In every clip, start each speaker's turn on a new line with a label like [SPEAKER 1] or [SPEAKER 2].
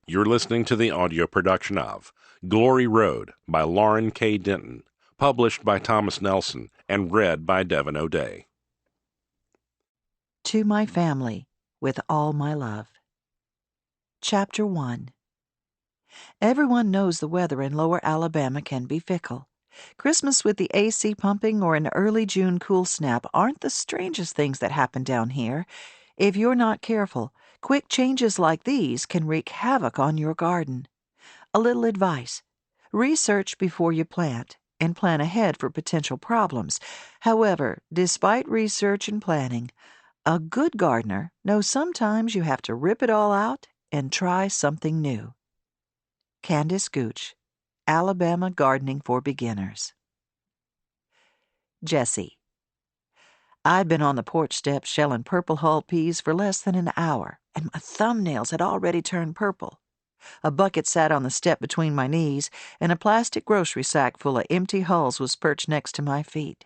[SPEAKER 1] You're listening to the audio production of Glory Road by Lauren K. Denton, published by Thomas Nelson and read by Devin O'Day.
[SPEAKER 2] To my family, with all my love. Chapter 1. Everyone knows the weather in Lower Alabama can be fickle. Christmas with the AC pumping or an early June cool snap aren't the strangest things that happen down here. If you're not careful, quick changes like these can wreak havoc on your garden. A little advice. Research before you plant, and plan ahead for potential problems. However, despite research and planning, a good gardener knows sometimes you have to rip it all out and try something new. Candace Gooch, Alabama Gardening for Beginners. Jessie. I'd been on the porch steps shelling purple hull peas for less than an hour, and my thumbnails had already turned purple. A bucket sat on the step between my knees, and a plastic grocery sack full of empty hulls was perched next to my feet.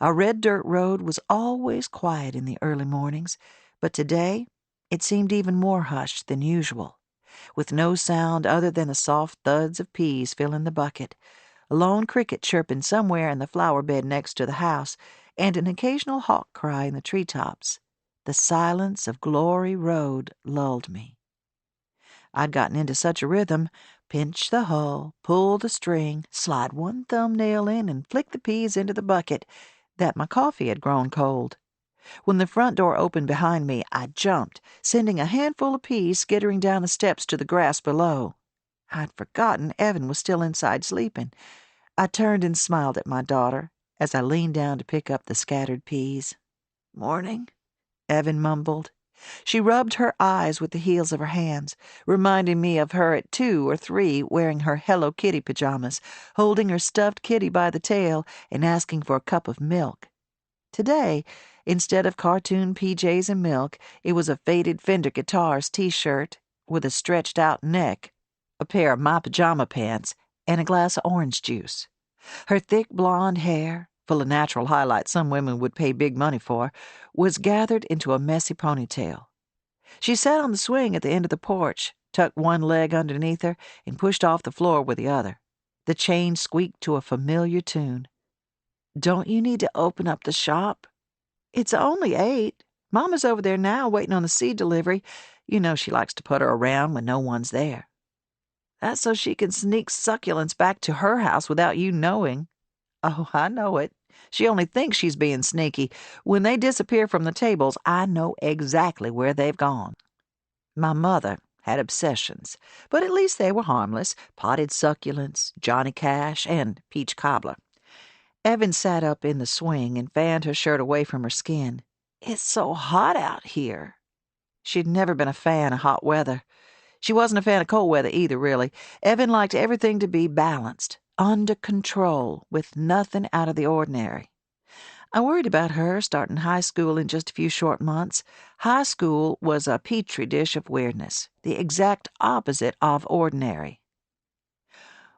[SPEAKER 2] Our red dirt road was always quiet in the early mornings, but today it seemed even more hushed than usual, with no sound other than the soft thuds of peas filling the bucket, a lone cricket chirping somewhere in the flower bed next to the house, and an occasional hawk cry in the treetops. The silence of Glory Road lulled me. I'd gotten into such a rhythm, pinch the hull, pull the string, slide one thumbnail in, and flick the peas into the bucket, that my coffee had grown cold. When the front door opened behind me, I jumped, sending a handful of peas skittering down the steps to the grass below. I'd forgotten Evan was still inside sleeping. I turned and smiled at my daughter as I leaned down to pick up the scattered peas. "Morning," Evan mumbled. She rubbed her eyes with the heels of her hands, reminding me of her at 2 or 3 wearing her Hello Kitty pajamas, holding her stuffed kitty by the tail and asking for a cup of milk. Today, instead of cartoon PJs and milk, it was a faded Fender Guitars t-shirt with a stretched-out neck, a pair of my pajama pants, and a glass of orange juice. Her thick blonde hair, full of natural highlights some women would pay big money for, was gathered into a messy ponytail. She sat on the swing at the end of the porch, tucked one leg underneath her, and pushed off the floor with the other. The chain squeaked to a familiar tune. "Don't you need to open up the shop?" "It's only 8. Mama's over there now waiting on the seed delivery. You know she likes to putter around when no one's there." "That's so she can sneak succulents back to her house without you knowing." "Oh, I know it. She only thinks she's being sneaky. When they disappear from the tables, I know exactly where they've gone." My mother had obsessions, but at least they were harmless: potted succulents, Johnny Cash, and peach cobbler. Evan sat up in the swing and fanned her shirt away from her skin. "It's so hot out here." She'd never been a fan of hot weather. She wasn't a fan of cold weather either, really. Evan liked everything to be balanced, under control, with nothing out of the ordinary. I worried about her starting high school in just a few short months. High school was a petri dish of weirdness, the exact opposite of ordinary.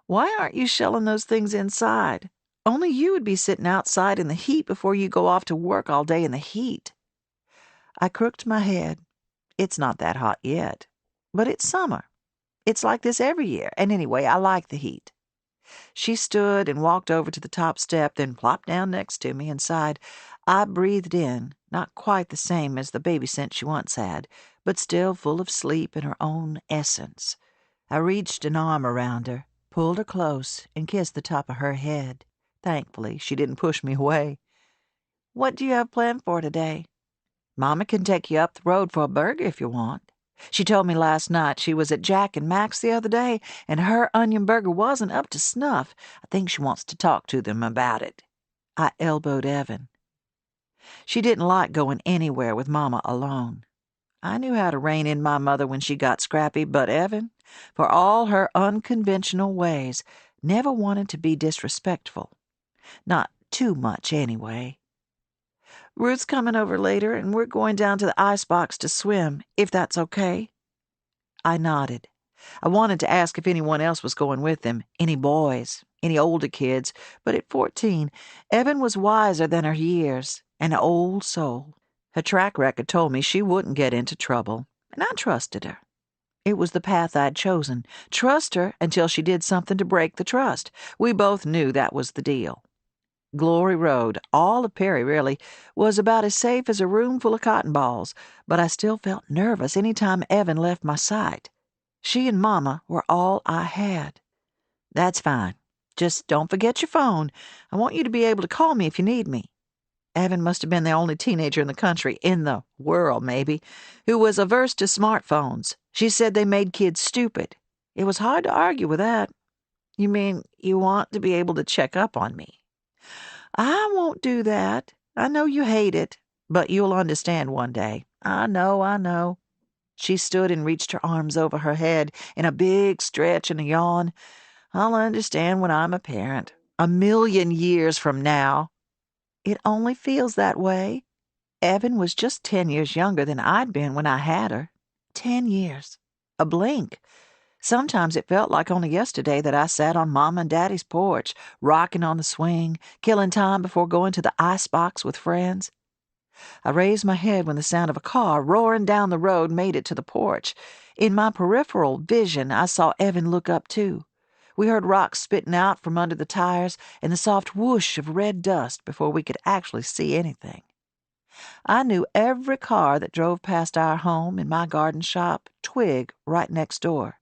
[SPEAKER 2] "Why aren't you shelling those things inside? Only you would be sitting outside in the heat before you go off to work all day in the heat." I crooked my head. It's not that hot yet. But it's summer. It's like this every year, and anyway, I like the heat. She stood and walked over to the top step, then plopped down next to me and sighed. I breathed in, not quite the same as the baby scent she once had, but still full of sleep and her own essence. I reached an arm around her, pulled her close, and kissed the top of her head. Thankfully, she didn't push me away. "What do you have planned for today?" "Mama can take you up the road for a burger if you want. She told me last night she was at Jack and Max the other day, and her onion burger wasn't up to snuff. I think she wants to talk to them about it." I elbowed Evan. She didn't like going anywhere with Mama alone. I knew how to rein in my mother when she got scrappy, but Evan, for all her unconventional ways, never wanted to be disrespectful. Not too much, anyway. "Ruth's coming over later, and we're going down to the icebox to swim, if that's okay." I nodded. I wanted to ask if anyone else was going with them, any boys, any older kids, but at 14, Evan was wiser than her years, an old soul. Her track record told me she wouldn't get into trouble, and I trusted her. It was the path I'd chosen. Trust her until she did something to break the trust. We both knew that was the deal. Glory Road, all of Perry really, was about as safe as a room full of cotton balls, but I still felt nervous any time Evan left my sight. She and Mama were all I had. That's fine. Just don't forget your phone. I want you to be able to call me if you need me. Evan must have been the only teenager in the country, in the world maybe, who was averse to smartphones. She said they made kids stupid. It was hard to argue with that. You mean you want to be able to check up on me? I won't do that. I know you hate it, but you'll understand one day. I know. She stood and reached her arms over her head in a big stretch and a yawn. I'll understand when I'm a parent. 1,000,000 years from now. It only feels that way. Evan was just 10 years younger than I'd been when I had her. 10 years. A blink. Sometimes it felt like only yesterday that I sat on Mom and Daddy's porch, rocking on the swing, killing time before going to the icebox with friends. I raised my head when the sound of a car roaring down the road made it to the porch. In my peripheral vision, I saw Evan look up, too. We heard rocks spitting out from under the tires and the soft whoosh of red dust before we could actually see anything. I knew every car that drove past our home and my garden shop, Twig, right next door.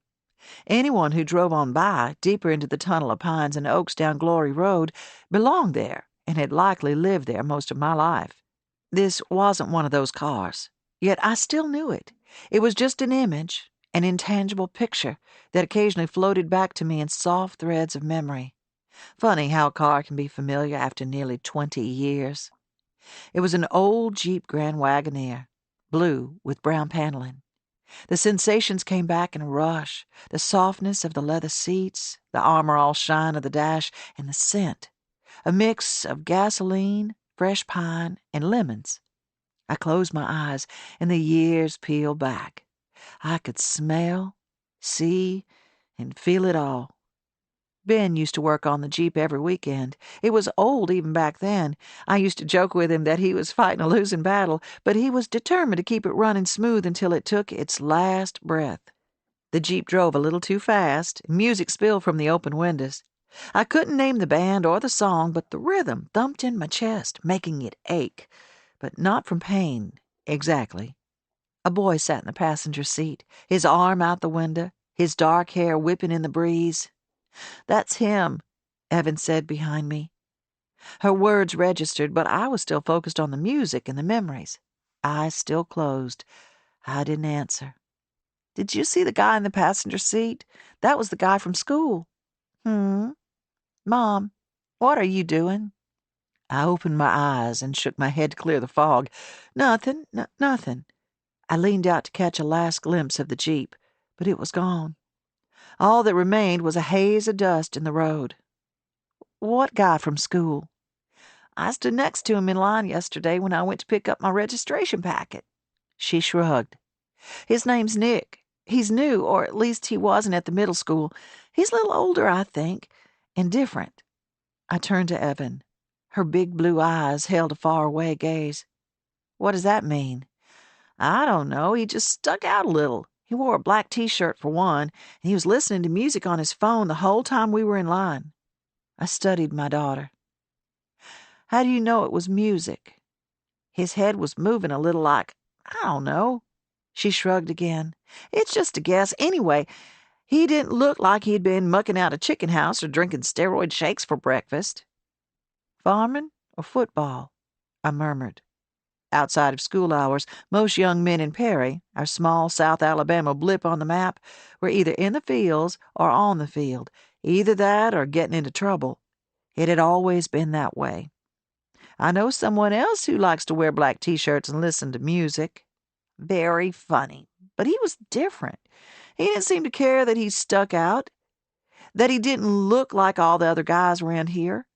[SPEAKER 2] Anyone who drove on by, deeper into the tunnel of pines and oaks down Glory Road, belonged there and had likely lived there most of my life. This wasn't one of those cars, yet I still knew it. It was just an image, an intangible picture that occasionally floated back to me in soft threads of memory. Funny how a car can be familiar after nearly 20 years. It was an old Jeep Grand Wagoneer, blue with brown paneling. The sensations came back in a rush, the softness of the leather seats, the armor-all shine of the dash, and the scent, a mix of gasoline, fresh pine, and lemons. I closed my eyes, and the years peeled back. I could smell, see, and feel it all. Ben used to work on the Jeep every weekend. It was old even back then. I used to joke with him that he was fighting a losing battle, but he was determined to keep it running smooth until it took its last breath. The Jeep drove a little too fast, and music spilled from the open windows. I couldn't name the band or the song, but the rhythm thumped in my chest, making it ache, but not from pain, exactly. A boy sat in the passenger seat, his arm out the window, his dark hair whipping in the breeze. "That's him," Evan said behind me. Her words registered, but I was still focused on the music and the memories. Eyes still closed. I didn't answer. "Did you see the guy in the passenger seat? That was the guy from school." Mom, what are you doing?" I opened my eyes and shook my head to clear the fog. Nothing. I leaned out to catch a last glimpse of the Jeep, but it was gone. All that remained was a haze of dust in the road. "What guy from school?" "I stood next to him in line yesterday when I went to pick up my registration packet." She shrugged. "His name's Nick. He's new, or at least he wasn't at the middle school. He's a little older, I think, and different." I turned to Evan. Her big blue eyes held a faraway gaze. "What does that mean?" "I don't know. He just stuck out a little. He wore a black T-shirt for one, and he was listening to music on his phone the whole time we were in line." I studied my daughter. "How do you know it was music?" "His head was moving a little like, I don't know." She shrugged again. "It's just a guess. Anyway, he didn't look like he'd been mucking out a chicken house or drinking steroid shakes for breakfast." "Farming or football?" I murmured. Outside of school hours, most young men in Perry, our small South Alabama blip on the map, were either in the fields or on the field, either that or getting into trouble. It had always been that way. "I know someone else who likes to wear black T-shirts and listen to music." Very funny, but he was different. He didn't seem to care that he stuck out, that he didn't look like all the other guys around here.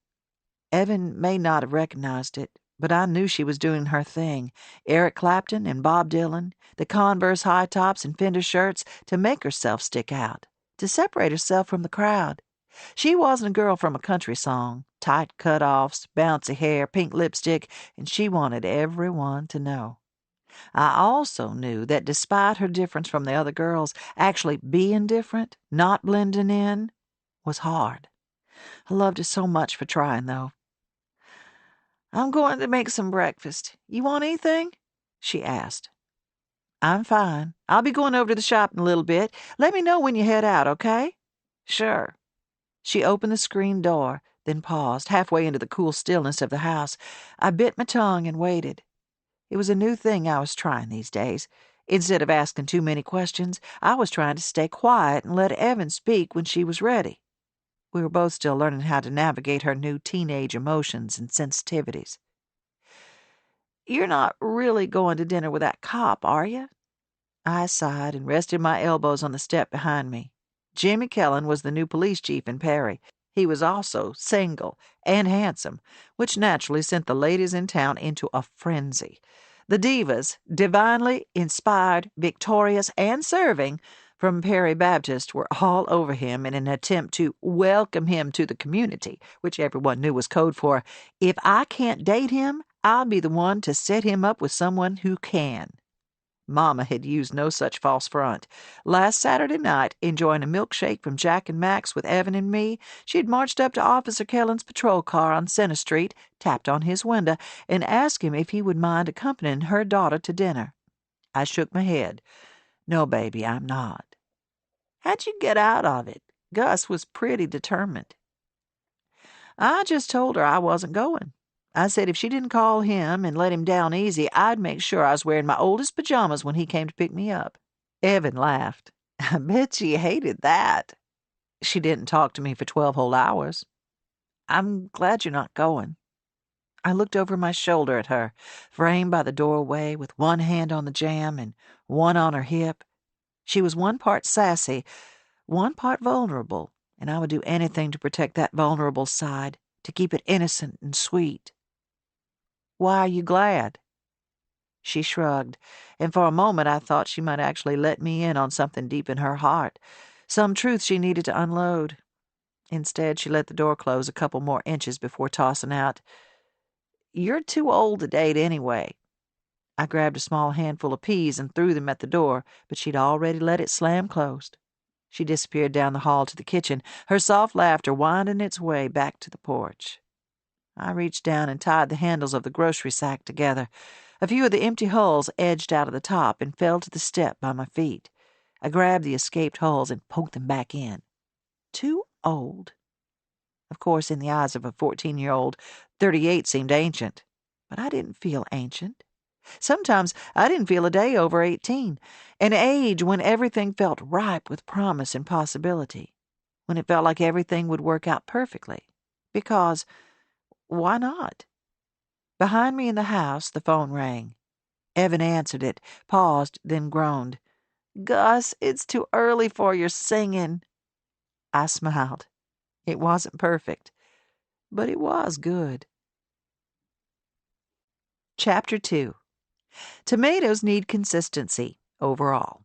[SPEAKER 2] Evan may not have recognized it, but I knew she was doing her thing. Eric Clapton and Bob Dylan, the Converse high tops and Fender shirts, to make herself stick out, to separate herself from the crowd. She wasn't a girl from a country song, tight cut-offs, bouncy hair, pink lipstick, and she wanted everyone to know. I also knew that despite her difference from the other girls, actually being different, not blending in, was hard. I loved her so much for trying, though. "I'm going to make some breakfast. You want anything?" she asked. "I'm fine. I'll be going over to the shop in a little bit. Let me know when you head out, okay?" "Sure." She opened the screen door, then paused, halfway into the cool stillness of the house. I bit my tongue and waited. It was a new thing I was trying these days. Instead of asking too many questions, I was trying to stay quiet and let Evan speak when she was ready. We were both still learning how to navigate her new teenage emotions and sensitivities. "You're not really going to dinner with that cop, are you?" I sighed and rested my elbows on the step behind me. Jimmy Kellen was the new police chief in Perry. He was also single and handsome, which naturally sent the ladies in town into a frenzy. The divas, divinely inspired, victorious, and serving, from Perry Baptist were all over him in an attempt to welcome him to the community, which everyone knew was code for, "If I can't date him, I'll be the one to set him up with someone who can." Mama had used no such false front. Last Saturday night, enjoying a milkshake from Jack and Max with Evan and me, she had marched up to Officer Kellen's patrol car on Center Street, tapped on his window, and asked him if he would mind accompanying her daughter to dinner. I shook my head. "No, baby, I'm not." "How'd you get out of it?" Gus was pretty determined. "I just told her I wasn't going. I said if she didn't call him and let him down easy, I'd make sure I was wearing my oldest pajamas when he came to pick me up." Evan laughed. "I bet she hated that." "She didn't talk to me for 12 whole hours." "I'm glad you're not going." I looked over my shoulder at her, framed by the doorway, with one hand on the jamb and one on her hip. She was one part sassy, one part vulnerable, and I would do anything to protect that vulnerable side, to keep it innocent and sweet. "Why are you glad?" She shrugged, and for a moment I thought she might actually let me in on something deep in her heart, some truth she needed to unload. Instead, she let the door close a couple more inches before tossing out, "You're too old to date anyway." I grabbed a small handful of peas and threw them at the door, but she'd already let it slam closed. She disappeared down the hall to the kitchen, her soft laughter winding its way back to the porch. I reached down and tied the handles of the grocery sack together. A few of the empty hulls edged out of the top and fell to the step by my feet. I grabbed the escaped hulls and poked them back in. Too old. Of course, in the eyes of a 14-year-old, 38 seemed ancient. But I didn't feel ancient. Sometimes I didn't feel a day over 18, an age when everything felt ripe with promise and possibility, when it felt like everything would work out perfectly. Because, why not? Behind me in the house, the phone rang. Evan answered it, paused, then groaned. "Gus, it's too early for your singing." I smiled. It wasn't perfect, but it was good. Chapter 2. Tomatoes need consistency, overall.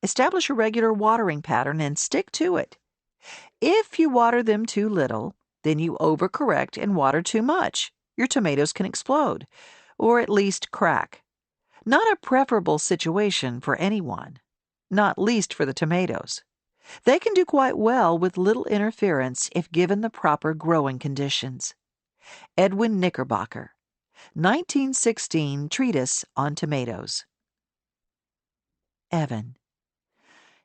[SPEAKER 2] Establish a regular watering pattern and stick to it. If you water them too little, then you overcorrect and water too much. Your tomatoes can explode, or at least crack. Not a preferable situation for anyone, not least for the tomatoes. They can do quite well with little interference if given the proper growing conditions. Edwin Knickerbocker, 1916 Treatise on Tomatoes. Evan.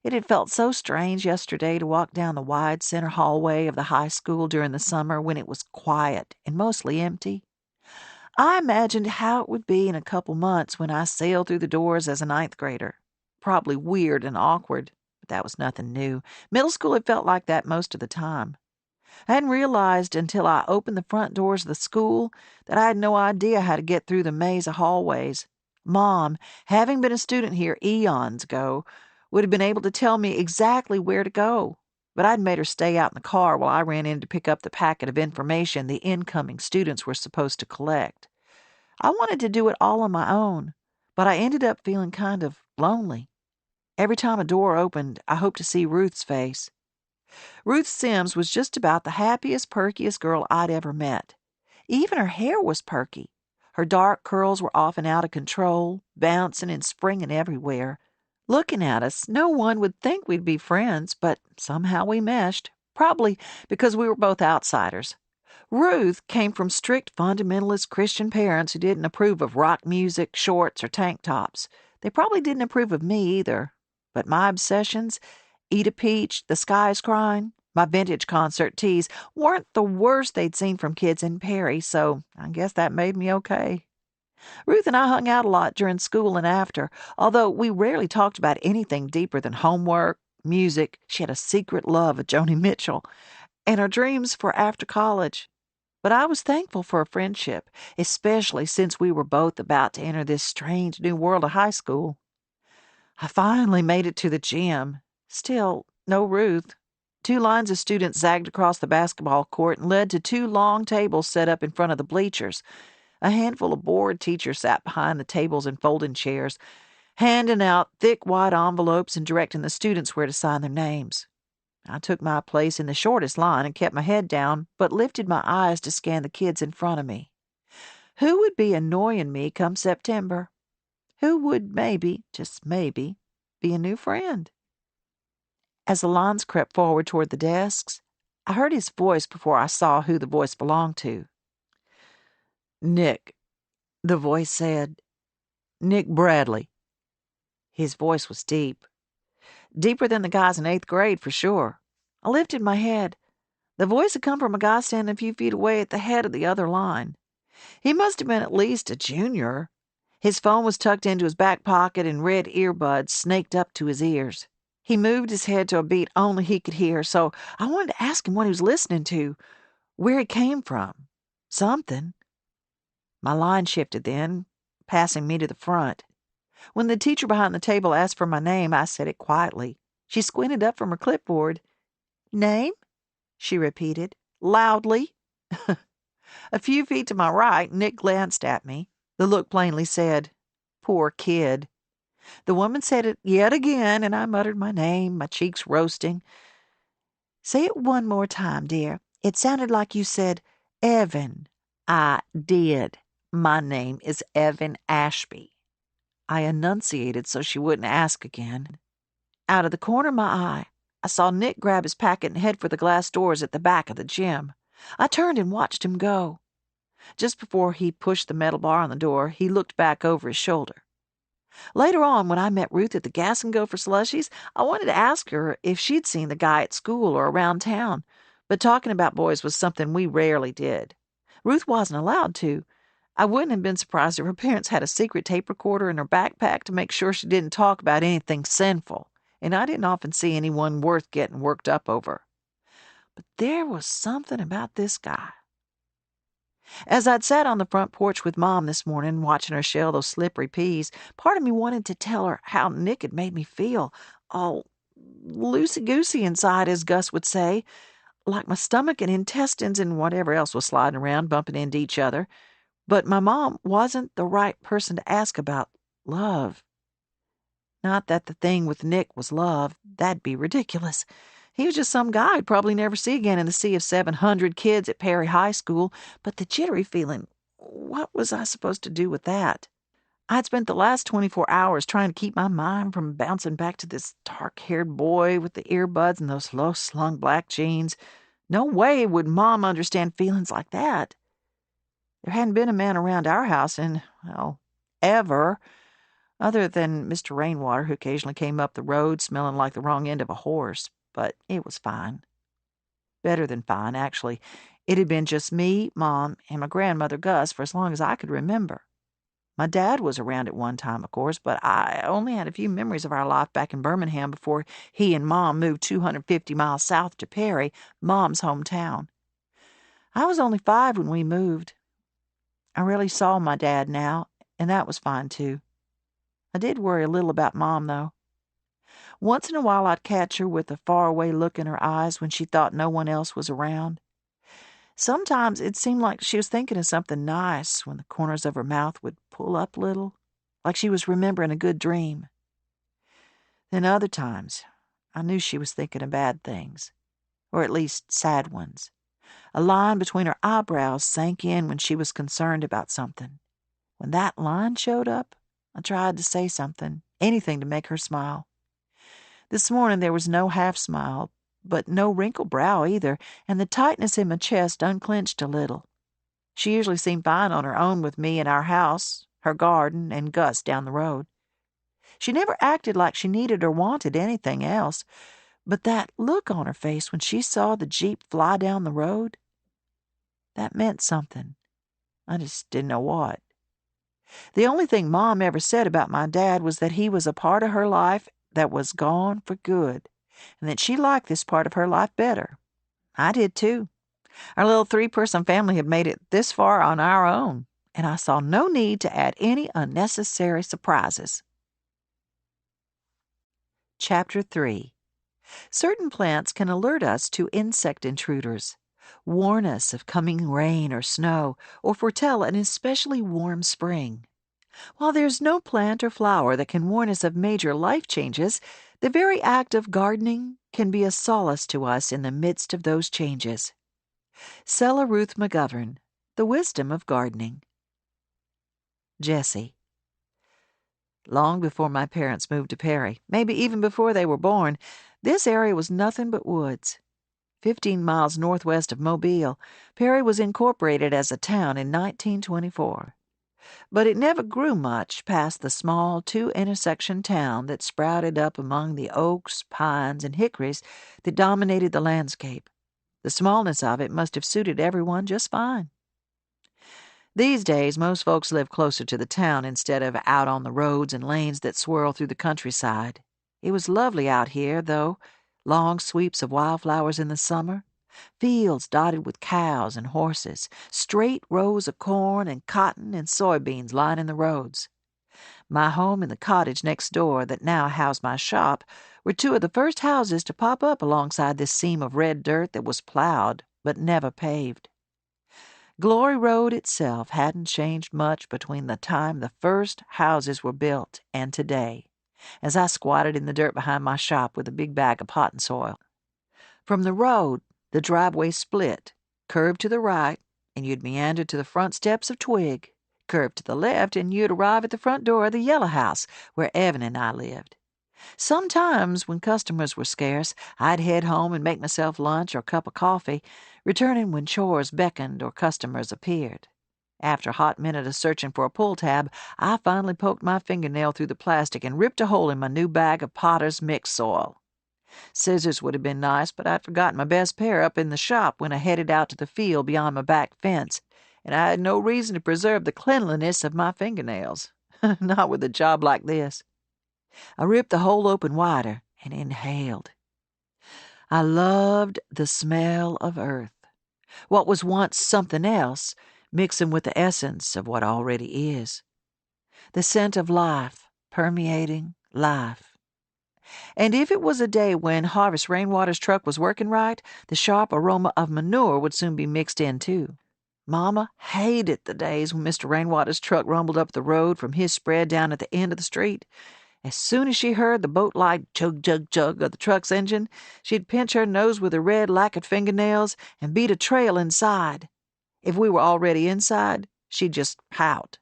[SPEAKER 2] It had felt so strange yesterday to walk down the wide center hallway of the high school during the summer when it was quiet and mostly empty. I imagined how it would be in a couple months when I sailed through the doors as a ninth grader. Probably weird and awkward, but that was nothing new. Middle school had felt like that most of the time. I hadn't realized until I opened the front doors of the school that I had no idea how to get through the maze of hallways. Mom, having been a student here eons ago, would have been able to tell me exactly where to go, but I'd made her stay out in the car while I ran in to pick up the packet of information the incoming students were supposed to collect. I wanted to do it all on my own, but I ended up feeling kind of lonely. Every time a door opened, I hoped to see Ruth's face. Ruth Sims was just about the happiest, perkiest girl I'd ever met. Even her hair was perky. Her dark curls were often out of control, bouncing and springing everywhere. Looking at us, no one would think we'd be friends, but somehow we meshed, probably because we were both outsiders. Ruth came from strict fundamentalist Christian parents who didn't approve of rock music, shorts, or tank tops. They probably didn't approve of me either. But my obsessions, Eat a Peach, The Sky's Crying, my vintage concert tees, weren't the worst they'd seen from kids in Perry, so I guess that made me okay. Ruth and I hung out a lot during school and after, although we rarely talked about anything deeper than homework, music. She had a secret love of Joni Mitchell, and her dreams for after college. But I was thankful for a friendship, especially since we were both about to enter this strange new world of high school. I finally made it to the gym. Still, no Ruth. 2 lines of students zagged across the basketball court and led to 2 long tables set up in front of the bleachers. A handful of bored teachers sat behind the tables in folding chairs, handing out thick white envelopes and directing the students where to sign their names. I took my place in the shortest line and kept my head down, but lifted my eyes to scan the kids in front of me. Who would be annoying me come September? Who would maybe, just maybe, be a new friend? As the lines crept forward toward the desks, I heard his voice before I saw who the voice belonged to. "Nick," the voice said. "Nick Bradley." His voice was deep. Deeper than the guys in 8th grade, for sure. I lifted my head. The voice had come from a guy standing a few feet away at the head of the other line. He must have been at least a junior. His phone was tucked into his back pocket and red earbuds snaked up to his ears. He moved his head to a beat only he could hear, so I wanted to ask him what he was listening to, where he came from. Something. My line shifted then, passing me to the front. When the teacher behind the table asked for my name, I said it quietly. She squinted up from her clipboard. "Name?" she repeated, loudly. A few feet to my right, Nick glanced at me. The look plainly said, "Poor kid." The woman said it yet again, and I muttered my name, my cheeks roasting. "Say it one more time, dear. It sounded like you said Evan." "I did. My name is Evan Ashby." I enunciated so she wouldn't ask again. Out of the corner of my eye, I saw Nick grab his packet and head for the glass doors at the back of the gym. I turned and watched him go. Just before he pushed the metal bar on the door, he looked back over his shoulder. Later on, when I met Ruth at the Gas and Go for slushies, I wanted to ask her if she'd seen the guy at school or around town, but talking about boys was something we rarely did. Ruth wasn't allowed to. I wouldn't have been surprised if her parents had a secret tape recorder in her backpack to make sure she didn't talk about anything sinful, and I didn't often see anyone worth getting worked up over. But there was something about this guy. As I'd sat on the front porch with Mom this morning, watching her shell those slippery peas, part of me wanted to tell her how Nick had made me feel, all loosey-goosey inside, as Gus would say, like my stomach and intestines and whatever else was sliding around, bumping into each other. But my mom wasn't the right person to ask about love. Not that the thing with Nick was love. That'd be ridiculous. He was just some guy I'd probably never see again in the sea of 700 kids at Perry High School. But the jittery feeling, what was I supposed to do with that? I'd spent the last 24 hours trying to keep my mind from bouncing back to this dark-haired boy with the earbuds and those low-slung black jeans. No way would Mom understand feelings like that. There hadn't been a man around our house in, well, ever, other than Mr. Rainwater, who occasionally came up the road smelling like the wrong end of a horse. But it was fine. Better than fine, actually. It had been just me, Mom, and my grandmother Gus for as long as I could remember. My dad was around at one time, of course, but I only had a few memories of our life back in Birmingham before he and Mom moved 250 miles south to Perry, Mom's hometown. I was only 5 when we moved. I rarely saw my dad now, and that was fine, too. I did worry a little about Mom, though. Once in a while I'd catch her with a faraway look in her eyes when she thought no one else was around. Sometimes it seemed like she was thinking of something nice when the corners of her mouth would pull up a little, like she was remembering a good dream. Then other times, I knew she was thinking of bad things, or at least sad ones. A line between her eyebrows sank in when she was concerned about something. When that line showed up, I tried to say something, anything to make her smile. This morning there was no half smile, but no wrinkled brow either, and the tightness in my chest unclenched a little. She usually seemed fine on her own with me in our house, her garden, and Gus down the road. She never acted like she needed or wanted anything else, but that look on her face when she saw the Jeep fly down the road, that meant something. I just didn't know what. The only thing Mom ever said about my dad was that he was a part of her life that was gone for good, and that she liked this part of her life better. I did too. Our little 3-person family had made it this far on our own, and I saw no need to add any unnecessary surprises. Chapter 3. Certain plants can alert us to insect intruders, warn us of coming rain or snow, or foretell an especially warm spring. While there's no plant or flower that can warn us of major life changes, the very act of gardening can be a solace to us in the midst of those changes. Sella Ruth McGovern, The Wisdom of Gardening. Jessie. Long before my parents moved to Perry, maybe even before they were born, this area was nothing but woods. 15 miles northwest of Mobile, Perry was incorporated as a town in 1924. But it never grew much past the small 2-intersection town that sprouted up among the oaks, pines, and hickories that dominated the landscape. The smallness of it must have suited everyone just fine. These days, most folks live closer to the town instead of out on the roads and lanes that swirl through the countryside. It was lovely out here, though. Long sweeps of wildflowers in the summer, fields dotted with cows and horses, straight rows of corn and cotton and soybeans lining the roads. My home and the cottage next door that now housed my shop were 2 of the first houses to pop up alongside this seam of red dirt that was plowed but never paved. Glory Road itself hadn't changed much between the time the first houses were built and today, as I squatted in the dirt behind my shop with a big bag of potting soil. From the road, the driveway split, curved to the right, and you'd meander to the front steps of Twig, curved to the left, and you'd arrive at the front door of the yellow house where Evan and I lived. Sometimes, when customers were scarce, I'd head home and make myself lunch or cup of coffee, returning when chores beckoned or customers appeared. After a hot minute of searching for a pull tab, I finally poked my fingernail through the plastic and ripped a hole in my new bag of Potter's mixed soil. Scissors would have been nice, but I'd forgotten my best pair up in the shop when I headed out to the field beyond my back fence, and I had no reason to preserve the cleanliness of my fingernails. Not with a job like this. I ripped the hole open wider and inhaled. I loved the smell of earth, what was once something else, mixing with the essence of what already is. The scent of life, permeating life. And if it was a day when Harvest Rainwater's truck was working right, the sharp aroma of manure would soon be mixed in too. Mama hated the days when Mr. Rainwater's truck rumbled up the road from his spread down at the end of the street. As soon as she heard the boat-like chug-chug-chug of the truck's engine, she'd pinch her nose with her red lacquered fingernails and beat a trail inside. If we were already inside, she'd just pout.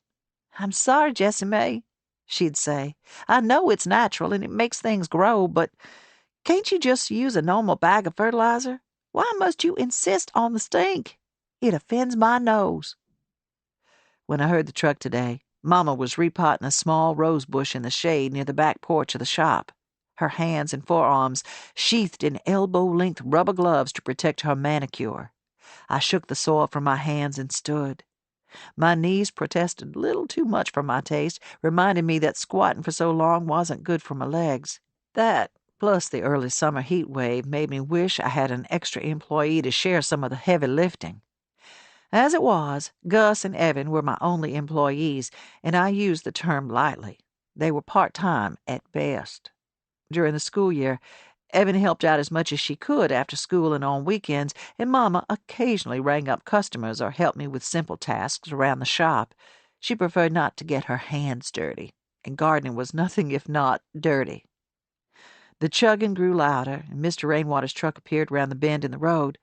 [SPEAKER 2] "I'm sorry, Jessie May," she'd say. "I know it's natural and it makes things grow, but can't you just use a normal bag of fertilizer? Why must you insist on the stink? It offends my nose." When I heard the truck today, Mama was repotting a small rose bush in the shade near the back porch of the shop, her hands and forearms sheathed in elbow-length rubber gloves to protect her manicure. I shook the soil from my hands and stood. My knees protested a little too much for my taste, reminding me that squatting for so long wasn't good for my legs. That, plus the early summer heat wave, made me wish I had an extra employee to share some of the heavy lifting. As it was, Gus and Evan were my only employees, and I used the term lightly. They were part-time at best. During the school year, Evan helped out as much as she could after school and on weekends, and Mama occasionally rang up customers or helped me with simple tasks around the shop. She preferred not to get her hands dirty, and gardening was nothing if not dirty. The chugging grew louder, and Mr. Rainwater's truck appeared round the bend in the road.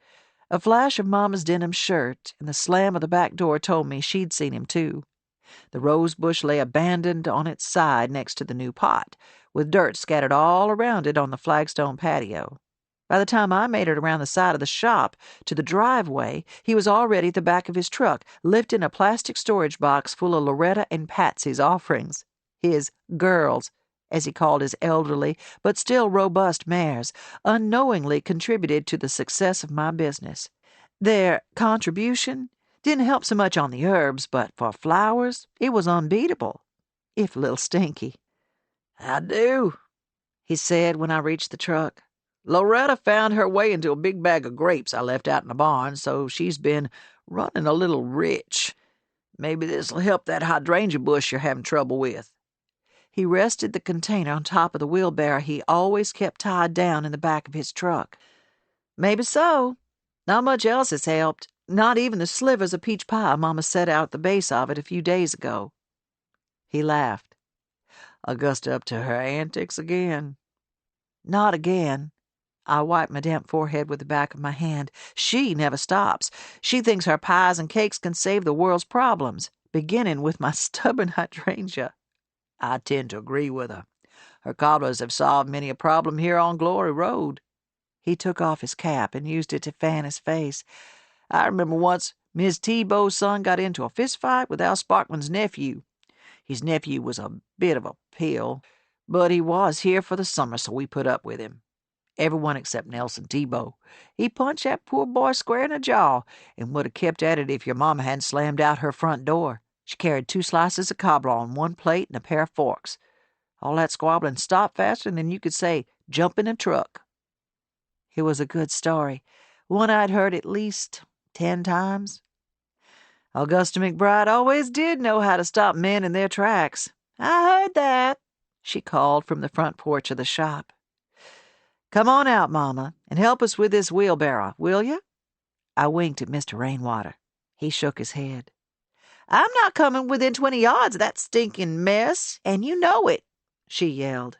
[SPEAKER 2] A flash of Mama's denim shirt and the slam of the back door told me she'd seen him too. The rose bush lay abandoned on its side next to the new pot, with dirt scattered all around it on the flagstone patio. By the time I made it around the side of the shop to the driveway, he was already at the back of his truck, lifting a plastic storage box full of Loretta and Patsy's offerings. His girls, as he called his elderly but still robust mares, unknowingly contributed to the success of my business. Their contribution didn't help so much on the herbs, but for flowers, it was unbeatable, if a little stinky. "I do," he said when I reached the truck. "Loretta found her way into a big bag of grapes I left out in the barn, so she's been running a little rich. Maybe this'll help that hydrangea bush you're having trouble with." He rested the container on top of the wheelbarrow he always kept tied down in the back of his truck. "Maybe so. Not much else has helped. Not even the slivers of peach pie Mama set out at the base of it a few days ago." He laughed. "Augusta up to her antics again?" "Not again." I wiped my damp forehead with the back of my hand. "She never stops. She thinks her pies and cakes can save the world's problems, beginning with my stubborn hydrangea." I tend to agree with her. Her cobblers have solved many a problem here on Glory Road." He took off his cap and used it to fan his face. "I remember once Miss Tebow's son got into a fist fight with Al Sparkman's nephew. His nephew was a bit of a pill, but he was here for the summer, so we put up with him. Everyone except Nelson Tebow. He punched that poor boy square in the jaw, and would have kept at it if your mama hadn't slammed out her front door. She carried 2 slices of cobbler on one plate and a pair of forks. All that squabbling stopped faster than you could say, 'Jump in a truck.'" It was a good story, one I'd heard at least 10 times. "Augusta McBride always did know how to stop men in their tracks. I heard that," she called from the front porch of the shop. "Come on out, Mama, and help us with this wheelbarrow, will you?" I winked at Mr. Rainwater. He shook his head. "I'm not coming within 20 yards of that stinking mess, and you know it," she yelled.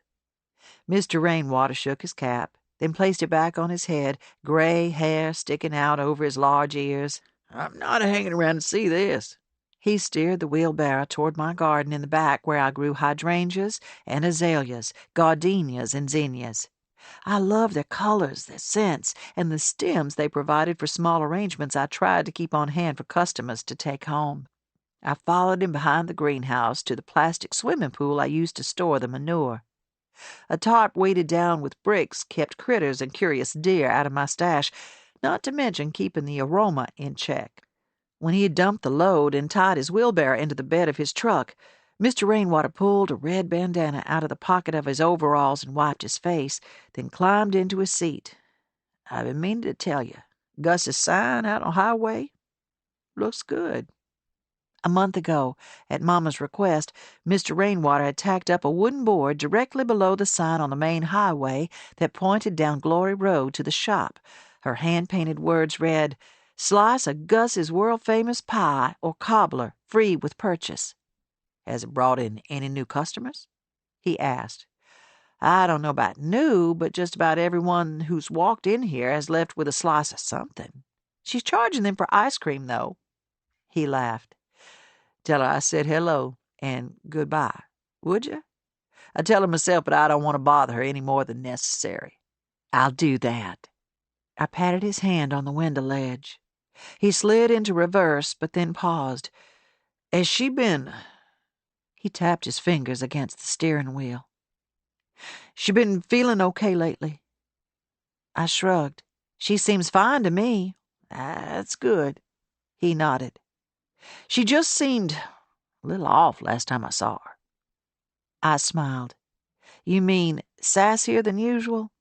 [SPEAKER 2] Mr. Rainwater shook his cap, then placed it back on his head, gray hair sticking out over his large ears. "I'm not hanging around to see this." He steered the wheelbarrow toward my garden in the back where I grew hydrangeas and azaleas, gardenias and zinnias. I loved their colors, their scents, and the stems they provided for small arrangements I tried to keep on hand for customers to take home. I followed him behind the greenhouse to the plastic swimming pool I used to store the manure. A tarp weighted down with bricks kept critters and curious deer out of my stash, not to mention keeping the aroma in check. When he had dumped the load and tied his wheelbarrow into the bed of his truck, Mr. Rainwater pulled a red bandana out of the pocket of his overalls and wiped his face, then climbed into his seat. "I've been meaning to tell you, Gus's sign out on the highway looks good." A month ago, at Mama's request, Mr. Rainwater had tacked up a wooden board directly below the sign on the main highway that pointed down Glory Road to the shop. Her hand-painted words read, "Slice of Gus's world-famous pie or cobbler, free with purchase." "Has it brought in any new customers?" he asked. "I don't know about new, but just about everyone who's walked in here has left with a slice of something. She's charging them for ice cream, though." He laughed. "Tell her I said hello and goodbye, would you? I tell her myself, but I don't want to bother her any more than necessary." "I'll do that." I patted his hand on the window ledge. He slid into reverse, but then paused. "Has she been—" He tapped his fingers against the steering wheel. "She been feeling okay lately?" I shrugged. "She seems fine to me." "That's good." He nodded. "She just seemed a little off last time I saw her." I smiled. "You mean sassier than usual?"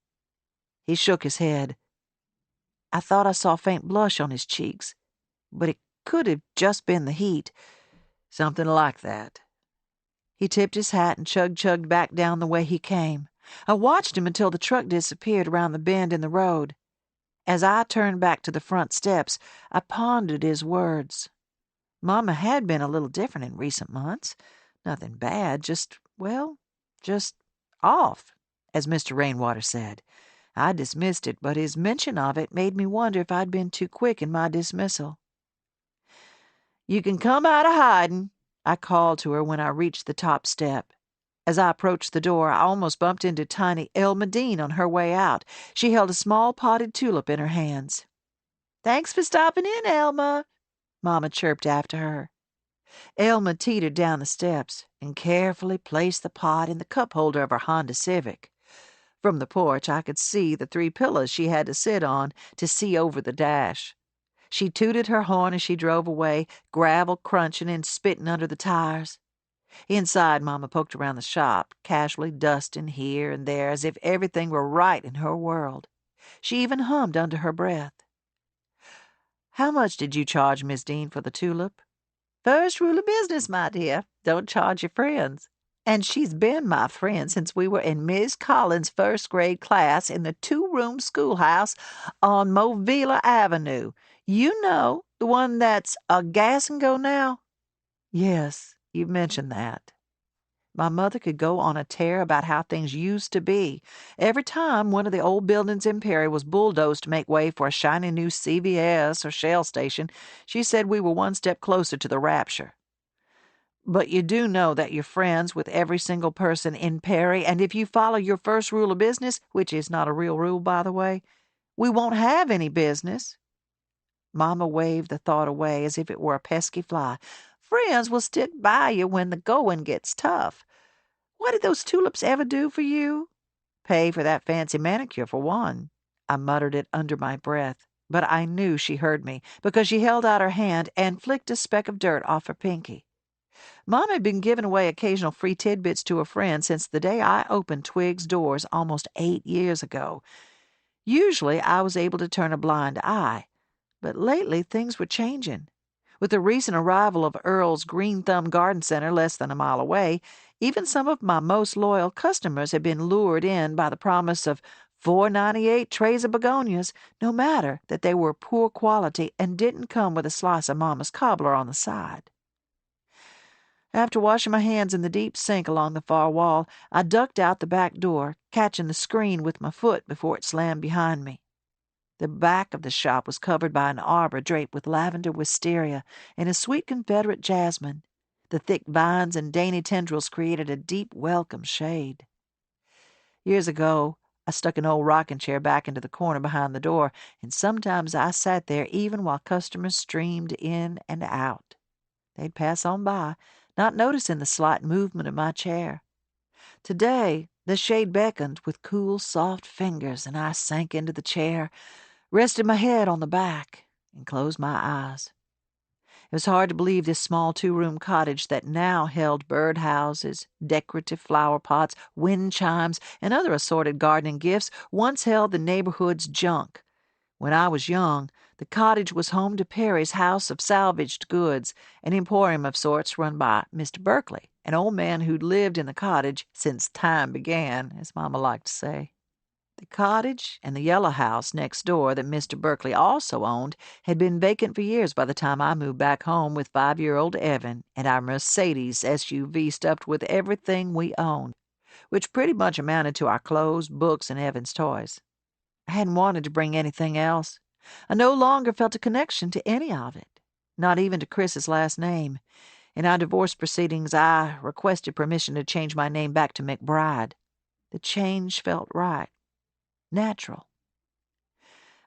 [SPEAKER 2] He shook his head. I thought I saw a faint blush on his cheeks, but it could have just been the heat.
[SPEAKER 1] "Something like that."
[SPEAKER 2] He tipped his hat and chugged back down the way he came. I watched him until the truck disappeared around the bend in the road. As I turned back to the front steps, I pondered his words. Mama had been a little different in recent months. Nothing bad, just off, as Mr. Rainwater said. I dismissed it, but his mention of it made me wonder if I'd been too quick in my dismissal. "You can come out of hiding," I called to her when I reached the top step. As I approached the door, I almost bumped into tiny Elma Dean on her way out. She held a small potted tulip in her hands. "Thanks for stopping in, Elma," Mama chirped after her. Elma teetered down the steps and carefully placed the pot in the cup holder of her Honda Civic. From the porch, I could see the 3 pillars she had to sit on to see over the dash. She tooted her horn as she drove away, gravel crunching and spitting under the tires. Inside, Mama poked around the shop, casually dusting here and there as if everything were right in her world. She even hummed under her breath. "How much did you charge Miss Dean for the tulip?" "First rule of business, my dear, don't charge your friends. And she's been my friend since we were in Miss Collins' first-grade class in the 2-room schoolhouse on Movila Avenue. You know, the one that's a gas-and-go now?" "Yes, you've mentioned that." My mother could go on a tear about how things used to be. Every time one of the old buildings in Perry was bulldozed to make way for a shiny new CVS or Shell station, she said we were one step closer to the rapture. "But you do know that you're friends with every single person in Perry, and if you follow your first rule of business, which is not a real rule, by the way, we won't have any business." Mama waved the thought away as if it were a pesky fly. "Friends will stick by you when the going gets tough. What did those tulips ever do for you?" "Pay for that fancy manicure, for one." I muttered it under my breath, but I knew she heard me because she held out her hand and flicked a speck of dirt off her pinky. Mom had been giving away occasional free tidbits to a friend since the day I opened Twig's doors almost 8 years ago. Usually I was able to turn a blind eye, but lately things were changing. With the recent arrival of Earl's Green Thumb Garden Center less than a mile away, even some of my most loyal customers had been lured in by the promise of $4.98 trays of begonias, no matter that they were poor quality and didn't come with a slice of Mama's cobbler on the side. After washing my hands in the deep sink along the far wall, I ducked out the back door, catching the screen with my foot before it slammed behind me. The back of the shop was covered by an arbor draped with lavender wisteria and a sweet Confederate jasmine. The thick vines and dainty tendrils created a deep, welcome shade. Years ago, I stuck an old rocking chair back into the corner behind the door, and sometimes I sat there even while customers streamed in and out. They'd pass on by, not noticing the slight movement of my chair. Today, the shade beckoned with cool, soft fingers, and I sank into the chair, rested my head on the back, and closed my eyes. It was hard to believe this small 2-room cottage that now held birdhouses, decorative flower pots, wind chimes, and other assorted gardening gifts once held the neighborhood's junk. When I was young, the cottage was home to Perry's House of Salvaged Goods, an emporium of sorts run by Mr. Berkeley, an old man who'd lived in the cottage since time began, as Mama liked to say. The cottage and the yellow house next door that Mr. Berkeley also owned had been vacant for years by the time I moved back home with 5-year-old Evan and our Mercedes SUV stuffed with everything we owned, which pretty much amounted to our clothes, books, and Evan's toys. I hadn't wanted to bring anything else. I no longer felt a connection to any of it, not even to Chris's last name. In our divorce proceedings, I requested permission to change my name back to McBride. The change felt right. Natural.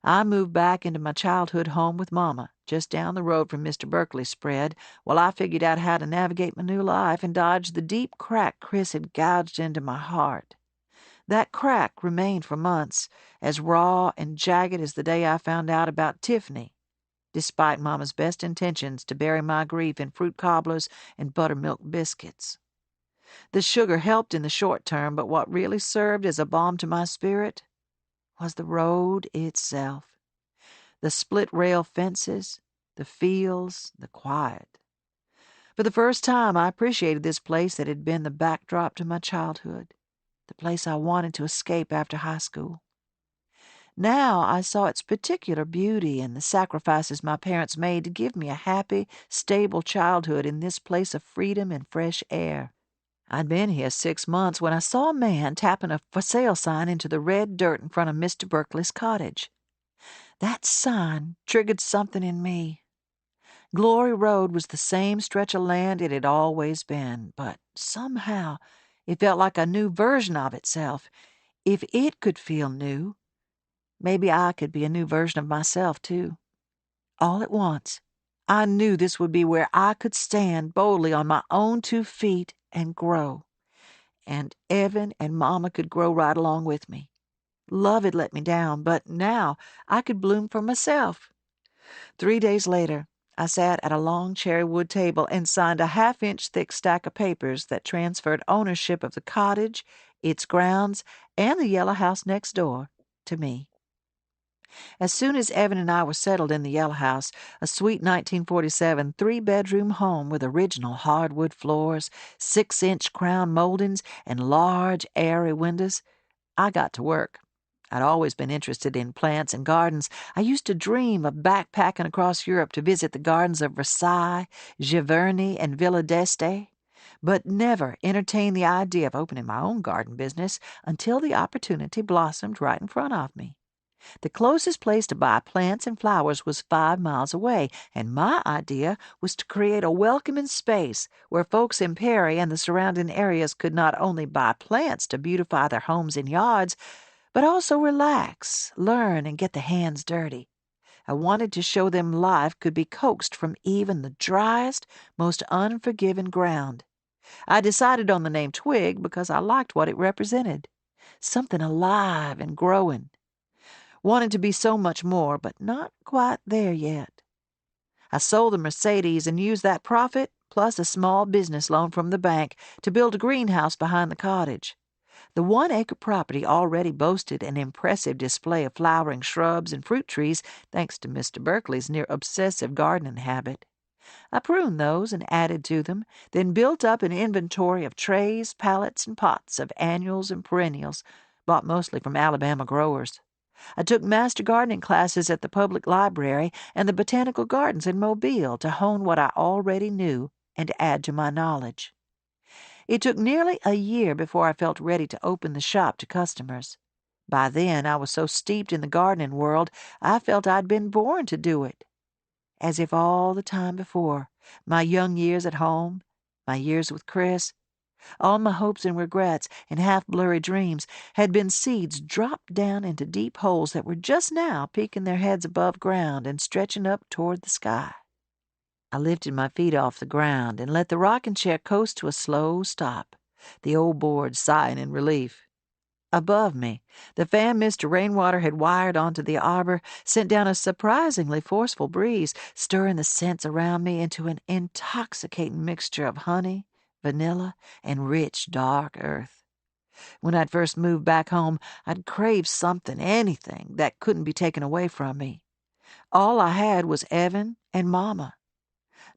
[SPEAKER 2] I moved back into my childhood home with Mama, just down the road from Mr. Berkeley's spread, while I figured out how to navigate my new life and dodge the deep crack Chris had gouged into my heart. That crack remained for months, as raw and jagged as the day I found out about Tiffany, despite Mama's best intentions to bury my grief in fruit cobblers and buttermilk biscuits. The sugar helped in the short term, but what really served as a balm to my spirit was the road itself. The split-rail fences, the fields, the quiet. For the first time, I appreciated this place that had been the backdrop to my childhood, the place I wanted to escape after high school. Now I saw its particular beauty and the sacrifices my parents made to give me a happy, stable childhood in this place of freedom and fresh air. I'd been here 6 months when I saw a man tapping a for sale sign into the red dirt in front of Mr. Berkeley's cottage. That sign triggered something in me. Glory Road was the same stretch of land it had always been, but somehow it felt like a new version of itself. If it could feel new, maybe I could be a new version of myself, too. All at once, I knew this would be where I could stand boldly on my own 2 feet and grow. And Evan and Mama could grow right along with me. Love had let me down, but now I could bloom for myself. 3 days later, I sat at a long cherry wood table and signed a half-inch thick stack of papers that transferred ownership of the cottage, its grounds, and the yellow house next door to me. As soon as Evan and I were settled in the yellow house, a sweet 1947 3-bedroom home with original hardwood floors, 6-inch crown moldings, and large, airy windows, I got to work. I'd always been interested in plants and gardens. I used to dream of backpacking across Europe to visit the gardens of Versailles, Giverny, and Villa d'Este, but never entertained the idea of opening my own garden business until the opportunity blossomed right in front of me. The closest place to buy plants and flowers was 5 miles away, and my idea was to create a welcoming space where folks in Perry and the surrounding areas could not only buy plants to beautify their homes and yards, but also relax, learn, and get their hands dirty. I wanted to show them life could be coaxed from even the driest, most unforgiving ground. I decided on the name Twig because I liked what it represented. Something alive and growing. Wanted to be so much more, but not quite there yet. I sold the Mercedes and used that profit, plus a small business loan from the bank, to build a greenhouse behind the cottage. The 1-acre property already boasted an impressive display of flowering shrubs and fruit trees, thanks to Mr. Berkeley's near-obsessive gardening habit. I pruned those and added to them, then built up an inventory of trays, pallets, and pots of annuals and perennials, bought mostly from Alabama growers. I took master gardening classes at the public library and the botanical gardens in Mobile to hone what I already knew and add to my knowledge. It took nearly a year before I felt ready to open the shop to customers. By then, I was so steeped in the gardening world, I felt I'd been born to do it. As if all the time before, my young years at home, my years with Chris, all my hopes and regrets and half-blurry dreams had been seeds dropped down into deep holes that were just now peeking their heads above ground and stretching up toward the sky. I lifted my feet off the ground and let the rocking chair coast to a slow stop, the old board sighing in relief. Above me, the fan Mr. Rainwater had wired onto the arbor sent down a surprisingly forceful breeze, stirring the scents around me into an intoxicating mixture of honey, vanilla, and rich, dark earth. When I'd first moved back home, I'd craved something, anything, that couldn't be taken away from me. All I had was Evan and Mama.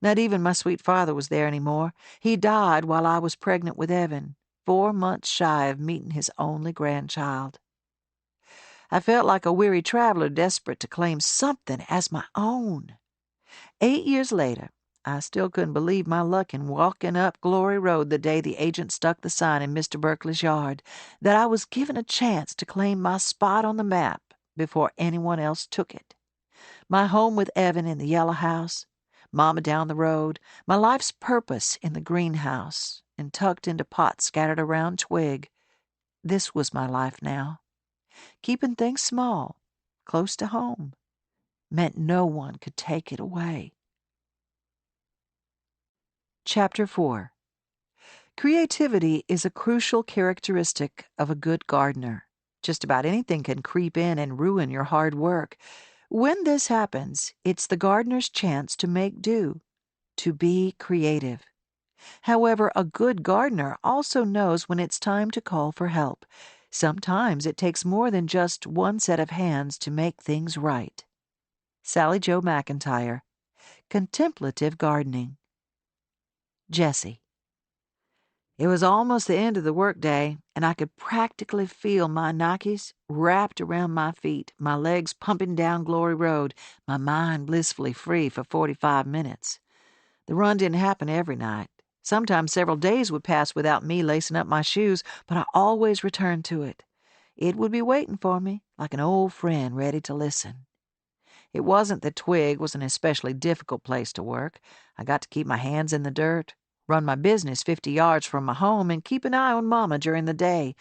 [SPEAKER 2] Not even my sweet father was there anymore. He died while I was pregnant with Evan, 4 months shy of meeting his only grandchild. I felt like a weary traveler desperate to claim something as my own. 8 years later, I still couldn't believe my luck in walking up Glory Road the day the agent stuck the sign in Mr. Berkeley's yard, that I was given a chance to claim my spot on the map before anyone else took it. My home with Evan in the yellow house, Mama down the road, my life's purpose in the greenhouse, and tucked into pots scattered around Twig. This was my life now. Keeping things small, close to home, meant no one could take it away. Chapter 4. Creativity is a crucial characteristic of a good gardener. Just about anything can creep in and ruin your hard work. When this happens, it's the gardener's chance to make do, to be creative. However, a good gardener also knows when it's time to call for help. Sometimes it takes more than just one set of hands to make things right. Sally Jo McIntyre, Contemplative Gardening. Jessie. It was almost the end of the workday, and I could practically feel my Nikes wrapped around my feet, my legs pumping down Glory Road, my mind blissfully free for 45 minutes. The run didn't happen every night. Sometimes several days would pass without me lacing up my shoes, but I always returned to it. It would be waiting for me, like an old friend ready to listen. It wasn't that Twig was an especially difficult place to work. I got to keep my hands in the dirt, run my business 50 yards from my home, and keep an eye on Mama during the day.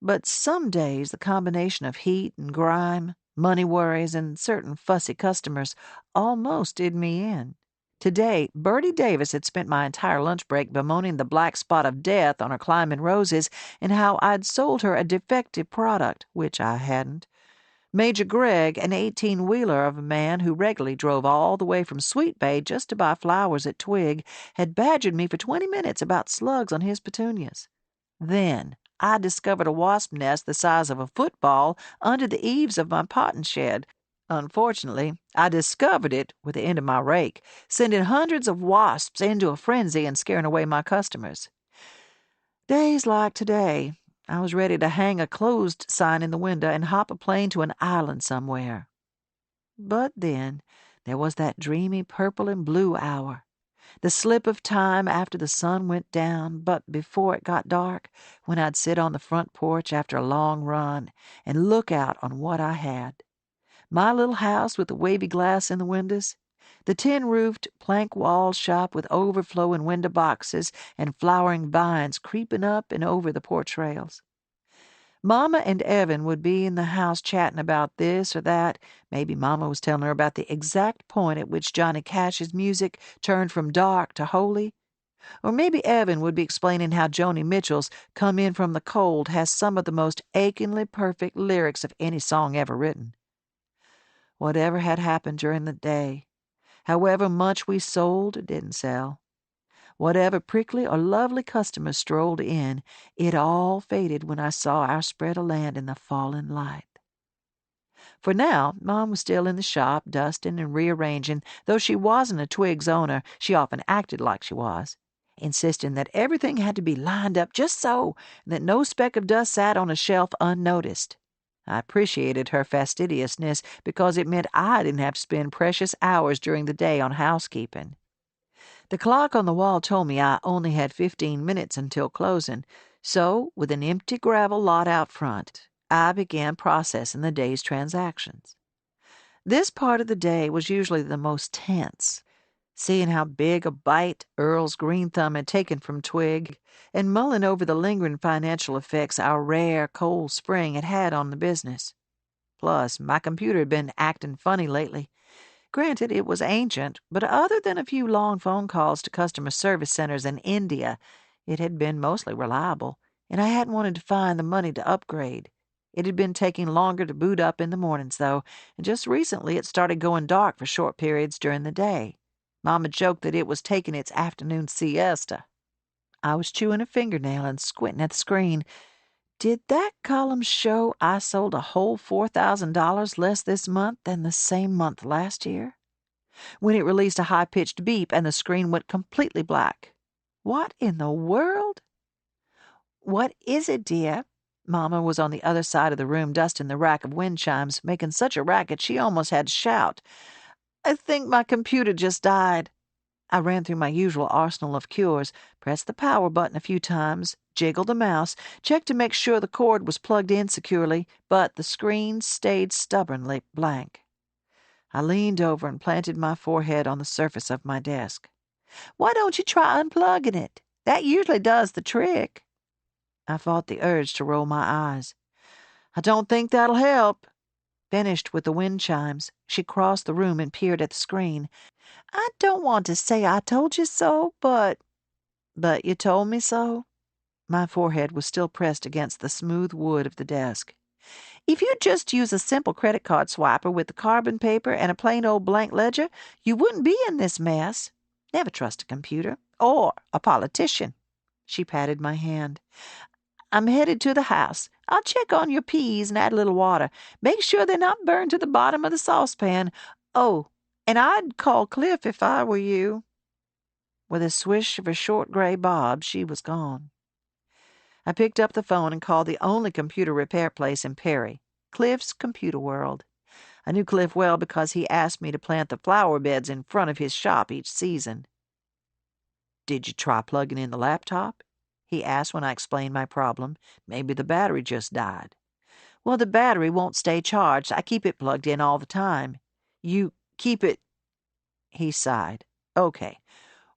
[SPEAKER 2] But some days the combination of heat and grime, money worries, and certain fussy customers almost did me in. Today, Bertie Davis had spent my entire lunch break bemoaning the black spot of death on her climbing roses and how I'd sold her a defective product, which I hadn't. Major Gregg, an 18-wheeler of a man who regularly drove all the way from Sweet Bay just to buy flowers at Twig, had badgered me for 20 minutes about slugs on his petunias. Then I discovered a wasp nest the size of a football under the eaves of my potting shed. Unfortunately, I discovered it with the end of my rake, sending hundreds of wasps into a frenzy and scaring away my customers. Days like today, I was ready to hang a closed sign in the window and hop a plane to an island somewhere. But then there was that dreamy purple and blue hour, the slip of time after the sun went down, but before it got dark, when I'd sit on the front porch after a long run and look out on what I had. My little house with the wavy glass in the windows, the tin-roofed, plank-walled shop with overflowing window boxes and flowering vines creeping up and over the porch rails. Mama and Evan would be in the house chatting about this or that. Maybe Mama was telling her about the exact point at which Johnny Cash's music turned from dark to holy. Or maybe Evan would be explaining how Joni Mitchell's Come In From the Cold has some of the most achingly perfect lyrics of any song ever written. Whatever had happened during the day, however much we sold or didn't sell, whatever prickly or lovely customers strolled in, it all faded when I saw our spread of land in the falling light. For now, Mom was still in the shop, dusting and rearranging. Though she wasn't a Twig's owner, she often acted like she was, insisting that everything had to be lined up just so, and that no speck of dust sat on a shelf unnoticed. I appreciated her fastidiousness because it meant I didn't have to spend precious hours during the day on housekeeping. The clock on the wall told me I only had 15 minutes until closing, so, with an empty gravel lot out front, I began processing the day's transactions. This part of the day was usually the most tense, seeing how big a bite Earl's green thumb had taken from Twig, and mulling over the lingering financial effects our rare, cold spring had had on the business. Plus, my computer had been acting funny lately. Granted, it was ancient, but other than a few long phone calls to customer service centers in India, it had been mostly reliable, and I hadn't wanted to find the money to upgrade. It had been taking longer to boot up in the mornings, though, and just recently it started going dark for short periods during the day. Mama joked that it was taking its afternoon siesta. I was chewing a fingernail and squinting at the screen. Did that column show I sold a whole $4,000 less this month than the same month last year? When it released a high-pitched beep and the screen went completely black. What in the world? What is it, dear? Mama was on the other side of the room dusting the rack of wind chimes, making such a racket she almost had to shout. I think my computer just died. I ran through my usual arsenal of cures, pressed the power button a few times, jiggled the mouse, checked to make sure the cord was plugged in securely, but the screen stayed stubbornly blank. I leaned over and planted my forehead on the surface of my desk. Why don't you try unplugging it? That usually does the trick. I fought the urge to roll my eyes. I don't think that'll help. Finished with the wind chimes, she crossed the room and peered at the screen. I don't want to say I told you so, but you told me so? My forehead was still pressed against the smooth wood of the desk. If you just use a simple credit card swiper with the carbon paper and a plain old blank ledger, you wouldn't be in this mess. Never trust a computer or a politician. She patted my hand. I'm headed to the house. I'll check on your peas and add a little water. Make sure they're not burned to the bottom of the saucepan. Oh, and I'd call Cliff if I were you. With a swish of her short gray bob, she was gone. I picked up the phone and called the only computer repair place in Perry, Cliff's Computer World. I knew Cliff well because he asked me to plant the flower beds in front of his shop each season. Did you try plugging in the laptop? He asked when I explained my problem. Maybe the battery just died. Well, the battery won't stay charged. I keep it plugged in all the time. You keep it, he sighed. Okay,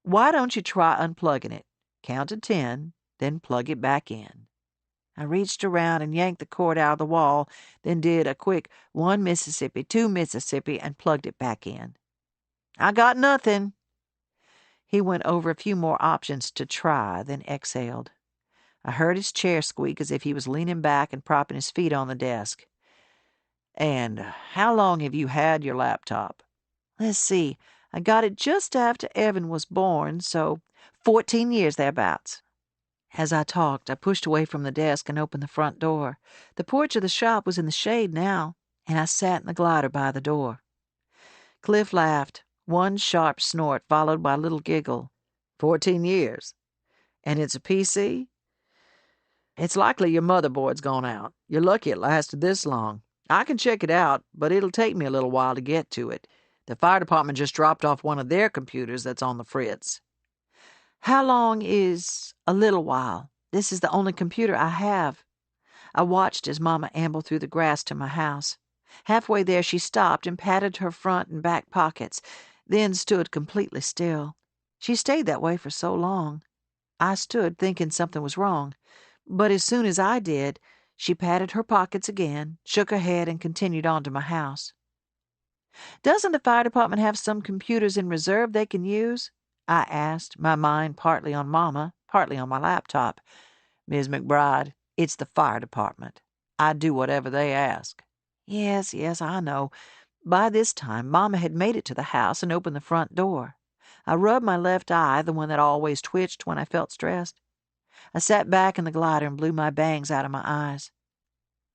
[SPEAKER 2] why don't you try unplugging it? Count to 10, then plug it back in. I reached around and yanked the cord out of the wall, then did a quick 1 Mississippi, 2 Mississippi, and plugged it back in. I got nothing. He went over a few more options to try, then exhaled. I heard his chair squeak as if he was leaning back and propping his feet on the desk. And how long have you had your laptop? Let's see. I got it just after Evan was born, so 14 years thereabouts. As I talked, I pushed away from the desk and opened the front door. The porch of the shop was in the shade now, and I sat in the glider by the door. Cliff laughed, one sharp snort followed by a little giggle. 14 years. And it's a PC? It's likely your motherboard's gone out. You're lucky it lasted this long. I can check it out, but it'll take me a little while to get to it. The fire department just dropped off one of their computers that's on the fritz. How long is a little while? This is the only computer I have. I watched as Mama ambled through the grass to my house. Halfway there, she stopped and patted her front and back pockets, then stood completely still. She stayed that way for so long. I stood thinking something was wrong, but as soon as I did, she patted her pockets again, shook her head, and continued on to my house. Doesn't the fire department have some computers in reserve they can use? I asked, my mind partly on Mama, partly on my laptop. Ms. McBride, it's the fire department. I do whatever they ask. Yes, I know. By this time, Mama had made it to the house and opened the front door. I rubbed my left eye, the one that always twitched when I felt stressed. I sat back in the glider and blew my bangs out of my eyes.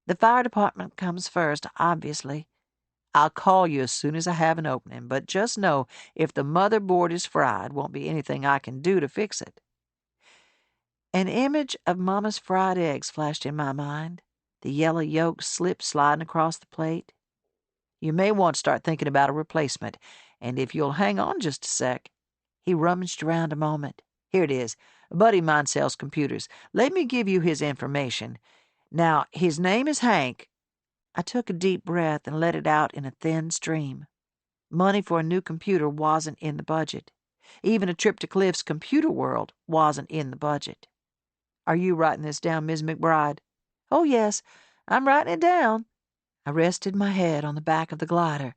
[SPEAKER 2] The fire department comes first, obviously. I'll call you as soon as I have an opening, but just know if the motherboard is fried, won't be anything I can do to fix it. An image of Mama's fried eggs flashed in my mind, the yellow yolk slip sliding across the plate. You may want to start thinking about a replacement, and if you'll hang on just a sec. He rummaged around a moment. Here it is. A buddy of mine sells computers. Let me give you his information. Now, his name is Hank. I took a deep breath and let it out in a thin stream. Money for a new computer wasn't in the budget. Even a trip to Cliff's Computer World wasn't in the budget. Are you writing this down, Ms. McBride? Oh, yes, I'm writing it down. I rested my head on the back of the glider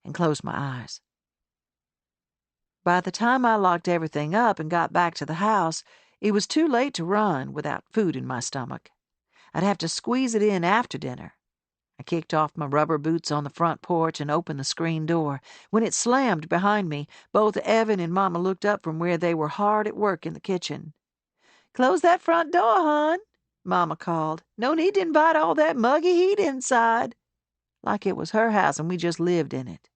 [SPEAKER 2] and closed my eyes. By the time I locked everything up and got back to the house, it was too late to run without food in my stomach. I'd have to squeeze it in after dinner. I kicked off my rubber boots on the front porch and opened the screen door. When it slammed behind me, both Evan and Mama looked up from where they were hard at work in the kitchen. "Close that front door, hon," Mama called. "No need to invite all that muggy heat inside." Like it was her house and we just lived in it.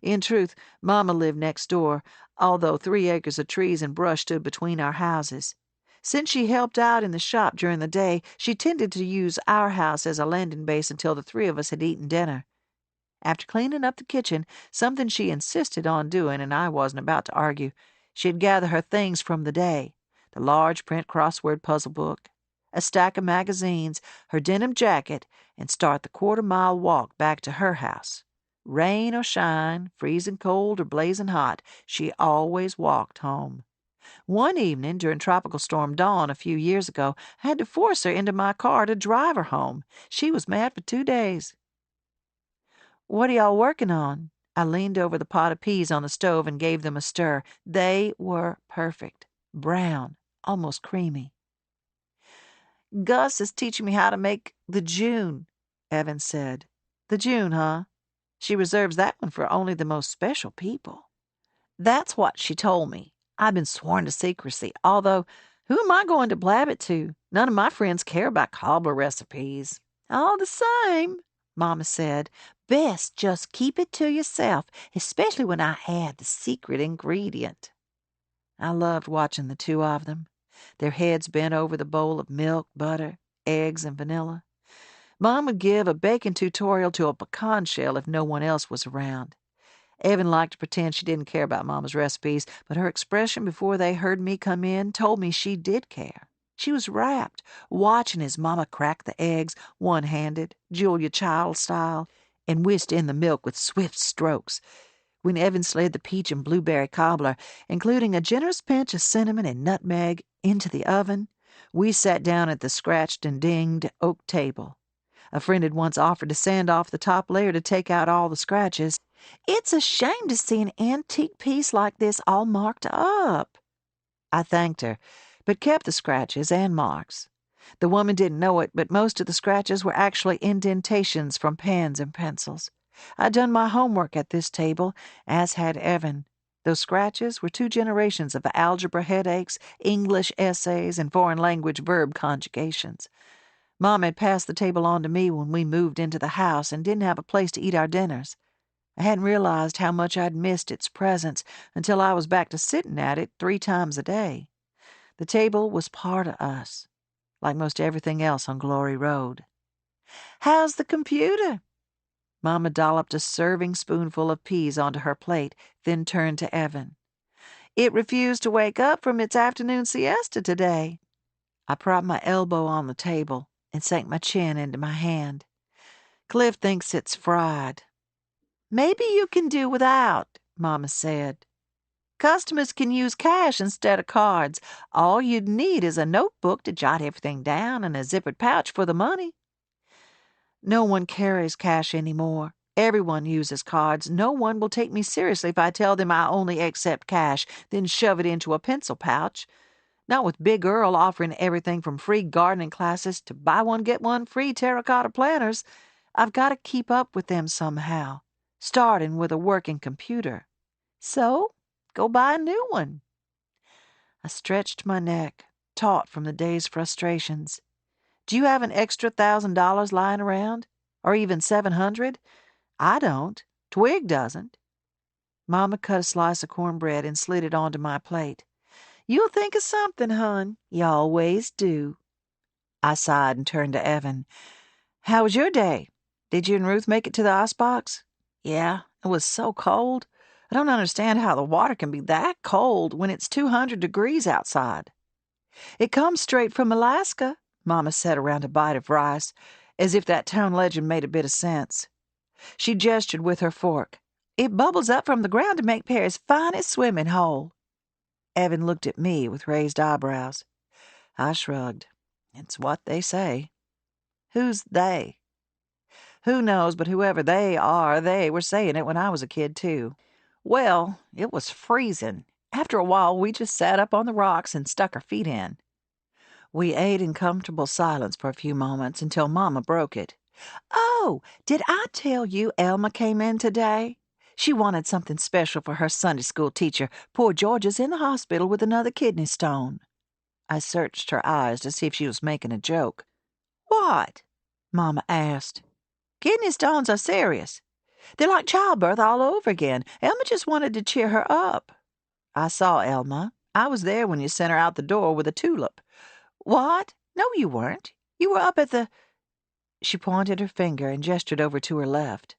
[SPEAKER 2] In truth, Mama lived next door, although 3 acres of trees and brush stood between our houses. Since she helped out in the shop during the day, she tended to use our house as a landing base until the 3 of us had eaten dinner. After cleaning up the kitchen, something she insisted on doing, and I wasn't about to argue, she'd gather her things from the day: the large print crossword puzzle book, a stack of magazines, her denim jacket, and start the quarter-mile walk back to her house. Rain or shine, freezing cold or blazing hot, she always walked home. One evening during Tropical Storm Dawn a few years ago, I had to force her into my car to drive her home. She was mad for 2 days. "What are y'all working on?" I leaned over the pot of peas on the stove and gave them a stir. They were perfect. Brown, almost creamy. "Gus is teaching me how to make the June," Evan said. "The June, huh? She reserves that one for only the most special people." That's what she told me. I've been sworn to secrecy, although who am I going to blab it to? None of my friends care about cobbler recipes. "All the same," Mama said, "best just keep it to yourself, especially when I add the secret ingredient." I loved watching the 2 of them, their heads bent over the bowl of milk, butter, eggs, and vanilla. Mom would give a baking tutorial to a pecan shell if no one else was around. Evan liked to pretend she didn't care about Mama's recipes, but her expression before they heard me come in told me she did care. She was rapt, watching as Mama cracked the eggs, one-handed, Julia Child style, and whisked in the milk with swift strokes. When Evan slid the peach and blueberry cobbler, including a generous pinch of cinnamon and nutmeg, into the oven, we sat down at the scratched and dinged oak table. A friend had once offered to sand off the top layer to take out all the scratches. "It's a shame to see an antique piece like this all marked up." I thanked her, but kept the scratches and marks. The woman didn't know it, but most of the scratches were actually indentations from pens and pencils. I'd done my homework at this table, as had Evan. Those scratches were 2 generations of algebra headaches, English essays, and foreign language verb conjugations. Mom had passed the table on to me when we moved into the house and didn't have a place to eat our dinners. I hadn't realized how much I'd missed its presence until I was back to sitting at it 3 times a day. The table was part of us, like most everything else on Glory Road. "How's the computer?" Mama dolloped a serving spoonful of peas onto her plate, then turned to Evan. "It refused to wake up from its afternoon siesta today." I propped my elbow on the table and sank my chin into my hand. "Cliff thinks it's fried." "Maybe you can do without," Mama said. "Customers can use cash instead of cards. All you'd need is a notebook to jot everything down and a zippered pouch for the money." "No one carries cash anymore. Everyone uses cards. No one will take me seriously if I tell them I only accept cash, then shove it into a pencil pouch. Not with Big Earl offering everything from free gardening classes to buy one get one free terracotta planters. I've got to keep up with them somehow, starting with a working computer. So, go buy a new one." I stretched my neck, taut from the day's frustrations. "Do you have an extra $1,000 lying around? Or even 700? I don't. Twig doesn't." Mama cut a slice of cornbread and slid it onto my plate. "You'll think of something, hon. You always do." I sighed and turned to Evan. "How was your day? Did you and Ruth make it to the icebox?" "Yeah, it was so cold. I don't understand how the water can be that cold when it's 200 degrees outside." "It comes straight from Alaska," Mama said around a bite of rice, as if that town legend made a bit of sense. She gestured with her fork. "It bubbles up from the ground to make Perry's finest swimming hole." Evan looked at me with raised eyebrows. I shrugged. "It's what they say." "Who's they?" "Who knows, but whoever they are, they were saying it when I was a kid, too." "Well, it was freezing. After a while, we just sat up on the rocks and stuck our feet in." We ate in comfortable silence for a few moments until Mama broke it. "Oh, did I tell you Elma came in today? She wanted something special for her Sunday school teacher. Poor Georgia's in the hospital with another kidney stone." I searched her eyes to see if she was making a joke. "What?" Mama asked. "Kidney stones are serious. They're like childbirth all over again. Elma just wanted to cheer her up." "I saw Elma. I was there when you sent her out the door with a tulip." "What? No, you weren't. You were up at the—" She pointed her finger and gestured over to her left.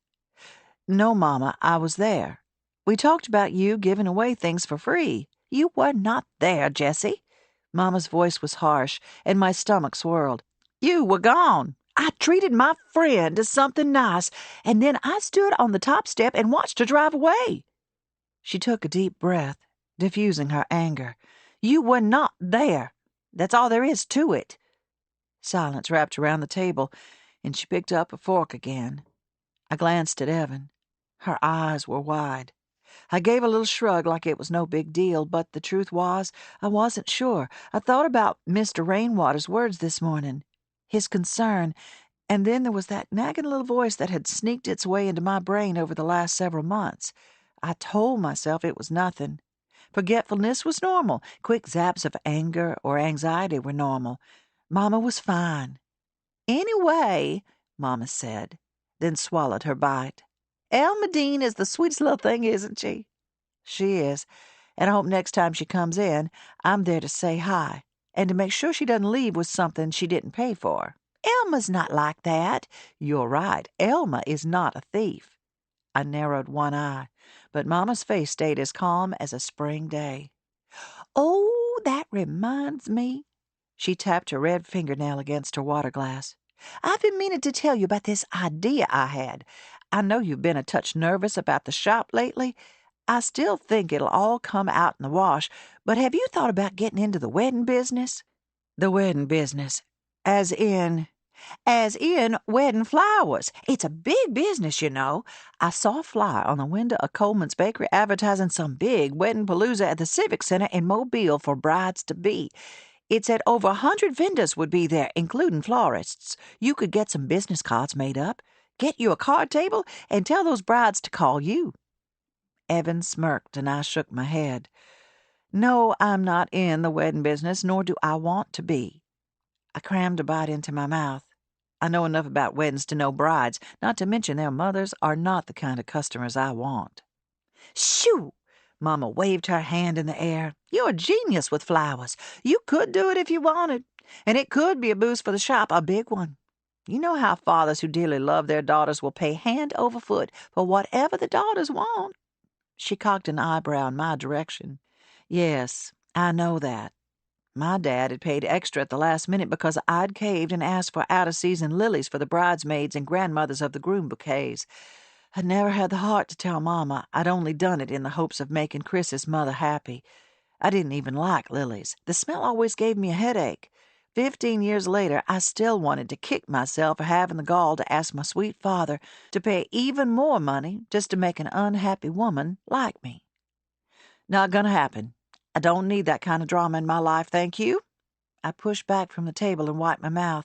[SPEAKER 2] "No, Mama, I was there. We talked about you giving away things for free." "You were not there, Jessie." Mama's voice was harsh, and my stomach swirled. "You were gone. I treated my friend to something nice, and then I stood on the top step and watched her drive away." She took a deep breath, diffusing her anger. "You were not there. That's all there is to it." Silence wrapped around the table, and she picked up a fork again. I glanced at Evan. Her eyes were wide. I gave a little shrug like it was no big deal, but the truth was, I wasn't sure. I thought about Mr. Rainwater's words this morning, his concern, and then there was that nagging little voice that had sneaked its way into my brain over the last several months. I told myself it was nothing. Forgetfulness was normal. Quick zaps of anger or anxiety were normal. Mama was fine. "Anyway," Mama said, then swallowed her bite. "Elma Dean is the sweetest little thing, isn't she?" "She is, and I hope next time she comes in, I'm there to say hi, and to make sure she doesn't leave with something she didn't pay for." "Elma's not like that." "You're right. Elma is not a thief." I narrowed one eye, but Mama's face stayed as calm as a spring day. "Oh, that reminds me." She tapped her red fingernail against her water glass. "I've been meaning to tell you about this idea I had. I know you've been a touch nervous about the shop lately. I still think it'll all come out in the wash, but have you thought about getting into the wedding business? The wedding business. As in... As in wedding flowers. It's a big business, you know. I saw a flyer on the window of Coleman's Bakery advertising some big wedding palooza at the Civic Center in Mobile for brides-to-be. It said over 100 vendors would be there, including florists. You could get some business cards made up, get you a card table, and tell those brides to call you. Evan smirked, and I shook my head. No, I'm not in the wedding business, nor do I want to be. I crammed a bite into my mouth. I know enough about weddings to know brides, not to mention their mothers, are not the kind of customers I want. Shoo! Mama waved her hand in the air. You're a genius with flowers. You could do it if you wanted, and it could be a boost for the shop, a big one. You know how fathers who dearly love their daughters will pay hand over foot for whatever the daughters want. She cocked an eyebrow in my direction. Yes, I know that. My dad had paid extra at the last minute because I'd caved and asked for out-of-season lilies for the bridesmaids and grandmothers of the groom bouquets. I'd never had the heart to tell Mama I'd only done it in the hopes of making Chris's mother happy. I didn't even like lilies. The smell always gave me a headache. 15 years later, I still wanted to kick myself for having the gall to ask my sweet father to pay even more money just to make an unhappy woman like me. Not gonna happen. I don't need that kind of drama in my life, thank you. I pushed back from the table and wiped my mouth.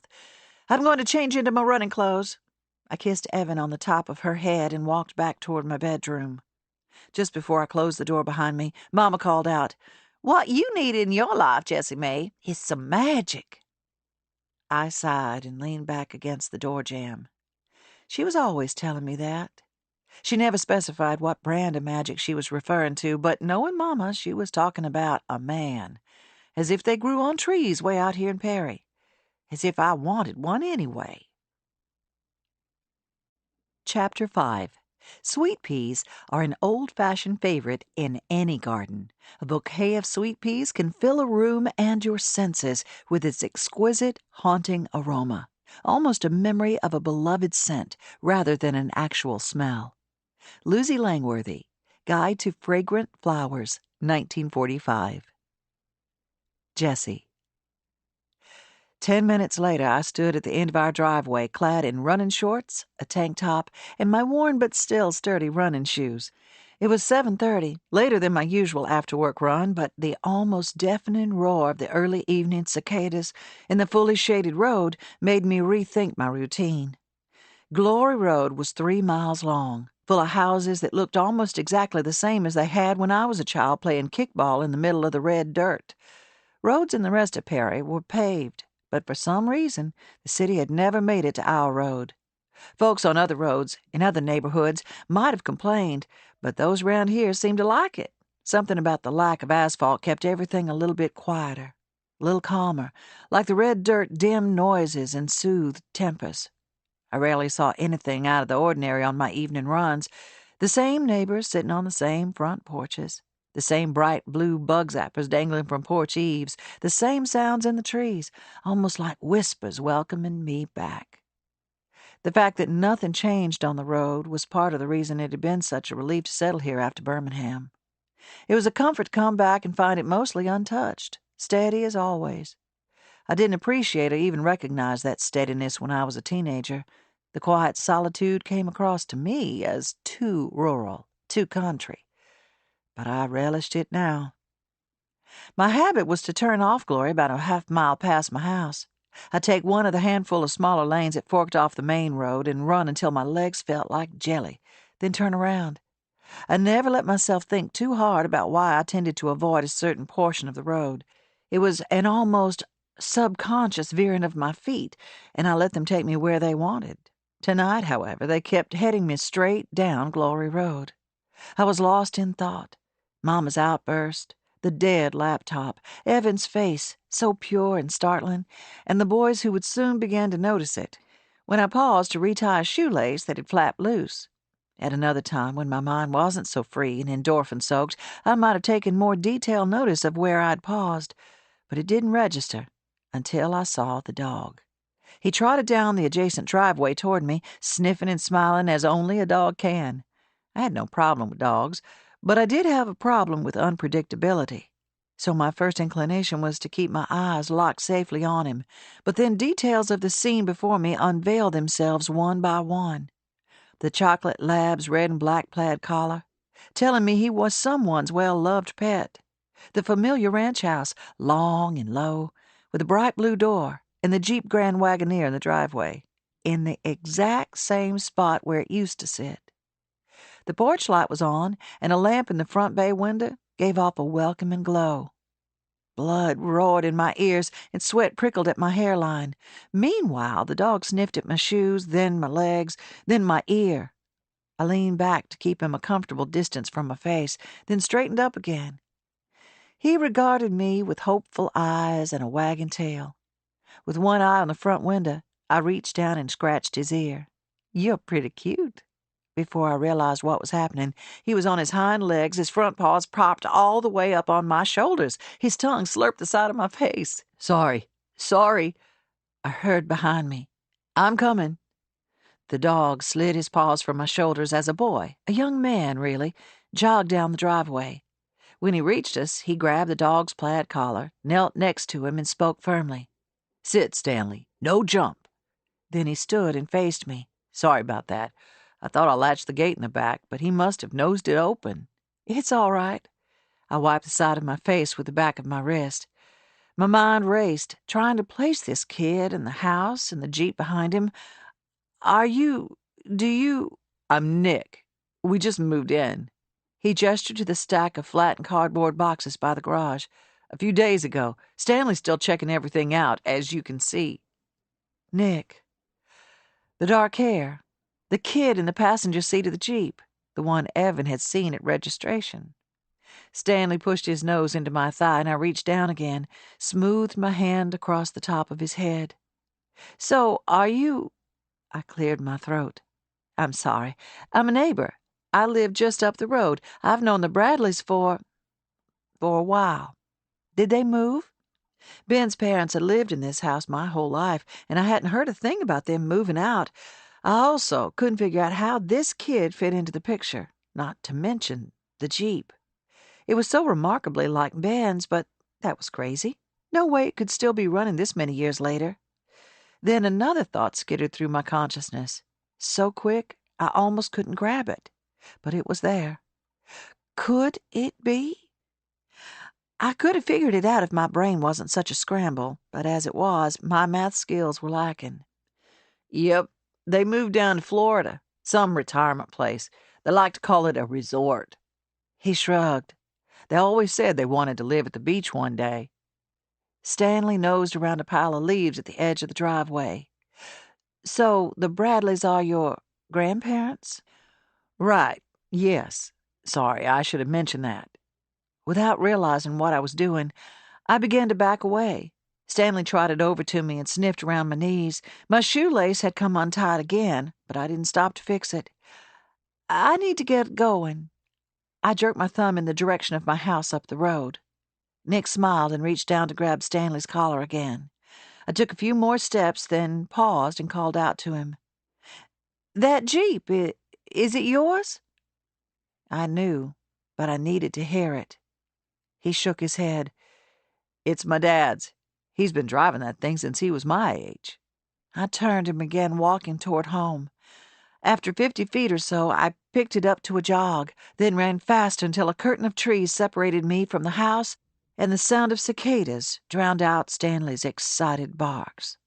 [SPEAKER 2] I'm going to change into my running clothes. I kissed Evan on the top of her head and walked back toward my bedroom. Just before I closed the door behind me, Mama called out, What you need in your life, Jessie May, is some magic. I sighed and leaned back against the door jamb. She was always telling me that. She never specified what brand of magic she was referring to, but knowing Mama, she was talking about a man, as if they grew on trees way out here in Perry, as if I wanted one anyway. Chapter 5. Sweet peas are an old-fashioned favorite in any garden. A bouquet of sweet peas can fill a room and your senses with its exquisite, haunting aroma, almost a memory of a beloved scent rather than an actual smell. Lucy Langworthy, Guide to Fragrant Flowers, 1945. Jessie. 10 minutes later, I stood at the end of our driveway, clad in running shorts, a tank top, and my worn but still sturdy running shoes. It was 7:30, later than my usual after-work run, but the almost deafening roar of the early evening cicadas in the fully shaded road made me rethink my routine. Glory Road was 3 miles long, full of houses that looked almost exactly the same as they had when I was a child playing kickball in the middle of the red dirt. Roads in the rest of Perry were paved, but for some reason the city had never made it to our road. Folks on other roads, in other neighborhoods, might have complained, but those round here seemed to like it. Something about the lack of asphalt kept everything a little bit quieter, a little calmer, like the red dirt dimmed noises and soothed tempers. I rarely saw anything out of the ordinary on my evening runs. The same neighbors sitting on the same front porches, the same bright blue bug zappers dangling from porch eaves, the same sounds in the trees, almost like whispers welcoming me back. The fact that nothing changed on the road was part of the reason it had been such a relief to settle here after Birmingham. It was a comfort to come back and find it mostly untouched, steady as always. I didn't appreciate or even recognize that steadiness when I was a teenager. The quiet solitude came across to me as too rural, too country. But I relished it now. My habit was to turn off Glory about a half-mile past my house. I'd take one of the handful of smaller lanes that forked off the main road and run until my legs felt like jelly, then turn around. I never let myself think too hard about why I tended to avoid a certain portion of the road. It was an almost subconscious veering of my feet, and I let them take me where they wanted. Tonight, however, they kept heading me straight down Glory Road. I was lost in thought. Mama's outburst, the dead laptop, Evan's face, so pure and startling, and the boys who would soon begin to notice it, when I paused to retie a shoelace that had flapped loose. At another time, when my mind wasn't so free and endorphin-soaked, I might have taken more detailed notice of where I'd paused, but it didn't register until I saw the dog. He trotted down the adjacent driveway toward me, sniffing and smiling as only a dog can. I had no problem with dogs, but I did have a problem with unpredictability. So my first inclination was to keep my eyes locked safely on him, but then details of the scene before me unveiled themselves one by one. The chocolate lab's red and black plaid collar, telling me he was someone's well-loved pet. The familiar ranch house, long and low, with a bright blue door, and the Jeep Grand Wagoneer in the driveway, in the exact same spot where it used to sit. The porch light was on, and a lamp in the front bay window gave off a welcoming glow. Blood roared in my ears, and sweat prickled at my hairline. Meanwhile, the dog sniffed at my shoes, then my legs, then my ear. I leaned back to keep him a comfortable distance from my face, then straightened up again. He regarded me with hopeful eyes and a wagging tail. With one eye on the front window, I reached down and scratched his ear. "You're pretty cute." Before I realized what was happening, he was on his hind legs, his front paws propped all the way up on my shoulders. His tongue slurped the side of my face. Sorry, I heard behind me. "I'm coming." The dog slid his paws from my shoulders as a boy, a young man really, jogged down the driveway. When he reached us, he grabbed the dog's plaid collar, knelt next to him, and spoke firmly. "Sit, Stanley. No jump." Then he stood and faced me. "Sorry about that. I thought I latched the gate in the back, but he must have nosed it open." "It's all right." I wiped the side of my face with the back of my wrist. My mind raced, trying to place this kid and the house and the Jeep behind him. Do you... "I'm Nick. We just moved in." He gestured to the stack of flattened cardboard boxes by the garage. "A few days ago. Stanley's still checking everything out, as you can see." Nick. The dark hair. The kid in the passenger seat of the Jeep. The one Evan had seen at registration. Stanley pushed his nose into my thigh, and I reached down again, smoothed my hand across the top of his head. "So, are you..." I cleared my throat. "I'm sorry. I'm a neighbor. I live just up the road. I've known the Bradleys for a while." "Did they move?" Ben's parents had lived in this house my whole life, and I hadn't heard a thing about them moving out. I also couldn't figure out how this kid fit into the picture, not to mention the Jeep. It was so remarkably like Ben's, but that was crazy. No way it could still be running this many years later. Then another thought skittered through my consciousness. So quick, I almost couldn't grab it. But it was there. Could it be? I could have figured it out if my brain wasn't such a scramble, but as it was, my math skills were lacking. "Yep, they moved down to Florida, some retirement place. They like to call it a resort." He shrugged. "They always said they wanted to live at the beach one day." Stanley nosed around a pile of leaves at the edge of the driveway. "So the Bradleys are your grandparents?" "Right, yes. Sorry, I should have mentioned that." Without realizing what I was doing, I began to back away. Stanley trotted over to me and sniffed around my knees. My shoelace had come untied again, but I didn't stop to fix it. "I need to get going." I jerked my thumb in the direction of my house up the road. Nick smiled and reached down to grab Stanley's collar again. I took a few more steps, then paused and called out to him. "That Jeep, is it yours?" I knew, but I needed to hear it. He shook his head. "It's my dad's. He's been driving that thing since he was my age." I turned and began walking toward home. After 50 feet or so, I picked it up to a jog, then ran faster until a curtain of trees separated me from the house, and the sound of cicadas drowned out Stanley's excited barks.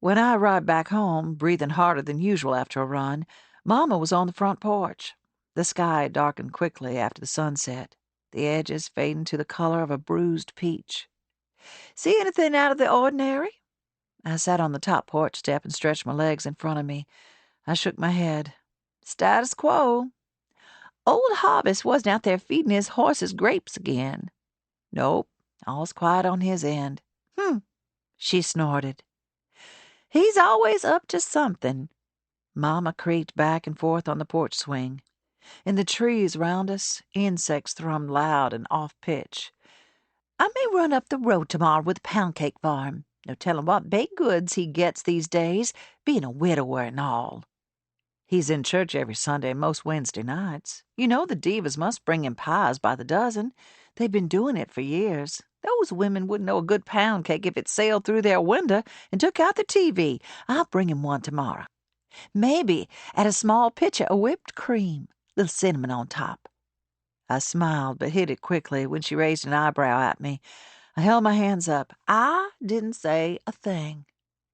[SPEAKER 2] When I arrived back home, breathing harder than usual after a run, Mama was on the front porch. The sky had darkened quickly after the sunset, the edges fading to the color of a bruised peach. "See anything out of the ordinary?" I sat on the top porch step and stretched my legs in front of me. I shook my head. "Status quo." "Old Hobbs wasn't out there feeding his horses grapes again." "Nope, all's quiet on his end." She snorted. "He's always up to something." Mama creaked back and forth on the porch swing. In the trees round us, insects thrummed loud and off-pitch. "I may run up the road tomorrow with a pound cake for him. No telling what baked goods he gets these days, being a widower and all. He's in church every Sunday and most Wednesday nights. You know the divas must bring him pies by the dozen. They've been doing it for years. Those women wouldn't know a good pound cake if it sailed through their window and took out the TV. I'll bring him one tomorrow. Maybe add a small pitcher of whipped cream, little cinnamon on top. I smiled, but hid it quickly when she raised an eyebrow at me. I held my hands up. I didn't say a thing.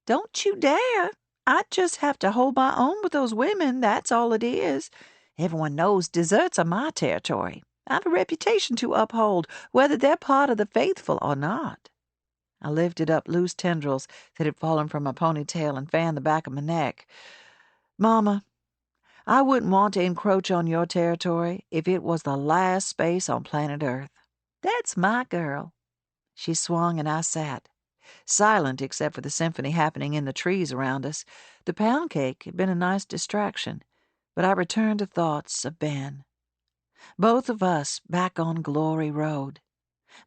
[SPEAKER 2] Don't you dare. I just have to hold my own with those women, that's all it is. Everyone knows desserts are my territory. I have a reputation to uphold, whether they're part of the faithful or not. I lifted up loose tendrils that had fallen from my ponytail and fanned the back of my neck. Mama, I wouldn't want to encroach on your territory if it was the last space on planet Earth. That's my girl. She swung and I sat, silent except for the symphony happening in the trees around us. The pound cake had been a nice distraction, but I returned to thoughts of Ben. Both of us back on Glory Road.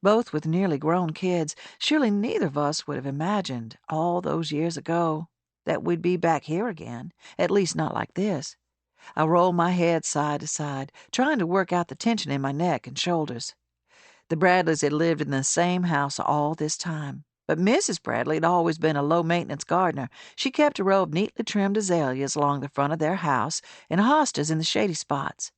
[SPEAKER 2] Both with nearly grown kids. Surely neither of us would have imagined, all those years ago, that we'd be back here again, at least not like this. I rolled my head side to side, trying to work out the tension in my neck and shoulders. The Bradleys had lived in the same house all this time, but Mrs. Bradley had always been a low-maintenance gardener. She kept a row of neatly trimmed azaleas along the front of their house and hostas in the shady spots.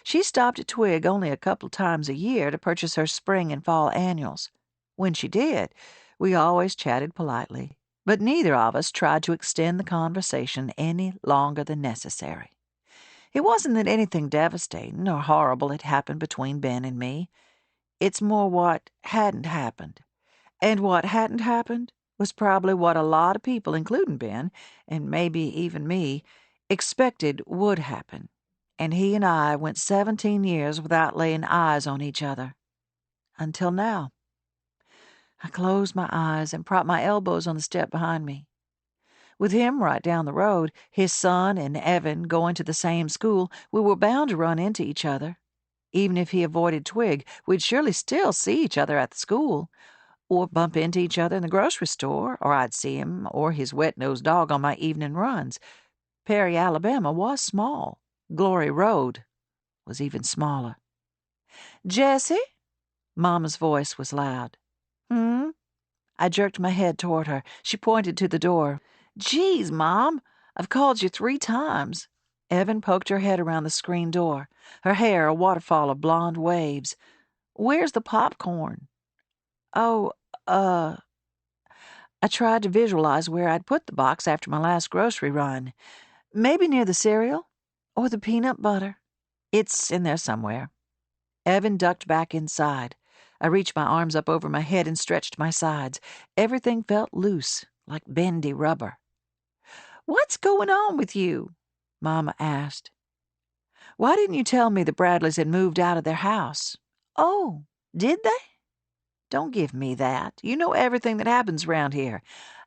[SPEAKER 2] She stopped at Twig only a couple times a year to purchase her spring and fall annuals. When she did, we always chatted politely, but neither of us tried to extend the conversation any longer than necessary. It wasn't that anything devastating or horrible had happened between Ben and me. It's more what hadn't happened. And what hadn't happened was probably what a lot of people, including Ben, and maybe even me, expected would happen. And he and I went 17 years without laying eyes on each other. Until now. I closed my eyes and propped my elbows on the step behind me. With him right down the road, his son and Evan going to the same school, we were bound to run into each other. Even if he avoided Twig, we'd surely still see each other at the school, or bump into each other in the grocery store, or I'd see him or his wet-nosed dog on my evening runs. Perry, Alabama was small. Glory Road was even smaller. "Jessie?" Mama's voice was loud. "Hmm?" I jerked my head toward her. She pointed to the door. "Geez, Mom, I've called you 3 times." Evan poked her head around the screen door, her hair a waterfall of blonde waves. "Where's the popcorn?" "Oh, I tried to visualize where I'd put the box after my last grocery run. Maybe near the cereal or the peanut butter. It's in there somewhere." Evan ducked back inside. I reached my arms up over my head and stretched my sides. Everything felt loose, like bendy rubber. "What's going on with you?" Mama asked. "Why didn't you tell me the Bradleys had moved out of their house?" "Oh, did they?" "Don't give me that. You know everything that happens around here.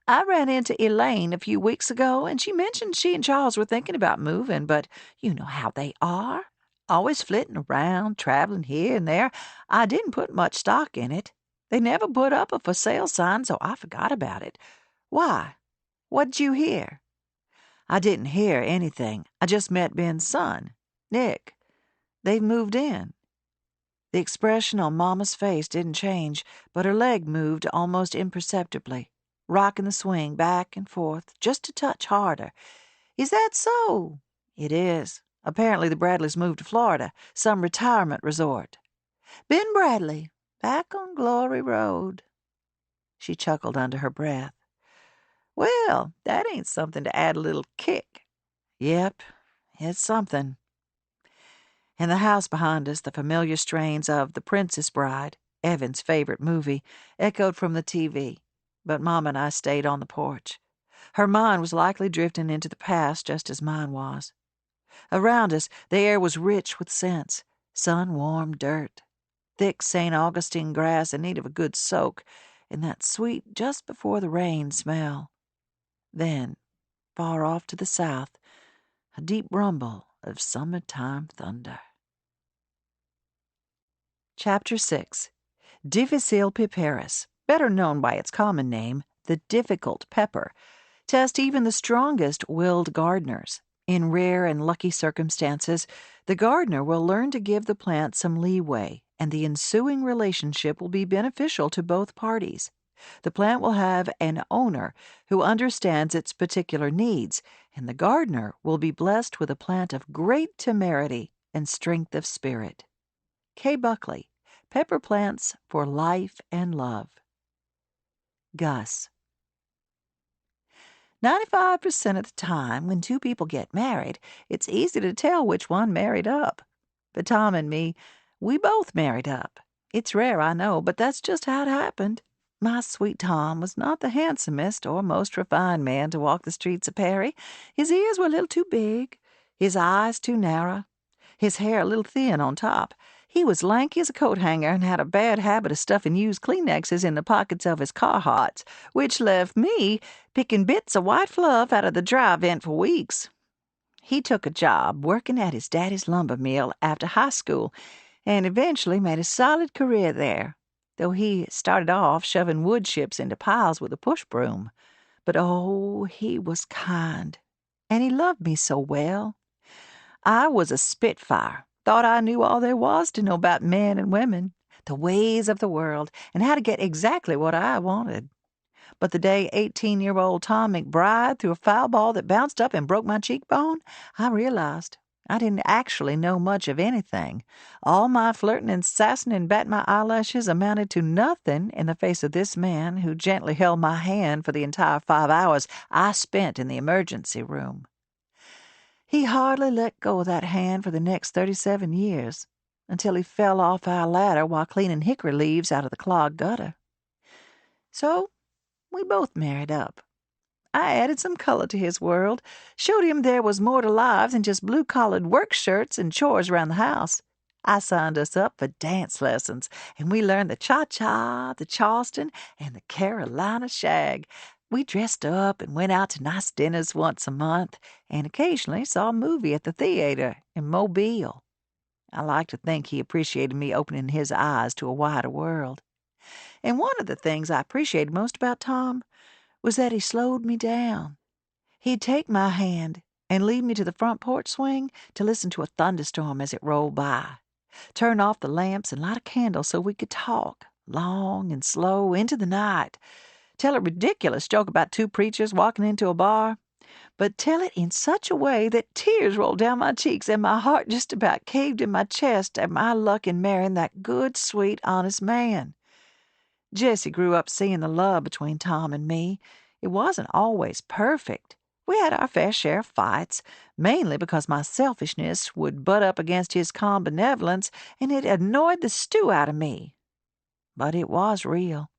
[SPEAKER 2] I ran into Elaine a few weeks ago, and she mentioned she and Charles were thinking about moving, but you know how they are. Always flitting around, traveling here and there. I didn't put much stock in it. They never put up a for sale sign, so I forgot about it. Why? What'd you hear?" "I didn't hear anything. I just met Ben's son, Nick. They've moved in." The expression on Mama's face didn't change, but her leg moved almost imperceptibly, rocking the swing back and forth just a touch harder. "Is that so?" "It is. Apparently the Bradleys moved to Florida, some retirement resort." "Ben Bradley, back on Glory Road." She chuckled under her breath. "Well, that ain't something to add a little kick." "Yep, it's something." In the house behind us, the familiar strains of The Princess Bride, Evan's favorite movie, echoed from the TV, but Mama and I stayed on the porch. Her mind was likely drifting into the past just as mine was. Around us, the air was rich with scents, sun-warmed dirt, thick St. Augustine grass in need of a good soak, and that sweet just-before-the-rain smell. Then, far off to the south, a deep rumble of summertime thunder. Chapter 6. Difficile Piperus, better known by its common name, the difficult pepper, test even the strongest willed gardeners. In rare and lucky circumstances, the gardener will learn to give the plant some leeway, and the ensuing relationship will be beneficial to both parties. The plant will have an owner who understands its particular needs, and the gardener will be blessed with a plant of great temerity and strength of spirit. K. Buckley, Pepper Plants for Life and Love. Gus. 95% of the time, when two people get married, it's easy to tell which one married up. But Tom and me, we both married up. It's rare, I know, but that's just how it happened. My sweet Tom was not the handsomest or most refined man to walk the streets of Perry. His ears were a little too big, his eyes too narrow, his hair a little thin on top. He was lanky as a coat hanger and had a bad habit of stuffing used Kleenexes in the pockets of his Carhartts, which left me picking bits of white fluff out of the dry vent for weeks. He took a job working at his daddy's lumber mill after high school and eventually made a solid career there, though he started off shoving wood chips into piles with a push broom. But oh, he was kind, and he loved me so well. I was a spitfire, thought I knew all there was to know about men and women, the ways of the world, and how to get exactly what I wanted. But the day 18-year-old Tom McBride threw a foul ball that bounced up and broke my cheekbone, I realized I didn't actually know much of anything. All my flirting and sassing and batting my eyelashes amounted to nothing in the face of this man who gently held my hand for the entire 5 hours I spent in the emergency room. He hardly let go of that hand for the next 37 years, until he fell off our ladder while cleaning hickory leaves out of the clogged gutter. So we both married up. I added some color to his world, showed him there was more to life than just blue-collared work shirts and chores around the house. I signed us up for dance lessons, and we learned the cha-cha, the Charleston, and the Carolina shag. We dressed up and went out to nice dinners once a month, and occasionally saw a movie at the theater in Mobile. I like to think he appreciated me opening his eyes to a wider world. And one of the things I appreciated most about Tom was that he slowed me down. He'd take my hand and lead me to the front porch swing to listen to a thunderstorm as it rolled by, turn off the lamps and light a candle so we could talk, long and slow, into the night, tell a ridiculous joke about two preachers walking into a bar, but tell it in such a way that tears rolled down my cheeks and my heart just about caved in my chest at my luck in marrying that good, sweet, honest man. Jessie grew up seeing the love between Tom and me. It wasn't always perfect. We had our fair share of fights, mainly because my selfishness would butt up against his calm benevolence, and it annoyed the stew out of me. But it was real.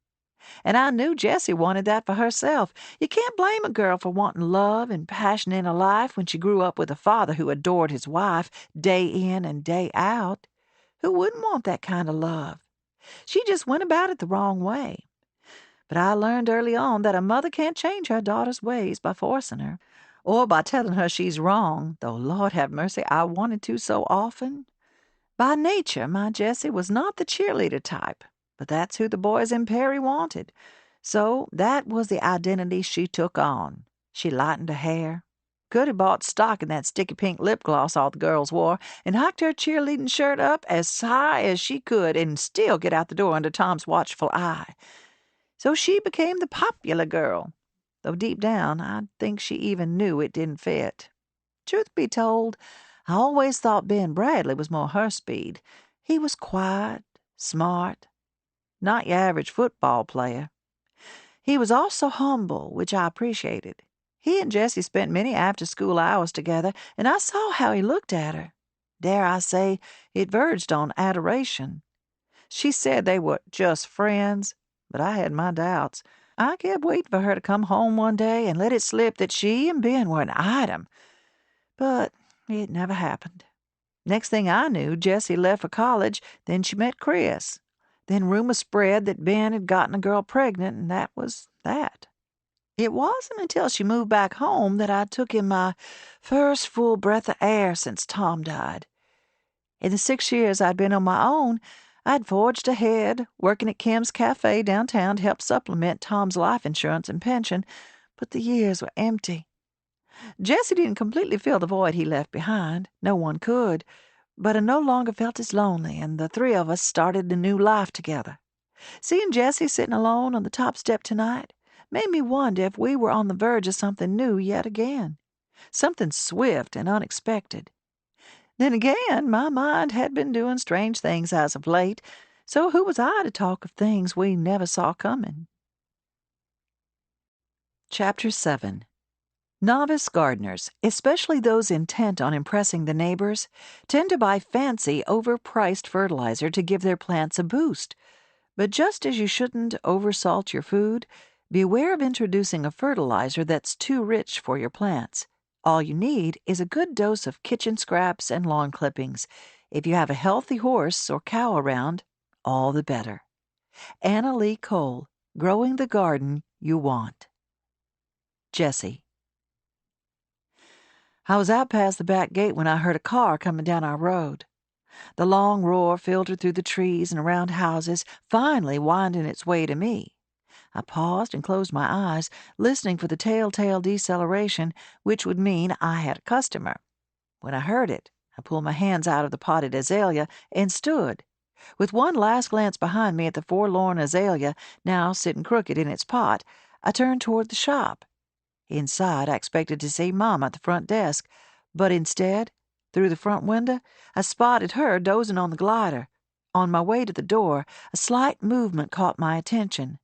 [SPEAKER 2] And I knew Jessie wanted that for herself. You can't blame a girl for wanting love and passion in her life when she grew up with a father who adored his wife day in and day out. Who wouldn't want that kind of love? She just went about it the wrong way. But I learned early on that a mother can't change her daughter's ways by forcing her, or by telling her she's wrong, though, Lord have mercy, I wanted to so often. By nature, my Jessie was not the cheerleader type, but that's who the boys in Perry wanted. So that was the identity she took on. She lightened her hair, could have bought stock in that sticky pink lip gloss all the girls wore, and hiked her cheerleading shirt up as high as she could and still get out the door under Tom's watchful eye. So she became the popular girl, though deep down I think she even knew it didn't fit. Truth be told, I always thought Ben Bradley was more her speed. He was quiet, smart, not your average football player. He was also humble, which I appreciated. He and Jessie spent many after-school hours together, and I saw how he looked at her. Dare I say, it verged on adoration. She said they were just friends, but I had my doubts. I kept waiting for her to come home one day and let it slip that she and Ben were an item. But it never happened. Next thing I knew, Jessie left for college, then she met Chris. Then rumors spread that Ben had gotten a girl pregnant, and that was that. It wasn't until she moved back home that I took in my first full breath of air since Tom died. In the 6 years I'd been on my own, I'd forged ahead, working at Kim's Cafe downtown to help supplement Tom's life insurance and pension, but the years were empty. Jesse didn't completely fill the void he left behind. No one could. But I no longer felt as lonely, and the three of us started a new life together. Seeing Jesse sitting alone on the top step tonight made me wonder if we were on the verge of something new yet again. Something swift and unexpected. Then again, my mind had been doing strange things as of late, so who was I to talk of things we never saw coming? Chapter 7. Novice gardeners, especially those intent on impressing the neighbors, tend to buy fancy, overpriced fertilizer to give their plants a boost. But just as you shouldn't oversalt your food, beware of introducing a fertilizer that's too rich for your plants. All you need is a good dose of kitchen scraps and lawn clippings. If you have a healthy horse or cow around, all the better. Anna Lee Cole, Growing the Garden You Want. Jesse. I was out past the back gate when I heard a car coming down our road. The long roar filtered through the trees and around houses, finally winding its way to me. I paused and closed my eyes, listening for the telltale deceleration, which would mean I had a customer. When I heard it, I pulled my hands out of the potted azalea and stood. With one last glance behind me at the forlorn azalea, now sitting crooked in its pot, I turned toward the shop. Inside, I expected to see Mama at the front desk, but instead, through the front window, I spotted her dozing on the glider. On my way to the door, a slight movement caught my attention.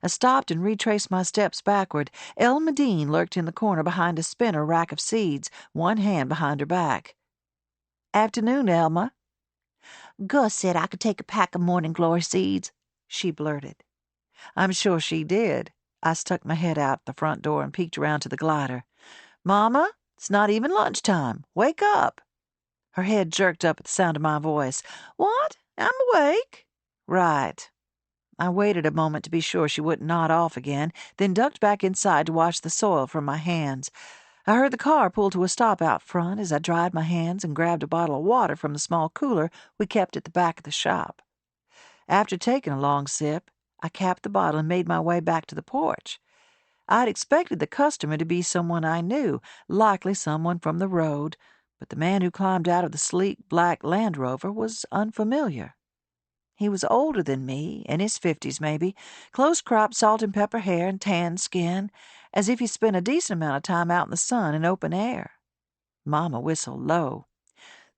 [SPEAKER 2] I stopped and retraced my steps backward. Elma Dean lurked in the corner behind a spinner rack of seeds, one hand behind her back. "Afternoon, Elma." "Gus said I could take a pack of Morning Glory seeds," she blurted. I'm sure she did. I stuck my head out the front door and peeked around to the glider. "Mama, it's not even lunchtime. Wake up." Her head jerked up at the sound of my voice. "What? I'm awake." "Right." I waited a moment to be sure she wouldn't nod off again, then ducked back inside to wash the soil from my hands. I heard the car pull to a stop out front as I dried my hands and grabbed a bottle of water from the small cooler we kept at the back of the shop. After taking a long sip, I capped the bottle and made my way back to the porch. I'd expected the customer to be someone I knew, likely someone from the road, but the man who climbed out of the sleek black Land Rover was unfamiliar. He was older than me, in his 50s maybe, close-cropped salt and pepper hair and tanned skin, as if he spent a decent amount of time out in the sun and open air. Mama whistled low.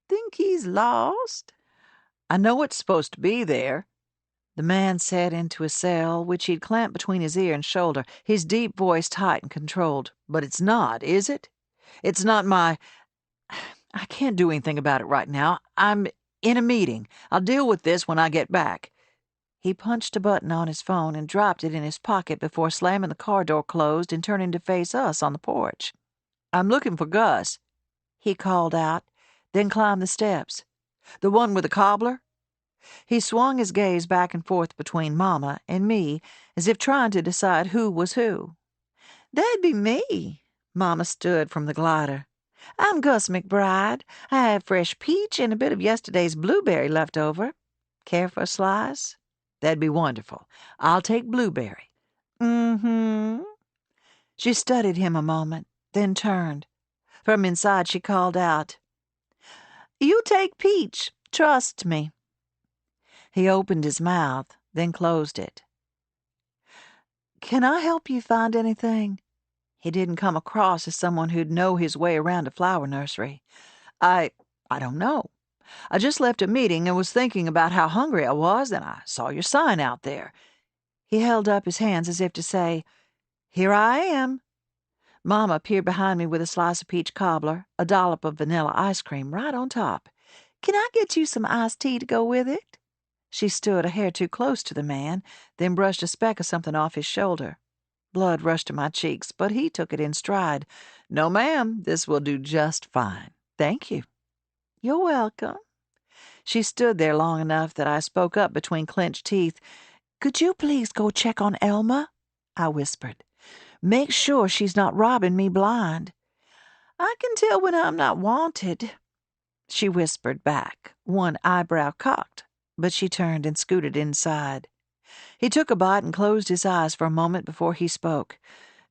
[SPEAKER 2] "Think he's lost?" "I know it's supposed to be there," the man said into a cell, which he'd clamped between his ear and shoulder, his deep voice tight and controlled. "But it's not, is it? It's not my... I can't do anything about it right now. I'm in a meeting. I'll deal with this when I get back." He punched a button on his phone and dropped it in his pocket before slamming the car door closed and turning to face us on the porch. "I'm looking for Gus," he called out, then climbed the steps. "The one with the cobbler?" He swung his gaze back and forth between Mama and me, as if trying to decide who was who. "That'd be me." Mama stood from the glider. "I'm Gus McBride. I have fresh peach and a bit of yesterday's blueberry left over. Care for a slice?" "That'd be wonderful. I'll take blueberry." "Mm-hmm." She studied him a moment, then turned. From inside she called out, "You take peach. Trust me." He opened his mouth, then closed it. "Can I help you find anything?" He didn't come across as someone who'd know his way around a flower nursery. I don't know. I just left a meeting and was thinking about how hungry I was, and I saw your sign out there." He held up his hands as if to say, "Here I am." Mama peered behind me with a slice of peach cobbler, a dollop of vanilla ice cream right on top. "Can I get you some iced tea to go with it?" She stood a hair too close to the man, then brushed a speck of something off his shoulder. Blood rushed to my cheeks, but he took it in stride. "No, ma'am, this will do just fine. Thank you." "You're welcome." She stood there long enough that I spoke up between clenched teeth. "Could you please go check on Elma?" I whispered. "Make sure she's not robbing me blind." "I can tell when I'm not wanted," she whispered back, one eyebrow cocked. but she turned and scooted inside. He took a bite and closed his eyes for a moment before he spoke.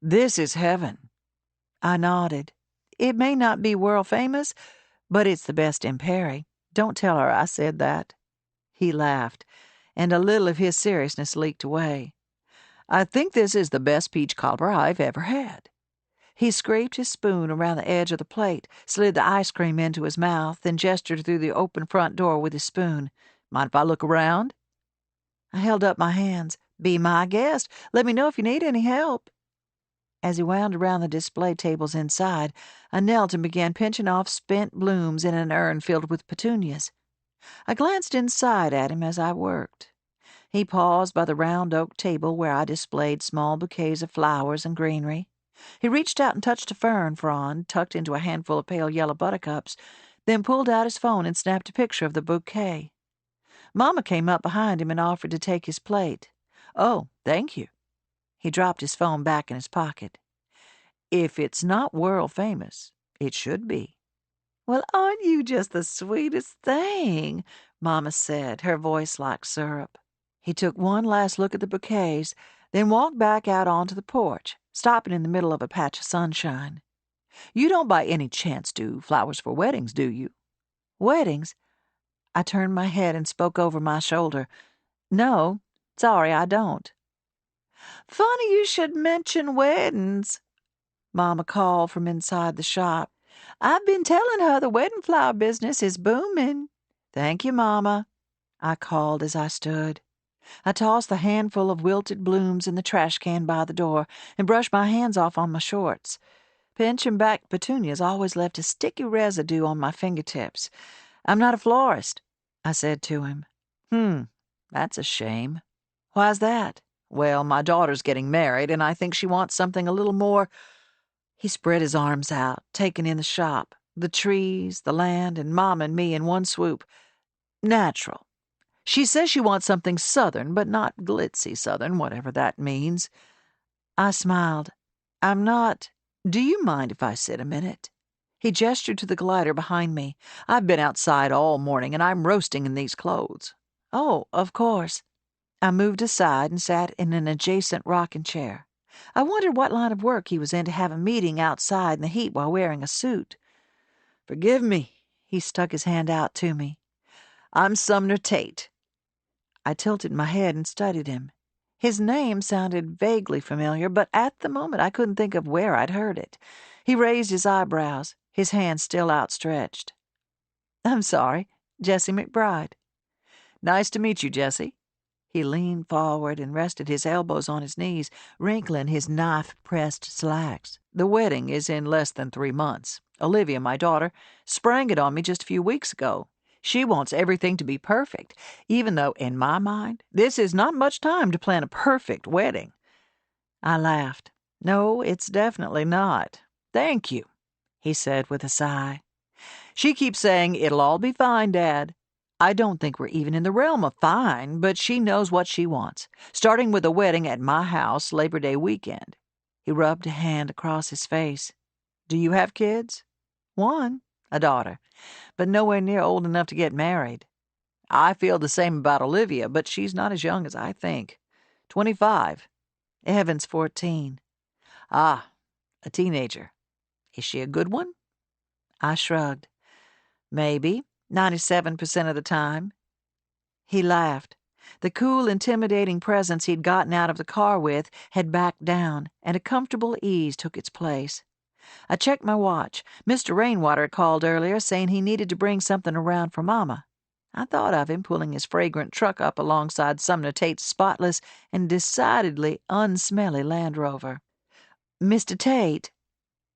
[SPEAKER 2] "This is heaven." I nodded. "It may not be world famous, but it's the best in Perry. Don't tell her I said that." He laughed, and a little of his seriousness leaked away. "I think this is the best peach cobbler I've ever had." He scraped his spoon around the edge of the plate, slid the ice cream into his mouth, then gestured through the open front door with his spoon. "Mind if I look around?" I held up my hands. "Be my guest. Let me know if you need any help." As he wound around the display tables inside, I knelt and began pinching off spent blooms in an urn filled with petunias. I glanced inside at him as I worked. He paused by the round oak table where I displayed small bouquets of flowers and greenery. He reached out and touched a fern frond tucked into a handful of pale yellow buttercups, then pulled out his phone and snapped a picture of the bouquet. Mama came up behind him and offered to take his plate. "Oh, thank you." He dropped his phone back in his pocket. "If it's not world famous, it should be." "Well, aren't you just the sweetest thing?" Mama said, her voice like syrup. He took one last look at the bouquets, then walked back out onto the porch, stopping in the middle of a patch of sunshine. "You don't by any chance do flowers for weddings, do you?" "Weddings?" I turned my head and spoke over my shoulder. "No, sorry, I don't." "Funny you should mention weddings," Mama called from inside the shop. "I've been telling her the wedding flower business is booming." "Thank you, Mama," I called as I stood. I tossed the handful of wilted blooms in the trash can by the door and brushed my hands off on my shorts. Pinching back petunias always left a sticky residue on my fingertips. "I'm not a florist," I said to him. That's a shame." "Why's that?" "Well, my daughter's getting married, and I think she wants something a little more—" He spread his arms out, taking in the shop, the trees, the land, and Mom and me in one swoop. "Natural. She says she wants something Southern, but not glitzy Southern, whatever that means." I smiled. "I'm not— Do you mind if I sit a minute?" He gestured to the glider behind me. "I've been outside all morning, and I'm roasting in these clothes." "Oh, of course." I moved aside and sat in an adjacent rocking chair. I wondered what line of work he was in to have a meeting outside in the heat while wearing a suit. "Forgive me." He stuck his hand out to me. "I'm Sumner Tate." I tilted my head and studied him. His name sounded vaguely familiar, but at the moment I couldn't think of where I'd heard it. He raised his eyebrows, his hand still outstretched. "I'm sorry, Jessie McBride." "Nice to meet you, Jessie." He leaned forward and rested his elbows on his knees, wrinkling his knife-pressed slacks. "The wedding is in less than 3 months. Olivia, my daughter, sprang it on me just a few weeks ago. She wants everything to be perfect, even though, in my mind, this is not much time to plan a perfect wedding." I laughed. "No, it's definitely not. Thank you," he said with a sigh. "She keeps saying, 'It'll all be fine, Dad.' I don't think we're even in the realm of fine, but she knows what she wants, starting with a wedding at my house Labor Day weekend." He rubbed a hand across his face. "Do you have kids?" "One, a daughter, but nowhere near old enough to get married." "I feel the same about Olivia, but she's not as young as I think. 25. Evan's 14. "Ah, a teenager. Is she a good one?" I shrugged. "Maybe, 97% of the time." He laughed. The cool, intimidating presence he'd gotten out of the car with had backed down, and a comfortable ease took its place. I checked my watch. Mr. Rainwater had called earlier saying he needed to bring something around for Mama. I thought of him pulling his fragrant truck up alongside Sumner Tate's spotless and decidedly unsmelly Land Rover. "Mr. Tate."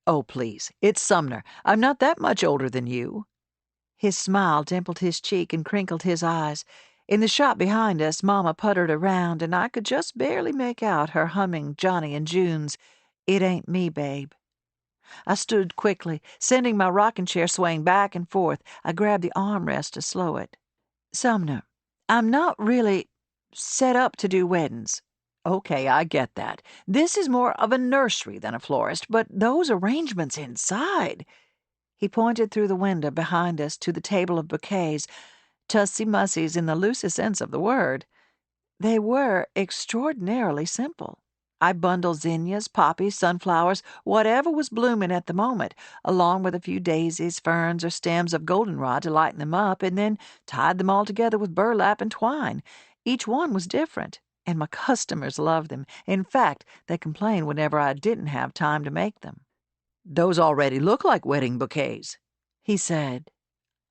[SPEAKER 2] "Oh, please, it's Sumner. I'm not that much older than you." His smile dimpled his cheek and crinkled his eyes. In the shop behind us, Mama puttered around, and I could just barely make out her humming Johnny and June's "It Ain't Me, Babe." I stood quickly, sending my rocking chair swaying back and forth. I grabbed the armrest to slow it. "Sumner, I'm not really set up to do weddings." "Okay, I get that. This is more of a nursery than a florist, but those arrangements inside—" He pointed through the window behind us to the table of bouquets. tussy-mussies in the loosest sense of the word. They were extraordinarily simple. I bundled zinnias, poppies, sunflowers, whatever was blooming at the moment, along with a few daisies, ferns, or stems of goldenrod to lighten them up, and then tied them all together with burlap and twine. Each one was different, and my customers loved them. In fact, they complained whenever I didn't have time to make them. "Those already look like wedding bouquets," he said.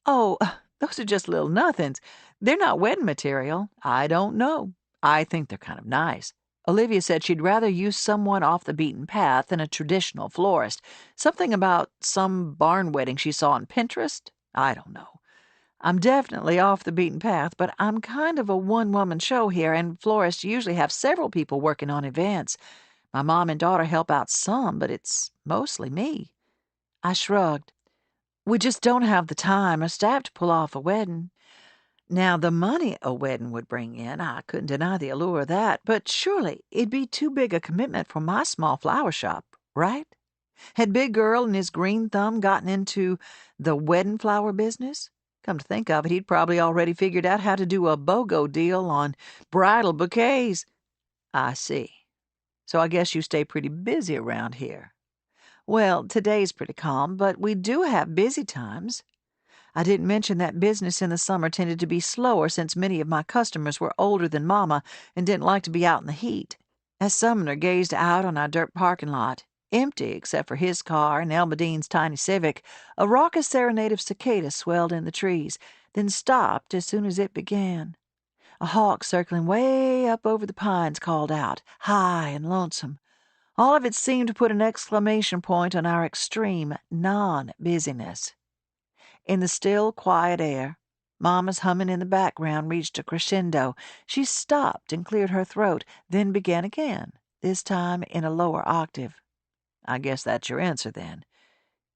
[SPEAKER 2] "Oh, those are just little nothings. They're not wedding material. I don't know. I think they're kind of nice. Olivia said she'd rather use someone off the beaten path than a traditional florist. Something about some barn wedding she saw on Pinterest? I don't know. I'm definitely off the beaten path, but I'm kind of a one-woman show here, and florists usually have several people working on events. My mom and daughter help out some, but it's mostly me." I shrugged. "We just don't have the time or staff to pull off a wedding. Now, the money a wedding would bring in, I couldn't deny the allure of that, but surely it'd be too big a commitment for my small flower shop, right? Had Big Girl and his green thumb gotten into the wedding flower business? Come to think of it, he'd probably already figured out how to do a BOGO deal on bridal bouquets." "I see. So I guess you stay pretty busy around here." "Well, today's pretty calm, but we do have busy times. I didn't mention that business in the summer tended to be slower since many of my customers were older than Mama and didn't like to be out in the heat." As Sumner gazed out on our dirt parking lot, empty except for his car and Elmadine's tiny Civic, a raucous serenade of cicadas swelled in the trees, then stopped as soon as it began. A hawk circling way up over the pines called out, high and lonesome. All of it seemed to put an exclamation point on our extreme non-busyness. In the still, quiet air, Mama's humming in the background reached a crescendo. She stopped and cleared her throat, then began again, this time in a lower octave. "I guess that's your answer, then."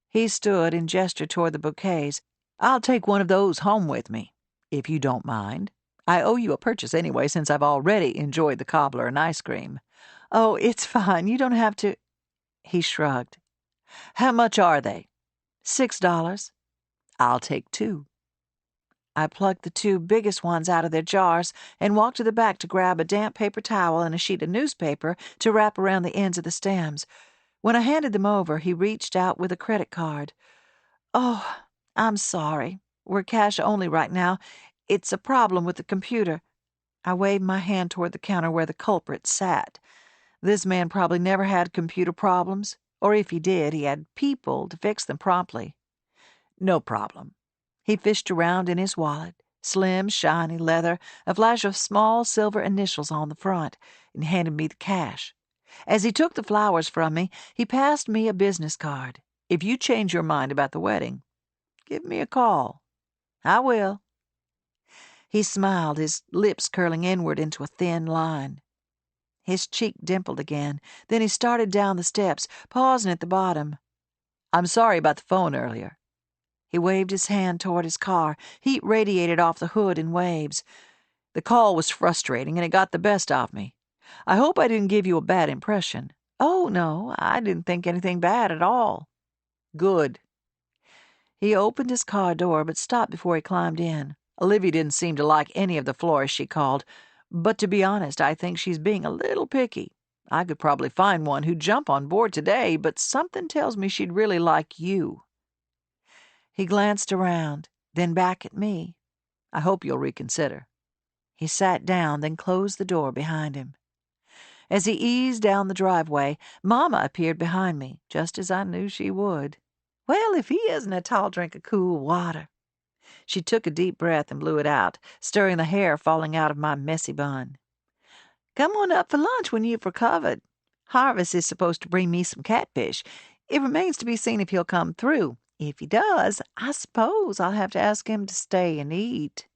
[SPEAKER 2] He stood and gestured toward the bouquets. "I'll take one of those home with me, if you don't mind. I owe you a purchase anyway, since I've already enjoyed the cobbler and ice cream." "Oh, it's fine. You don't have to." He shrugged. "How much are they?" $6. "I'll take 2." I plucked the 2 biggest ones out of their jars and walked to the back to grab a damp paper towel and a sheet of newspaper to wrap around the ends of the stems. When I handed them over, he reached out with a credit card. "Oh, I'm sorry. We're cash only right now. It's a problem with the computer." I waved my hand toward the counter where the culprit sat. This man probably never had computer problems, or if he did, he had people to fix them promptly. "No problem." He fished around in his wallet, slim, shiny leather, a flash of small silver initials on the front, and handed me the cash. As he took the flowers from me, he passed me a business card. "If you change your mind about the wedding, give me a call." "I will." He smiled, his lips curling inward into a thin line. His cheek dimpled again. Then he started down the steps, pausing at the bottom. "I'm sorry about the phone earlier." He waved his hand toward his car. Heat radiated off the hood in waves. "The call was frustrating, and it got the best of me. I hope I didn't give you a bad impression." "Oh, no, I didn't think anything bad at all." "Good." He opened his car door, but stopped before he climbed in. Olivia didn't seem to like any of the florists she called, but to be honest, I think she's being a little picky. I could probably find one who'd jump on board today, but something tells me she'd really like you. He glanced around, then back at me. "I hope you'll reconsider." He sat down, then closed the door behind him. As he eased down the driveway, Mama appeared behind me, just as I knew she would. "Well, if he isn't a tall drink of cool water." She took a deep breath and blew it out, stirring the hair falling out of my messy bun. "Come on up for lunch when you've recovered. Harvest is supposed to bring me some catfish. It remains to be seen if he'll come through. If he does, I suppose I'll have to ask him to stay and eat."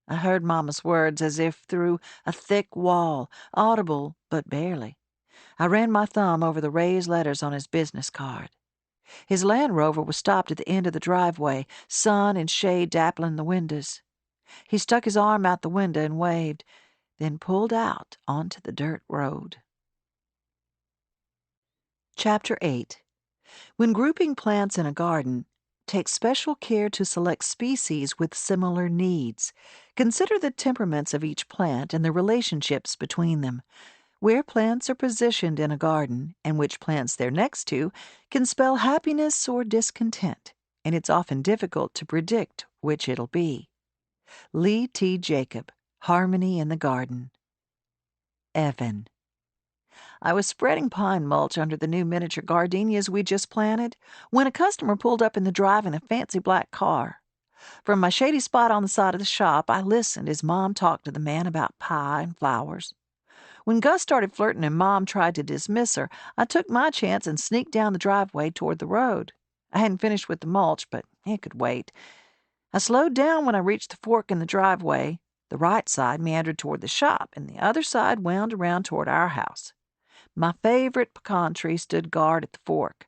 [SPEAKER 2] I heard Mama's words as if through a thick wall, audible but barely. I ran my thumb over the raised letters on his business card. His Land Rover was stopped at the end of the driveway, sun and shade dappling the windows. He stuck his arm out the window and waved, then pulled out onto the dirt road. Chapter 8. When grouping plants in a garden, take special care to select species with similar needs. Consider the temperaments of each plant and the relationships between them. Where plants are positioned in a garden and which plants they're next to can spell happiness or discontent, and it's often difficult to predict which it'll be. Lee T. Jacob, Harmony in the Garden. Evan. I was spreading pine mulch under the new miniature gardenias we just planted when a customer pulled up in the drive in a fancy black car. From my shady spot on the side of the shop, I listened as Mom talked to the man about pie and flowers. When Gus started flirting and Mom tried to dismiss her, I took my chance and sneaked down the driveway toward the road. I hadn't finished with the mulch, but it could wait. I slowed down when I reached the fork in the driveway. The right side meandered toward the shop, and the other side wound around toward our house. My favorite pecan tree stood guard at the fork.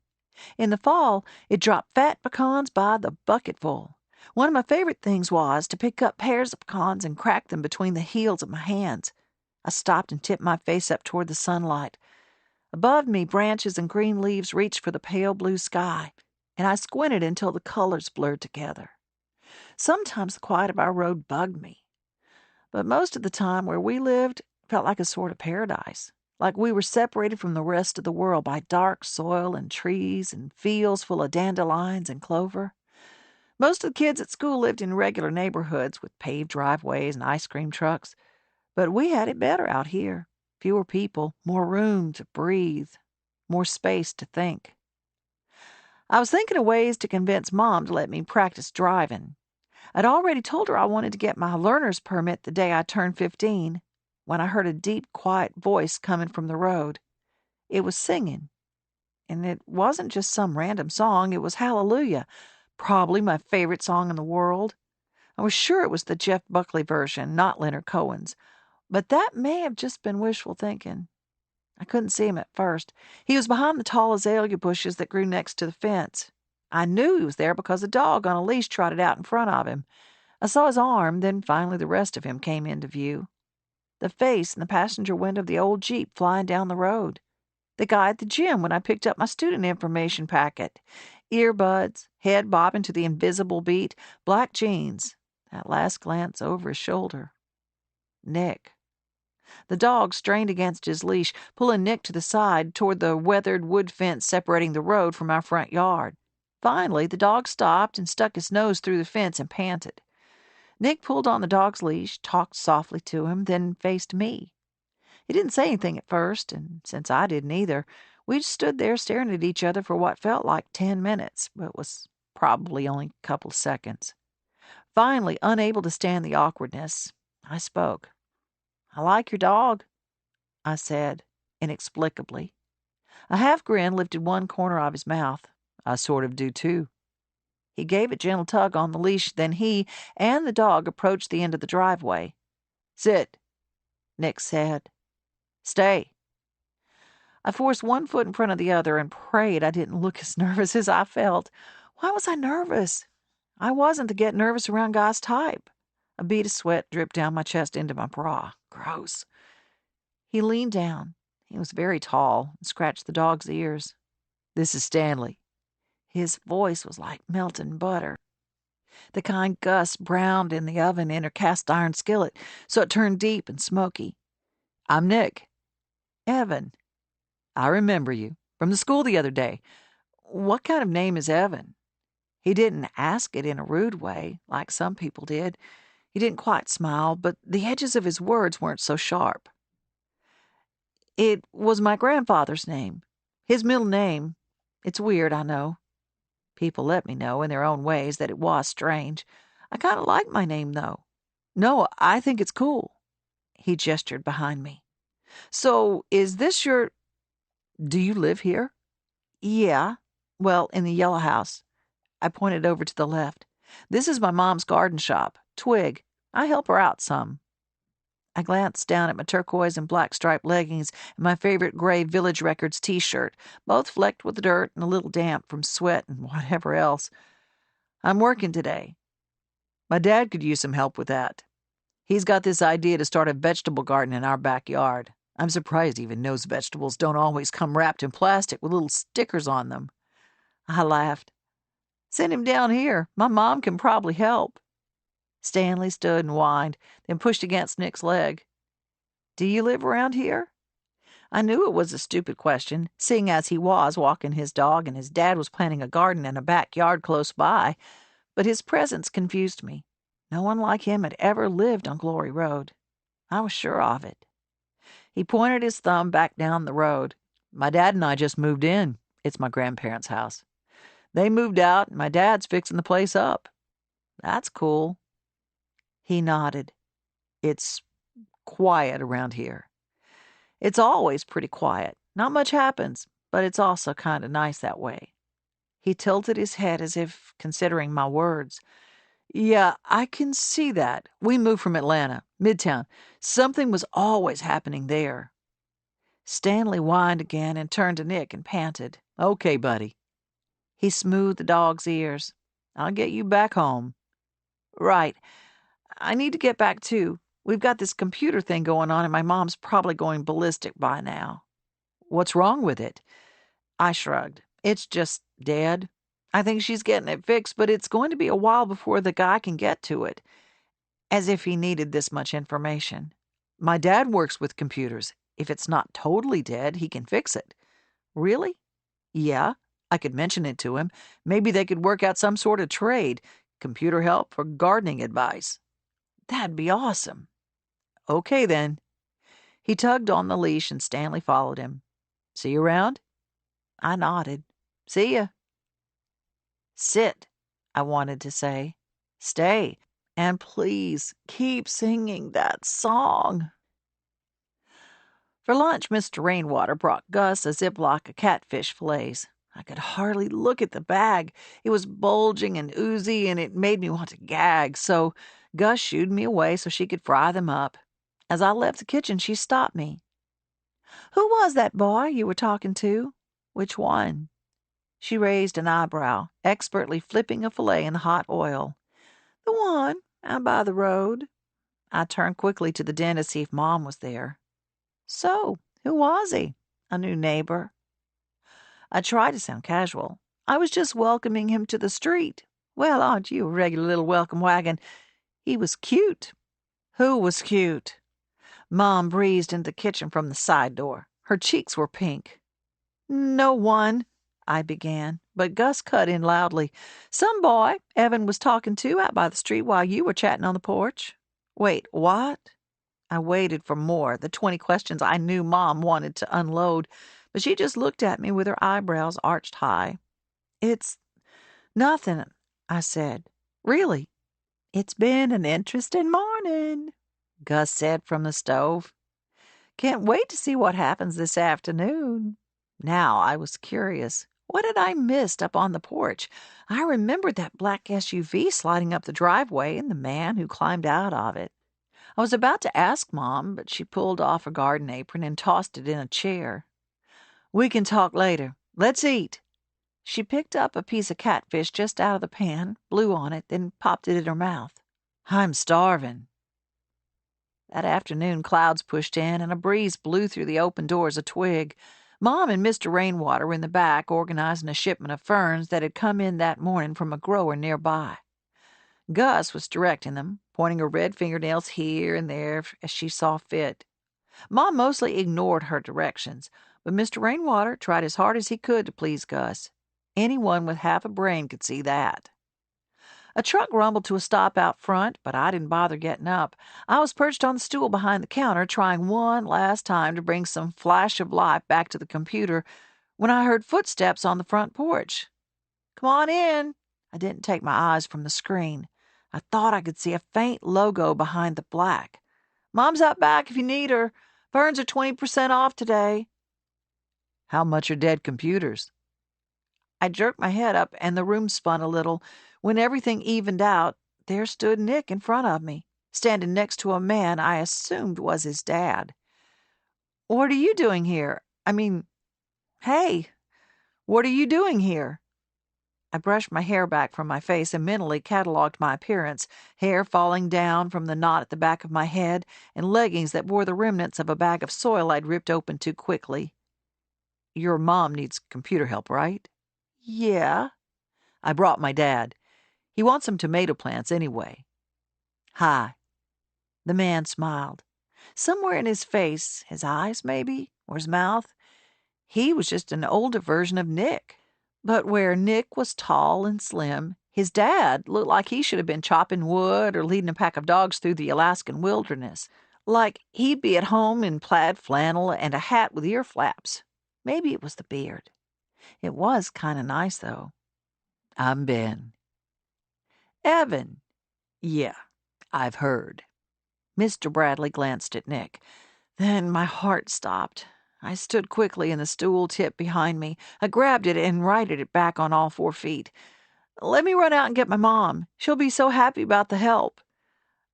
[SPEAKER 2] In the fall, it dropped fat pecans by the bucketful. One of my favorite things was to pick up pairs of pecans and crack them between the heels of my hands. I stopped and tipped my face up toward the sunlight. Above me, branches and green leaves reached for the pale blue sky, and I squinted until the colors blurred together. Sometimes the quiet of our road bugged me, but most of the time where we lived felt like a sort of paradise, like we were separated from the rest of the world by dark soil and trees and fields full of dandelions and clover. Most of the kids at school lived in regular neighborhoods with paved driveways and ice cream trucks, but we had it better out here. Fewer people, more room to breathe, more space to think. I was thinking of ways to convince Mom to let me practice driving. I'd already told her I wanted to get my learner's permit the day I turned 15, when I heard a deep, quiet voice coming from the road. It was singing, and it wasn't just some random song. It was Hallelujah, probably my favorite song in the world. I was sure it was the Jeff Buckley version, not Leonard Cohen's, but that may have just been wishful thinking. I couldn't see him at first. He was behind the tall azalea bushes that grew next to the fence. I knew he was there because a dog on a leash trotted out in front of him. I saw his arm, then finally the rest of him came into view. The face in the passenger window of the old Jeep flying down the road. The guy at the gym when I picked up my student information packet. Earbuds, head bobbing to the invisible beat, black jeans. That last glance over his shoulder. Nick. The dog strained against his leash, pulling Nick to the side toward the weathered wood fence separating the road from our front yard. Finally, the dog stopped and stuck his nose through the fence and panted. Nick pulled on the dog's leash, talked softly to him, then faced me. He didn't say anything at first, and since I didn't either, we just stood there staring at each other for what felt like 10 minutes, but was probably only a couple of seconds. Finally, unable to stand the awkwardness, I spoke. "I like your dog," I said, inexplicably. A half grin lifted one corner of his mouth. "I sort of do, too." He gave a gentle tug on the leash, then he and the dog approached the end of the driveway. "Sit," Nick said. "Stay." I forced one foot in front of the other and prayed I didn't look as nervous as I felt. Why was I nervous? I wasn't to get nervous around guys' type. A bead of sweat dripped down my chest into my bra. Gross. He leaned down. He was very tall and scratched the dog's ears. "This is Stanley." His voice was like melting butter, the kind Gus browned in the oven in her cast iron skillet, so it turned deep and smoky. "I'm Nick." "Evan." "I remember you. From the school the other day. What kind of name is Evan?" He didn't ask it in a rude way, like some people did. He didn't quite smile, but the edges of his words weren't so sharp. "It was my grandfather's name. His middle name. It's weird, I know." People let me know in their own ways that it was strange. I kind of like my name, though. "No, I think it's cool." He gestured behind me. "So, is this your... Do you live here?" "Yeah. Well, in the yellow house." I pointed over to the left. "This is my mom's garden shop, Twig. I help her out some." I glanced down at my turquoise and black striped leggings and my favorite gray Village Records t-shirt, both flecked with dirt and a little damp from sweat and whatever else. "I'm working today. My dad could use some help with that. He's got this idea to start a vegetable garden in our backyard. I'm surprised he even knows vegetables don't always come wrapped in plastic with little stickers on them." I laughed. Send him down here. My mom can probably help. Stanley stood and whined, then pushed against Nick's leg. Do you live around here? I knew it was a stupid question, seeing as he was walking his dog and his dad was planting a garden in a backyard close by, but his presence confused me. No one like him had ever lived on Glory Road. I was sure of it. He pointed his thumb back down the road. My dad and I just moved in. It's my grandparents' house. They moved out, and my dad's fixing the place up. That's cool. He nodded. It's quiet around here. It's always pretty quiet. Not much happens, but it's also kind of nice that way. He tilted his head as if considering my words. Yeah, I can see that. We moved from Atlanta, Midtown. Something was always happening there. Stanley whined again and turned to Nick and panted. Okay, buddy. He smoothed the dog's ears. I'll get you back home. Right. I need to get back too. We've got this computer thing going on and my mom's probably going ballistic by now. What's wrong with it? I shrugged. It's just dead. I think she's getting it fixed, but it's going to be a while before the guy can get to it. As if he needed this much information. My dad works with computers. If it's not totally dead, he can fix it. Really? Yeah. I could mention it to him. Maybe they could work out some sort of trade. Computer help or gardening advice. That'd be awesome. Okay, then. He tugged on the leash and Stanley followed him. See you around? I nodded. See ya. Sit, I wanted to say. Stay. And please keep singing that song. For lunch, Mr. Rainwater brought Gus a Ziploc of catfish fillets. I could hardly look at the bag. It was bulging and oozy, and it made me want to gag, so Gus shooed me away so she could fry them up. As I left the kitchen, she stopped me. Who was that boy you were talking to? Which one? She raised an eyebrow, expertly flipping a fillet in the hot oil. The one out by the road. I turned quickly to the den to see if Mom was there. So, who was he? A new neighbor? I tried to sound casual. I was just welcoming him to the street. Well, aren't you a regular little welcome wagon? He was cute. Who was cute? Mom breezed into the kitchen from the side door. Her cheeks were pink. No one, I began, but Gus cut in loudly. Some boy Evan was talking to out by the street while you were chatting on the porch. Wait, what? I waited for more, the 20 questions I knew Mom wanted to unload, but she just looked at me with her eyebrows arched high. It's nothing, I said. Really? It's been an interesting morning, Gus said from the stove. Can't wait to see what happens this afternoon. Now I was curious. What had I missed up on the porch? I remembered that black SUV sliding up the driveway and the man who climbed out of it. I was about to ask Mom, but she pulled off her garden apron and tossed it in a chair. We can talk later. Let's eat. She picked up a piece of catfish just out of the pan, blew on it, then popped it in her mouth. I'm starving. That afternoon, clouds pushed in, and a breeze blew through the open doors a twig. Mom and Mr. Rainwater were in the back organizing a shipment of ferns that had come in that morning from a grower nearby. Gus was directing them, pointing her red fingernails here and there as she saw fit. Mom mostly ignored her directions, but Mr. Rainwater tried as hard as he could to please Gus. Anyone with half a brain could see that. A truck rumbled to a stop out front, but I didn't bother getting up. I was perched on the stool behind the counter, trying one last time to bring some flash of life back to the computer, when I heard footsteps on the front porch. Come on in. I didn't take my eyes from the screen. I thought I could see a faint logo behind the black. Mom's out back if you need her. Ferns are 20% off today. How much are dead computers? I jerked my head up, and the room spun a little. When everything evened out, there stood Nick in front of me, standing next to a man I assumed was his dad. What are you doing here? Hey, what are you doing here? I brushed my hair back from my face and mentally cataloged my appearance, hair falling down from the knot at the back of my head, and leggings that bore the remnants of a bag of soil I'd ripped open too quickly. Your mom needs computer help, right? Yeah. I brought my dad. He wants some tomato plants anyway." "Hi." The man smiled. Somewhere in his face, his eyes maybe, or his mouth, he was just an older version of Nick. But where Nick was tall and slim, his dad looked like he should have been chopping wood or leading a pack of dogs through the Alaskan wilderness. Like he'd be at home in plaid flannel and a hat with ear flaps. Maybe it was the beard. It was kind of nice, though. "I'm Ben." "Evan." "Yeah, I've heard." Mr. Bradley glanced at Nick. Then my heart stopped. I stood quickly in the stool tip behind me. I grabbed it and righted it back on all 4 feet. "Let me run out and get my mom. She'll be so happy about the help."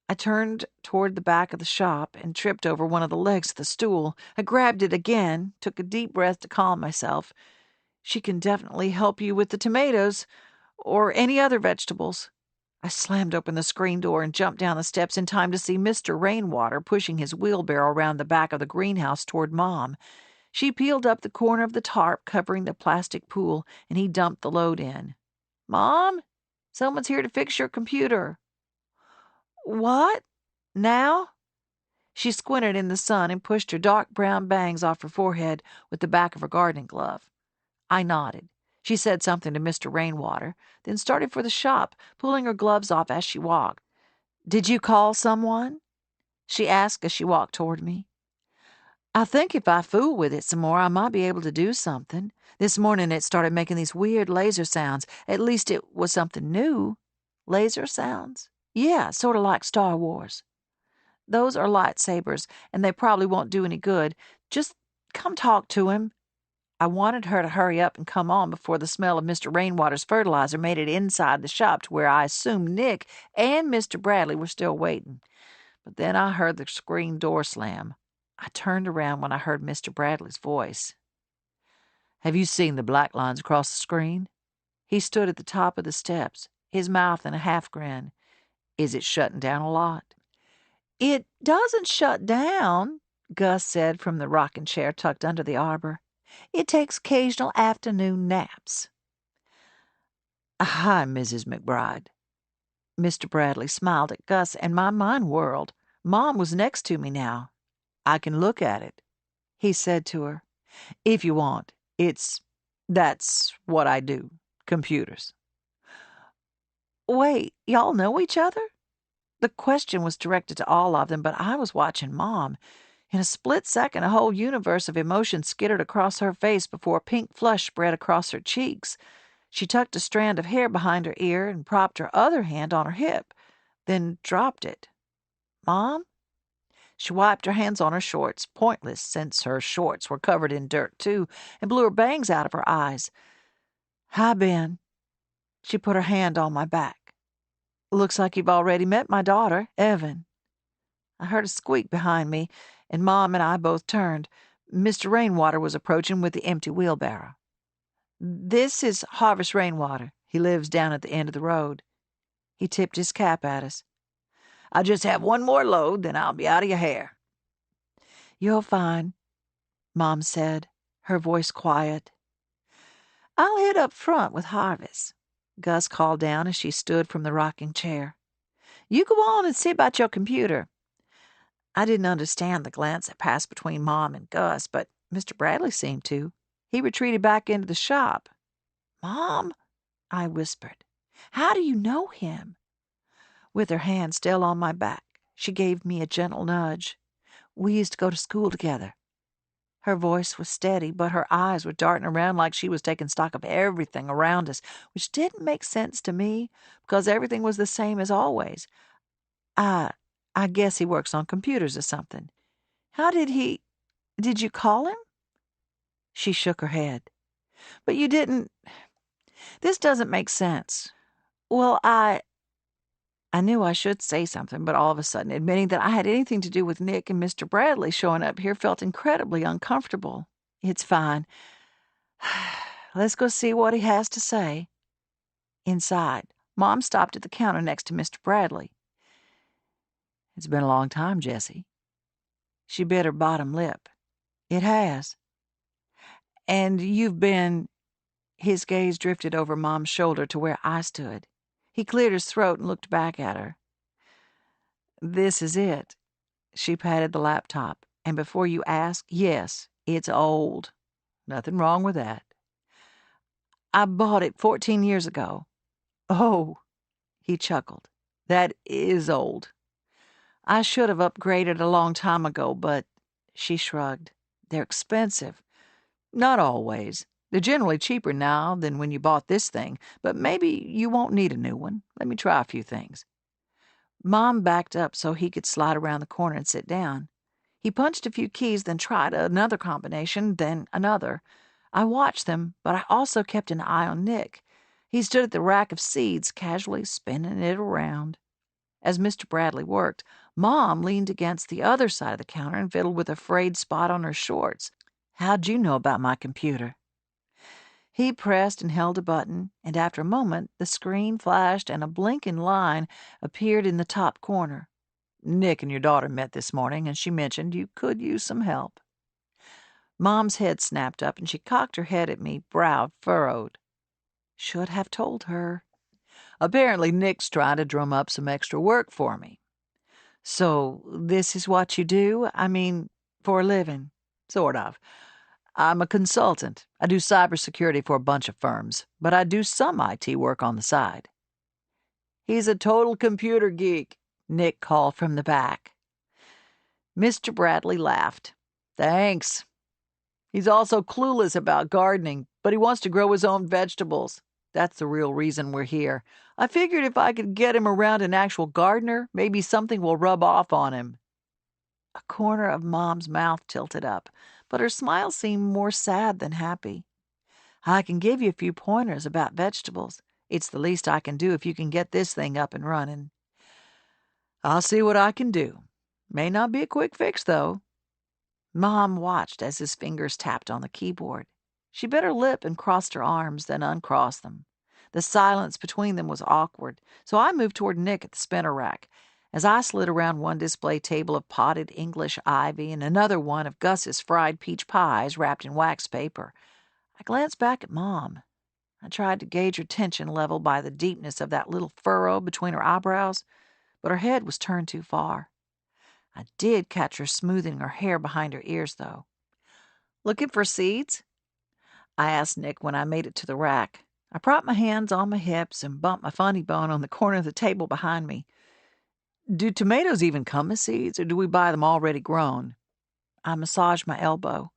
[SPEAKER 2] I turned toward the back of the shop and tripped over one of the legs of the stool. I grabbed it again, took a deep breath to calm myself. "She can definitely help you with the tomatoes, or any other vegetables." I slammed open the screen door and jumped down the steps in time to see Mr. Rainwater pushing his wheelbarrow around the back of the greenhouse toward Mom. She peeled up the corner of the tarp covering the plastic pool, and he dumped the load in. "Mom, someone's here to fix your computer." "What? Now?" She squinted in the sun and pushed her dark brown bangs off her forehead with the back of her gardening glove. I nodded. She said something to Mr. Rainwater, then started for the shop, pulling her gloves off as she walked. "Did you call someone?" she asked as she walked toward me. "I think if I fool with it some more, I might be able to do something. This morning it started making these weird laser sounds. At least it was something new." "Laser sounds?" "Yeah, sort of like Star Wars." "Those are lightsabers, and they probably won't do any good. Just come talk to him." I wanted her to hurry up and come on before the smell of Mr. Rainwater's fertilizer made it inside the shop to where I assumed Nick and Mr. Bradley were still waiting. But then I heard the screen door slam. I turned around when I heard Mr. Bradley's voice. "Have you seen the black lines across the screen?" He stood at the top of the steps, his mouth in a half grin. "Is it shutting down a lot?" "It doesn't shut down," Gus said from the rocking chair tucked under the arbor. "It takes occasional afternoon naps." "Hi, Mrs. McBride." Mr. Bradley smiled at Gus, and my mind whirled. Mom was next to me now. "I can look at it," he said to her. "If you want. That's what I do. Computers." "Wait, y'all know each other?" The question was directed to all of them, but I was watching Mom. In a split second, a whole universe of emotion skittered across her face before a pink flush spread across her cheeks. She tucked a strand of hair behind her ear and propped her other hand on her hip, then dropped it. "Mom?" She wiped her hands on her shorts, pointless since her shorts were covered in dirt too, and blew her bangs out of her eyes. "Hi, Ben." She put her hand on my back. "Looks like you've already met my daughter, Evan." I heard a squeak behind me, and Mom and I both turned. Mr. Rainwater was approaching with the empty wheelbarrow. "This is Harvest Rainwater. He lives down at the end of the road." He tipped his cap at us. "I'll just have one more load, then I'll be out of your hair." "You're fine," Mom said, her voice quiet. "I'll head up front with Harvest," Gus called down as she stood from the rocking chair. "You go on and see about your computer." I didn't understand the glance that passed between Mom and Gus, but Mr. Bradley seemed to. He retreated back into the shop. "Mom," I whispered, "how do you know him?" With her hand still on my back, she gave me a gentle nudge. "We used to go to school together." Her voice was steady, but her eyes were darting around like she was taking stock of everything around us, which didn't make sense to me, because everything was the same as always. I guess he works on computers or something. How did you call him?" She shook her head. "But you didn't. This doesn't make sense." "Well, I knew I should say something, but all of a sudden admitting that I had anything to do with Nick and Mr. Bradley showing up here felt incredibly uncomfortable. "It's fine. Let's go see what he has to say." Inside, Mom stopped at the counter next to Mr. Bradley. "It's been a long time, Jessie." She bit her bottom lip. "It has." "And you've been His gaze drifted over Mom's shoulder to where I stood. He cleared his throat and looked back at her. This is it. She patted the laptop. And before you ask, yes, it's old. Nothing wrong with that. I bought it 14 years ago. Oh, he chuckled. That is old. I should have upgraded a long time ago, but she shrugged. They're expensive. Not always. They're generally cheaper now than when you bought this thing, but maybe you won't need a new one. Let me try a few things. Mom backed up so he could slide around the corner and sit down. He punched a few keys, then tried another combination, then another. I watched them, but I also kept an eye on Nick. He stood at the rack of seeds, casually spinning it around. As Mr. Bradley worked, Mom leaned against the other side of the counter and fiddled with a frayed spot on her shorts. How'd you know about my computer? He pressed and held a button, and after a moment, the screen flashed and a blinking line appeared in the top corner. Nick and your daughter met this morning, and she mentioned you could use some help. Mom's head snapped up, and she cocked her head at me, brow furrowed. Should have told her. Apparently, Nick's trying to drum up some extra work for me. So, this is what you do? I mean, for a living? Sort of. I'm a consultant. I do cybersecurity for a bunch of firms, but I do some IT work on the side. He's a total computer geek, Nick called from the back. Mr. Bradley laughed. Thanks. He's also clueless about gardening, but he wants to grow his own vegetables. That's the real reason we're here. I figured if I could get him around an actual gardener, maybe something will rub off on him. A corner of Mom's mouth tilted up, but her smile seemed more sad than happy. I can give you a few pointers about vegetables. It's the least I can do if you can get this thing up and running. I'll see what I can do. May not be a quick fix, though. Mom watched as his fingers tapped on the keyboard. She bit her lip and crossed her arms, then uncrossed them. The silence between them was awkward, so I moved toward Nick at the spinner rack. As I slid around one display table of potted English ivy and another one of Gus's fried peach pies wrapped in wax paper, I glanced back at Mom. I tried to gauge her tension level by the deepness of that little furrow between her eyebrows, but her head was turned too far. I did catch her smoothing her hair behind her ears, though. Looking for seeds? I asked Nick when I made it to the rack. I propped my hands on my hips and bumped my funny bone on the corner of the table behind me. Do tomatoes even come as seeds, or do we buy them already grown? I massaged my elbow.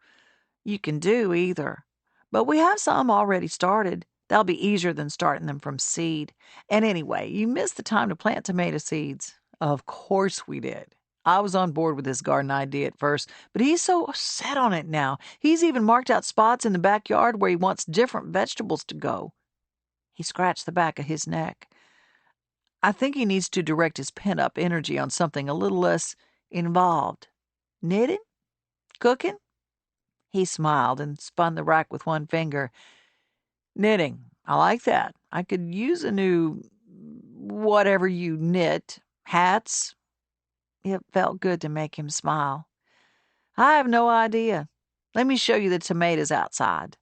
[SPEAKER 2] You can do either. But we have some already started. That'll be easier than starting them from seed. And anyway, you missed the time to plant tomato seeds. Of course we did. I was on board with this garden idea at first, but he's so set on it now. He's even marked out spots in the backyard where he wants different vegetables to go. He scratched the back of his neck. I think he needs to direct his pent-up energy on something a little less involved. Knitting? Cooking? He smiled and spun the rack with one finger. Knitting. I like that. I could use a new whatever you knit. Hats? It felt good to make him smile. I have no idea. Let me show you the tomatoes outside.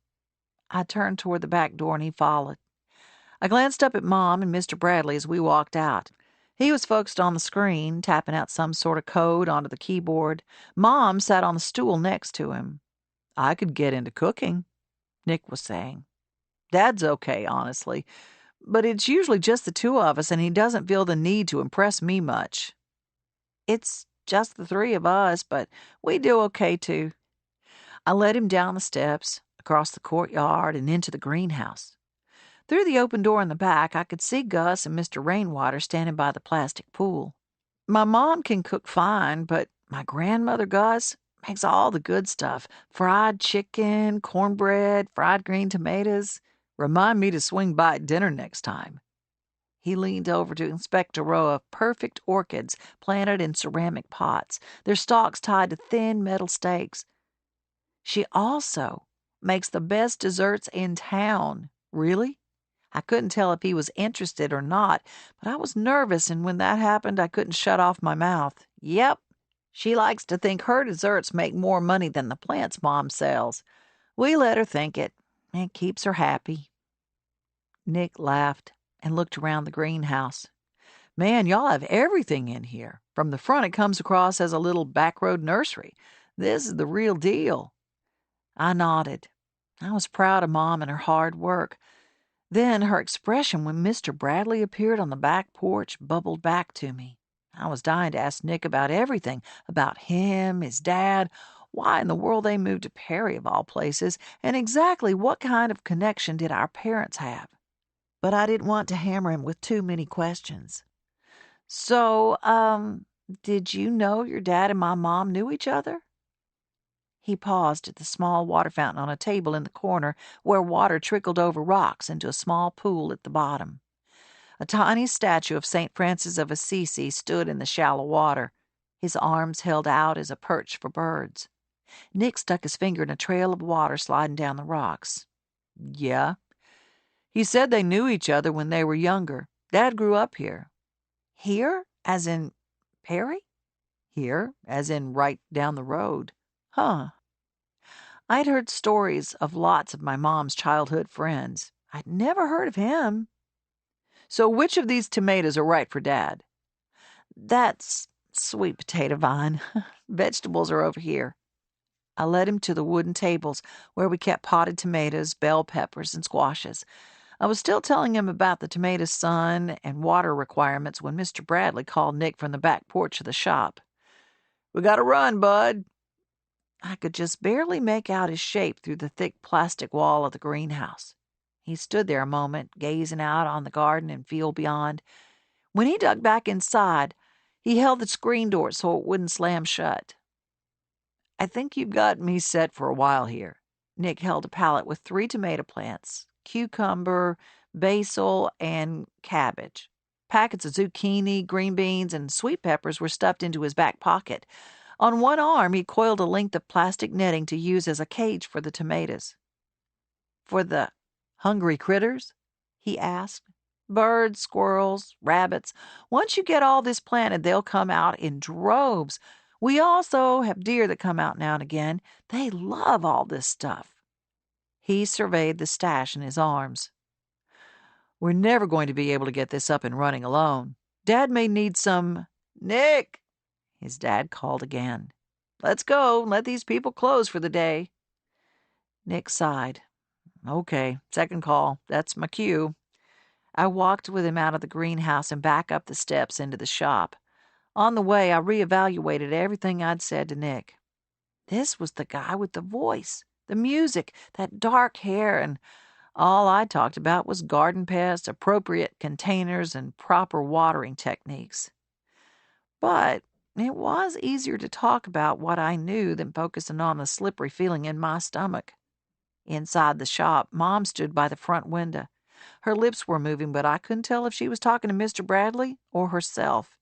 [SPEAKER 2] I turned toward the back door and he followed. I glanced up at Mom and Mr. Bradley as we walked out. He was focused on the screen, tapping out some sort of code onto the keyboard. Mom sat on the stool next to him. I could get into cooking, Nick was saying. Dad's okay, honestly, but it's usually just the two of us, and he doesn't feel the need to impress me much. It's just the three of us, but we do okay, too. I led him down the steps, across the courtyard, and into the greenhouse. Through the open door in the back, I could see Gus and Mr. Rainwater standing by the plastic pool. My mom can cook fine, but my grandmother, Gus, makes all the good stuff. Fried chicken, cornbread, fried green tomatoes. Remind me to swing by at dinner next time. He leaned over to inspect a row of perfect orchids planted in ceramic pots, their stalks tied to thin metal stakes. She also makes the best desserts in town. Really? I couldn't tell if he was interested or not, but I was nervous, and when that happened, I couldn't shut off my mouth. Yep, she likes to think her desserts make more money than the plants Mom sells. We let her think it. It keeps her happy." Nick laughed and looked around the greenhouse. "Man, y'all have everything in here. From the front, it comes across as a little backroad nursery. This is the real deal." I nodded. I was proud of Mom and her hard work. Then her expression when Mr. Bradley appeared on the back porch bubbled back to me. I was dying to ask Nick about everything, about him, his dad, why in the world they moved to Perry of all places, and exactly what kind of connection did our parents have. But I didn't want to hammer him with too many questions. "So, did you know your dad and my mom knew each other?" He paused at the small water fountain on a table in the corner where water trickled over rocks into a small pool at the bottom. A tiny statue of St. Francis of Assisi stood in the shallow water, his arms held out as a perch for birds. Nick stuck his finger in a trail of water sliding down the rocks. "Yeah. He said they knew each other when they were younger. Dad grew up here." "Here? As in Perry?" "Here, as in right down the road." "Huh." I'd heard stories of lots of my mom's childhood friends. I'd never heard of him. "So which of these tomatoes are right for Dad?" "That's sweet potato vine. Vegetables are over here." I led him to the wooden tables where we kept potted tomatoes, bell peppers, and squashes. I was still telling him about the tomato sun and water requirements when Mr. Bradley called Nick from the back porch of the shop. "We gotta run, bud." I could just barely make out his shape through the thick plastic wall of the greenhouse. He stood there a moment, gazing out on the garden and field beyond. When he dug back inside, he held the screen door so it wouldn't slam shut. "I think you've got me set for a while here." Nick held a pallet with 3 tomato plants, cucumber, basil, and cabbage. Packets of zucchini, green beans, and sweet peppers were stuffed into his back pocket. On one arm, he coiled a length of plastic netting to use as a cage for the tomatoes. "For the hungry critters?" he asked. "Birds, squirrels, rabbits. Once you get all this planted, they'll come out in droves. We also have deer that come out now and again. They love all this stuff." He surveyed the stash in his arms. "We're never going to be able to get this up and running alone. Dad may need some—" "Nick!" his dad called again. "Let's go. Let these people close for the day." Nick sighed. "Okay, second call. That's my cue." I walked with him out of the greenhouse and back up the steps into the shop. On the way, I reevaluated everything I'd said to Nick. This was the guy with the voice, the music, that dark hair, and all I talked about was garden pests, appropriate containers, and proper watering techniques. But it was easier to talk about what I knew than focusing on the slippery feeling in my stomach. Inside the shop, Mom stood by the front window. Her lips were moving, but I couldn't tell if she was talking to Mr. Bradley or herself.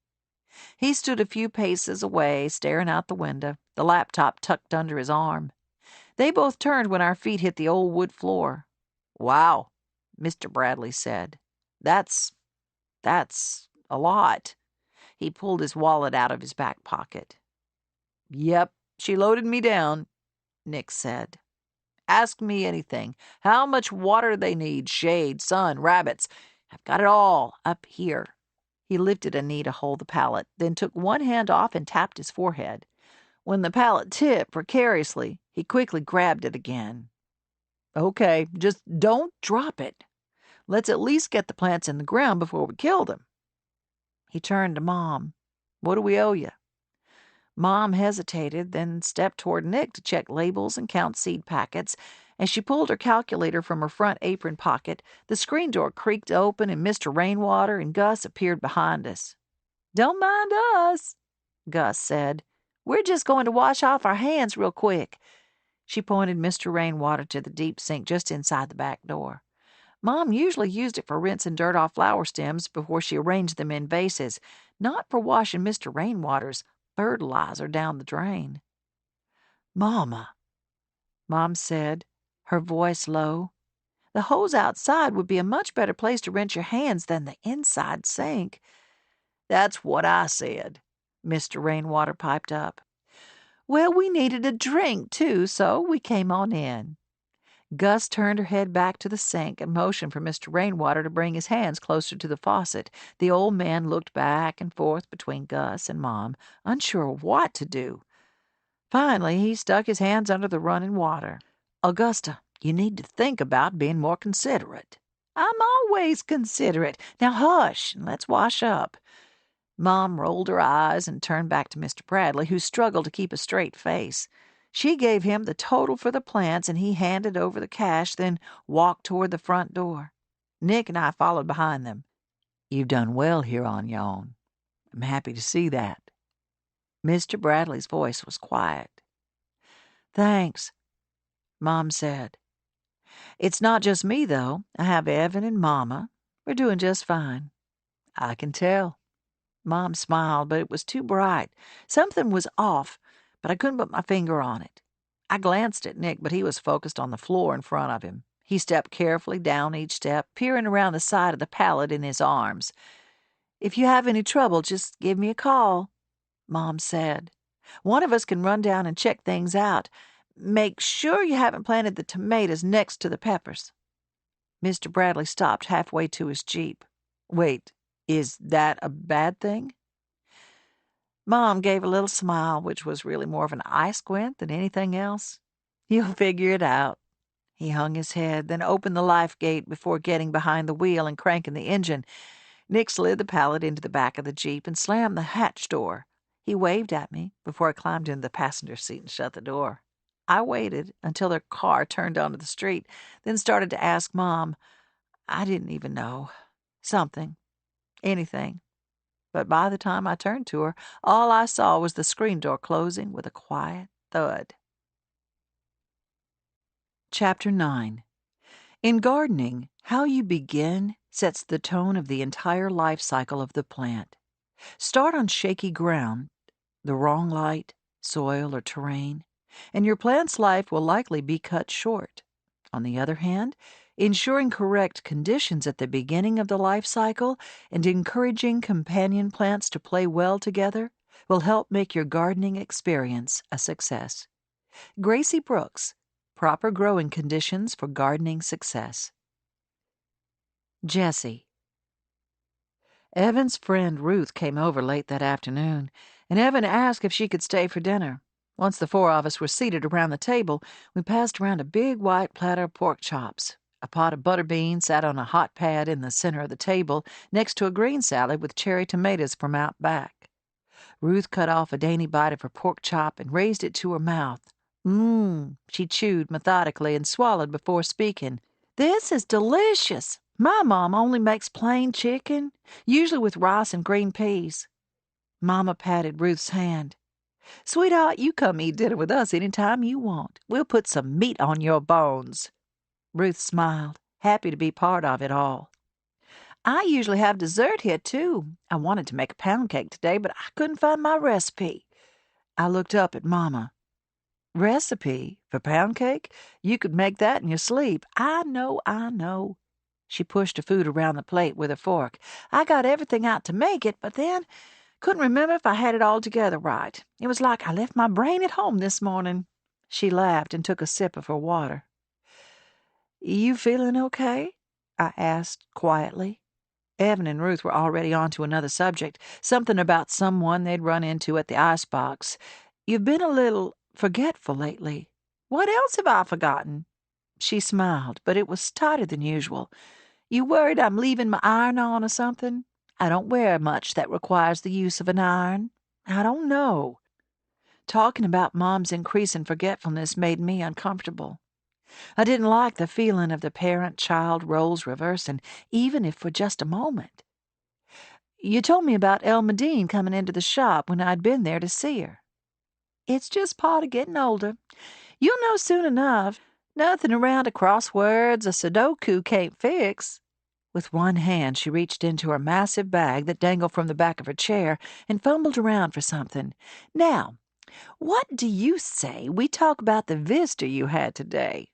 [SPEAKER 2] He stood a few paces away, staring out the window, the laptop tucked under his arm. They both turned when our feet hit the old wood floor. "Wow," Mr. Bradley said. That's a lot." He pulled his wallet out of his back pocket. "Yep, she loaded me down," Nick said. "Ask me anything. How much water do they need? Shade, sun, rabbits. I've got it all up here." He lifted a knee to hold the pallet, then took one hand off and tapped his forehead. When the pallet tipped precariously, he quickly grabbed it again. "Okay, just don't drop it. Let's at least get the plants in the ground before we kill them." He turned to Mom. "What do we owe you?" Mom hesitated, then stepped toward Nick to check labels and count seed packets. As she pulled her calculator from her front apron pocket, the screen door creaked open and Mr. Rainwater and Gus appeared behind us. "Don't mind us," Gus said. "We're just going to wash off our hands real quick." She pointed Mr. Rainwater to the deep sink just inside the back door. Mom usually used it for rinsing dirt off flower stems before she arranged them in vases, not for washing Mr. Rainwater's fertilizer down the drain. "Mama," Mom said, her voice low, "the hose outside would be a much better place to rinse your hands than the inside sink." "That's what I said," Mr. Rainwater piped up. "Well, we needed a drink, too, so we came on in." Gus turned her head back to the sink and motioned for Mr. Rainwater to bring his hands closer to the faucet. The old man looked back and forth between Gus and Mom, unsure what to do. Finally, he stuck his hands under the running water. "Augusta, you need to think about being more considerate." "I'm always considerate. Now hush and let's wash up." Mom rolled her eyes and turned back to Mr. Bradley, who struggled to keep a straight face. She gave him the total for the plants, and he handed over the cash, then walked toward the front door. Nick and I followed behind them. "You've done well here on your own. I'm happy to see that." Mr. Bradley's voice was quiet. "Thanks," Mom said. "It's not just me, though. I have Evan and Mama. We're doing just fine." "I can tell." Mom smiled, but it was too bright. Something was off, but I couldn't put my finger on it. I glanced at Nick, but he was focused on the floor in front of him. He stepped carefully down each step, peering around the side of the pallet in his arms. "If you have any trouble, just give me a call," Mom said. "One of us can run down and check things out. Make sure you haven't planted the tomatoes next to the peppers." Mr. Bradley stopped halfway to his Jeep. "Wait, is that a bad thing?" Mom gave a little smile, which was really more of an eye squint than anything else. "You'll figure it out." He hung his head, then opened the life gate before getting behind the wheel and cranking the engine. Nick slid the pallet into the back of the Jeep and slammed the hatch door. He waved at me before I climbed into the passenger seat and shut the door. I waited until their car turned onto the street, then started to ask Mom. I didn't even know. Something. Anything. But by the time I turned to her, all I saw was the screen door closing with a quiet thud. Chapter 9. In gardening, how you begin sets the tone of the entire life cycle of the plant. Start on shaky ground, the wrong light, soil, or terrain, and your plant's life will likely be cut short. On the other hand, ensuring correct conditions at the beginning of the life cycle and encouraging companion plants to play well together will help make your gardening experience a success. Gracie Brooks, Proper Growing Conditions for Gardening Success. Jessie. Evan's friend Ruth came over late that afternoon, and Evan asked if she could stay for dinner. Once the four of us were seated around the table, we passed around a big white platter of pork chops. A pot of butter beans sat on a hot pad in the center of the table, next to a green salad with cherry tomatoes from out back. Ruth cut off a dainty bite of her pork chop and raised it to her mouth. She chewed methodically and swallowed before speaking. "This is delicious. My mom only makes plain chicken, usually with rice and green peas." Mama patted Ruth's hand. "Sweetheart, you come eat dinner with us any time you want. We'll put some meat on your bones." Ruth smiled, happy to be part of it all. "I usually have dessert here, too. I wanted to make a pound cake today, but I couldn't find my recipe." I looked up at Mama. "Recipe for pound cake? You could make that in your sleep." I know. She pushed the food around the plate with a fork. "I got everything out to make it, but then couldn't remember if I had it all together right. It was like I left my brain at home this morning." She laughed and took a sip of her water. "You feeling okay?" I asked quietly. Evan and Ruth were already on to another subject, something about someone they'd run into at the icebox. "You've been a little forgetful lately." "What else have I forgotten?" She smiled, but it was tighter than usual. "You worried I'm leaving my iron on or something? I don't wear much that requires the use of an iron. I don't know." Talking about Mom's increase in forgetfulness made me uncomfortable. I didn't like the feeling of the parent-child roles reversing, even if for just a moment. "You told me about Elma Dean coming into the shop when I'd been there to see her." "It's just part of getting older. You'll know soon enough. Nothing around a crosswords or Sudoku can't fix." With one hand, she reached into her massive bag that dangled from the back of her chair and fumbled around for something. "Now, what do you say we talk about the visitor you had today?"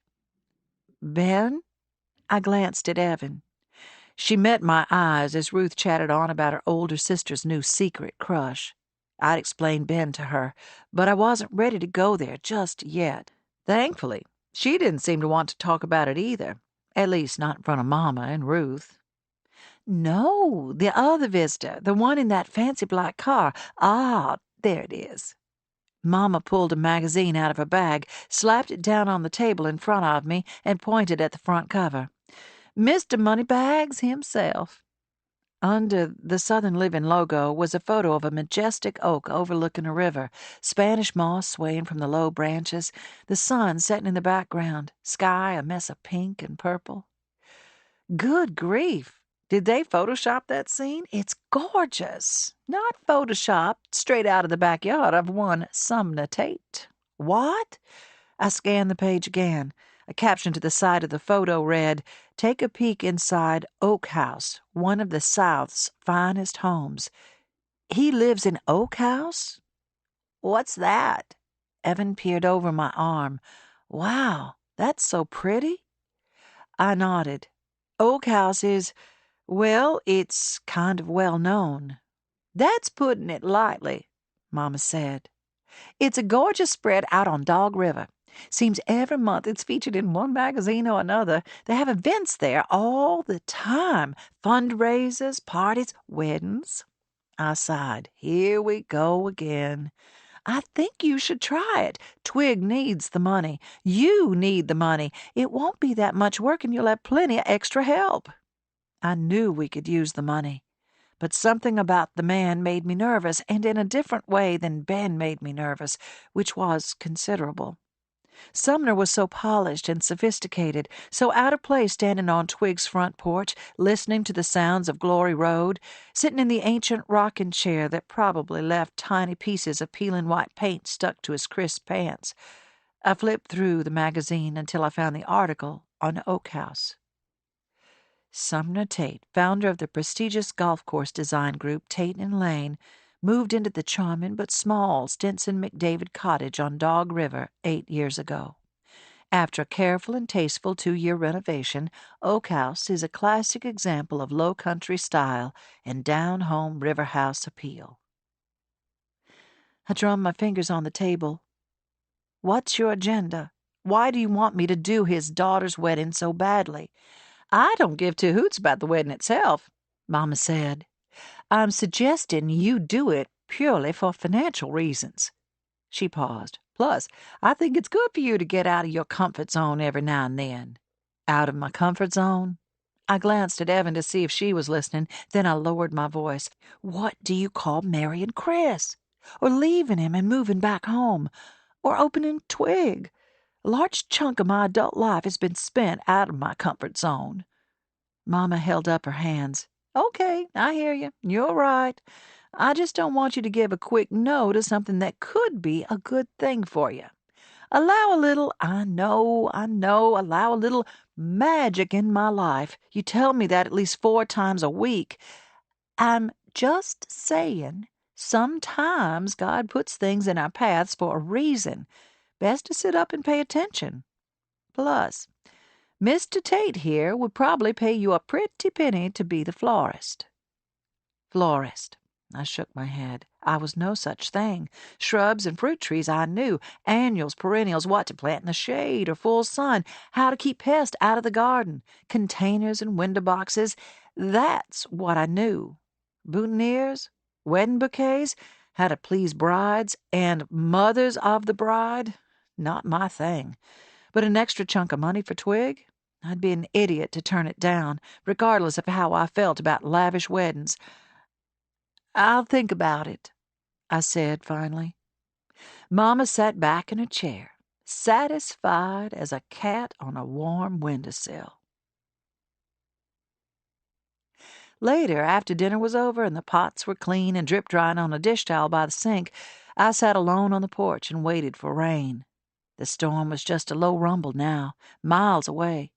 [SPEAKER 2] "Ben?" I glanced at Evan. She met my eyes as Ruth chatted on about her older sister's new secret crush. I'd explained Ben to her, but I wasn't ready to go there just yet. Thankfully, She didn't seem to want to talk about it either, at least not in front of Mama and Ruth. No, the other visitor, the one in that fancy black car. Ah, there it is. Mama pulled a magazine out of her bag, slapped it down on the table in front of me, and pointed at the front cover. Mr. Moneybags himself. Under the Southern Living logo was a photo of a majestic oak overlooking a river, Spanish moss swaying from the low branches, the sun setting in the background, sky a mess of pink and purple. Good grief! Did they Photoshop that scene? It's gorgeous. Not Photoshopped, straight out of the backyard of one Sumner Tate. What? I scanned the page again. A caption to the side of the photo read, "Take a peek inside Oak House, one of the South's finest homes." He lives in Oak House? What's that? Evan peered over my arm. Wow, that's so pretty. I nodded. Oak House is, well, it's kind of well known. That's putting it lightly, Mama said. It's a gorgeous spread out on Dog River. Seems every month it's featured in one magazine or another. They have events there all the time. Fundraisers, parties, weddings. I sighed. Here we go again. I think you should try it. Twig needs the money. You need the money. It won't be that much work and you'll have plenty of extra help. I knew we could use the money. But something about the man made me nervous, and in a different way than Ben made me nervous, which was considerable. Sumner was so polished and sophisticated, so out of place standing on Twig's front porch, listening to the sounds of Glory Road, sitting in the ancient rocking chair that probably left tiny pieces of peeling white paint stuck to his crisp pants. I flipped through the magazine until I found the article on Oak House. Sumner Tate, founder of the prestigious golf course design group Tate and Lane, moved into the charming but small Stinson McDavid cottage on Dog River 8 years ago. After a careful and tasteful 2-year renovation, Oak House is a classic example of low country style and down-home river house appeal. I drummed my fingers on the table. What's your agenda? Why do you want me to do his daughter's wedding so badly? I don't give two hoots about the wedding itself, Mama said. I'm suggesting you do it purely for financial reasons. She paused. Plus, I think it's good for you to get out of your comfort zone every now and then. Out of my comfort zone? I glanced at Evan to see if she was listening, then I lowered my voice. What do you call marrying Chris? Or leaving him and moving back home? Or opening Twig? A large chunk of my adult life has been spent out of my comfort zone. Mama held up her hands. Okay, I hear you. You're right. I just don't want you to give a quick no to something that could be a good thing for you. Allow a little, I know, allow a little magic in my life. You tell me that at least 4 times a week. I'm just saying, sometimes God puts things in our paths for a reason. Best to sit up and pay attention. Plus, Mr. Tate here would probably pay you a pretty penny to be the florist. Florist. I shook my head. I was no such thing. Shrubs and fruit trees I knew. Annuals, perennials, what to plant in the shade or full sun, how to keep pests out of the garden, containers and window boxes. That's what I knew. Boutonnieres, wedding bouquets, how to please brides and mothers of the bride. Not my thing. But an extra chunk of money for Twig? I'd be an idiot to turn it down, regardless of how I felt about lavish weddings. I'll think about it, I said finally. Mama sat back in her chair, satisfied as a cat on a warm windowsill. Later, after dinner was over and the pots were clean and drip-drying on a dish towel by the sink, I sat alone on the porch and waited for rain. The storm was just a low rumble now, miles away.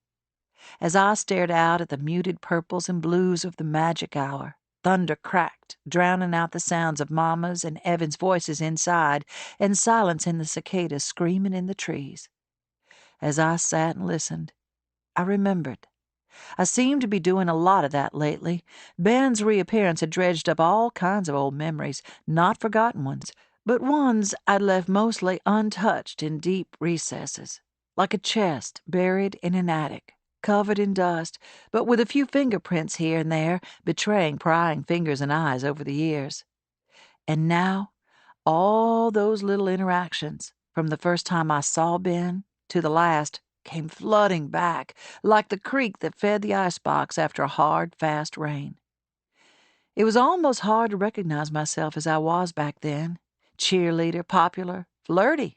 [SPEAKER 2] As I stared out at the muted purples and blues of the magic hour, thunder cracked, drowning out the sounds of Mama's and Evan's voices inside, and silence in the cicadas screaming in the trees. As I sat and listened, I remembered. I seemed to be doing a lot of that lately. Ben's reappearance had dredged up all kinds of old memories, not forgotten ones, but ones I'd left mostly untouched in deep recesses. like a chest buried in an attic, covered in dust, but with a few fingerprints here and there, betraying prying fingers and eyes over the years. And now, all those little interactions, from the first time I saw Ben to the last, came flooding back, like the creek that fed the icebox after a hard, fast rain. It was almost hard to recognize myself as I was back then. Cheerleader, popular, flirty.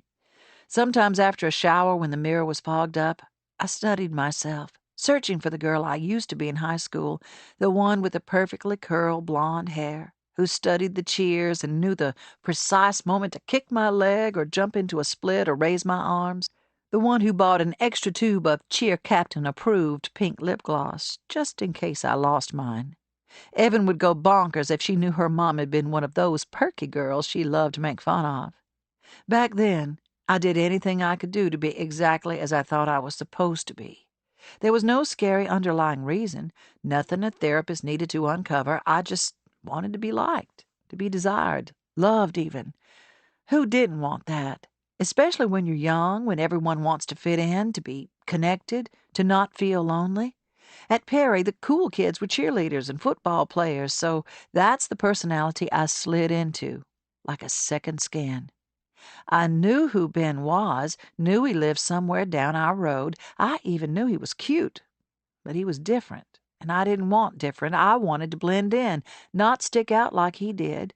[SPEAKER 2] Sometimes after a shower when the mirror was fogged up, I studied myself, searching for the girl I used to be in high school, the one with the perfectly curled blonde hair, who studied the cheers and knew the precise moment to kick my leg or jump into a split or raise my arms, the one who bought an extra tube of Cheer Captain approved pink lip gloss, just in case I lost mine. Evan would go bonkers if she knew her mom had been one of those perky girls she loved to make fun of. Back then, I did anything I could do to be exactly as I thought I was supposed to be. There was no scary underlying reason, nothing a therapist needed to uncover. I just wanted to be liked, to be desired, loved even. Who didn't want that? Especially when you're young, when everyone wants to fit in, to be connected, to not feel lonely. At Perry, the cool kids were cheerleaders and football players, so that's the personality I slid into, like a second skin. I knew who Ben was, knew he lived somewhere down our road. I even knew he was cute. But he was different, and I didn't want different. I wanted to blend in, not stick out like he did.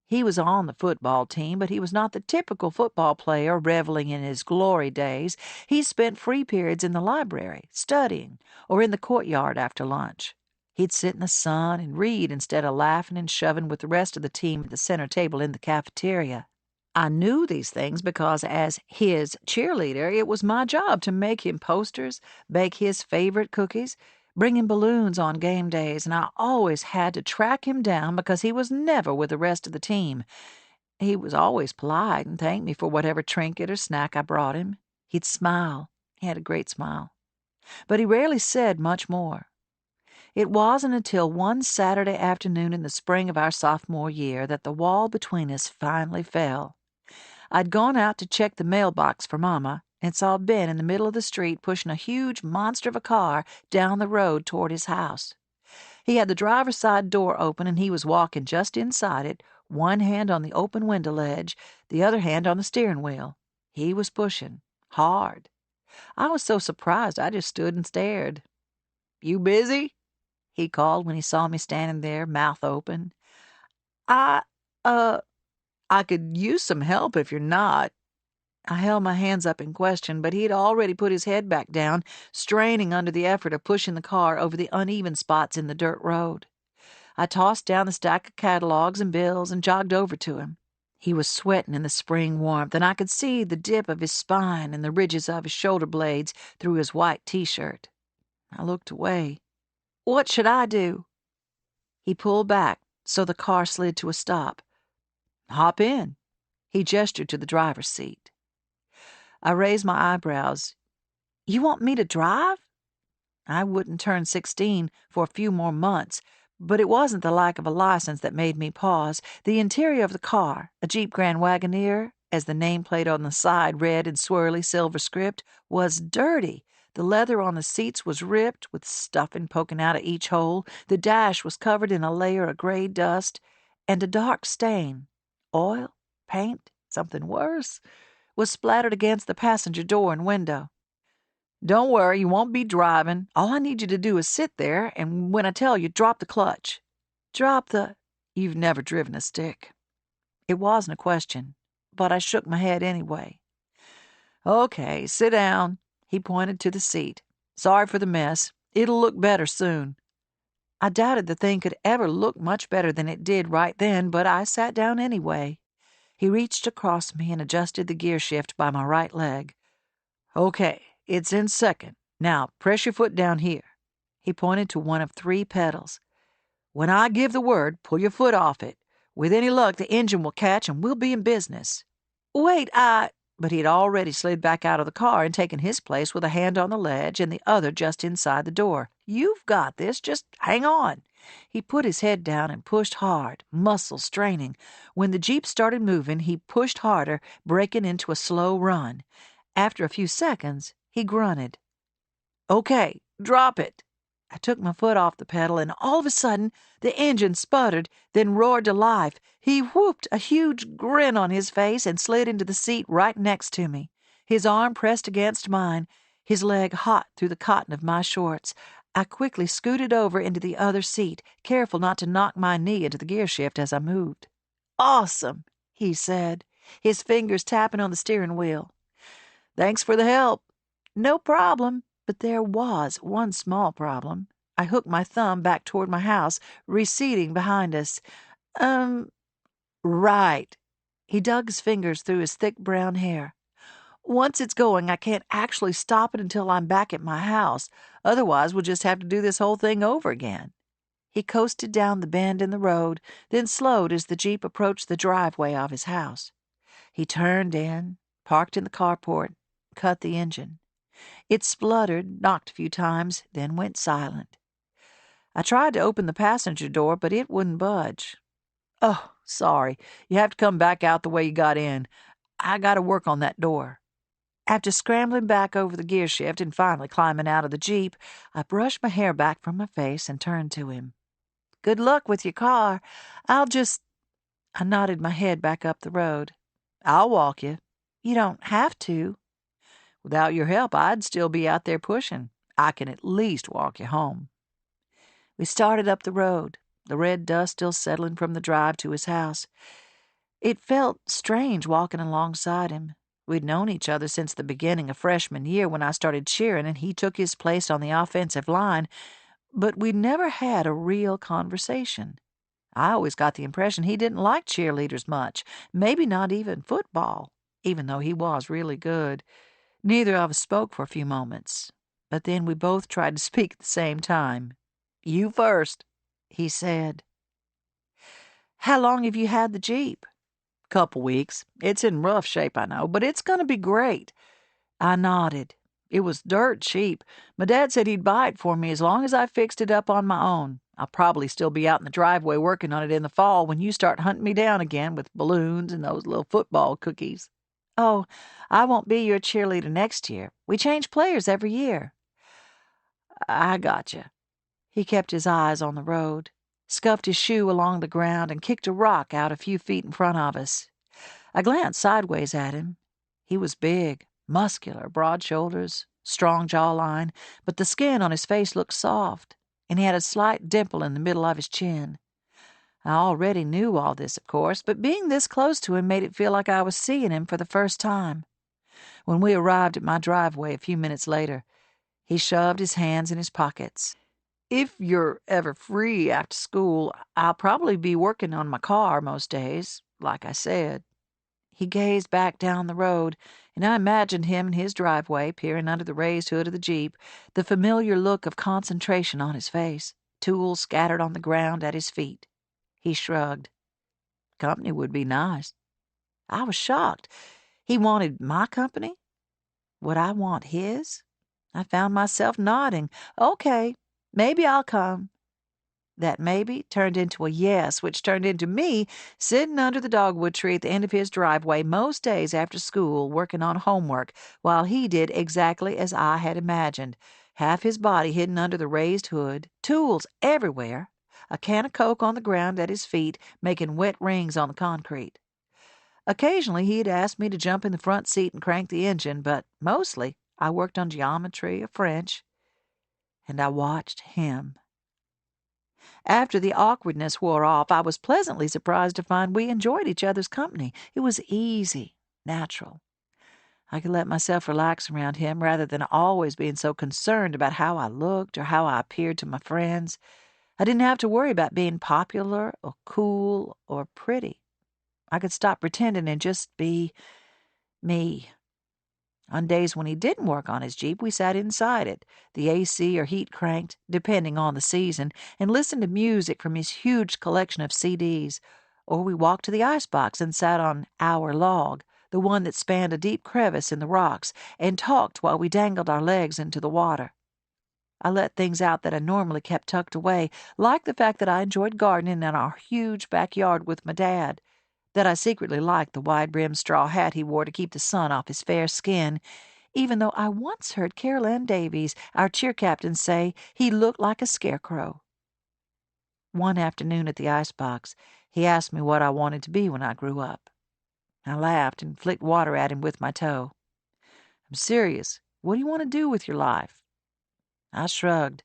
[SPEAKER 2] He was on the football team, but he was not the typical football player reveling in his glory days. He spent free periods in the library, studying, or in the courtyard after lunch. He'd sit in the sun and read instead of laughing and shoving with the rest of the team at the center table in the cafeteria. I knew these things because, as his cheerleader, it was my job to make him posters, bake his favorite cookies, bring him balloons on game days, and I always had to track him down because he was never with the rest of the team. He was always polite and thanked me for whatever trinket or snack I brought him. He'd smile. He had a great smile. But he rarely said much more. It wasn't until one Saturday afternoon in the spring of our sophomore year that the wall between us finally fell. I'd gone out to check the mailbox for Mama and saw Ben in the middle of the street pushing a huge monster of a car down the road toward his house. He had the driver's side door open and he was walking just inside it, one hand on the open window ledge, the other hand on the steering wheel. He was pushing, hard. I was so surprised I just stood and stared. "You busy?" he called when he saw me standing there, mouth open. I, I could use some help if you're not." I held my hands up in question, but he'd already put his head back down, straining under the effort of pushing the car over the uneven spots in the dirt road. I tossed down the stack of catalogs and bills and jogged over to him. He was sweating in the spring warmth, and I could see the dip of his spine and the ridges of his shoulder blades through his white T-shirt. I looked away. "What should I do?" He pulled back, so the car slid to a stop. "Hop in." He gestured to the driver's seat. I raised my eyebrows. "You want me to drive?" I wouldn't turn 16 for a few more months, but it wasn't the lack of a license that made me pause. The interior of the car, a Jeep Grand Wagoneer, as the nameplate on the side read in swirly silver script, was dirty. The leather on the seats was ripped, with stuffing poking out of each hole. The dash was covered in a layer of gray dust, and a dark stain, oil, paint, something worse, was splattered against the passenger door and window. "Don't worry, you won't be driving. All I need you to do is sit there, and when I tell you, drop the clutch." "Drop the—" "You've never driven a stick." It wasn't a question, but I shook my head anyway. "Okay, sit down." He pointed to the seat. "Sorry for the mess. It'll look better soon." I doubted the thing could ever look much better than it did right then, but I sat down anyway. He reached across me and adjusted the gear shift by my right leg. "Okay, it's in second. Now press your foot down here." He pointed to one of 3 pedals. "When I give the word, pull your foot off it. With any luck, the engine will catch and we'll be in business." "Wait, But he had already slid back out of the car and taken his place with a hand on the ledge and the other just inside the door. "You've got this. Just hang on." He put his head down and pushed hard, muscles straining. When the Jeep started moving, he pushed harder, breaking into a slow run. After a few seconds, He grunted. "Okay, drop it." I took my foot off the pedal, and all of a sudden, the engine sputtered, then roared to life. He whooped, a huge grin on his face, and slid into the seat right next to me. His arm pressed against mine, his leg hot through the cotton of my shorts. I quickly scooted over into the other seat, careful not to knock my knee into the gear shift as I moved. "Awesome," he said, his fingers tapping on the steering wheel. "Thanks for the help." "No problem." But there was one small problem. I hooked my thumb back toward my house, receding behind us. Right." He dug his fingers through his thick brown hair. "Once it's going, I can't actually stop it until I'm back at my house. Otherwise, we'll just have to do this whole thing over again." He coasted down the bend in the road, then slowed as the Jeep approached the driveway of his house. He turned in, parked in the carport, cut the engine. It spluttered, knocked a few times, then went silent. I tried to open the passenger door, but it wouldn't budge. "Oh, sorry. You have to come back out the way you got in. I got to work on that door." After scrambling back over the gear shift and finally climbing out of the Jeep, I brushed my hair back from my face and turned to him. "Good luck with your car. I'll just—" I nodded my head back up the road. "I'll walk you." "You don't have to." "Without your help, I'd still be out there pushing. I can at least walk you home." We started up the road, the red dust still settling from the drive to his house. It felt strange walking alongside him. We'd known each other since the beginning of freshman year when I started cheering and he took his place on the offensive line, but we'd never had a real conversation. I always got the impression he didn't like cheerleaders much, maybe not even football, even though he was really good. Neither of us spoke for a few moments, but then we both tried to speak at the same time. "You first," he said. "How long have you had the Jeep?" "Couple weeks. It's in rough shape, I know, but it's going to be great." I nodded. It was dirt cheap. My dad said he'd buy it for me as long as I fixed it up on my own. I'll probably still be out in the driveway working on it in the fall when you start hunting me down again with balloons and those little football cookies. "Oh, I won't be your cheerleader next year. We change players every year." "I gotcha." He kept his eyes on the road, scuffed his shoe along the ground, and kicked a rock out a few feet in front of us. I glanced sideways at him. He was big, muscular, broad shoulders, strong jawline, but the skin on his face looked soft, and he had a slight dimple in the middle of his chin. I already knew all this, of course, but being this close to him made it feel like I was seeing him for the first time. When we arrived at my driveway a few minutes later, he shoved his hands in his pockets. "If you're ever free after school, I'll probably be working on my car most days, like I said." He gazed back down the road, and I imagined him in his driveway, peering under the raised hood of the Jeep, the familiar look of concentration on his face, tools scattered on the ground at his feet. He shrugged. Company would be nice. I was shocked. He wanted my company? Would I want his? I found myself nodding. "Okay, maybe I'll come." That maybe turned into a yes, which turned into me sitting under the dogwood tree at the end of his driveway most days after school working on homework, while he did exactly as I had imagined, half his body hidden under the raised hood, tools everywhere, a can of Coke on the ground at his feet, making wet rings on the concrete. Occasionally he'd ask me to jump in the front seat and crank the engine, but mostly I worked on geometry or French, and I watched him. After the awkwardness wore off, I was pleasantly surprised to find we enjoyed each other's company. It was easy, natural. I could let myself relax around him rather than always being so concerned about how I looked or how I appeared to my friends. I didn't have to worry about being popular or cool or pretty. I could stop pretending and just be me. On days when he didn't work on his Jeep, we sat inside it, the AC or heat cranked, depending on the season, and listened to music from his huge collection of CDs. Or we walked to the icebox and sat on our log, the one that spanned a deep crevice in the rocks, and talked while we dangled our legs into the water. I let things out that I normally kept tucked away, like the fact that I enjoyed gardening in our huge backyard with my dad, that I secretly liked the wide-brimmed straw hat he wore to keep the sun off his fair skin, even though I once heard Carol Ann Davies, our cheer captain, say he looked like a scarecrow. One afternoon at the icebox, he asked me what I wanted to be when I grew up. I laughed and flicked water at him with my toe. I'm serious. What do you want to do with your life? I shrugged.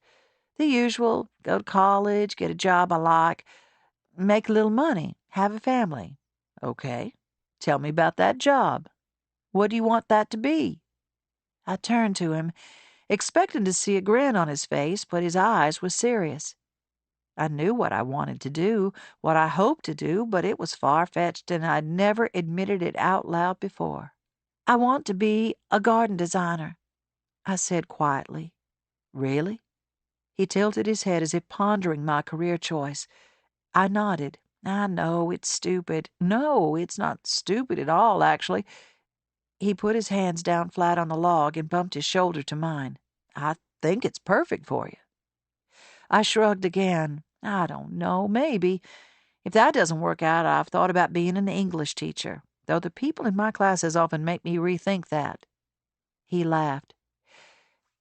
[SPEAKER 2] The usual: go to college, get a job I like, make a little money, have a family. Okay. Tell me about that job. What do you want that to be? I turned to him, expecting to see a grin on his face, but his eyes were serious. I knew what I wanted to do, what I hoped to do, but it was far-fetched, and I'd never admitted it out loud before. I want to be a garden designer, I said quietly. Really? He tilted his head as if pondering my career choice. I nodded. I know, it's stupid. No, it's not stupid at all, actually. He put his hands down flat on the log and bumped his shoulder to mine. I think it's perfect for you. I shrugged again. I don't know, maybe. If that doesn't work out, I've thought about being an English teacher, though the people in my classes often make me rethink that. He laughed.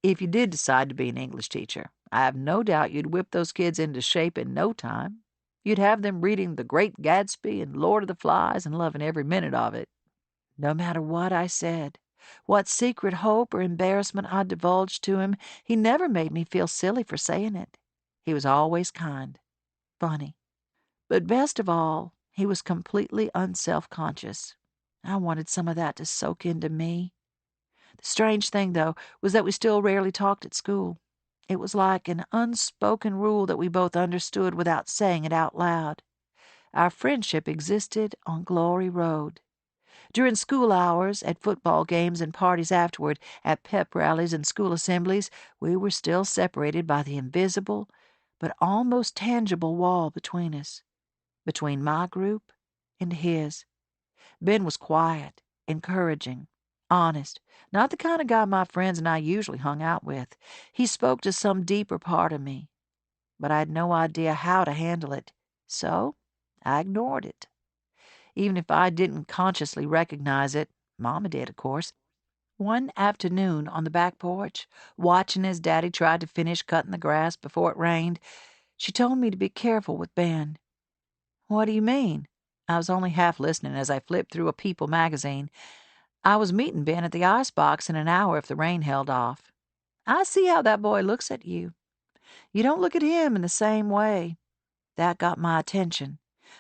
[SPEAKER 2] If you did decide to be an English teacher, I have no doubt you'd whip those kids into shape in no time. You'd have them reading The Great Gatsby and Lord of the Flies and loving every minute of it. No matter what I said, what secret hope or embarrassment I divulged to him, he never made me feel silly for saying it. He was always kind, funny. But best of all, he was completely unself-conscious. I wanted some of that to soak into me. The strange thing, though, was that we still rarely talked at school. It was like an unspoken rule that we both understood without saying it out loud. Our friendship existed on Glory Road. During school hours, at football games and parties afterward, at pep rallies and school assemblies, we were still separated by the invisible but almost tangible wall between us, between my group and his. Ben was quiet, encouraging, honest, not the kind of guy my friends and I usually hung out with. He spoke to some deeper part of me, but I had no idea how to handle it, so I ignored it. Even if I didn't consciously recognize it, Mama did, of course. One afternoon on the back porch, watching as Daddy tried to finish cutting the grass before it rained, she told me to be careful with Ben. What do you mean? I was only half listening as I flipped through a People magazine. I was meeting Ben at the icebox in an hour if the rain held off. I see how that boy looks at you. You don't look at him in the same way. That got my attention.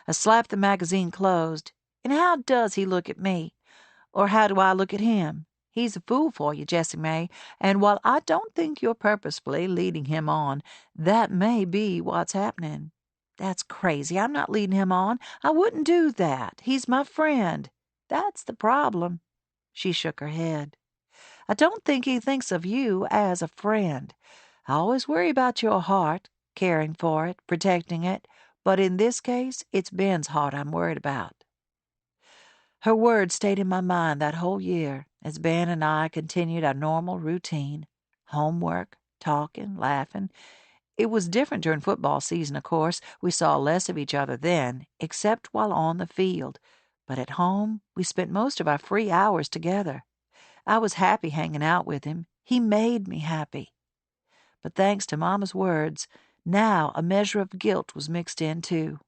[SPEAKER 2] I slapped the magazine closed. And how does he look at me? Or how do I look at him? He's a fool for you, Jessie May, and while I don't think you're purposefully leading him on, that may be what's happening. That's crazy. I'm not leading him on. I wouldn't do that. He's my friend. That's the problem. She shook her head. I don't think he thinks of you as a friend. I always worry about your heart, caring for it, protecting it, but in this case, it's Ben's heart I'm worried about. Her words stayed in my mind that whole year as Ben and I continued our normal routine. Homework, talking, laughing. It was different during football season, of course. We saw less of each other then, except while on the field. But at home, we spent most of our free hours together. I was happy hanging out with him. He made me happy. But thanks to Mama's words, now a measure of guilt was mixed in, too.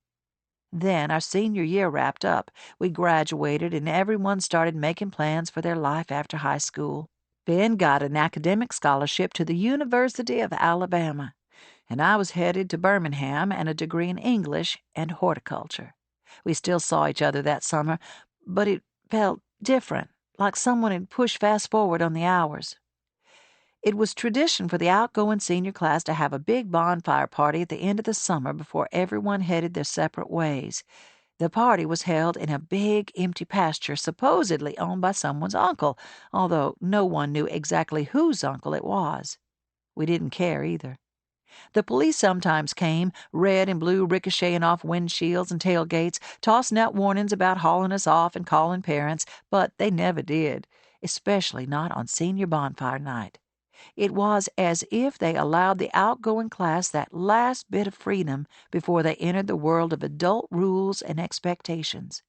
[SPEAKER 2] Then our senior year wrapped up. We graduated, and everyone started making plans for their life after high school. Ben got an academic scholarship to the University of Alabama, and I was headed to Birmingham and a degree in English and horticulture. We still saw each other that summer, but it felt different, like someone had pushed fast forward on the hours. It was tradition for the outgoing senior class to have a big bonfire party at the end of the summer before everyone headed their separate ways. The party was held in a big, empty pasture supposedly owned by someone's uncle, although no one knew exactly whose uncle it was. We didn't care either. The police sometimes came, red and blue ricocheting off windshields and tailgates, tossing out warnings about hauling us off and calling parents, but they never did, especially not on senior bonfire night. It was as if they allowed the outgoing class that last bit of freedom before they entered the world of adult rules and expectations.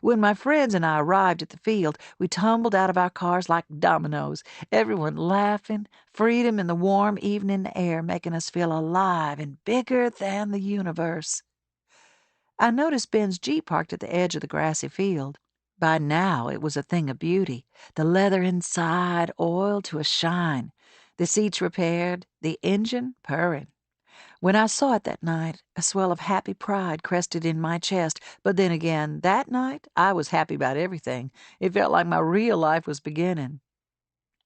[SPEAKER 2] When my friends and I arrived at the field, we tumbled out of our cars like dominoes, everyone laughing, freedom in the warm evening air making us feel alive and bigger than the universe. I noticed Ben's Jeep parked at the edge of the grassy field. By now it was a thing of beauty, the leather inside oiled to a shine, the seats repaired, the engine purring. When I saw it that night, a swell of happy pride crested in my chest, but then again, that night, I was happy about everything. It felt like my real life was beginning.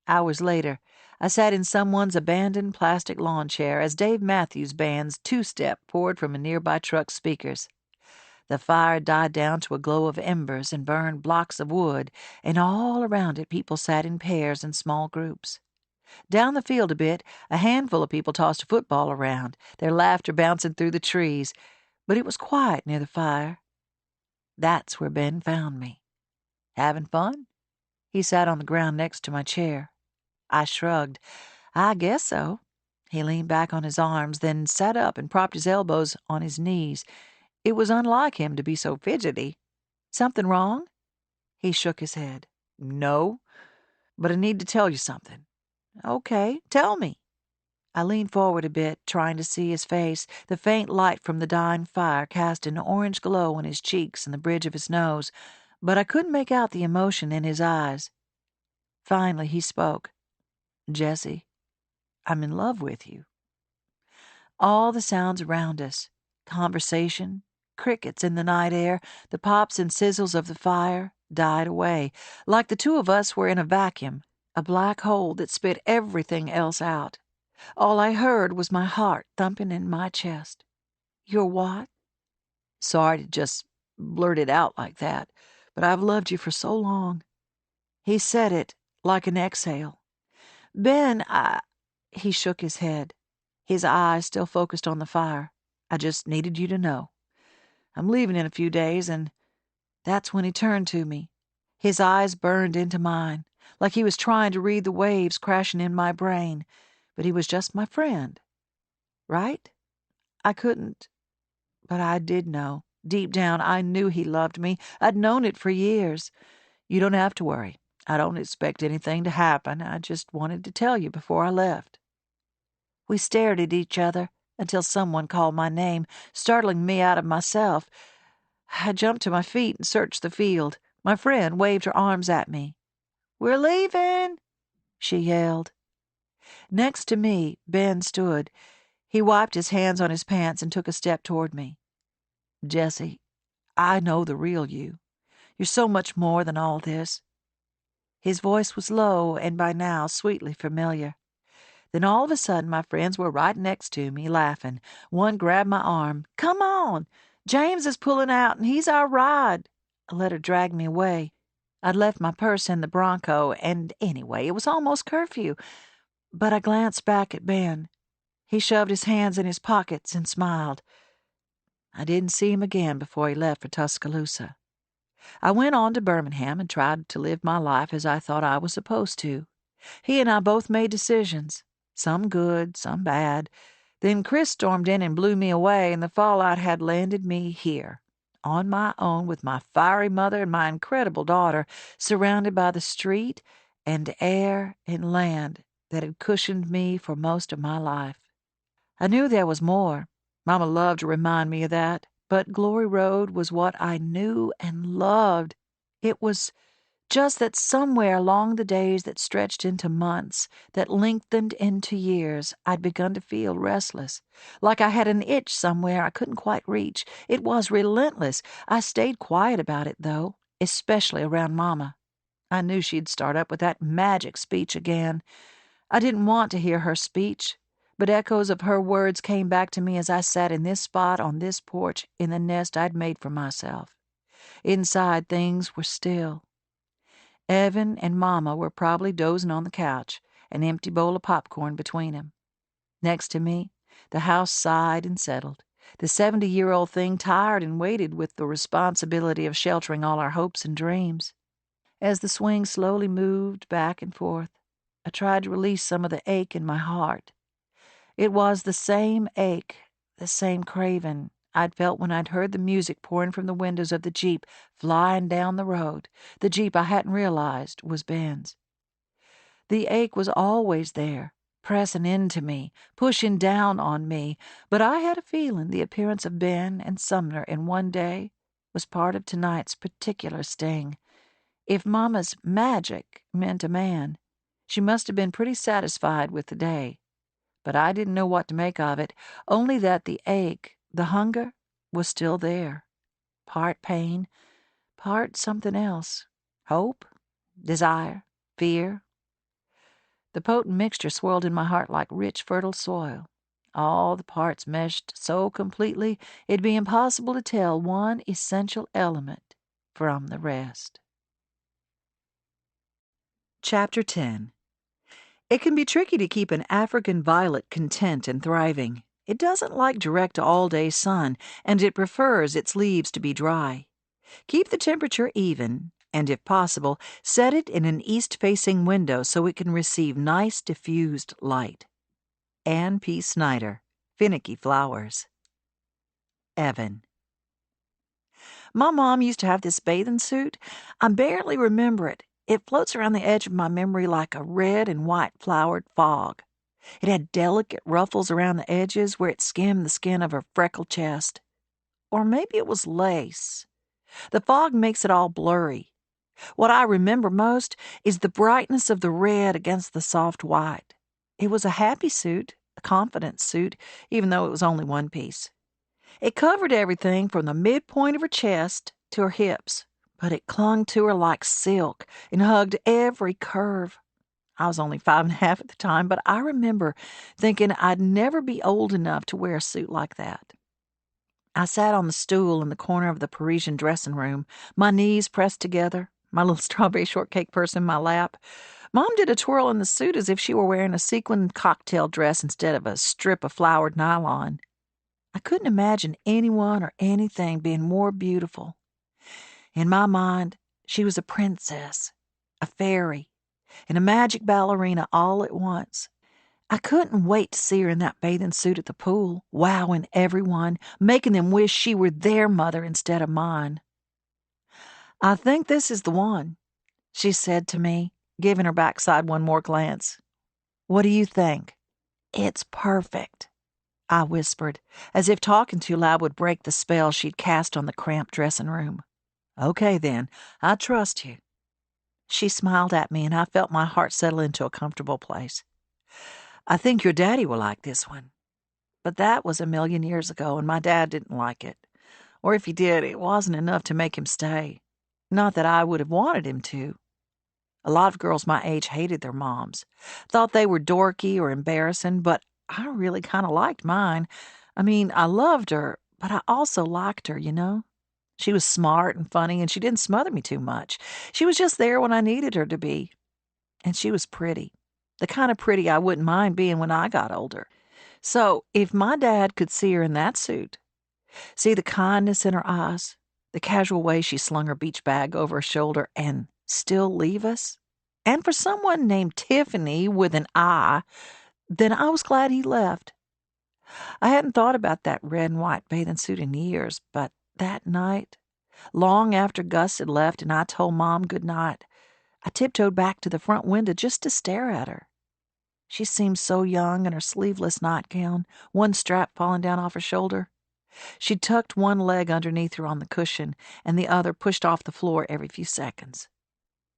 [SPEAKER 2] Hours later, I sat in someone's abandoned plastic lawn chair as Dave Matthews Band's two-step poured from a nearby truck's speakers. The fire died down to a glow of embers and burned blocks of wood, and all around it people sat in pairs and small groups. Down the field a bit, a handful of people tossed a football around, their laughter bouncing through the trees, but it was quiet near the fire. That's where Ben found me. Having fun? He sat on the ground next to my chair. I shrugged. I guess so. He leaned back on his arms, then sat up and propped his elbows on his knees. It was unlike him to be so fidgety. Something wrong? He shook his head. No, but I need to tell you something. Okay, tell me. I leaned forward a bit, trying to see his face. The faint light from the dying fire cast an orange glow on his cheeks and the bridge of his nose, but I couldn't make out the emotion in his eyes. Finally, he spoke. Jessie, I'm in love with you. All the sounds around us, conversation, crickets in the night air, the pops and sizzles of the fire, died away, like the two of us were in a vacuum, a black hole that spit everything else out. All I heard was my heart thumping in my chest. You're what? Sorry to just blurt it out like that, but I've loved you for so long. He said it like an exhale. Ben, He shook his head, his eyes still focused on the fire. I just needed you to know. I'm leaving in a few days, and that's when he turned to me. His eyes burned into mine, like he was trying to read the waves crashing in my brain, but he was just my friend. Right? I couldn't, but I did know. Deep down, I knew he loved me. I'd known it for years. You don't have to worry. I don't expect anything to happen. I just wanted to tell you before I left. We stared at each other until someone called my name, startling me out of myself. I jumped to my feet and searched the field. My friend waved her arms at me. "We're leaving," she yelled. Next to me, Ben stood. He wiped his hands on his pants and took a step toward me. Jessie, I know the real you. You're so much more than all this. His voice was low and by now sweetly familiar. Then all of a sudden my friends were right next to me, laughing. One grabbed my arm. "Come on! James is pulling out, and he's our ride." I let her drag me away. I'd left my purse in the Bronco, and anyway, it was almost curfew. But I glanced back at Ben. He shoved his hands in his pockets and smiled. I didn't see him again before he left for Tuscaloosa. I went on to Birmingham and tried to live my life as I thought I was supposed to. He and I both made decisions, some good, some bad. Then Chris stormed in and blew me away, and the fallout had landed me here, on my own with my fiery mother and my incredible daughter, surrounded by the street and air and land that had cushioned me for most of my life. I knew there was more. Mama loved to remind me of that, but Glory Road was what I knew and loved. It was just that somewhere along the days that stretched into months, that lengthened into years, I'd begun to feel restless, like I had an itch somewhere I couldn't quite reach. It was relentless. I stayed quiet about it, though, especially around Mama. I knew she'd start up with that magic speech again. I didn't want to hear her speech, but echoes of her words came back to me as I sat in this spot on this porch in the nest I'd made for myself. Inside, things were still. Evan and Mama were probably dozing on the couch, an empty bowl of popcorn between them. Next to me, the house sighed and settled. The 70-year-old thing tired and waited with the responsibility of sheltering all our hopes and dreams. As the swing slowly moved back and forth, I tried to release some of the ache in my heart. It was the same ache, the same craving I'd felt when I'd heard the music pouring from the windows of the Jeep flying down the road, the Jeep I hadn't realized was Ben's. The ache was always there, pressing into me, pushing down on me, but I had a feeling the appearance of Ben and Sumner in one day was part of tonight's particular sting. If Mama's magic meant a man, she must have been pretty satisfied with the day. But I didn't know what to make of it, only that the ache, the hunger, was still there. Part pain, part something else. Hope, desire, fear. The potent mixture swirled in my heart like rich, fertile soil. All the parts meshed so completely it'd be impossible to tell one essential element from the rest. Chapter 10. It can be tricky to keep an African violet content and thriving. It doesn't like direct all-day sun, and it prefers its leaves to be dry. Keep the temperature even, and if possible, set it in an east-facing window so it can receive nice diffused light. Ann P. Snyder, Finicky Flowers. Evan. My mom used to have this bathing suit. I barely remember it. It floats around the edge of my memory like a red and white flowered fog. It had delicate ruffles around the edges where it skimmed the skin of her freckled chest. Or maybe it was lace. The fog makes it all blurry. What I remember most is the brightness of the red against the soft white. It was a happy suit, a confident suit, even though it was only one piece. It covered everything from the midpoint of her chest to her hips, but it clung to her like silk and hugged every curve. I was only 5.5 at the time, but I remember thinking I'd never be old enough to wear a suit like that. I sat on the stool in the corner of the Parisian dressing room, my knees pressed together, my little strawberry shortcake purse in my lap. Mom did a twirl in the suit as if she were wearing a sequined cocktail dress instead of a strip of flowered nylon. I couldn't imagine anyone or anything being more beautiful. In my mind, she was a princess, a fairy, and a magic ballerina all at once. I couldn't wait to see her in that bathing suit at the pool, wowing everyone, making them wish she were their mother instead of mine. "I think this is the one," she said to me, giving her backside one more glance. "What do you think?" "It's perfect," I whispered, as if talking too loud would break the spell she'd cast on the cramped dressing room. "Okay, then. I trust you." She smiled at me, and I felt my heart settle into a comfortable place. "I think your daddy will like this one." But that was a million years ago, and my dad didn't like it. Or if he did, it wasn't enough to make him stay. Not that I would have wanted him to. A lot of girls my age hated their moms, thought they were dorky or embarrassing, but I really kind of liked mine. I mean, I loved her, but I also liked her, you know? She was smart and funny, and she didn't smother me too much. She was just there when I needed her to be. And she was pretty. The kind of pretty I wouldn't mind being when I got older. So if my dad could see her in that suit, see the kindness in her eyes, the casual way she slung her beach bag over her shoulder, and still leave us, and for someone named Tiffany with an I, then I was glad he left. I hadn't thought about that red and white bathing suit in years, but that night, long after Gus had left and I told Mom good night, I tiptoed back to the front window just to stare at her. She seemed so young in her sleeveless nightgown, one strap falling down off her shoulder. She tucked one leg underneath her on the cushion, and the other pushed off the floor every few seconds.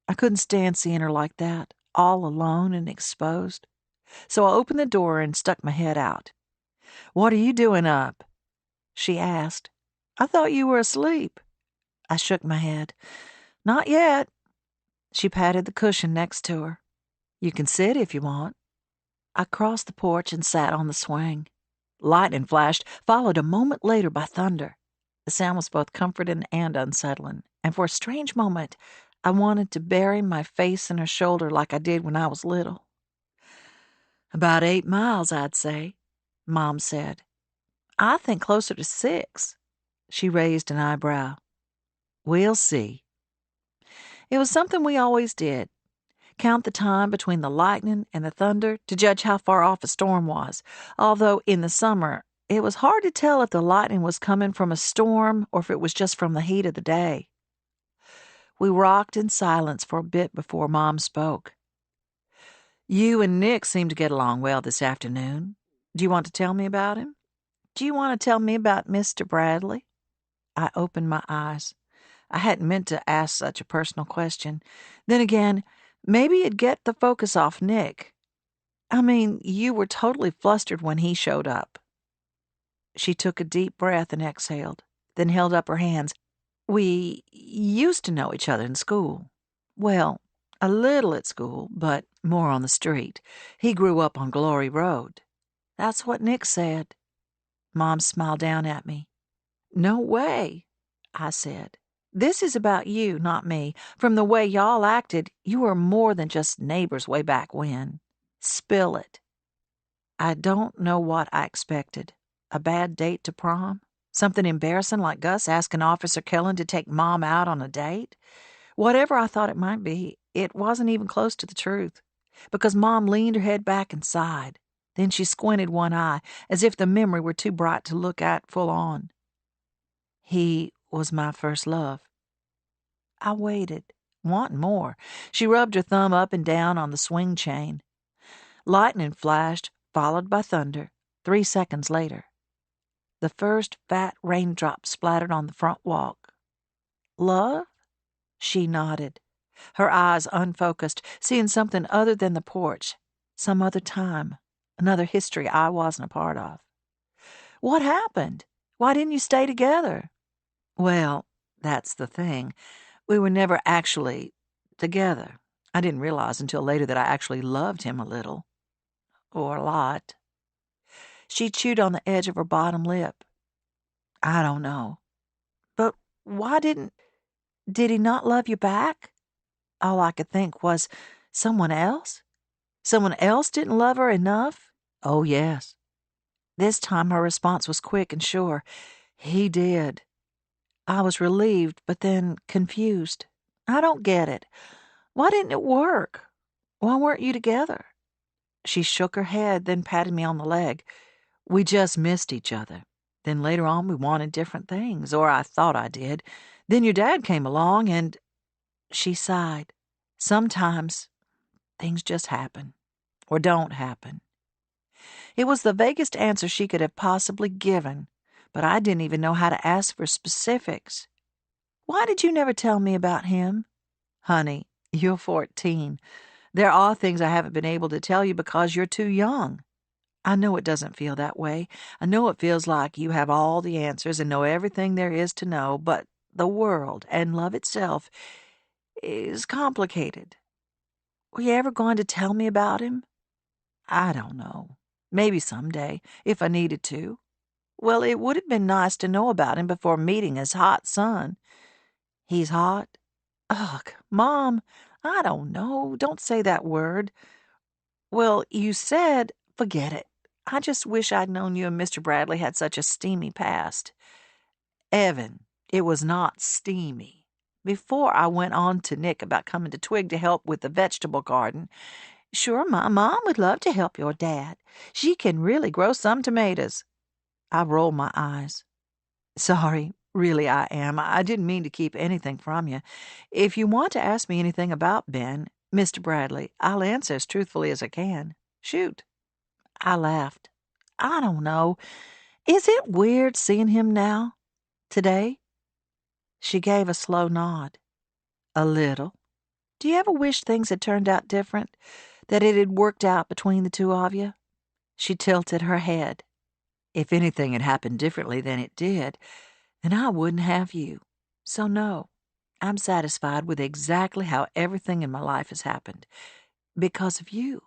[SPEAKER 2] I couldn't stand seeing her like that, all alone and exposed. So I opened the door and stuck my head out. "What are you doing up?" she asked. "I thought you were asleep." I shook my head. "Not yet." She patted the cushion next to her. "You can sit if you want." I crossed the porch and sat on the swing. Lightning flashed, followed a moment later by thunder. The sound was both comforting and unsettling, and for a strange moment I wanted to bury my face in her shoulder like I did when I was little. "About 8 miles, I'd say," Mom said. "I think closer to 6. She raised an eyebrow. "We'll see." It was something we always did. Count the time between the lightning and the thunder to judge how far off a storm was, although in the summer It was hard to tell if the lightning was coming from a storm or if it was just from the heat of the day. We rocked in silence for a bit before Mom spoke. "You and Nick seem to get along well this afternoon. Do you want to tell me about him? Do you want to tell me about Mr. Bradley?" I opened my eyes. I hadn't meant to ask such a personal question. Then again, maybe it'd get the focus off Nick. I mean, you were totally flustered when he showed up. She took a deep breath and exhaled, then held up her hands. "We used to know each other in school. Well, a little at school, but more on the street. He grew up on Glory Road." "That's what Nick said." Mom smiled down at me. "No way," I said. "This is about you, not me. From the way y'all acted, you were more than just neighbors way back when. Spill it." I don't know what I expected. A bad date to prom? Something embarrassing like Gus asking Officer Kellen to take Mom out on a date? Whatever I thought it might be, it wasn't even close to the truth. Because Mom leaned her head back and sighed. Then she squinted one eye, as if the memory were too bright to look at full on. "He was my first love." I waited, wanting more. She rubbed her thumb up and down on the swing chain. Lightning flashed, followed by thunder, 3 seconds later. The first fat raindrop splattered on the front walk. "Love?" She nodded, her eyes unfocused, seeing something other than the porch, some other time, another history I wasn't a part of. "What happened? Why didn't you stay together?" "Well, that's the thing. We were never actually together. I didn't realize until later that I actually loved him a little. Or a lot." She chewed on the edge of her bottom lip. "I don't know. But why did he not love you back?" All I could think was, someone else? Someone else didn't love her enough? Oh, yes. This time her response was quick and sure. "He did." I was relieved, but then confused. "I don't get it. Why didn't it work? Why weren't you together?" She shook her head, then patted me on the leg. "We just missed each other. Then later on we wanted different things, or I thought I did. Then your dad came along and—" She sighed. "Sometimes things just happen. Or don't happen." It was the vaguest answer she could have possibly given, but I didn't even know how to ask for specifics. "Why did you never tell me about him?" "Honey, you're 14. There are things I haven't been able to tell you because you're too young. I know it doesn't feel that way. I know it feels like you have all the answers and know everything there is to know, but the world and love itself is complicated. Were you ever going to tell me about him?" "I don't know. Maybe someday, if I needed to." "Well, it would have been nice to know about him before meeting his hot son." "He's hot?" "Ugh, Mom, I don't know. Don't say that word." "Well, you said—" "Forget it. I just wish I'd known you and Mr. Bradley had such a steamy past." "Evan, it was not steamy. Before I went on to Nick about coming to Twig to help with the vegetable garden, sure, my mom would love to help your dad. She can really grow some tomatoes." I rolled my eyes. "Sorry, really I am. I didn't mean to keep anything from you. If you want to ask me anything about Ben, Mr. Bradley, I'll answer as truthfully as I can. Shoot." I laughed. "I don't know. Is it weird seeing him now? Today?" She gave a slow nod. "A little. Do you ever wish things had turned out different? That it had worked out between the two of you?" She tilted her head. "If anything had happened differently than it did, then I wouldn't have you. So no, I'm satisfied with exactly how everything in my life has happened. Because of you."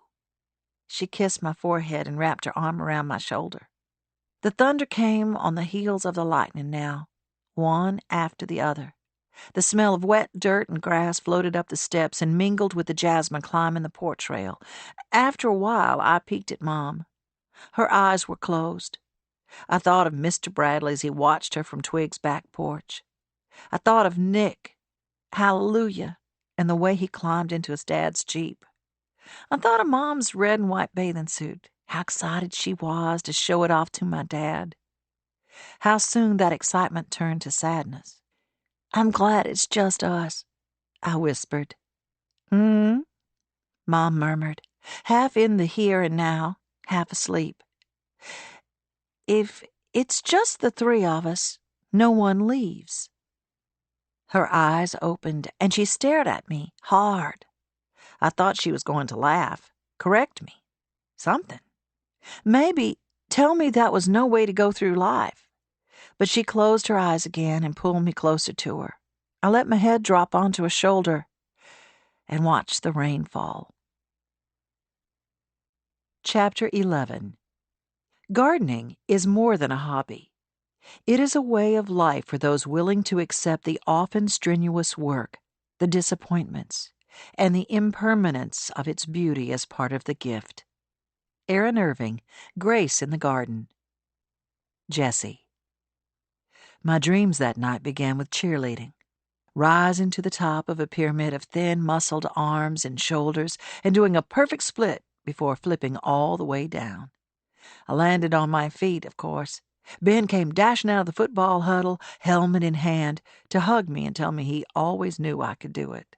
[SPEAKER 2] She kissed my forehead and wrapped her arm around my shoulder. The thunder came on the heels of the lightning now, one after the other. The smell of wet dirt and grass floated up the steps and mingled with the jasmine climbing the porch rail. After a while, I peeked at Mom. Her eyes were closed. I thought of Mr. Bradley as he watched her from Twig's back porch. I thought of Nick, hallelujah, and the way he climbed into his dad's Jeep. I thought of Mom's red and white bathing suit How excited she was to show it off to my dad. How soon that excitement turned to sadness. "I'm glad it's just us," I whispered. "Hmm?" Mom murmured, half in the here and now, half asleep. "If it's just the three of us, no one leaves." Her eyes opened, and she stared at me hard. I thought she was going to laugh, correct me, something. Maybe tell me that was no way to go through life. But she closed her eyes again and pulled me closer to her. I let my head drop onto her shoulder and watched the rain fall. Chapter 11. Gardening is more than a hobby. It is a way of life for those willing to accept the often strenuous work, the disappointments, and the impermanence of its beauty as part of the gift. Aaron Irving, Grace in the Garden. Jessie. My dreams that night began with cheerleading. Rising to the top of a pyramid of thin, muscled arms and shoulders and doing a perfect split before flipping all the way down. I landed on my feet, of course. Ben came dashing out of the football huddle, helmet in hand, to hug me and tell me he always knew I could do it.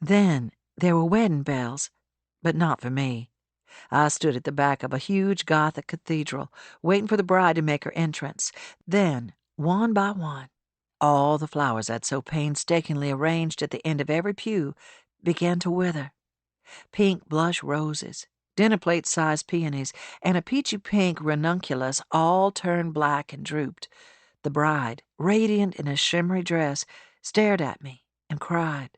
[SPEAKER 2] Then there were wedding bells, but not for me. I stood at the back of a huge Gothic cathedral, waiting for the bride to make her entrance. Then, one by one, all the flowers I'd so painstakingly arranged at the end of every pew began to wither. Pink blush roses, dinner plate-sized peonies, and a peachy pink ranunculus all turned black and drooped. The bride, radiant in a shimmery dress, stared at me and cried.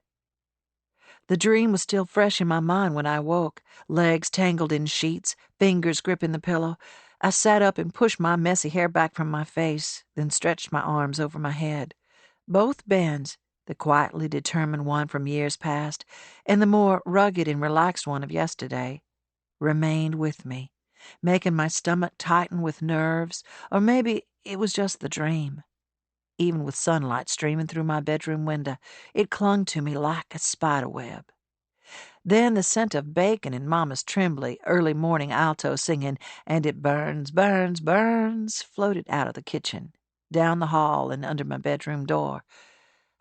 [SPEAKER 2] The dream was still fresh in my mind when I woke, legs tangled in sheets, fingers gripping the pillow. I sat up and pushed my messy hair back from my face, then stretched my arms over my head. Both Ben's, the quietly determined one from years past, and the more rugged and relaxed one of yesterday, remained with me, making my stomach tighten with nerves, or maybe it was just the dream. Even with sunlight streaming through my bedroom window, it clung to me like a spider web. Then the scent of bacon and Mama's trembly, early morning alto singing, "And it burns, burns, burns," floated out of the kitchen, down the hall and under my bedroom door.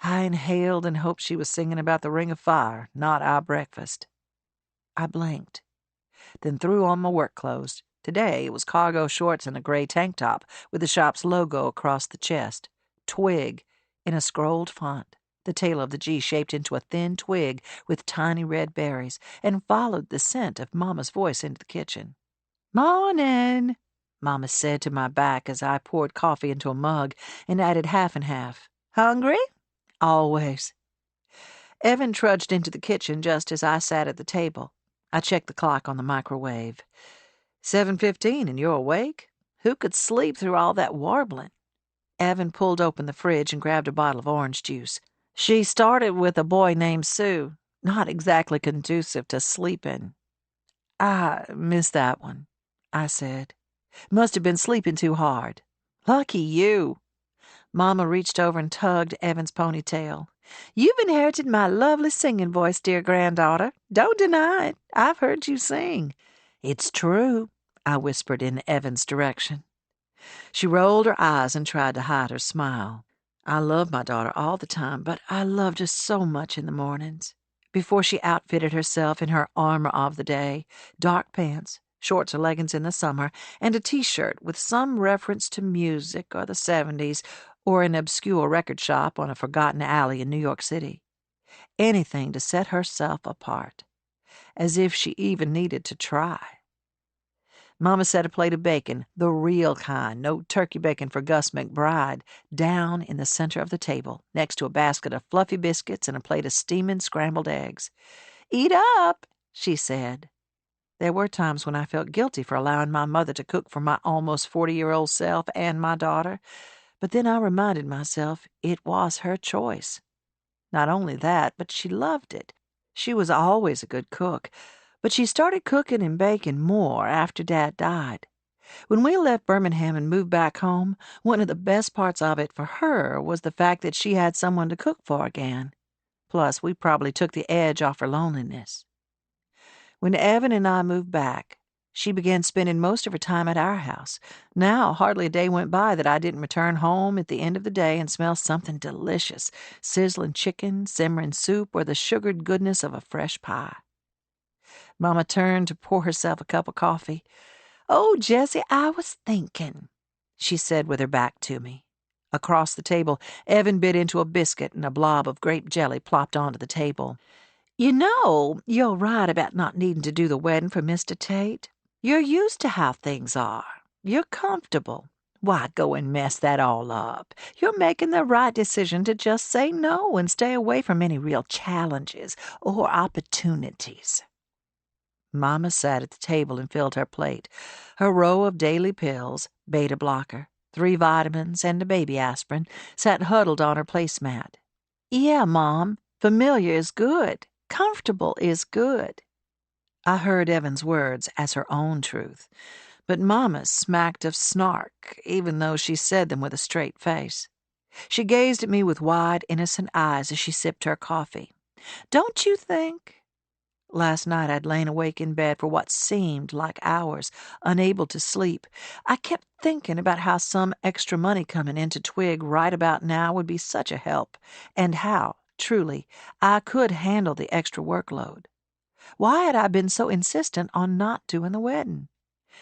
[SPEAKER 2] I inhaled and hoped she was singing about the ring of fire, not our breakfast. I blinked, then threw on my work clothes. Today it was cargo shorts and a gray tank top with the shop's logo across the chest. Twig, in a scrolled font, the tail of the G shaped into a thin twig with tiny red berries, and followed the scent of Mama's voice into the kitchen. "Morning," Mama said to my back as I poured coffee into a mug and added half and half. "Hungry?" "Always." Evan trudged into the kitchen just as I sat at the table. I checked the clock on the microwave. 7:15 and you're awake? Who could sleep through all that warbling? Evan pulled open the fridge and grabbed a bottle of orange juice. "She started with a boy named Sue. Not exactly conducive to sleeping." "I missed that one," I said. "Must have been sleeping too hard." "Lucky you." Mama reached over and tugged Evan's ponytail. "You've inherited my lovely singing voice, dear granddaughter. Don't deny it. I've heard you sing." "It's true," I whispered in Evan's direction. She rolled her eyes and tried to hide her smile. I love my daughter all the time, but I loved her so much in the mornings. Before she outfitted herself in her armor of the day, dark pants, shorts or leggings in the summer, and a T-shirt with some reference to music or the 70s or an obscure record shop on a forgotten alley in New York City. Anything to set herself apart. As if she even needed to try. Mama set a plate of bacon, the real kind, no turkey bacon for Gus McBride, down in the center of the table, next to a basket of fluffy biscuits and a plate of steaming scrambled eggs. "Eat up," she said. There were times when I felt guilty for allowing my mother to cook for my almost 40-year-old self and my daughter, but then I reminded myself it was her choice. Not only that, but she loved it. She was always a good cook, but she started cooking and baking more after Dad died. When we left Birmingham and moved back home, one of the best parts of it for her was the fact that she had someone to cook for again. Plus, we probably took the edge off her loneliness. When Evan and I moved back, She began spending most of her time at our house. Now, hardly a day went by that I didn't return home at the end of the day and smell something delicious, sizzling chicken, simmering soup, or the sugared goodness of a fresh pie. Mama turned to pour herself a cup of coffee. "Oh, Jessie, I was thinking," she said with her back to me. Across the table, Evan bit into a biscuit and a blob of grape jelly plopped onto the table. "You know, you're right about not needing to do the wedding for Mr. Tate. You're used to how things are. You're comfortable. Why go and mess that all up? You're making the right decision to just say no and stay away from any real challenges or opportunities." Mama sat at the table and filled her plate. Her row of daily pills, beta blocker, 3 vitamins, and a baby aspirin sat huddled on her placemat. "Yeah, Mom, familiar is good. Comfortable is good." I heard Evan's words as her own truth, but Mama's smacked of snark, even though she said them with a straight face. She gazed at me with wide, innocent eyes as she sipped her coffee. "Don't you think?" Last night I'd lain awake in bed for what seemed like hours, unable to sleep. I kept thinking about how some extra money coming into Twig right about now would be such a help, and how, truly, I could handle the extra workload. Why had I been so insistent on not doing the wedding?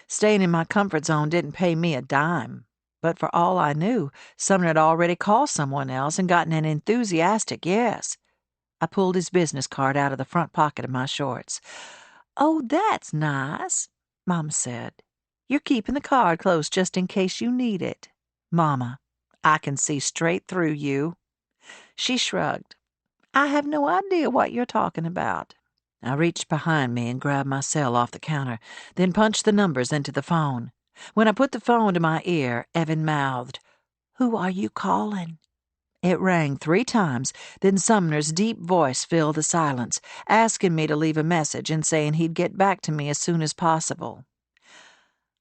[SPEAKER 2] Staying in my comfort zone didn't pay me a dime. But for all I knew, Sumner had already called someone else and gotten an enthusiastic yes. I pulled his business card out of the front pocket of my shorts. "Oh, that's nice," Mama said. "You're keeping the card close just in case you need it." "Mama, I can see straight through you." She shrugged. "I have no idea what you're talking about." I reached behind me and grabbed my cell off the counter, then punched the numbers into the phone. When I put the phone to my ear, Evan mouthed, "Who are you calling?" It rang 3 times, then Sumner's deep voice filled the silence, asking me to leave a message and saying he'd get back to me as soon as possible.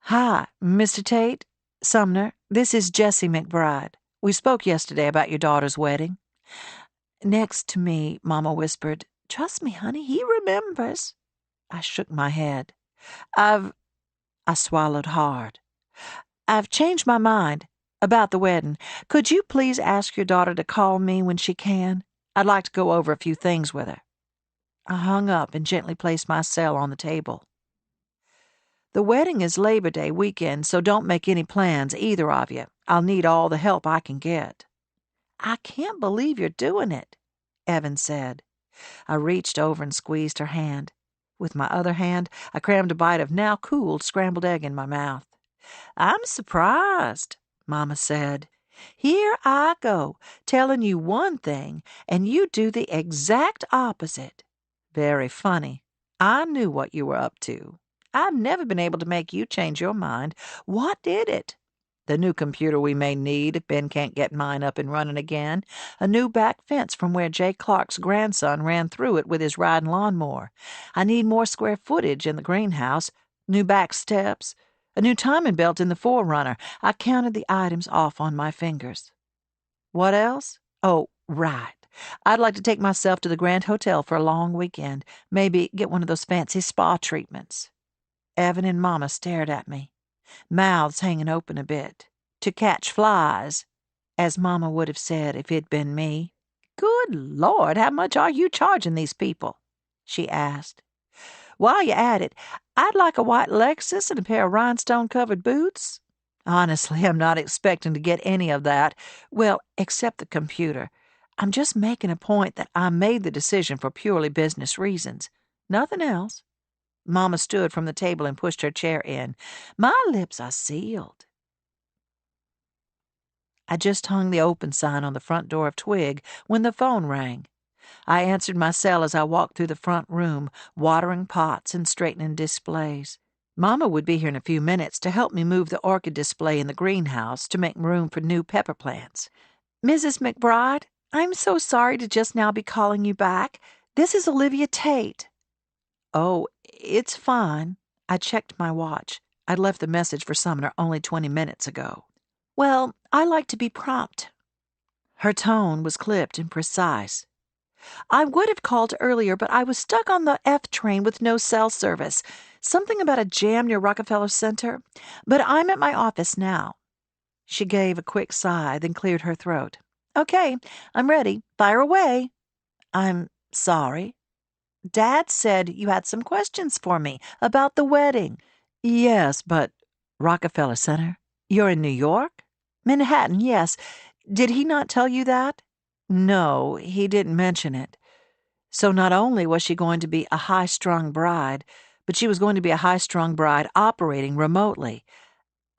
[SPEAKER 2] "Hi, Mr. Tate? Sumner, this is Jessie McBride. We spoke yesterday about your daughter's wedding." "Next to me," Mama whispered. "Trust me, honey, he remembers." I shook my head. I swallowed hard. "I've changed my mind about the wedding. Could you please ask your daughter to call me when she can? I'd like to go over a few things with her." I hung up and gently placed my cell on the table. "The wedding is Labor Day weekend, so don't make any plans, either of you. I'll need all the help I can get." "I can't believe you're doing it," Evan said. I reached over and squeezed her hand. With my other hand, I crammed a bite of now cooled scrambled egg in my mouth. "I'm surprised," Mama said. "Here I go, telling you one thing, and you do the exact opposite. Very funny. I knew what you were up to. I've never been able to make you change your mind. What did it? The new computer we may need if Ben can't get mine up and running again. A new back fence from where Jay Clark's grandson ran through it with his riding lawnmower. I need more square footage in the greenhouse. New back steps. A new timing belt in the Forerunner. I counted the items off on my fingers. What else? Oh, right. I'd like to take myself to the Grand Hotel for a long weekend. Maybe get one of those fancy spa treatments. Evan and Mama stared at me, mouths hanging open a bit. "To catch flies," as Mama would have said if it'd been me. "Good Lord, how much are you charging these people?" she asked. "While you're at it, I'd like a white Lexus and a pair of rhinestone-covered boots." Honestly, I'm not expecting to get any of that. Well, except the computer. I'm just making a point that I made the decision for purely business reasons. Nothing else. Mama stood from the table and pushed her chair in. "My lips are sealed." I just hung the open sign on the front door of Twig when the phone rang. I answered my cell as I walked through the front room, watering pots and straightening displays. Mama would be here in a few minutes to help me move the orchid display in the greenhouse to make room for new pepper plants. "Mrs. McBride, I'm so sorry to just now be calling you back. This is Olivia Tate." "Oh, it's fine." I checked my watch. I'd left the message for Sumner only 20 minutes ago. "Well, I like to be prompt." Her tone was clipped and precise. I would have called earlier, but I was stuck on the F train with no cell service. Something about a jam near Rockefeller Center. But I'm at my office now." She gave a quick sigh, then cleared her throat. "Okay, I'm ready. Fire away." "I'm sorry." "Dad said you had some questions for me about the wedding." "Yes, but Rockefeller Center? You're in New York?" "Manhattan, yes. Did he not tell you that?" "No, he didn't mention it." So not only was she going to be a high-strung bride, but she was going to be a high-strung bride operating remotely.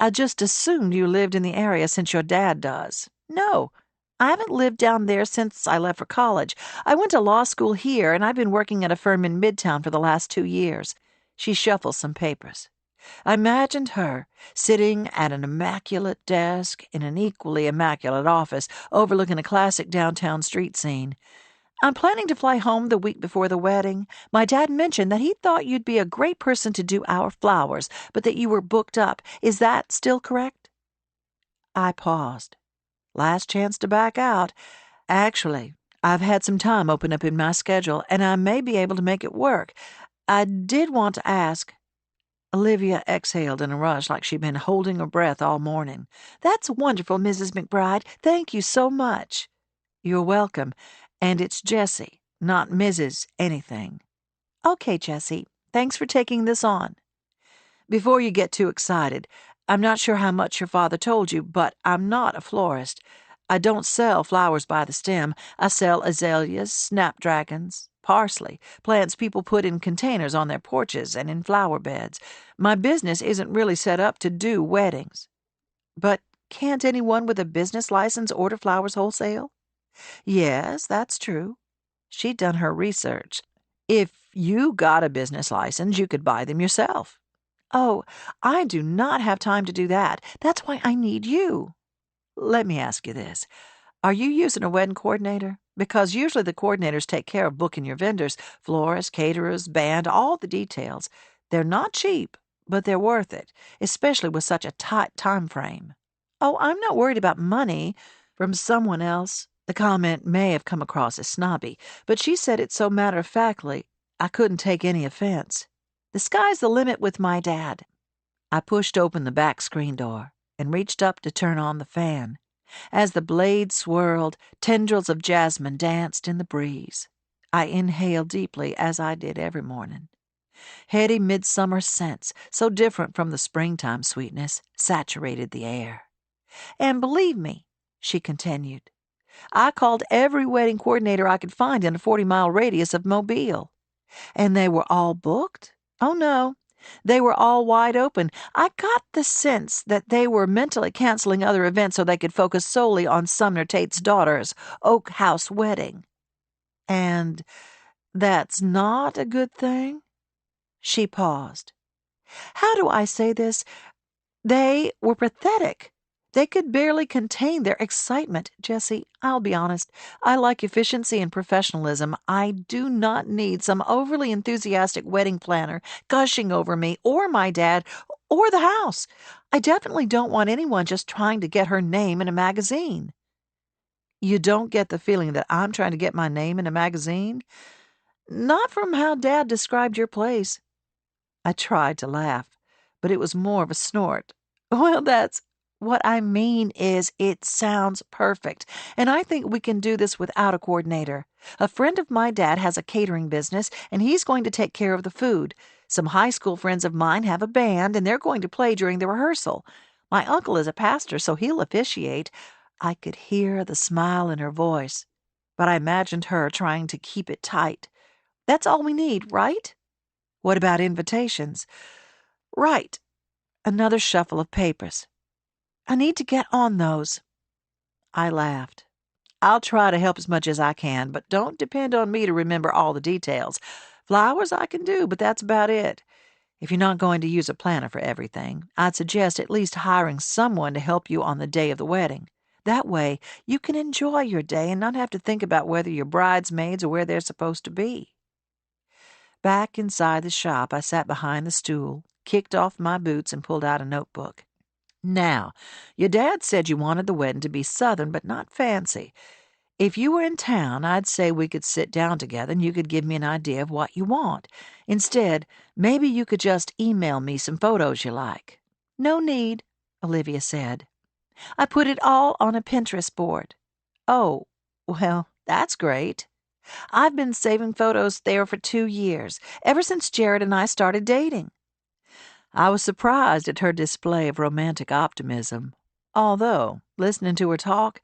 [SPEAKER 2] "I just assumed you lived in the area since your dad does." "No, I haven't lived down there since I left for college. I went to law school here, and I've been working at a firm in Midtown for the last 2 years." She shuffled some papers. I imagined her sitting at an immaculate desk in an equally immaculate office overlooking a classic downtown street scene. "I'm planning to fly home the week before the wedding. My dad mentioned that he thought you'd be a great person to do our flowers, but that you were booked up. Is that still correct?" I paused. Last chance to back out. Actually, I've had some time open up in my schedule, and I may be able to make it work. I did want to ask. Olivia exhaled in a rush like she'd been holding her breath all morning. "That's wonderful, Mrs. McBride. Thank you so much." "You're welcome. And it's Jessie, not Mrs. anything." "Okay, Jessie. Thanks for taking this on." "Before you get too excited, I'm not sure how much your father told you, but I'm not a florist. I don't sell flowers by the stem. I sell azaleas, snapdragons, parsley, plants people put in containers on their porches and in flower beds. My business isn't really set up to do weddings." "But can't anyone with a business license order flowers wholesale?" "Yes, that's true." She'd done her research. "If you got a business license, you could buy them yourself." "Oh, I do not have time to do that. That's why I need you." "Let me ask you this. Are you using a wedding coordinator? Because usually the coordinators take care of booking your vendors, florists, caterers, band, all the details. They're not cheap, but they're worth it, especially with such a tight time frame." "Oh, I'm not worried about money." From someone else, the comment may have come across as snobby, but she said it so matter-of-factly, I couldn't take any offense. "The sky's the limit with my dad." I pushed open the back screen door and reached up to turn on the fan. As the blades swirled, tendrils of jasmine danced in the breeze. I inhaled deeply, as I did every morning. Heady midsummer scents, so different from the springtime sweetness, saturated the air. "And believe me," she continued, "I called every wedding coordinator I could find in a 40-mile radius of Mobile. And they were all booked? Oh, no. They were all wide open. I got the sense that they were mentally canceling other events so they could focus solely on Sumner Tate's daughter's Oak House wedding." "And that's not a good thing?" She paused. "How do I say this? They were pathetic. They could barely contain their excitement. Jessie, I'll be honest. I like efficiency and professionalism. I do not need some overly enthusiastic wedding planner gushing over me or my dad or the house. I definitely don't want anyone just trying to get her name in a magazine." "You don't get the feeling that I'm trying to get my name in a magazine?" "Not from how Dad described your place." I tried to laugh, but it was more of a snort. "Well, that's what I mean is it sounds perfect, and I think we can do this without a coordinator. A friend of my dad has a catering business, and he's going to take care of the food. Some high school friends of mine have a band, and they're going to play during the rehearsal. My uncle is a pastor, so he'll officiate." I could hear the smile in her voice, but I imagined her trying to keep it tight. "That's all we need, right?" "What about invitations?" "Right." Another shuffle of papers. "I need to get on those." I laughed. "I'll try to help as much as I can, but don't depend on me to remember all the details. Flowers I can do, but that's about it. If you're not going to use a planner for everything, I'd suggest at least hiring someone to help you on the day of the wedding. That way, you can enjoy your day and not have to think about whether your bridesmaids are where they're supposed to be." Back inside the shop, I sat behind the stool, kicked off my boots, and pulled out a notebook. "Now, your dad said you wanted the wedding to be Southern but not fancy. If you were in town, I'd say we could sit down together and you could give me an idea of what you want. Instead, maybe you could just email me some photos you like." "No need," Olivia said. "I put it all on a Pinterest board." "Oh, well, that's great. I've been saving photos there for 2 years, ever since Jared and I started dating." I was surprised at her display of romantic optimism. Although, listening to her talk,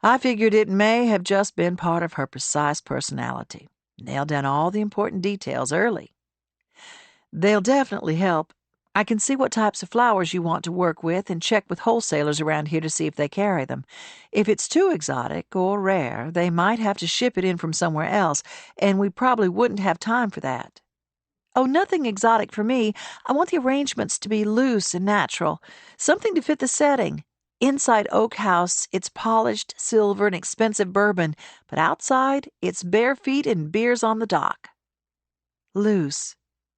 [SPEAKER 2] I figured it may have just been part of her precise personality. Nailed down all the important details early. "They'll definitely help. I can see what types of flowers you want to work with and check with wholesalers around here to see if they carry them. If it's too exotic or rare, they might have to ship it in from somewhere else, and we probably wouldn't have time for that." "Oh, nothing exotic for me. I want the arrangements to be loose and natural. Something to fit the setting. Inside Oak House, it's polished silver and expensive bourbon, but outside, it's bare feet and beers on the dock." Loose,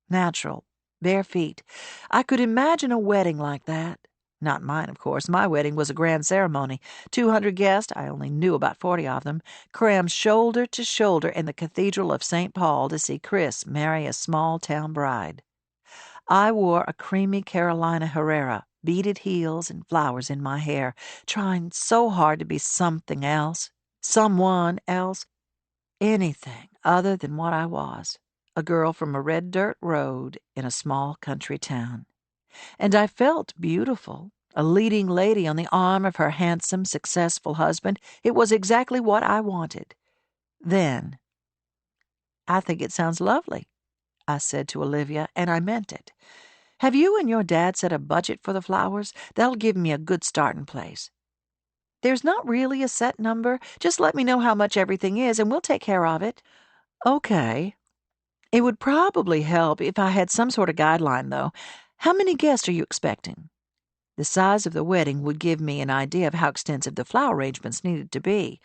[SPEAKER 2] natural, bare feet. I could imagine a wedding like that. Not mine, of course. My wedding was a grand ceremony. 200 guests, I only knew about 40 of them, crammed shoulder to shoulder in the Cathedral of St. Paul to see Chris marry a small-town bride. I wore a creamy Carolina Herrera, beaded heels and flowers in my hair, trying so hard to be something else, someone else, anything other than what I was, a girl from a red dirt road in a small country town. And I felt beautiful, a leading lady on the arm of her handsome, successful husband. It was exactly what I wanted. Then, "I think it sounds lovely," I said to Olivia, and I meant it. "Have you and your dad set a budget for the flowers? That'll give me a good starting place." "There's not really a set number. Just let me know how much everything is, and we'll take care of it." "Okay. It would probably help if I had some sort of guideline, though. How many guests are you expecting?" The size of the wedding would give me an idea of how extensive the flower arrangements needed to be.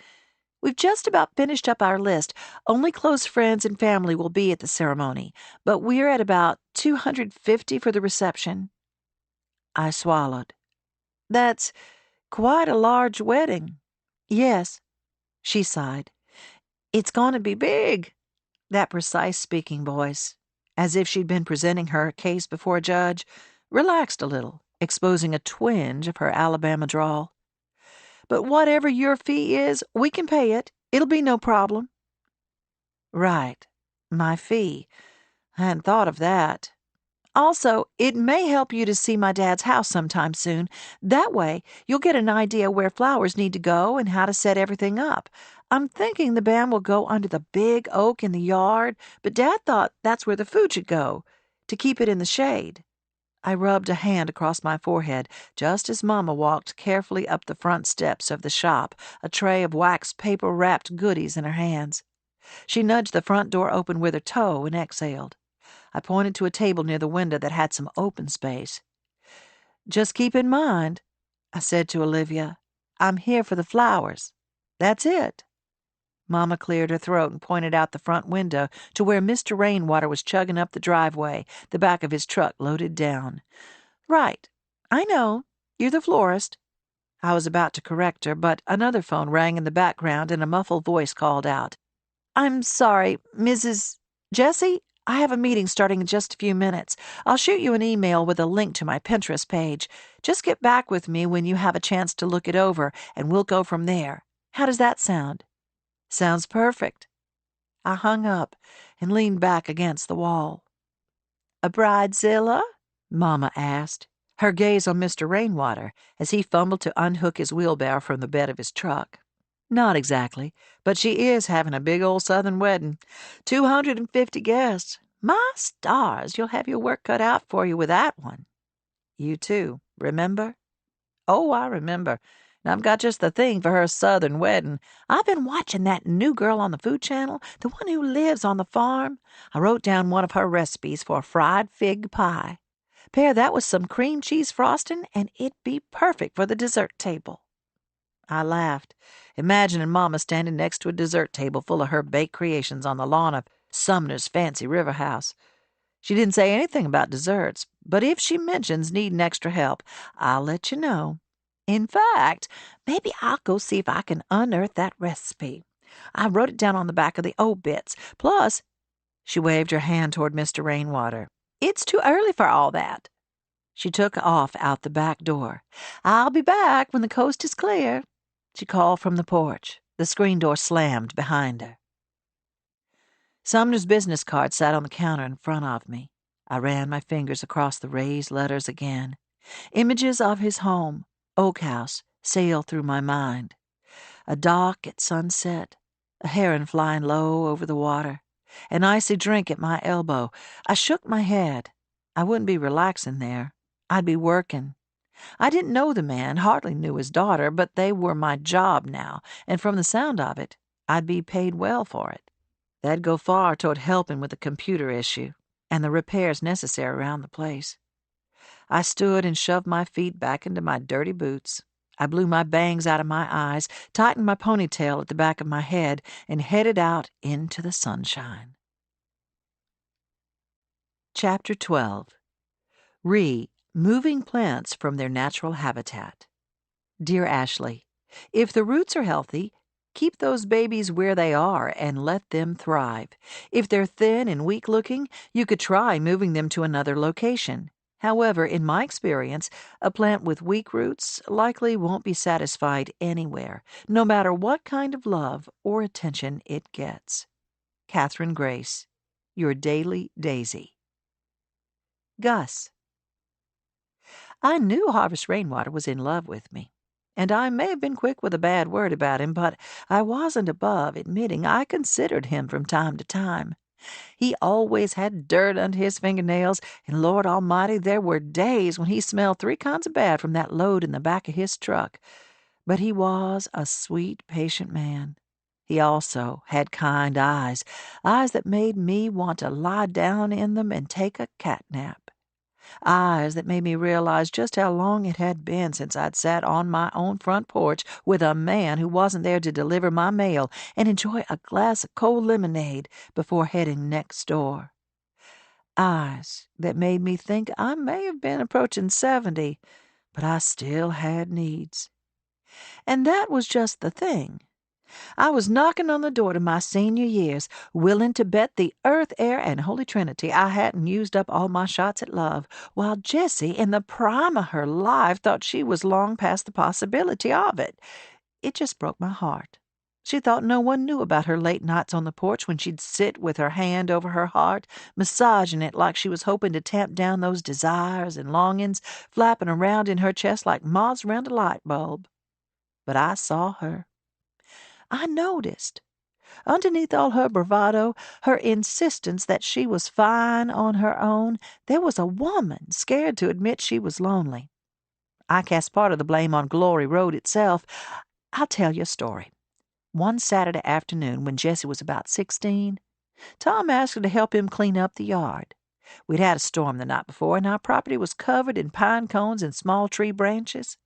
[SPEAKER 2] "We've just about finished up our list. Only close friends and family will be at the ceremony, but we're at about 250 for the reception." I swallowed. "That's quite a large wedding." "Yes," she sighed. "It's going to be big." That precise speaking voice, as if she'd been presenting her case before a judge, relaxed a little, exposing a twinge of her Alabama drawl. "But whatever your fee is, we can pay it. It'll be no problem." Right. My fee. I hadn't thought of that. "Also, it may help you to see my dad's house sometime soon. That way, you'll get an idea where flowers need to go and how to set everything up. I'm thinking the band will go under the big oak in the yard, but Dad thought that's where the food should go, to keep it in the shade." I rubbed a hand across my forehead just as Mama walked carefully up the front steps of the shop, a tray of wax paper-wrapped goodies in her hands. She nudged the front door open with her toe and exhaled. I pointed to a table near the window that had some open space. "Just keep in mind," I said to Olivia, "I'm here for the flowers. That's it." Mama cleared her throat and pointed out the front window to where Mr. Rainwater was chugging up the driveway, the back of his truck loaded down. "Right. I know. You're the florist." I was about to correct her, but another phone rang in the background and a muffled voice called out, "I'm sorry, Mrs. Jessie? I have a meeting starting in just a few minutes. I'll shoot you an email with a link to my Pinterest page. Just get back with me when you have a chance to look it over, and we'll go from there. How does that sound?" "Sounds perfect." I hung up and leaned back against the wall. "A bridezilla?" Mama asked, her gaze on Mr. Rainwater as he fumbled to unhook his wheelbarrow from the bed of his truck. "Not exactly, but she is having a big old Southern wedding. 250 guests. My stars, you'll have your work cut out for you with that one." "You too, remember?" "Oh, I remember. And I've got just the thing for her Southern wedding. I've been watching that new girl on the Food Channel, the one who lives on the farm. I wrote down one of her recipes for a fried fig pie. Pair that with some cream cheese frosting, and it'd be perfect for the dessert table." I laughed, imagining Mama standing next to a dessert table full of her baked creations on the lawn of Sumner's fancy river house. She didn't say anything about desserts, but if she mentions needing extra help, I'll let you know. In fact, maybe I'll go see if I can unearth that recipe. I wrote it down on the back of the obits. Plus," she waved her hand toward Mr. Rainwater, "it's too early for all that." She took off out the back door. "I'll be back when the coast is clear," she called from the porch. The screen door slammed behind her. Sumner's business card sat on the counter in front of me. I ran my fingers across the raised letters again. Images of his home, Oak House, sailed through my mind. A dock at sunset, a heron flying low over the water, an icy drink at my elbow. I shook my head. I wouldn't be relaxing there. I'd be working. I didn't know the man, hardly knew his daughter, but they were my job now, and from the sound of it, I'd be paid well for it. That'd go far toward helping with the computer issue and the repairs necessary around the place. I stood and shoved my feet back into my dirty boots. I blew my bangs out of my eyes, tightened my ponytail at the back of my head, and headed out into the sunshine. Chapter 12. Moving plants from their natural habitat. Dear Ashley, if the roots are healthy, keep those babies where they are and let them thrive. If they're thin and weak-looking, you could try moving them to another location. However, in my experience, a plant with weak roots likely won't be satisfied anywhere, no matter what kind of love or attention it gets. Catherine Grace, Your Daily Daisy. Gus. I knew Harvest Rainwater was in love with me, and I may have been quick with a bad word about him, but I wasn't above admitting I considered him from time to time. He always had dirt under his fingernails, and Lord Almighty, there were days when he smelled 3 kinds of bad from that load in the back of his truck. But he was a sweet, patient man. He also had kind eyes that made me want to lie down in them and take a cat nap. Eyes that made me realize just how long it had been since I'd sat on my own front porch with a man who wasn't there to deliver my mail and enjoy a glass of cold lemonade before heading next door. Eyes that made me think I may have been approaching 70, but I still had needs. And that was just the thing. I was knocking on the door to my senior years, willing to bet the earth, air, and Holy Trinity I hadn't used up all my shots at love, while Jessie, in the prime of her life, thought she was long past the possibility of it. It just broke my heart. She thought no one knew about her late nights on the porch when she'd sit with her hand over her heart, massaging it like she was hoping to tamp down those desires and longings flapping around in her chest like moths round a light bulb. But I saw her. I noticed. Underneath all her bravado, her insistence that she was fine on her own, there was a woman scared to admit she was lonely. I cast part of the blame on Glory Road itself. I'll tell you a story. One Saturday afternoon, when Jessie was about 16, Tom asked her to help him clean up the yard. We'd had a storm the night before, and our property was covered in pine cones and small tree branches.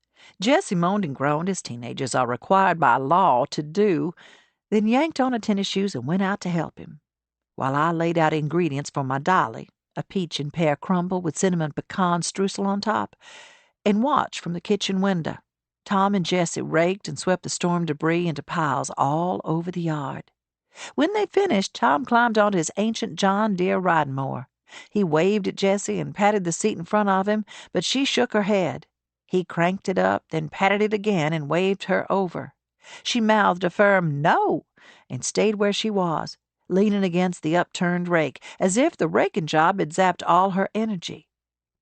[SPEAKER 2] Jessie moaned and groaned, as teenagers are required by law to do, then yanked on her tennis shoes and went out to help him, while I laid out ingredients for my dolly, a peach and pear crumble with cinnamon pecan streusel on top, and watched from the kitchen window. Tom and Jessie raked and swept the storm debris into piles all over the yard. When they finished, Tom climbed onto his ancient John Deere riding mower. He waved at Jessie and patted the seat in front of him, but she shook her head. He cranked it up, then patted it again and waved her over. She mouthed a firm no and stayed where she was, leaning against the upturned rake, as if the raking job had zapped all her energy.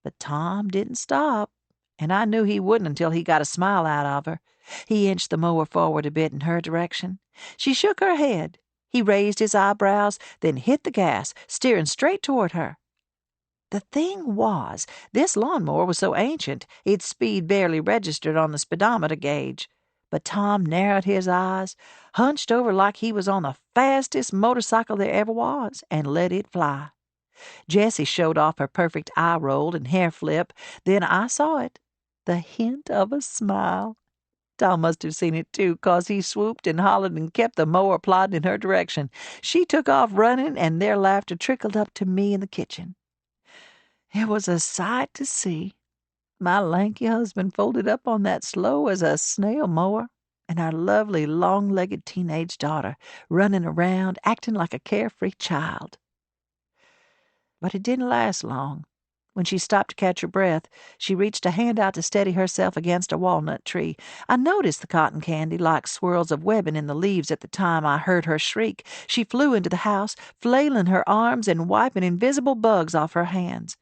[SPEAKER 2] But Tom didn't stop, and I knew he wouldn't until he got a smile out of her. He inched the mower forward a bit in her direction. She shook her head. He raised his eyebrows, then hit the gas, steering straight toward her. The thing was, this lawnmower was so ancient its speed barely registered on the speedometer gauge. But Tom narrowed his eyes, hunched over like he was on the fastest motorcycle there ever was, and let it fly. Jessie showed off her perfect eye roll and hair flip. Then I saw it, the hint of a smile. Tom must have seen it, too, 'cause he swooped and hollered and kept the mower plodding in her direction. She took off running, and their laughter trickled up to me in the kitchen. It was a sight to see. My lanky husband folded up on that slow as a snail mower, and our lovely long-legged teenage daughter running around, acting like a carefree child. But it didn't last long. When she stopped to catch her breath, she reached a hand out to steady herself against a walnut tree. I noticed the cotton candy like swirls of webbing in the leaves at the time I heard her shriek. She flew into the house, flailing her arms and wiping invisible bugs off her hands.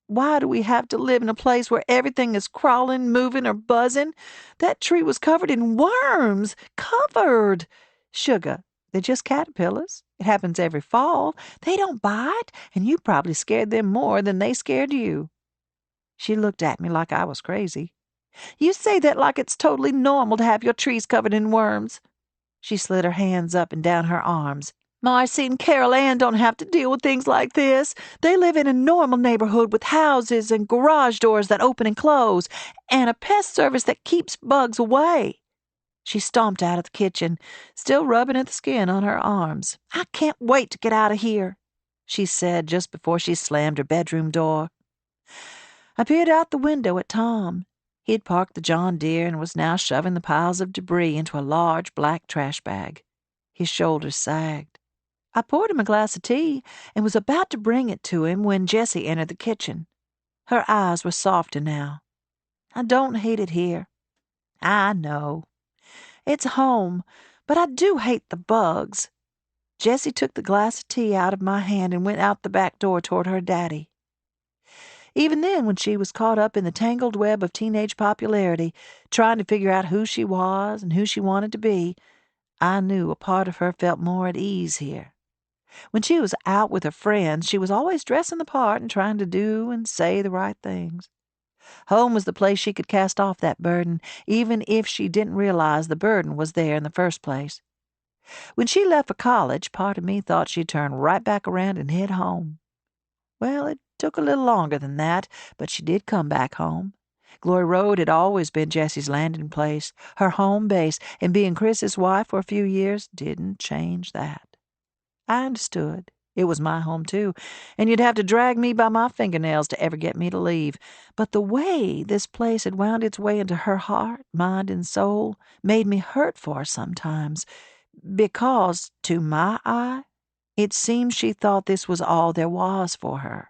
[SPEAKER 2] Why do we have to live in a place where everything is crawling, moving, or buzzing? That tree was covered in worms. Covered! Sugar, they're just caterpillars. It happens every fall. They don't bite, and you probably scared them more than they scared you. She looked at me like I was crazy. You say that like it's totally normal to have your trees covered in worms. She slid her hands up and down her arms. Marcy and Carol Ann don't have to deal with things like this. They live in a normal neighborhood with houses and garage doors that open and close, and a pest service that keeps bugs away. She stomped out of the kitchen, still rubbing at the skin on her arms. I can't wait to get out of here, she said just before she slammed her bedroom door. I peered out the window at Tom. He had parked the John Deere and was now shoving the piles of debris into a large black trash bag. His shoulders sagged. I poured him a glass of tea and was about to bring it to him when Jessie entered the kitchen. Her eyes were softer now. I don't hate it here. I know. It's home, but I do hate the bugs. Jessie took the glass of tea out of my hand and went out the back door toward her daddy. Even then, when she was caught up in the tangled web of teenage popularity, trying to figure out who she was and who she wanted to be, I knew a part of her felt more at ease here. When she was out with her friends, she was always dressing the part and trying to do and say the right things. Home was the place she could cast off that burden, even if she didn't realize the burden was there in the first place. When she left for college, part of me thought she'd turn right back around and head home. Well, it took a little longer than that, but she did come back home. Glory Road had always been Jessie's landing place, her home base, and being Chris's wife for a few years didn't change that. I understood. It was my home, too, and you'd have to drag me by my fingernails to ever get me to leave. But the way this place had wound its way into her heart, mind, and soul made me hurt for her sometimes, because, to my eye, it seemed she thought this was all there was for her.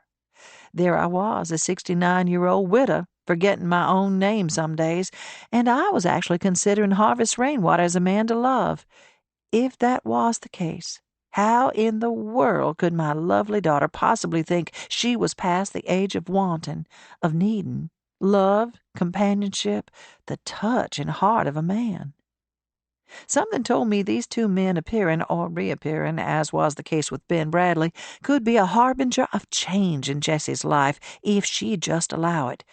[SPEAKER 2] There I was, a 69-year-old widow, forgetting my own name some days, and I was actually considering Harvest Rainwater as a man to love. If that was the case, how in the world could my lovely daughter possibly think she was past the age of wanting, of needing love, companionship, the touch and heart of a man? Something told me these two men appearing or reappearing, as was the case with Ben Bradley, could be a harbinger of change in Jessie's life if she'd just allow it.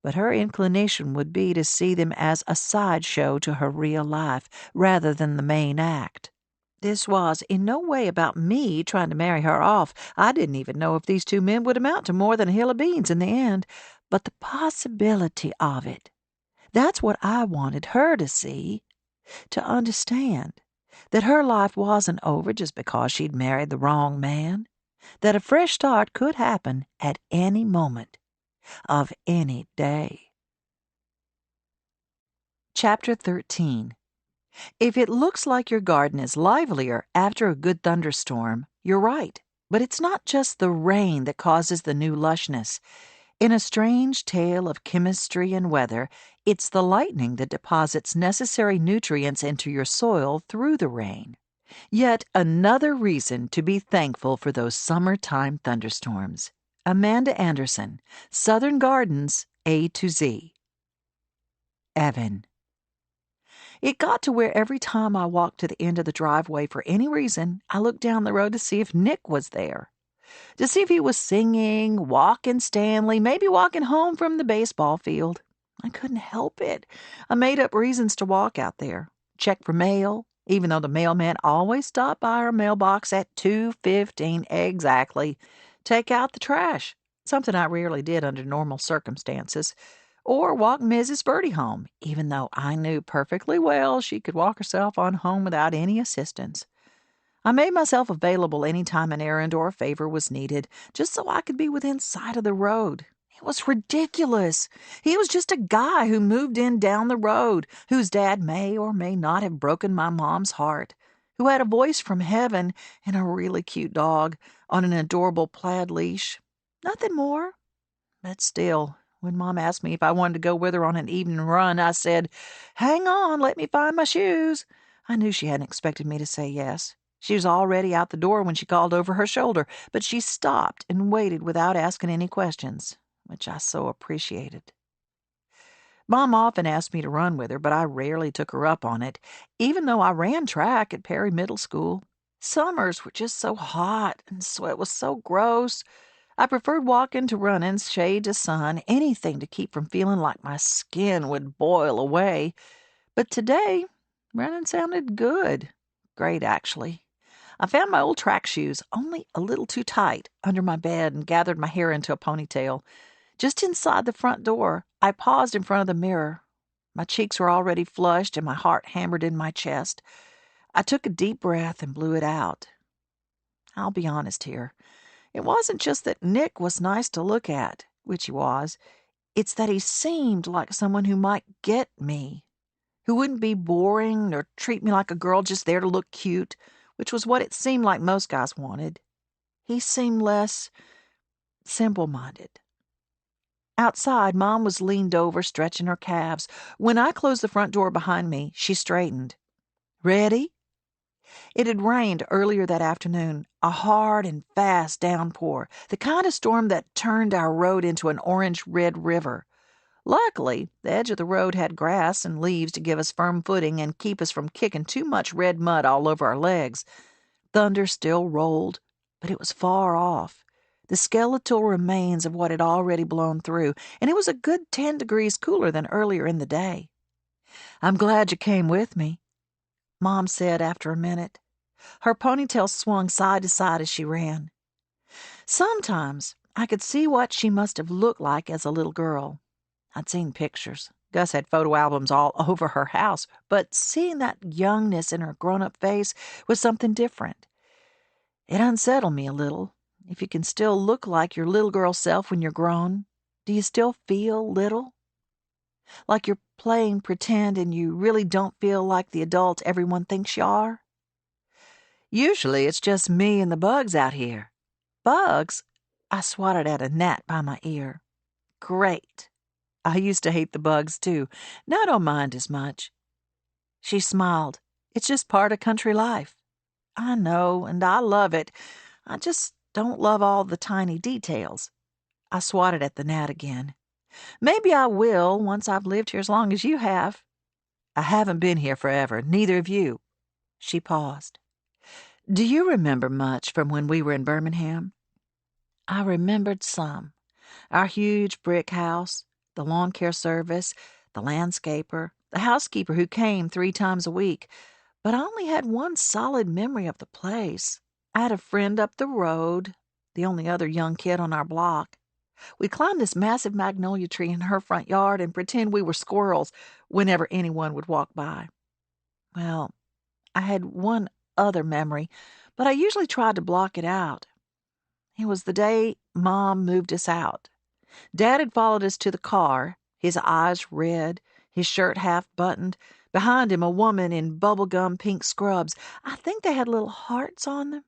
[SPEAKER 2] But her inclination would be to see them as a sideshow to her real life, rather than the main act. This was in no way about me trying to marry her off. I didn't even know if these two men would amount to more than a hill of beans in the end. But the possibility of it. That's what I wanted her to see, to understand. That her life wasn't over just because she'd married the wrong man. That a fresh start could happen at any moment of any day. Chapter 13. If it looks like your garden is livelier after a good thunderstorm, you're right. But it's not just the rain that causes the new lushness. In a strange tale of chemistry and weather, it's the lightning that deposits necessary nutrients into your soil through the rain. Yet another reason to be thankful for those summertime thunderstorms. Amanda Anderson, Southern Gardens, A to Z. Evan. It got to where every time I walked to the end of the driveway for any reason, I looked down the road to see if Nick was there. To see if he was singing, walking Stanley, maybe walking home from the baseball field. I couldn't help it. I made up reasons to walk out there. Check for mail, even though the mailman always stopped by our mailbox at 2:15 exactly. Take out the trash, something I rarely did under normal circumstances. Or walk Mrs. Birdie home, even though I knew perfectly well she could walk herself on home without any assistance. I made myself available any time an errand or a favor was needed, just so I could be within sight of the road, It was ridiculous. He was just a guy who moved in down the road, whose dad may or may not have broken my mom's heart, who had a voice from heaven and a really cute dog on an adorable plaid leash. Nothing more. But still, when Mom asked me if I wanted to go with her on an evening run, I said, "Hang on, let me find my shoes." I knew she hadn't expected me to say yes. She was already out the door when she called over her shoulder, but she stopped and waited without asking any questions, which I so appreciated. Mom often asked me to run with her, but I rarely took her up on it, even though I ran track at Perry Middle School. Summers were just so hot, and sweat was so gross. I preferred walking to running, shade to sun, anything to keep from feeling like my skin would boil away. But today, running sounded good. Great, actually. I found my old track shoes, only a little too tight, under my bed and gathered my hair into a ponytail. Just inside the front door, I paused in front of the mirror. My cheeks were already flushed and my heart hammered in my chest. I took a deep breath and blew it out. I'll be honest here. It wasn't just that Nick was nice to look at, which he was. It's that he seemed like someone who might get me, who wouldn't be boring or treat me like a girl just there to look cute, which was what it seemed like most guys wanted. He seemed less simple-minded. Outside, Mom was leaned over, stretching her calves. When I closed the front door behind me, she straightened. "Ready?" It had rained earlier that afternoon, a hard and fast downpour, the kind of storm that turned our road into an orange-red river. Luckily, the edge of the road had grass and leaves to give us firm footing and keep us from kicking too much red mud all over our legs. Thunder still rolled, but it was far off, the skeletal remains of what had already blown through, and it was a good 10 degrees cooler than earlier in the day. "I'm glad you came with me," Mom said after a minute. Her ponytail swung side to side as she ran. Sometimes I could see what she must have looked like as a little girl. I'd seen pictures. Gus had photo albums all over her house, but seeing that youngness in her grown-up face was something different. It unsettled me a little. If you can still look like your little girl self when you're grown, do you still feel little? Like you're playing pretend and you really don't feel like the adult everyone thinks you are? Usually it's just me and the bugs out here. Bugs? I swatted at a gnat by my ear. Great. I used to hate the bugs, too. Now I don't mind as much. She smiled. It's just part of country life. I know, and I love it. I just don't love all the tiny details. I swatted at the gnat again. Maybe I will once I've lived here as long as you have. I haven't been here forever, neither have you. She paused. Do you remember much from when we were in Birmingham? I remembered some. Our huge brick house, the lawn care service, the landscaper, the housekeeper who came 3 times a week. But I only had one solid memory of the place. I had a friend up the road, the only other young kid on our block. We'd climb this massive magnolia tree in her front yard and pretend we were squirrels whenever anyone would walk by. Well, I had one other memory, but I usually tried to block it out. It was the day Mom moved us out. Dad had followed us to the car, his eyes red, his shirt half buttoned. Behind him, a woman in bubblegum pink scrubs, I think they had little hearts on them,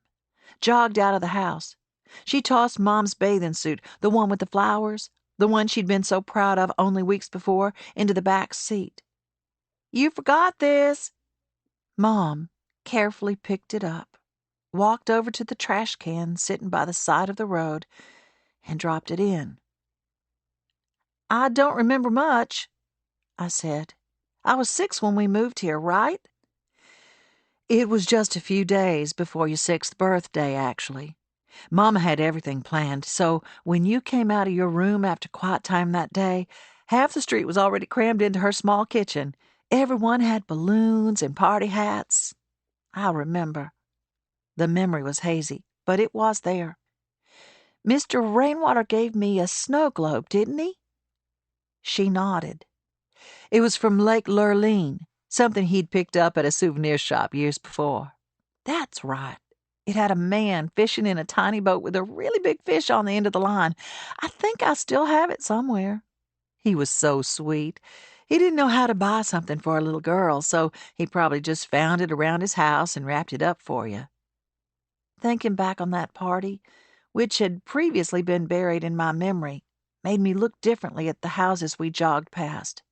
[SPEAKER 2] jogged out of the house. She tossed Mom's bathing suit, the one with the flowers, the one she'd been so proud of only weeks before, into the back seat. "You forgot this." Mom carefully picked it up, walked over to the trash can sitting by the side of the road, and dropped it in. "I don't remember much," I said. "I was 6 when we moved here, right?" "It was just a few days before your 6th birthday, actually. Mama had everything planned, so when you came out of your room after quiet time that day, half the street was already crammed into her small kitchen. Everyone had balloons and party hats. I remember." The memory was hazy, but it was there. "Mr. Rainwater gave me a snow globe, didn't he?" She nodded. "It was from Lake Lurleen, something he'd picked up at a souvenir shop years before." "That's right. It had a man fishing in a tiny boat with a really big fish on the end of the line. I think I still have it somewhere. He was so sweet. He didn't know how to buy something for a little girl, so he probably just found it around his house and wrapped it up for you. Thinking back on that party, which had previously been buried in my memory, made me look differently at the houses we jogged past.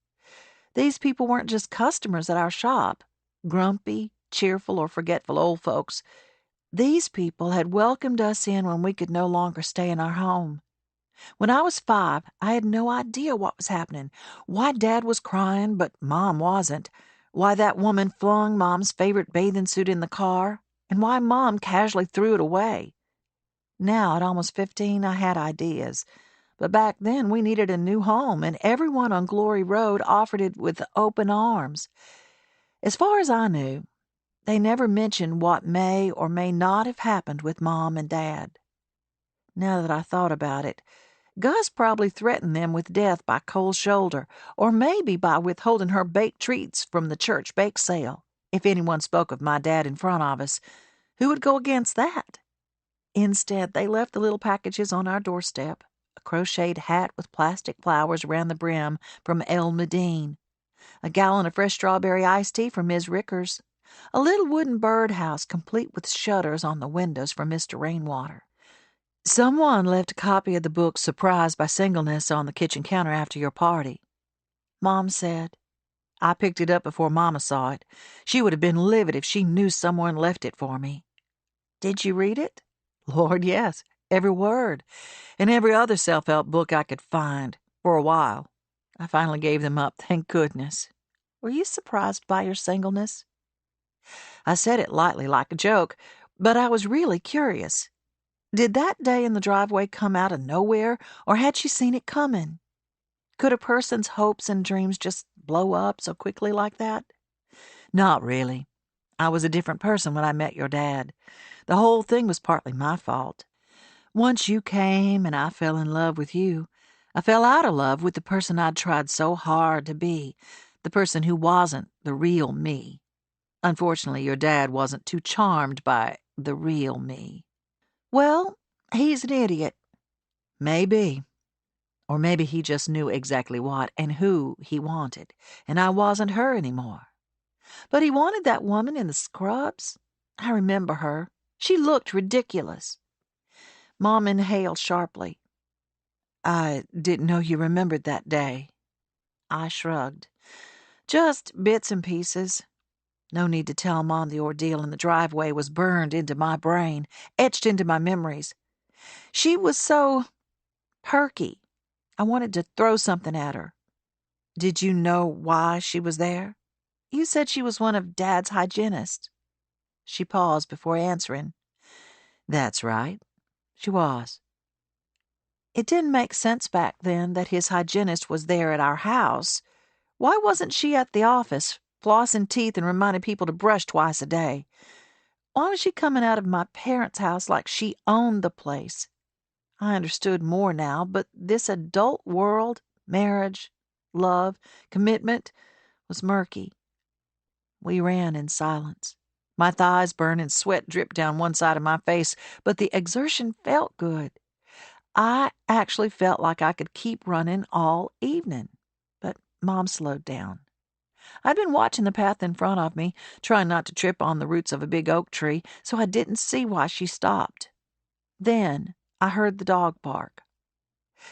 [SPEAKER 2] These people weren't just customers at our shop, grumpy, cheerful, or forgetful old folks. These people had welcomed us in when we could no longer stay in our home. When I was 5, I had no idea what was happening, why Dad was crying but Mom wasn't, why that woman flung Mom's favorite bathing suit in the car, and why Mom casually threw it away. Now, at almost 15, I had ideas. But back then, we needed a new home, and everyone on Glory Road offered it with open arms. As far as I knew, they never mentioned what may or may not have happened with Mom and Dad. Now that I thought about it, Gus probably threatened them with death by cold shoulder, or maybe by withholding her baked treats from the church bake sale. If anyone spoke of my dad in front of us, who would go against that? Instead, they left the little packages on our doorstep, a crocheted hat with plastic flowers around the brim from El Medine, a gallon of fresh strawberry iced tea from Ms. Rickers, a little wooden birdhouse complete with shutters on the windows for Mr. Rainwater. Someone left a copy of the book Surprised by Singleness on the kitchen counter after your party. Mom said. I picked it up before Mama saw it. She would have been livid if she knew someone left it for me. Did you read it? Lord, yes, every word, and every other self-help book I could find, for a while. I finally gave them up, thank goodness. Were you surprised by your singleness? I said it lightly, like a joke, but I was really curious. Did that day in the driveway come out of nowhere, or had she seen it coming? Could a person's hopes and dreams just blow up so quickly like that? Not really. I was a different person when I met your dad. The whole thing was partly my fault. Once you came and I fell in love with you, I fell out of love with the person I'd tried so hard to be, the person who wasn't the real me. Unfortunately, your dad wasn't too charmed by the real me. Well, he's an idiot. Maybe. Or maybe he just knew exactly what and who he wanted, and I wasn't her anymore. But he wanted that woman in the scrubs. I remember her. She looked ridiculous. Mom inhaled sharply. I didn't know you remembered that day. I shrugged. Just bits and pieces. No need to tell Mom the ordeal in the driveway was burned into my brain, etched into my memories. She was so perky. I wanted to throw something at her. Did you know why she was there? You said she was one of Dad's hygienists. She paused before answering. That's right. She was. It didn't make sense back then that his hygienist was there at our house. Why wasn't she at the office, flossing teeth and reminding people to brush twice a day? Why was she coming out of my parents' house like she owned the place? I understood more now, but this adult world, marriage, love, commitment, was murky. We ran in silence. My thighs burned and sweat dripped down one side of my face, but the exertion felt good. I actually felt like I could keep running all evening. But Mom slowed down. I'd been watching the path in front of me, trying not to trip on the roots of a big oak tree, so I didn't see why she stopped. Then I heard the dog bark.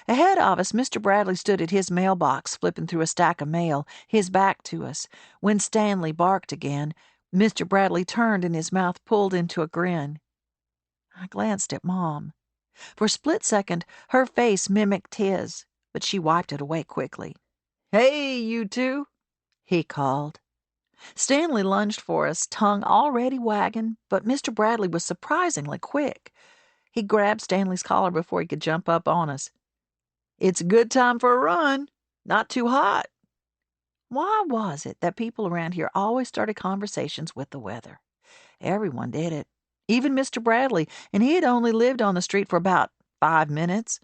[SPEAKER 2] Ahead of us, Mr. Bradley stood at his mailbox, flipping through a stack of mail, his back to us. When Stanley barked again, Mr. Bradley turned and his mouth pulled into a grin. I glanced at Mom. For a split second, her face mimicked his, but she wiped it away quickly. "Hey, you two," he called. Stanley lunged for us, tongue already wagging, but Mr. Bradley was surprisingly quick. He grabbed Stanley's collar before he could jump up on us. "It's a good time for a run. Not too hot." Why was it that people around here always started conversations with the weather? Everyone did it. Even Mr. Bradley, and he had only lived on the street for about 5 minutes.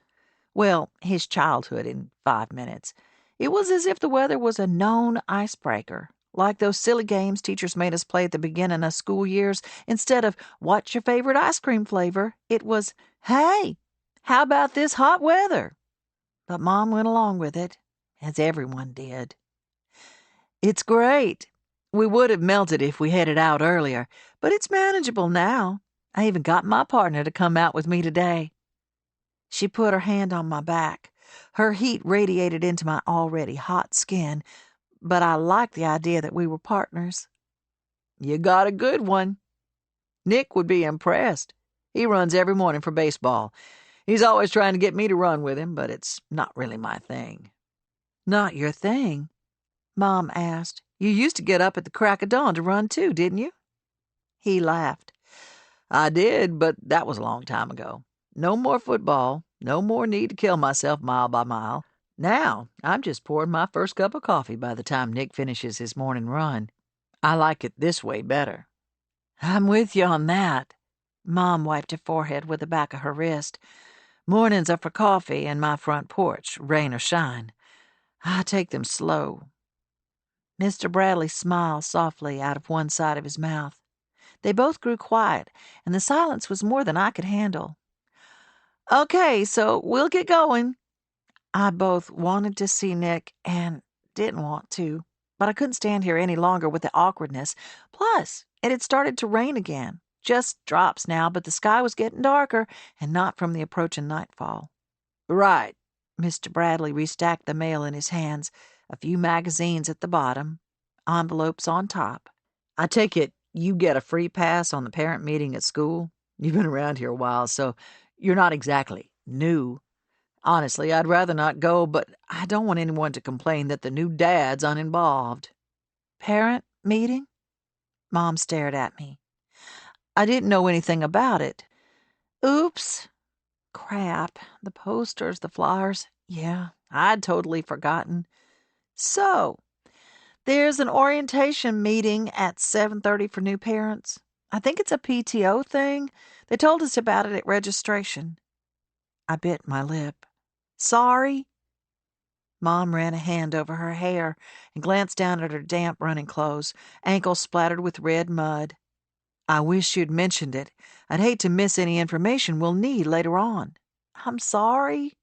[SPEAKER 2] Well, his childhood in 5 minutes. It was as if the weather was a known icebreaker, Like those silly games teachers made us play at the beginning of school years. Instead of, what's your favorite ice cream flavor? It was, hey, how about this hot weather? But Mom went along with it, as everyone did. It's great. We would have melted if we headed out earlier, but it's manageable now. I even got my partner to come out with me today. She put her hand on my back. Her heat radiated into my already hot skin, but I liked the idea that we were partners. You got a good one. Nick would be impressed. He runs every morning for baseball. He's always trying to get me to run with him, but it's not really my thing. Not your thing? Mom asked. You used to get up at the crack of dawn to run too, didn't you? He laughed. I did, but that was a long time ago. No more football. No more need to kill myself mile by mile. Now, I'm just pouring my first cup of coffee by the time Nick finishes his morning run. I like it this way better. I'm with you on that. Mom wiped her forehead with the back of her wrist. Mornings are for coffee and my front porch, rain or shine. I take them slow. Mr. Bradley smiled softly out of one side of his mouth. They both grew quiet, and the silence was more than I could handle. Okay, so we'll get going. I both wanted to see Nick and didn't want to, but I couldn't stand here any longer with the awkwardness. Plus, it had started to rain again. Just drops now, but the sky was getting darker, and not from the approaching nightfall. Right. Mr. Bradley restacked the mail in his hands, a few magazines at the bottom, envelopes on top. I take it you get a free pass on the parent meeting at school? You've been around here a while, so you're not exactly new. Honestly, I'd rather not go, but I don't want anyone to complain that the new dad's uninvolved. Parent meeting? Mom stared at me. I didn't know anything about it. Oops. Crap. The posters, the flyers. Yeah, I'd totally forgotten. So, there's an orientation meeting at 7:30 for new parents. I think it's a PTO thing. They told us about it at registration. I bit my lip. Sorry? Mom ran a hand over her hair and glanced down at her damp running clothes, ankles splattered with red mud. I wish you'd mentioned it. I'd hate to miss any information we'll need later on. I'm sorry,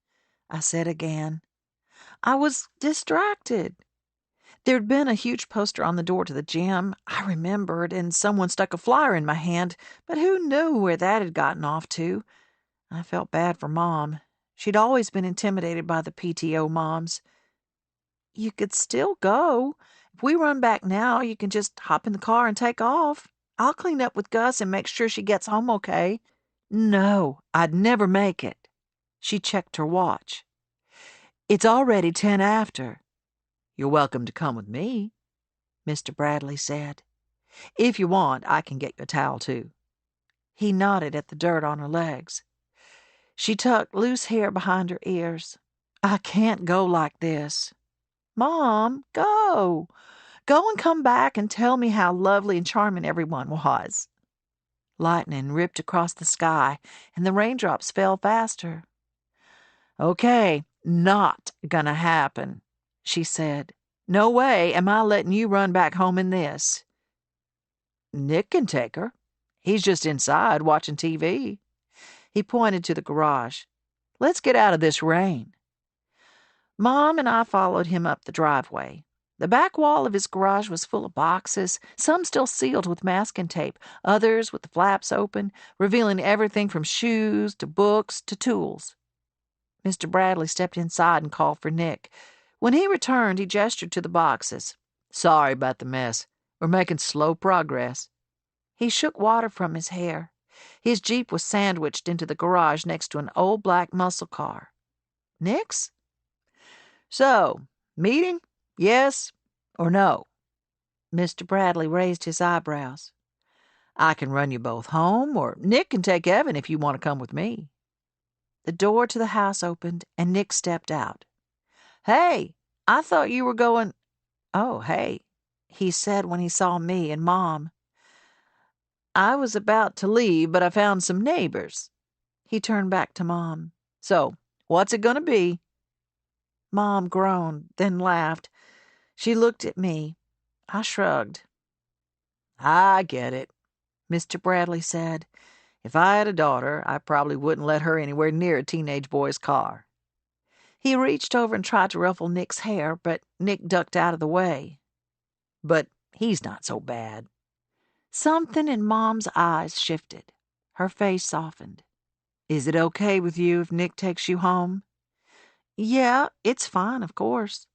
[SPEAKER 2] I said again. I was distracted. There'd been a huge poster on the door to the gym, I remembered, and someone stuck a flyer in my hand, but who knew where that had gotten off to? I felt bad for Mom. She'd always been intimidated by the PTO moms. You could still go. If we run back now, you can just hop in the car and take off. I'll clean up with Gus and make sure she gets home okay. No, I'd never make it. She checked her watch. It's already 10 after. You're welcome to come with me, Mr. Bradley said. If you want, I can get you a towel, too. He nodded at the dirt on her legs. She tucked loose hair behind her ears. I can't go like this. Mom, go. Go and come back and tell me how lovely and charming everyone was. Lightning ripped across the sky, and the raindrops fell faster. Okay, not gonna happen, she said. No way am I letting you run back home in this. Nick can take her. He's just inside watching TV. He pointed to the garage. Let's get out of this rain. Mom and I followed him up the driveway. The back wall of his garage was full of boxes, some still sealed with masking tape, others with the flaps open, revealing everything from shoes to books to tools. Mr. Bradley stepped inside and called for Nick. When he returned, he gestured to the boxes. Sorry about the mess. We're making slow progress. He shook water from his hair. His Jeep was sandwiched into the garage next to an old black muscle car. Nick's? So, meeting? Yes or no? Mr. Bradley raised his eyebrows. I can run you both home, or Nick can take Evan if you want to come with me. The door to the house opened, and Nick stepped out. Hey, I thought you were going... Oh, hey, he said when he saw me and Mom. I was about to leave, but I found some neighbors. He turned back to Mom. So, what's it gonna be? Mom groaned, then laughed. She looked at me. I shrugged. I get it, Mr. Bradley said. If I had a daughter, I probably wouldn't let her anywhere near a teenage boy's car. He reached over and tried to ruffle Nick's hair, but Nick ducked out of the way. But he's not so bad. Something in Mom's eyes shifted. Her face softened. Is it okay with you if Nick takes you home? Yeah, it's fine, of course.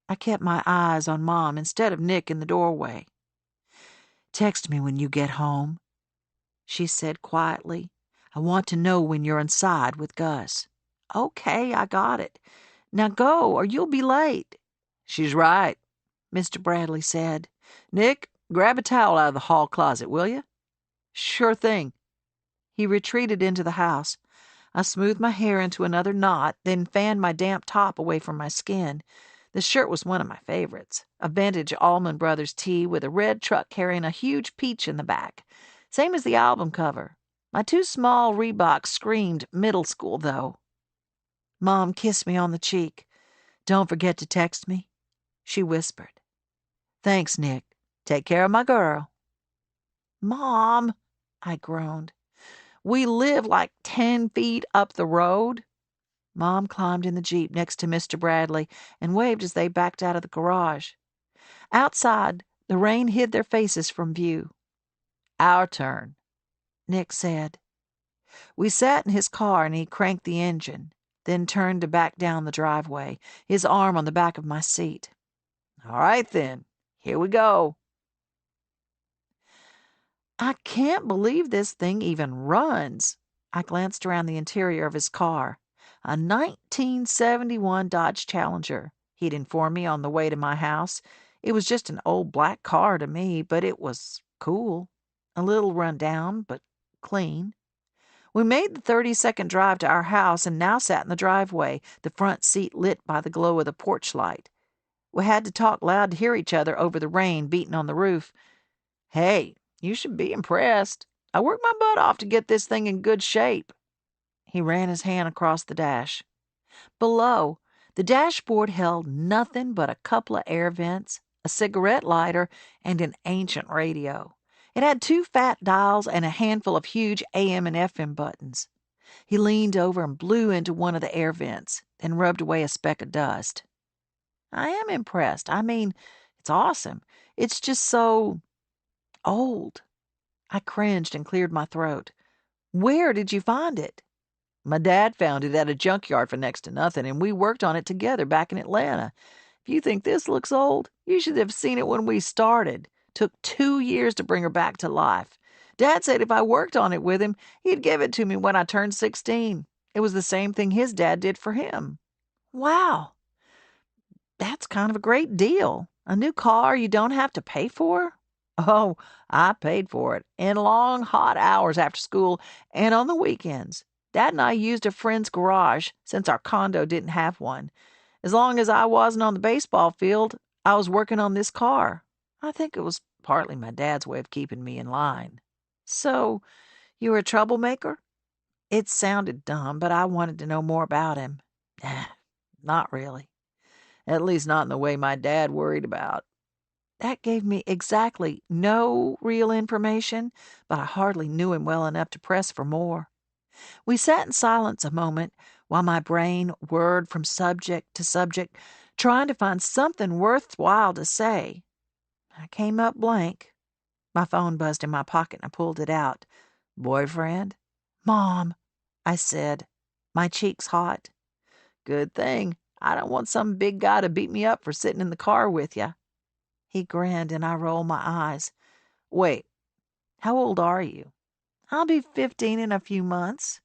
[SPEAKER 2] I kept my eyes on Mom instead of Nick in the doorway. Text me when you get home, she said quietly. I want to know when you're inside with Gus. Okay, I got it. Now go, or you'll be late. She's right, Mr. Bradley said. Nick, grab a towel out of the hall closet, will you? Sure thing. He retreated into the house. I smoothed my hair into another knot, then fanned my damp top away from my skin. The shirt was one of my favorites, a vintage Allman Brothers tee with a red truck carrying a huge peach in the back, same as the album cover. My too small Reeboks screamed middle school, though. Mom kissed me on the cheek. Don't forget to text me, she whispered. Thanks, Nick. Take care of my girl. Mom, I groaned. We live like 10 feet up the road. Mom climbed in the Jeep next to Mr. Bradley and waved as they backed out of the garage. Outside, the rain hid their faces from view. Our turn, Nick said. We sat in his car and he cranked the engine, then turned to back down the driveway, his arm on the back of my seat. All right, then. Here we go. I can't believe this thing even runs. I glanced around the interior of his car. A 1971 Dodge Challenger, he'd informed me on the way to my house. It was just an old black car to me, but it was cool. A little run down, but clean. We made the 30-second drive to our house and now sat in the driveway, the front seat lit by the glow of the porch light. We had to talk loud to hear each other over the rain beating on the roof. Hey, you should be impressed. I worked my butt off to get this thing in good shape. He ran his hand across the dash. Below, the dashboard held nothing but a couple of air vents, a cigarette lighter, and an ancient radio. It had 2 fat dials and a handful of huge AM and FM buttons. He leaned over and blew into one of the air vents, then rubbed away a speck of dust. I am impressed. I mean, it's awesome. It's just so old. I cringed and cleared my throat. Where did you find it? My dad found it at a junkyard for next to nothing, and we worked on it together back in Atlanta. If you think this looks old, you should have seen it when we started. Took 2 years to bring her back to life. Dad said if I worked on it with him, he'd give it to me when I turned 16. It was the same thing his dad did for him. Wow, that's kind of a great deal. A new car you don't have to pay for? Oh, I paid for it in long, hot hours after school and on the weekends. Dad and I used a friend's garage since our condo didn't have one. As long as I wasn't on the baseball field, I was working on this car. I think it was partly my dad's way of keeping me in line. So, you were a troublemaker? It sounded dumb, but I wanted to know more about him. Not really. At least not in the way my dad worried about. That gave me exactly no real information, but I hardly knew him well enough to press for more. We sat in silence a moment while my brain whirred from subject to subject, trying to find something worthwhile to say. I came up blank. My phone buzzed in my pocket and I pulled it out. Boyfriend? Mom, I said, my cheeks hot. Good thing. I don't want some big guy to beat me up for sitting in the car with you. He grinned and I rolled my eyes. Wait, how old are you? I'll be 15 in a few months.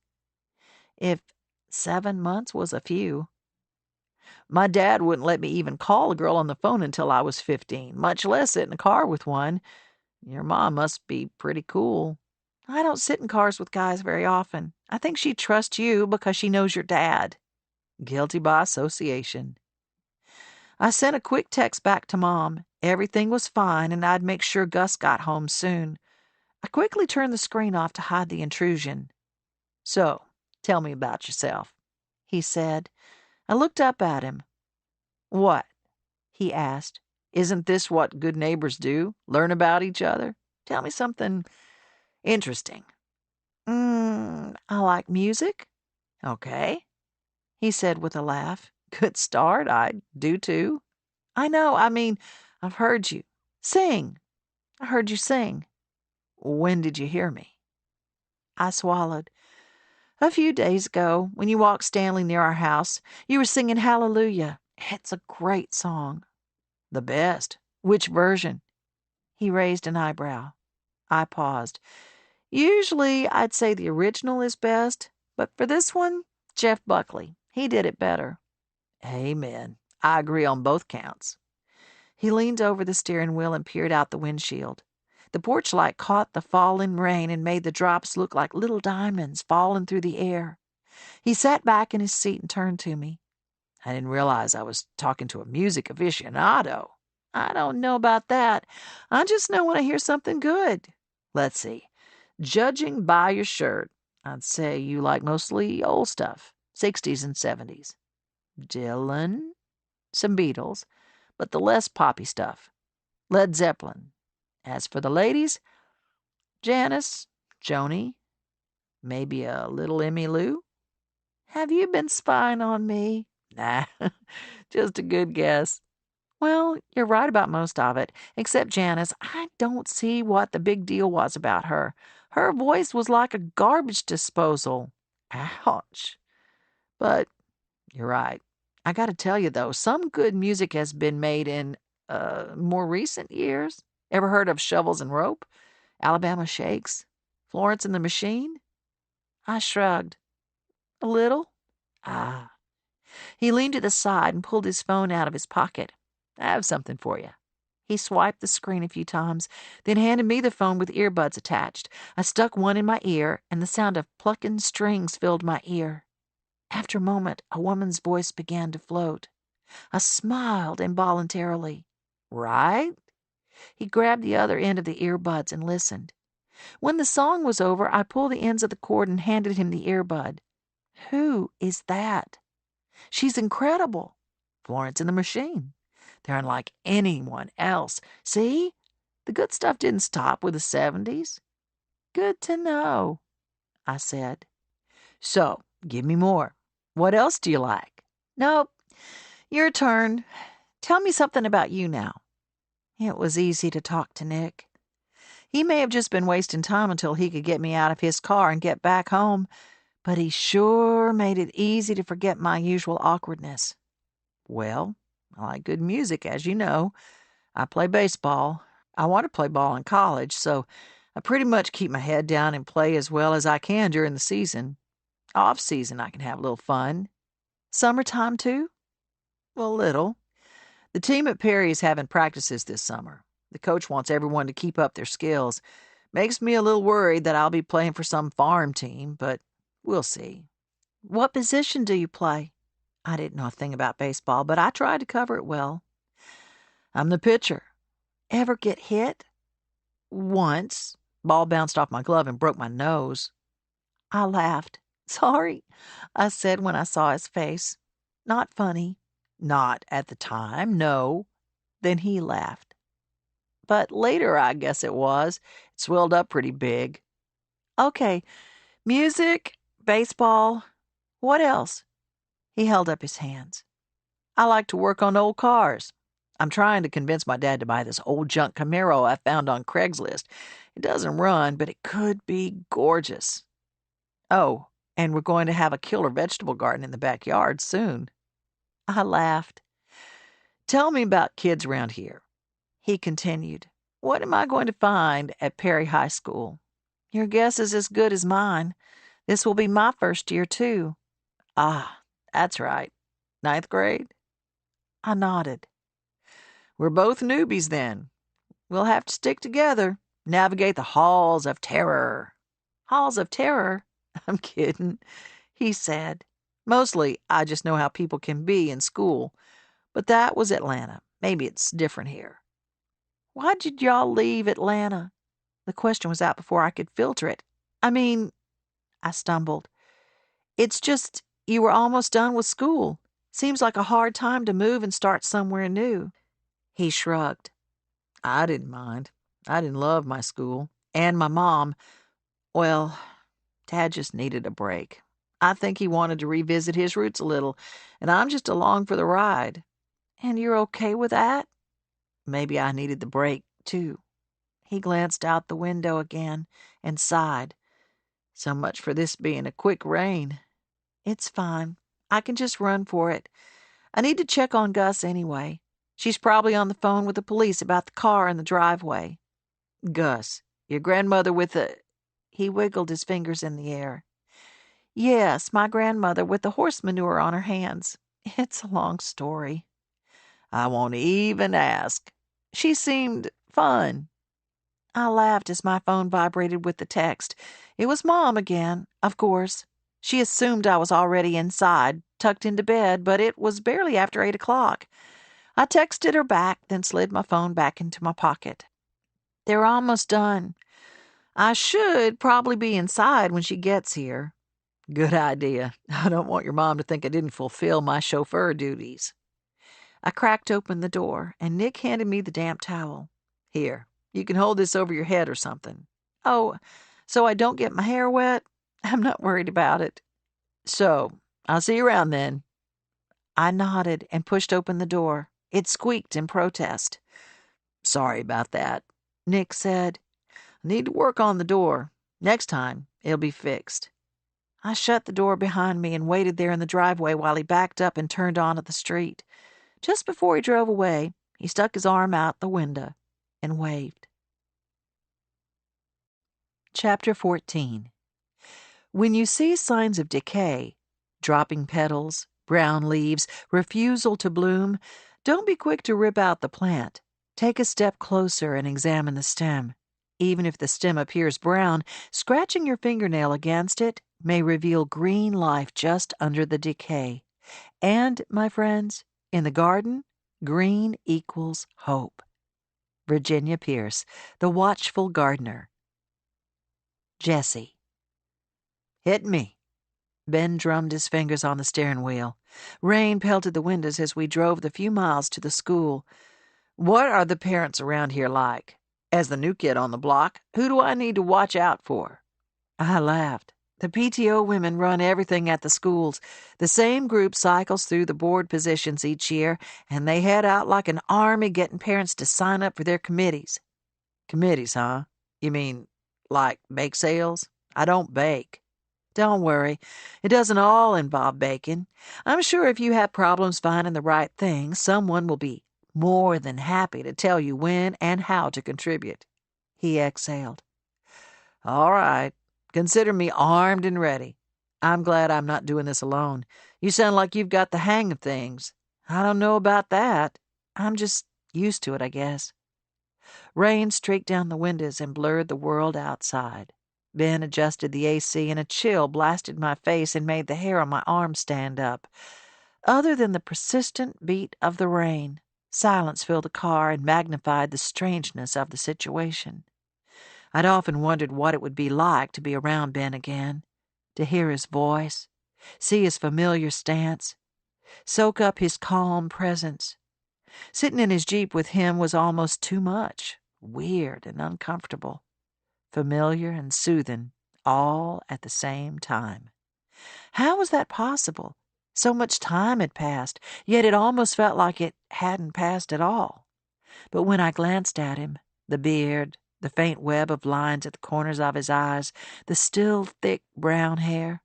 [SPEAKER 2] If 7 months was a few. My dad wouldn't let me even call a girl on the phone until I was 15, much less sit in a car with one. Your mom must be pretty cool. I don't sit in cars with guys very often. I think she trusts you because she knows your dad. Guilty by association. I sent a quick text back to Mom. Everything was fine and I'd make sure Gus got home soon. I quickly turned the screen off to hide the intrusion. So, tell me about yourself, he said. I looked up at him. What? He asked. Isn't this what good neighbors do? Learn about each other? Tell me something interesting. I like music. Okay, he said with a laugh. Good start. I do too. I know. I've heard you. Sing. I heard you sing. When did you hear me? I swallowed. A few days ago, when you walked Stanley near our house, you were singing Hallelujah. It's a great song. The best. Which version? He raised an eyebrow. I paused. Usually, I'd say the original is best, but for this one, Jeff Buckley. He did it better. Amen. I agree on both counts. He leaned over the steering wheel and peered out the windshield. The porch light caught the falling rain and made the drops look like little diamonds falling through the air. He sat back in his seat and turned to me. I didn't realize I was talking to a music aficionado. I don't know about that. I just know when I hear something good. Let's see. Judging by your shirt, I'd say you like mostly old stuff, 60s and 70s. Dylan, some Beatles, but the less poppy stuff. Led Zeppelin. As for the ladies, Janice, Joni, maybe a little Emmy Lou. Have you been spying on me? Nah, just a good guess. Well, you're right about most of it, except Janice. I don't see what the big deal was about her. Her voice was like a garbage disposal. Ouch. But you're right. I gotta tell you, though, some good music has been made in, more recent years. Ever heard of Shovels and Rope? Alabama Shakes? Florence and the Machine? I shrugged. A little? Ah. He leaned to the side and pulled his phone out of his pocket. I have something for you. He swiped the screen a few times, then handed me the phone with earbuds attached. I stuck one in my ear, and the sound of plucking strings filled my ear. After a moment, a woman's voice began to float. I smiled involuntarily. Right? He grabbed the other end of the earbuds and listened. When the song was over, I pulled the ends of the cord and handed him the earbud. Who is that? She's incredible. Florence and the Machine. They're unlike anyone else. See? The good stuff didn't stop with the 70s. Good to know, I said. So, give me more. What else do you like? Nope. Your turn. Tell me something about you now. It was easy to talk to Nick. He may have just been wasting time until he could get me out of his car and get back home, but he sure made it easy to forget my usual awkwardness. Well, I like good music, as you know. I play baseball. I want to play ball in college, so I pretty much keep my head down and play as well as I can during the season. Off season, I can have a little fun. Summertime, too? A little. The team at Perry is having practices this summer. The coach wants everyone to keep up their skills. Makes me a little worried that I'll be playing for some farm team, but we'll see. What position do you play? I didn't know a thing about baseball, but I tried to cover it well. I'm the pitcher. Ever get hit? Once. Ball bounced off my glove and broke my nose. I laughed. Sorry, I said when I saw his face. Not funny. Not at the time, no. Then he laughed. But later, I guess it was. It swelled up pretty big. Okay, music, baseball, what else? He held up his hands. I like to work on old cars. I'm trying to convince my dad to buy this old junk Camaro I found on Craigslist. It doesn't run, but it could be gorgeous. Oh, and we're going to have a killer vegetable garden in the backyard soon. I laughed. Tell me about kids around here. He continued. What am I going to find at Perry High School? Your guess is as good as mine. This will be my first year, too. Ah, that's right. 9th grade? I nodded. We're both newbies then. We'll have to stick together, navigate the halls of terror. Halls of terror? I'm kidding, he said. Mostly, I just know how people can be in school. But that was Atlanta. Maybe it's different here. Why did y'all leave Atlanta? The question was out before I could filter it. I stumbled. It's just you were almost done with school. Seems like a hard time to move and start somewhere new. He shrugged. I didn't mind. I didn't love my school. And my mom. Well, Dad just needed a break. I think he wanted to revisit his roots a little, and I'm just along for the ride. And you're okay with that? Maybe I needed the break, too. He glanced out the window again and sighed. So much for this being a quick rain. It's fine. I can just run for it. I need to check on Gus anyway. She's probably on the phone with the police about the car in the driveway. Gus, your grandmother with the... He wiggled his fingers in the air. Yes, my grandmother with the horse manure on her hands. It's a long story. I won't even ask. She seemed fun. I laughed as my phone vibrated with the text. It was Mom again, of course. She assumed I was already inside, tucked into bed, but it was barely after 8 o'clock. I texted her back, then slid my phone back into my pocket. They're almost done. I should probably be inside when she gets here. Good idea. I don't want your mom to think I didn't fulfill my chauffeur duties. I cracked open the door, and Nick handed me the damp towel. Here, you can hold this over your head or something. Oh, so I don't get my hair wet? I'm not worried about it. So, I'll see you around then. I nodded and pushed open the door. It squeaked in protest. Sorry about that, Nick said. I need to work on the door. Next time, it'll be fixed. I shut the door behind me and waited there in the driveway while he backed up and turned onto the street. Just before he drove away, he stuck his arm out the window and waved. Chapter 14. When you see signs of decay, dropping petals, brown leaves, refusal to bloom, don't be quick to rip out the plant. Take a step closer and examine the stem. Even if the stem appears brown, scratching your fingernail against it may reveal green life just under the decay. And, my friends, in the garden, green equals hope. Virginia Pierce, The Watchful Gardener. Jessie. Hit me. Ben drummed his fingers on the steering wheel. Rain pelted the windows as we drove the few miles to the school. What are the parents around here like? As the new kid on the block, who do I need to watch out for? I laughed. The PTO women run everything at the schools. The same group cycles through the board positions each year, and they head out like an army getting parents to sign up for their committees. Committees, huh? You mean like bake sales? I don't bake. Don't worry. It doesn't all involve baking. I'm sure if you have problems finding the right thing, someone will be more than happy to tell you when and how to contribute. He exhaled. All right. Consider me armed and ready. I'm glad I'm not doing this alone. You sound like you've got the hang of things. I don't know about that. I'm just used to it, I guess. Rain streaked down the windows and blurred the world outside. Ben adjusted the AC, and a chill blasted my face and made the hair on my arm stand up. Other than the persistent beat of the rain, silence filled the car and magnified the strangeness of the situation. I'd often wondered what it would be like to be around Ben again, to hear his voice, see his familiar stance, soak up his calm presence. Sitting in his Jeep with him was almost too much, weird and uncomfortable, familiar and soothing, all at the same time. How was that possible? So much time had passed, yet it almost felt like it hadn't passed at all. But when I glanced at him, the beard, the faint web of lines at the corners of his eyes, the still thick brown hair,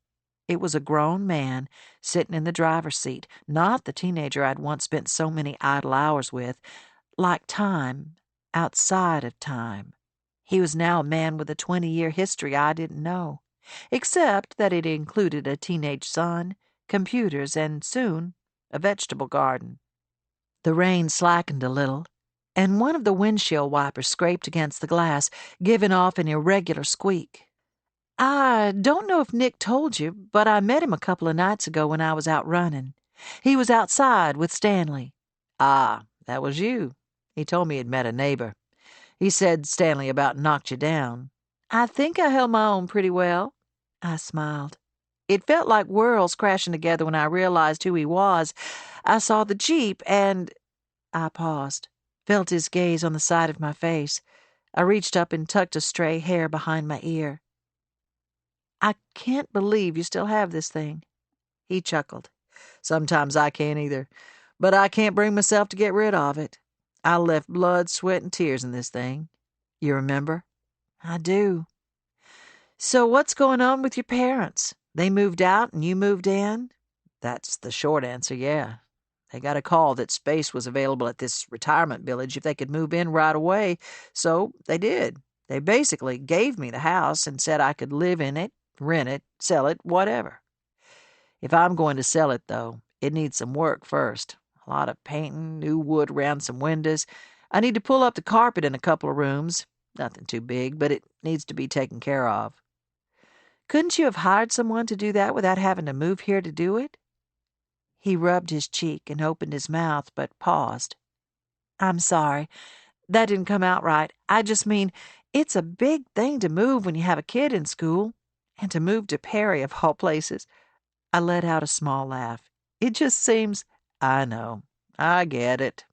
[SPEAKER 2] it was a grown man sitting in the driver's seat, not the teenager I'd once spent so many idle hours with, like time, outside of time. He was now a man with a 20-year history I didn't know, except that it included a teenage son, computers, and soon a vegetable garden. The rain slackened a little, and one of the windshield wipers scraped against the glass, giving off an irregular squeak. I don't know if Nick told you, but I met him a couple of nights ago when I was out running. He was outside with Stanley. Ah, that was you. He told me he'd met a neighbor. He said Stanley about knocked you down. I think I held my own pretty well. I smiled. It felt like worlds crashing together when I realized who he was. I saw the Jeep and... I paused. Felt his gaze on the side of my face. I reached up and tucked a stray hair behind my ear. I can't believe you still have this thing. He chuckled. Sometimes I can't either, but I can't bring myself to get rid of it. I left blood, sweat, and tears in this thing. You remember? I do. So what's going on with your parents? They moved out and you moved in? That's the short answer, yeah. They got a call that space was available at this retirement village if they could move in right away, so they did. They basically gave me the house and said I could live in it, rent it, sell it, whatever. If I'm going to sell it, though, it needs some work first. A lot of painting, new wood around some windows. I need to pull up the carpet in a couple of rooms. Nothing too big, but it needs to be taken care of. Couldn't you have hired someone to do that without having to move here to do it? He rubbed his cheek and opened his mouth, but paused. I'm sorry. That didn't come out right. I just mean, it's a big thing to move when you have a kid in school. And to move to Perry, of all places. I let out a small laugh. It just seems... I know. I get it.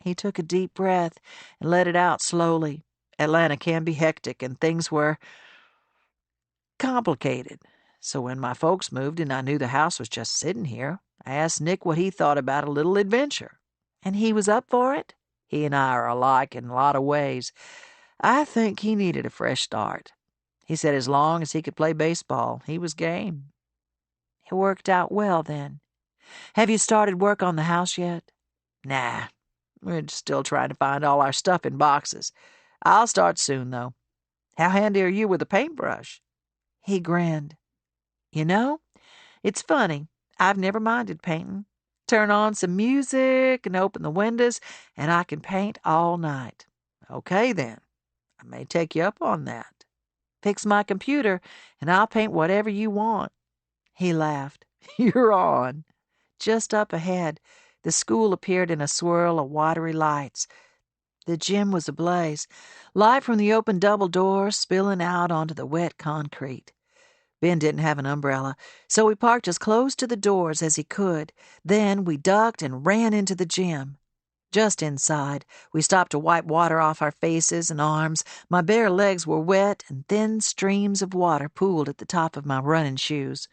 [SPEAKER 2] He took a deep breath and let it out slowly. Atlanta can be hectic, and things were complicated. So when my folks moved and I knew the house was just sitting here, I asked Nick what he thought about a little adventure. And he was up for it? He and I are alike in a lot of ways. I think he needed a fresh start. He said as long as he could play baseball, he was game. It worked out well, then. Have you started work on the house yet? Nah. We're still trying to find all our stuff in boxes. I'll start soon, though. How handy are you with a paintbrush? He grinned. You know, it's funny. I've never minded painting. Turn on some music and open the windows, and I can paint all night. Okay, then. I may take you up on that. Fix my computer, and I'll paint whatever you want. He laughed. You're on. Just up ahead, the school appeared in a swirl of watery lights. The gym was ablaze, light from the open double doors spilling out onto the wet concrete. Ben didn't have an umbrella, so we parked as close to the doors as he could. Then we ducked and ran into the gym. Just inside, we stopped to wipe water off our faces and arms. My bare legs were wet, and thin streams of water pooled at the top of my running shoes.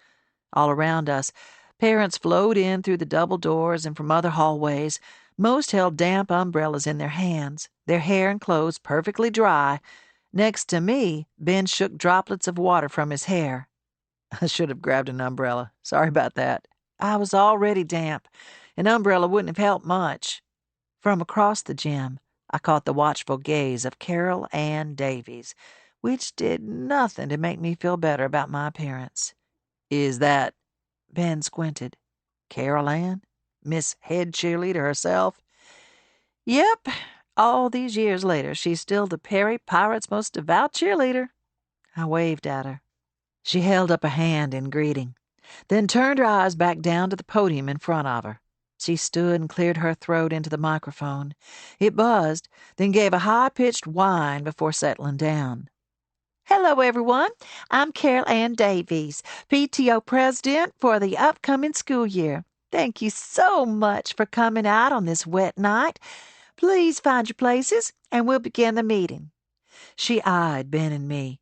[SPEAKER 2] All around us, parents flowed in through the double doors and from other hallways. Most held damp umbrellas in their hands, their hair and clothes perfectly dry. Next to me, Ben shook droplets of water from his hair. I should have grabbed an umbrella. Sorry about that. I was already damp. An umbrella wouldn't have helped much. From across the gym, I caught the watchful gaze of Carol Ann Davies, which did nothing to make me feel better about my appearance. Is that... Ben squinted. Carol Ann? Miss Head Cheerleader herself? Yep. All these years later, she's still the Perry Pirates' most devout cheerleader. I waved at her. She held up a hand in greeting, then turned her eyes back down to the podium in front of her. She stood and cleared her throat into the microphone. It buzzed, then gave a high-pitched whine before settling down. Hello, everyone. I'm Carol Ann Davies, PTO president for the upcoming school year. Thank you so much for coming out on this wet night. Please find your places, and we'll begin the meeting. She eyed Ben and me.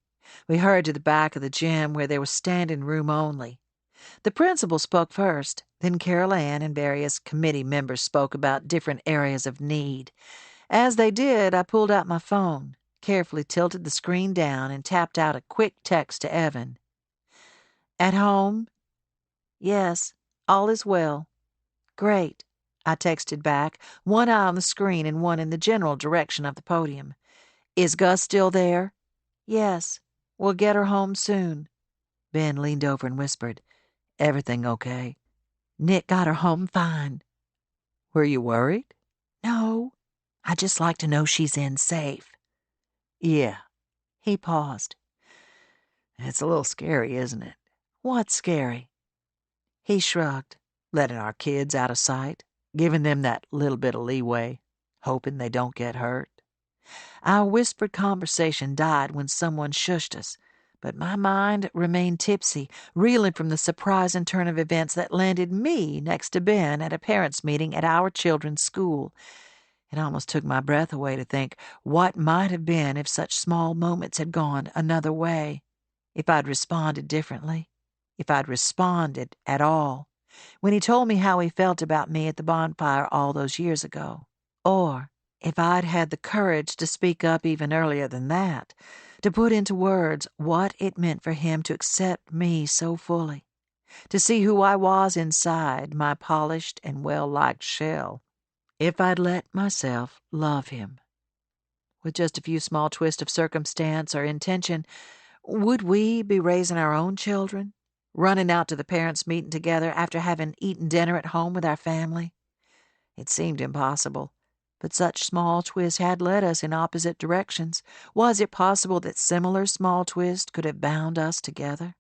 [SPEAKER 2] We hurried to the back of the gym where there was standing room only. The principal spoke first, then Carol Ann and various committee members spoke about different areas of need. As they did, I pulled out my phone, carefully tilted the screen down, and tapped out a quick text to Evan. At home? Yes, all is well. Great, I texted back, one eye on the screen and one in the general direction of the podium. Is Gus still there? Yes, we'll get her home soon. Ben leaned over and whispered, Everything okay? Nick got her home fine. Were you worried? No, I just like to know she's in safe. Yeah. He paused. It's a little scary, isn't it? What's scary? He shrugged, letting our kids out of sight, giving them that little bit of leeway, hoping they don't get hurt. Our whispered conversation died when someone shushed us, but my mind remained tipsy, reeling from the surprising turn of events that landed me next to Ben at a parents' meeting at our children's school. It almost took my breath away to think what might have been if such small moments had gone another way, if I'd responded differently, if I'd responded at all, when he told me how he felt about me at the bonfire all those years ago. Or if I'd had the courage to speak up even earlier than that, to put into words what it meant for him to accept me so fully, to see who I was inside my polished and well-liked shell. If I'd let myself love him. With just a few small twists of circumstance or intention, would we be raising our own children, running out to the parents' meeting together after having eaten dinner at home with our family? It seemed impossible, but such small twists had led us in opposite directions. Was it possible that similar small twists could have bound us together?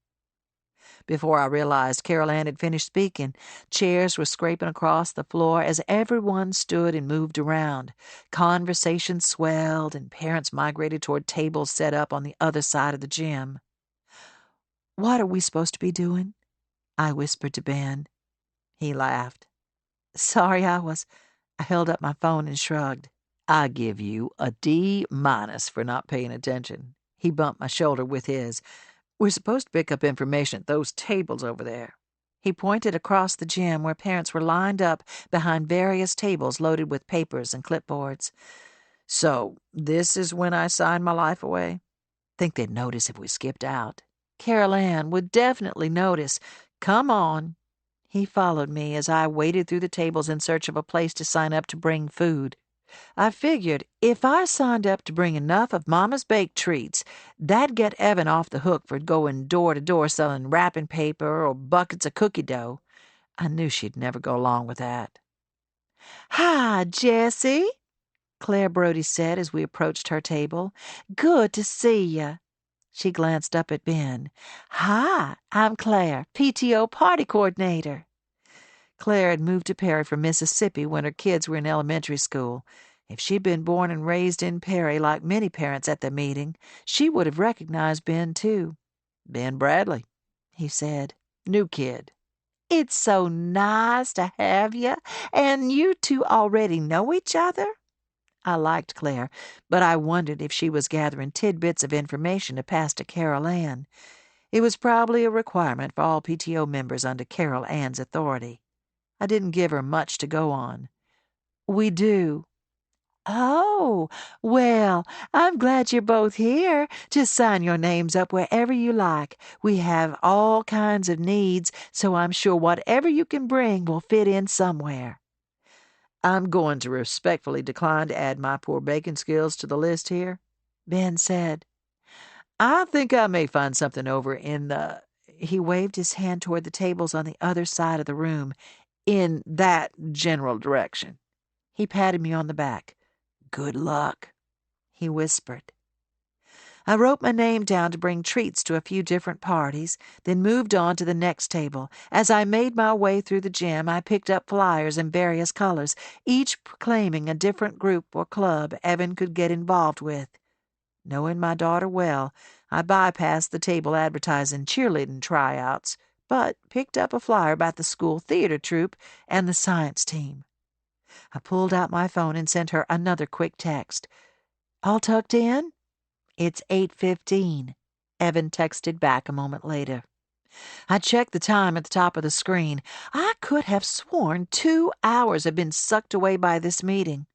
[SPEAKER 2] Before I realized Carol Ann had finished speaking, chairs were scraping across the floor as everyone stood and moved around. Conversation swelled, and parents migrated toward tables set up on the other side of the gym. "What are we supposed to be doing?" I whispered to Ben. He laughed. "Sorry I was." I held up my phone and shrugged. "I give you a D- for not paying attention." He bumped my shoulder with his. "We're supposed to pick up information at those tables over there." He pointed across the gym where parents were lined up behind various tables loaded with papers and clipboards. "So, this is when I sign my life away?" "Think they'd notice if we skipped out." "Carol Ann would definitely notice. Come on." He followed me as I waded through the tables in search of a place to sign up to bring food. I figured if I signed up to bring enough of Mama's baked treats, that'd get Evan off the hook for going door to door selling wrapping paper or buckets of cookie dough. I knew she'd never go along with that. "Hi, Jessie," Claire Brodie said as we approached her table. "Good to see you." She glanced up at Ben. "Hi, I'm Claire, PTO party coordinator." Claire had moved to Perry from Mississippi when her kids were in elementary school. If she'd been born and raised in Perry like many parents at the meeting, she would have recognized Ben, too. "Ben Bradley," he said. "New kid." "It's so nice to have you. And you two already know each other?" I liked Claire, but I wondered if she was gathering tidbits of information to pass to Carol Ann. It was probably a requirement for all PTO members under Carol Ann's authority. I didn't give her much to go on. "We do." "Oh, well, I'm glad you're both here. Just sign your names up wherever you like. We have all kinds of needs, so I'm sure whatever you can bring will fit in somewhere." "I'm going to respectfully decline to add my poor baking skills to the list here," Ben said. "I think I may find something over in the—" He waved his hand toward the tables on the other side of the room. "In that general direction." He patted me on the back. "Good luck," he whispered. I wrote my name down to bring treats to a few different parties, then moved on to the next table. As I made my way through the gym, I picked up flyers in various colors, each proclaiming a different group or club Evan could get involved with. Knowing my daughter well, I bypassed the table advertising cheerleading tryouts, but picked up a flyer about the school theater troupe and the science team. I pulled out my phone and sent her another quick text. "All tucked in?" "It's 8:15, Evan texted back a moment later. I checked the time at the top of the screen. I could have sworn 2 hours had been sucked away by this meeting.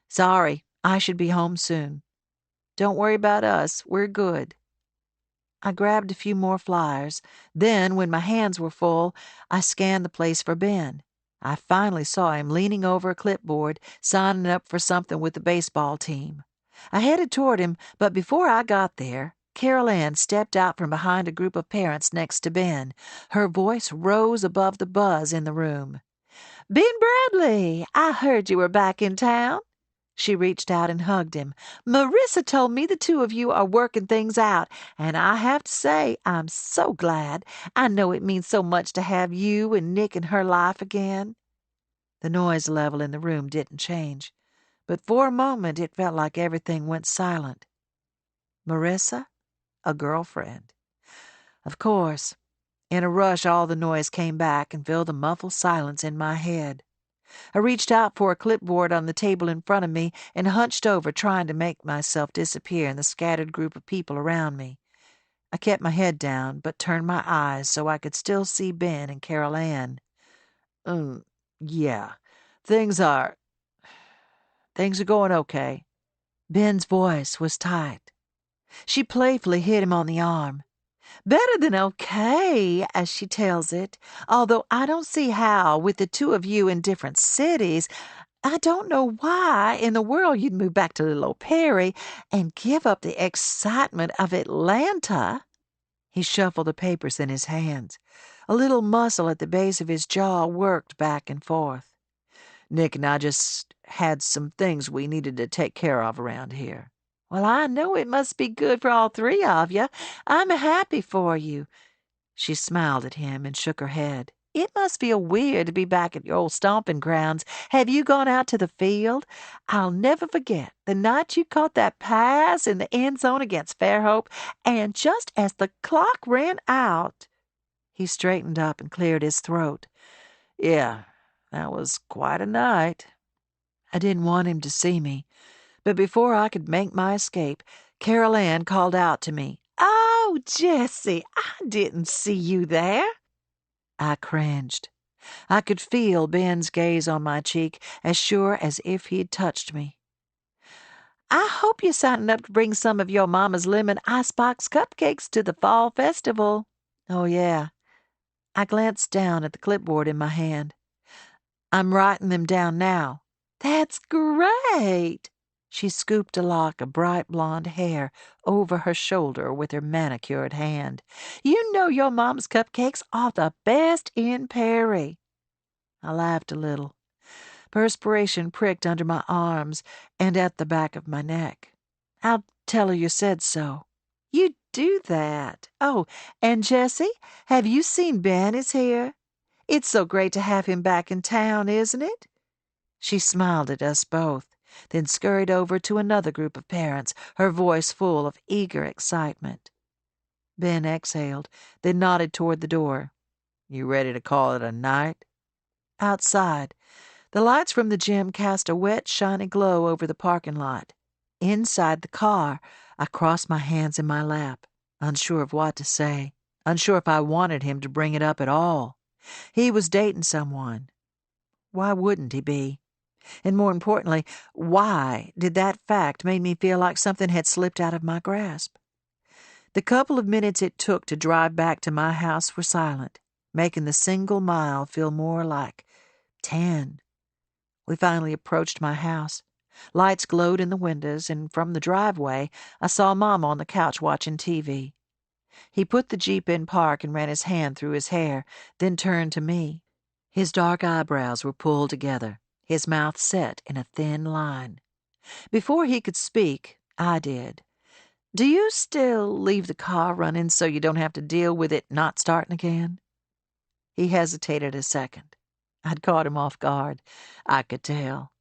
[SPEAKER 2] "Sorry, I should be home soon." "Don't worry about us. We're good." I grabbed a few more flyers. Then, when my hands were full, I scanned the place for Ben. I finally saw him leaning over a clipboard, signing up for something with the baseball team. I headed toward him, but before I got there, Carol Ann stepped out from behind a group of parents next to Ben. Her voice rose above the buzz in the room. "Ben Bradley, I heard you were back in town." She reached out and hugged him. "Marissa told me the two of you are working things out, and I have to say I'm so glad. I know it means so much to have you and Nick in her life again." The noise level in the room didn't change, but for a moment it felt like everything went silent. Marissa? A girlfriend. Of course. In a rush, all the noise came back and filled the muffled silence in my head. I reached out for a clipboard on the table in front of me and hunched over, trying to make myself disappear in the scattered group of people around me. I kept my head down, but turned my eyes so I could still see Ben and Carol Ann. Yeah, things are going okay." Ben's voice was tight. She playfully hit him on the arm. "Better than okay, as she tells it. Although I don't see how, with the two of you in different cities, I don't know why in the world you'd move back to little old Perry and give up the excitement of Atlanta." He shuffled the papers in his hands. A little muscle at the base of his jaw worked back and forth. "Nick and I just had some things we needed to take care of around here." "Well, I know it must be good for all three of you. I'm happy for you." She smiled at him and shook her head. "It must feel weird to be back at your old stomping grounds. Have you gone out to the field? I'll never forget the night you caught that pass in the end zone against Fairhope, and just as the clock ran out." He straightened up and cleared his throat. "Yeah, that was quite a night." I didn't want him to see me, but before I could make my escape, Carol Ann called out to me, "Oh, Jessie, I didn't see you there." I cringed. I could feel Ben's gaze on my cheek, as sure as if he'd touched me. "I hope you're signing up to bring some of your mama's lemon icebox cupcakes to the fall festival." "Oh, yeah." I glanced down at the clipboard in my hand. "I'm writing them down now." "That's great." She scooped a lock of bright blonde hair over her shoulder with her manicured hand. "You know your mom's cupcakes are the best in Perry." I laughed a little. Perspiration pricked under my arms and at the back of my neck. "I'll tell her you said so." "You do that. Oh, and Jessie, have you seen Ben is here? It's so great to have him back in town, isn't it?" She smiled at us both, then scurried over to another group of parents, her voice full of eager excitement. Ben exhaled, then nodded toward the door. "You ready to call it a night?" Outside, the lights from the gym cast a wet, shiny glow over the parking lot. Inside the car, I crossed my hands in my lap, unsure of what to say, unsure if I wanted him to bring it up at all. He was dating someone. Why wouldn't he be? And more importantly, why did that fact make me feel like something had slipped out of my grasp? The couple of minutes it took to drive back to my house were silent, making the single mile feel more like 10. We finally approached my house. Lights glowed in the windows, and from the driveway, I saw Mama on the couch watching TV. He put the Jeep in park and ran his hand through his hair, then turned to me. His dark eyebrows were pulled together, his mouth set in a thin line. Before he could speak, I did. "Do you still leave the car running so you don't have to deal with it not starting again?" He hesitated a second. I'd caught him off guard, I could tell.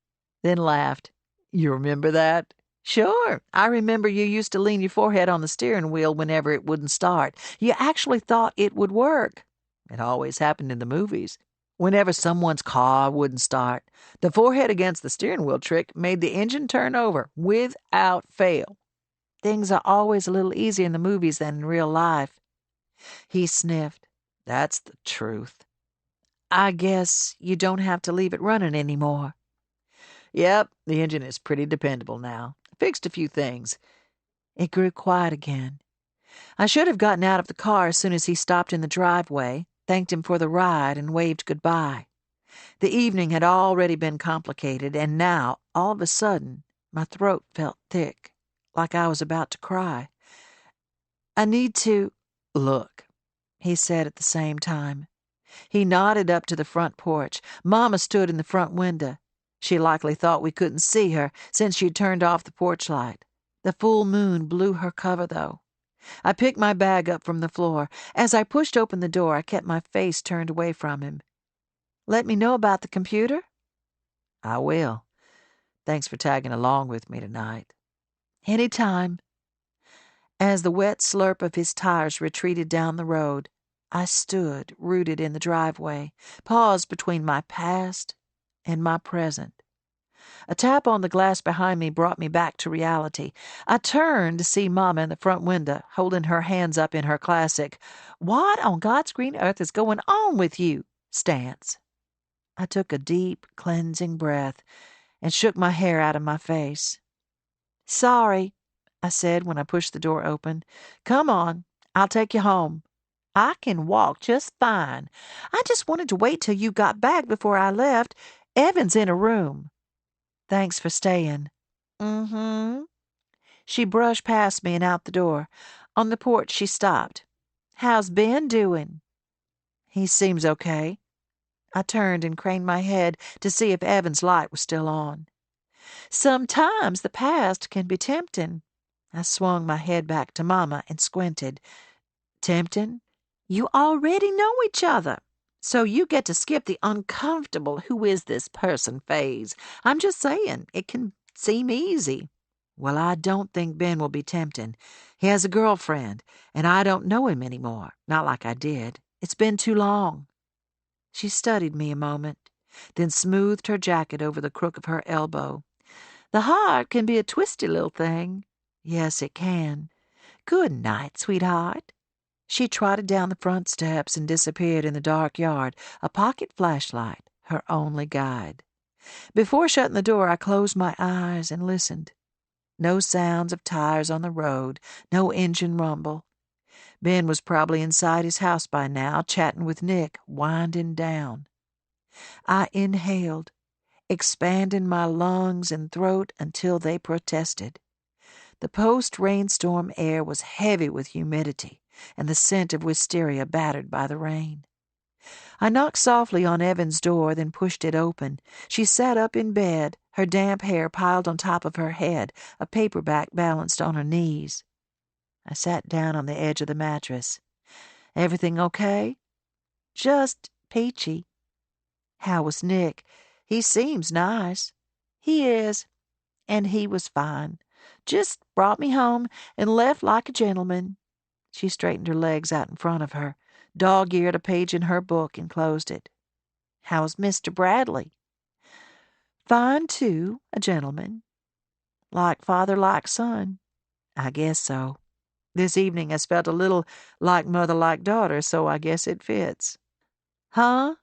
[SPEAKER 2] Then laughed. "You remember that?" "Sure. I remember you used to lean your forehead on the steering wheel whenever it wouldn't start. You actually thought it would work." "It always happened in the movies. Whenever someone's car wouldn't start, the forehead against the steering wheel trick made the engine turn over without fail." "Things are always a little easier in the movies than in real life." He sniffed. "That's the truth." "I guess you don't have to leave it running anymore." "Yep, the engine is pretty dependable now. Fixed a few things." It grew quiet again. I should have gotten out of the car as soon as he stopped in the driveway, thanked him for the ride, and waved goodbye. The evening had already been complicated, and now, all of a sudden, my throat felt thick, like I was about to cry. "I need to—" "Look," he said at the same time. He nodded up to the front porch. Mama stood in the front window. She likely thought we couldn't see her, since she'd turned off the porch light. The full moon blew her cover, though. I picked my bag up from the floor. As I pushed open the door, I kept my face turned away from him. "Let me know about the computer?" "I will. Thanks for tagging along with me tonight." "Any time." As the wet slurp of his tires retreated down the road, I stood rooted in the driveway, paused between my past and my present. A tap on the glass behind me brought me back to reality. I turned to see Mama in the front window, holding her hands up in her classic, "What on God's green earth is going on with you?" stance. I took a deep, cleansing breath and shook my hair out of my face. "Sorry," I said when I pushed the door open. "Come on, I'll take you home. I can walk just fine. I just wanted to wait till you got back before I left. Evan's in a room." "Thanks for staying." "Mm-hmm." She brushed past me and out the door. On the porch, she stopped. "How's Ben doing?" "He seems okay." I turned and craned my head to see if Evan's light was still on. "Sometimes the past can be tempting." I swung my head back to Mama and squinted. "Tempting?" "You already know each other, so you get to skip the uncomfortable who is this person phase. I'm just saying, it can seem easy." "Well, I don't think Ben will be tempting. He has a girlfriend, and I don't know him anymore. Not like I did. It's been too long." She studied me a moment, then smoothed her jacket over the crook of her elbow. "The heart can be a twisty little thing." "Yes, it can. Good night, sweetheart." She trotted down the front steps and disappeared in the dark yard, a pocket flashlight, her only guide. Before shutting the door, I closed my eyes and listened. No sounds of tires on the road, no engine rumble. Ben was probably inside his house by now, chatting with Nick, winding down. I inhaled, expanding my lungs and throat until they protested. The post-rainstorm air was heavy with humidity and the scent of wisteria battered by the rain. I knocked softly on Evan's door, then pushed it open. She sat up in bed, her damp hair piled on top of her head, a paperback balanced on her knees. I sat down on the edge of the mattress. "Everything okay?" "Just peachy." "How was Nick? He seems nice." "He is. And he was fine. Just brought me home and left like a gentleman." She straightened her legs out in front of her, dog-eared a page in her book, and closed it. "How's Mr. Bradley?" "Fine, too. A gentleman." "Like father, like son." "I guess so. This evening has felt a little like mother, like daughter, so I guess it fits." "Huh?"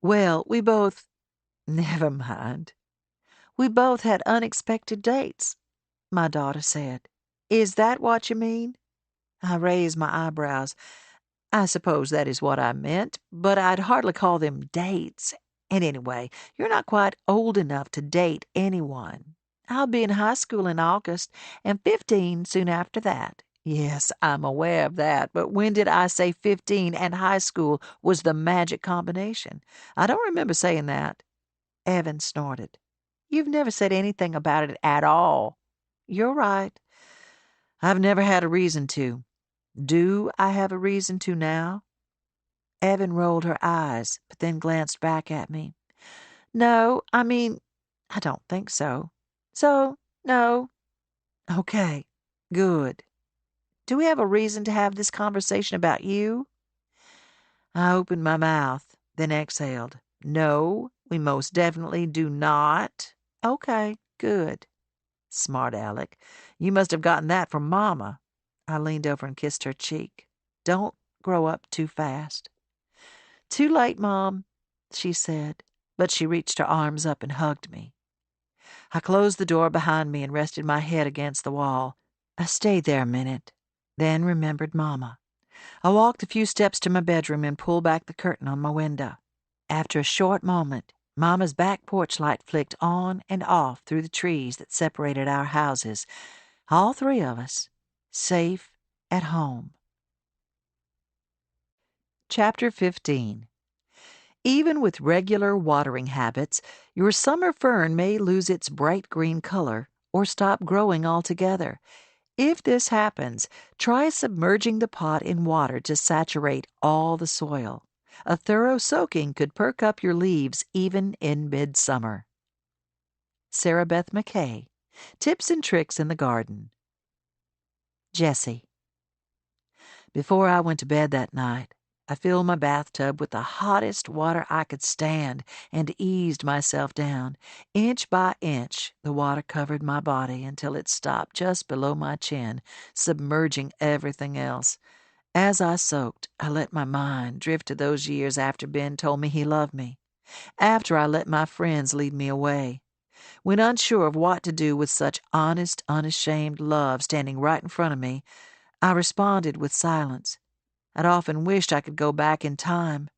[SPEAKER 2] "Well, we both—" "Never mind." "We both had unexpected dates," my daughter said. "Is that what you mean?" I raised my eyebrows. "I suppose that is what I meant, but I'd hardly call them dates. And anyway, you're not quite old enough to date anyone. I'll be in high school in August, and 15 soon after that." "Yes, I'm aware of that, but when did I say 15 and high school was the magic combination? I don't remember saying that." Evan snorted. "You've never said anything about it at all." "You're right. I've never had a reason to. Do I have a reason to now?" Evan rolled her eyes, but then glanced back at me. "No, I mean, I don't think so. So, no." "Okay, good. Do we have a reason to have this conversation about you?" I opened my mouth, then exhaled. "No, we most definitely do not." "Okay, good." Smart Aleck. You must have gotten that from Mama. I leaned over and kissed her cheek. "Don't grow up too fast." "Too late, Mom," she said, but she reached her arms up and hugged me. I closed the door behind me and rested my head against the wall. I stayed there a minute, then remembered Mama. I walked a few steps to my bedroom and pulled back the curtain on my window. After a short moment, Mama's back porch light flicked on and off through the trees that separated our houses. All three of us, safe at home. Chapter 15. Even with regular watering habits, your summer fern may lose its bright green color or stop growing altogether. If this happens, try submerging the pot in water to saturate all the soil. A thorough soaking could perk up your leaves even in midsummer. Sarah Beth McKay, Tips and Tricks in the Garden. Jessie. Before I went to bed that night, I filled my bathtub with the hottest water I could stand and eased myself down. Inch by inch, the water covered my body until it stopped just below my chin, submerging everything else. As I soaked, I let my mind drift to those years after Ben told me he loved me, after I let my friends lead me away. When unsure of what to do with such honest, unashamed love standing right in front of me, I responded with silence. I'd often wished I could go back in time,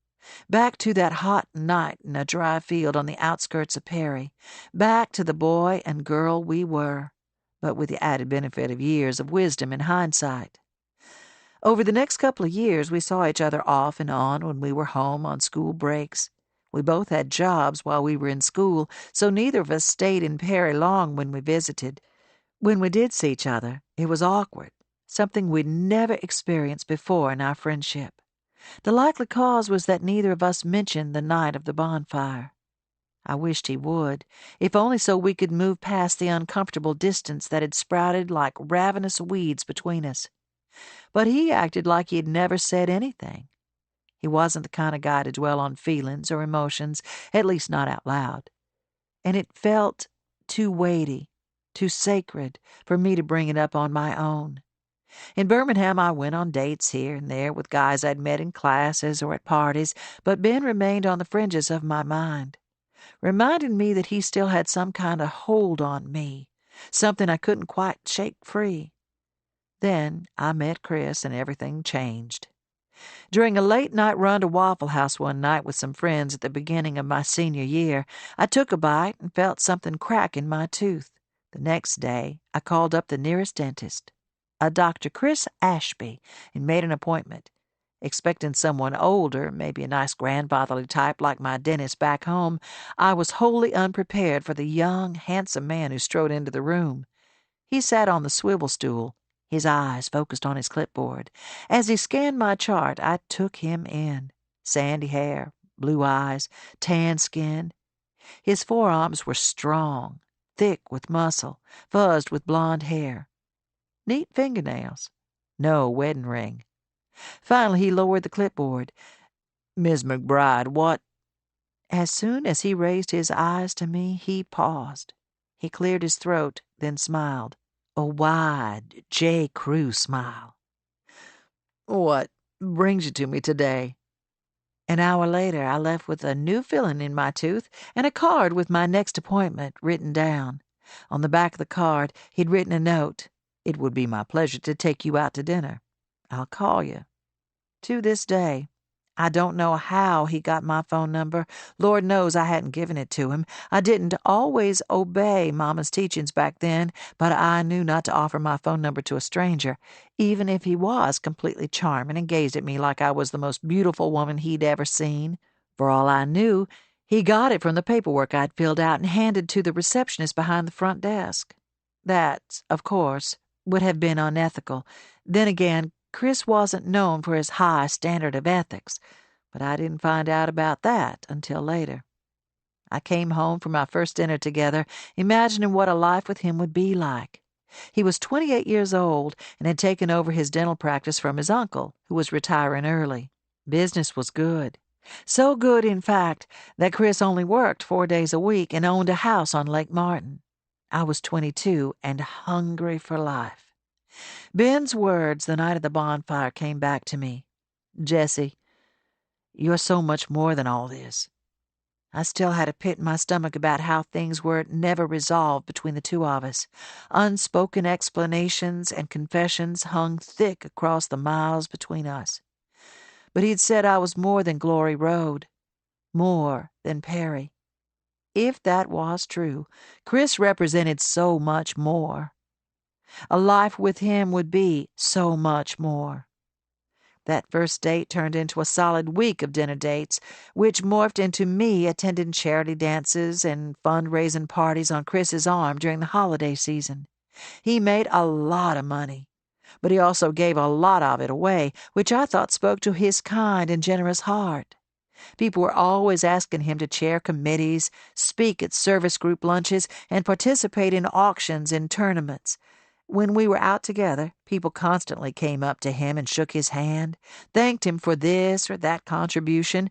[SPEAKER 2] back to that hot night in a dry field on the outskirts of Perry, back to the boy and girl we were, but with the added benefit of years of wisdom and hindsight. Over the next couple of years, we saw each other off and on when we were home on school breaks. We both had jobs while we were in school, so neither of us stayed in Perry long when we visited. When we did see each other, it was awkward, something we'd never experienced before in our friendship. The likely cause was that neither of us mentioned the night of the bonfire. I wished he would, if only so we could move past the uncomfortable distance that had sprouted like ravenous weeds between us. But he acted like he had never said anything. He wasn't the kind of guy to dwell on feelings or emotions, at least not out loud. And it felt too weighty, too sacred, for me to bring it up on my own. In Birmingham, I went on dates here and there with guys I'd met in classes or at parties, but Ben remained on the fringes of my mind, reminding me that he still had some kind of hold on me, something I couldn't quite shake free. Then I met Chris and everything changed. During a late-night run to Waffle House one night with some friends at the beginning of my senior year, I took a bite and felt something crack in my tooth. The next day, I called up the nearest dentist, a Dr. Chris Ashby, and made an appointment. Expecting someone older, maybe a nice grandfatherly type like my dentist back home, I was wholly unprepared for the young, handsome man who strode into the room. He sat on the swivel stool, his eyes focused on his clipboard. As he scanned my chart, I took him in. Sandy hair, blue eyes, tan skin. His forearms were strong, thick with muscle, fuzzed with blonde hair. Neat fingernails. No wedding ring. Finally, he lowered the clipboard. "Miss McBride, what—" As soon as he raised his eyes to me, he paused. He cleared his throat, then smiled. A wide J. Crew smile. "What brings you to me today?" An hour later, I left with a new filling in my tooth and a card with my next appointment written down. On the back of the card, he'd written a note. "It would be my pleasure to take you out to dinner. I'll call you." To this day, I don't know how he got my phone number. Lord knows I hadn't given it to him. I didn't always obey Mama's teachings back then, but I knew not to offer my phone number to a stranger, even if he was completely charming and gazed at me like I was the most beautiful woman he'd ever seen. For all I knew, he got it from the paperwork I'd filled out and handed to the receptionist behind the front desk. That, of course, would have been unethical. Then again, Chris wasn't known for his high standard of ethics, but I didn't find out about that until later. I came home from our first dinner together, imagining what a life with him would be like. He was 28 years old and had taken over his dental practice from his uncle, who was retiring early. Business was good. So good, in fact, that Chris only worked 4 days a week and owned a house on Lake Martin. I was 22 and hungry for life. Ben's words the night of the bonfire came back to me. "Jessie, you're so much more than all this." I still had a pit in my stomach about how things were never resolved between the two of us. Unspoken explanations and confessions hung thick across the miles between us. But he'd said I was more than Glory Road, more than Perry. If that was true, Chris represented so much more. A life with him would be so much more. That first date turned into a solid week of dinner dates, which morphed into me attending charity dances and fundraising parties on Chris's arm during the holiday season. He made a lot of money, but he also gave a lot of it away, which I thought spoke to his kind and generous heart. People were always asking him to chair committees, speak at service group lunches, and participate in auctions and tournaments. When we were out together, people constantly came up to him and shook his hand, thanked him for this or that contribution,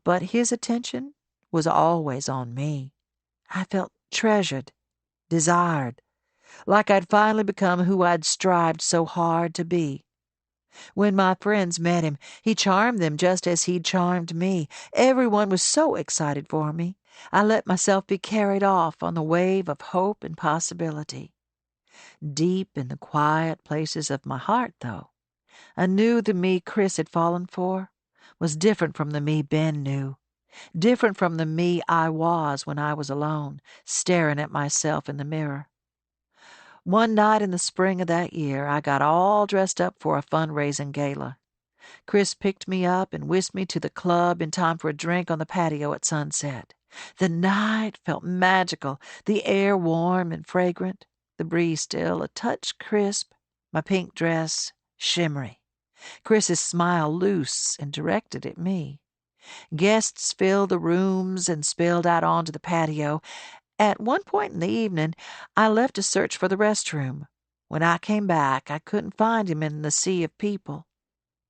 [SPEAKER 2] but his attention was always on me. I felt treasured, desired, like I'd finally become who I'd strived so hard to be. When my friends met him, he charmed them just as he'd charmed me. Everyone was so excited for me. I let myself be carried off on the wave of hope and possibility. Deep in the quiet places of my heart, though, I knew the me Chris had fallen for was different from the me Ben knew, different from the me I was when I was alone, staring at myself in the mirror. One night in the spring of that year, I got all dressed up for a fundraising gala. Chris picked me up and whisked me to the club in time for a drink on the patio at sunset. The night felt magical, the air warm and fragrant, the breeze still a touch crisp, my pink dress shimmery, Chris's smile loose and directed at me. Guests filled the rooms and spilled out onto the patio. At one point in the evening, I left to search for the restroom. When I came back, I couldn't find him in the sea of people.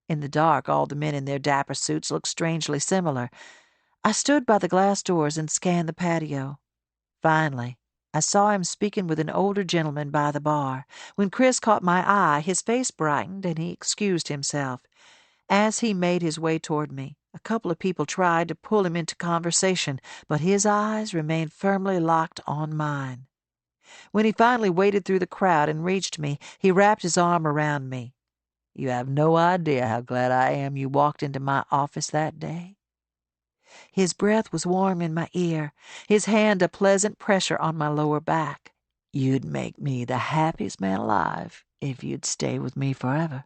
[SPEAKER 2] In the dark, all the men in their dapper suits looked strangely similar. I stood by the glass doors and scanned the patio. Finally, I saw him speaking with an older gentleman by the bar. When Chris caught my eye, his face brightened and he excused himself. As he made his way toward me, a couple of people tried to pull him into conversation, but his eyes remained firmly locked on mine. When he finally waded through the crowd and reached me, he wrapped his arm around me. "You have no idea how glad I am you walked into my office that day." His breath was warm in my ear, his hand a pleasant pressure on my lower back. "You'd make me the happiest man alive if you'd stay with me forever."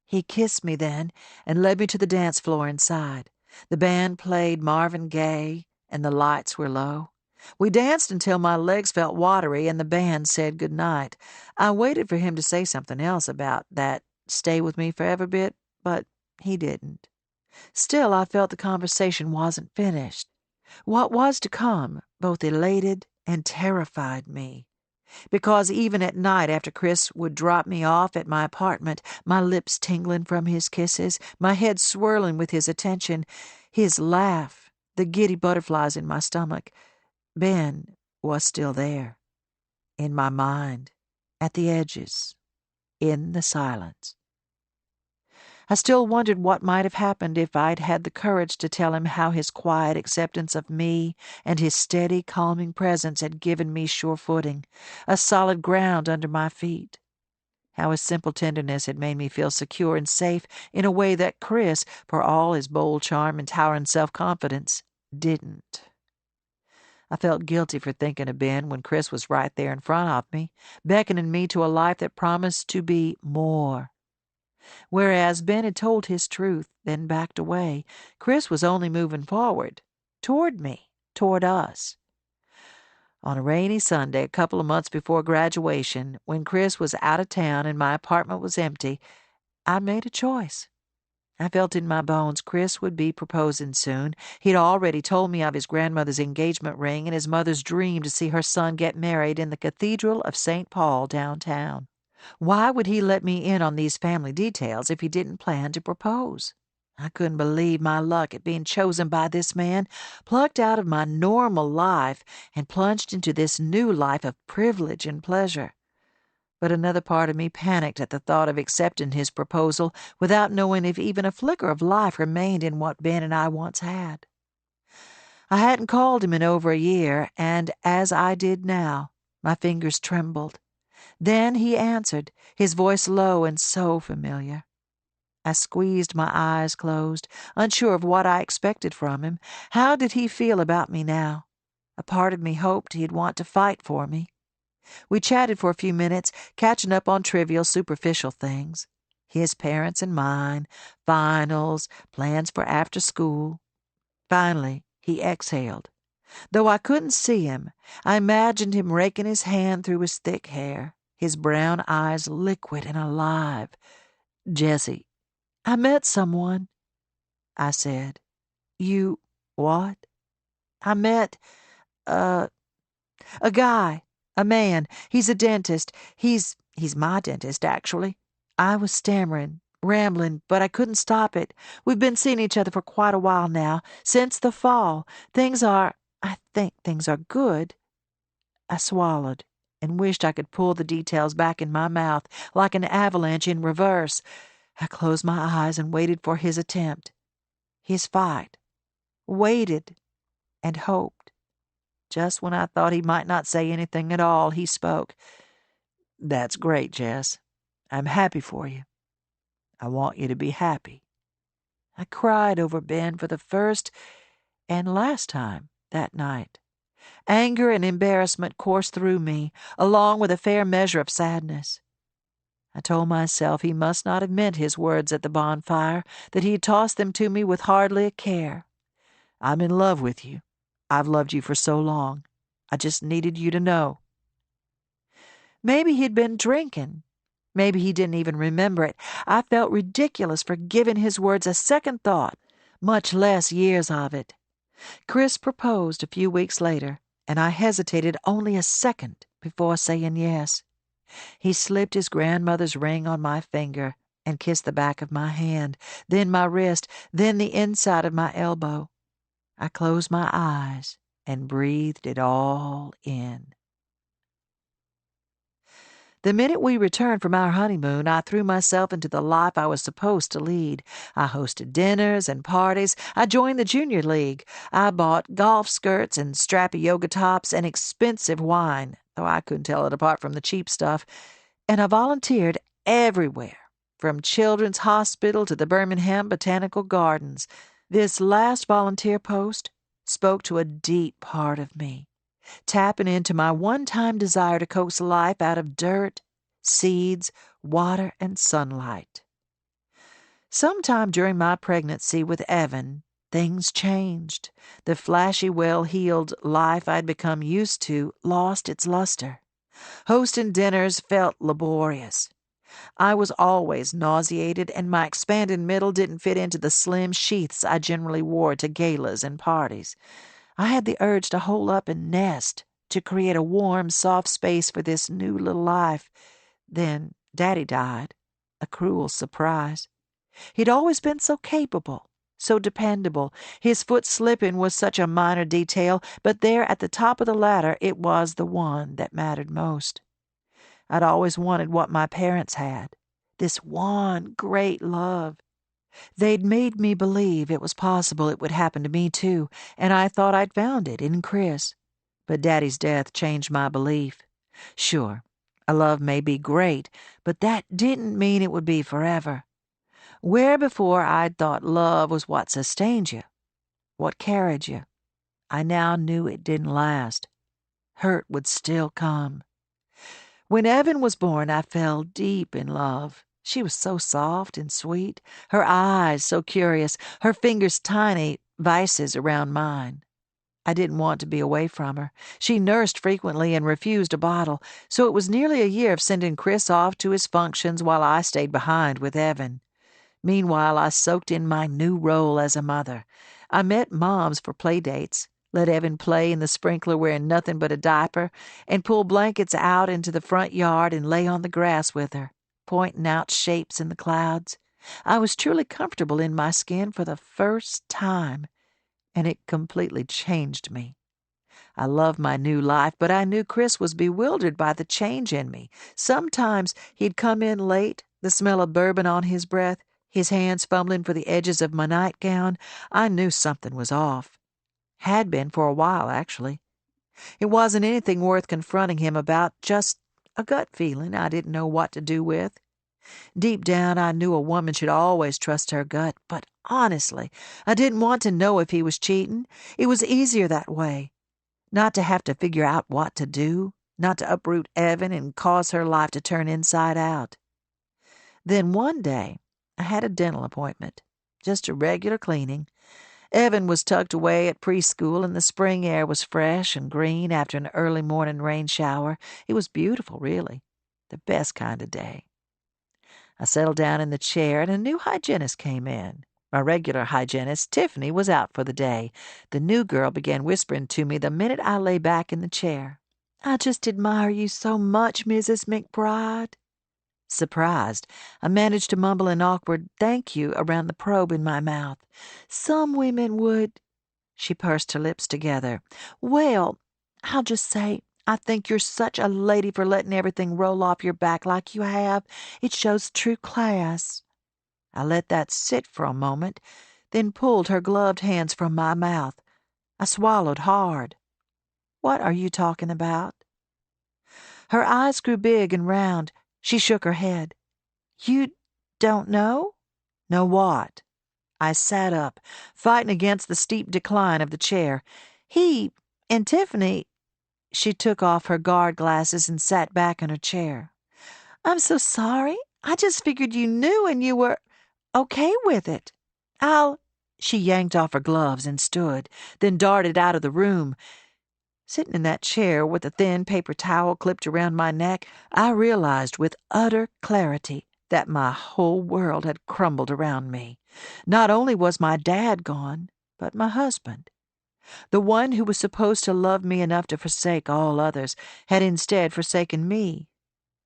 [SPEAKER 2] He kissed me then and led me to the dance floor inside. The band played Marvin Gaye, and the lights were low. We danced until my legs felt watery, and the band said good night. I waited for him to say something else about that stay with me forever bit, but he didn't. Still, I felt the conversation wasn't finished. What was to come both elated and terrified me. Because even at night after Chris would drop me off at my apartment, my lips tingling from his kisses, my head swirling with his attention, his laugh, the giddy butterflies in my stomach, Ben was still there. In my mind, at the edges, in the silence. I still wondered what might have happened if I'd had the courage to tell him how his quiet acceptance of me and his steady, calming presence had given me sure footing, a solid ground under my feet. How his simple tenderness had made me feel secure and safe in a way that Chris, for all his bold charm and towering self-confidence, didn't. I felt guilty for thinking of Ben when Chris was right there in front of me, beckoning me to a life that promised to be more. Whereas Ben had told his truth, then backed away, Chris was only moving forward, toward me, toward us. On a rainy Sunday, a couple of months before graduation, when Chris was out of town and my apartment was empty, I made a choice. I felt in my bones Chris would be proposing soon. He'd already told me of his grandmother's engagement ring and his mother's dream to see her son get married in the Cathedral of St. Paul downtown. Why would he let me in on these family details if he didn't plan to propose? I couldn't believe my luck at being chosen by this man, plucked out of my normal life and plunged into this new life of privilege and pleasure. But another part of me panicked at the thought of accepting his proposal without knowing if even a flicker of life remained in what Ben and I once had. I hadn't called him in over a year, and as I did now, my fingers trembled. Then he answered, his voice low and so familiar. I squeezed my eyes closed, unsure of what I expected from him. How did he feel about me now? A part of me hoped he'd want to fight for me. We chatted for a few minutes, catching up on trivial, superficial things. His parents and mine, finals, plans for after school. Finally, he exhaled. Though I couldn't see him, I imagined him raking his hand through his thick hair, his brown eyes liquid and alive. "Jessie, I met someone," I said. "You what?" "I met a guy." A man. He's a dentist. He's my dentist, actually. I was stammering, rambling, but I couldn't stop it. We've been seeing each other for quite a while now, since the fall. I think things are good. I swallowed and wished I could pull the details back in my mouth like an avalanche in reverse. I closed my eyes and waited for his attempt. His fight. Waited and hoped. Just when I thought he might not say anything at all, he spoke. "That's great, Jess. I'm happy for you. I want you to be happy." I cried over Ben for the first and last time that night. Anger and embarrassment coursed through me, along with a fair measure of sadness. I told myself he must not have meant his words at the bonfire, that he had tossed them to me with hardly a care. "I'm in love with you. I've loved you for so long. I just needed you to know." Maybe he'd been drinking. Maybe he didn't even remember it. I felt ridiculous for giving his words a second thought, much less years of it. Chris proposed a few weeks later, and I hesitated only a second before saying yes. He slipped his grandmother's ring on my finger and kissed the back of my hand, then my wrist, then the inside of my elbow. I closed my eyes and breathed it all in. The minute we returned from our honeymoon, I threw myself into the life I was supposed to lead. I hosted dinners and parties. I joined the junior league. I bought golf skirts and strappy yoga tops and expensive wine, though I couldn't tell it apart from the cheap stuff. And I volunteered everywhere, from Children's Hospital to the Birmingham Botanical Gardens. This last volunteer post spoke to a deep part of me, tapping into my one-time desire to coax life out of dirt, seeds, water, and sunlight. Sometime during my pregnancy with Evan, things changed. The flashy, well-heeled life I'd become used to lost its luster. Hosting dinners felt laborious. I was always nauseated, and my expanded middle didn't fit into the slim sheaths I generally wore to galas and parties. I had the urge to hole up and nest, to create a warm, soft space for this new little life. Then Daddy died, a cruel surprise. He'd always been so capable, so dependable. His foot slipping was such a minor detail, but there at the top of the ladder it was the one that mattered most. I'd always wanted what my parents had, this one great love. They'd made me believe it was possible it would happen to me too, and I thought I'd found it in Chris. But Daddy's death changed my belief. Sure, a love may be great, but that didn't mean it would be forever. Where before I'd thought love was what sustained you, what carried you, I now knew it didn't last. Hurt would still come. When Evan was born, I fell deep in love. She was so soft and sweet, her eyes so curious, her fingers tiny vices around mine. I didn't want to be away from her. She nursed frequently and refused a bottle, so it was nearly a year of sending Chris off to his functions while I stayed behind with Evan. Meanwhile, I soaked in my new role as a mother. I met moms for play dates, let Evan play in the sprinkler wearing nothing but a diaper, and pull blankets out into the front yard and lay on the grass with her, pointing out shapes in the clouds. I was truly comfortable in my skin for the first time, and it completely changed me. I loved my new life, but I knew Chris was bewildered by the change in me. Sometimes he'd come in late, the smell of bourbon on his breath, his hands fumbling for the edges of my nightgown. I knew something was off. Had been for a while, actually. It wasn't anything worth confronting him about, just a gut feeling I didn't know what to do with. Deep down, I knew a woman should always trust her gut, but honestly, I didn't want to know if he was cheating. It was easier that way. Not to have to figure out what to do, not to uproot Evan and cause her life to turn inside out. Then one day, I had a dental appointment, just a regular cleaning. Evan was tucked away at preschool, and the spring air was fresh and green after an early morning rain shower. It was beautiful, really, the best kind of day. I settled down in the chair, and a new hygienist came in. My regular hygienist, Tiffany, was out for the day. The new girl began whispering to me the minute I lay back in the chair. I just admire you so much, Mrs. McBride. Surprised, I managed to mumble an awkward thank you around the probe in my mouth. Some women would. She pursed her lips together. Well, I'll just say, I think you're such a lady for letting everything roll off your back like you have. It shows true class. I let that sit for a moment, then pulled her gloved hands from my mouth. I swallowed hard. What are you talking about? Her eyes grew big and round. She shook her head. You don't know? Know what? I sat up, fighting against the steep decline of the chair. He and Tiffany. She took off her guard glasses and sat back in her chair. I'm so sorry. I just figured you knew and you were okay with it. She yanked off her gloves and stood, then darted out of the room. Sitting in that chair with a thin paper towel clipped around my neck, I realized with utter clarity that my whole world had crumbled around me. Not only was my dad gone, but my husband. The one who was supposed to love me enough to forsake all others had instead forsaken me.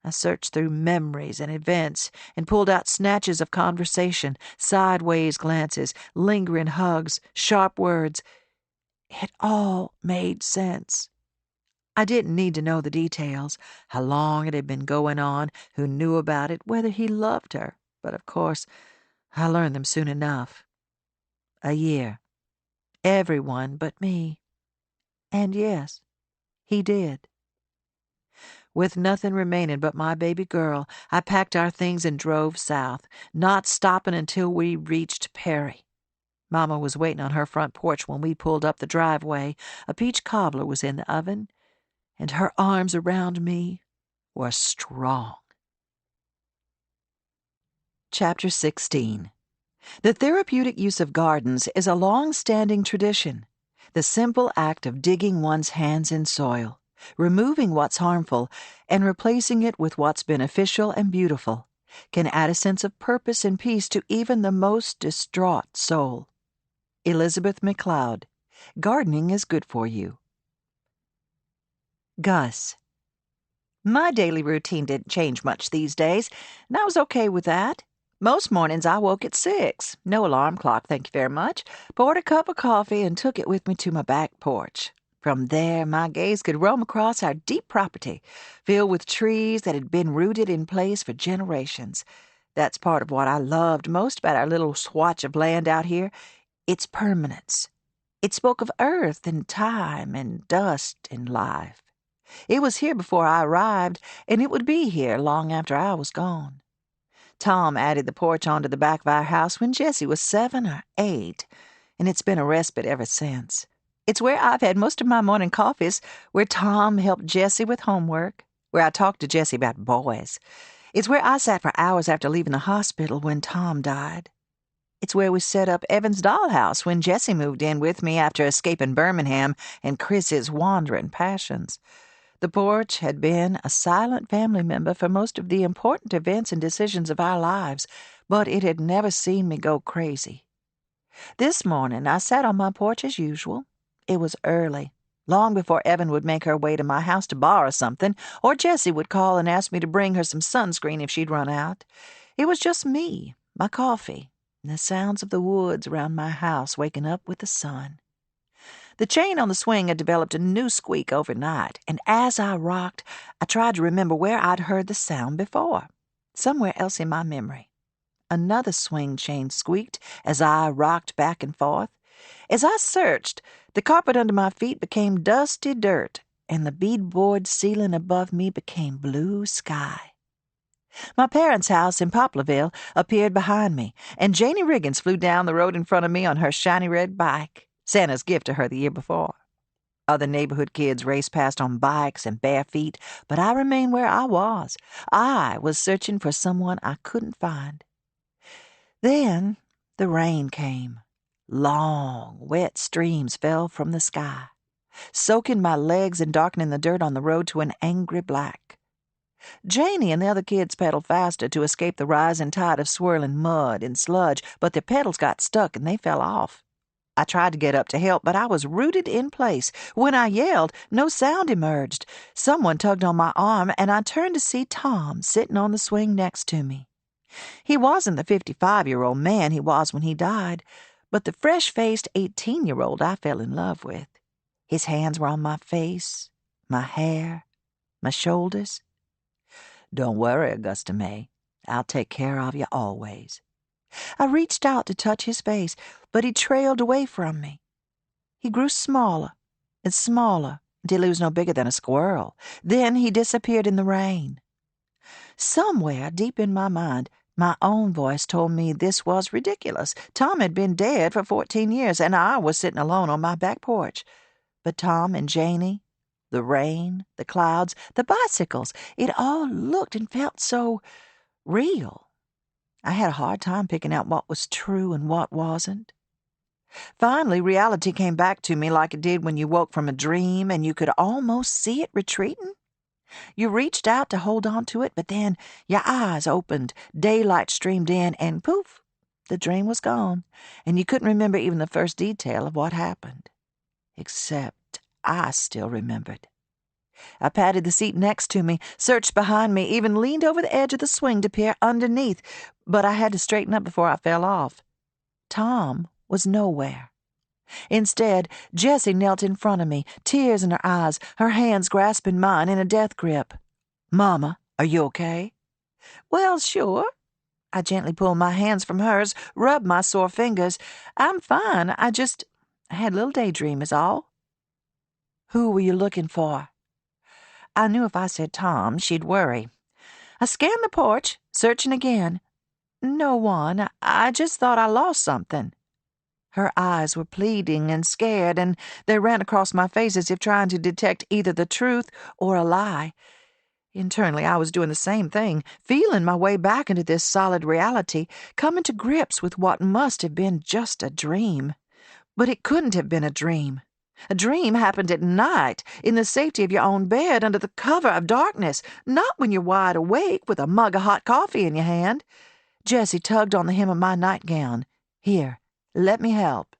[SPEAKER 2] I searched through memories and events and pulled out snatches of conversation, sideways glances, lingering hugs, sharp words. It all made sense. I didn't need to know the details, how long it had been going on, who knew about it, whether he loved her, but of course I learned them soon enough. A year. Everyone but me. And yes, he did. With nothing remaining but my baby girl, I packed our things and drove south, not stopping until we reached Perry. Mama was waiting on her front porch when we pulled up the driveway. A peach cobbler was in the oven, and her arms around me were strong. Chapter 16. The therapeutic use of gardens is a long-standing tradition. The simple act of digging one's hands in soil, removing what's harmful, and replacing it with what's beneficial and beautiful, can add a sense of purpose and peace to even the most distraught soul. Elizabeth McLeod. Gardening is good for you. Gus. My daily routine didn't change much these days, and I was okay with that. Most mornings I woke at 6. No alarm clock, thank you very much. Poured a cup of coffee and took it with me to my back porch. From there, my gaze could roam across our deep property, filled with trees that had been rooted in place for generations. That's part of what I loved most about our little swatch of land out here, its permanence. It spoke of earth and time and dust and life. It was here before I arrived, and it would be here long after I was gone. Tom added the porch onto the back of our house when Jessie was 7 or 8, and it's been a respite ever since. It's where I've had most of my morning coffees, where Tom helped Jessie with homework, where I talked to Jessie about boys. It's where I sat for hours after leaving the hospital when Tom died. It's where we set up Evan's dollhouse when Jessie moved in with me after escaping Birmingham and Chris's wandering passions. The porch had been a silent family member for most of the important events and decisions of our lives, but it had never seen me go crazy. This morning I sat on my porch as usual. It was early, long before Evan would make her way to my house to borrow something, or Jessie would call and ask me to bring her some sunscreen if she'd run out. It was just me, my coffee, and the sounds of the woods around my house waking up with the sun. The chain on the swing had developed a new squeak overnight, and as I rocked, I tried to remember where I'd heard the sound before, somewhere else in my memory. Another swing chain squeaked as I rocked back and forth. As I searched, the carpet under my feet became dusty dirt, and the beadboard ceiling above me became blue sky. My parents' house in Poplarville appeared behind me, and Janie Riggins flew down the road in front of me on her shiny red bike, Santa's gift to her the year before. Other neighborhood kids raced past on bikes and bare feet, but I remained where I was. I was searching for someone I couldn't find. Then the rain came. Long, wet streams fell from the sky, soaking my legs and darkening the dirt on the road to an angry black. Janie and the other kids pedaled faster to escape the rising tide of swirling mud and sludge, but their pedals got stuck and they fell off. I tried to get up to help, but I was rooted in place. When I yelled, no sound emerged. Someone tugged on my arm, and I turned to see Tom sitting on the swing next to me. He wasn't the 55-year-old man he was when he died, but the fresh-faced 18-year-old I fell in love with. His hands were on my face, my hair, my shoulders. "Don't worry, Augusta May. I'll take care of you always." I reached out to touch his face, but he trailed away from me. He grew smaller and smaller until he was no bigger than a squirrel. Then he disappeared in the rain. Somewhere deep in my mind, my own voice told me this was ridiculous. Tom had been dead for 14 years, and I was sitting alone on my back porch. But Tom and Janie, the rain, the clouds, the bicycles, it all looked and felt so real. I had a hard time picking out what was true and what wasn't. Finally, reality came back to me like it did when you woke from a dream and you could almost see it retreating. You reached out to hold on to it, but then your eyes opened, daylight streamed in, and poof, the dream was gone, and you couldn't remember even the first detail of what happened. Except I still remembered. I patted the seat next to me, searched behind me, even leaned over the edge of the swing to peer underneath, but I had to straighten up before I fell off. Tom was nowhere. Instead, Jessie knelt in front of me, tears in her eyes, her hands grasping mine in a death grip. "Mama, are you okay?" "Well, sure." I gently pulled my hands from hers, rubbed my sore fingers. "I'm fine. I had a little daydream is all." "Who were you looking for?" I knew if I said Tom, she'd worry. I scanned the porch, searching again. No one. I just thought I lost something. Her eyes were pleading and scared, and they ran across my face as if trying to detect either the truth or a lie. Internally, I was doing the same thing, feeling my way back into this solid reality, coming to grips with what must have been just a dream. But it couldn't have been a dream. A dream happened at night, in the safety of your own bed, under the cover of darkness, not when you're wide awake with a mug of hot coffee in your hand. Jessie tugged on the hem of my nightgown. "Here, let me help."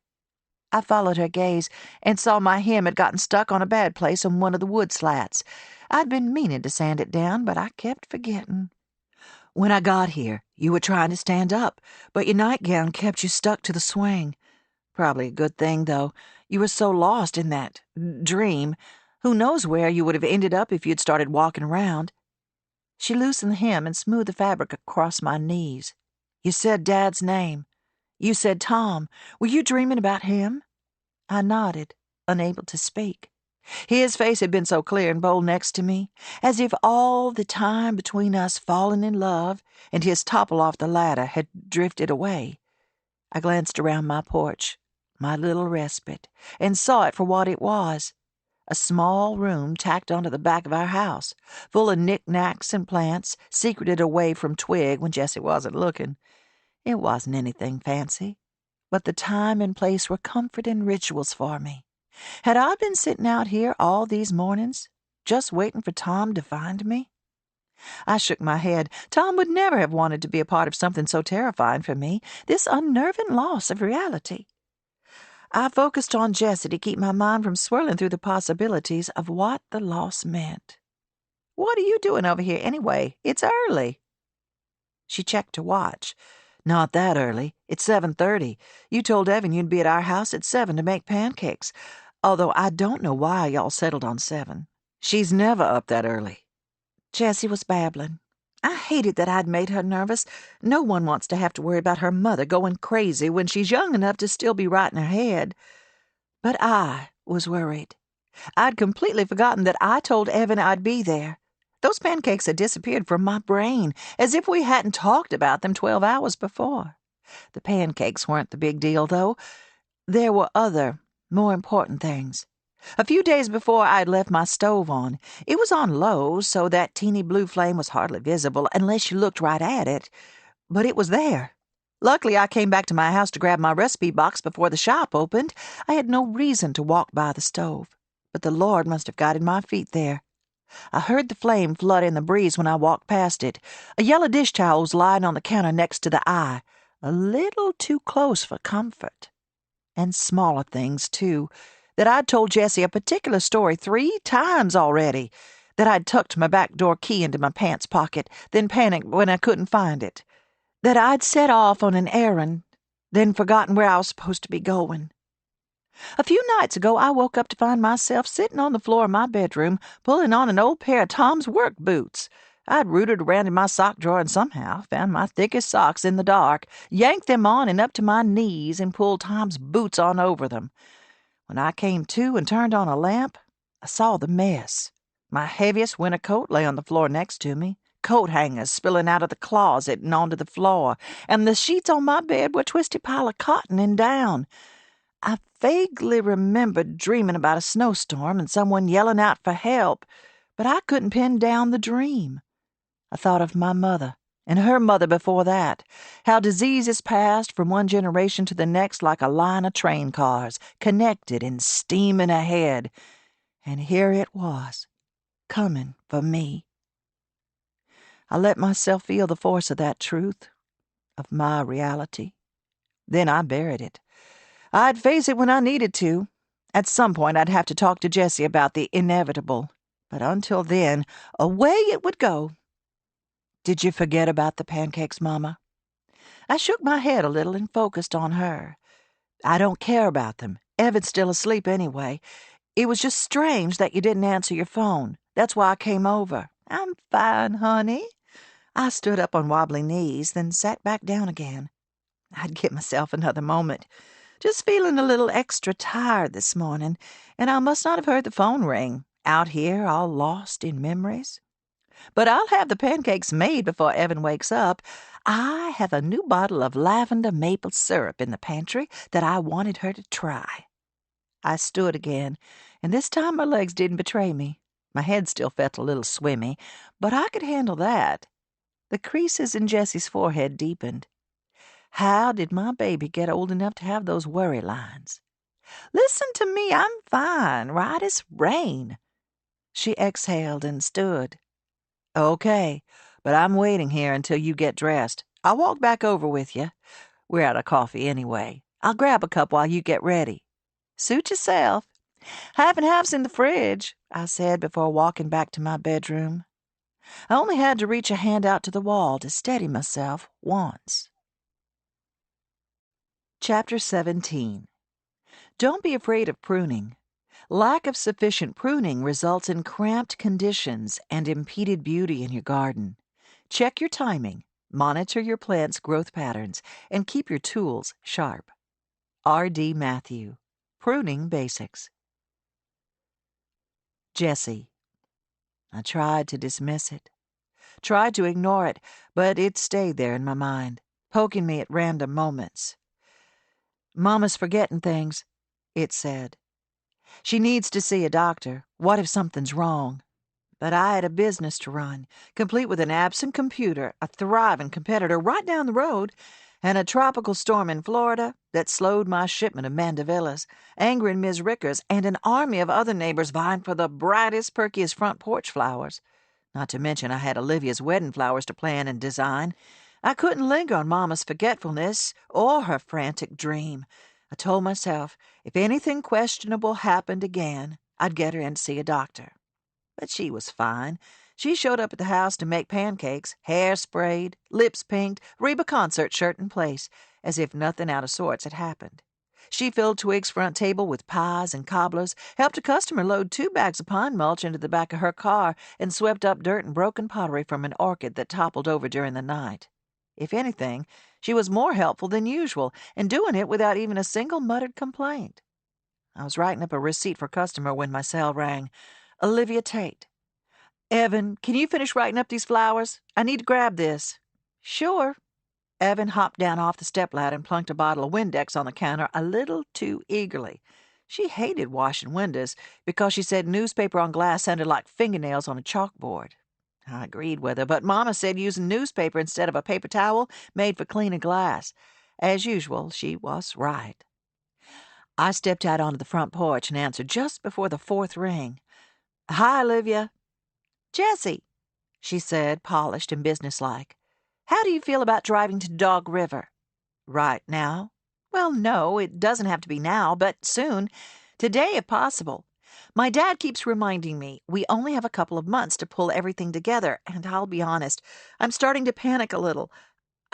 [SPEAKER 2] I followed her gaze and saw my hem had gotten stuck on a bad place on one of the wood slats. I'd been meaning to sand it down, but I kept forgetting. "When I got here, you were trying to stand up, but your nightgown kept you stuck to the swing. Probably a good thing, though. You were so lost in that dream. Who knows where you would have ended up if you'd started walking around." She loosened the hem and smoothed the fabric across my knees. "You said Dad's name. You said Tom. Were you dreaming about him?" I nodded, unable to speak. His face had been so clear and bold next to me, as if all the time between us falling in love and his topple off the ladder had drifted away. I glanced around my porch, my little respite, and saw it for what it was. A small room tacked onto the back of our house, full of knickknacks and plants, secreted away from Twig when Jessie wasn't looking. It wasn't anything fancy, but the time and place were comfort and rituals for me. Had I been sitting out here all these mornings, just waiting for Tom to find me? I shook my head. Tom would never have wanted to be a part of something so terrifying for me, this unnerving loss of reality. I focused on Jessie to keep my mind from swirling through the possibilities of what the loss meant. "What are you doing over here anyway? It's early." She checked her watch. "Not that early. It's 7:30. You told Evan you'd be at our house at 7 to make pancakes, although I don't know why y'all settled on 7. She's never up that early." Jessie was babbling. I hated that I'd made her nervous. No one wants to have to worry about her mother going crazy when she's young enough to still be right in her head. But I was worried. I'd completely forgotten that I told Evan I'd be there. Those pancakes had disappeared from my brain, as if we hadn't talked about them 12 hours before. The pancakes weren't the big deal, though. There were other, more important things. A few days before I'd left my stove on. It was on low, so that teeny blue flame was hardly visible unless you looked right at it. But it was there. Luckily, I came back to my house to grab my recipe box before the shop opened. I had no reason to walk by the stove, but the Lord must have guided my feet there. I heard the flame flutter in the breeze when I walked past it. A yellow dish towel was lying on the counter next to the eye, a little too close for comfort. And smaller things, too. That I'd told Jessie a particular story 3 times already. That I'd tucked my back door key into my pants pocket, then panicked when I couldn't find it. That I'd set off on an errand, then forgotten where I was supposed to be going. A few nights ago, I woke up to find myself sitting on the floor of my bedroom, pulling on an old pair of Tom's work boots. I'd rooted around in my sock drawer and somehow found my thickest socks in the dark, yanked them on and up to my knees, and pulled Tom's boots on over them. When I came to and turned on a lamp, I saw the mess. My heaviest winter coat lay on the floor next to me, coat hangers spilling out of the closet and onto the floor, and the sheets on my bed were a twisted pile of cotton and down. I vaguely remembered dreaming about a snowstorm and someone yelling out for help, but I couldn't pin down the dream. I thought of my mother and her mother before that, how diseases passed from one generation to the next like a line of train cars, connected and steaming ahead. And here it was, coming for me. I let myself feel the force of that truth, of my reality. Then I buried it. I'd face it when I needed to. At some point, I'd have to talk to Jessie about the inevitable. But until then, away it would go. Did you forget about the pancakes, Mama? I shook my head a little and focused on her. I don't care about them. Evan's still asleep anyway. It was just strange that you didn't answer your phone. That's why I came over. I'm fine, honey. I stood up on wobbly knees, then sat back down again. I'd give myself another moment. Just feeling a little extra tired this morning, and I must not have heard the phone ring, out here all lost in memories. But I'll have the pancakes made before Evan wakes up. I have a new bottle of lavender maple syrup in the pantry that I wanted her to try. I stood again, and this time my legs didn't betray me. My head still felt a little swimmy, but I could handle that. The creases in Jessie's forehead deepened. How did my baby get old enough to have those worry lines? Listen to me, I'm fine, right as rain. She exhaled and stood. Okay, but I'm waiting here until you get dressed. I'll walk back over with you. We're out of coffee anyway. I'll grab a cup while you get ready. Suit yourself. Half and half's in the fridge, I said before walking back to my bedroom. I only had to reach a hand out to the wall to steady myself once. Chapter 17. Don't be afraid of pruning. Lack of sufficient pruning results in cramped conditions and impeded beauty in your garden. Check your timing, monitor your plant's growth patterns, and keep your tools sharp. R.D. Matthew, Pruning Basics. Jessie. I tried to dismiss it, tried to ignore it, but it stayed there in my mind, poking me at random moments. Mama's forgetting things, it said. She needs to see a doctor. What if something's wrong? But I had a business to run, complete with an absent computer, a thriving competitor right down the road, and a tropical storm in Florida that slowed my shipment of mandevillas, angering Ms. Rickers, and an army of other neighbors vying for the brightest, perkiest front porch flowers. Not to mention I had Olivia's wedding flowers to plan and design. I couldn't linger on Mama's forgetfulness or her frantic dream. I told myself if anything questionable happened again, I'd get her in to see a doctor. But she was fine. She showed up at the house to make pancakes, hair sprayed, lips pinked, Reba concert shirt in place, as if nothing out of sorts had happened. She filled Twig's front table with pies and cobblers, helped a customer load 2 bags of pine mulch into the back of her car, and swept up dirt and broken pottery from an orchid that toppled over during the night. If anything, she was more helpful than usual, and doing it without even a single muttered complaint. I was writing up a receipt for customer when my cell rang. Olivia Tate. Evan, can you finish writing up these flowers? I need to grab this. Sure. Evan hopped down off the stepladder and plunked a bottle of Windex on the counter a little too eagerly. She hated washing windows because she said newspaper on glass sounded like fingernails on a chalkboard. I agreed with her, but Mama said using newspaper instead of a paper towel made for cleaner glass. As usual, she was right. I stepped out onto the front porch and answered just before the 4th ring. Hi, Olivia. Jessie, she said, polished and businesslike. How do you feel about driving to Dog River? Right now? Well, no, it doesn't have to be now, but soon. Today, if possible. My dad keeps reminding me we only have a couple of months to pull everything together, and I'll be honest, I'm starting to panic a little.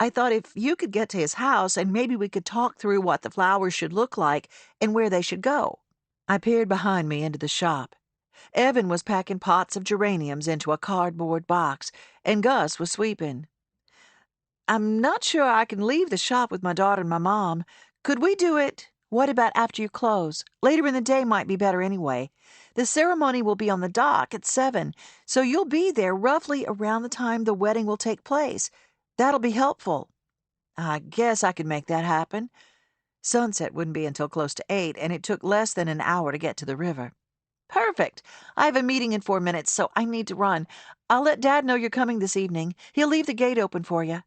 [SPEAKER 2] I thought if you could get to his house and maybe we could talk through what the flowers should look like and where they should go. I peered behind me into the shop. Evan was packing pots of geraniums into a cardboard box, and Gus was sweeping. I'm not sure I can leave the shop with my daughter and my mom. Could we do it? What about after you close? Later in the day might be better anyway. The ceremony will be on the dock at 7, so you'll be there roughly around the time the wedding will take place. That'll be helpful. I guess I could make that happen. Sunset wouldn't be until close to 8, and it took less than an hour to get to the river. Perfect. I have a meeting in 4 minutes, so I need to run. I'll let Dad know you're coming this evening. He'll leave the gate open for you.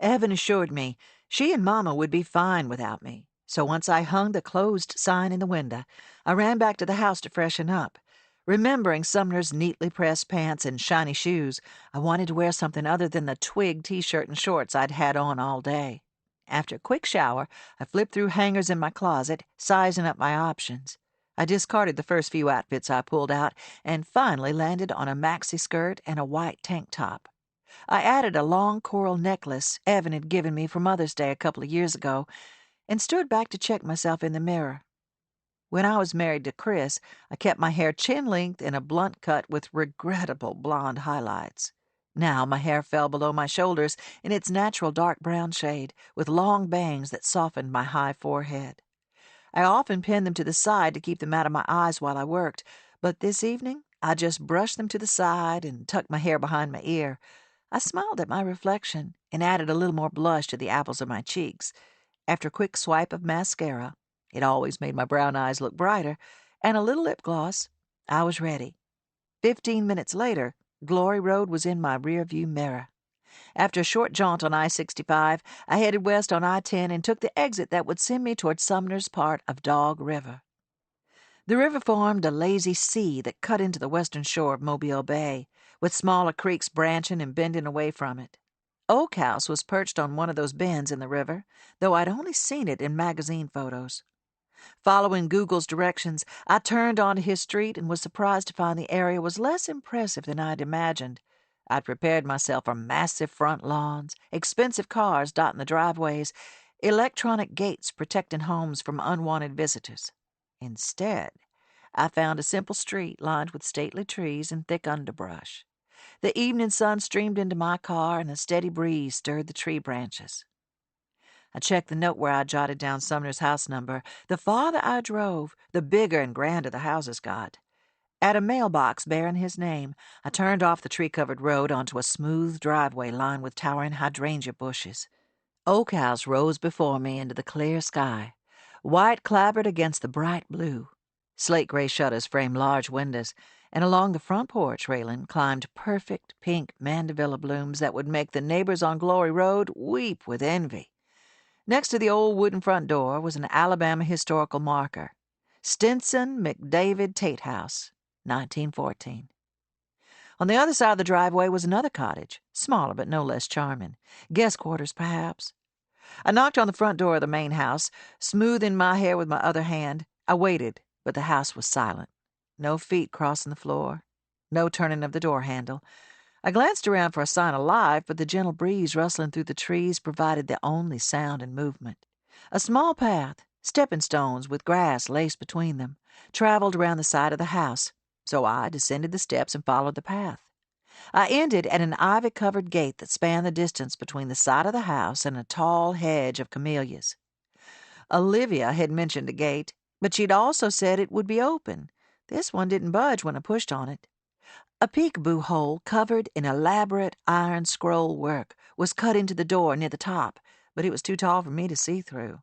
[SPEAKER 2] Evan assured me she and Mama would be fine without me, so once I hung the closed sign in the window, I ran back to the house to freshen up. Remembering Sumner's neatly pressed pants and shiny shoes, I wanted to wear something other than the twig t-shirt and shorts I'd had on all day. After a quick shower, I flipped through hangers in my closet, sizing up my options. I discarded the first few outfits I pulled out and finally landed on a maxi skirt and a white tank top. I added a long coral necklace Evan had given me for Mother's Day a couple of years ago and stood back to check myself in the mirror. When I was married to Chris, I kept my hair chin-length in a blunt cut with regrettable blonde highlights. Now my hair fell below my shoulders in its natural dark brown shade, with long bangs that softened my high forehead. I often pinned them to the side to keep them out of my eyes while I worked, but this evening I just brushed them to the side and tucked my hair behind my ear. I smiled at my reflection and added a little more blush to the apples of my cheeks. After a quick swipe of mascara, it always made my brown eyes look brighter, and a little lip gloss, I was ready. 15 minutes later, Glory Road was in my rearview mirror. After a short jaunt on I-65, I headed west on I-10 and took the exit that would send me toward Sumner's part of Dog River. The river formed a lazy sea that cut into the western shore of Mobile Bay, with smaller creeks branching and bending away from it. Oak House was perched on one of those bends in the river, though I'd only seen it in magazine photos. Following Google's directions, I turned onto his street and was surprised to find the area was less impressive than I'd imagined. I'd prepared myself for massive front lawns, expensive cars dotting the driveways, electronic gates protecting homes from unwanted visitors. Instead, I found a simple street lined with stately trees and thick underbrush. The evening sun streamed into my car, and a steady breeze stirred the tree branches. I checked the note where I jotted down Sumner's house number. The farther I drove, the bigger and grander the houses got. At a mailbox bearing his name, I turned off the tree-covered road onto a smooth driveway lined with towering hydrangea bushes. Oak House rose before me into the clear sky, white clapboard against the bright blue. Slate-gray shutters framed large windows, and along the front porch railing climbed perfect pink mandevilla blooms that would make the neighbors on Glory Road weep with envy. Next to the old wooden front door was an Alabama historical marker, Stinson McDavid Tate House, 1914. On the other side of the driveway was another cottage, smaller but no less charming. Guest quarters, perhaps. I knocked on the front door of the main house, smoothing my hair with my other hand. I waited, but the house was silent. No feet crossing the floor, no turning of the door handle. I glanced around for a sign of life, but the gentle breeze rustling through the trees provided the only sound and movement. A small path, stepping stones with grass laced between them, traveled around the side of the house, so I descended the steps and followed the path. I ended at an ivy-covered gate that spanned the distance between the side of the house and a tall hedge of camellias. Olivia had mentioned a gate, but she'd also said it would be open. This one didn't budge when I pushed on it. A peekaboo hole covered in elaborate iron scroll work was cut into the door near the top, but it was too tall for me to see through.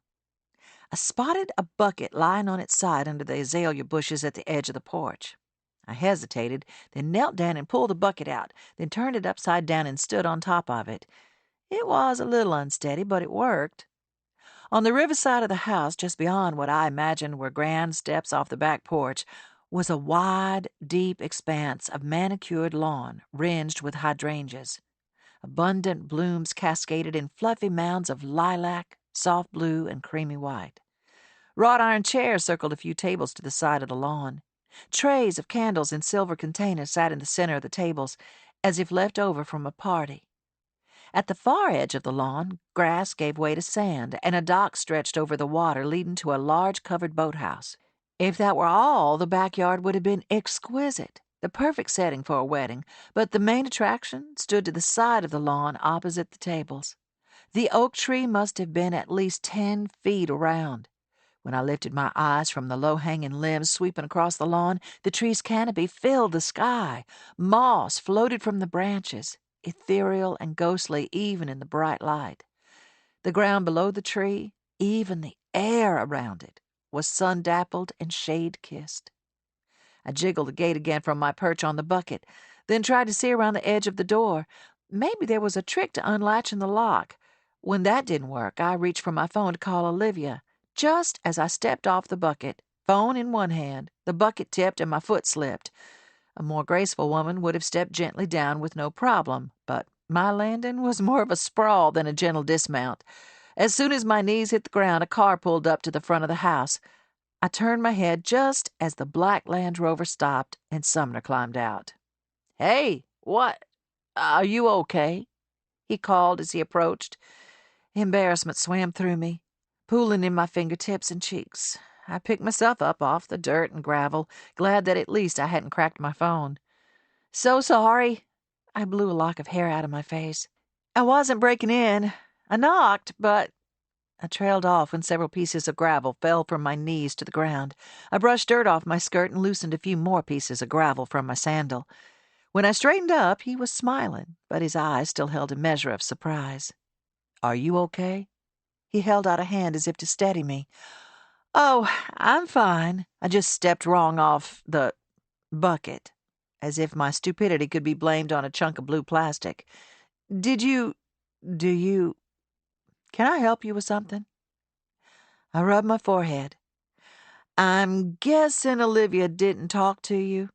[SPEAKER 2] I spotted a bucket lying on its side under the azalea bushes at the edge of the porch. I hesitated, then knelt down and pulled the bucket out, then turned it upside down and stood on top of it. It was a little unsteady, but it worked. On the riverside of the house, just beyond what I imagined were grand steps off the back porch, was a wide, deep expanse of manicured lawn ringed with hydrangeas. Abundant blooms cascaded in fluffy mounds of lilac, soft blue, and creamy white. Wrought iron chairs circled a few tables to the side of the lawn. Trays of candles in silver containers sat in the center of the tables, as if left over from a party. At the far edge of the lawn, grass gave way to sand, and a dock stretched over the water, leading to a large covered boathouse. If that were all, the backyard would have been exquisite, the perfect setting for a wedding, but the main attraction stood to the side of the lawn opposite the tables. The oak tree must have been at least 10 feet around. When I lifted my eyes from the low-hanging limbs sweeping across the lawn, the tree's canopy filled the sky. Moss floated from the branches, ethereal and ghostly even in the bright light. The ground below the tree, even the air around it, was sun-dappled and shade-kissed. I jiggled the gate again from my perch on the bucket, then tried to see around the edge of the door. Maybe there was a trick to unlatching the lock. When that didn't work, I reached for my phone to call Olivia. Just as I stepped off the bucket, phone in one hand, the bucket tipped and my foot slipped. A more graceful woman would have stepped gently down with no problem, but my landing was more of a sprawl than a gentle dismount. As soon as my knees hit the ground, a car pulled up to the front of the house. I turned my head just as the black Land Rover stopped and Sumner climbed out. "Hey, what? Are you okay?" he called as he approached. Embarrassment swam through me, pooling in my fingertips and cheeks. I picked myself up off the dirt and gravel, glad that at least I hadn't cracked my phone. "So sorry." I blew a lock of hair out of my face. "I wasn't breaking in. I knocked, but—" I trailed off when several pieces of gravel fell from my knees to the ground. I brushed dirt off my skirt and loosened a few more pieces of gravel from my sandal. When I straightened up, he was smiling, but his eyes still held a measure of surprise. "Are you okay?" He held out a hand as if to steady me. "Oh, I'm fine. I just stepped wrong off the bucket," as if my stupidity could be blamed on a chunk of blue plastic. Do you, can I help you with something?" I rubbed my forehead. "I'm guessing Olivia didn't talk to you?"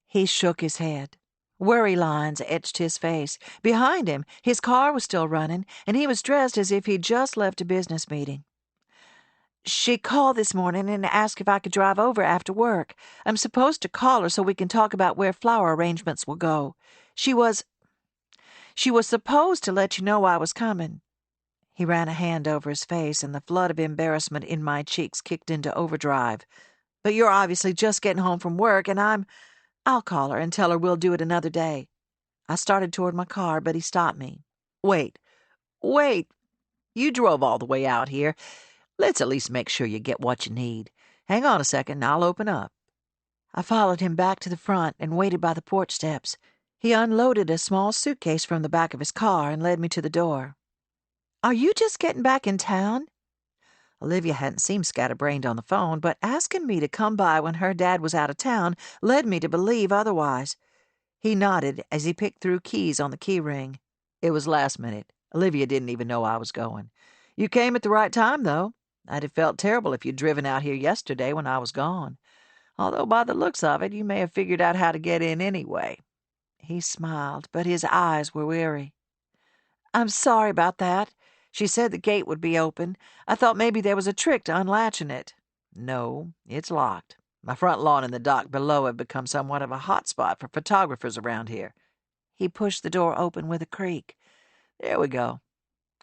[SPEAKER 2] He shook his head. Worry lines etched his face. Behind him, his car was still running, and he was dressed as if he'd just left a business meeting. "She called this morning and asked if I could drive over after work. I'm supposed to call her so we can talk about where flower arrangements will go. She was supposed to let you know I was coming." He ran a hand over his face, and the flood of embarrassment in my cheeks kicked into overdrive. "But you're obviously just getting home from work, and I'll call her and tell her we'll do it another day." I started toward my car, but he stopped me. Wait. You drove all the way out here. Let's at least make sure you get what you need. Hang on a second and I'll open up." I followed him back to the front and waited by the porch steps. He unloaded a small suitcase from the back of his car and led me to the door. "Are you just getting back in town?" Olivia hadn't seemed scatterbrained on the phone, but asking me to come by when her dad was out of town led me to believe otherwise. He nodded as he picked through keys on the key ring. It was last minute. Olivia didn't even know I was going. "You came at the right time, though. I'd have felt terrible if you'd driven out here yesterday when I was gone. Although by the looks of it, you may have figured out how to get in anyway." He smiled, but his eyes were weary. "I'm sorry about that. She said the gate would be open. I thought maybe there was a trick to unlatching it." "No, it's locked. My front lawn and the dock below have become somewhat of a hot spot for photographers around here." He pushed the door open with a creak. "There we go."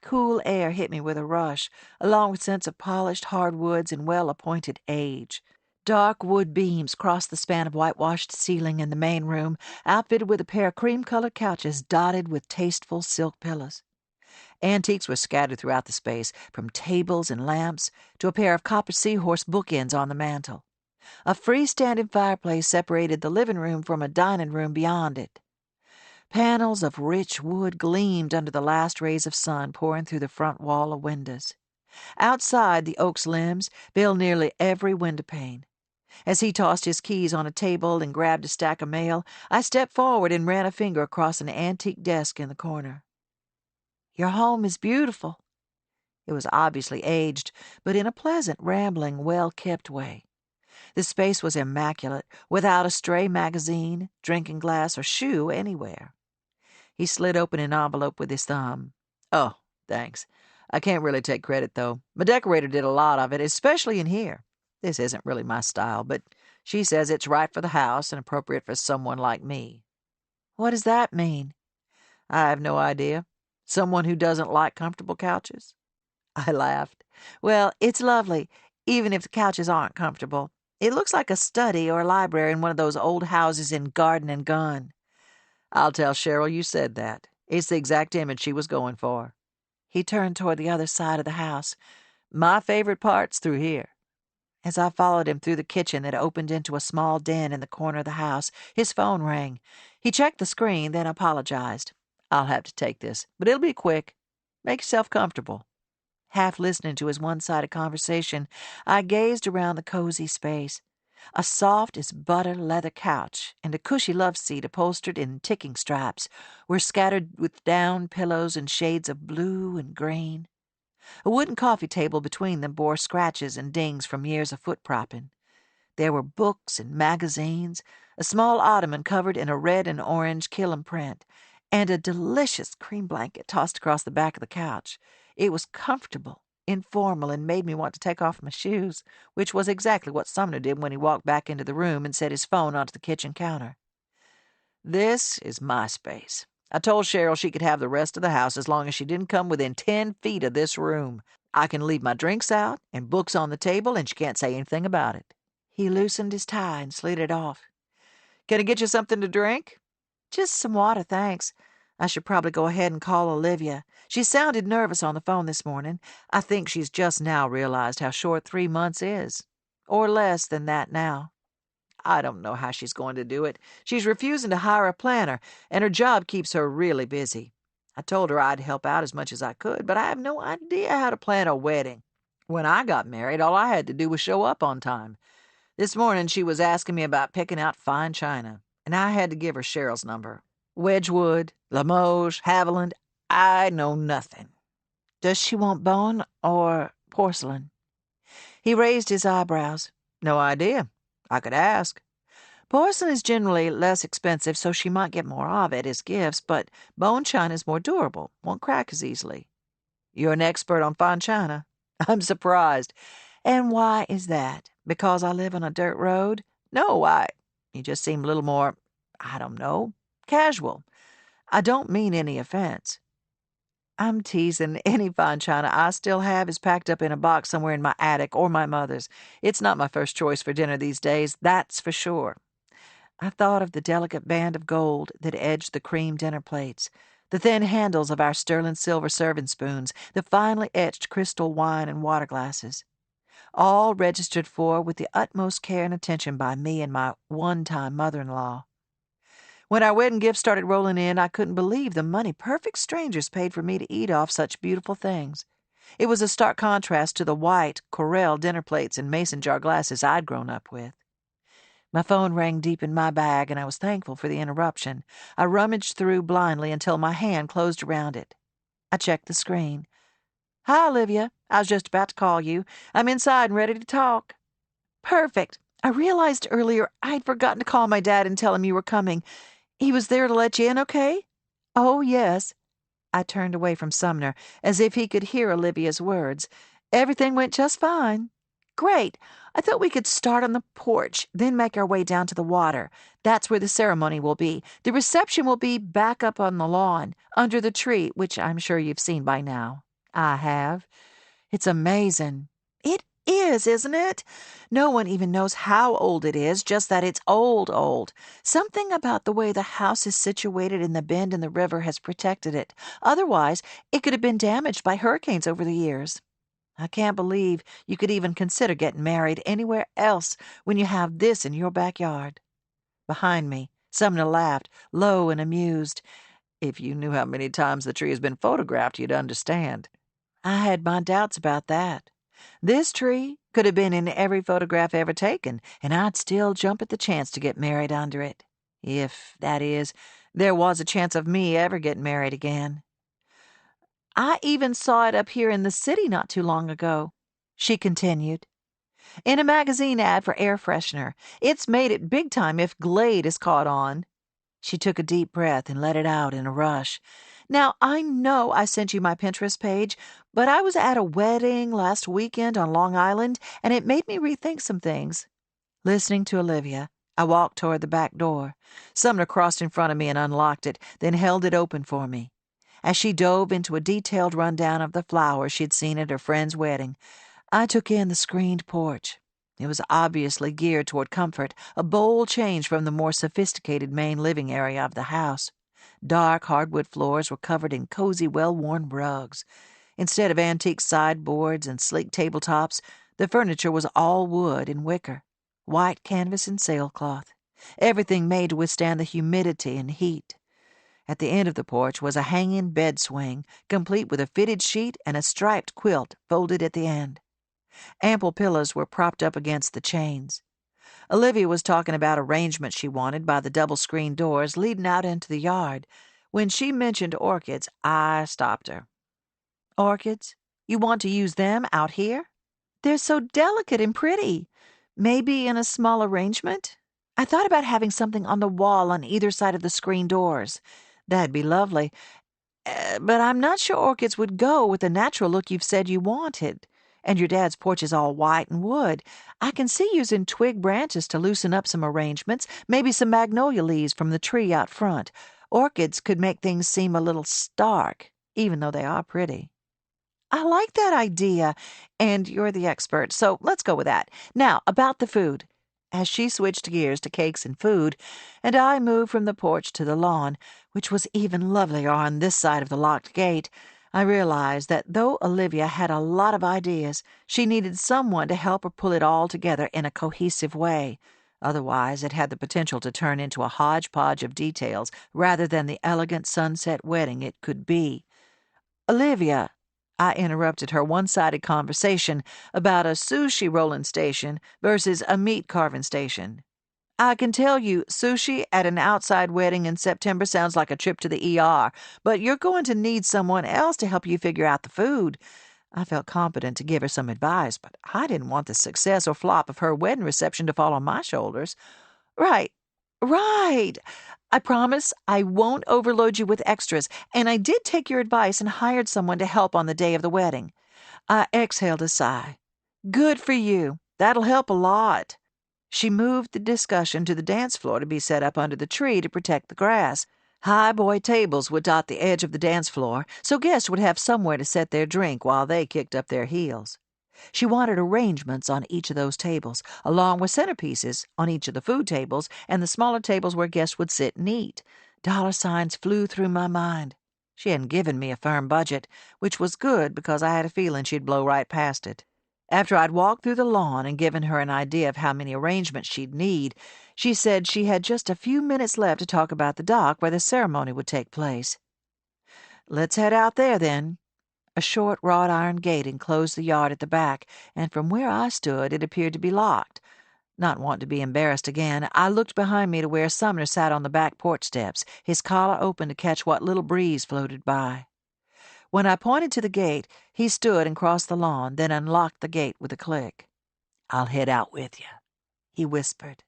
[SPEAKER 2] Cool air hit me with a rush, along with scents of polished hardwoods and well-appointed age. Dark wood beams crossed the span of whitewashed ceiling in the main room, outfitted with a pair of cream-colored couches dotted with tasteful silk pillows. Antiques were scattered throughout the space, from tables and lamps to a pair of copper seahorse bookends on the mantel. A freestanding fireplace separated the living room from a dining room beyond it. Panels of rich wood gleamed under the last rays of sun pouring through the front wall of windows. Outside the oak's limbs filled nearly every windowpane. As he tossed his keys on a table and grabbed a stack of mail, I stepped forward and ran a finger across an antique desk in the corner. "Your home is beautiful." It was obviously aged, but in a pleasant, rambling, well-kept way. The space was immaculate, without a stray magazine, drinking glass, or shoe anywhere. He slid open an envelope with his thumb. "Oh, thanks. I can't really take credit, though. My decorator did a lot of it, especially in here. This isn't really my style, but she says it's right for the house and appropriate for someone like me." "What does that mean?" "I have no idea. Someone who doesn't like comfortable couches?" I laughed. "Well, it's lovely, even if the couches aren't comfortable. It looks like a study or a library in one of those old houses in Garden and Gun." "I'll tell Cheryl you said that. It's the exact image she was going for." He turned toward the other side of the house. "My favorite part's through here." As I followed him through the kitchen that opened into a small den in the corner of the house, his phone rang. He checked the screen, then apologized. "I'll have to take this, but it'll be quick. Make yourself comfortable." Half listening to his one-sided conversation, I gazed around the cozy space. A soft as butter leather couch and a cushy love seat upholstered in ticking stripes were scattered with down pillows and shades of blue and green. A wooden coffee table between them bore scratches and dings from years of foot propping. There were books and magazines, a small ottoman covered in a red and orange Killam print, and a delicious cream blanket tossed across the back of the couch. It was comfortable, informal, and made me want to take off my shoes, which was exactly what Sumner did when he walked back into the room and set his phone onto the kitchen counter. "This is my space. I told Cheryl she could have the rest of the house as long as she didn't come within 10 feet of this room. I can leave my drinks out and books on the table, and she can't say anything about it." He loosened his tie and slid it off. "Can I get you something to drink?" "Just some water, thanks. I should probably go ahead and call Olivia. She sounded nervous on the phone this morning. I think she's just now realized how short 3 months is. Or less than that now. I don't know how she's going to do it. She's refusing to hire a planner, and her job keeps her really busy. I told her I'd help out as much as I could, but I have no idea how to plan a wedding. When I got married, all I had to do was show up on time. This morning she was asking me about picking out fine china, and I had to give her Cheryl's number. Wedgwood, Limoges, Haviland, I know nothing." "Does she want bone or porcelain?" He raised his eyebrows. "No idea. I could ask. Porcelain is generally less expensive, so she might get more of it as gifts, but bone china is more durable, won't crack as easily." "You're an expert on fine china." "I'm surprised." "And why is that? Because I live on a dirt road?" "No, you just seem a little more, I don't know, casual. I don't mean any offense." "I'm teasing. Any fine china I still have is packed up in a box somewhere in my attic or my mother's. It's not my first choice for dinner these days, that's for sure." I thought of the delicate band of gold that edged the cream dinner plates, the thin handles of our sterling silver serving spoons, the finely etched crystal wine and water glasses, all registered for with the utmost care and attention by me and my one-time mother-in-law. When our wedding gifts started rolling in, I couldn't believe the money perfect strangers paid for me to eat off such beautiful things. It was a stark contrast to the white, Corelle dinner plates and mason jar glasses I'd grown up with. My phone rang deep in my bag, and I was thankful for the interruption. I rummaged through blindly until my hand closed around it. I checked the screen. "Hi, Olivia. I was just about to call you. I'm inside and ready to talk." "Perfect. I realized earlier I'd forgotten to call my dad and tell him you were coming. He was there to let you in, okay?" "Oh, yes." I turned away from Sumner, as if he could hear Olivia's words. "Everything went just fine." "Great. I thought we could start on the porch, then make our way down to the water. That's where the ceremony will be. The reception will be back up on the lawn, under the tree, which I'm sure you've seen by now." "I have." "It's amazing." "It is, isn't it? No one even knows how old it is, just that it's old, old. Something about the way the house is situated in the bend in the river has protected it. Otherwise, it could have been damaged by hurricanes over the years. I can't believe you could even consider getting married anywhere else when you have this in your backyard." Behind me, Sumner laughed, low and amused. "If you knew how many times the tree has been photographed, you'd understand." I had my doubts about that. This tree could have been in every photograph ever taken, and I'd still jump at the chance to get married under it. If, that is, there was a chance of me ever getting married again. "I even saw it up here in the city not too long ago," she continued. "In a magazine ad for air freshener. It's made it big time if Glade is caught on." She took a deep breath and let it out in a rush. Now, I know I sent you my Pinterest page, but I was at a wedding last weekend on Long Island, and it made me rethink some things. Listening to Olivia, I walked toward the back door. Sumner crossed in front of me and unlocked it, then held it open for me. As she dove into a detailed rundown of the flowers she'd seen at her friend's wedding, I took in the screened porch. It was obviously geared toward comfort, a bold change from the more sophisticated main living area of the house. Dark hardwood floors were covered in cozy, well-worn rugs. Instead of antique sideboards and sleek tabletops, the furniture was all wood and wicker, white canvas and sailcloth, everything made to withstand the humidity and heat. At the end of the porch was a hanging bed swing, complete with a fitted sheet and a striped quilt folded at the end. Ample pillows were propped up against the chains. Olivia was talking about arrangements she wanted by the double-screen doors leading out into the yard. When she mentioned orchids, I stopped her. Orchids? You want to use them out here? They're so delicate and pretty. Maybe in a small arrangement? I thought about having something on the wall on either side of the screen doors. That'd be lovely. But I'm not sure orchids would go with the natural look you've said you wanted. And your dad's porch is all white and wood. I can see using twig branches to loosen up some arrangements, maybe some magnolia leaves from the tree out front. Orchids could make things seem a little stark, even though they are pretty. I like that idea, and you're the expert, so let's go with that. Now, about the food. As she switched gears to cakes and food, and I moved from the porch to the lawn, which was even lovelier on this side of the locked gate, I realized that though Olivia had a lot of ideas, she needed someone to help her pull it all together in a cohesive way. Otherwise, it had the potential to turn into a hodgepodge of details rather than the elegant sunset wedding it could be. Olivia, I interrupted her one-sided conversation about a sushi rolling station versus a meat carving station. I can tell you, sushi at an outside wedding in September sounds like a trip to the ER, but you're going to need someone else to help you figure out the food. I felt competent to give her some advice, but I didn't want the success or flop of her wedding reception to fall on my shoulders. Right. I promise I won't overload you with extras, and I did take your advice and hired someone to help on the day of the wedding. I exhaled a sigh. Good for you. That'll help a lot. She moved the discussion to the dance floor to be set up under the tree to protect the grass. High boy tables would dot the edge of the dance floor, so guests would have somewhere to set their drink while they kicked up their heels. She wanted arrangements on each of those tables, along with centerpieces on each of the food tables and the smaller tables where guests would sit and eat. Dollar signs flew through my mind. She hadn't given me a firm budget, which was good because I had a feeling she'd blow right past it. After I'd walked through the lawn and given her an idea of how many arrangements she'd need, she said she had just a few minutes left to talk about the dock where the ceremony would take place. Let's head out there, then. A short wrought iron gate enclosed the yard at the back, and from where I stood it appeared to be locked. Not wanting to be embarrassed again, I looked behind me to where Sumner sat on the back porch steps, his collar open to catch what little breeze floated by. When I pointed to the gate, he stood and crossed the lawn, then unlocked the gate with a click. "I'll head out with you," he whispered.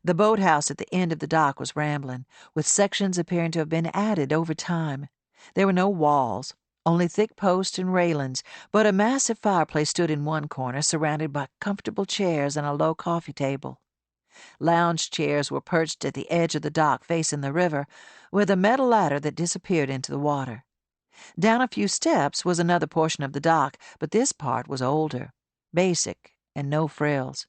[SPEAKER 2] The boathouse at the end of the dock was rambling, with sections appearing to have been added over time. There were no walls, only thick posts and railings, but a massive fireplace stood in one corner, surrounded by comfortable chairs and a low coffee table. Lounge chairs were perched at the edge of the dock facing the river, with a metal ladder that disappeared into the water. Down a few steps was another portion of the dock, but this part was older, basic, and no frills.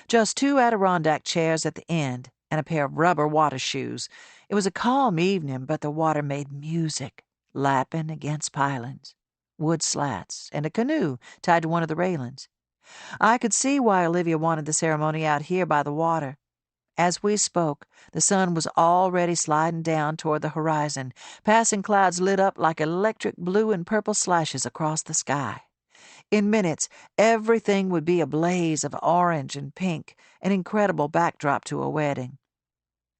[SPEAKER 2] Just 2 Adirondack chairs at the end, and a pair of rubber water shoes. It was a calm evening, but the water made music, lapping against pilings, wood slats, and a canoe tied to one of the railings. I could see why Olivia wanted the ceremony out here by the water. As we spoke, the sun was already sliding down toward the horizon, passing clouds lit up like electric blue and purple slashes across the sky. In minutes, everything would be a blaze of orange and pink, an incredible backdrop to a wedding.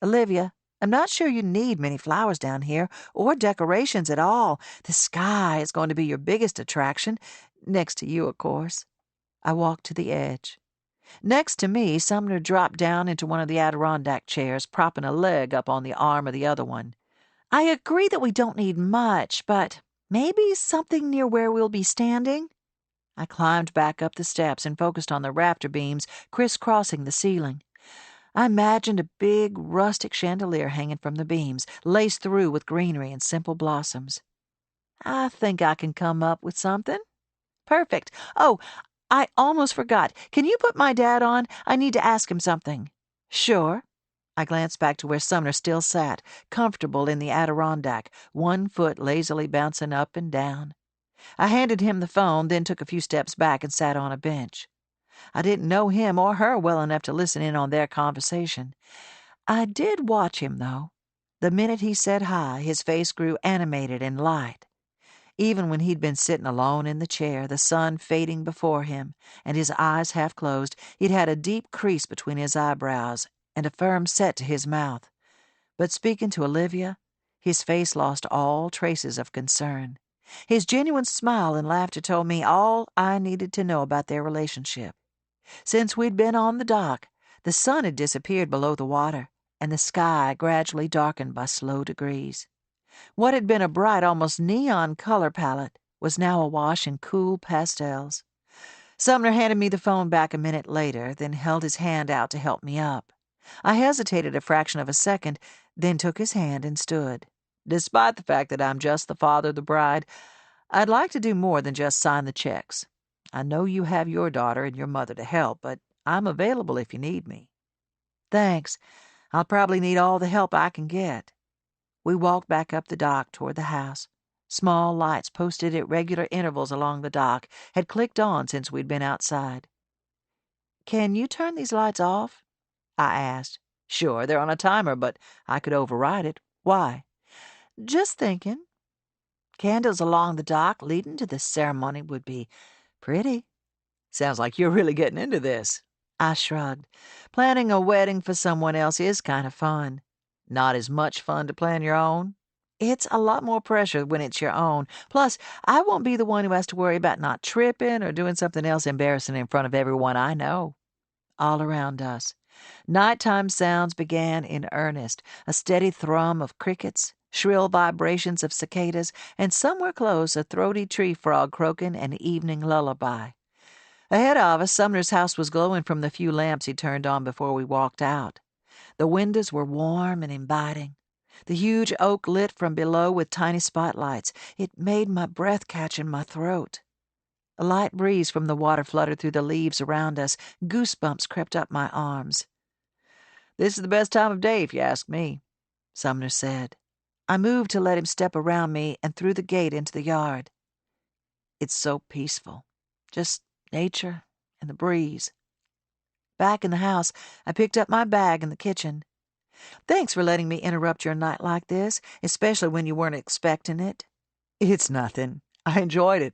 [SPEAKER 2] Olivia, I'm not sure you need many flowers down here, or decorations at all. The sky is going to be your biggest attraction, next to you, of course. I walked to the edge. Next to me, Sumner dropped down into one of the Adirondack chairs, propping a leg up on the arm of the other one. I agree that we don't need much, but maybe something near where we'll be standing? I climbed back up the steps and focused on the rafter beams crisscrossing the ceiling. I imagined a big, rustic chandelier hanging from the beams, laced through with greenery and simple blossoms. I think I can come up with something. Perfect. Oh, I almost forgot. Can you put my dad on? I need to ask him something. Sure. I glanced back to where Sumner still sat, comfortable in the Adirondack, one foot lazily bouncing up and down. I handed him the phone, then took a few steps back and sat on a bench. I didn't know him or her well enough to listen in on their conversation. I did watch him, though. The minute he said hi, his face grew animated and light. Even when he'd been sitting alone in the chair, the sun fading before him, and his eyes half closed, he'd had a deep crease between his eyebrows and a firm set to his mouth. But speaking to Olivia, his face lost all traces of concern. His genuine smile and laughter told me all I needed to know about their relationship. Since we'd been on the dock, the sun had disappeared below the water, and the sky gradually darkened by slow degrees. What had been a bright, almost neon color palette was now awash in cool pastels. Sumner handed me the phone back a minute later, then held his hand out to help me up. I hesitated a fraction of a second, then took his hand and stood. Despite the fact that I'm just the father of the bride, I'd like to do more than just sign the checks. I know you have your daughter and your mother to help, but I'm available if you need me. Thanks. I'll probably need all the help I can get. We walked back up the dock toward the house. Small lights posted at regular intervals along the dock had clicked on since we'd been outside. Can you turn these lights off? I asked. Sure, they're on a timer, but I could override it. Why? Just thinking. Candles along the dock leading to the ceremony would be pretty. Sounds like you're really getting into this. I shrugged. Planning a wedding for someone else is kind of fun. Not as much fun to plan your own. It's a lot more pressure when it's your own. Plus, I won't be the one who has to worry about not tripping or doing something else embarrassing in front of everyone I know. All around us, nighttime sounds began in earnest, a steady thrum of crickets, shrill vibrations of cicadas, and somewhere close a throaty tree frog croaking an evening lullaby. Ahead of us, Sumner's house was glowing from the few lamps he turned on before we walked out. The windows were warm and inviting. The huge oak lit from below with tiny spotlights. It made my breath catch in my throat. A light breeze from the water fluttered through the leaves around us. Goosebumps crept up my arms. This is the best time of day, if you ask me, Sumner said. I moved to let him step around me and through the gate into the yard. It's so peaceful. Just nature and the breeze. Back in the house, I picked up my bag in the kitchen. Thanks for letting me interrupt your night like this, especially when you weren't expecting it. It's nothing. I enjoyed it.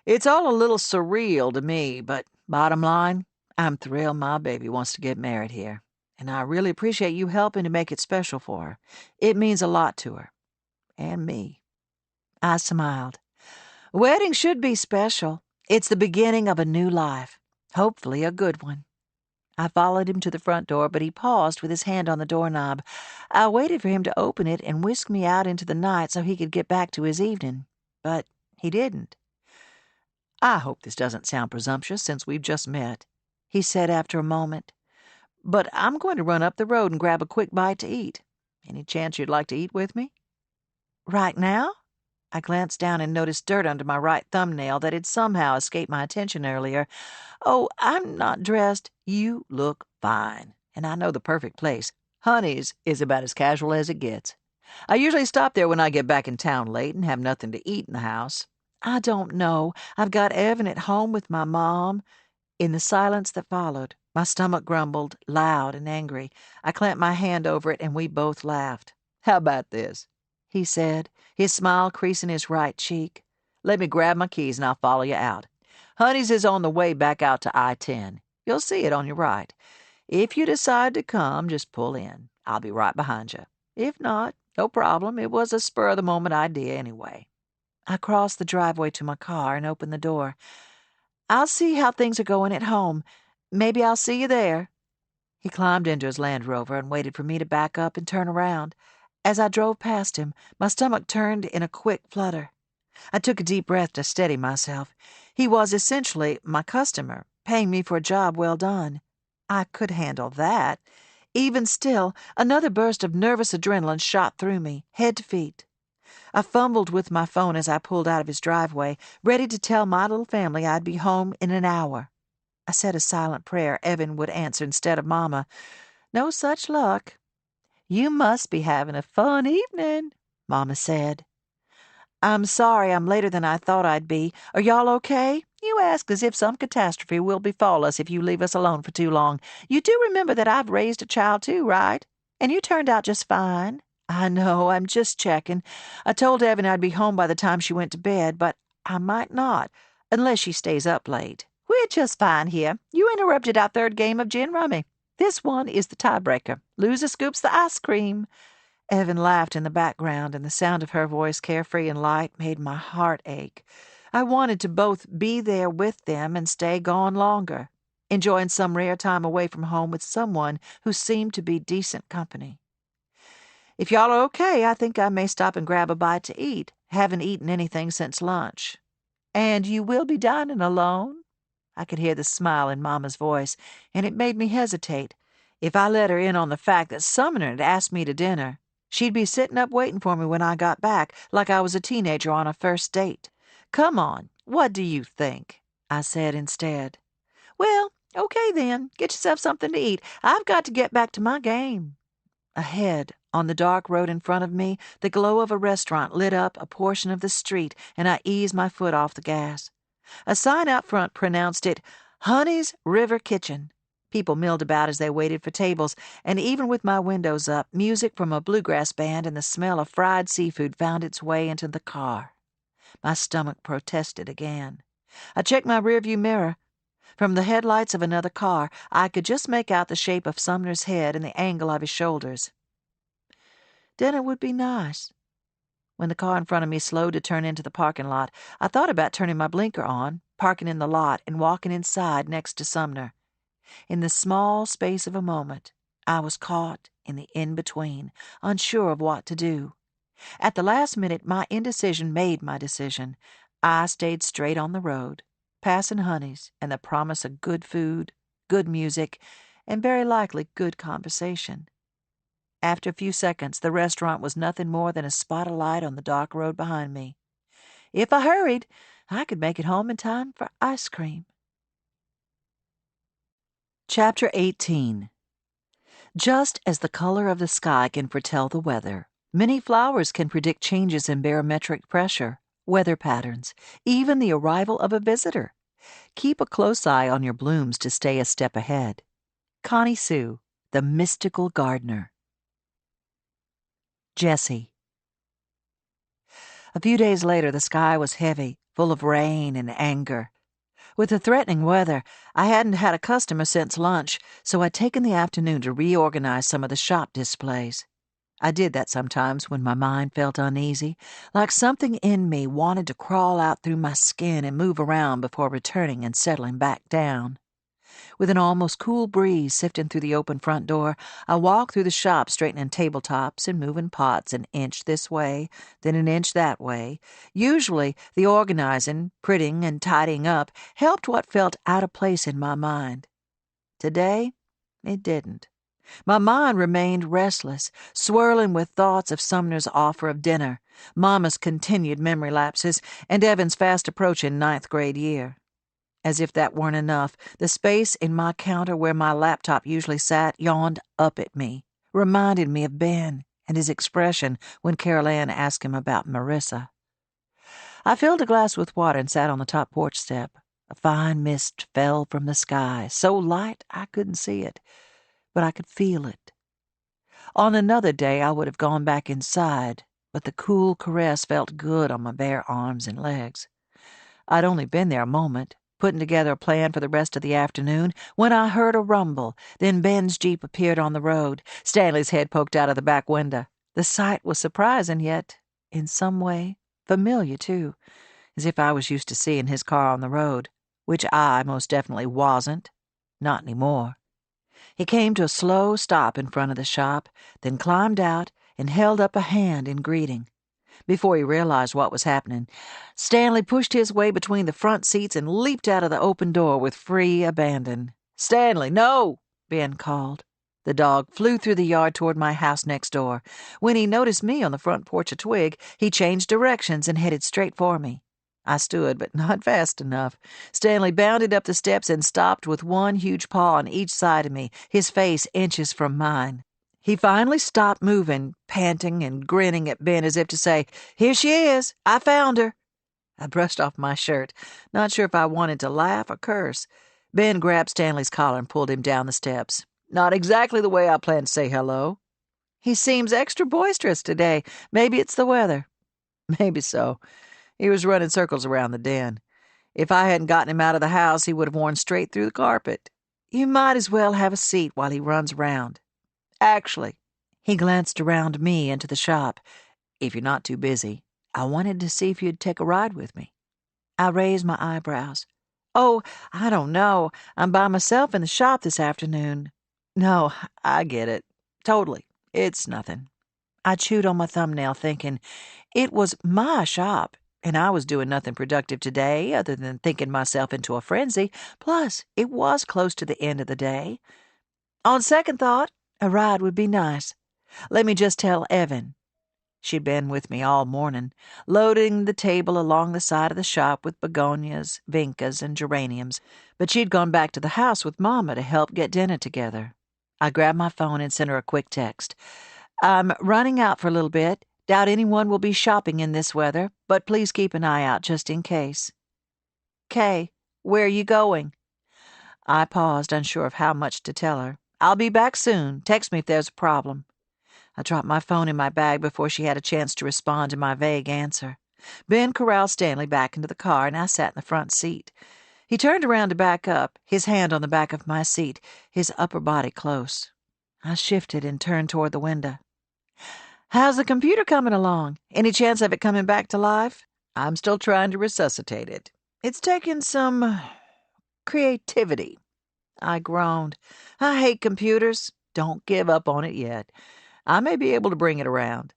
[SPEAKER 2] It's all a little surreal to me, but bottom line, I'm thrilled my baby wants to get married here, and I really appreciate you helping to make it special for her. It means a lot to her. And me. I smiled. A wedding should be special. It's the beginning of a new life. Hopefully a good one. I followed him to the front door, but he paused with his hand on the doorknob. I waited for him to open it and whisk me out into the night so he could get back to his evening. But he didn't. I hope this doesn't sound presumptuous since we've just met, he said after a moment. But I'm going to run up the road and grab a quick bite to eat. Any chance you'd like to eat with me? Right now? I glanced down and noticed dirt under my right thumbnail that had somehow escaped my attention earlier. Oh, I'm not dressed. You look fine, and I know the perfect place. Honey's is about as casual as it gets. I usually stop there when I get back in town late and have nothing to eat in the house. I don't know. I've got Evan at home with my mom. In the silence that followed, my stomach grumbled, loud and angry. I clamped my hand over it, and we both laughed. How about this? He said, his smile creasing his right cheek. Let me grab my keys and I'll follow you out. Honey's is on the way back out to I-10. You'll see it on your right. If you decide to come, just pull in. I'll be right behind you. If not, no problem. It was a spur-of-the-moment idea anyway. I crossed the driveway to my car and opened the door. I'll see how things are going at home. Maybe I'll see you there." He climbed into his Land Rover and waited for me to back up and turn around. As I drove past him, my stomach turned in a quick flutter. I took a deep breath to steady myself. He was essentially my customer, paying me for a job well done. I could handle that. Even still, another burst of nervous adrenaline shot through me, head to feet. I fumbled with my phone as I pulled out of his driveway, ready to tell my little family I'd be home in an hour. I said a silent prayer Evan would answer instead of Mama. No such luck. "You must be having a fun evening," Mama said. "I'm sorry I'm later than I thought I'd be. Are y'all okay? You ask as if some catastrophe will befall us if you leave us alone for too long. You do remember that I've raised a child too, right? And you turned out just fine." "I know, I'm just checking. I told Evan I'd be home by the time she went to bed, but I might not, unless she stays up late." "We're just fine here. You interrupted our third game of gin rummy. This one is the tiebreaker. Loser scoops the ice cream." Evan laughed in the background, and the sound of her voice, carefree and light, made my heart ache. I wanted to both be there with them and stay gone longer, enjoying some rare time away from home with someone who seemed to be decent company. "If y'all are okay, I think I may stop and grab a bite to eat. Haven't eaten anything since lunch." "And you will be dining alone?" I could hear the smile in Mama's voice, and it made me hesitate. If I let her in on the fact that Sumner had asked me to dinner, she'd be sitting up waiting for me when I got back, like I was a teenager on a first date. "Come on, what do you think?" I said instead. "Well, okay then. Get yourself something to eat. I've got to get back to my game." Ahead, on the dark road in front of me, the glow of a restaurant lit up a portion of the street, and I eased my foot off the gas. A sign out front pronounced it Honey's River Kitchen. People milled about as they waited for tables, and even with my windows up, music from a bluegrass band and the smell of fried seafood found its way into the car. My stomach protested again. I checked my rearview mirror. From the headlights of another car, I could just make out the shape of Sumner's head and the angle of his shoulders. Dinner would be nice. When the car in front of me slowed to turn into the parking lot, I thought about turning my blinker on, parking in the lot, and walking inside next to Sumner. In the small space of a moment, I was caught in the in-between, unsure of what to do. At the last minute, my indecision made my decision. I stayed straight on the road, passing Honey's and the promise of good food, good music, and very likely good conversation. After a few seconds, the restaurant was nothing more than a spot of light on the dark road behind me. If I hurried, I could make it home in time for ice cream. Chapter 18. Just as the color of the sky can foretell the weather, many flowers can predict changes in barometric pressure, weather patterns, even the arrival of a visitor. Keep a close eye on your blooms to stay a step ahead. Connie Sue, the Mystical Gardener. Jessie. A few days later, the sky was heavy, full of rain and anger. With the threatening weather, I hadn't had a customer since lunch, so I'd taken the afternoon to reorganize some of the shop displays. I did that sometimes when my mind felt uneasy, like something in me wanted to crawl out through my skin and move around before returning and settling back down. With an almost cool breeze sifting through the open front door, I walked through the shop straightening tabletops and moving pots an inch this way, then an inch that way. Usually, the organizing, printing, and tidying up helped what felt out of place in my mind. Today, it didn't. My mind remained restless, swirling with thoughts of Sumner's offer of dinner, Mama's continued memory lapses, and Evan's fast approaching ninth-grade year. As if that weren't enough, the space in my counter where my laptop usually sat yawned up at me, reminded me of Ben and his expression when Carol Ann asked him about Marissa. I filled a glass with water and sat on the top porch step. A fine mist fell from the sky, so light I couldn't see it, but I could feel it. On another day I would have gone back inside, but the cool caress felt good on my bare arms and legs. I'd only been there a moment, putting together a plan for the rest of the afternoon, when I heard a rumble. Then Ben's Jeep appeared on the road. Stanley's head poked out of the back window. The sight was surprising, yet, in some way, familiar, too, as if I was used to seeing his car on the road, which I most definitely wasn't. Not anymore. He came to a slow stop in front of the shop, then climbed out and held up a hand in greeting. Before he realized what was happening, Stanley pushed his way between the front seats and leaped out of the open door with free abandon. "Stanley, no!" Ben called. The dog flew through the yard toward my house next door. When he noticed me on the front porch of Twig, he changed directions and headed straight for me. I stood, but not fast enough. Stanley bounded up the steps and stopped with one huge paw on each side of me, his face inches from mine. He finally stopped moving, panting and grinning at Ben as if to say, "Here she is. I found her." I brushed off my shirt, not sure if I wanted to laugh or curse. Ben grabbed Stanley's collar and pulled him down the steps. "Not exactly the way I planned to say hello." "He seems extra boisterous today. Maybe it's the weather." Maybe so. He was running circles around the den. If I hadn't gotten him out of the house, he would have worn straight through the carpet. "You might as well have a seat while he runs around. Actually," he glanced around me into the shop, "if you're not too busy, I wanted to see if you'd take a ride with me." I raised my eyebrows. "Oh, I don't know. I'm by myself in the shop this afternoon." "No, I get it. Totally. It's nothing." I chewed on my thumbnail, thinking it was my shop, and I was doing nothing productive today other than thinking myself into a frenzy. Plus, it was close to the end of the day. On second thought, a ride would be nice. Let me just tell Evan. She'd been with me all morning, loading the table along the side of the shop with begonias, vincas, and geraniums, but she'd gone back to the house with Mama to help get dinner together. I grabbed my phone and sent her a quick text. "I'm running out for a little bit. Doubt anyone will be shopping in this weather, but please keep an eye out just in case." "Kay, where are you going?" I paused, unsure of how much to tell her. "I'll be back soon. Text me if there's a problem." I dropped my phone in my bag before she had a chance to respond to my vague answer. Ben corralled Stanley back into the car, and I sat in the front seat. He turned around to back up, his hand on the back of my seat, his upper body close. I shifted and turned toward the window. "How's the computer coming along? Any chance of it coming back to life?" "I'm still trying to resuscitate it. It's taken some creativity." I groaned. "I hate computers. Don't give up on it yet. I may be able to bring it around."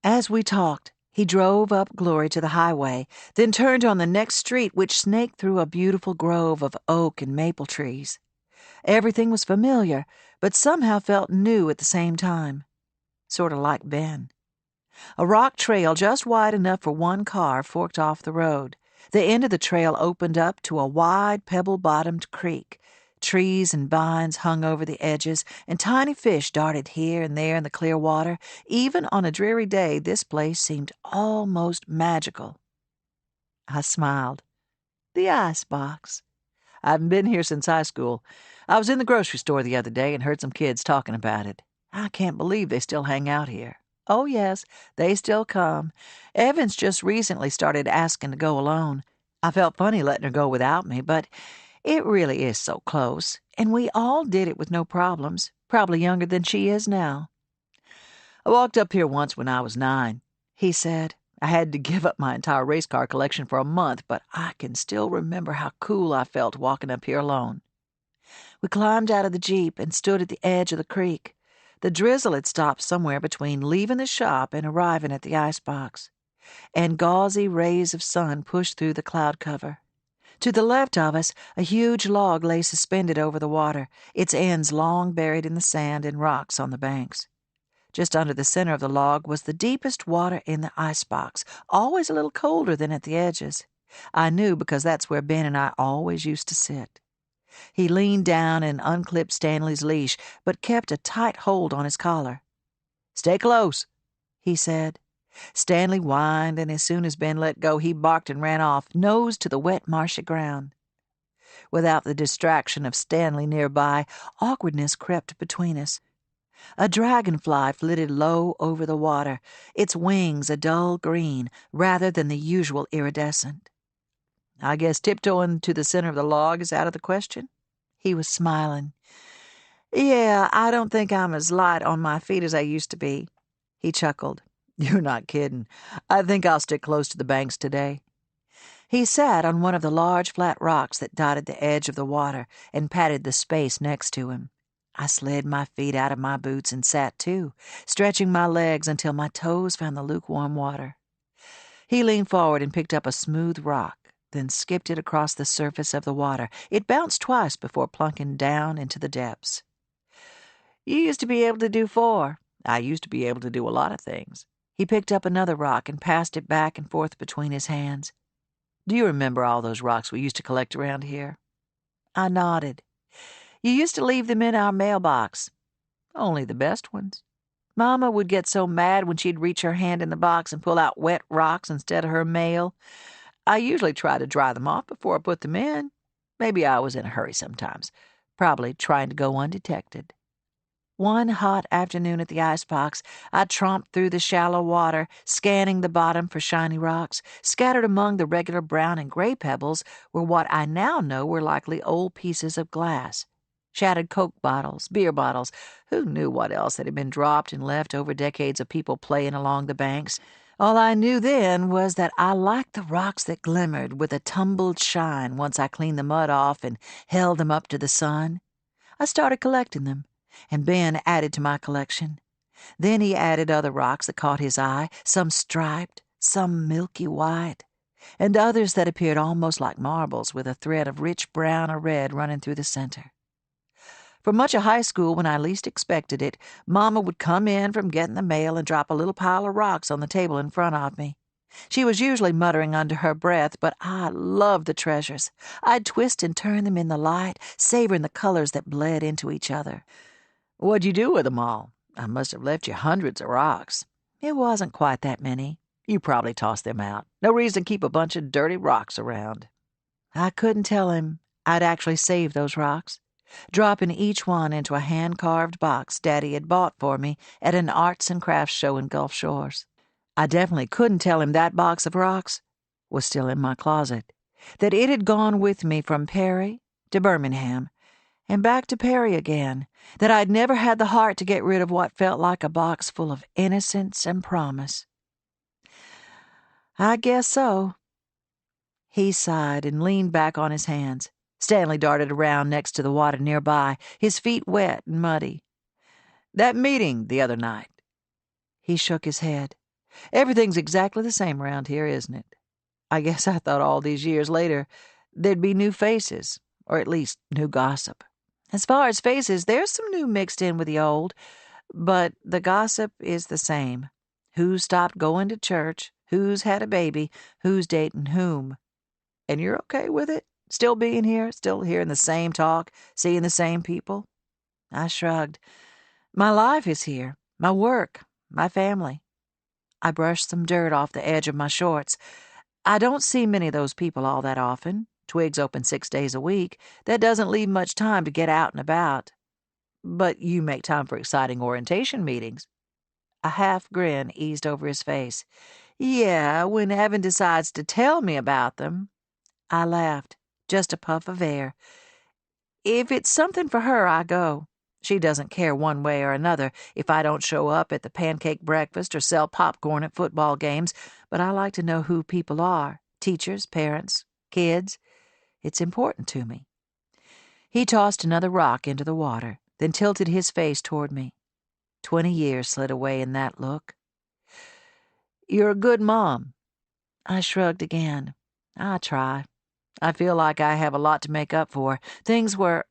[SPEAKER 2] As we talked, he drove up Glory to the highway, then turned on the next street, which snaked through a beautiful grove of oak and maple trees. Everything was familiar, but somehow felt new at the same time. Sort of like Ben. A rock trail just wide enough for one car forked off the road. The end of the trail opened up to a wide, pebble-bottomed creek. Trees and vines hung over the edges, and tiny fish darted here and there in the clear water. Even on a dreary day, this place seemed almost magical. I smiled. The ice box. I haven't been here since high school. I was in the grocery store the other day and heard some kids talking about it. I can't believe they still hang out here. Oh, yes, they still come. Evans just recently started asking to go alone. I felt funny letting her go without me, but it really is so close, and we all did it with no problems, probably younger than she is now. "I walked up here once when I was 9, he said. "I had to give up my entire race car collection for a month, but I can still remember how cool I felt walking up here alone." We climbed out of the Jeep and stood at the edge of the creek. The drizzle had stopped somewhere between leaving the shop and arriving at the icebox, and gauzy rays of sun pushed through the cloud cover. To the left of us, a huge log lay suspended over the water, its ends long buried in the sand and rocks on the banks. Just under the center of the log was the deepest water in the icebox, always a little colder than at the edges. I knew because that's where Ben and I always used to sit. He leaned down and unclipped Stanley's leash, but kept a tight hold on his collar. "Stay close," he said. Stanley whined, and as soon as Ben let go, he barked and ran off, nose to the wet, marshy ground. Without the distraction of Stanley nearby, awkwardness crept between us. A dragonfly flitted low over the water, its wings a dull green rather than the usual iridescent. "I guess tiptoeing to the center of the log is out of the question?" He was smiling. "Yeah, I don't think I'm as light on my feet as I used to be." He chuckled. "You're not kidding. I think I'll stick close to the banks today." He sat on one of the large flat rocks that dotted the edge of the water and patted the space next to him. I slid my feet out of my boots and sat too, stretching my legs until my toes found the lukewarm water. He leaned forward and picked up a smooth rock, then skipped it across the surface of the water. It bounced twice before plunking down into the depths. You used to be able to do 4. I used to be able to do a lot of things. He picked up another rock and passed it back and forth between his hands. Do you remember all those rocks we used to collect around here? I nodded. You used to leave them in our mailbox. Only the best ones. Mama would get so mad when she'd reach her hand in the box and pull out wet rocks instead of her mail. I usually try to dry them off before I put them in. Maybe I was in a hurry sometimes, probably trying to go undetected. One hot afternoon at the icebox, I tromped through the shallow water, scanning the bottom for shiny rocks. Scattered among the regular brown and gray pebbles were what I now know were likely old pieces of glass. Shattered Coke bottles, beer bottles. Who knew what else had been dropped and left over decades of people playing along the banks? All I knew then was that I liked the rocks that glimmered with a tumbled shine once I cleaned the mud off and held them up to the sun. I started collecting them, and Ben added to my collection. Then he added other rocks that caught his eye, some striped, some milky white, and others that appeared almost like marbles with a thread of rich brown or red running through the center. For much of high school, when I least expected it, Mama would come in from getting the mail and drop a little pile of rocks on the table in front of me. She was usually muttering under her breath, but I loved the treasures. I'd twist and turn them in the light, savoring the colors that bled into each other. What'd you do with them all? I must have left you hundreds of rocks. It wasn't quite that many. You probably tossed them out. No reason to keep a bunch of dirty rocks around. I couldn't tell him I'd actually saved those rocks, dropping each one into a hand-carved box Daddy had bought for me at an arts and crafts show in Gulf Shores. I definitely couldn't tell him that box of rocks was still in my closet, that it had gone with me from Perry to Birmingham and back to Perry again, that I'd never had the heart to get rid of what felt like a box full of innocence and promise. I guess so. He sighed and leaned back on his hands. Stanley darted around next to the water nearby, his feet wet and muddy. That meeting the other night. He shook his head. Everything's exactly the same around here, isn't it? I guess I thought all these years later there'd be new faces, or at least new gossip. As far as faces, there's some new mixed in with the old, but the gossip is the same. Who stopped going to church, who's had a baby, who's dating whom. And you're okay with it? Still being here, still hearing the same talk, seeing the same people? I shrugged. My life is here, my work, my family. I brushed some dirt off the edge of my shorts. I don't see many of those people all that often. Twig's open 6 days a week. That doesn't leave much time to get out and about. But you make time for exciting orientation meetings. A half grin eased over his face. Yeah, when Evan decides to tell me about them. I laughed, just a puff of air. If it's something for her, I go. She doesn't care one way or another if I don't show up at the pancake breakfast or sell popcorn at football games, but I like to know who people are, teachers, parents, kids. It's important to me. He tossed another rock into the water, then tilted his face toward me. 20 years slid away in that look. You're a good mom. I shrugged again. I try. I feel like I have a lot to make up for. Things were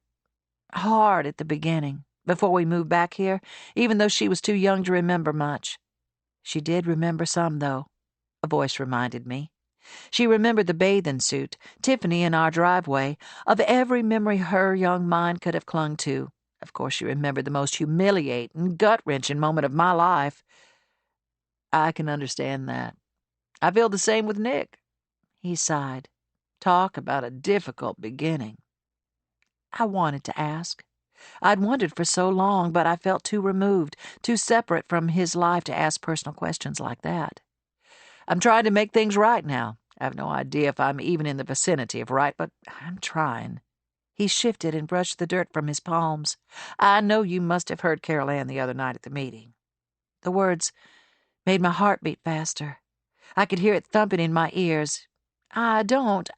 [SPEAKER 2] hard at the beginning, before we moved back here, even though she was too young to remember much. She did remember some, though, a voice reminded me. She remembered the bathing suit, Tiffany in our driveway, of every memory her young mind could have clung to. Of course, she remembered the most humiliating, gut-wrenching moment of my life. I can understand that. I feel the same with Nick. He sighed. Talk about a difficult beginning. I wanted to ask. I'd wondered for so long, but I felt too removed, too separate from his life to ask personal questions like that. I'm trying to make things right now. I have no idea if I'm even in the vicinity of right, but I'm trying. He shifted and brushed the dirt from his palms. I know you must have heard Carol Ann the other night at the meeting. The words made my heart beat faster. I could hear it thumping in my ears. I don't.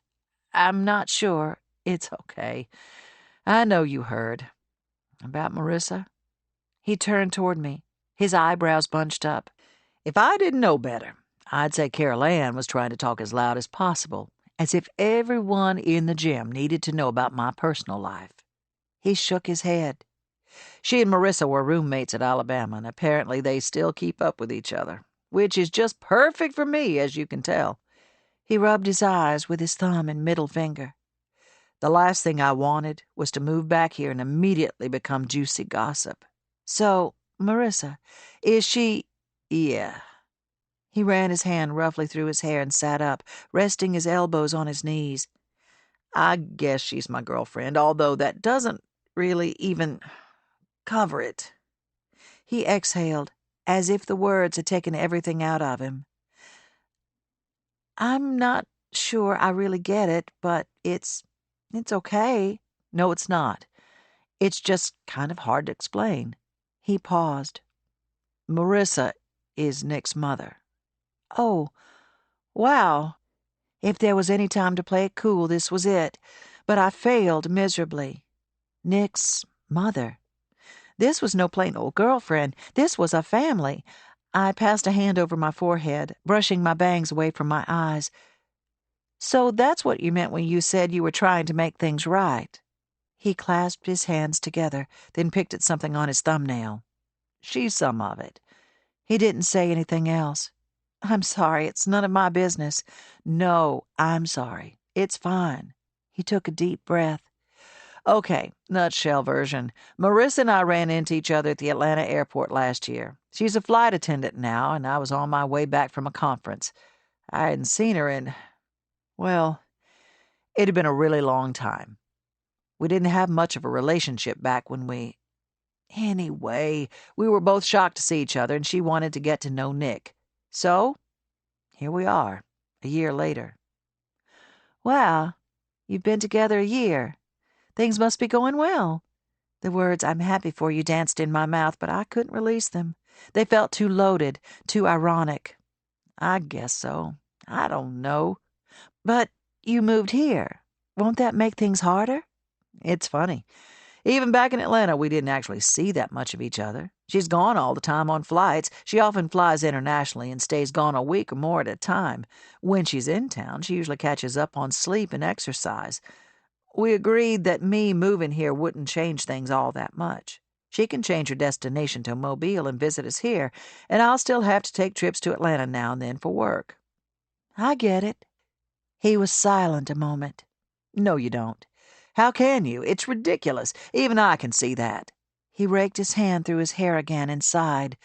[SPEAKER 2] I'm not sure. It's okay. I know you heard. About Marissa? He turned toward me, his eyebrows bunched up. If I didn't know better, I'd say Carol Ann was trying to talk as loud as possible, as if everyone in the gym needed to know about my personal life. He shook his head. She and Marissa were roommates at Alabama, and apparently they still keep up with each other, which is just perfect for me, as you can tell. He rubbed his eyes with his thumb and middle finger. The last thing I wanted was to move back here and immediately become juicy gossip. So, Marissa, is she... Yeah. He ran his hand roughly through his hair and sat up, resting his elbows on his knees. I guess she's my girlfriend, although that doesn't really even cover it. He exhaled, as if the words had taken everything out of him. I'm not sure I really get it, but it's okay. No, it's not. It's just kind of hard to explain. He paused. Marissa is Nick's mother. Oh, wow. If there was any time to play it cool, this was it. But I failed miserably. Nick's mother. This was no plain old girlfriend. This was a family. I passed a hand over my forehead, brushing my bangs away from my eyes. So that's what you meant when you said you were trying to make things right. He clasped his hands together, then picked at something on his thumbnail. She's some of it. He didn't say anything else. I'm sorry, it's none of my business. No, I'm sorry. It's fine. He took a deep breath. Okay, nutshell version. Marissa and I ran into each other at the Atlanta airport last year. She's a flight attendant now, and I was on my way back from a conference. I hadn't seen her in, well, it had been a really long time. We didn't have much of a relationship back when we... Anyway, we were both shocked to see each other, and she wanted to get to know Nick. So, here we are, a year later. Wow, you've been together a year. Things must be going well. The words "I'm happy for you" danced in my mouth, but I couldn't release them. They felt too loaded, too ironic. I guess so. I don't know. But you moved here. Won't that make things harder? It's funny. Even back in Atlanta, we didn't actually see that much of each other. She's gone all the time on flights. She often flies internationally and stays gone a week or more at a time. When she's in town, she usually catches up on sleep and exercise. We agreed that me moving here wouldn't change things all that much. She can change her destination to Mobile and visit us here, and I'll still have to take trips to Atlanta now and then for work. I get it. He was silent a moment. No, you don't. How can you? It's ridiculous. Even I can see that. He raked his hand through his hair again and sighed.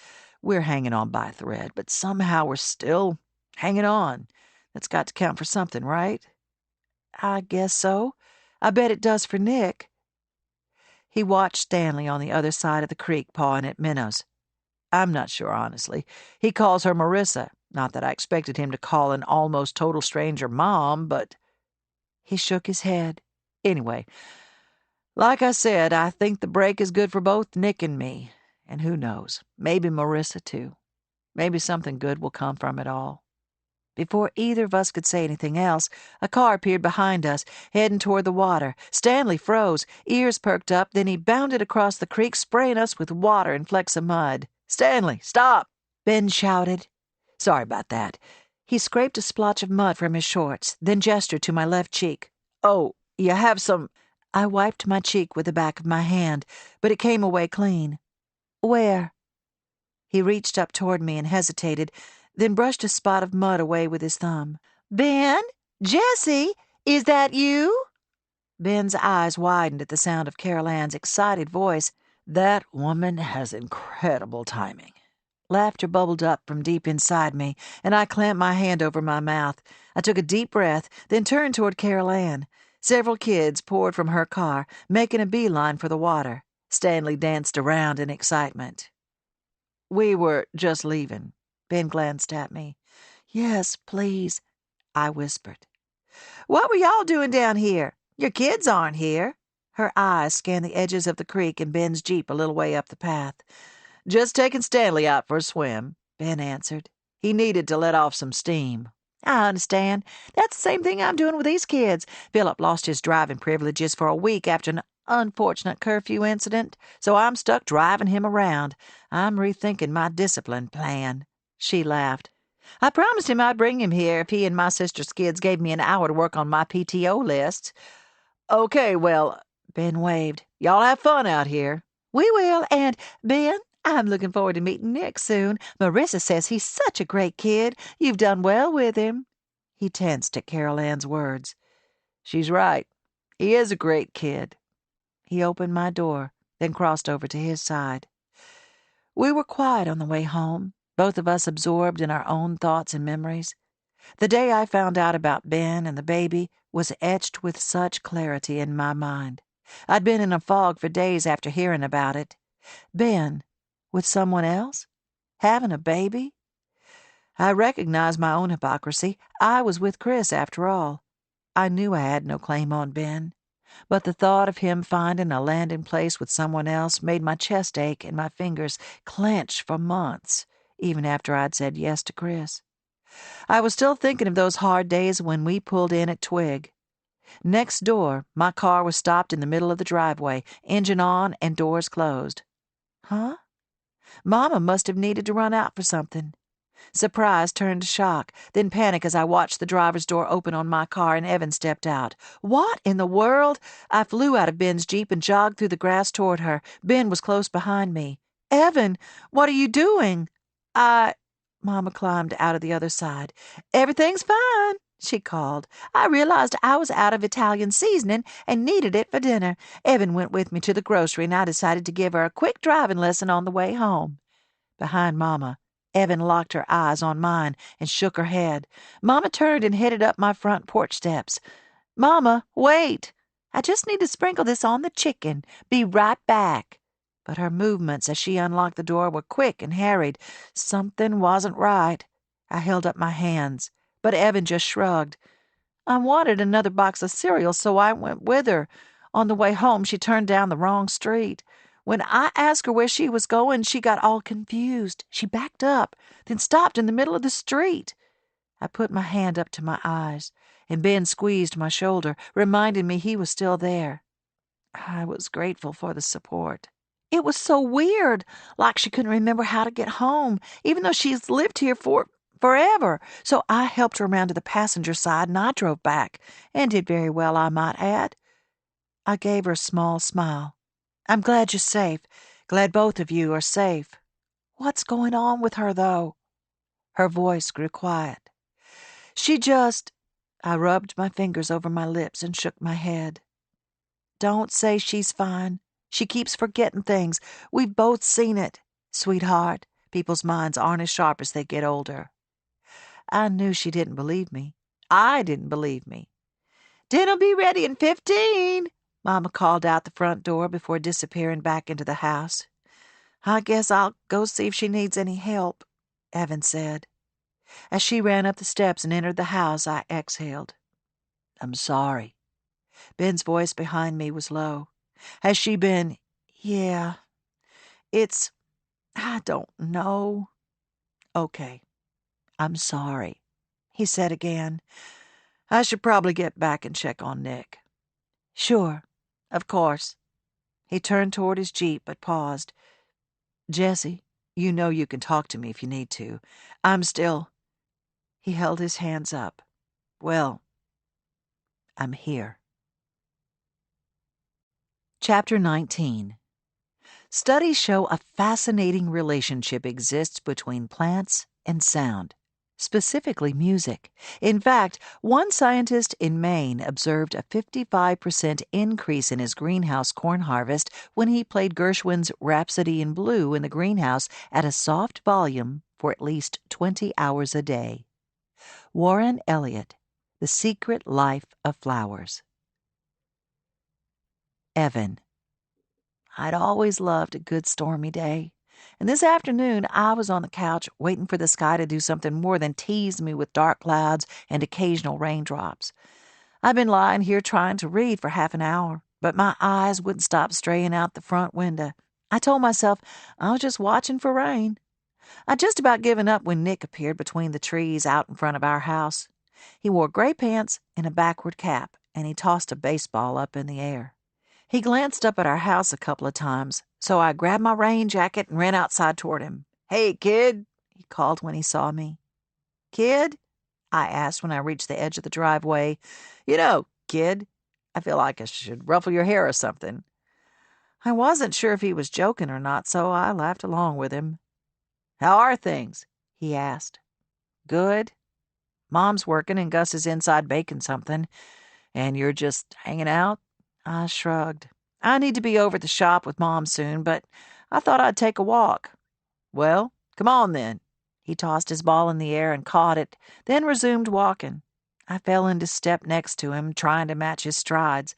[SPEAKER 2] We're hanging on by a thread, but somehow we're still hanging on. That's got to count for something, right? I guess so. I bet it does for Nick. He watched Stanley on the other side of the creek pawing at minnows. I'm not sure, honestly. He calls her Marissa. Not that I expected him to call an almost total stranger Mom, but... He shook his head. Anyway, like I said, I think the break is good for both Nick and me. And who knows, maybe Marissa too. Maybe something good will come from it all. Before either of us could say anything else, a car appeared behind us, heading toward the water. Stanley froze, ears perked up, then he bounded across the creek, spraying us with water and flecks of mud. "Stanley, stop!" Ben shouted. Sorry about that. He scraped a splotch of mud from his shorts, then gestured to my left cheek. "Oh, you have some..." I wiped my cheek with the back of my hand, but it came away clean. "Where?" He reached up toward me and hesitated, then brushed a spot of mud away with his thumb. "Ben? Jessie? Is that you?" Ben's eyes widened at the sound of Carol Ann's excited voice. That woman has incredible timing. Laughter bubbled up from deep inside me, and I clamped my hand over my mouth. I took a deep breath, then turned toward Carol Ann. Several kids poured from her car, making a beeline for the water. Stanley danced around in excitement. "We were just leaving." Ben glanced at me. "Yes, please," I whispered. "What were y'all doing down here? Your kids aren't here." Her eyes scanned the edges of the creek and Ben's Jeep a little way up the path. "Just taking Stanley out for a swim," Ben answered. "He needed to let off some steam." I understand. That's the same thing I'm doing with these kids. Philip lost his driving privileges for a week after an unfortunate curfew incident, so I'm stuck driving him around. I'm rethinking my discipline plan." She laughed. "I promised him I'd bring him here if he and my sister's kids gave me an hour to work on my PTO lists." "Okay, well," Ben waved. "Y'all have fun out here." "We will, and, Ben, I'm looking forward to meeting Nick soon. Marissa says he's such a great kid. You've done well with him." He tensed at Carol Ann's words. "She's right. He is a great kid." He opened my door, then crossed over to his side. We were quiet on the way home, both of us absorbed in our own thoughts and memories. The day I found out about Ben and the baby was etched with such clarity in my mind. I'd been in a fog for days after hearing about it. Ben, with someone else? Having a baby? I recognized my own hypocrisy. I was with Chris, after all. I knew I had no claim on Ben, but the thought of him finding a landing place with someone else made my chest ache and my fingers clench for months, even after I'd said yes to Chris. I was still thinking of those hard days when we pulled in at Twig. Next door, my car was stopped in the middle of the driveway, engine on and doors closed. Huh? Mama must have needed to run out for something. Surprise turned to shock, then panic as I watched the driver's door open on my car and Evan stepped out. "What in the world?" I flew out of Ben's Jeep and jogged through the grass toward her. Ben was close behind me. "Evan, what are you doing?" Mama climbed out of the other side. "Everything's fine," she called. "I realized I was out of Italian seasoning and needed it for dinner. Evan went with me to the grocery and I decided to give her a quick driving lesson on the way home." Behind Mama, Evan locked her eyes on mine and shook her head. Mama turned and headed up my front porch steps. "Mama, wait! I just need to sprinkle this on the chicken. Be right back." But her movements as she unlocked the door were quick and harried. Something wasn't right. I held up my hands, but Evan just shrugged. "I wanted another box of cereal, so I went with her. On the way home, she turned down the wrong street. When I asked her where she was going, she got all confused. She backed up, then stopped in the middle of the street." I put my hand up to my eyes, and Ben squeezed my shoulder, reminding me he was still there. I was grateful for the support. "It was so weird, like she couldn't remember how to get home, even though she's lived here forever. So I helped her around to the passenger side and I drove back, and did very well, I might add." I gave her a small smile. "I'm glad you're safe. Glad both of you are safe. What's going on with her, though?" Her voice grew quiet. "She just—" I rubbed my fingers over my lips and shook my head. "Don't say she's fine. She keeps forgetting things. We've both seen it. Sweetheart, people's minds aren't as sharp as they get older." I knew she didn't believe me. I didn't believe me. "Dinner'll be ready in 15. Mama called out the front door before disappearing back into the house. "I guess I'll go see if she needs any help," Evan said. As she ran up the steps and entered the house, I exhaled. "I'm sorry." Ben's voice behind me was low. "Has she been—" "Yeah. I don't know." "Okay. I'm sorry," he said again. "I should probably get back and check on Nick." "Sure. Of course." He turned toward his Jeep, but paused. "Jesse, you know you can talk to me if you need to. I'm still—" He held his hands up. "Well, I'm here." Chapter 19. Studies show a fascinating relationship exists between plants and sound, specifically music. In fact, one scientist in Maine observed a 55% increase in his greenhouse corn harvest when he played Gershwin's Rhapsody in Blue in the greenhouse at a soft volume for at least 20 hours a day. Warren Elliott, The Secret Life of Flowers. Evan. I'd always loved a good stormy day, and this afternoon I was on the couch waiting for the sky to do something more than tease me with dark clouds and occasional raindrops. I'd been lying here trying to read for half an hour, but my eyes wouldn't stop straying out the front window. I told myself I was just watching for rain. I'd just about given up when Nick appeared between the trees out in front of our house. He wore gray pants and a backward cap, and he tossed a baseball up in the air. He glanced up at our house a couple of times, so I grabbed my rain jacket and ran outside toward him. "Hey, kid," he called when he saw me. "Kid?" I asked when I reached the edge of the driveway. "You know, kid, I feel like I should ruffle your hair or something." I wasn't sure if he was joking or not, so I laughed along with him. "How are things?" he asked. "Good. Mom's working and Gus is inside baking something. And you're just hanging out?" I shrugged. "I need to be over at the shop with Mom soon, but I thought I'd take a walk." "Well, come on then." He tossed his ball in the air and caught it, then resumed walking. I fell into step next to him, trying to match his strides.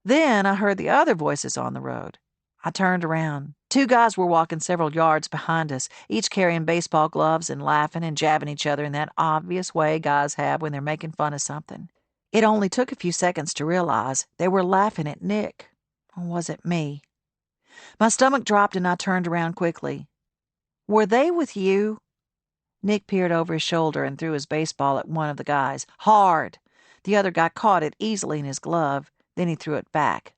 [SPEAKER 2] Then I heard the other voices on the road. I turned around. Two guys were walking several yards behind us, each carrying baseball gloves and laughing and jabbing each other in that obvious way guys have when they're making fun of something. It only took a few seconds to realize they were laughing at Nick. Or was it me? My stomach dropped and I turned around quickly. "Were they with you?" Nick peered over his shoulder and threw his baseball at one of the guys. Hard! The other guy caught it easily in his glove. Then he threw it back.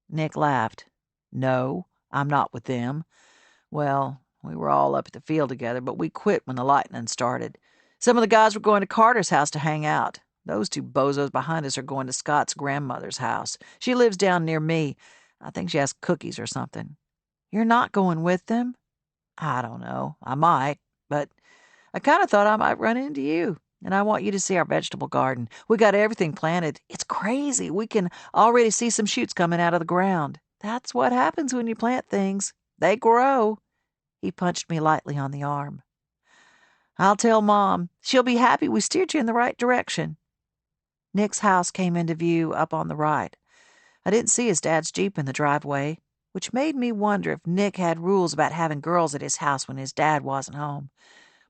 [SPEAKER 2] Nick laughed. "No, I'm not with them. Well, we were all up at the field together, but we quit when the lightning started. Some of the guys were going to Carter's house to hang out. Those two bozos behind us are going to Scott's grandmother's house. She lives down near me. I think she has cookies or something." "You're not going with them?" "I don't know. I might. But I kind of thought I might run into you. And I want you to see our vegetable garden. We got everything planted. It's crazy. We can already see some shoots coming out of the ground. That's what happens when you plant things. They grow." He punched me lightly on the arm. "I'll tell Mom. She'll be happy we steered you in the right direction." Nick's house came into view up on the right. I didn't see his dad's Jeep in the driveway, which made me wonder if Nick had rules about having girls at his house when his dad wasn't home.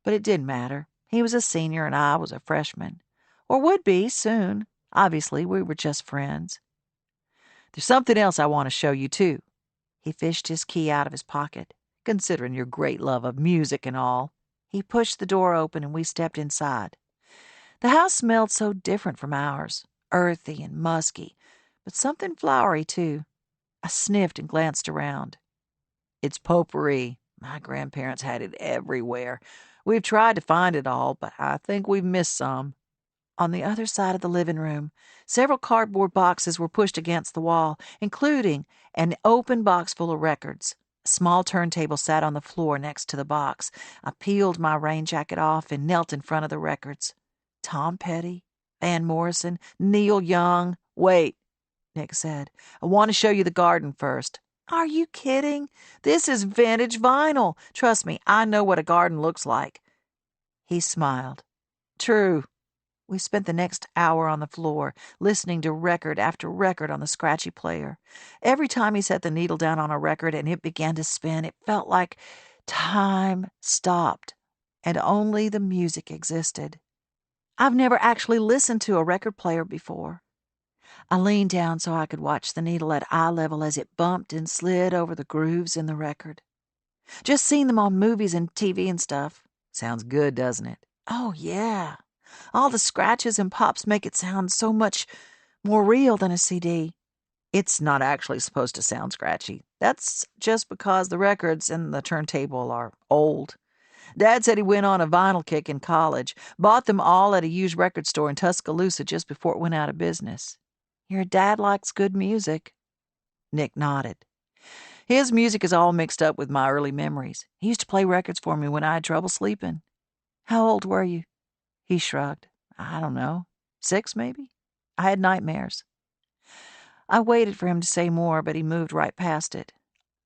[SPEAKER 2] But it didn't matter. He was a senior and I was a freshman. Or would be, soon. Obviously, we were just friends. "There's something else I want to show you, too." He fished his key out of his pocket. "Considering your great love of music and all." He pushed the door open and we stepped inside. The house smelled so different from ours, earthy and musky, but something flowery, too. I sniffed and glanced around. "It's potpourri. My grandparents had it everywhere. We've tried to find it all, but I think we've missed some." On the other side of the living room, several cardboard boxes were pushed against the wall, including an open box full of records. A small turntable sat on the floor next to the box. I peeled my rain jacket off and knelt in front of the records. Tom Petty, Van Morrison, Neil Young. "Wait," Nick said. "I want to show you the garden first." "Are you kidding? This is vintage vinyl. Trust me, I know what a garden looks like." He smiled. "True." We spent the next hour on the floor, listening to record after record on the scratchy player. Every time he set the needle down on a record and it began to spin, it felt like time stopped and only the music existed. I've never actually listened to a record player before. I leaned down so I could watch the needle at eye level as it bumped and slid over the grooves in the record. Just seen them on movies and TV and stuff. Sounds good, doesn't it? Oh, yeah. All the scratches and pops make it sound so much more real than a CD. It's not actually supposed to sound scratchy. That's just because the records and the turntable are old. Dad said he went on a vinyl kick in college, bought them all at a used record store in Tuscaloosa just before it went out of business. Your dad likes good music. Nick nodded. His music is all mixed up with my early memories. He used to play records for me when I had trouble sleeping. How old were you? He shrugged. I don't know. 6, maybe? I had nightmares. I waited for him to say more, but he moved right past it.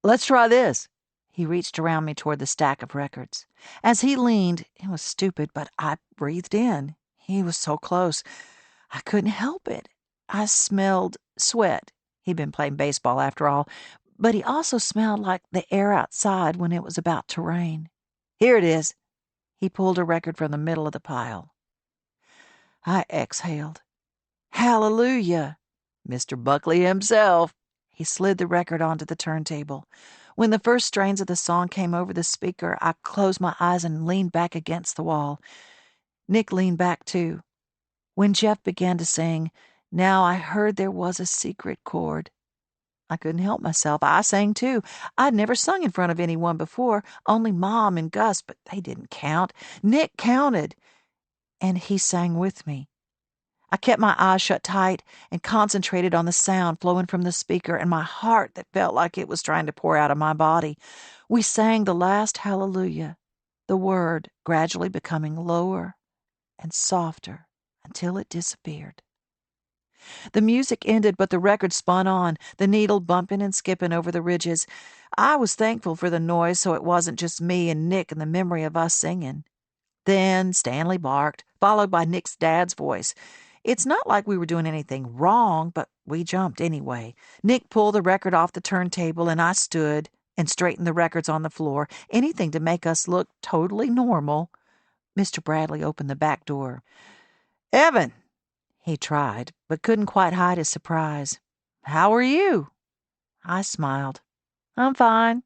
[SPEAKER 2] "Let's try this." He reached around me toward the stack of records. As he leaned, it was stupid, but I breathed in. He was so close. I couldn't help it. I smelled sweat. He'd been playing baseball after all, but he also smelled like the air outside when it was about to rain. "Here it is." He pulled a record from the middle of the pile. I exhaled. "Hallelujah." Mr. Buckley himself. He slid the record onto the turntable. When the first strains of the song came over the speaker, I closed my eyes and leaned back against the wall. Nick leaned back, too. When Jeff began to sing, "Now I Heard There Was a Secret Chord," I couldn't help myself. I sang too. I'd never sung in front of anyone before, only Mom and Gus, but they didn't count. Nick counted, and he sang with me. I kept my eyes shut tight and concentrated on the sound flowing from the speaker and my heart that felt like it was trying to pour out of my body. We sang the last hallelujah, the word gradually becoming lower and softer until it disappeared. The music ended, but the record spun on, the needle bumping and skipping over the ridges. I was thankful for the noise so it wasn't just me and Nick and the memory of us singing. Then Stanley barked, followed by Nick's dad's voice. It's not like we were doing anything wrong, but we jumped anyway. Nick pulled the record off the turntable, and I stood and straightened the records on the floor, anything to make us look totally normal. Mr. Bradley opened the back door. "Evan!" He tried, but couldn't quite hide his surprise. "How are you?" I smiled. "I'm fine."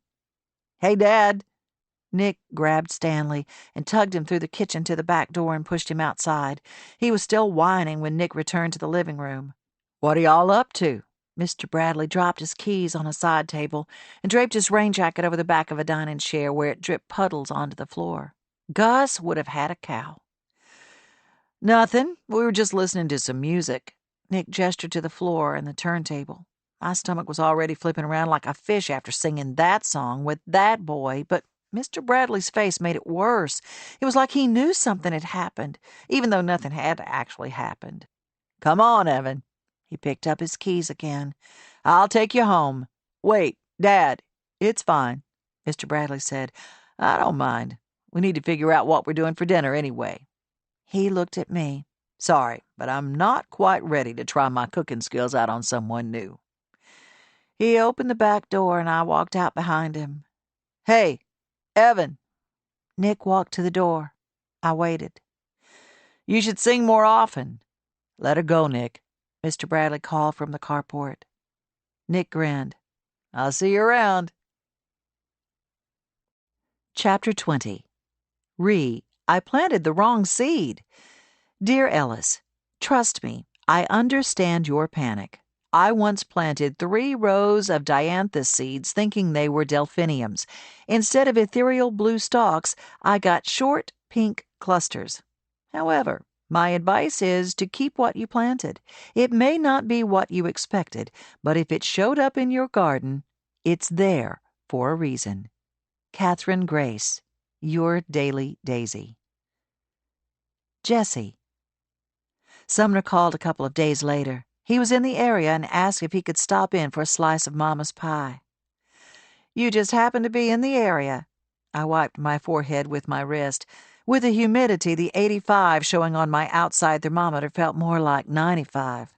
[SPEAKER 2] "Hey, Dad." Nick grabbed Stanley and tugged him through the kitchen to the back door and pushed him outside. He was still whining when Nick returned to the living room. "What are y'all up to?" Mr. Bradley dropped his keys on a side table and draped his rain jacket over the back of a dining chair where it dripped puddles onto the floor. Gus would have had a cow. "Nothing. We were just listening to some music." Nick gestured to the floor and the turntable. My stomach was already flipping around like a fish after singing that song with that boy, but Mr. Bradley's face made it worse. It was like he knew something had happened, even though nothing had actually happened. "Come on, Evan." He picked up his keys again. "I'll take you home." "Wait, Dad." "It's fine," Mr. Bradley said. "I don't mind. We need to figure out what we're doing for dinner anyway." He looked at me. "Sorry, but I'm not quite ready to try my cooking skills out on someone new." He opened the back door and I walked out behind him. "Hey, Evan." Nick walked to the door. I waited. "You should sing more often." "Let her go, Nick," Mr. Bradley called from the carport. Nick grinned. "I'll see you around." Chapter 20. I planted the wrong seed. Dear Ellis, trust me, I understand your panic. I once planted 3 rows of dianthus seeds thinking they were delphiniums. Instead of ethereal blue stalks, I got short pink clusters. However, my advice is to keep what you planted. It may not be what you expected, but if it showed up in your garden, it's there for a reason. Catherine Grace, your Daily Daisy. Jesse. Sumner called a couple of days later. He was in the area and asked if he could stop in for a slice of Mama's pie. "You just happen to be in the area." I wiped my forehead with my wrist. With the humidity, the 85 showing on my outside thermometer felt more like 95.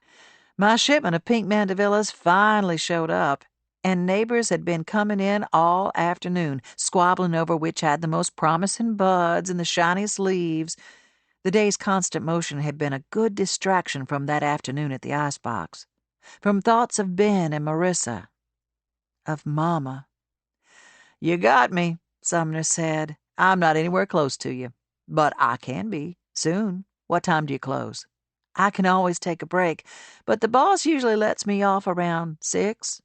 [SPEAKER 2] My shipment of pink mandevillas finally showed up, and neighbors had been coming in all afternoon, squabbling over which had the most promising buds and the shiniest leaves. The day's constant motion had been a good distraction from that afternoon at the icebox, from thoughts of Ben and Marissa, of Mama. "You got me," Sumner said. "I'm not anywhere close to you, but I can be, soon. What time do you close?" "I can always take a break, but the boss usually lets me off around 6.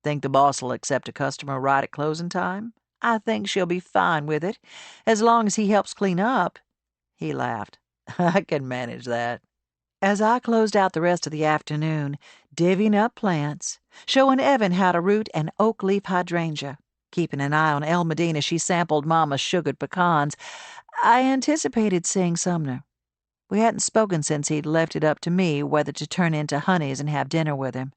[SPEAKER 2] "Think the boss will accept a customer right at closing time?" "I think she'll be fine with it, as long as he helps clean up." He laughed. "I can manage that." As I closed out the rest of the afternoon, divvying up plants, showing Evan how to root an oak leaf hydrangea, keeping an eye on El Medina as she sampled Mama's sugared pecans, I anticipated seeing Sumner. We hadn't spoken since he'd left it up to me whether to turn into Honey's and have dinner with him.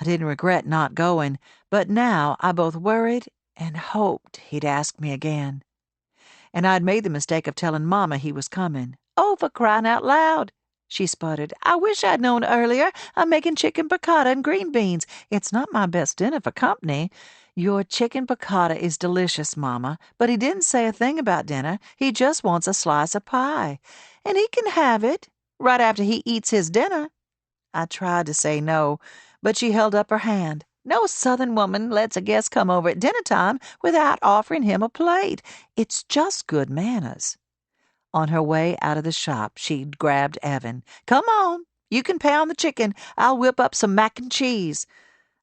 [SPEAKER 2] I didn't regret not going, but now I both worried and hoped he'd ask me again. And I'd made the mistake of telling Mama he was coming. "Oh, for crying out loud," she sputtered. "I wish I'd known earlier. I'm making chicken piccata and green beans. It's not my best dinner for company." "Your chicken piccata is delicious, Mama, but he didn't say a thing about dinner. He just wants a slice of pie. And he can have it right after he eats his dinner." I tried to say no, but she held up her hand. "No Southern woman lets a guest come over at dinner time without offering him a plate. It's just good manners." On her way out of the shop, she'd grabbed Evan. "Come on, you can pound the chicken. I'll whip up some mac and cheese."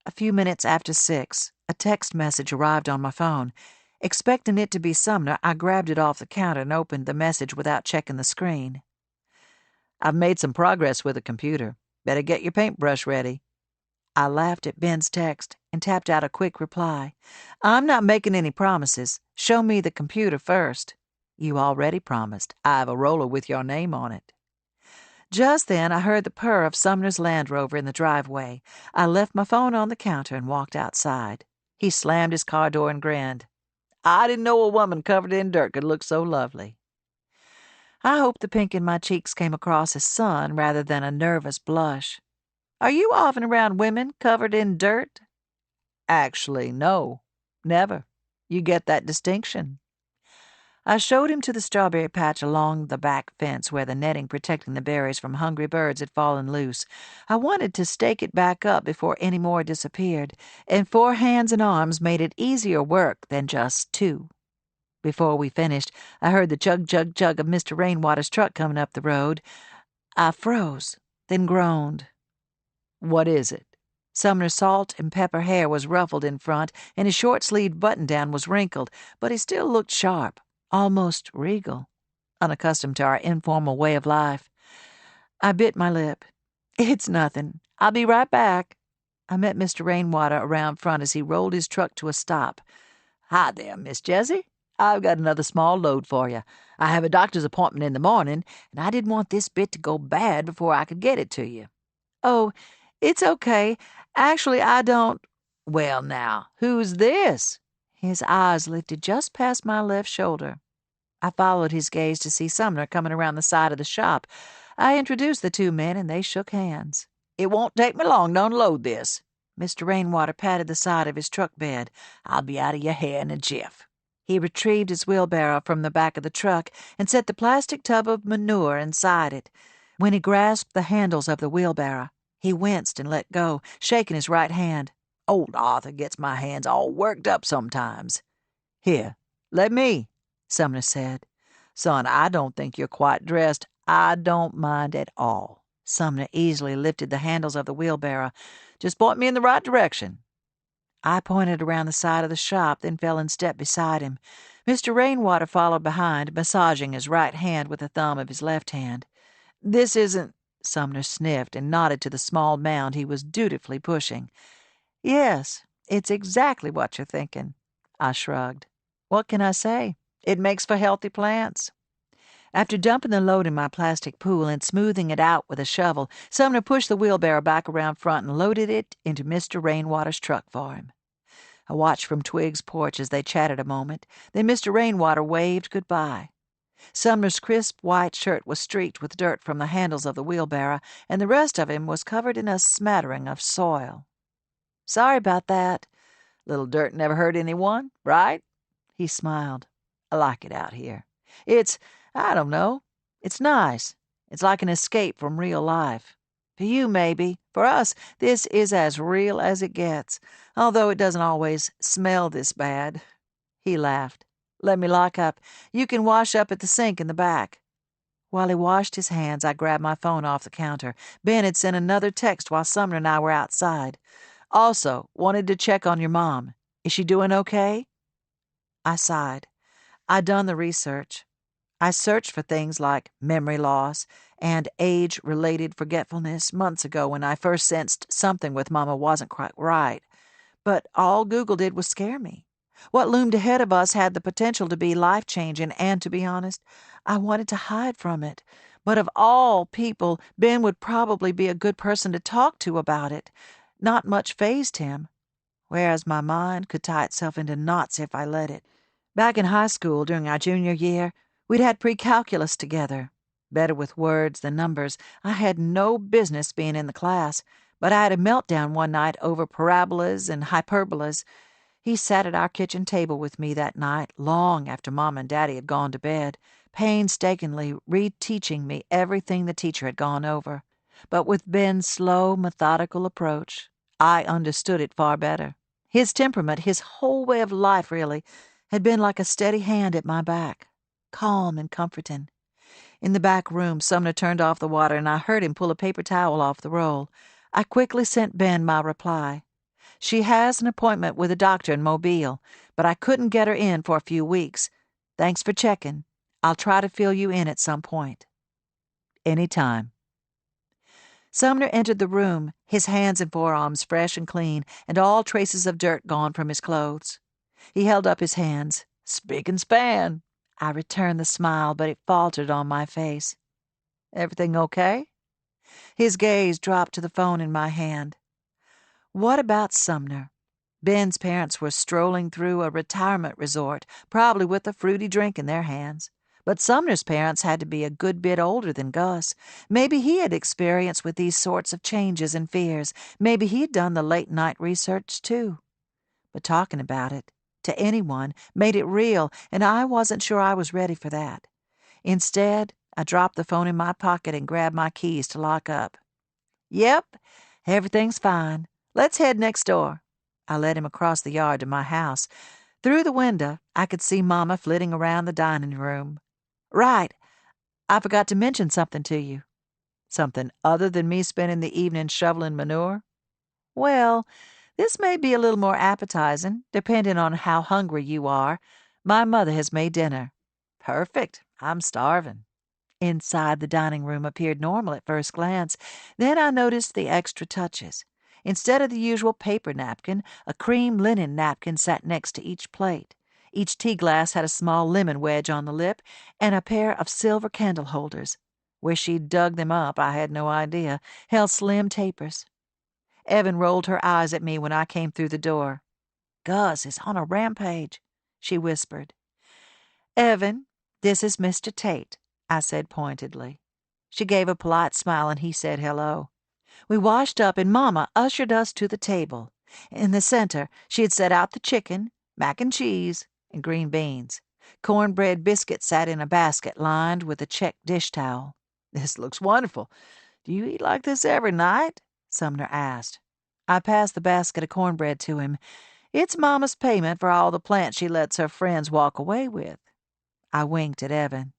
[SPEAKER 2] A few minutes after 6, a text message arrived on my phone. Expecting it to be Sumner, I grabbed it off the counter and opened the message without checking the screen. "I've made some progress with the computer. Better get your paintbrush ready." I laughed at Ben's text and tapped out a quick reply. "I'm not making any promises. Show me the computer first." "You already promised. I have a roller with your name on it." Just then, I heard the purr of Sumner's Land Rover in the driveway. I left my phone on the counter and walked outside. He slammed his car door and grinned. "I didn't know a woman covered in dirt could look so lovely." I hoped the pink in my cheeks came across as sun rather than a nervous blush. "Are you often around women covered in dirt?" "Actually, no. Never. You get that distinction." I showed him to the strawberry patch along the back fence where the netting protecting the berries from hungry birds had fallen loose. I wanted to stake it back up before any more disappeared, and 4 hands and arms made it easier work than just 2. Before we finished, I heard the chug, chug, chug of Mr. Rainwater's truck coming up the road. I froze, then groaned. "What is it?" Sumner's salt and pepper hair was ruffled in front, and his short-sleeved button-down was wrinkled, but he still looked sharp. Almost regal, unaccustomed to our informal way of life. I bit my lip. "It's nothing. I'll be right back." I met Mr. Rainwater around front as he rolled his truck to a stop. "Hi there, Miss Jessie. I've got another small load for you. I have a doctor's appointment in the morning, and I didn't want this bit to go bad before I could get it to you." "Oh, it's okay. Actually, I don't—" "Well, now, who's this?" His eyes lifted just past my left shoulder. I followed his gaze to see Sumner coming around the side of the shop. I introduced the 2 men, and they shook hands. "It won't take me long to unload this." Mr. Rainwater patted the side of his truck bed. "I'll be out of your hair in a jiff." He retrieved his wheelbarrow from the back of the truck and set the plastic tub of manure inside it. When he grasped the handles of the wheelbarrow, he winced and let go, shaking his right hand. "Old Arthur gets my hands all worked up sometimes." "Here, let me," Sumner said. "Son, I don't think you're quite dressed." "I don't mind at all." Sumner easily lifted the handles of the wheelbarrow. "Just point me in the right direction." I pointed around the side of the shop, then fell in step beside him. Mr. Rainwater followed behind, massaging his right hand with the thumb of his left hand. "This isn't—" Sumner sniffed and nodded to the small mound he was dutifully pushing. "Yes, it's exactly what you're thinking." I shrugged. "What can I say? It makes for healthy plants." After dumping the load in my plastic pool and smoothing it out with a shovel, Sumner pushed the wheelbarrow back around front and loaded it into Mr. Rainwater's truck for him. I watched from Twig's porch as they chatted a moment. Then Mr. Rainwater waved goodbye. Sumner's crisp white shirt was streaked with dirt from the handles of the wheelbarrow, and the rest of him was covered in a smattering of soil. "Sorry about that. Little dirt never hurt anyone, right?" He smiled. "I like it out here. I don't know. It's nice. It's like an escape from real life. For you, maybe. For us, this is as real as it gets, although it doesn't always smell this bad." He laughed. "Let me lock up. You can wash up at the sink in the back." While he washed his hands, I grabbed my phone off the counter. Ben had sent another text while Sumner and I were outside. "Also, wanted to check on your mom. Is she doing okay?" I sighed. I'd done the research. I searched for things like memory loss and age-related forgetfulness months ago when I first sensed something with Mama wasn't quite right. But all Google did was scare me. What loomed ahead of us had the potential to be life-changing, and to be honest, I wanted to hide from it. But of all people, Ben would probably be a good person to talk to about it. Not much fazed him, whereas my mind could tie itself into knots if I let it. Back in high school during our junior year, we'd had pre-calculus together. Better with words than numbers, I had no business being in the class, but I had a meltdown one night over parabolas and hyperbolas. He sat at our kitchen table with me that night, long after Mom and Daddy had gone to bed, painstakingly reteaching me everything the teacher had gone over. But with Ben's slow, methodical approach, I understood it far better. His temperament, his whole way of life, really, had been like a steady hand at my back, calm and comforting. In the back room, Sumner turned off the water, and I heard him pull a paper towel off the roll. I quickly sent Ben my reply. She has an appointment with a doctor in Mobile, but I couldn't get her in for a few weeks. Thanks for checking. I'll try to fill you in at some point. Any time. Sumner entered the room, his hands and forearms fresh and clean, and all traces of dirt gone from his clothes. He held up his hands. Spick and span. I returned the smile, but it faltered on my face. Everything okay? His gaze dropped to the phone in my hand. What about Sumner? Ben's parents were strolling through a retirement resort, probably with a fruity drink in their hands. But Sumner's parents had to be a good bit older than Gus. Maybe he had experience with these sorts of changes and fears. Maybe he'd done the late-night research, too. But talking about it, to anyone, made it real, and I wasn't sure I was ready for that. Instead, I dropped the phone in my pocket and grabbed my keys to lock up. Yep, everything's fine. Let's head next door. I led him across the yard to my house. Through the window, I could see Mama flitting around the dining room. Right. I forgot to mention something to you. Something other than me spending the evening shoveling manure? Well, this may be a little more appetizing, depending on how hungry you are. My mother has made dinner. Perfect. I'm starving. Inside the dining room appeared normal at first glance. Then I noticed the extra touches. Instead of the usual paper napkin, a cream linen napkin sat next to each plate. Each tea glass had a small lemon wedge on the lip and a pair of silver candle holders. Where she'd dug them up, I had no idea, held slim tapers. Evan rolled her eyes at me when I came through the door. Gus is on a rampage, she whispered. Evan, this is Mr. Tate, I said pointedly. She gave a polite smile and he said hello. We washed up and Mama ushered us to the table. In the center, she had set out the chicken, mac and cheese, and green beans. Cornbread biscuits sat in a basket lined with a check dish towel. This looks wonderful. Do you eat like this every night? Sumner asked. I passed the basket of cornbread to him. It's Mama's payment for all the plants she lets her friends walk away with. I winked at Evan.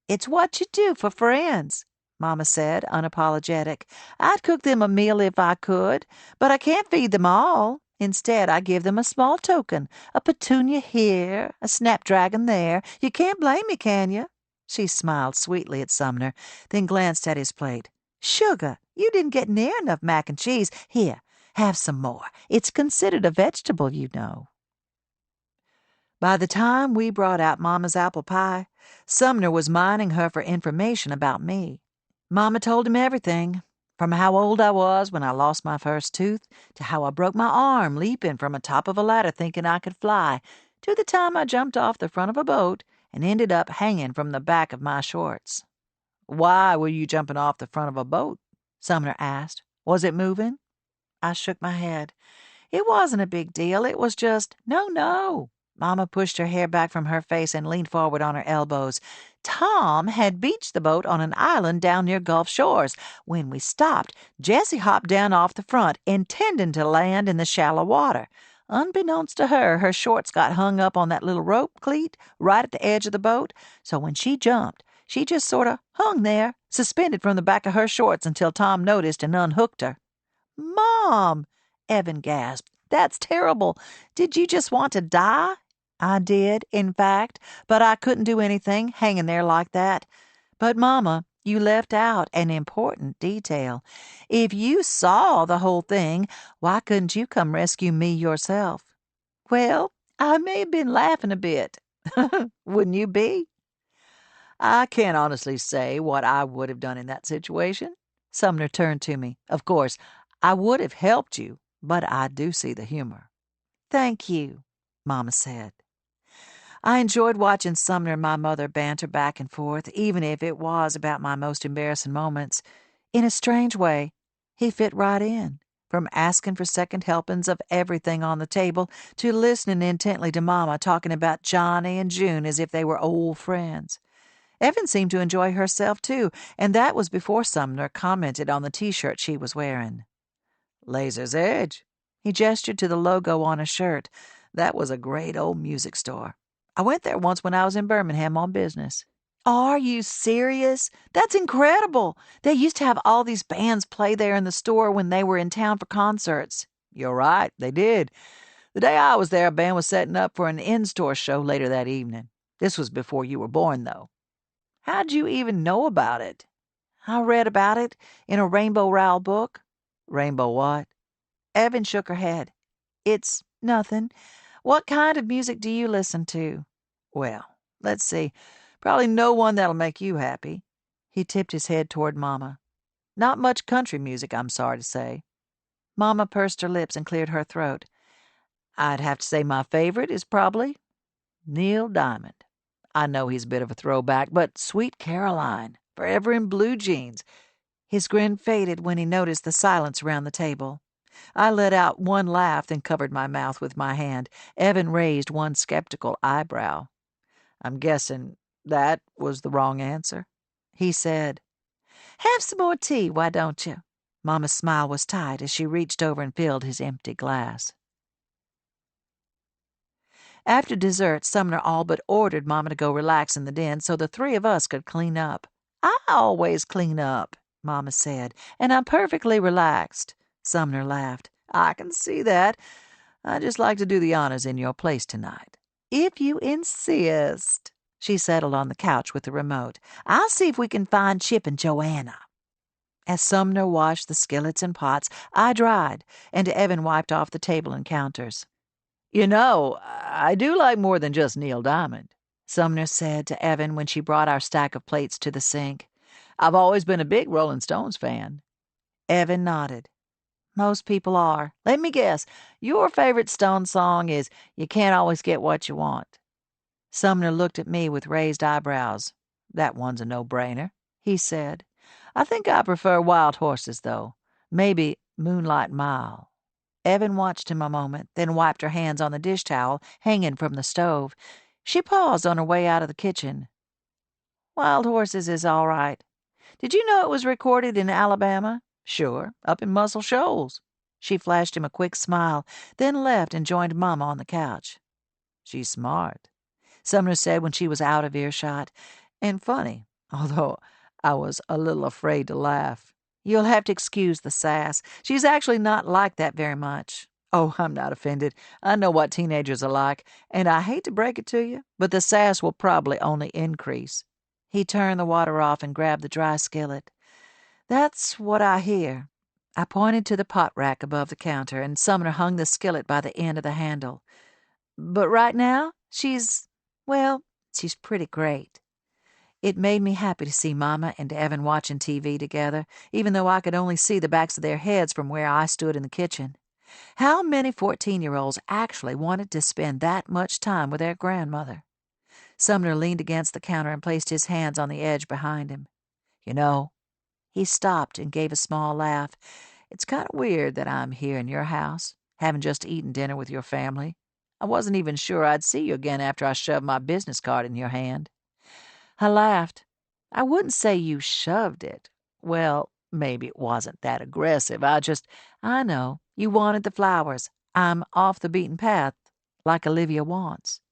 [SPEAKER 2] It's what you do for friends, Mama said, unapologetic. I'd cook them a meal if I could, but I can't feed them all. Instead, I give them a small token, a petunia here, a snapdragon there. You can't blame me, can you? She smiled sweetly at Sumner, then glanced at his plate. Sugar, you didn't get near enough mac and cheese. Here, have some more. It's considered a vegetable, you know. By the time we brought out Mama's apple pie, Sumner was mining her for information about me. Mama told him everything, from how old I was when I lost my first tooth, to how I broke my arm leaping from the top of a ladder thinking I could fly, to the time I jumped off the front of a boat and ended up hanging from the back of my shorts. Why were you jumping off the front of a boat? Sumner asked. Was it moving? I shook my head. It wasn't a big deal. It was just, no. Mama pushed her hair back from her face and leaned forward on her elbows. Tom had beached the boat on an island down near Gulf Shores. When we stopped, Jessie hopped down off the front, intending to land in the shallow water. Unbeknownst to her, her shorts got hung up on that little rope cleat right at the edge of the boat, so when she jumped, she just sort of hung there, suspended from the back of her shorts until Tom noticed and unhooked her. Mom! Evan gasped. That's terrible. Did you just want to die? I did, in fact, but I couldn't do anything hanging there like that. But, Mama, you left out an important detail. If you saw the whole thing, why couldn't you come rescue me yourself? Well, I may have been laughing a bit. Wouldn't you be? I can't honestly say what I would have done in that situation. Sumner turned to me. Of course, I would have helped you, but I do see the humor. Thank you, Mama said. I enjoyed watching Sumner and my mother banter back and forth, even if it was about my most embarrassing moments. In a strange way, he fit right in, from asking for second helpings of everything on the table to listening intently to Mama talking about Johnny and June as if they were old friends. Evan seemed to enjoy herself, too, and that was before Sumner commented on the T-shirt she was wearing. Laser's Edge. He gestured to the logo on a shirt. That was a great old music store. I went there once when I was in Birmingham on business. Are you serious? That's incredible. They used to have all these bands play there in the store when they were in town for concerts. You're right, they did. The day I was there, a band was setting up for an in-store show later that evening. This was before you were born, though. How'd you even know about it? I read about it in a Rainbow Rowell book. Rainbow what? Evan shook her head. It's nothing. What kind of music do you listen to? Well, let's see. Probably no one that'll make you happy. He tipped his head toward Mama. Not much country music, I'm sorry to say. Mama pursed her lips and cleared her throat. I'd have to say my favorite is probably Neil Diamond. I know he's a bit of a throwback, but Sweet Caroline, Forever in Blue Jeans. His grin faded when he noticed the silence around the table. I let out one laugh, then covered my mouth with my hand. Evan raised one skeptical eyebrow. I'm guessing that was the wrong answer. He said, Have some more tea, why don't you? Mama's smile was tight as she reached over and filled his empty glass. After dessert, Sumner all but ordered Mama to go relax in the den so the three of us could clean up. I always clean up, Mama said, and I'm perfectly relaxed. Sumner laughed. I can see that. I just like to do the honors in your place tonight. If you insist. She settled on the couch with the remote. I'll see if we can find Chip and Joanna. As Sumner washed the skillets and pots, I dried, and Evan wiped off the table and counters. You know, I do like more than just Neil Diamond, Sumner said to Evan when she brought our stack of plates to the sink. I've always been a big Rolling Stones fan. Evan nodded. Most people are. Let me guess, your favorite Stone song is You Can't Always Get What You Want. Sumner looked at me with raised eyebrows. That one's a no-brainer, he said. I think I prefer Wild Horses, though. Maybe Moonlight Mile. Evan watched him a moment, then wiped her hands on the dish towel hanging from the stove. She paused on her way out of the kitchen. Wild Horses is all right. Did you know it was recorded in Alabama? Sure, up in Muscle Shoals. She flashed him a quick smile, then left and joined Mama on the couch. She's smart, Sumner said when she was out of earshot, and funny, although I was a little afraid to laugh. You'll have to excuse the sass. She's actually not like that very much. Oh, I'm not offended. I know what teenagers are like, and I hate to break it to you, but the sass will probably only increase. He turned the water off and grabbed the dry skillet. That's what I hear. I pointed to the pot rack above the counter, and Sumner hung the skillet by the end of the handle. But right now, she's pretty great. It made me happy to see Mama and Evan watching TV together, even though I could only see the backs of their heads from where I stood in the kitchen. How many 14-year-olds actually wanted to spend that much time with their grandmother? Sumner leaned against the counter and placed his hands on the edge behind him. You know, he stopped and gave a small laugh. It's kind of weird that I'm here in your house, having just eaten dinner with your family. I wasn't even sure I'd see you again after I shoved my business card in your hand. I laughed. I wouldn't say you shoved it. Well, maybe it wasn't that aggressive. I know, you wanted the flowers. I'm off the beaten path, like Olivia wants.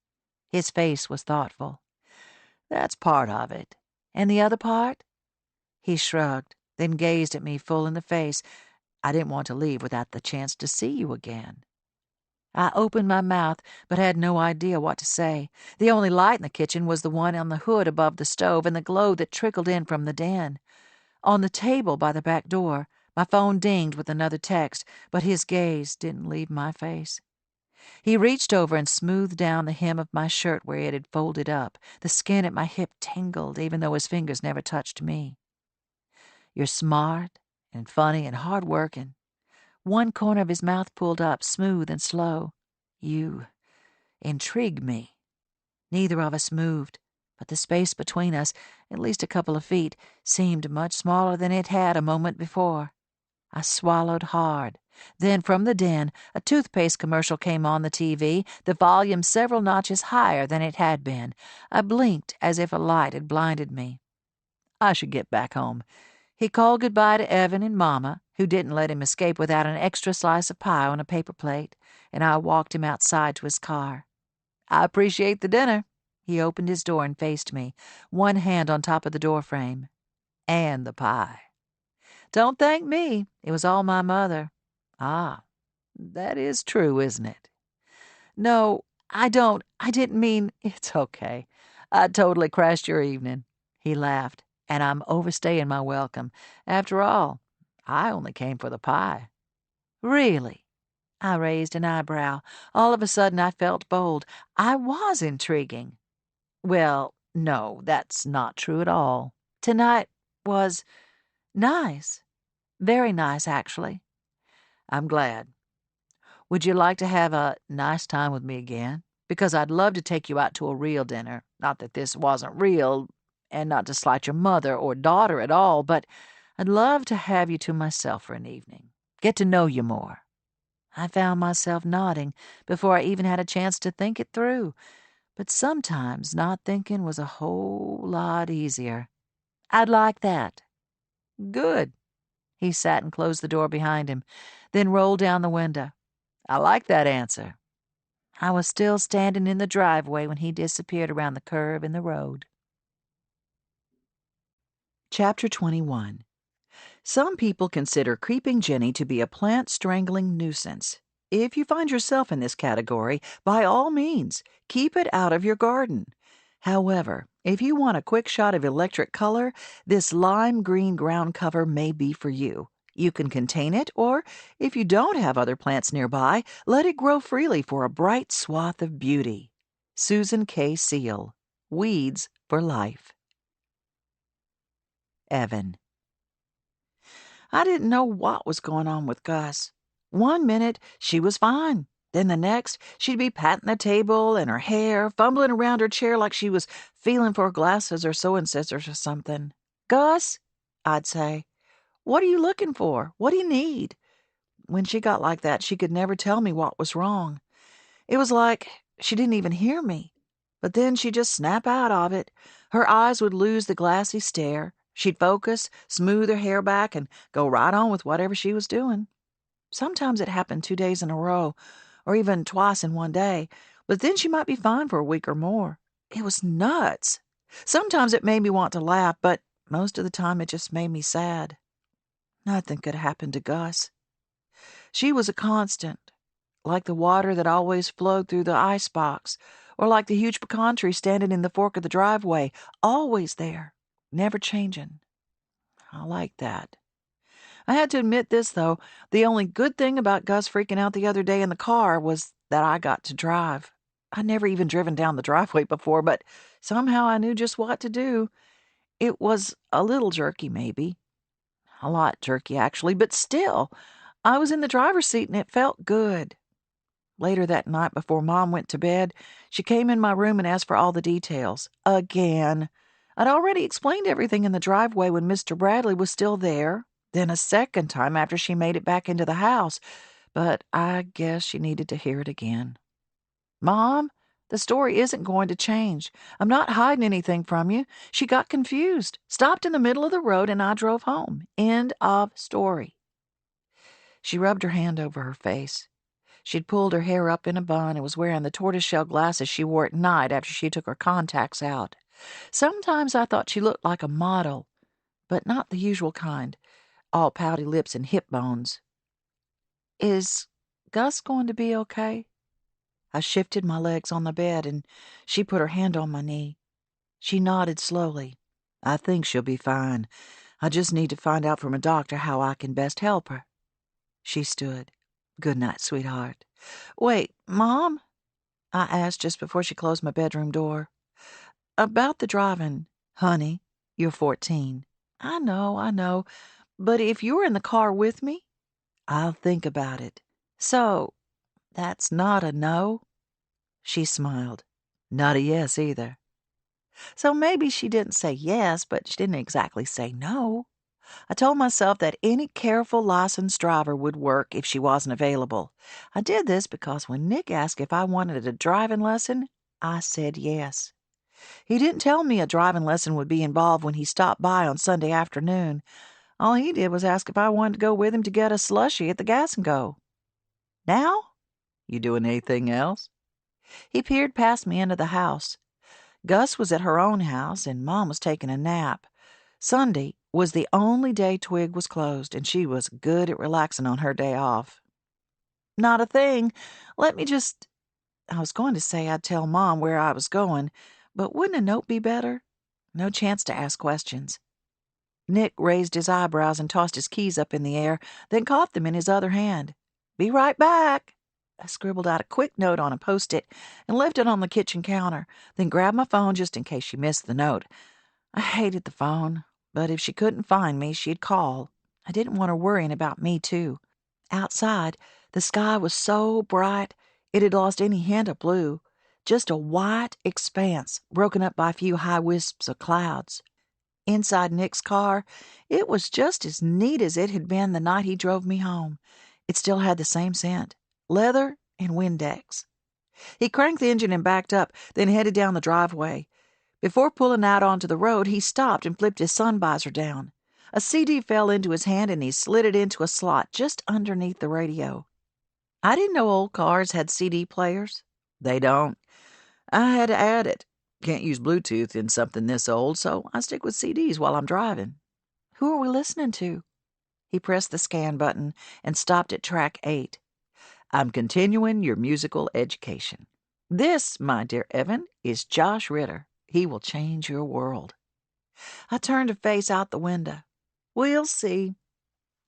[SPEAKER 2] His face was thoughtful. That's part of it. And the other part? He shrugged, then gazed at me full in the face. I didn't want to leave without the chance to see you again. I opened my mouth, but had no idea what to say. The only light in the kitchen was the one on the hood above the stove and the glow that trickled in from the den. On the table by the back door, my phone dinged with another text, but his gaze didn't leave my face. He reached over and smoothed down the hem of my shirt where it had folded up. The skin at my hip tingled, even though his fingers never touched me. You're smart and funny and hard-working. One corner of his mouth pulled up, smooth and slow. You intrigue me. Neither of us moved, but the space between us, at least a couple of feet, seemed much smaller than it had a moment before. I swallowed hard. Then from the den, a toothpaste commercial came on the TV, the volume several notches higher than it had been. I blinked as if a light had blinded me. I should get back home. He called goodbye to Evan and Mama, who didn't let him escape without an extra slice of pie on a paper plate, and I walked him outside to his car. I appreciate the dinner. He opened his door and faced me, one hand on top of the doorframe. And the pie. Don't thank me. It was all my mother. Ah, that is true, isn't it? No, I didn't mean. It's okay. I totally crashed your evening. He laughed. And I'm overstaying my welcome. After all, I only came for the pie. Really? I raised an eyebrow. All of a sudden I felt bold. I was intriguing. Well, no, that's not true at all. Tonight was nice. Very nice, actually. I'm glad. Would you like to have a nice time with me again? Because I'd love to take you out to a real dinner. Not that this wasn't real, and not to slight your mother or daughter at all, but I'd love to have you to myself for an evening. Get to know you more. I found myself nodding before I even had a chance to think it through. But sometimes not thinking was a whole lot easier. I'd like that. Good. He sat and closed the door behind him, then rolled down the window. I like that answer. I was still standing in the driveway when he disappeared around the curve in the road. Chapter 21. Some people consider creeping Jenny to be a plant-strangling nuisance. If you find yourself in this category, by all means, keep it out of your garden. However, if you want a quick shot of electric color, this lime green ground cover may be for you. You can contain it, or, if you don't have other plants nearby, let it grow freely for a bright swath of beauty. Susan K. Seal. Weeds for Life. Evan. I didn't know what was going on with Gus. One minute, she was fine. Then the next, she'd be patting the table and her hair, fumbling around her chair like she was feeling for her glasses or sewing scissors or something. Gus, I'd say, what are you looking for? What do you need? When she got like that, she could never tell me what was wrong. It was like she didn't even hear me. But then she'd just snap out of it. Her eyes would lose the glassy stare. She'd focus, smooth her hair back, and go right on with whatever she was doing. Sometimes it happened 2 days in a row, or even twice in one day, but then she might be fine for a week or more. It was nuts. Sometimes it made me want to laugh, but most of the time it just made me sad. Nothing could happen to Gus. She was a constant, like the water that always flowed through the icebox, or like the huge pecan tree standing in the fork of the driveway, always there, never changing. I like that. I had to admit this, though. The only good thing about Gus freaking out the other day in the car was that I got to drive. I'd never even driven down the driveway before, but somehow I knew just what to do. It was a little jerky, maybe. A lot jerky, actually, but still, I was in the driver's seat and it felt good. Later that night, before Mom went to bed, she came in my room and asked for all the details. Again. I'd already explained everything in the driveway when Mr. Bradley was still there, then a second time after she made it back into the house, but I guess she needed to hear it again. Mom, the story isn't going to change. I'm not hiding anything from you. She got confused, stopped in the middle of the road, and I drove home. End of story. She rubbed her hand over her face. She'd pulled her hair up in a bun and was wearing the tortoiseshell glasses she wore at night after she took her contacts out. Sometimes I thought she looked like a model, but not the usual kind, all pouty lips and hip bones. Is Gus going to be okay? I shifted my legs on the bed, and she put her hand on my knee. She nodded slowly. I think she'll be fine. I just need to find out from a doctor how I can best help her. She stood. Good night, sweetheart. Wait, Mom? I asked just before she closed my bedroom door. About the driving. Honey, you're 14. I know. But if you were in the car with me, I'll think about it. So, that's not a no? She smiled. Not a yes either. So maybe she didn't say yes, but she didn't exactly say no. I told myself that any careful licensed driver would work if she wasn't available. I did this because when Nick asked if I wanted a driving lesson, I said yes. He didn't tell me a driving lesson would be involved when he stopped by on Sunday afternoon. All he did was ask if I wanted to go with him to get a slushie at the Gas and Go. Now? You doing anything else? He peered past me into the house. Gus was at her own house, and Mom was taking a nap. Sunday was the only day Twig was closed, and she was good at relaxing on her day off. Not a thing. Let me just... I was going to say I'd tell Mom where I was going, but wouldn't a note be better? No chance to ask questions. Nick raised his eyebrows and tossed his keys up in the air, then caught them in his other hand. "Be right back." I scribbled out a quick note on a Post-it and left it on the kitchen counter, then grabbed my phone just in case she missed the note. I hated the phone, but if she couldn't find me, she'd call. I didn't want her worrying about me, too. Outside, the sky was so bright it had lost any hint of blue, just a white expanse broken up by a few high wisps of clouds. Inside Nick's car, it was just as neat as it had been the night he drove me home. It still had the same scent, leather and Windex. He cranked the engine and backed up, then headed down the driveway. Before pulling out onto the road, he stopped and flipped his sun visor down. A CD fell into his hand and he slid it into a slot just underneath the radio. I didn't know old cars had CD players. They don't. I had to add it. Can't use Bluetooth in something this old, so I stick with CDs while I'm driving. Who are we listening to? He pressed the scan button and stopped at track 8. I'm continuing your musical education. This, my dear Evan, is Josh Ritter. He will change your world. I turned to face out the window. We'll see.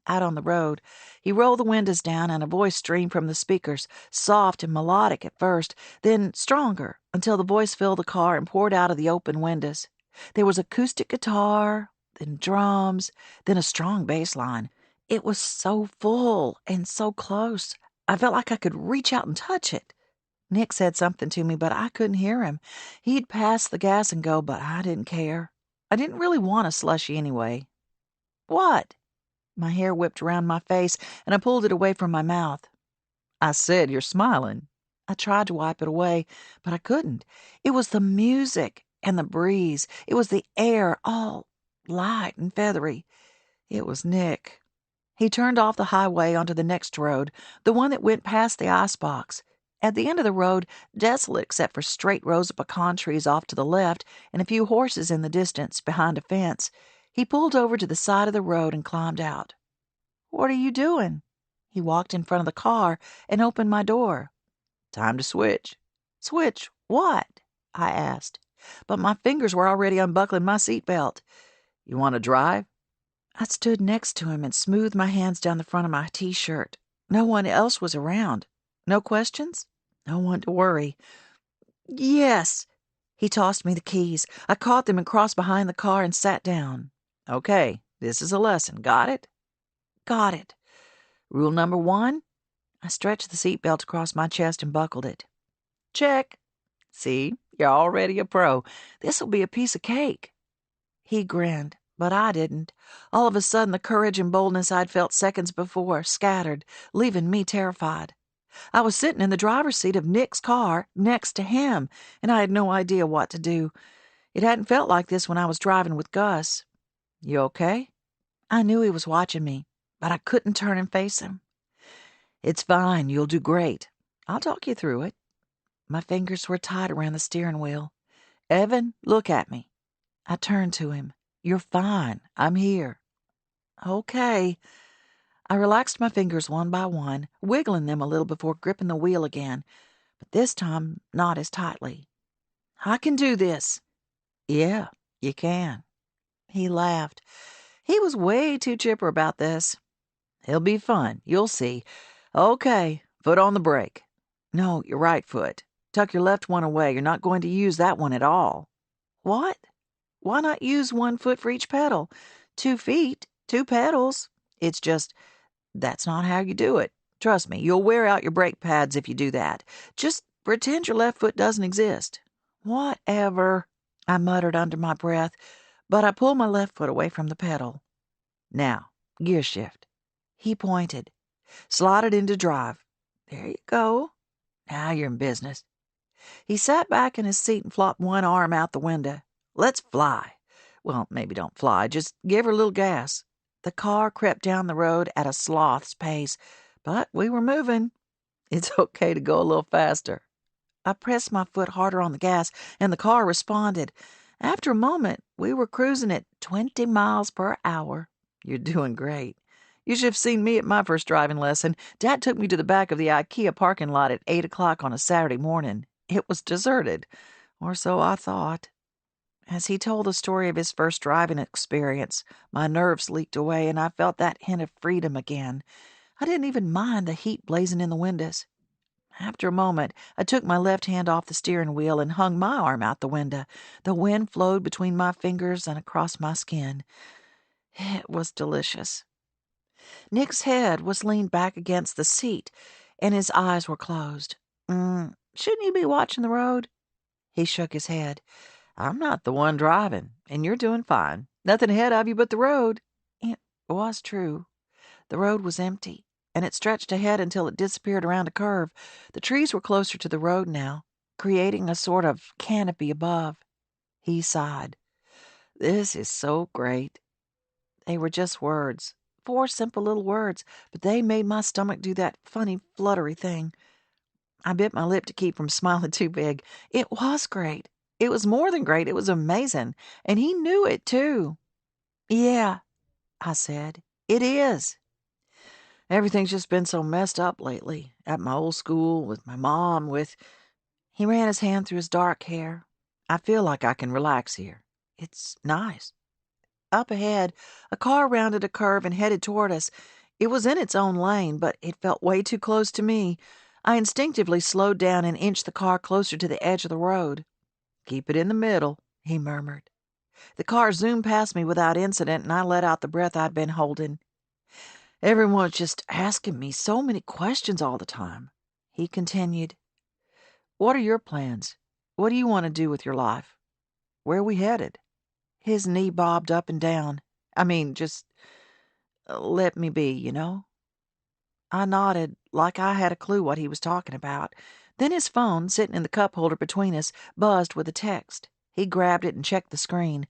[SPEAKER 2] Out on the road, he rolled the windows down and a voice streamed from the speakers, soft and melodic at first, then stronger, until the voice filled the car and poured out of the open windows. There was acoustic guitar, then drums, then a strong bass line. It was so full and so close. I felt like I could reach out and touch it. Nick said something to me, but I couldn't hear him. He'd pass the gas and go, but I didn't care. I didn't really want a slushie anyway. What? My hair whipped around my face, and I pulled it away from my mouth. I said you're smiling. I tried to wipe it away, but I couldn't. It was the music and the breeze. It was the air, all light and feathery. It was Nick. He turned off the highway onto the next road, the one that went past the icebox. At the end of the road, desolate except for straight rows of pecan trees off to the left and a few horses in the distance behind a fence, he pulled over to the side of the road and climbed out. What are you doing? He walked in front of the car and opened my door. Time to switch. Switch what? I asked, but my fingers were already unbuckling my seatbelt. You want to drive? I stood next to him and smoothed my hands down the front of my T-shirt. No one else was around. No questions? No one to worry. Yes. He tossed me the keys. I caught them and crossed behind the car and sat down. Okay, this is a lesson. Got it? Got it. Rule number 1? I stretched the seatbelt across my chest and buckled it. Check. See, you're already a pro. This'll be a piece of cake. He grinned, but I didn't. All of a sudden, the courage and boldness I'd felt seconds before scattered, leaving me terrified. I was sitting in the driver's seat of Nick's car next to him, and I had no idea what to do. It hadn't felt like this when I was driving with Gus. You okay? I knew he was watching me, but I couldn't turn and face him. It's fine. You'll do great. I'll talk you through it. My fingers were tight around the steering wheel. Evan, look at me. I turned to him. You're fine. I'm here. Okay. I relaxed my fingers one by one, wiggling them a little before gripping the wheel again, but this time not as tightly. I can do this. Yeah, you can. He laughed. He was way too chipper about this. It'll be fun. You'll see. Okay, foot on the brake. No, your right foot. Tuck your left one away. You're not going to use that one at all. What? Why not use one foot for each pedal? 2 feet, 2 pedals. It's just, that's not how you do it. Trust me, you'll wear out your brake pads if you do that. Just pretend your left foot doesn't exist. Whatever, I muttered under my breath, but I pulled my left foot away from the pedal. Now, gear shift. He pointed. Slide it into drive. There you go. Now you're in business. He sat back in his seat and flopped one arm out the window. Let's fly. Well, maybe don't fly. Just give her a little gas. The car crept down the road at a sloth's pace, but we were moving. It's okay to go a little faster. I pressed my foot harder on the gas, and the car responded. After a moment, we were cruising at 20 miles per hour. You're doing great. You should have seen me at my first driving lesson. Dad took me to the back of the IKEA parking lot at 8 o'clock on a Saturday morning. It was deserted, or so I thought. As he told the story of his first driving experience, my nerves leaked away and I felt that hint of freedom again. I didn't even mind the heat blazing in the windows. After a moment, I took my left hand off the steering wheel and hung my arm out the window. The wind flowed between my fingers and across my skin. It was delicious. Nick's head was leaned back against the seat, and his eyes were closed. Shouldn't you be watching the road? He shook his head. I'm not the one driving, and you're doing fine. Nothing ahead of you but the road. It was true. The road was empty, and it stretched ahead until it disappeared around a curve. The trees were closer to the road now, creating a sort of canopy above. He sighed. This is so great. They were just words. 4 simple little words, but they made my stomach do that funny, fluttery thing. I bit my lip to keep from smiling too big. It was great. It was more than great. It was amazing. And he knew it, too. Yeah, I said. It is. Everything's just been so messed up lately. At my old school, with my mom, with... He ran his hand through his dark hair. I feel like I can relax here. It's nice. Up ahead, a car rounded a curve and headed toward us. It was in its own lane, but it felt way too close to me. I instinctively slowed down and inched the car closer to the edge of the road. Keep it in the middle, he murmured. The car zoomed past me without incident, and I let out the breath I'd been holding. Everyone's just asking me so many questions all the time, he continued. What are your plans? What do you want to do with your life? Where are we headed? His knee bobbed up and down. I mean, just let me be, you know? I nodded, like I had a clue what he was talking about. Then his phone, sitting in the cup holder between us, buzzed with a text. He grabbed it and checked the screen.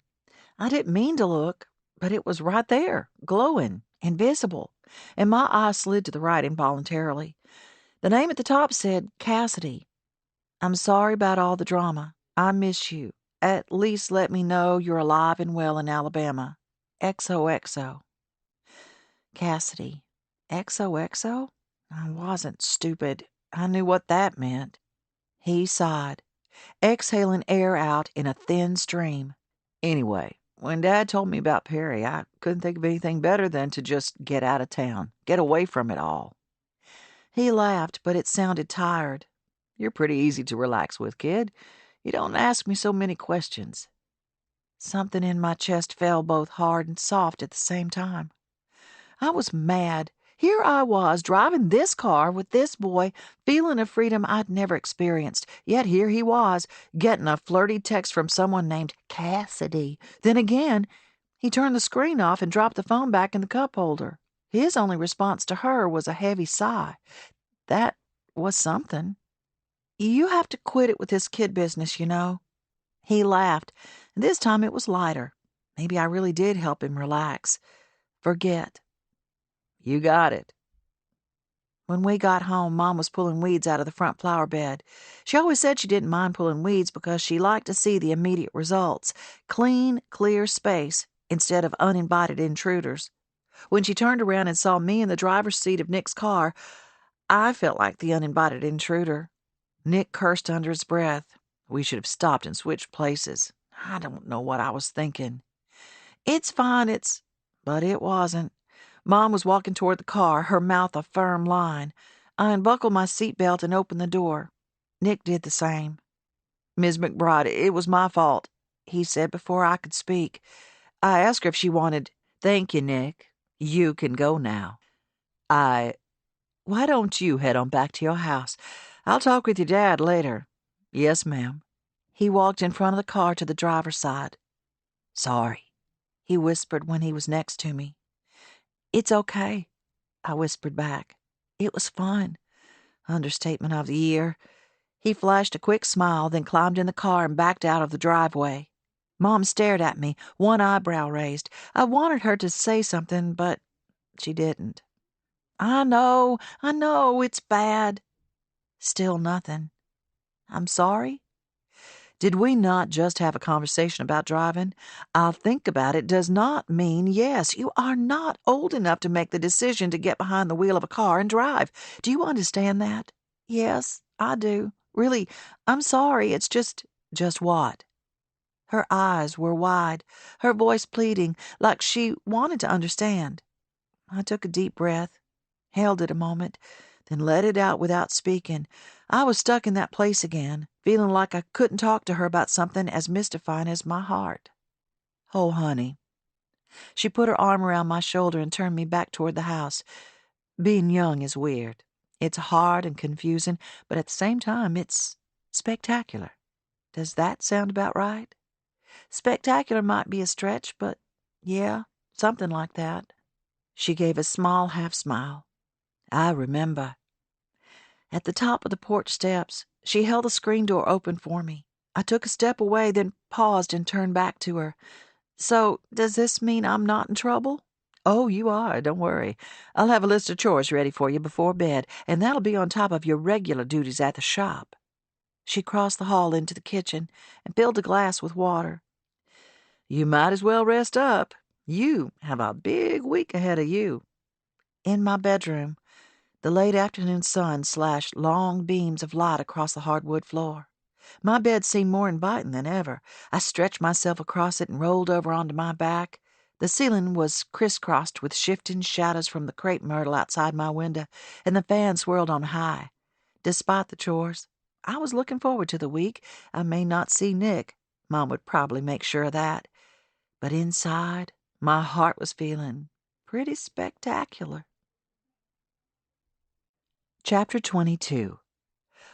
[SPEAKER 2] I didn't mean to look, but it was right there, glowing, invisible, and my eye slid to the right involuntarily. The name at the top said Cassidy. I'm sorry about all the drama. I miss you. At least let me know you're alive and well in Alabama. XOXO. Cassidy. XOXO? I wasn't stupid. I knew what that meant. He sighed, exhaling air out in a thin stream. Anyway, when Dad told me about Perry, I couldn't think of anything better than to just get out of town, get away from it all. He laughed, but it sounded tired. You're pretty easy to relax with, kid. You don't ask me so many questions. Something in my chest fell both hard and soft at the same time. I was mad. Here I was, driving this car with this boy, feeling a freedom I'd never experienced. Yet here he was, getting a flirty text from someone named Cassidy. Then again, he turned the screen off and dropped the phone back in the cup holder. His only response to her was a heavy sigh. That was something. You have to quit it with this kid business, you know. He laughed, and this time it was lighter. Maybe I really did help him relax. Forget. You got it. When we got home, Mom was pulling weeds out of the front flower bed. She always said she didn't mind pulling weeds because she liked to see the immediate results. Clean, clear space instead of uninvited intruders. When she turned around and saw me in the driver's seat of Nick's car, I felt like the uninvited intruder. Nick cursed under his breath. We should have stopped and switched places. I don't know what I was thinking. It's fine, But it wasn't. Mom was walking toward the car, her mouth a firm line. I unbuckled my seatbelt and opened the door. Nick did the same. Ms. McBride, it was my fault, he said before I could speak. I asked her if she wanted... Thank you, Nick. You can go now. Why don't you head on back to your house? I'll talk with your dad later. Yes, ma'am. He walked in front of the car to the driver's side. Sorry, he whispered when he was next to me. It's okay, I whispered back. It was fun. Understatement of the year. He flashed a quick smile, then climbed in the car and backed out of the driveway. Mom stared at me, one eyebrow raised. I wanted her to say something, but she didn't. I know, it's bad. Still nothing. I'm sorry? Did we not just have a conversation about driving? I'll think about it does not mean yes. You are not old enough to make the decision to get behind the wheel of a car and drive. Do you understand that? Yes, I do. Really, I'm sorry. It's just what? Her eyes were wide, her voice pleading, like she wanted to understand. I took a deep breath, held it a moment, then let it out without speaking. I was stuck in that place again, feeling like I couldn't talk to her about something as mystifying as my heart. Oh, honey. She put her arm around my shoulder and turned me back toward the house. Being young is weird. It's hard and confusing, but at the same time, it's spectacular. Does that sound about right? Spectacular might be a stretch, but yeah, something like that. She gave a small half-smile. I remember. At the top of the porch steps, she held the screen door open for me. I took a step away, then paused and turned back to her. So, does this mean I'm not in trouble? Oh, you are, don't worry. I'll have a list of chores ready for you before bed, and that'll be on top of your regular duties at the shop. She crossed the hall into the kitchen and filled a glass with water. You might as well rest up. You have a big week ahead of you. In my bedroom, the late afternoon sun slashed long beams of light across the hardwood floor. My bed seemed more inviting than ever. I stretched myself across it and rolled over onto my back. The ceiling was crisscrossed with shifting shadows from the crepe myrtle outside my window, and the fan swirled on high. Despite the chores, I was looking forward to the week. I may not see Nick. Mom would probably make sure of that. But inside, my heart was feeling pretty spectacular. Chapter 22.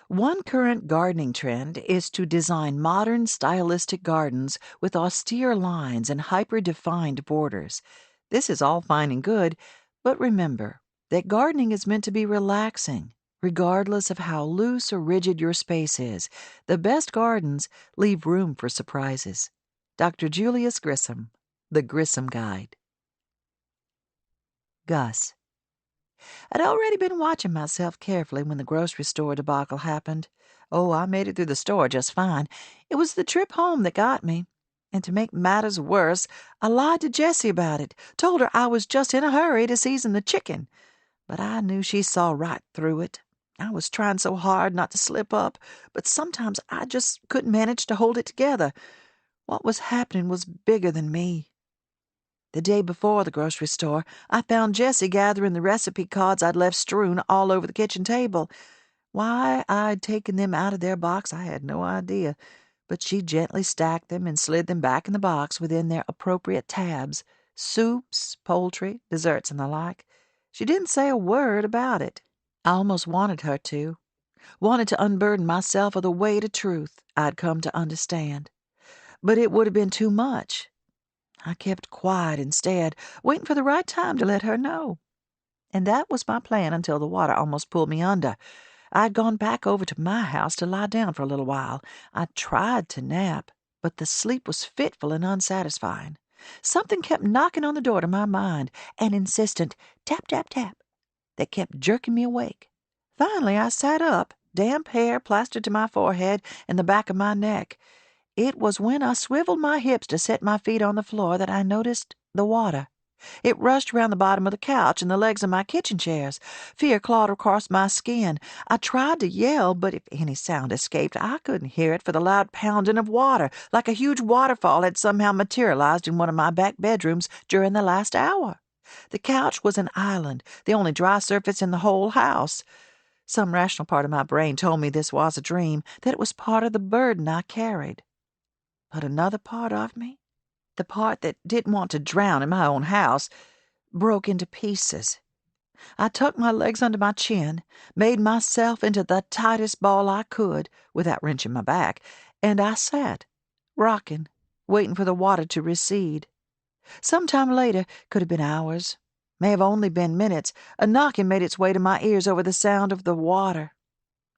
[SPEAKER 2] One current gardening trend is to design modern, stylistic gardens with austere lines and hyper-defined borders. This is all fine and good, but remember that gardening is meant to be relaxing, regardless of how loose or rigid your space is. The best gardens leave room for surprises. Dr. Julius Grissom, The Grissom Guide. Gus. I'd already been watching myself carefully when the grocery store debacle happened. Oh, I made it through the store just fine. It was the trip home that got me. And to make matters worse, I lied to Jessie about it, told her I was just in a hurry to season the chicken. But I knew she saw right through it. I was trying so hard not to slip up, but sometimes I just couldn't manage to hold it together. What was happening was bigger than me. The day before the grocery store, I found Jessie gathering the recipe cards I'd left strewn all over the kitchen table. Why I'd taken them out of their box, I had no idea, but she gently stacked them and slid them back in the box within their appropriate tabs: soups, poultry, desserts, and the like. She didn't say a word about it. I almost wanted her to. Wanted to unburden myself of the weight of truth I'd come to understand. But it would have been too much. I kept quiet instead, waiting for the right time to let her know. And that was my plan until the water almost pulled me under. I'd gone back over to my house to lie down for a little while. I tried to nap, but the sleep was fitful and unsatisfying. Something kept knocking on the door to my mind, an insistent tap, tap, tap, that kept jerking me awake. Finally, I sat up, damp hair plastered to my forehead and the back of my neck. It was when I swiveled my hips to set my feet on the floor that I noticed the water. It rushed round the bottom of the couch and the legs of my kitchen chairs. Fear clawed across my skin. I tried to yell, but if any sound escaped, I couldn't hear it for the loud pounding of water, like a huge waterfall had somehow materialized in one of my back bedrooms during the last hour. The couch was an island, the only dry surface in the whole house. Some rational part of my brain told me this was a dream, that it was part of the burden I carried. But another part of me, the part that didn't want to drown in my own house, broke into pieces. I tucked my legs under my chin, made myself into the tightest ball I could without wrenching my back, and I sat, rocking, waiting for the water to recede. Some time later, could have been hours, may have only been minutes, a knocking made its way to my ears over the sound of the water.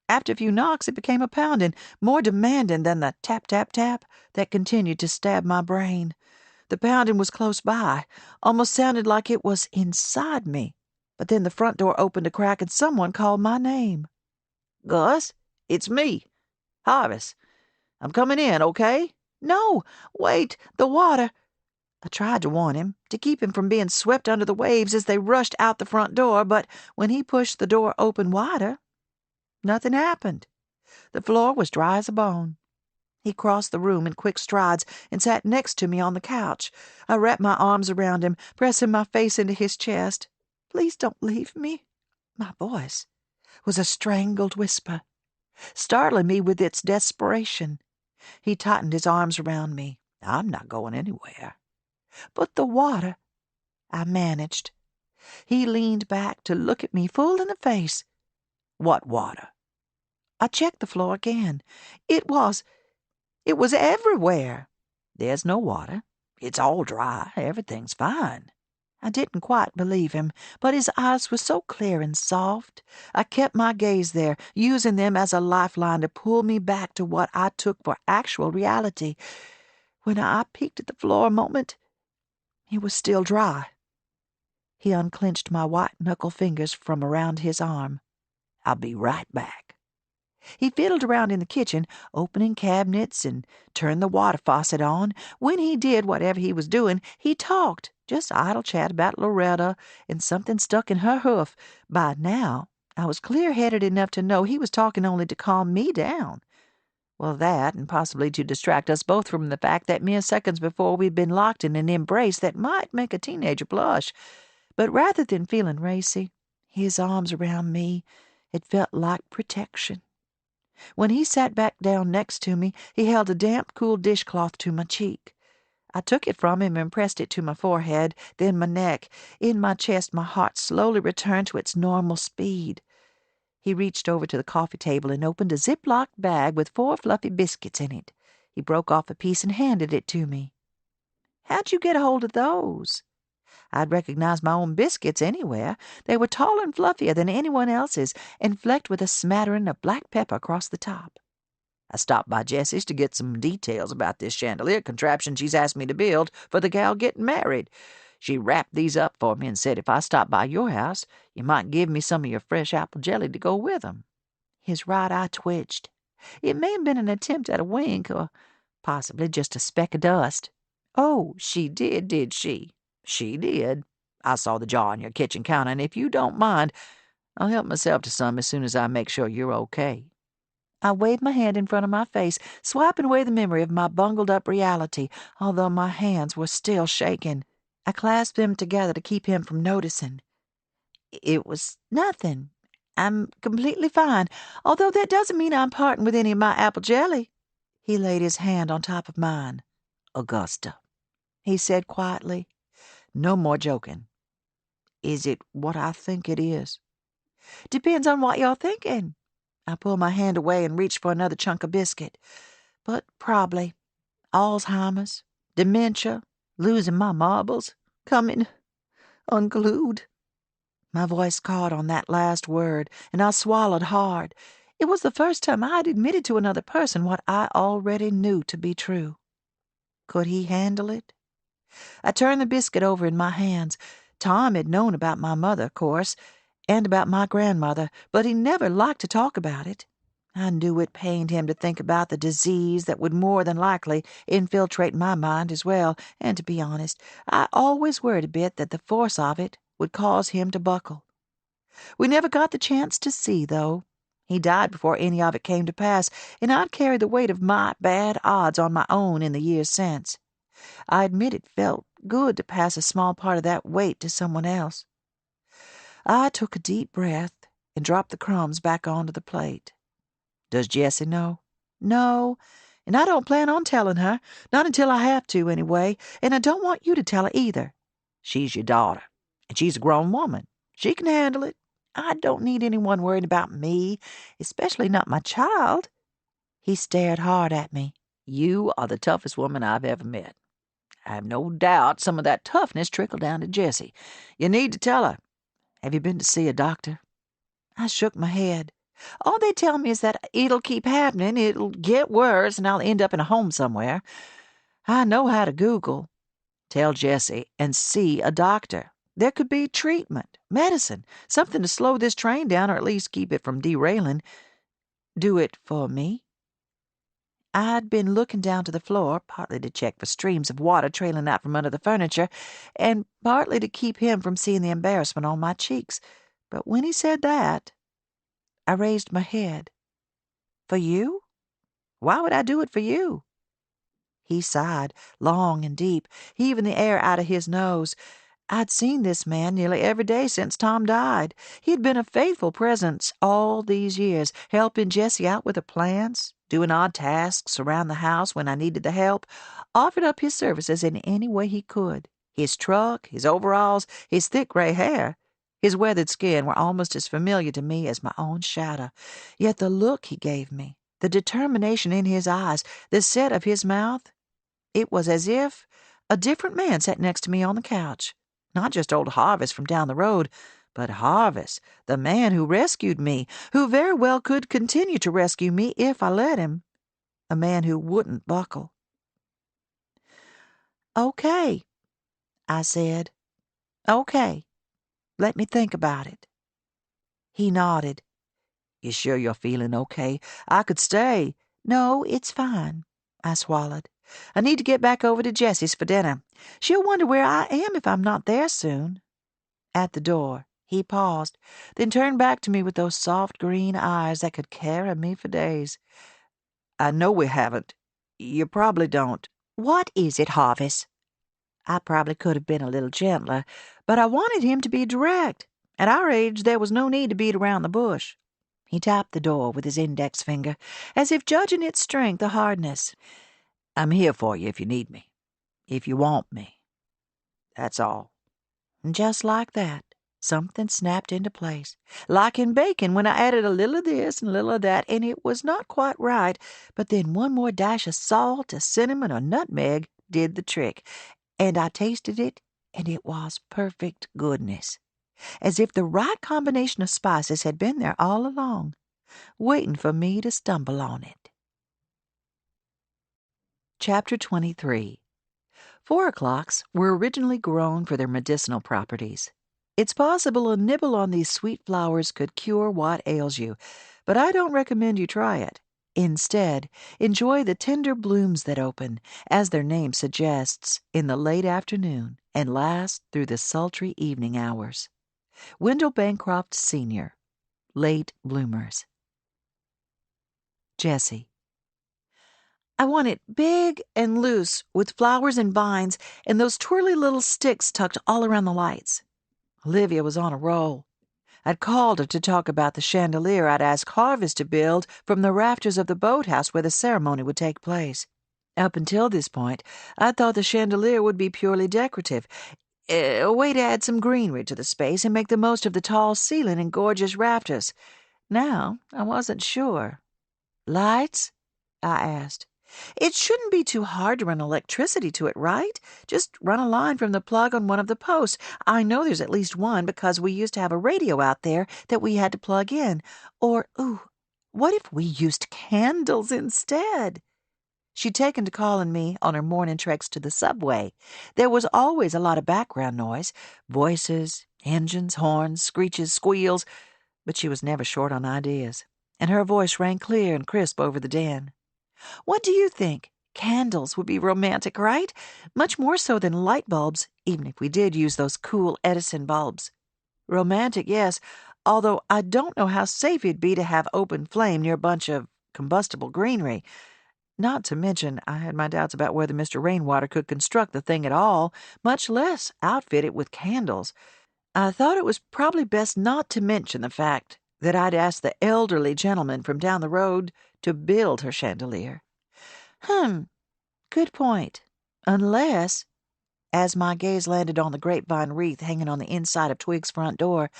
[SPEAKER 2] After a few knocks, it became a pounding, more demanding than the tap, tap, tap that continued to stab my brain. The pounding was close by, almost sounded like it was inside me. But then the front door opened a crack and someone called my name. "Gus, it's me. Harvis, I'm coming in, okay? No, wait, the water. I tried to warn him, to keep him from being swept under the waves as they rushed out the front door, but when he pushed the door open wider, nothing happened. The floor was dry as a bone. He crossed the room in quick strides and sat next to me on the couch. I wrapped my arms around him, pressing my face into his chest. Please don't leave me. My voice was a strangled whisper, startling me with its desperation. He tightened his arms around me. I'm not going anywhere. But the water, I managed. He leaned back to look at me full in the face. What water? I checked the floor again. It was everywhere. There's no water. It's all dry. Everything's fine. I didn't quite believe him, but his eyes were so clear and soft. I kept my gaze there, using them as a lifeline to pull me back to what I took for actual reality. When I peeked at the floor a moment, it was still dry. He unclenched my white-knuckle fingers from around his arm. I'll be right back. He fiddled around in the kitchen, opening cabinets and turned the water faucet on. When he did whatever he was doing, he talked, just idle chat about Loretta and something stuck in her hoof. By now, I was clear-headed enough to know he was talking only to calm me down. Well, that, and possibly to distract us both from the fact that mere seconds before we'd been locked in an embrace that might make a teenager blush. But rather than feeling racy, his arms around me, it felt like protection. When he sat back down next to me, he held a damp, cool dishcloth to my cheek. I took it from him and pressed it to my forehead, then my neck. In my chest, my heart slowly returned to its normal speed. He reached over to the coffee table and opened a Ziploc bag with 4 fluffy biscuits in it. He broke off a piece and handed it to me. How'd you get hold of those? I'd recognize my own biscuits anywhere. They were taller and fluffier than anyone else's, and flecked with a smattering of black pepper across the top. I stopped by Jessie's to get some details about this chandelier contraption she's asked me to build for the gal getting married. She wrapped these up for me and said if I stopped by your house, you might give me some of your fresh apple jelly to go with 'em. His right eye twitched. It may have been an attempt at a wink, or possibly just a speck of dust. Oh, she did she? She did. I saw the jar on your kitchen counter, and if you don't mind, I'll help myself to some as soon as I make sure you're okay. I waved my hand in front of my face, swiping away the memory of my bungled-up reality, although my hands were still shaking. I clasped them together to keep him from noticing. It was nothing. I'm completely fine, although that doesn't mean I'm parting with any of my apple jelly. He laid his hand on top of mine. Augusta, he said quietly. No more joking. Is it what I think it is? Depends on what you're thinking. I pulled my hand away and reached for another chunk of biscuit. But probably. Alzheimer's, dementia, losing my marbles, coming unglued. My voice caught on that last word, and I swallowed hard. It was the first time I had admitted to another person what I already knew to be true. Could he handle it? I turned the biscuit over in my hands. Tom had known about my mother, of course, and about my grandmother, but he never liked to talk about it. I knew it pained him to think about the disease that would more than likely infiltrate my mind as well, and to be honest, I always worried a bit that the force of it would cause him to buckle. We never got the chance to see, though. He died before any of it came to pass, and I'd carried the weight of my bad odds on my own in the years since. I admit it felt good to pass a small part of that weight to someone else. I took a deep breath and dropped the crumbs back onto the plate. Does Jessie know? No, and I don't plan on telling her, not until I have to anyway, and I don't want you to tell her either. She's your daughter, and she's a grown woman. She can handle it. I don't need anyone worrying about me, especially not my child. He stared hard at me. You are the toughest woman I've ever met. I have no doubt some of that toughness trickled down to Jessie. You need to tell her. Have you been to see a doctor? I shook my head. All they tell me is that it'll keep happening, it'll get worse, and I'll end up in a home somewhere. I know how to Google. Tell Jessie and see a doctor. There could be treatment, medicine, something to slow this train down or at least keep it from derailing. Do it for me. I'd been looking down to the floor, partly to check for streams of water trailing out from under the furniture, and partly to keep him from seeing the embarrassment on my cheeks. But when he said that, I raised my head. "For you? Why would I do it for you?" He sighed, long and deep, heaving the air out of his nose. I'd seen this man nearly every day since Tom died. He'd been a faithful presence all these years, helping Jessie out with her plans, doing odd tasks around the house when I needed the help, offered up his services in any way he could. His truck, his overalls, his thick gray hair, his weathered skin were almost as familiar to me as my own shadow. Yet the look he gave me, the determination in his eyes, the set of his mouth, it was as if a different man sat next to me on the couch. Not just old Harvest from down the road, but Harvest, the man who rescued me, who very well could continue to rescue me if I let him. A man who wouldn't buckle. "Okay," I said. "Okay. Let me think about it." He nodded. "You sure you're feeling okay? I could stay." "No, it's fine," I swallowed. "I need to get back over to Jessie's for dinner. She'll wonder where I am if I'm not there soon." At the door, he paused, then turned back to me with those soft green eyes that could carry me for days. "I know we haven't. You probably don't." "What is it, Harvest?" I probably could have been a little gentler, but I wanted him to be direct. At our age, there was no need to beat around the bush. He tapped the door with his index finger, as if judging its strength or hardness. "I'm here for you if you need me. If you want me. That's all." And just like that, something snapped into place. Like in bacon, when I added a little of this and a little of that, and it was not quite right, but then one more dash of salt, or cinnamon, or nutmeg did the trick. And I tasted it, and it was perfect goodness. As if the right combination of spices had been there all along, waiting for me to stumble on it. Chapter 23. 4 o'clocks were originally grown for their medicinal properties. It's possible a nibble on these sweet flowers could cure what ails you, but I don't recommend you try it. Instead, enjoy the tender blooms that open, as their name suggests, in the late afternoon and last through the sultry evening hours. Wendell Bancroft, Sr., Late Bloomers. Jessie. I want it big and loose, with flowers and vines, and those twirly little sticks tucked all around the lights. Olivia was on a roll. I'd called her to talk about the chandelier I'd asked Harvest to build from the rafters of the boathouse where the ceremony would take place. Up until this point, I thought the chandelier would be purely decorative, a way to add some greenery to the space and make the most of the tall ceiling and gorgeous rafters. Now, I wasn't sure. "Lights?" I asked. "It shouldn't be too hard to run electricity to it, right? Just run a line from the plug on one of the posts. I know there's at least one because we used to have a radio out there that we had to plug in. Or, what if we used candles instead?" She'd taken to calling me on her morning treks to the subway. There was always a lot of background noise, voices, engines, horns, screeches, squeals, but she was never short on ideas, and her voice rang clear and crisp over the din. "What do you think? Candles would be romantic, right? Much more so than light bulbs, even if we did use those cool Edison bulbs. Romantic, yes, although I don't know how safe it'd be to have open flame near a bunch of combustible greenery. Not to mention, I had my doubts about whether Mr. Rainwater could construct the thing at all, much less outfit it with candles. I thought it was probably best not to mention the fact that I'd asked the elderly gentleman from down the road to build her chandelier. Good point. Unless, as my gaze landed on the grapevine wreath hanging on the inside of Twig's front door,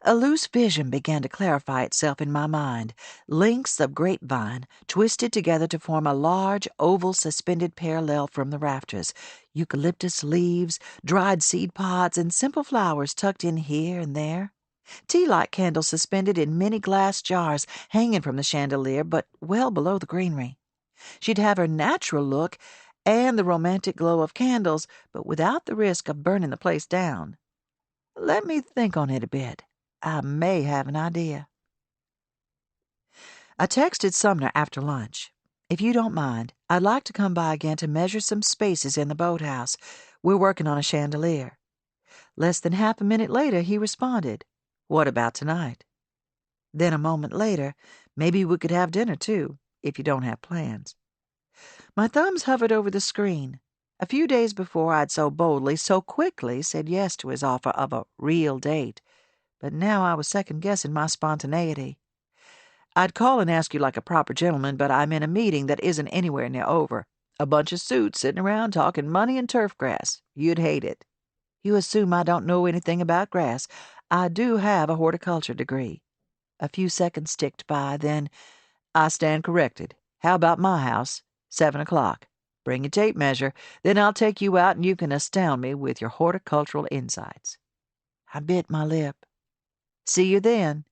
[SPEAKER 2] a loose vision began to clarify itself in my mind. Lengths of grapevine twisted together to form a large oval suspended parallel from the rafters, eucalyptus leaves, dried seed pods, and simple flowers tucked in here and there. Tea-light candles suspended in many glass jars hanging from the chandelier, but well below the greenery. She'd have her natural look and the romantic glow of candles, but without the risk of burning the place down. Let me think on it a bit. I may have an idea. I texted Sumner after lunch. If you don't mind, I'd like to come by again to measure some spaces in the boathouse. We're working on a chandelier." Less than half a minute later, he responded, "What about tonight?" Then a moment later, "Maybe we could have dinner, too, if you don't have plans." My thumbs hovered over the screen. A few days before, I'd so boldly, so quickly said yes to his offer of a real date, but now I was second-guessing my spontaneity. "I'd call and ask you like a proper gentleman, but I'm in a meeting that isn't anywhere near over. A bunch of suits sitting around talking money and turf grass. You'd hate it." "You assume I don't know anything about grass. I do have a horticulture degree." A few seconds ticked by, then, "I stand corrected. How about my house? 7 o'clock. Bring your tape measure, then I'll take you out and you can astound me with your horticultural insights." I bit my lip. "See you then."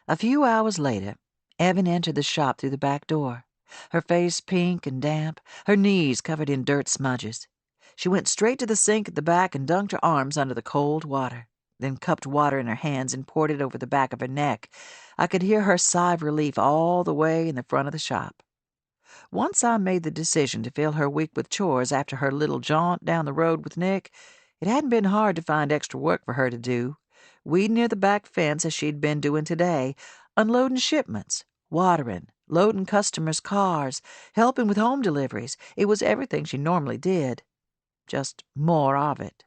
[SPEAKER 2] A few hours later, Evan entered the shop through the back door, her face pink and damp, her knees covered in dirt smudges. She went straight to the sink at the back and dunked her arms under the cold water, then cupped water in her hands and poured it over the back of her neck. I could hear her sigh of relief all the way in the front of the shop. Once I made the decision to fill her week with chores after her little jaunt down the road with Nick, it hadn't been hard to find extra work for her to do. Weeding near the back fence as she'd been doing today, unloading shipments, watering, loading customers' cars, helping with home deliveries. It was everything she normally did, just more of it.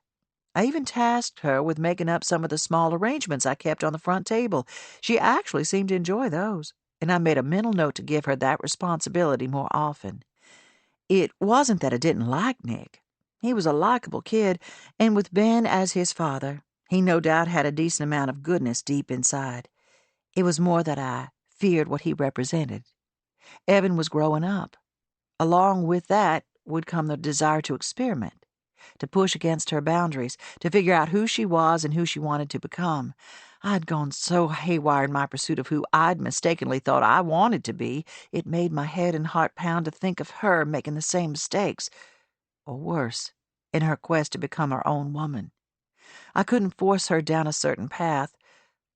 [SPEAKER 2] I even tasked her with making up some of the small arrangements I kept on the front table. She actually seemed to enjoy those, and I made a mental note to give her that responsibility more often. It wasn't that I didn't like Nick. He was a likable kid, and with Ben as his father, he no doubt had a decent amount of goodness deep inside. It was more that I feared what he represented. Evan was growing up. Along with that would come the desire to experiment, to push against her boundaries, to figure out who she was and who she wanted to become. I'd gone so haywire in my pursuit of who I'd mistakenly thought I wanted to be, it made my head and heart pound to think of her making the same mistakes, or worse, in her quest to become her own woman. I couldn't force her down a certain path,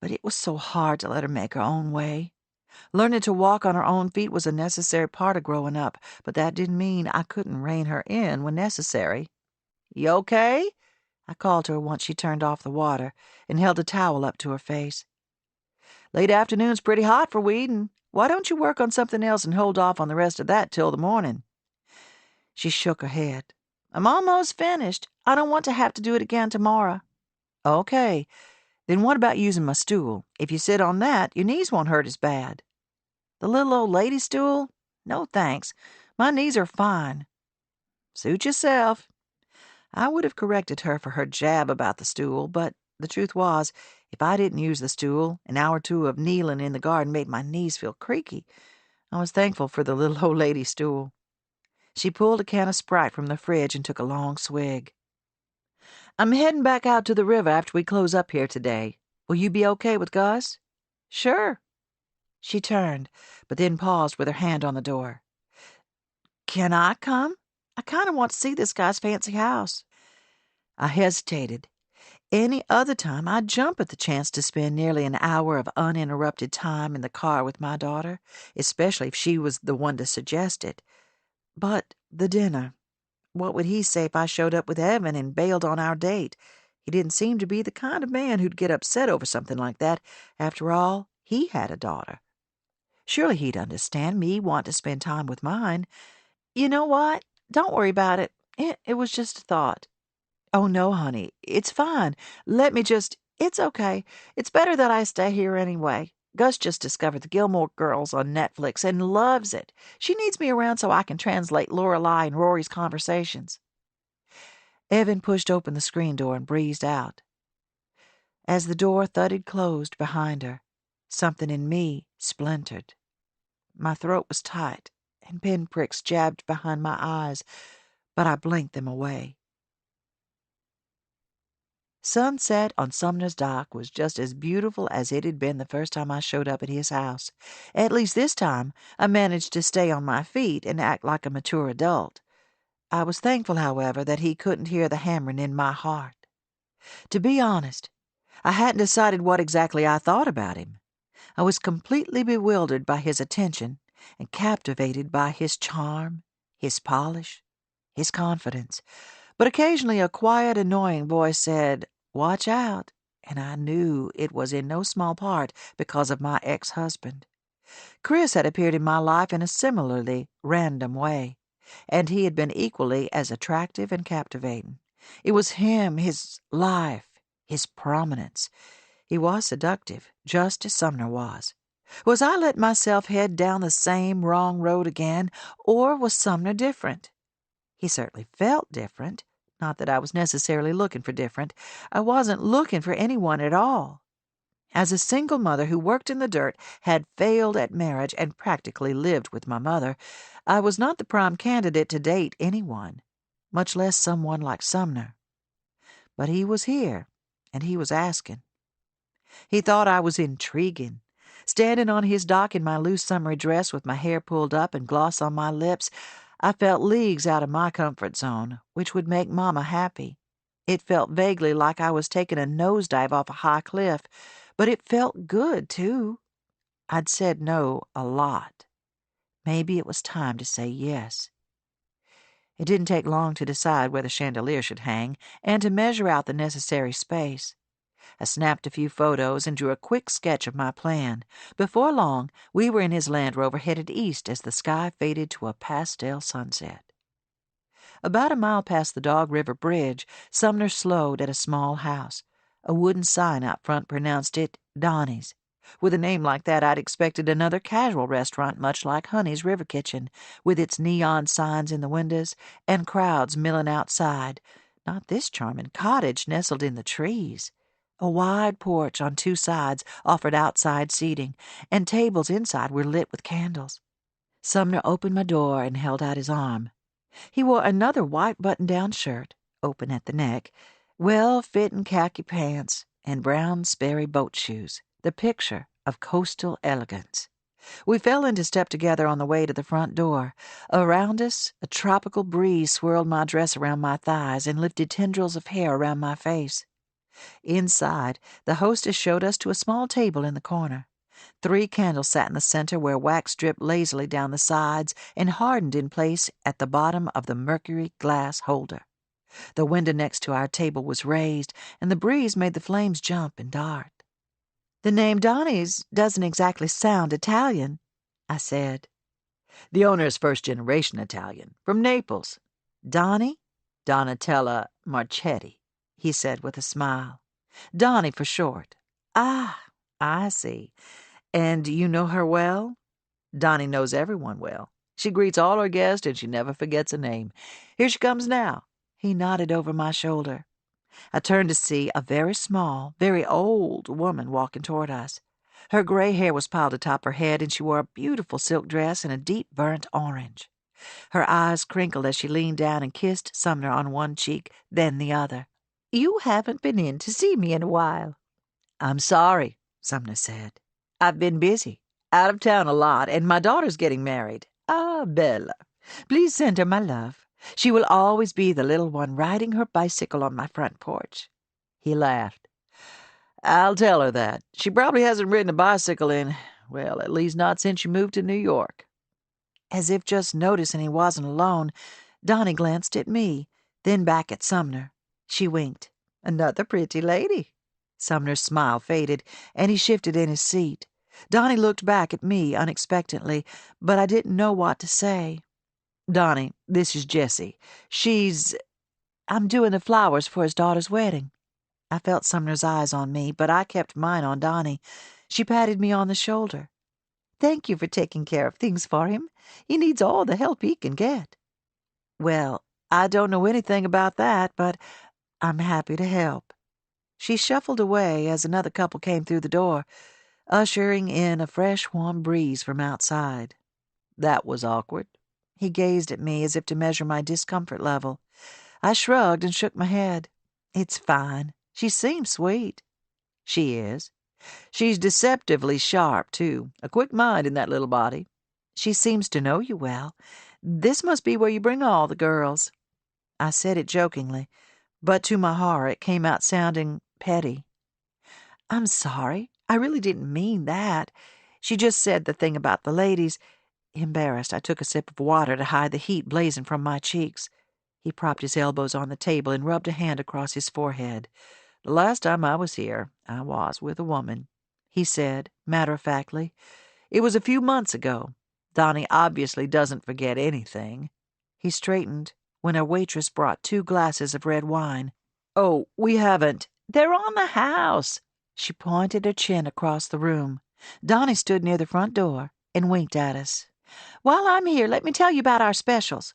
[SPEAKER 2] but it was so hard to let her make her own way. Learning to walk on her own feet was a necessary part of growing up, but that didn't mean I couldn't rein her in when necessary. "You okay?" I called to her once she turned off the water and held a towel up to her face. "Late afternoon's pretty hot for weeding. Why don't you work on something else and hold off on the rest of that till the morning?" She shook her head. "I'm almost finished. I don't want to have to do it again tomorrow." "Okay. Then what about using my stool? If you sit on that, your knees won't hurt as bad." "The little old lady stool? No, thanks. My knees are fine." "Suit yourself." I would have corrected her for her jab about the stool, but the truth was, if I didn't use the stool, an hour or two of kneeling in the garden made my knees feel creaky. I was thankful for the little old lady stool. She pulled a can of Sprite from the fridge and took a long swig. "I'm heading back out to the river after we close up here today. Will you be okay with Gus?" "Sure." She turned, but then paused with her hand on the door. "Can I come? I kind of want to see this guy's fancy house." I hesitated. Any other time I'd jump at the chance to spend nearly an hour of uninterrupted time in the car with my daughter, especially if she was the one to suggest it. But the dinner. What would he say if I showed up with Evan and bailed on our date? He didn't seem to be the kind of man who'd get upset over something like that. After all, he had a daughter. Surely he'd understand me want to spend time with mine. "You know what? Don't worry about it. It was just a thought." "Oh, no, honey. It's fine. It's okay. It's better that I stay here anyway. Gus just discovered the Gilmore Girls on Netflix and loves it. She needs me around so I can translate Lorelai and Rory's conversations." Evan pushed open the screen door and breezed out. As the door thudded closed behind her, something in me splintered. My throat was tight, and pinpricks jabbed behind my eyes, but I blinked them away. Sunset on Sumner's dock was just as beautiful as it had been the first time I showed up at his house. At least this time I managed to stay on my feet and act like a mature adult. I was thankful, however, that he couldn't hear the hammering in my heart. To be honest, I hadn't decided what exactly I thought about him. I was completely bewildered by his attention, and captivated by his charm, his polish, his confidence. But occasionally a quiet, annoying voice said, "Watch out," and I knew it was in no small part because of my ex-husband. Chris had appeared in my life in a similarly random way, and he had been equally as attractive and captivating. It was him, his life, his prominence. He was seductive, just as Sumner was. Was I letting myself head down the same wrong road again, or was Sumner different? He certainly felt different. Not that I was necessarily looking for different. I wasn't looking for anyone at all. As a single mother who worked in the dirt, had failed at marriage, and practically lived with my mother, I was not the prime candidate to date anyone, much less someone like Sumner. But he was here, and he was asking. He thought I was intriguing. Standing on his dock in my loose summery dress with my hair pulled up and gloss on my lips, I felt leagues out of my comfort zone, which would make Mama happy. It felt vaguely like I was taking a nosedive off a high cliff, but it felt good, too. I'd said no a lot. Maybe it was time to say yes. It didn't take long to decide where the chandelier should hang and to measure out the necessary space. I snapped a few photos and drew a quick sketch of my plan. Before long, we were in his Land Rover headed east as the sky faded to a pastel sunset. About a mile past the Dog River Bridge, Sumner slowed at a small house. A wooden sign out front pronounced it Donnie's. With a name like that, I'd expected another casual restaurant much like Honey's River Kitchen, with its neon signs in the windows and crowds milling outside. Not this charming cottage nestled in the trees. A wide porch on two sides offered outside seating, and tables inside were lit with candles. Sumner opened my door and held out his arm. He wore another white button-down shirt, open at the neck, well-fitting khaki pants, and brown Sperry boat shoes, the picture of coastal elegance. We fell into step together on the way to the front door. Around us, a tropical breeze swirled my dress around my thighs and lifted tendrils of hair around my face. Inside, the hostess showed us to a small table in the corner. 3 candles sat in the center where wax dripped lazily down the sides and hardened in place at the bottom of the mercury glass holder. The window next to our table was raised, and the breeze made the flames jump and dart. "The name Donnie's doesn't exactly sound Italian," I said. "The owner is first-generation Italian, from Naples. Donnie? Donatella Marchetti," he said with a smile. "Donnie for short." "Ah, I see. And you know her well?" "Donnie knows everyone well. She greets all her guests, and she never forgets a name. Here she comes now." He nodded over my shoulder. I turned to see a very small, very old woman walking toward us. Her gray hair was piled atop her head, and she wore a beautiful silk dress in a deep burnt orange. Her eyes crinkled as she leaned down and kissed Sumner on one cheek, then the other. "You haven't been in to see me in a while." "I'm sorry," Sumner said. "I've been busy, out of town a lot, and my daughter's getting married. Ah, Bella. Please send her my love. She will always be the little one riding her bicycle on my front porch." He laughed. "I'll tell her that. She probably hasn't ridden a bicycle well, at least not since you moved to New York." As if just noticing he wasn't alone, Donnie glanced at me, then back at Sumner. She winked. "Another pretty lady." Sumner's smile faded, and he shifted in his seat. Donnie looked back at me unexpectedly, but I didn't know what to say. "Donnie, this is Jessie. I'm doing the flowers for his daughter's wedding." I felt Sumner's eyes on me, but I kept mine on Donnie. She patted me on the shoulder. "Thank you for taking care of things for him. He needs all the help he can get." "Well, I don't know anything about that, but I'm happy to help." She shuffled away as another couple came through the door, ushering in a fresh, warm breeze from outside. "That was awkward." He gazed at me as if to measure my discomfort level. I shrugged and shook my head. "It's fine. She seems sweet." "She is. She's deceptively sharp, too. A quick mind in that little body." "She seems to know you well. This must be where you bring all the girls." I said it jokingly, but to my horror it came out sounding petty. "I'm sorry. I really didn't mean that. She just said the thing about the ladies. Embarrassed, I took a sip of water to hide the heat blazing from my cheeks. He propped his elbows on the table and rubbed a hand across his forehead. The last time I was here, I was with a woman, he said, matter-of-factly. It was a few months ago. Donnie obviously doesn't forget anything. He straightened when a waitress brought 2 glasses of red wine. Oh, we haven't. They're on the house. She pointed her chin across the room. Donnie stood near the front door and winked at us. While I'm here, let me tell you about our specials.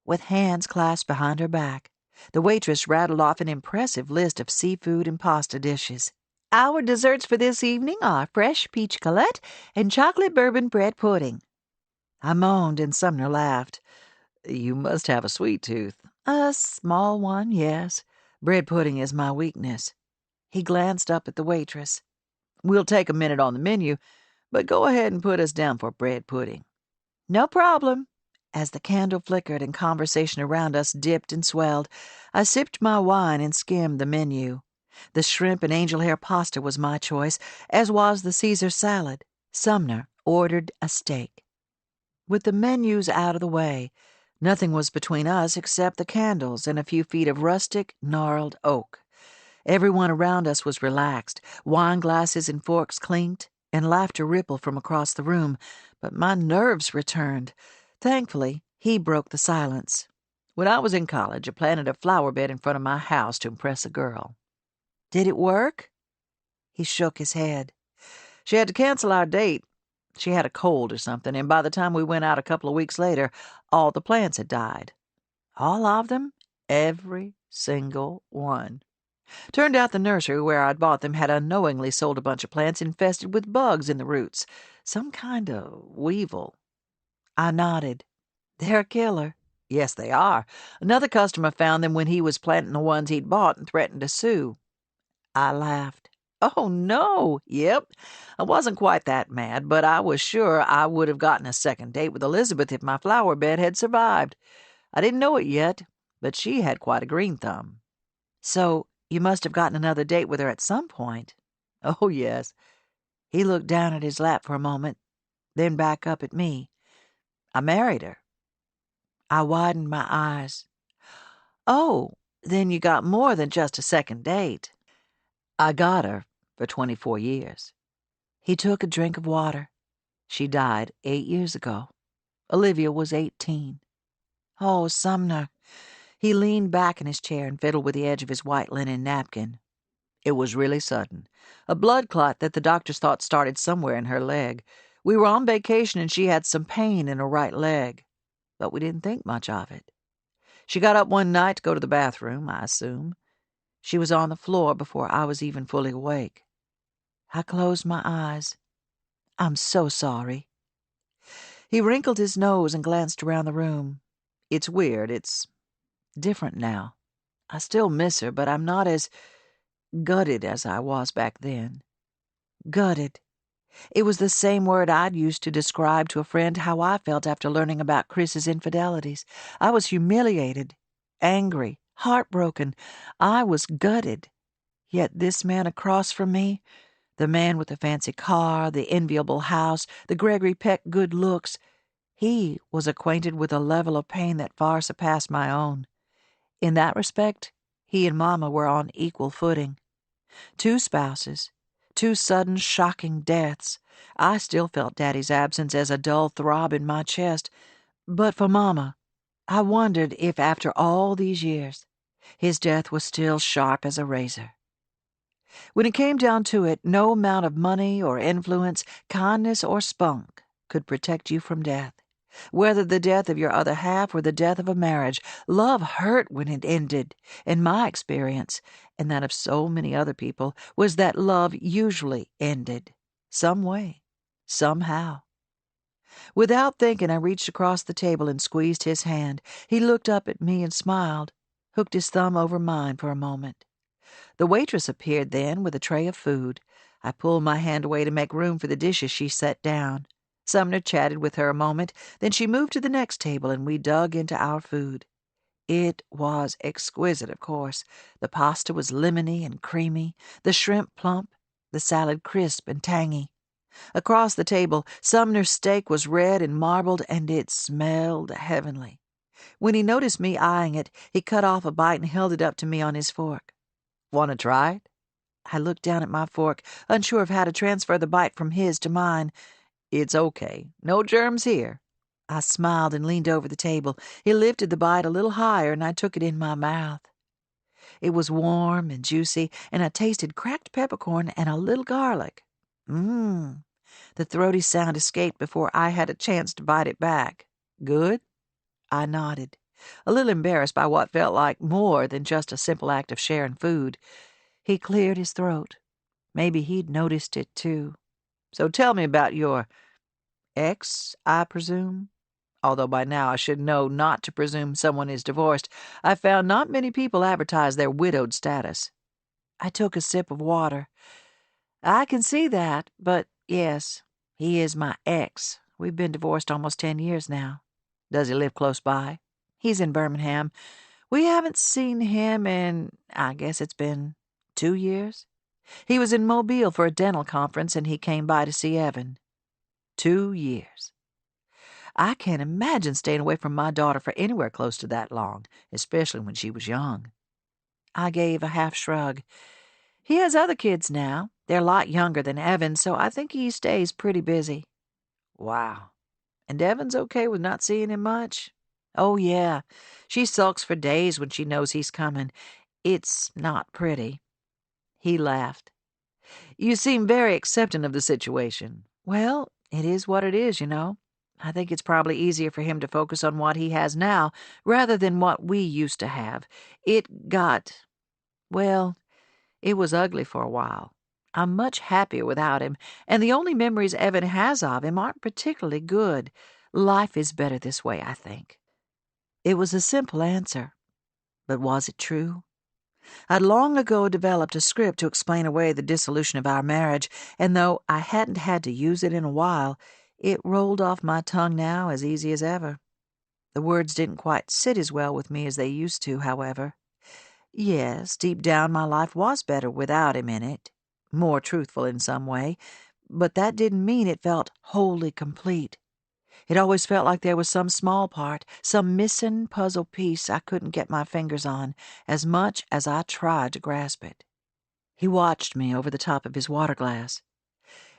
[SPEAKER 2] With hands clasped behind her back, the waitress rattled off an impressive list of seafood and pasta dishes. Our desserts for this evening are fresh peach galette and chocolate bourbon bread pudding. I moaned and Sumner laughed. You must have a sweet tooth. A small one, yes. Bread pudding is my weakness. He glanced up at the waitress. We'll take a minute on the menu, but go ahead and put us down for bread pudding. No problem. As the candle flickered and conversation around us dipped and swelled, I sipped my wine and skimmed the menu. The shrimp and angel hair pasta was my choice, as was the Caesar salad. Sumner ordered a steak. With the menus out of the way, nothing was between us except the candles and a few feet of rustic, gnarled oak. Everyone around us was relaxed. Wine glasses and forks clinked, and laughter rippled from across the room, but my nerves returned. Thankfully, he broke the silence. When I was in college, I planted a flower bed in front of my house to impress a girl. Did it work? He shook his head. She had to cancel our date. She had a cold or something, and by the time we went out a couple of weeks later, all the plants had died. All of them? Every single one. Turned out the nursery where I'd bought them had unknowingly sold a bunch of plants infested with bugs in the roots. Some kind of weevil. I nodded. They're a killer. Yes, they are. Another customer found them when he was planting the ones he'd bought and threatened to sue. I laughed. Oh, no. Yep. I wasn't quite that mad, but I was sure I would have gotten a second date with Elizabeth if my flower bed had survived. I didn't know it yet, but she had quite a green thumb. So you must have gotten another date with her at some point. Oh, yes. He looked down at his lap for a moment, then back up at me. I married her. I widened my eyes. Oh, then you got more than just a second date. I got her for 24 years. He took a drink of water. She died 8 years ago. Olivia was 18. Oh, Sumner. He leaned back in his chair and fiddled with the edge of his white linen napkin. It was really sudden. A blood clot that the doctors thought started somewhere in her leg. We were on vacation and she had some pain in her right leg. But we didn't think much of it. She got up one night to go to the bathroom, I assume. She was on the floor before I was even fully awake. I closed my eyes. I'm so sorry. He wrinkled his nose and glanced around the room. It's weird. It's different now. I still miss her, but I'm not as gutted as I was back then. Gutted. It was the same word I'd used to describe to a friend how I felt after learning about Chris's infidelities. I was humiliated, angry, heartbroken. I was gutted. Yet this man across from me, the man with the fancy car, the enviable house, the Gregory Peck good looks, he was acquainted with a level of pain that far surpassed my own. In that respect, he and Mama were on equal footing. 2 spouses, 2 sudden, shocking deaths. I still felt Daddy's absence as a dull throb in my chest. But for Mama, I wondered if after all these years, his death was still sharp as a razor. When it came down to it, no amount of money or influence, kindness or spunk could protect you from death. Whether the death of your other half or the death of a marriage, love hurt when it ended, and my experience, and that of so many other people, was that love usually ended. Some way. Somehow. Without thinking, I reached across the table and squeezed his hand. He looked up at me and smiled, hooked his thumb over mine for a moment. The waitress appeared then with a tray of food. I pulled my hand away to make room for the dishes she set down. Sumner chatted with her a moment, then she moved to the next table and we dug into our food. It was exquisite, of course. The pasta was lemony and creamy, the shrimp plump, the salad crisp and tangy. Across the table, Sumner's steak was red and marbled, and it smelled heavenly. When he noticed me eyeing it, he cut off a bite and held it up to me on his fork. "Want to try it?" I looked down at my fork, unsure of how to transfer the bite from his to mine. "It's okay. No germs here." I smiled and leaned over the table. He lifted the bite a little higher, and I took it in my mouth. It was warm and juicy, and I tasted cracked peppercorn and a little garlic. Mmm. The throaty sound escaped before I had a chance to bite it back. "Good?" I nodded, a little embarrassed by what felt like more than just a simple act of sharing food. He cleared his throat. Maybe he'd noticed it, too. "So tell me about your ex, I presume?" Although by now I should know not to presume someone is divorced, I found not many people advertise their widowed status. I took a sip of water. "I can see that, but yes, he is my ex. We've been divorced almost 10 years now." "Does he live close by?" "He's in Birmingham. We haven't seen him in, I guess it's been 2 years. He was in Mobile for a dental conference, and he came by to see Evan. 2 years. I can't imagine staying away from my daughter for anywhere close to that long, especially when she was young." I gave a half shrug. "He has other kids now. They're a lot younger than Evan, so I think he stays pretty busy." "Wow. And Evan's okay with not seeing him much?" "Oh, yeah. She sulks for days when she knows he's coming. It's not pretty." He laughed. "You seem very accepting of the situation." "Well, it is what it is, you know. I think it's probably easier for him to focus on what he has now rather than what we used to have. Well, it was ugly for a while. I'm much happier without him, and the only memories Evan has of him aren't particularly good. Life is better this way, I think." It was a simple answer, but was it true? I'd long ago developed a script to explain away the dissolution of our marriage, and though I hadn't had to use it in a while, it rolled off my tongue now as easy as ever. The words didn't quite sit as well with me as they used to, however. Yes, deep down my life was better without him in it, more truthful in some way, but that didn't mean it felt wholly complete. It always felt like there was some small part, some missing puzzle piece I couldn't get my fingers on, as much as I tried to grasp it. He watched me over the top of his water glass.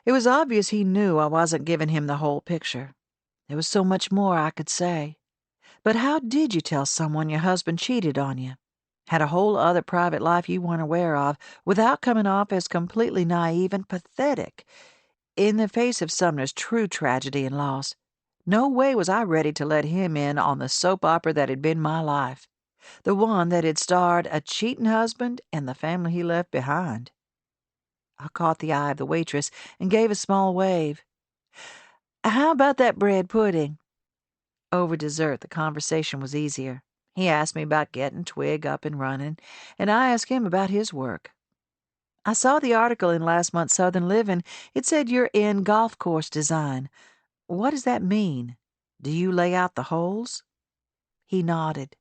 [SPEAKER 2] It was obvious he knew I wasn't giving him the whole picture. There was so much more I could say. But how did you tell someone your husband cheated on you? Had a whole other private life you weren't aware of, without coming off as completely naive and pathetic? In the face of Sumner's true tragedy and loss, no way was I ready to let him in on the soap opera that had been my life, the one that had starred a cheating husband and the family he left behind. I caught the eye of the waitress and gave a small wave. "How about that bread pudding?" Over dessert, the conversation was easier. He asked me about getting Twig up and running, and I asked him about his work. "I saw the article in last month's Southern Living. It said you're in golf course design. What does that mean? Do you lay out the holes?" He nodded.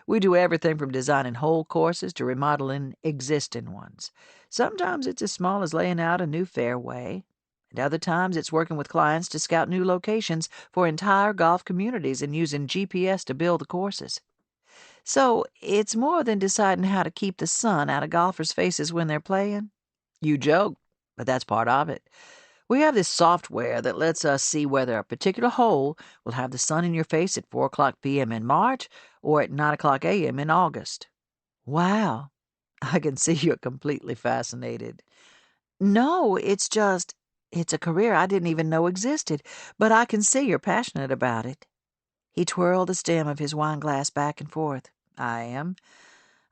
[SPEAKER 2] "We do everything from designing whole courses to remodeling existing ones. Sometimes it's as small as laying out a new fairway, and other times it's working with clients to scout new locations for entire golf communities and using GPS to build the courses. So it's more than deciding how to keep the sun out of golfers' faces when they're playing." "You joke, but that's part of it. We have this software that lets us see whether a particular hole will have the sun in your face at 4:00 p.m. in March or at 9:00 a.m. in August." "Wow. I can see you're completely fascinated." "No, it's a career I didn't even know existed, but I can see you're passionate about it." He twirled the stem of his wineglass back and forth. "I am.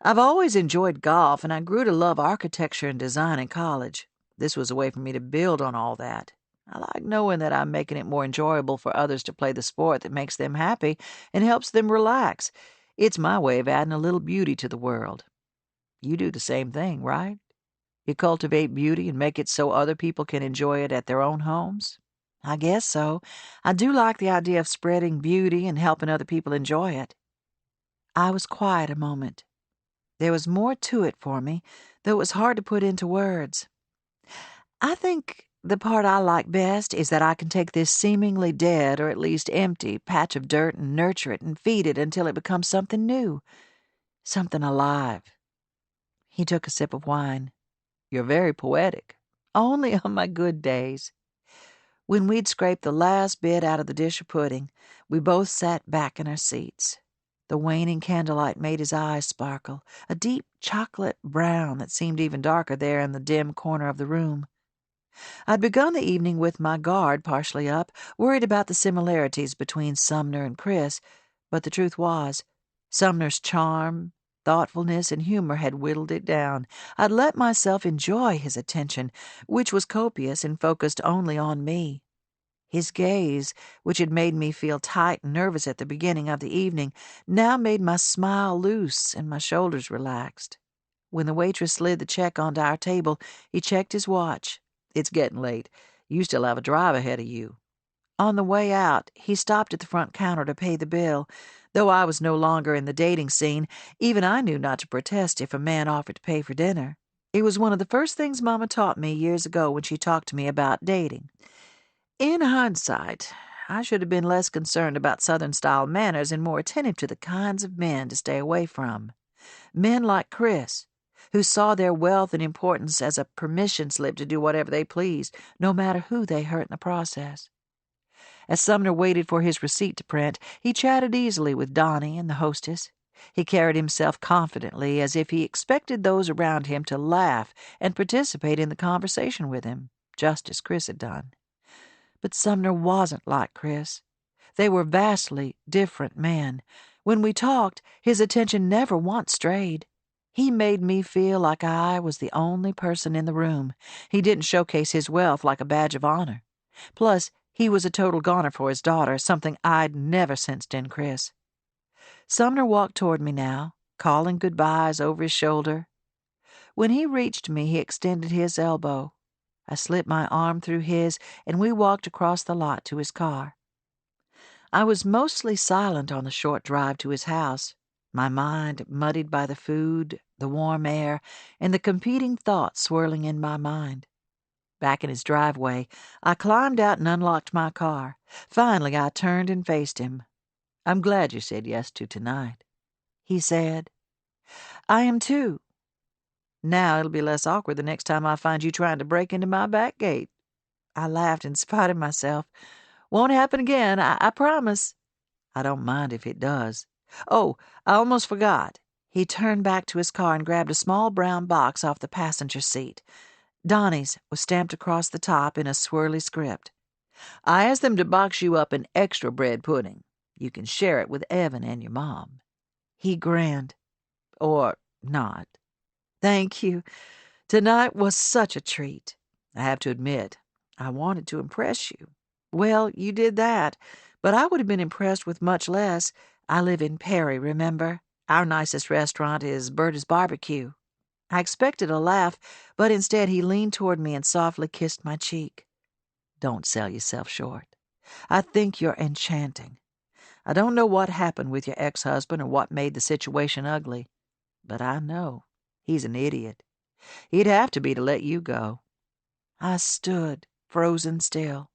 [SPEAKER 2] I've always enjoyed golf, and I grew to love architecture and design in college. This was a way for me to build on all that. I like knowing that I'm making it more enjoyable for others to play the sport that makes them happy and helps them relax. It's my way of adding a little beauty to the world. You do the same thing, right? You cultivate beauty and make it so other people can enjoy it at their own homes?" "I guess so. I do like the idea of spreading beauty and helping other people enjoy it." I was quiet a moment. There was more to it for me, though it was hard to put into words. "I think The part I like best is that I can take this seemingly dead, or at least empty, patch of dirt and nurture it and feed it until it becomes something new, something alive." He took a sip of wine. "You're very poetic." "Only on my good days." When we'd scraped the last bit out of the dish of pudding, we both sat back in our seats. The waning candlelight made his eyes sparkle, a deep chocolate brown that seemed even darker there in the dim corner of the room. I'd begun the evening with my guard partially up, worried about the similarities between Sumner and Chris, but the truth was, Sumner's charm, thoughtfulness, and humor had whittled it down. I'd let myself enjoy his attention, which was copious and focused only on me. His gaze, which had made me feel tight and nervous at the beginning of the evening, now made my smile loose and my shoulders relaxed. When the waitress slid the check onto our table, he checked his watch. "It's getting late. You still have a drive ahead of you." On the way out, he stopped at the front counter to pay the bill. Though I was no longer in the dating scene, even I knew not to protest if a man offered to pay for dinner. It was one of the first things Mama taught me years ago when she talked to me about dating. In hindsight, I should have been less concerned about Southern-style manners and more attentive to the kinds of men to stay away from. Men like Chris, who saw their wealth and importance as a permission slip to do whatever they pleased, no matter who they hurt in the process. As Sumner waited for his receipt to print, he chatted easily with Donnie and the hostess. He carried himself confidently, as if he expected those around him to laugh and participate in the conversation with him, just as Chris had done. But Sumner wasn't like Chris. They were vastly different men. When we talked, his attention never once strayed. He made me feel like I was the only person in the room. He didn't showcase his wealth like a badge of honor. Plus, he was a total goner for his daughter, something I'd never sensed in Chris. Sumner walked toward me now, calling goodbyes over his shoulder. When he reached me, he extended his elbow. I slipped my arm through his, and we walked across the lot to his car. I was mostly silent on the short drive to his house, my mind muddied by the food, the warm air, and the competing thoughts swirling in my mind. Back in his driveway, I climbed out and unlocked my car. Finally, I turned and faced him. "I'm glad you said yes to tonight," he said. "I am too. Now it'll be less awkward the next time I find you trying to break into my back gate." I laughed in spite of myself. "Won't happen again, I promise." "I don't mind if it does. Oh, I almost forgot." He turned back to his car and grabbed a small brown box off the passenger seat. Donnie's was stamped across the top in a swirly script. "I asked them to box you up an extra bread pudding. You can share it with Evan and your mom." He grinned. "Or not." "Thank you. Tonight was such a treat. I have to admit, I wanted to impress you." "Well, you did that, but I would have been impressed with much less. I live in Perry, remember? Our nicest restaurant is Berta's Barbecue." I expected a laugh, but instead he leaned toward me and softly kissed my cheek. "Don't sell yourself short. I think you're enchanting. I don't know what happened with your ex-husband or what made the situation ugly, but I know he's an idiot. He'd have to be to let you go." I stood, frozen still,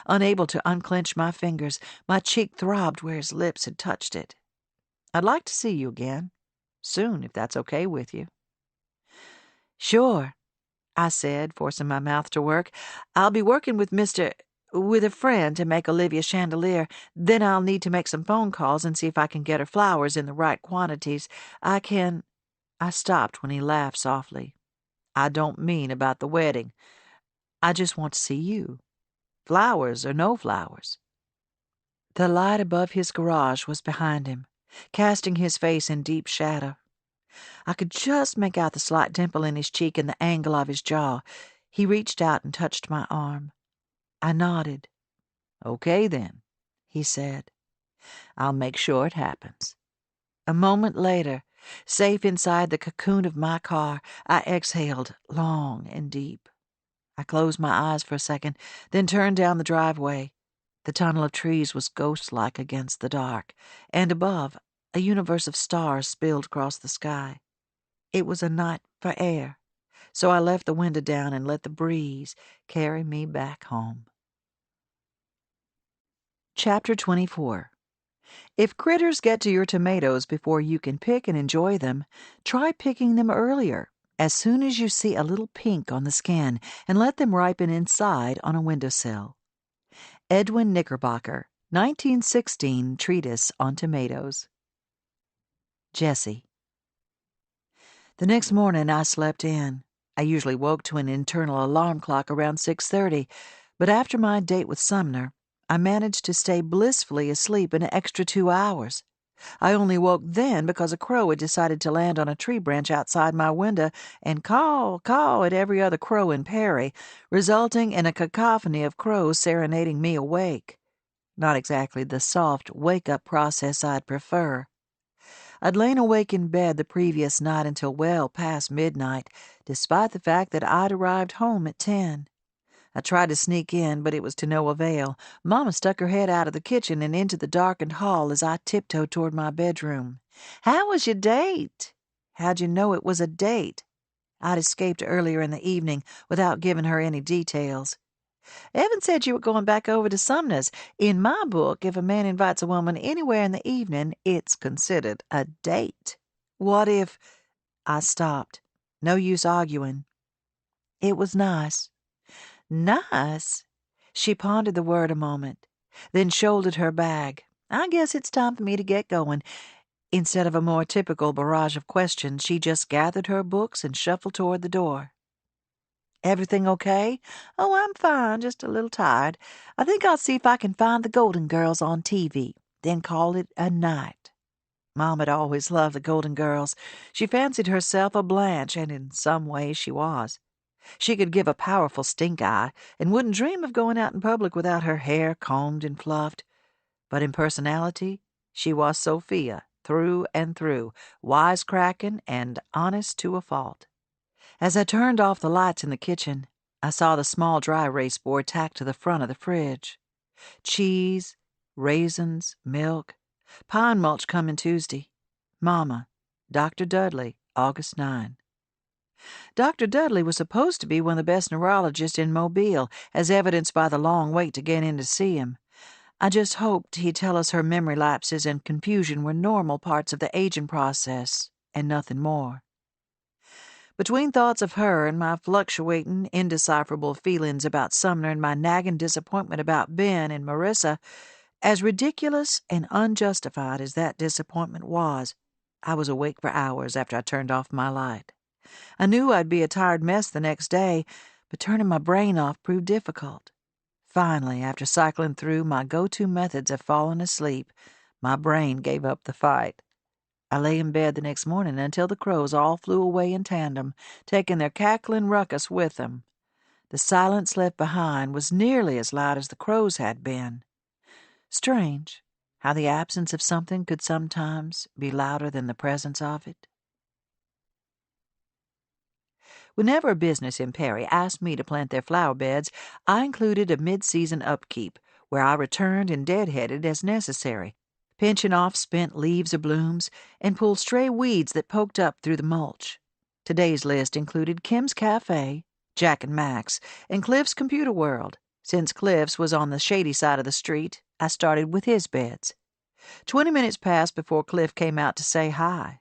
[SPEAKER 2] unable to unclench my fingers. My cheek throbbed where his lips had touched it. "I'd like to see you again. Soon, if that's okay with you." "Sure," I said, forcing my mouth to work. "I'll be working with with a friend to make Olivia's chandelier. Then I'll need to make some phone calls and see if I can get her flowers in the right quantities. I stopped when he laughed softly. "I don't mean about the wedding. I just want to see you. Flowers or no flowers." The light above his garage was behind him, casting his face in deep shadow. I could just make out the slight dimple in his cheek and the angle of his jaw. He reached out and touched my arm. I nodded. "Okay, then," he said. "I'll make sure it happens." A moment later, safe inside the cocoon of my car, I exhaled long and deep. I closed my eyes for a second, then turned down the driveway. The tunnel of trees was ghost-like against the dark, and above, a universe of stars spilled across the sky. It was a night for air, so I left the window down and let the breeze carry me back home. Chapter 24. If critters get to your tomatoes before you can pick and enjoy them, try picking them earlier, as soon as you see a little pink on the skin, and let them ripen inside on a windowsill. Edwin Knickerbocker, 1916 Treatise on Tomatoes. Jessie. The next morning I slept in. I usually woke to an internal alarm clock around 6:30, but after my date with Sumner, I managed to stay blissfully asleep an extra 2 hours. I only woke then because a crow had decided to land on a tree branch outside my window and caw at every other crow in Perry, resulting in a cacophony of crows serenading me awake. Not exactly the soft wake-up process I'd prefer. I'd lain awake in bed the previous night until well past midnight, despite the fact that I'd arrived home at 10. I tried to sneak in, but it was to no avail. Mama stuck her head out of the kitchen and into the darkened hall as I tiptoed toward my bedroom. "How was your date?" "How'd you know it was a date?" I'd escaped earlier in the evening without giving her any details. "Evan said you were going back over to Sumner's. In my book, if a man invites a woman anywhere in the evening, it's considered a date." "What if—" I stopped. No use arguing. "It was nice." "Nice?" She pondered the word a moment, then shouldered her bag. "I guess it's time for me to get going." Instead of a more typical barrage of questions, she just gathered her books and shuffled toward the door. "Everything okay?" "Oh, I'm fine, just a little tired. I think I'll see if I can find the Golden Girls on TV, then call it a night." Mom had always loved the Golden Girls. She fancied herself a Blanche, and in some ways she was. She could give a powerful stink eye and wouldn't dream of going out in public without her hair combed and fluffed. But in personality, she was Sophia, through and through, wisecracking and honest to a fault. As I turned off the lights in the kitchen, I saw the small dry erase board tacked to the front of the fridge. Cheese, raisins, milk, pine mulch coming Tuesday. Mama, Dr. Dudley, August 9. Dr. Dudley was supposed to be one of the best neurologists in Mobile, as evidenced by the long wait to get in to see him. I just hoped he'd tell us her memory lapses and confusion were normal parts of the aging process, and nothing more. Between thoughts of her and my fluctuating, indecipherable feelings about Sumner and my nagging disappointment about Ben and Marissa, as ridiculous and unjustified as that disappointment was, I was awake for hours after I turned off my light. I knew I'd be a tired mess the next day, but turning my brain off proved difficult. Finally, after cycling through my go-to methods of falling asleep, my brain gave up the fight. I lay in bed the next morning until the crows all flew away in tandem, taking their cackling ruckus with them. The silence left behind was nearly as loud as the crows had been. Strange how the absence of something could sometimes be louder than the presence of it. Whenever a business in Perry asked me to plant their flower beds, I included a mid-season upkeep, where I returned and deadheaded as necessary, pinching off spent leaves or blooms, and pulled stray weeds that poked up through the mulch. Today's list included Kim's Cafe, Jack and Max, and Cliff's Computer World. Since Cliff's was on the shady side of the street, I started with his beds. 20 minutes passed before Cliff came out to say hi.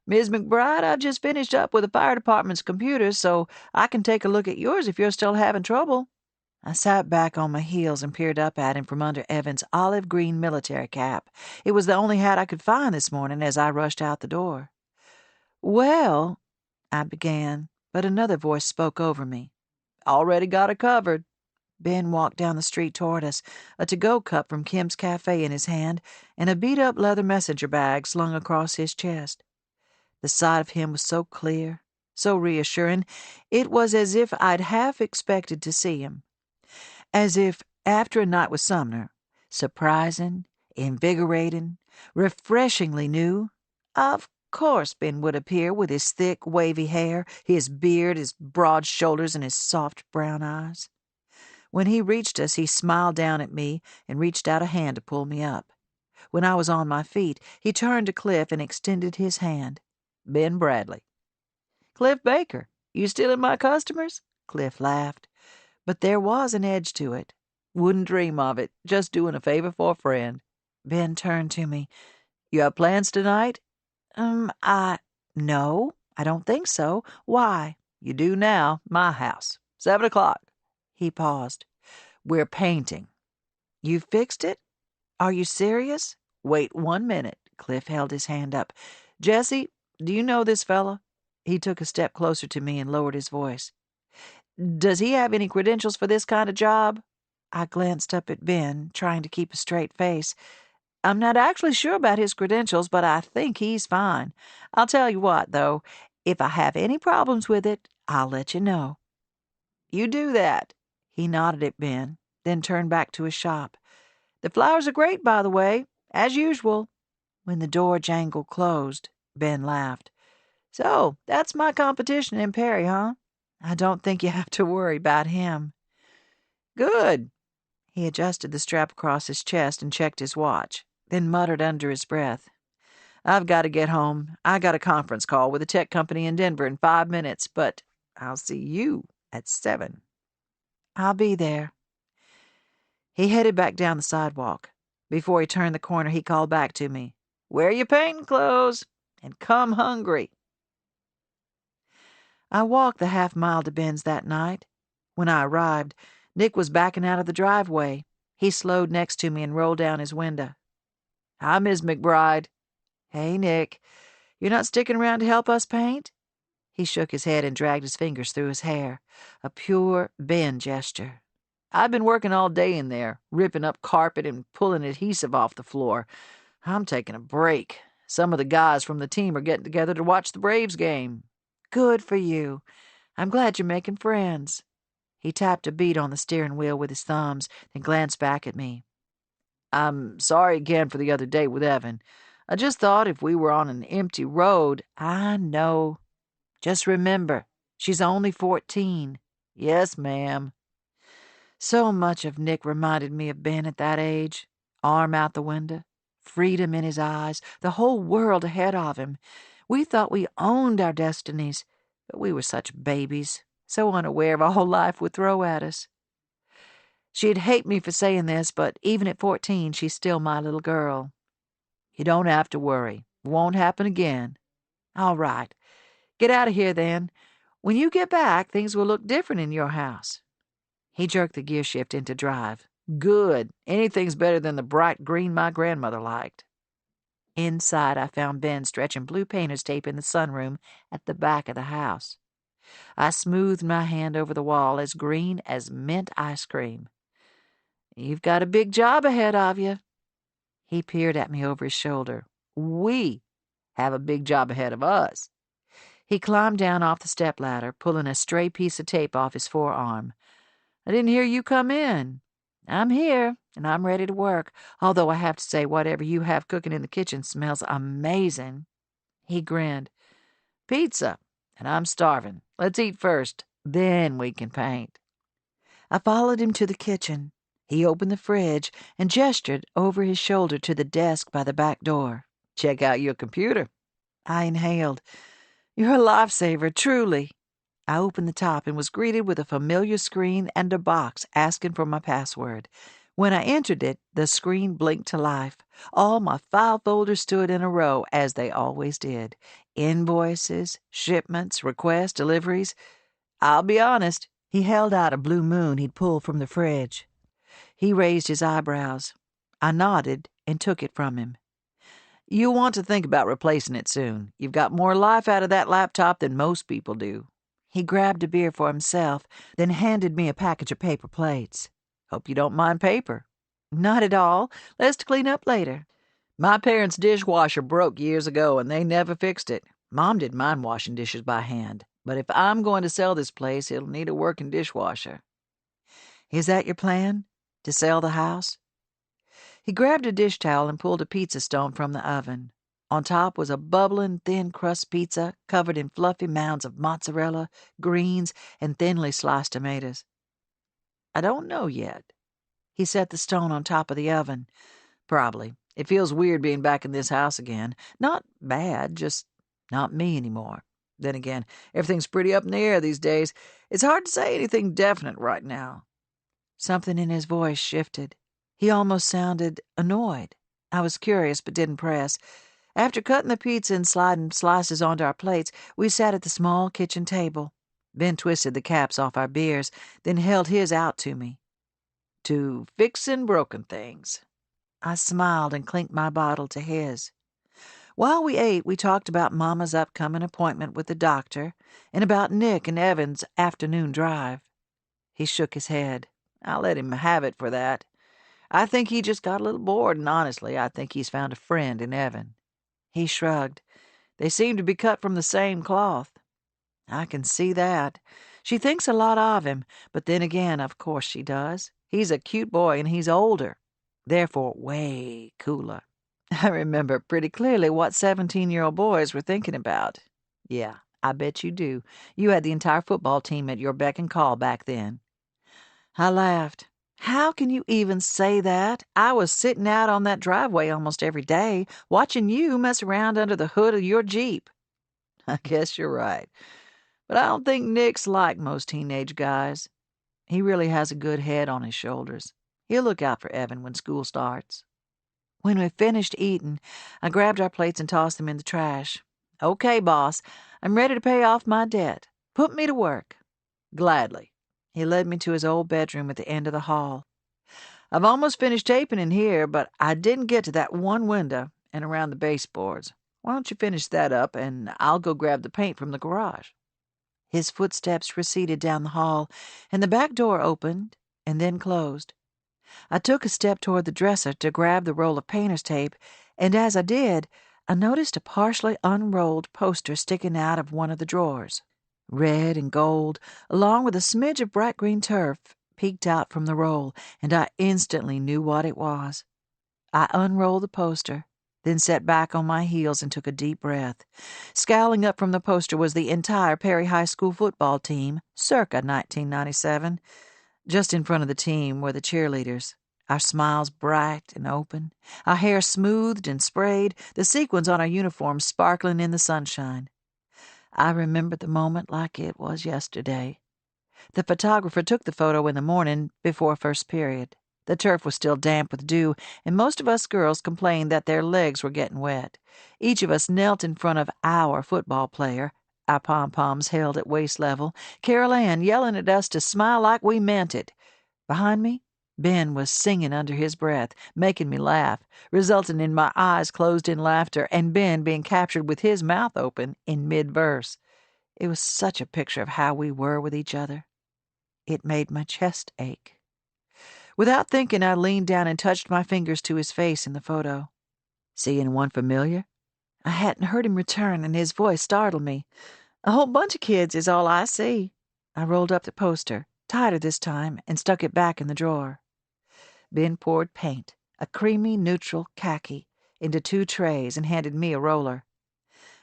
[SPEAKER 2] "Ms. McBride, I've just finished up with the fire department's computers, so I can take a look at yours if you're still having trouble." I sat back on my heels and peered up at him from under Evan's olive green military cap. It was the only hat I could find this morning as I rushed out the door. "Well," I began, but another voice spoke over me. "Already got it covered." Ben walked down the street toward us, a to-go cup from Kim's Cafe in his hand and a beat-up leather messenger bag slung across his chest. The sight of him was so clear, so reassuring, it was as if I'd half expected to see him. As if, after a night with Sumner, surprising, invigorating, refreshingly new, of course Ben would appear with his thick, wavy hair, his beard, his broad shoulders, and his soft brown eyes. When he reached us, he smiled down at me and reached out a hand to pull me up. When I was on my feet, he turned to Cliff and extended his hand. "Ben Bradley." "Cliff Baker. You stealing my customers?" Cliff laughed. But there was an edge to it. "Wouldn't dream of it. Just doing a favor for a friend." Ben turned to me. "You have plans tonight?" No, I don't think so. Why?" "You do now. My house. 7 o'clock." He paused. "We're painting." "You fixed it? Are you serious?" "Wait 1 minute." Cliff held his hand up. "Jesse, do you know this fella?" He took a step closer to me and lowered his voice. "Does he have any credentials for this kind of job?" I glanced up at Ben, trying to keep a straight face. "I'm not actually sure about his credentials, but I think he's fine. I'll tell you what, though, if I have any problems with it, I'll let you know." "You do that." He nodded at Ben, then turned back to his shop. "The flowers are great, by the way, as usual." When the door jangled closed, Ben laughed. "So, that's my competition in Perry, huh? I don't think you have to worry about him." "Good." He adjusted the strap across his chest and checked his watch, then muttered under his breath, "I've got to get home. I got a conference call with a tech company in Denver in 5 minutes, but I'll see you at 7. "I'll be there." He headed back down the sidewalk. Before he turned the corner, he called back to me, "Wear your painting clothes and come hungry." I walked the half-mile to Ben's that night. When I arrived, Nick was backing out of the driveway. He slowed next to me and rolled down his window. "Hi, Miss McBride." "Hey, Nick. You're not sticking around to help us paint?" He shook his head and dragged his fingers through his hair, a pure Ben gesture. "I've been working all day in there, ripping up carpet and pulling adhesive off the floor. I'm taking a break. Some of the guys from the team are getting together to watch the Braves game." "Good for you. I'm glad you're making friends." He tapped a beat on the steering wheel with his thumbs, then glanced back at me. "I'm sorry again for the other day with Evan. I just thought if we were on an empty road—" "I know. Just remember, she's only 14. "Yes, ma'am." So much of Nick reminded me of Ben at that age. Arm out the window, freedom in his eyes, the whole world ahead of him. We thought we owned our destinies, but we were such babies, so unaware of all life would throw at us. She'd hate me for saying this, but even at 14, she's still my little girl. "You don't have to worry. It won't happen again." "All right. Get out of here, then. When you get back, things will look different in your house." He jerked the gear shift into drive. "Good. Anything's better than the bright green my grandmother liked." Inside, I found Ben stretching blue painter's tape in the sunroom at the back of the house. I smoothed my hand over the wall, as green as mint ice cream. "You've got a big job ahead of you." He peered at me over his shoulder. "We have a big job ahead of us." He climbed down off the stepladder, pulling a stray piece of tape off his forearm. "I didn't hear you come in." "I'm here, and I'm ready to work, although I have to say whatever you have cooking in the kitchen smells amazing." He grinned. "Pizza, and I'm starving. Let's eat first, then we can paint." I followed him to the kitchen. He opened the fridge and gestured over his shoulder to the desk by the back door. "Check out your computer." I inhaled. "You're a lifesaver, truly." I opened the top and was greeted with a familiar screen and a box asking for my password. When I entered it, the screen blinked to life. All my file folders stood in a row, as they always did. Invoices, shipments, requests, deliveries. I'll be honest, he held out a blue moon he'd pulled from the fridge. He raised his eyebrows. I nodded and took it from him. "You'll want to think about replacing it soon. You've got more life out of that laptop than most people do." He grabbed a beer for himself, then handed me a package of paper plates. "Hope you don't mind paper." "Not at all. Less to clean up later." "My parents' dishwasher broke years ago, and they never fixed it. Mom didn't mind washing dishes by hand, but if I'm going to sell this place, it'll need a working dishwasher." "Is that your plan? To sell the house?" He grabbed a dish towel and pulled a pizza stone from the oven. On top was a bubbling, thin-crust pizza covered in fluffy mounds of mozzarella, greens, and thinly sliced tomatoes. "I don't know yet." He set the stone on top of the oven. "Probably. It feels weird being back in this house again. Not bad, just not me anymore. Then again, everything's pretty up in the air these days. It's hard to say anything definite right now." Something in his voice shifted. He almost sounded annoyed. I was curious but didn't press. After cutting the pizza and sliding slices onto our plates, we sat at the small kitchen table. Ben twisted the caps off our beers, then held his out to me. "To fixin' broken things." I smiled and clinked my bottle to his. While we ate, we talked about Mama's upcoming appointment with the doctor and about Nick and Evan's afternoon drive. He shook his head. "I'll let him have it for that. I think he just got a little bored, and honestly, I think he's found a friend in Evan." He shrugged. "They seem to be cut from the same cloth." "I can see that. She thinks a lot of him, but then again, of course she does. He's a cute boy, and he's older. Therefore, way cooler. I remember pretty clearly what 17-year-old boys were thinking about." "Yeah, I bet you do. You had the entire football team at your beck and call back then." I laughed. "How can you even say that? I was sitting out on that driveway almost every day, watching you mess around under the hood of your Jeep." "I guess you're right. But I don't think Nick's like most teenage guys. He really has a good head on his shoulders. He'll look out for Evan when school starts." When we finished eating, I grabbed our plates and tossed them in the trash. "Okay, boss, I'm ready to pay off my debt. Put me to work." "Gladly." He led me to his old bedroom at the end of the hall. "I've almost finished taping in here, but I didn't get to that one window and around the baseboards. Why don't you finish that up, and I'll go grab the paint from the garage." His footsteps receded down the hall, and the back door opened and then closed. I took a step toward the dresser to grab the roll of painter's tape, and as I did, I noticed a partially unrolled poster sticking out of one of the drawers. Red and gold, along with a smidge of bright green turf, peeked out from the roll, and I instantly knew what it was. I unrolled the poster, then sat back on my heels and took a deep breath. Scowling up from the poster was the entire Perry High School football team, circa 1997. Just in front of the team were the cheerleaders, our smiles bright and open, our hair smoothed and sprayed, the sequins on our uniforms sparkling in the sunshine. I remembered the moment like it was yesterday. The photographer took the photo in the morning before first period. The turf was still damp with dew, and most of us girls complained that their legs were getting wet. Each of us knelt in front of our football player, our pom-poms held at waist level, Carol Ann yelling at us to smile like we meant it. Behind me, Ben was singing under his breath, making me laugh, resulting in my eyes closed in laughter and Ben being captured with his mouth open in mid-verse. It was such a picture of how we were with each other. It made my chest ache. Without thinking, I leaned down and touched my fingers to his face in the photo. "See anyone familiar?" I hadn't heard him return, and his voice startled me. "A whole bunch of kids is all I see." I rolled up the poster, tighter this time, and stuck it back in the drawer. Ben poured paint, a creamy neutral khaki, into 2 trays and handed me a roller.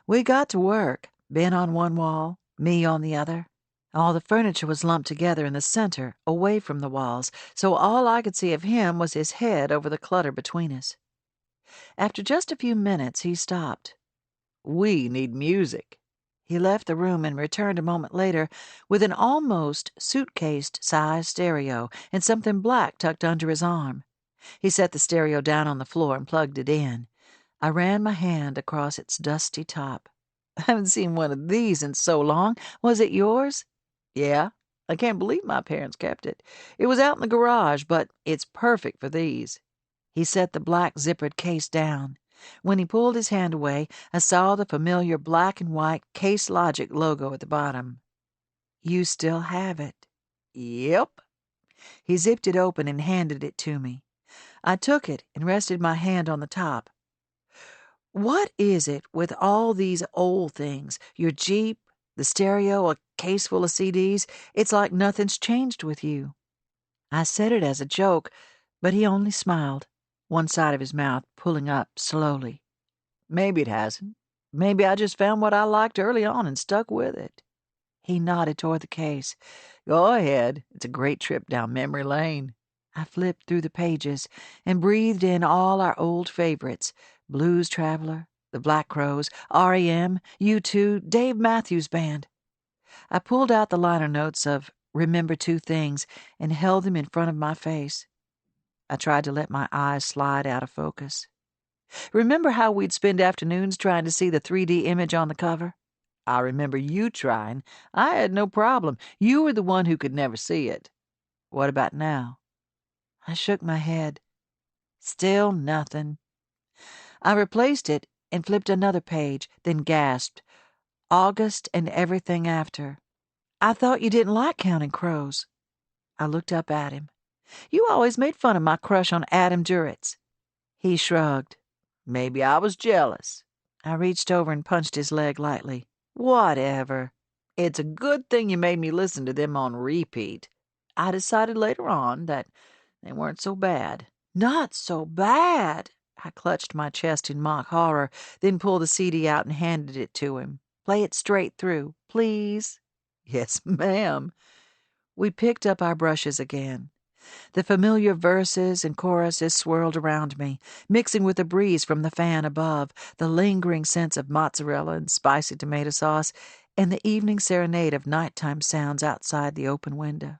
[SPEAKER 2] We got to work, Ben on one wall, me on the other. All the furniture was lumped together in the center, away from the walls, so all I could see of him was his head over the clutter between us. After just a few minutes, he stopped. "We need music." He left the room and returned a moment later with an almost suitcase-sized stereo and something black tucked under his arm. He set the stereo down on the floor and plugged it in. I ran my hand across its dusty top. "I haven't seen one of these in so long. Was it yours?" "Yeah. I can't believe my parents kept it. It was out in the garage, but it's perfect for these." He set the black zippered case down. When he pulled his hand away, I saw the familiar black and white Case Logic logo at the bottom. "You still have it." "Yep." He zipped it open and handed it to me. I took it and rested my hand on the top. "What is it with all these old things? Your Jeep, the stereo, a case full of CDs. It's like nothing's changed with you." I said it as a joke, but he only smiled, one side of his mouth pulling up slowly. "Maybe it hasn't. Maybe I just found what I liked early on and stuck with it." He nodded toward the case. "Go ahead. It's a great trip down memory lane." I flipped through the pages and breathed in all our old favorites: Blues Traveler, The Black Crowes, REM, U2, Dave Matthews Band. I pulled out the liner notes of Remember Two Things and held them in front of my face. I tried to let my eyes slide out of focus. Remember how we'd spend afternoons trying to see the 3D image on the cover? I remember you trying. I had no problem. You were the one who could never see it. What about now? I shook my head. Still nothing. I replaced it and flipped another page, then gasped. August and everything after. I thought you didn't like Counting Crows. I looked up at him. You always made fun of my crush on Adam Duritz. He shrugged. Maybe I was jealous. I reached over and punched his leg lightly. Whatever. It's a good thing you made me listen to them on repeat. I decided later on that they weren't so bad. Not so bad! I clutched my chest in mock horror, then pulled the CD out and handed it to him. Play it straight through, please. Yes, ma'am. We picked up our brushes again. The familiar verses and choruses swirled around me, mixing with the breeze from the fan above, the lingering sense of mozzarella and spicy tomato sauce, and the evening serenade of nighttime sounds outside the open window.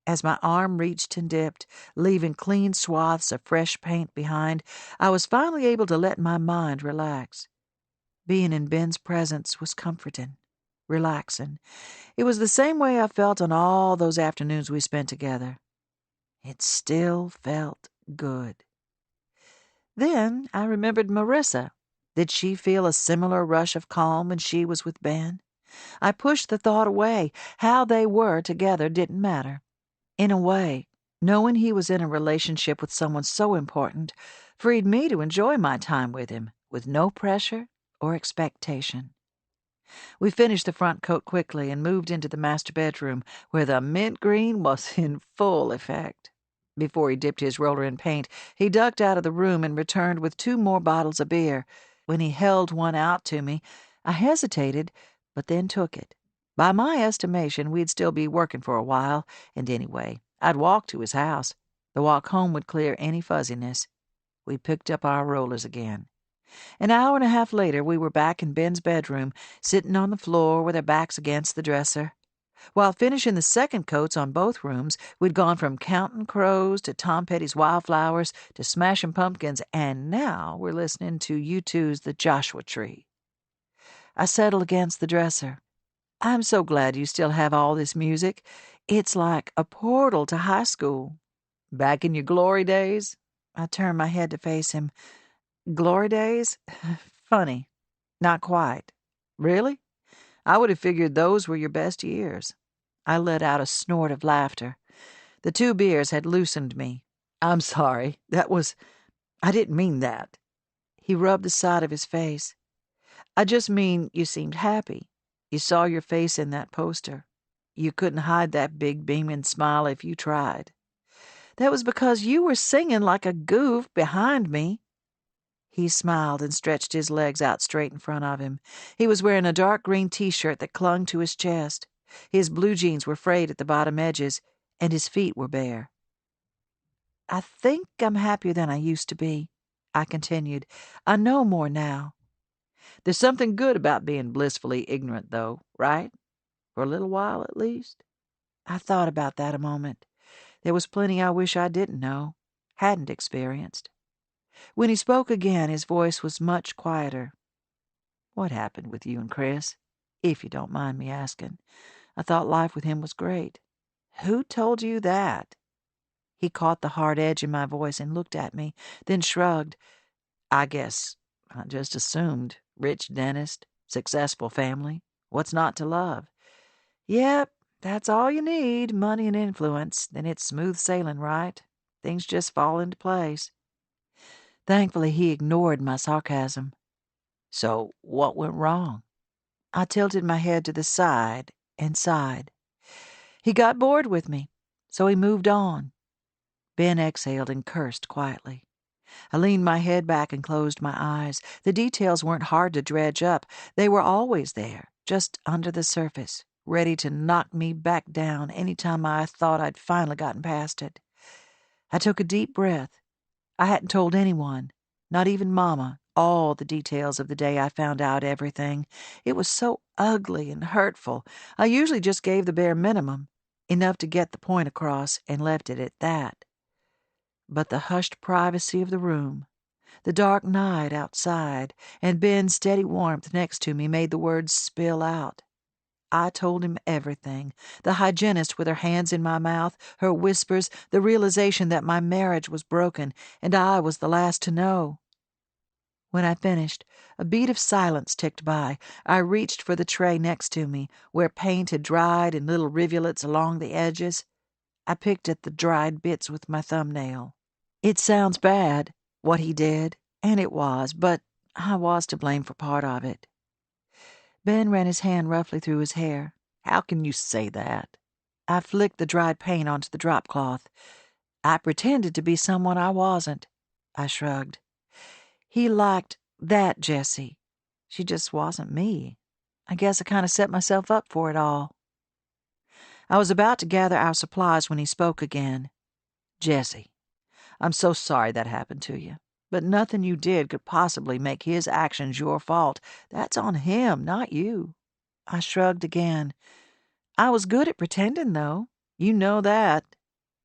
[SPEAKER 2] As my arm reached and dipped, leaving clean swaths of fresh paint behind, I was finally able to let my mind relax. Being in Ben's presence was comforting, relaxing. It was the same way I felt on all those afternoons we spent together. It still felt good. Then I remembered Marissa. Did she feel a similar rush of calm when she was with Ben? I pushed the thought away. How they were together didn't matter. In a way, knowing he was in a relationship with someone so important freed me to enjoy my time with him, with no pressure or expectation. We finished the front coat quickly and moved into the master bedroom, where the mint green was in full effect. Before he dipped his roller in paint, he ducked out of the room and returned with 2 more bottles of beer. When he held one out to me, I hesitated, but then took it. By my estimation, we'd still be working for a while, and anyway, I'd walk to his house. The walk home would clear any fuzziness. We picked up our rollers again. An hour and a half later, we were back in Ben's bedroom, sitting on the floor with our backs against the dresser. While finishing the second coats on both rooms, we'd gone from Counting Crows to Tom Petty's Wildflowers to Smashing Pumpkins, and now we're listening to U2's The Joshua Tree. I settled against the dresser. I'm so glad you still have all this music. It's like a portal to high school. Back in your glory days? I turned my head to face him. Glory days? Funny. Not quite. Really? I would have figured those were your best years. I let out a snort of laughter. The 2 beers had loosened me. I'm sorry. I didn't mean that. He rubbed the side of his face. I just mean you seemed happy. You saw your face in that poster. You couldn't hide that big beaming smile if you tried. That was because you were singing like a goof behind me. He smiled and stretched his legs out straight in front of him. He was wearing a dark green t-shirt that clung to his chest. His blue jeans were frayed at the bottom edges, and his feet were bare. I think I'm happier than I used to be, I continued. I know more now. There's something good about being blissfully ignorant, though, right? For a little while, at least. I thought about that a moment. There was plenty I wish I didn't know, hadn't experienced. When he spoke again, his voice was much quieter. What happened with you and Chris? If you don't mind me asking. I thought life with him was great. Who told you that? He caught the hard edge in my voice and looked at me, then shrugged. I guess I just assumed. Rich dentist, successful family. What's not to love? Yep, that's all you need, money and influence. Then it's smooth sailing, right? Things just fall into place. Thankfully, he ignored my sarcasm. So, what went wrong? I tilted my head to the side and sighed. He got bored with me, so he moved on. Ben exhaled and cursed quietly. I leaned my head back and closed my eyes. The details weren't hard to dredge up. They were always there, just under the surface, ready to knock me back down any time I thought I'd finally gotten past it. I took a deep breath. I hadn't told anyone, not even Mama, all the details of the day I found out everything. It was so ugly and hurtful. I usually just gave the bare minimum, enough to get the point across, and left it at that. But the hushed privacy of the room, the dark night outside, and Ben's steady warmth next to me made the words spill out. I told him everything. The hygienist with her hands in my mouth, her whispers, the realization that my marriage was broken, and I was the last to know. When I finished, a beat of silence ticked by. I reached for the tray next to me, where paint had dried in little rivulets along the edges. I picked at the dried bits with my thumbnail. It sounds bad, what he did, and it was, but I was to blame for part of it. Ben ran his hand roughly through his hair. How can you say that? I flicked the dried paint onto the drop cloth. I pretended to be someone I wasn't. I shrugged. He liked that Jessie. She just wasn't me. I guess I kind of set myself up for it all. I was about to gather our supplies when he spoke again. Jessie, I'm so sorry that happened to you. But nothing you did could possibly make his actions your fault. That's on him, not you. I shrugged again. I was good at pretending, though. You know that.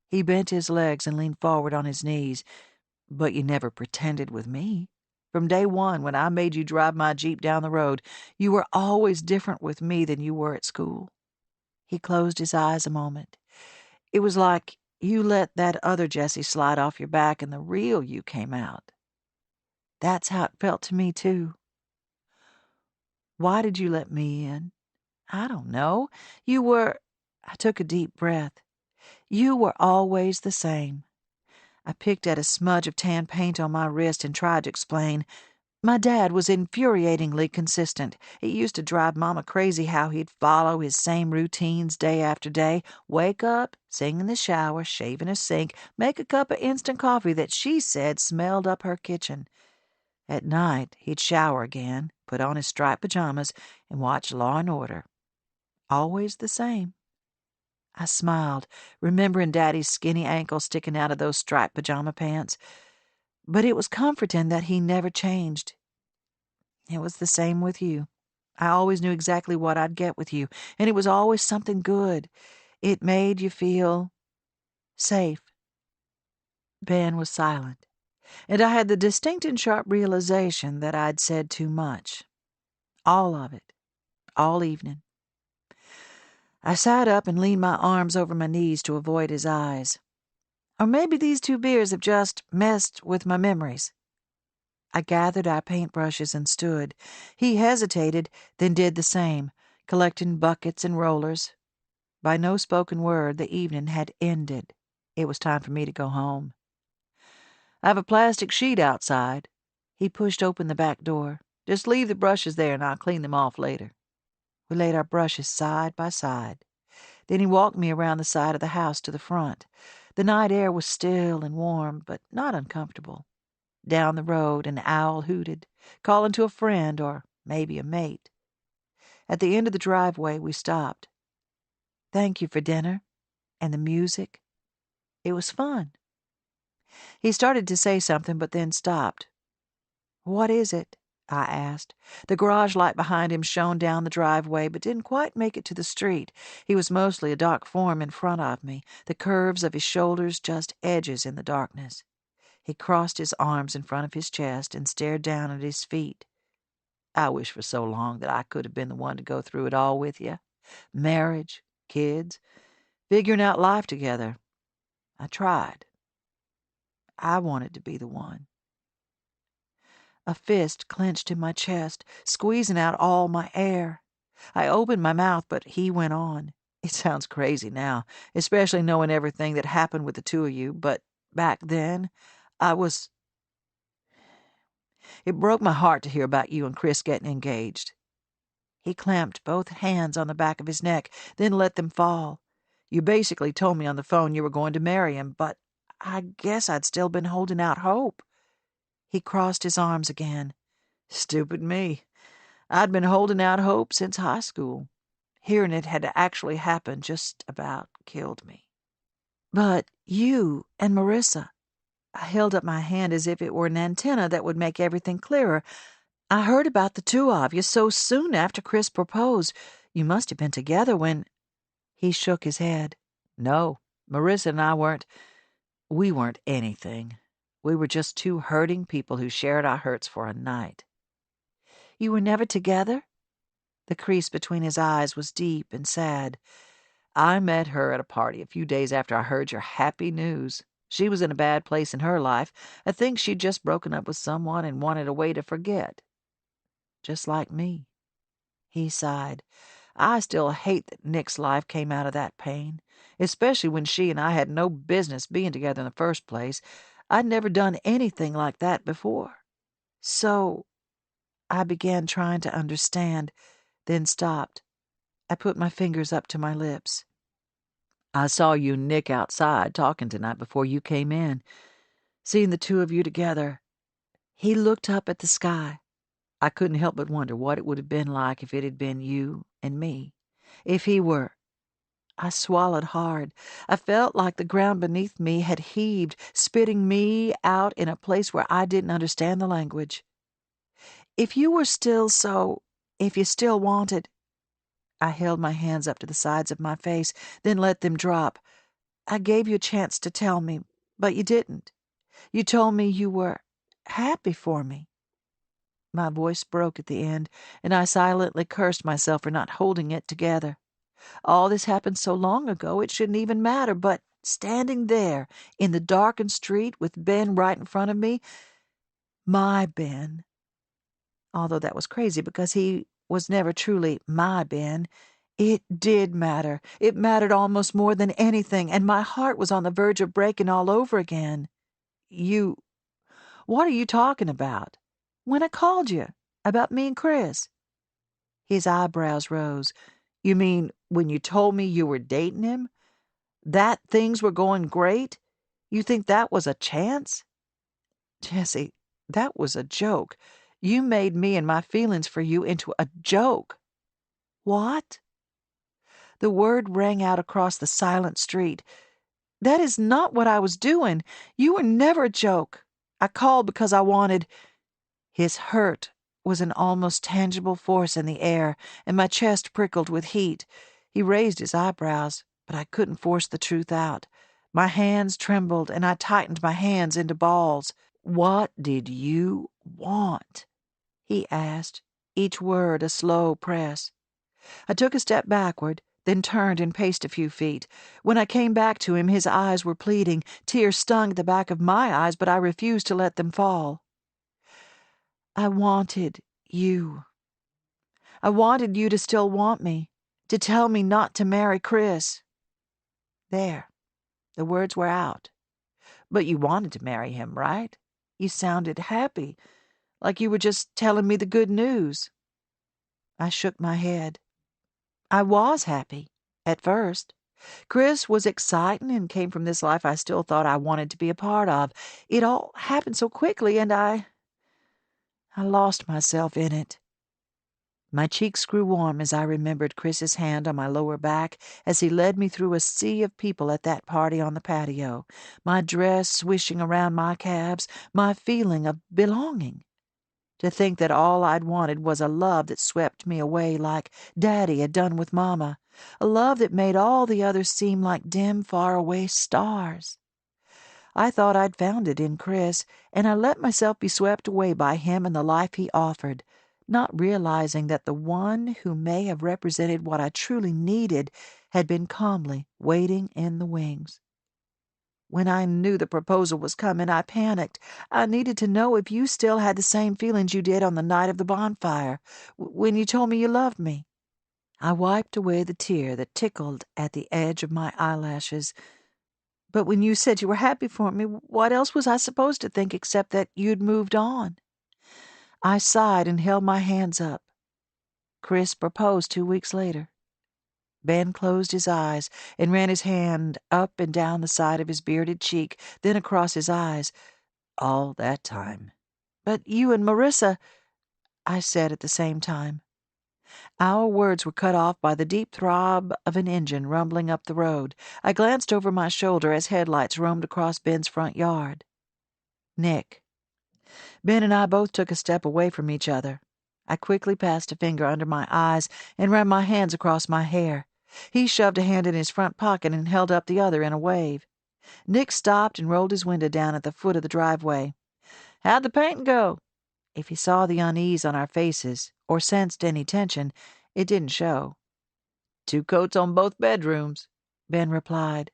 [SPEAKER 2] He bent his legs and leaned forward on his knees. But you never pretended with me. From day one, when I made you drive my Jeep down the road, you were always different with me than you were at school. He closed his eyes a moment. It was like you let that other Jessie slide off your back and the real you came out. That's how it felt to me, too. Why did you let me in? I don't know. You were... I took a deep breath. You were always the same. I picked at a smudge of tan paint on my wrist and tried to explain. My dad was infuriatingly consistent. It used to drive Mama crazy how he'd follow his same routines day after day. Wake up, sing in the shower, shave in a sink, make a cup of instant coffee that she said smelled up her kitchen. At night, he'd shower again, put on his striped pajamas, and watch Law and Order. Always the same. I smiled, remembering Daddy's skinny ankles sticking out of those striped pajama pants. But it was comforting that he never changed. It was the same with you. I always knew exactly what I'd get with you, and it was always something good. It made you feel safe. Ben was silent, and I had the distinct and sharp realization that I'd said too much. All of it. All evening. I sat up and leaned my arms over my knees to avoid his eyes. Or maybe these 2 beers have just messed with my memories. I gathered our paintbrushes and stood. He hesitated, then did the same, collecting buckets and rollers. By no spoken word, the evening had ended. It was time for me to go home. I have a plastic sheet outside. He pushed open the back door. Just leave the brushes there and I'll clean them off later. We laid our brushes side by side. Then he walked me around the side of the house to the front. The night air was still and warm, but not uncomfortable. Down the road, an owl hooted, calling to a friend or maybe a mate. At the end of the driveway, we stopped. Thank you for dinner and the music. It was fun. He started to say something, but then stopped. What is it? I asked. The garage light behind him shone down the driveway, but didn't quite make it to the street. He was mostly a dark form in front of me, the curves of his shoulders just edges in the darkness. He crossed his arms in front of his chest and stared down at his feet. I wish for so long that I could have been the one to go through it all with you. Marriage, kids, figuring out life together. I tried. I wanted to be the one. A fist clenched in my chest, squeezing out all my air. I opened my mouth, but he went on. It sounds crazy now, especially knowing everything that happened with the 2 of you, but back then, It broke my heart to hear about you and Chris getting engaged. He clamped both hands on the back of his neck, then let them fall. You basically told me on the phone you were going to marry him, but I guess I'd still been holding out hope. He crossed his arms again. Stupid me. I'd been holding out hope since high school. Hearing it had actually happened just about killed me. But you and Marissa, I held up my hand as if it were an antenna that would make everything clearer. I heard about the two of you so soon after Chris proposed. You must have been together when... He shook his head. No, Marissa and I we weren't anything. We were just two hurting people who shared our hurts for a night. You were never together? The crease between his eyes was deep and sad. I met her at a party a few days after I heard your happy news. She was in a bad place in her life. I think she'd just broken up with someone and wanted a way to forget. Just like me. He sighed. I still hate that Nick's life came out of that pain, especially when she and I had no business being together in the first place. I'd never done anything like that before. So I began trying to understand, then stopped. I put my fingers up to my lips. I saw you and Nick outside talking tonight before you came in. Seeing the two of you together. He looked up at the sky. I couldn't help but wonder what it would have been like if it had been you and me. If he were... I swallowed hard. I felt like the ground beneath me had heaved, spitting me out in a place where I didn't understand the language. If you were still so... if you still wanted... I held my hands up to the sides of my face, then let them drop. I gave you a chance to tell me, but you didn't. You told me you were happy for me. My voice broke at the end, and I silently cursed myself for not holding it together. All this happened so long ago it shouldn't even matter, but standing there in the darkened street with Ben right in front of me, my Ben, although that was crazy because he was never truly my Ben, it did matter. It mattered almost more than anything, and my heart was on the verge of breaking all over again. What are you talking about? When I called you, about me and Chris. His eyebrows rose. You mean when you told me you were dating him? That things were going great? You think that was a chance? Jesse, that was a joke. You made me and my feelings for you into a joke. What? The word rang out across the silent street. That is not what I was doing. You were never a joke. I called because I wanted... His hurt was an almost tangible force in the air, and my chest prickled with heat. He raised his eyebrows, but I couldn't force the truth out. My hands trembled, and I tightened my hands into balls. What did you want? He asked, each word a slow press. I took a step backward, then turned and paced a few feet. When I came back to him, his eyes were pleading. Tears stung at the back of my eyes, but I refused to let them fall. I wanted you. I wanted you to still want me, to tell me not to marry Chris. There, the words were out. But you wanted to marry him, right? You sounded happy, like you were just telling me the good news. I shook my head. I was happy, at first. Chris was exciting and came from this life I still thought I wanted to be a part of. It all happened so quickly, and I lost myself in it. My cheeks grew warm as I remembered Chris's hand on my lower back as he led me through a sea of people at that party on the patio, my dress swishing around my calves, my feeling of belonging. To think that all I'd wanted was a love that swept me away like Daddy had done with Mama, a love that made all the others seem like dim, far-away stars. I thought I'd found it in Chris, and I let myself be swept away by him and the life he offered, not realizing that the one who may have represented what I truly needed had been calmly waiting in the wings. When I knew the proposal was coming, I panicked. I needed to know if you still had the same feelings you did on the night of the bonfire, when you told me you loved me. I wiped away the tear that tickled at the edge of my eyelashes. But when you said you were happy for me, what else was I supposed to think except that you'd moved on? I sighed and held my hands up. Chris proposed 2 weeks later. Ben closed his eyes and ran his hand up and down the side of his bearded cheek, then across his eyes. All that time. But you and Marissa, I said at the same time. Our words were cut off by the deep throb of an engine rumbling up the road. I glanced over my shoulder as headlights roamed across Ben's front yard. Nick. Ben and I both took a step away from each other. I quickly passed a finger under my eyes and ran my hands across my hair. He shoved a hand in his front pocket and held up the other in a wave. Nick stopped and rolled his window down at the foot of the driveway. "How'd the painting go?" If he saw the unease on our faces, or sensed any tension, it didn't show. "2 coats on both bedrooms," Ben replied.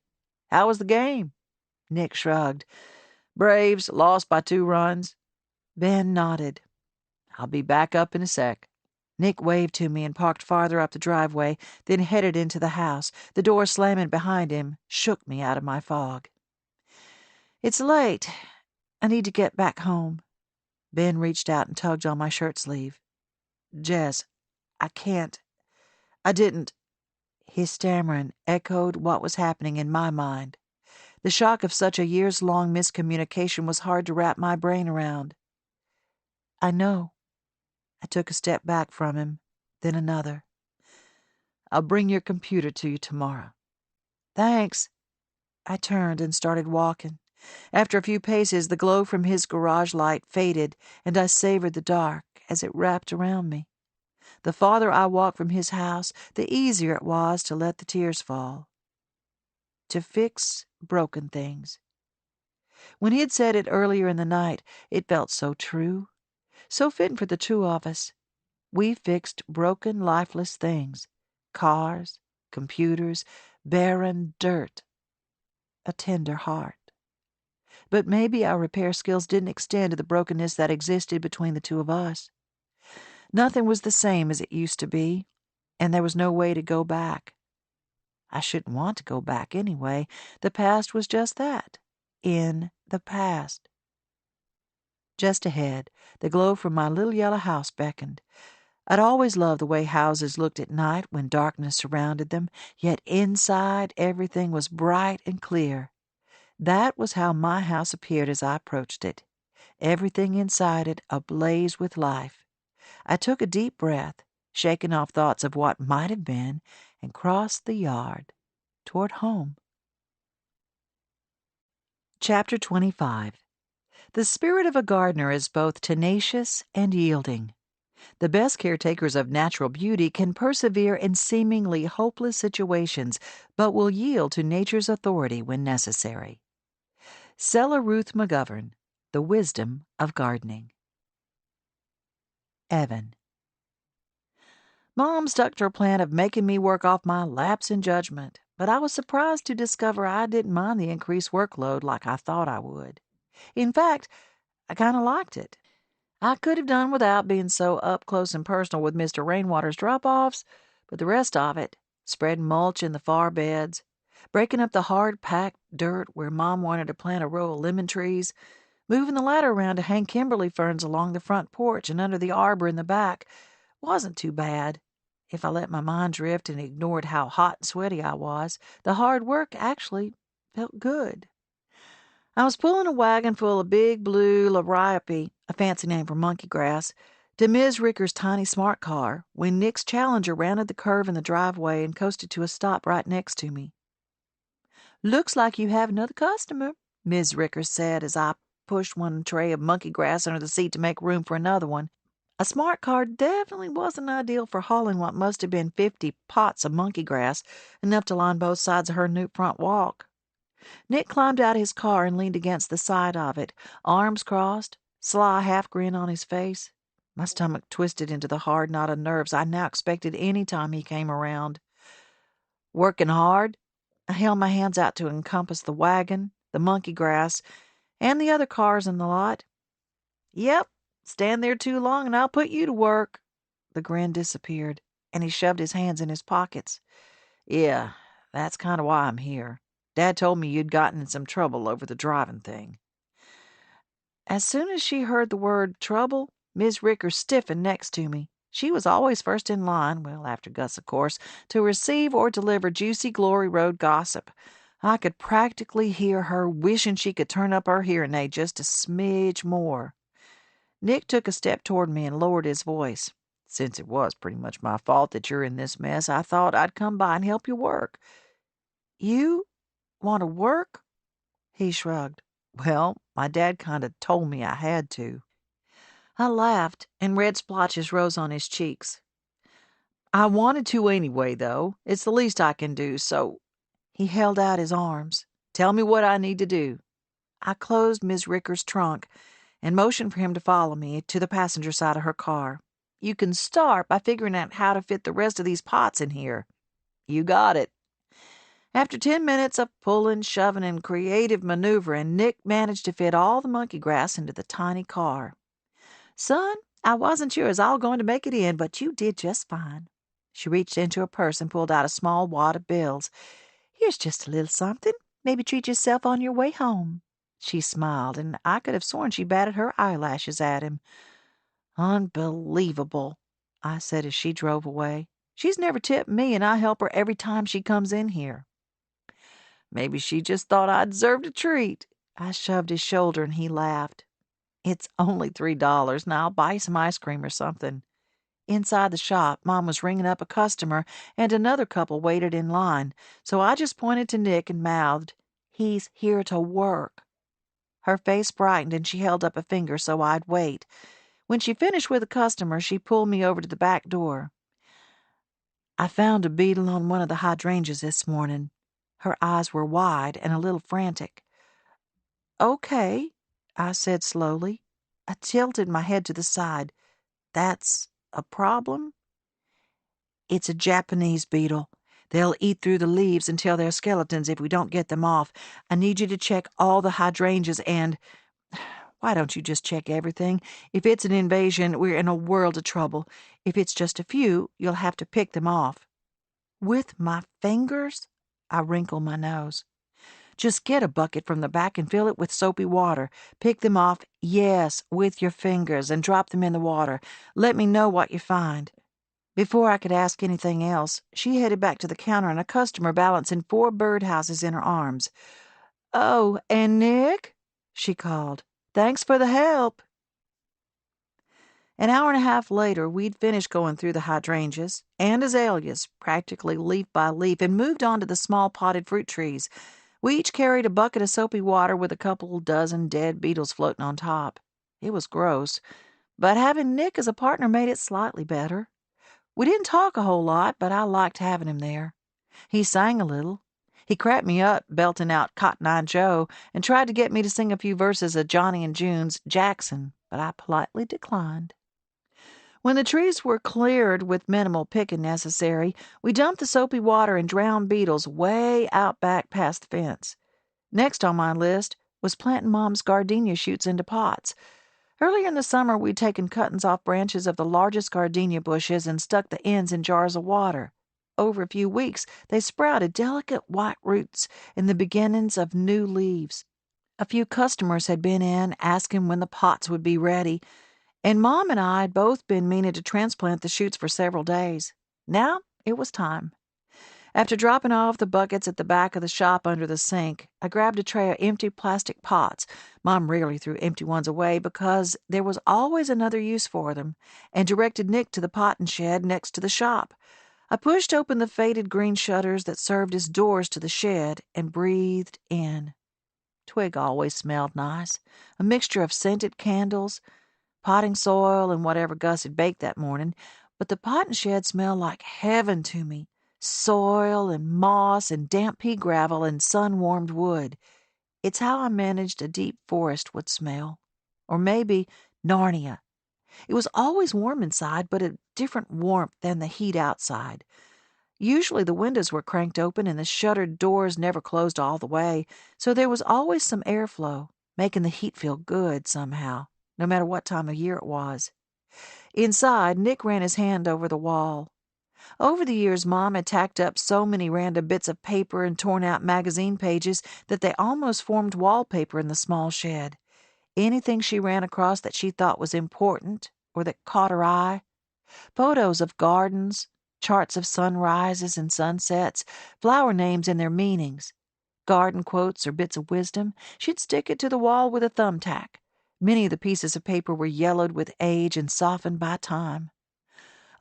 [SPEAKER 2] "How was the game?" Nick shrugged. "Braves lost by 2 runs." Ben nodded. "I'll be back up in a sec." Nick waved to me and parked farther up the driveway, then headed into the house. The door slamming behind him shook me out of my fog. "It's late. I need to get back home." Ben reached out and tugged on my shirt sleeve. "Jess, I can't. I didn't." His stammering echoed what was happening in my mind. The shock of such a years-long miscommunication was hard to wrap my brain around. "I know." I took a step back from him, then another. "I'll bring your computer to you tomorrow." "Thanks." I turned and started walking. After a few paces, the glow from his garage light faded, and I savored the dark as it wrapped around me. The farther I walked from his house, the easier it was to let the tears fall. To fix broken things. When he had said it earlier in the night, it felt so true, so fitting for the two of us. We fixed broken, lifeless things. Cars, computers, barren dirt. A tender heart. But maybe our repair skills didn't extend to the brokenness that existed between the two of us. Nothing was the same as it used to be, and there was no way to go back. I shouldn't want to go back anyway. The past was just that. In the past. Just ahead, the glow from my little yellow house beckoned. I'd always loved the way houses looked at night when darkness surrounded them, yet inside everything was bright and clear. That was how my house appeared as I approached it. Everything inside it ablaze with life. I took a deep breath, shaking off thoughts of what might have been, and crossed the yard toward home. Chapter 25. The spirit of a gardener is both tenacious and yielding. The best caretakers of natural beauty can persevere in seemingly hopeless situations, but will yield to nature's authority when necessary. Sella Ruth McGovern, The Wisdom of Gardening. Evan. Mom stuck to her plan of making me work off my lapse in judgment, but I was surprised to discover I didn't mind the increased workload like I thought I would. In fact, I kind of liked it. I could have done without being so up close and personal with Mr. Rainwater's drop-offs, but the rest of it, spreading mulch in the far beds, breaking up the hard-packed dirt where Mom wanted to plant a row of lemon trees, moving the ladder around to hang Kimberly ferns along the front porch and under the arbor in the back, wasn't too bad. If I let my mind drift and ignored how hot and sweaty I was, the hard work actually felt good. I was pulling a wagon full of big blue liriope, a fancy name for monkey grass, to Ms. Ricker's tiny smart car when Nick's Challenger rounded the curve in the driveway and coasted to a stop right next to me. "Looks like you have another customer," Ms. Ricker said as I pushed one tray of monkey grass under the seat to make room for another one. A smart car definitely wasn't ideal for hauling what must have been 50 pots of monkey grass, enough to line both sides of her new front walk. Nick climbed out of his car and leaned against the side of it, arms crossed, sly half-grin on his face. My stomach twisted into the hard knot of nerves I now expected any time he came around. "Working hard?" I held my hands out to encompass the wagon, the monkey grass, and the other cars in the lot. "Yep. Stand there too long and I'll put you to work." The grin disappeared, and he shoved his hands in his pockets. "Yeah, that's kind of why I'm here. Dad told me you'd gotten in some trouble over the driving thing." As soon as she heard the word trouble, Miss Ricker stiffened next to me. She was always first in line, well, after Gus, of course, to receive or deliver juicy Glory Road gossip. I could practically hear her wishing she could turn up her hearing aid just a smidge more. Nick took a step toward me and lowered his voice. "Since it was pretty much my fault that you're in this mess, I thought I'd come by and help you work." "You want to work?" He shrugged. Well, my dad kind of told me I had to. I laughed, and red splotches rose on his cheeks. I wanted to anyway, though. It's the least I can do, so he held out his arms. Tell me what I need to do. I closed Miss Ricker's trunk and motioned for him to follow me to the passenger side of her car. You can start by figuring out how to fit the rest of these pots in here. You got it. After 10 minutes of pulling, shoving, and creative maneuvering, Nick managed to fit all the monkey grass into the tiny car. Son, I wasn't sure as I was going to make it in, but you did just fine. She reached into her purse and pulled out a small wad of bills. Here's just a little something. Maybe treat yourself on your way home. She smiled, and I could have sworn she batted her eyelashes at him. Unbelievable, I said as she drove away. She's never tipped me, and I help her every time she comes in here. Maybe she just thought I deserved a treat. I shoved his shoulder, and he laughed. It's only $3. Now I'll buy you some ice cream or something. Inside the shop, Mom was ringing up a customer, and another couple waited in line, so I just pointed to Nick and mouthed, "He's here to work." Her face brightened, and she held up a finger so I'd wait. When she finished with the customer, she pulled me over to the back door. I found a beetle on one of the hydrangeas this morning. Her eyes were wide and a little frantic. Okay, I said slowly. I tilted my head to the side. That's a problem? It's a Japanese beetle. They'll eat through the leaves until they're skeletons if we don't get them off. I need you to check all the hydrangeas and... Why don't you just check everything? If it's an invasion, we're in a world of trouble. If it's just a few, you'll have to pick them off. With my fingers? I wrinkled my nose. Just get a bucket from the back and fill it with soapy water. Pick them off, yes, with your fingers, and drop them in the water. Let me know what you find. Before I could ask anything else, she headed back to the counter and a customer balancing 4 birdhouses in her arms. Oh, and Nick? She called. Thanks for the help. An hour and a half later, we'd finished going through the hydrangeas and azaleas, practically leaf by leaf, and moved on to the small potted fruit trees. We each carried a bucket of soapy water with a couple dozen dead beetles floating on top. It was gross, but having Nick as a partner made it slightly better. We didn't talk a whole lot, but I liked having him there. He sang a little. He cracked me up, belting out Cotton Eye Joe, and tried to get me to sing a few verses of Johnny and June's Jackson, but I politely declined. When the trees were cleared with minimal picking necessary, we dumped the soapy water and drowned beetles way out back past the fence. Next on my list was planting Mom's gardenia shoots into pots. Earlier in the summer, we'd taken cuttings off branches of the largest gardenia bushes and stuck the ends in jars of water. Over a few weeks, they sprouted delicate white roots and the beginnings of new leaves. A few customers had been in, asking when the pots would be ready, and Mom and I had both been meaning to transplant the shoots for several days. Now it was time. After dropping off the buckets at the back of the shop under the sink, I grabbed a tray of empty plastic pots. Mom rarely threw empty ones away because there was always another use for them, and directed Nick to the potting shed next to the shop. I pushed open the faded green shutters that served as doors to the shed and breathed in. Twig always smelled nice, a mixture of scented candles, potting soil, and whatever Gus had baked that morning, but the potting shed smelled like heaven to me. Soil and moss and damp pea gravel and sun-warmed wood. It's how I managed a deep forest would smell. Or maybe Narnia. It was always warm inside, but a different warmth than the heat outside. Usually the windows were cranked open and the shuttered doors never closed all the way, so there was always some airflow, making the heat feel good somehow, no matter what time of year it was. Inside, Nick ran his hand over the wall. Over the years, Mom had tacked up so many random bits of paper and torn out magazine pages that they almost formed wallpaper in the small shed. Anything she ran across that she thought was important or that caught her eye. Photos of gardens, charts of sunrises and sunsets, flower names and their meanings. Garden quotes or bits of wisdom, she'd stick it to the wall with a thumbtack. Many of the pieces of paper were yellowed with age and softened by time.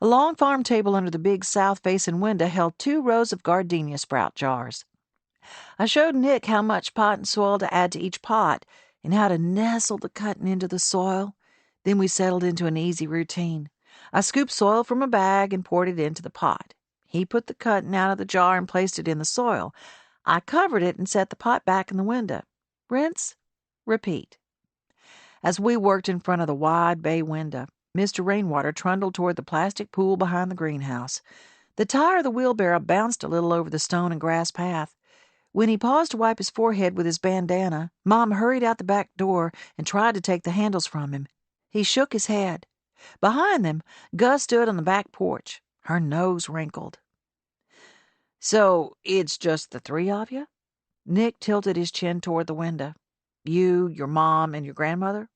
[SPEAKER 2] A long farm table under the big south-facing window held 2 rows of gardenia sprout jars. I showed Nick how much potting soil to add to each pot and how to nestle the cutting into the soil. Then we settled into an easy routine. I scooped soil from a bag and poured it into the pot. He put the cutting out of the jar and placed it in the soil. I covered it and set the pot back in the window. Rinse, repeat. As we worked in front of the wide bay window, Mr. Rainwater trundled toward the plastic pool behind the greenhouse. The tire of the wheelbarrow bounced a little over the stone and grass path. When he paused to wipe his forehead with his bandana, Mom hurried out the back door and tried to take the handles from him. He shook his head. Behind them, Gus stood on the back porch, her nose wrinkled. "So it's just the three of you?" Nick tilted his chin toward the window. "You, your mom, and your grandmother?"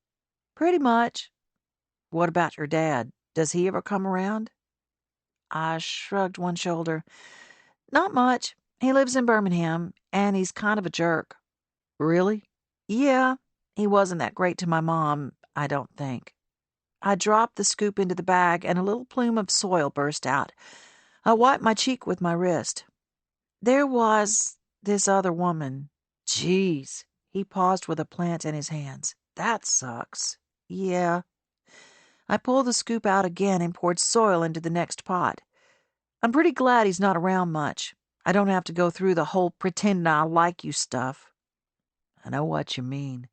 [SPEAKER 2] "Pretty much." "What about your dad? Does he ever come around?" I shrugged one shoulder. "Not much. He lives in Birmingham, and he's kind of a jerk." "Really?" "Yeah. He wasn't that great to my mom, I don't think." I dropped the scoop into the bag, and a little plume of soil burst out. I wiped my cheek with my wrist. "There was this other woman." "Jeez." He paused with a plant in his hands. "That sucks." "Yeah." I pulled the scoop out again and poured soil into the next pot. "I'm pretty glad he's not around much. I don't have to go through the whole pretending I like you stuff." "I know what you mean.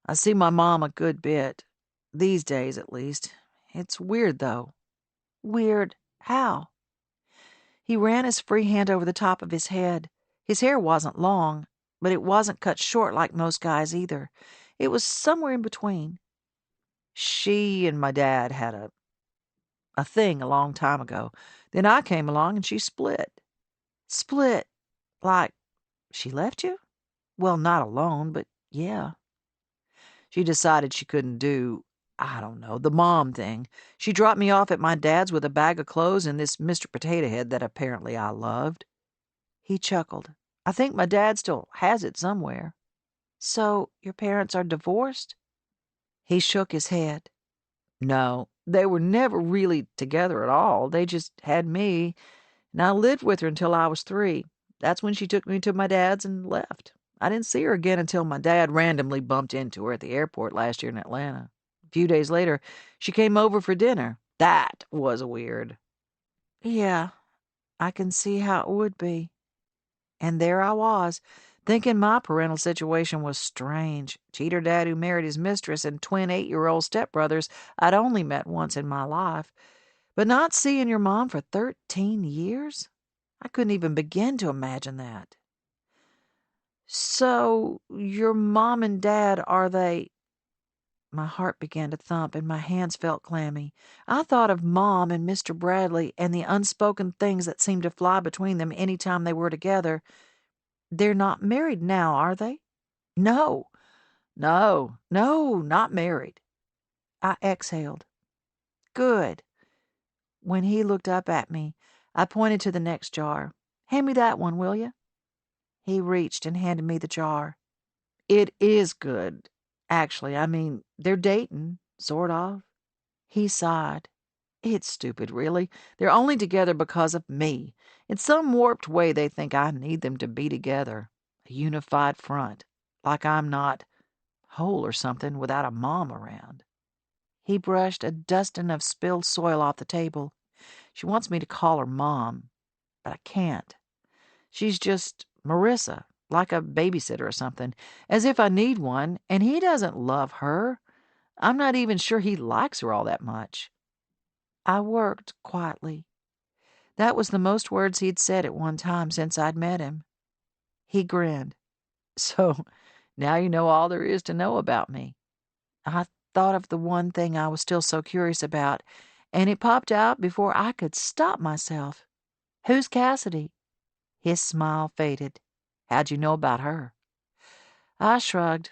[SPEAKER 2] I see my mom a good bit. These days, at least. It's weird, though." "Weird? How?" He ran his free hand over the top of his head. His hair wasn't long, but it wasn't cut short like most guys either. It was somewhere in between. "She and my dad had a thing a long time ago. Then I came along and she split." "Split? Like she left you?" "Well, not alone, but yeah." "She decided she couldn't do, I don't know, the mom thing. She dropped me off at my dad's with a bag of clothes and this Mr. Potato Head that apparently I loved." He chuckled. "I think my dad still has it somewhere." "So your parents are divorced?" He shook his head. "No, they were never really together at all. They just had me, and I lived with her until I was 3. That's when she took me to my dad's and left. I didn't see her again until my dad randomly bumped into her at the airport last year in Atlanta. A few days later, she came over for dinner. That was weird." "Yeah, I can see how it would be." And there I was, thinking my parental situation was strange. Cheater dad who married his mistress and twin 8-year-old stepbrothers I'd only met once in my life. But not seeing your mom for 13 years? I couldn't even begin to imagine that. "So, your mom and dad, are they—" My heart began to thump and my hands felt clammy. I thought of Mom and Mr. Bradley and the unspoken things that seemed to fly between them any time they were together. "They're not married now, are they?" "No, no, not married." I exhaled. "Good." When he looked up at me, I pointed to the next jar. "Hand me that one, will you?" He reached and handed me the jar. "It is good. Actually, I mean, they're dating, sort of." He sighed. "It's stupid, really. They're only together because of me. In some warped way, they think I need them to be together. A unified front. Like I'm not whole or something without a mom around." He brushed a dusting of spilled soil off the table. "She wants me to call her Mom, but I can't. She's just Marissa, like a babysitter or something, as if I need one, and he doesn't love her. I'm not even sure he likes her all that much." I worked quietly. That was the most words he'd said at one time since I'd met him. He grinned. "So now you know all there is to know about me." I thought of the one thing I was still so curious about, and it popped out before I could stop myself. "Who's Cassidy?" His smile faded. "How'd you know about her?" I shrugged.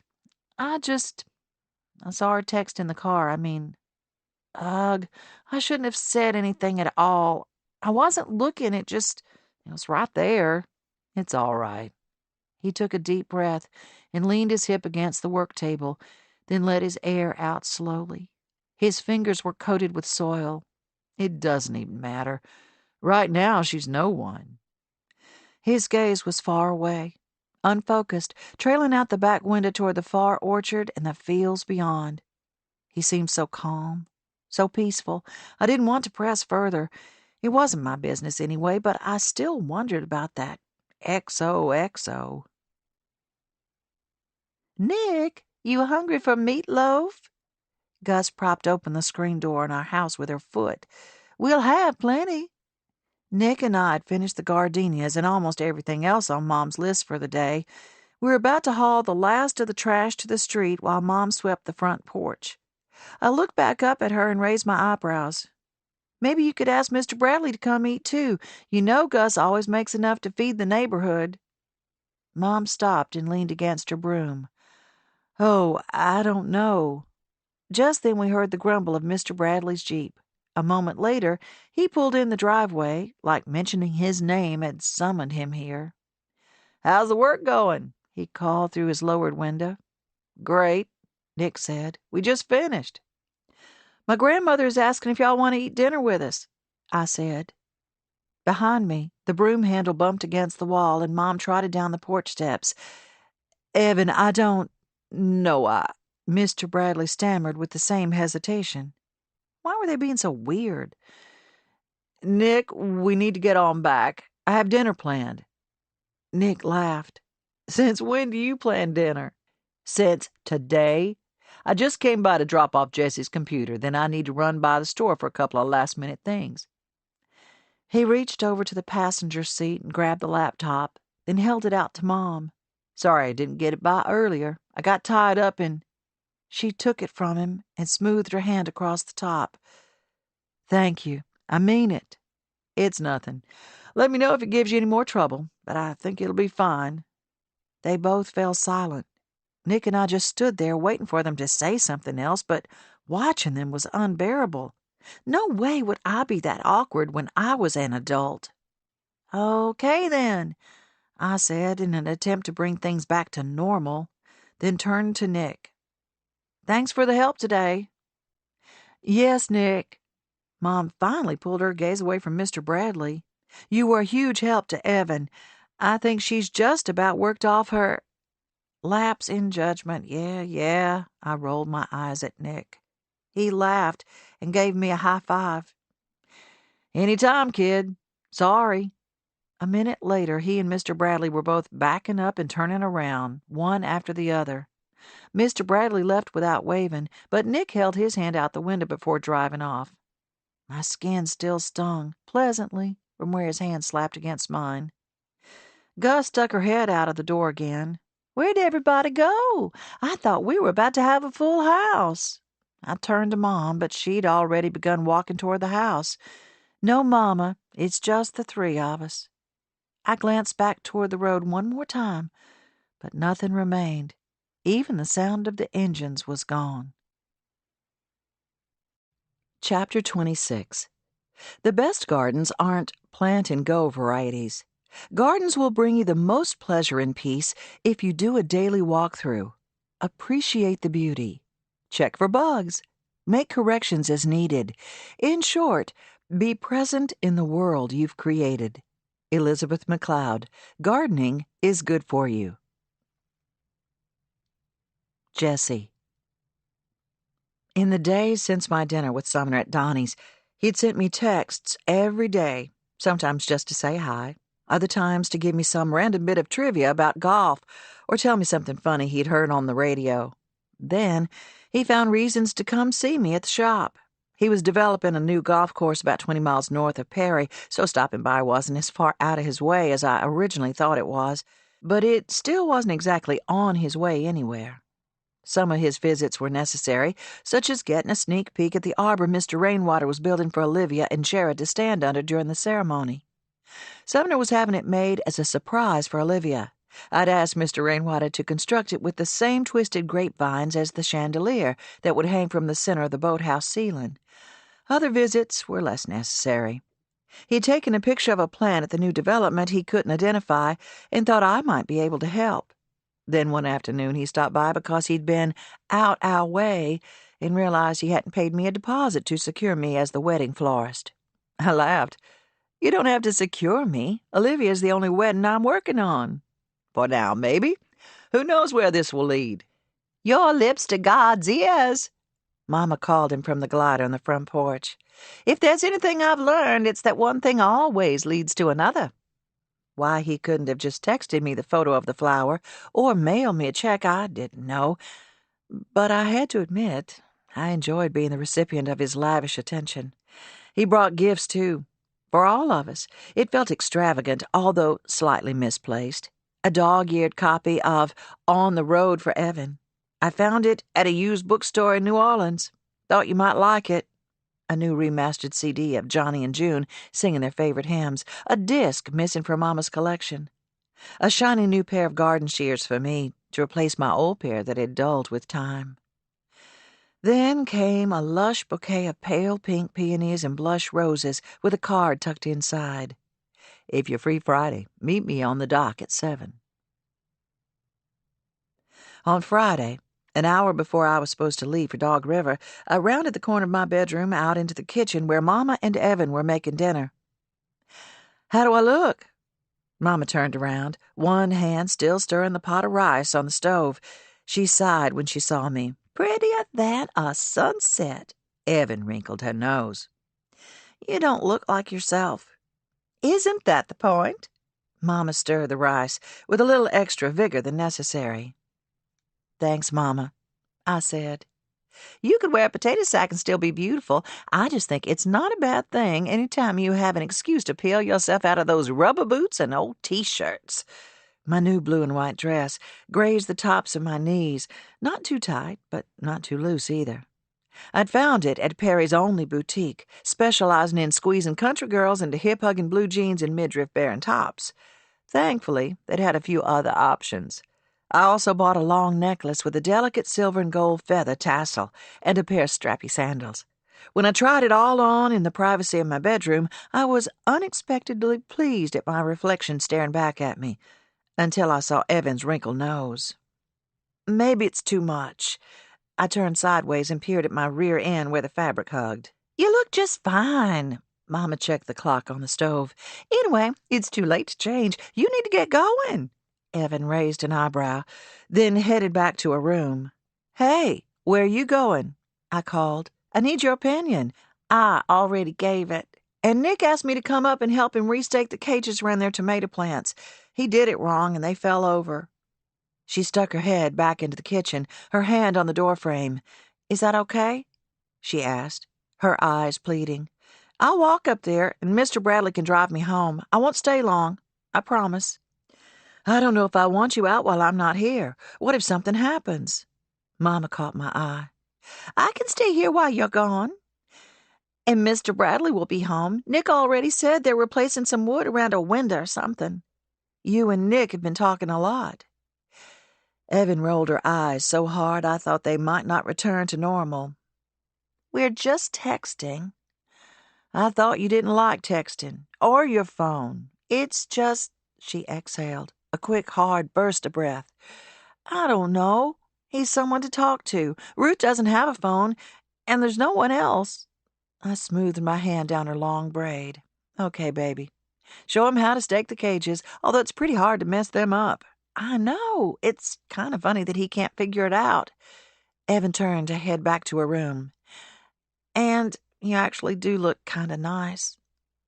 [SPEAKER 2] I saw her text in the car. I mean, ugh, I shouldn't have said anything at all. I wasn't looking. It was right there." "It's all right." He took a deep breath and leaned his hip against the work table, then let his air out slowly. His fingers were coated with soil. "It doesn't even matter. Right now, she's no one." His gaze was far away. unfocused, trailing out the back window toward the far orchard and the fields beyond. He seemed so calm, so peaceful. I didn't want to press further. It wasn't my business anyway, but I still wondered about that XOXO. Nick, you hungry for meatloaf? Gus propped open the screen door in our house with her foot. We'll have plenty. Nick and I had finished the gardenias and almost everything else on Mom's list for the day. We were about to haul the last of the trash to the street while Mom swept the front porch. I looked back up at her and raised my eyebrows. Maybe you could ask Mr. Bradley to come eat, too. You know Gus always makes enough to feed the neighborhood. Mom stopped and leaned against her broom. Oh, I don't know. Just then we heard the grumble of Mr. Bradley's Jeep. A moment later, he pulled in the driveway, like mentioning his name had summoned him here. How's the work going? He called through his lowered window. Great, Nick said. We just finished. My grandmother is asking if y'all want to eat dinner with us, I said. Behind me, the broom handle bumped against the wall, and Mom trotted down the porch steps. Evan, I don't... No, Mr. Bradley stammered with the same hesitation. Why were they being so weird? Nick, we need to get on back. I have dinner planned. Nick laughed. Since when do you plan dinner? Since today. I just came by to drop off Jesse's computer. Then I need to run by the store for a couple of last-minute things. He reached over to the passenger seat and grabbed the laptop, then held it out to Mom. Sorry I didn't get it by earlier. I got tied up in... She took it from him and smoothed her hand across the top. Thank you. I mean it. It's nothing. Let me know if it gives you any more trouble, but I think it'll be fine. They both fell silent. Nick and I just stood there waiting for them to say something else, but watching them was unbearable. No way would I be that awkward when I was an adult. Okay, then, I said in an attempt to bring things back to normal, then turned to Nick. Thanks for the help today. Yes, Nick. Mom finally pulled her gaze away from Mr. Bradley. You were a huge help to Evan. I think she's just about worked off her... Lapse in judgment. Yeah, I rolled my eyes at Nick. He laughed and gave me a high five. Anytime, kid. Sorry. A minute later, he and Mr. Bradley were both backing up and turning around, one after the other. Mr. Bradley left without waving, but Nick held his hand out the window before driving off. My skin still stung, pleasantly, from where his hand slapped against mine. Gus stuck her head out of the door again. Where'd everybody go? I thought we were about to have a full house. I turned to Mom, but she'd already begun walking toward the house. No, Mama, it's just the three of us. I glanced back toward the road one more time, but nothing remained. Even the sound of the engines was gone. Chapter 26. The best gardens aren't plant-and-go varieties. Gardens will bring you the most pleasure and peace if you do a daily walkthrough. Appreciate the beauty. Check for bugs. Make corrections as needed. In short, be present in the world you've created. Elizabeth MacLeod. Gardening is good for you. Jesse. In the days since my dinner with Sumner at Donnie's, he'd sent me texts every day, sometimes just to say hi, other times to give me some random bit of trivia about golf or tell me something funny he'd heard on the radio. Then he found reasons to come see me at the shop. He was developing a new golf course about 20 miles north of Perry, so stopping by wasn't as far out of his way as I originally thought it was, but it still wasn't exactly on his way anywhere. Some of his visits were necessary, such as getting a sneak peek at the arbor Mr. Rainwater was building for Olivia and Jared to stand under during the ceremony. Sumner was having it made as a surprise for Olivia. I'd asked Mr. Rainwater to construct it with the same twisted grapevines as the chandelier that would hang from the center of the boathouse ceiling. Other visits were less necessary. He'd taken a picture of a plant at the new development he couldn't identify and thought I might be able to help. Then one afternoon he stopped by because he'd been out our way and realized he hadn't paid me a deposit to secure me as the wedding florist. I laughed. You don't have to secure me. Olivia's the only wedding I'm working on. For now, maybe. Who knows where this will lead? Your lips to God's ears, Mama called him from the glider on the front porch. If there's anything I've learned, it's that one thing always leads to another. Why he couldn't have just texted me the photo of the flower or mailed me a check, I didn't know. But I had to admit, I enjoyed being the recipient of his lavish attention. He brought gifts, too. For all of us. It felt extravagant, although slightly misplaced. A dog-eared copy of On the Road for Evan. I found it at a used bookstore in New Orleans. Thought you might like it. A new remastered CD of Johnny and June singing their favorite hymns. A disc missing from Mama's collection. A shiny new pair of garden shears for me to replace my old pair that had dulled with time. Then came a lush bouquet of pale pink peonies and blush roses with a card tucked inside. If you're free Friday, meet me on the dock at 7. On Friday, an hour before I was supposed to leave for Dog River, I rounded the corner of my bedroom out into the kitchen where Mama and Evan were making dinner. "How do I look?" Mama turned around, one hand still stirring the pot of rice on the stove. She sighed when she saw me. "Prettier than a sunset." Evan wrinkled her nose. "You don't look like yourself." "Isn't that the point?" Mama stirred the rice with a little extra vigor than necessary. "Thanks, Mama," I said. "You could wear a potato sack and still be beautiful. I just think it's not a bad thing any time you have an excuse to peel yourself out of those rubber boots and old T-shirts." My new blue and white dress grazed the tops of my knees, not too tight, but not too loose either. I'd found it at Perry's only boutique, specializing in squeezing country girls into hip-hugging blue jeans and midriff-bearing tops. Thankfully, they'd had a few other options. I also bought a long necklace with a delicate silver and gold feather tassel and a pair of strappy sandals. When I tried it all on in the privacy of my bedroom, I was unexpectedly pleased at my reflection staring back at me, until I saw Evan's wrinkled nose. Maybe it's too much. I turned sideways and peered at my rear end where the fabric hugged. "You look just fine." Mama checked the clock on the stove. "Anyway, it's too late to change. You need to get going." Evan raised an eyebrow, then headed back to her room. "Hey, where are you going?" I called. "I need your opinion." "I already gave it." "And Nick asked me to come up and help him restake the cages around their tomato plants. He did it wrong and they fell over." She stuck her head back into the kitchen, her hand on the doorframe. "Is that okay?" she asked, her eyes pleading. "I'll walk up there, and Mr. Bradley can drive me home. I won't stay long. I promise." "I don't know if I want you out while I'm not here. What if something happens?" Mama caught my eye. "I can stay here while you're gone. And Mr. Bradley will be home. Nick already said they're replacing some wood around a window or something. You and Nick have been talking a lot." Evan rolled her eyes so hard I thought they might not return to normal. "We're just texting." "I thought you didn't like texting. Or your phone. It's just—" She exhaled, a quick, hard burst of breath. "I don't know. He's someone to talk to. Ruth doesn't have a phone, and there's no one else." I smoothed my hand down her long braid. "Okay, baby. Show him how to stake the cages, although it's pretty hard to mess them up." "I know. It's kind of funny that he can't figure it out." Evan turned to head back to her room. "And you actually do look kind of nice."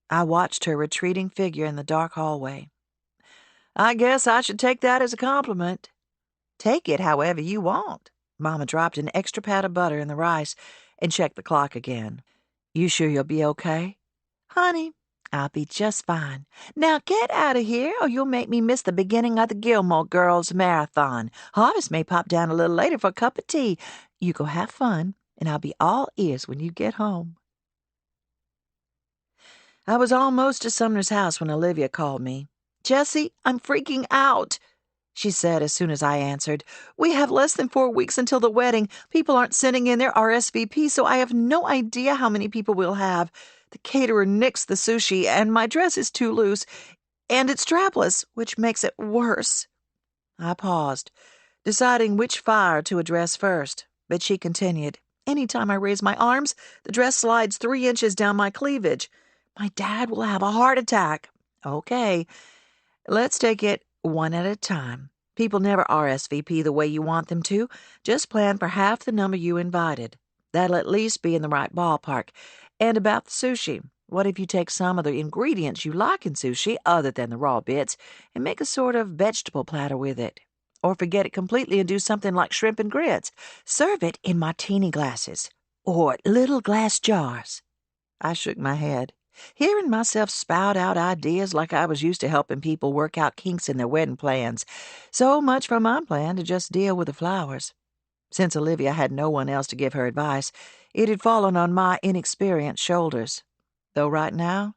[SPEAKER 2] I watched her retreating figure in the dark hallway. "I guess I should take that as a compliment." "Take it however you want." Mama dropped an extra pat of butter in the rice and checked the clock again. "You sure you'll be okay?" "Honey, I'll be just fine. Now get out of here or you'll make me miss the beginning of the Gilmore Girls marathon. Harvest may pop down a little later for a cup of tea. You go have fun, and I'll be all ears when you get home." I was almost to Sumner's house when Olivia called me. "Jessie, I'm freaking out," she said as soon as I answered. "We have less than 4 weeks until the wedding. People aren't sending in their RSVP, so I have no idea how many people we'll have. The caterer nixed the sushi, and my dress is too loose, and it's strapless, which makes it worse." I paused, deciding which fire to address first, but she continued. "Any time I raise my arms, the dress slides 3 inches down my cleavage. My dad will have a heart attack." "Okay, let's take it One at a time. People never RSVP the way you want them to. Just plan for half the number you invited. That'll at least be in the right ballpark. And about the sushi, what if you take some of the ingredients you like in sushi, other than the raw bits, and make a sort of vegetable platter with it? Or forget it completely and do something like shrimp and grits. Serve it in martini glasses. Or little glass jars. I shook my head. Hearing myself spout out ideas like I was used to helping people work out kinks in their wedding plans. So much for my plan to just deal with the flowers. Since Olivia had no one else to give her advice, it had fallen on my inexperienced shoulders. Though right now,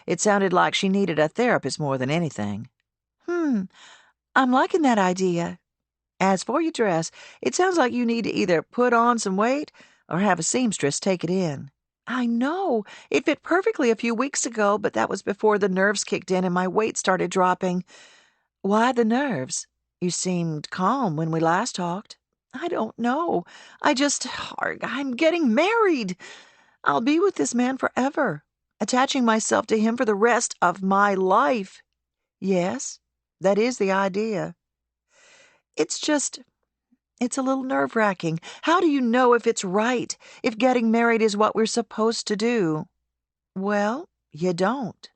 [SPEAKER 2] it sounded like she needed a therapist more than anything. I'm liking that idea. As for your dress, it sounds like you need to either put on some weight or have a seamstress take it in. I know. It fit perfectly a few weeks ago, but that was before the nerves kicked in and my weight started dropping. Why the nerves? You seemed calm when we last talked. I don't know. I'm getting married. I'll be with this man forever, attaching myself to him for the rest of my life. Yes, that is the idea. It's a little nerve-wracking. How do you know if it's right, if getting married is what we're supposed to do? Well, you don't.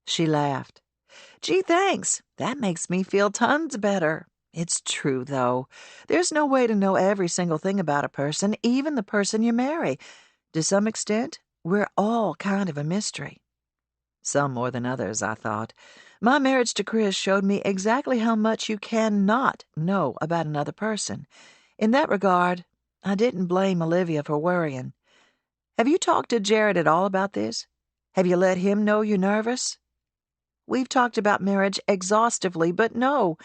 [SPEAKER 2] She laughed. Gee, thanks. That makes me feel tons better. It's true, though. There's no way to know every single thing about a person, even the person you marry. To some extent, we're all kind of a mystery. Some more than others, I thought. My marriage to Chris showed me exactly how much you cannot know about another person. In that regard, I didn't blame Olivia for worrying. Have you talked to Jared at all about this? Have you let him know you're nervous? We've talked about marriage exhaustively, but no,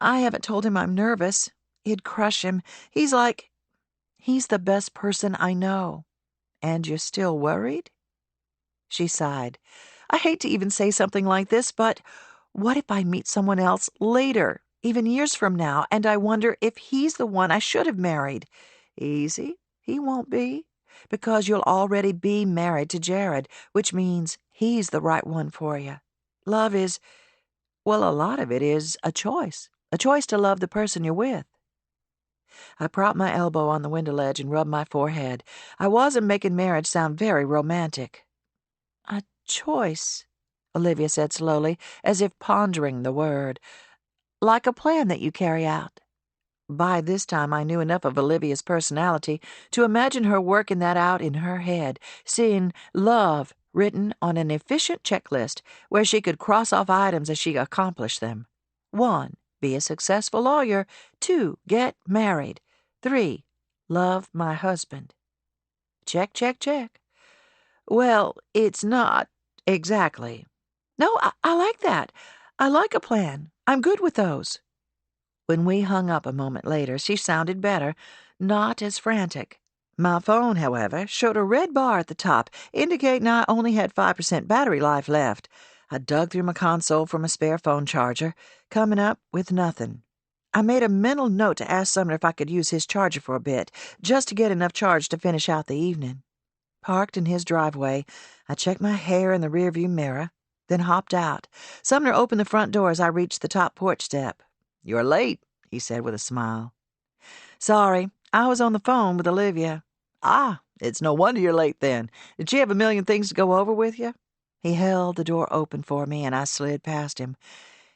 [SPEAKER 2] I haven't told him I'm nervous. It'd crush him. He's the best person I know. And you're still worried? She sighed. I hate to even say something like this, but what if I meet someone else later, even years from now, and I wonder if he's the one I should have married? Easy, he won't be, because you'll already be married to Jared, which means he's the right one for you. Love is, well, a lot of it is a choice to love the person you're with. I propped my elbow on the window ledge and rubbed my forehead. I wasn't making marriage sound very romantic. A choice, Olivia said slowly, as if pondering the word. Like a plan that you carry out. By this time I knew enough of Olivia's personality to imagine her working that out in her head, seeing love written on an efficient checklist where she could cross off items as she accomplished them. 1. Be a successful lawyer. 2. Get married. 3. Love my husband. Check, check, check. Well, it's not exactly. No, I like that. I like a plan. I'm good with those. When we hung up a moment later, she sounded better, not as frantic. My phone, however, showed a red bar at the top, indicating I only had 5% battery life left. I dug through my console for my spare phone charger, coming up with nothing. I made a mental note to ask Sumner if I could use his charger for a bit, just to get enough charge to finish out the evening. Parked in his driveway, I checked my hair in the rearview mirror, then hopped out. Sumner opened the front door as I reached the top porch step. "You're late," he said with a smile. "Sorry, I was on the phone with Olivia." "Ah, it's no wonder you're late then. Did she have a million things to go over with you?" He held the door open for me, and I slid past him.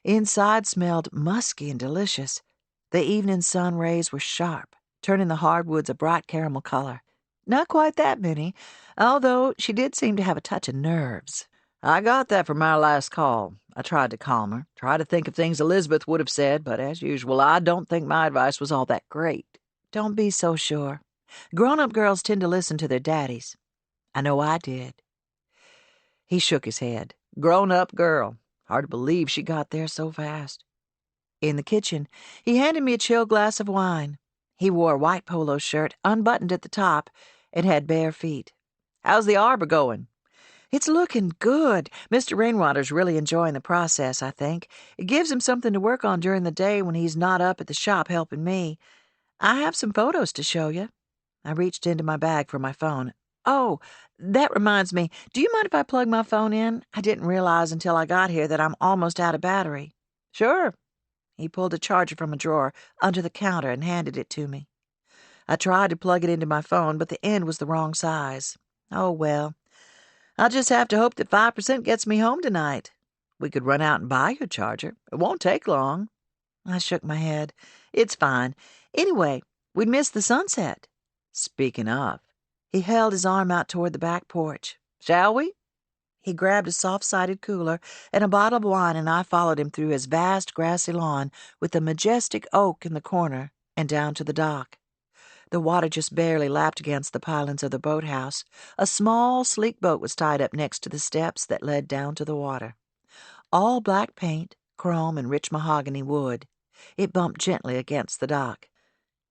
[SPEAKER 2] Inside smelled musky and delicious. The evening sun rays were sharp, turning the hardwoods a bright caramel color. Not quite that many, although she did seem to have a touch of nerves. "I got that from our last call." I tried to calm her, tried to think of things Elizabeth would have said, but as usual, I don't think my advice was all that great. Don't be so sure. Grown-up girls tend to listen to their daddies. I know I did. He shook his head. Grown-up girl. Hard to believe she got there so fast. In the kitchen, he handed me a chilled glass of wine. He wore a white polo shirt, unbuttoned at the top, and had bare feet. "How's the arbor going?" "It's looking good. Mr. Rainwater's really enjoying the process, I think. It gives him something to work on during the day when he's not up at the shop helping me. I have some photos to show you." I reached into my bag for my phone. "Oh, that reminds me. Do you mind if I plug my phone in? I didn't realize until I got here that I'm almost out of battery." "Sure. He pulled a charger from a drawer under the counter and handed it to me. I tried to plug it into my phone, but the end was the wrong size. Oh, well. I'll just have to hope that 5% gets me home tonight. We could run out and buy your charger. It won't take long. I shook my head. It's fine. Anyway, we'd miss the sunset. Speaking of, he held his arm out toward the back porch. Shall we? He grabbed a soft-sided cooler and a bottle of wine, and I followed him through his vast grassy lawn with the majestic oak in the corner and down to the dock. The water just barely lapped against the pilings of the boathouse. A small, sleek boat was tied up next to the steps that led down to the water. All black paint, chrome, and rich mahogany wood. It bumped gently against the dock.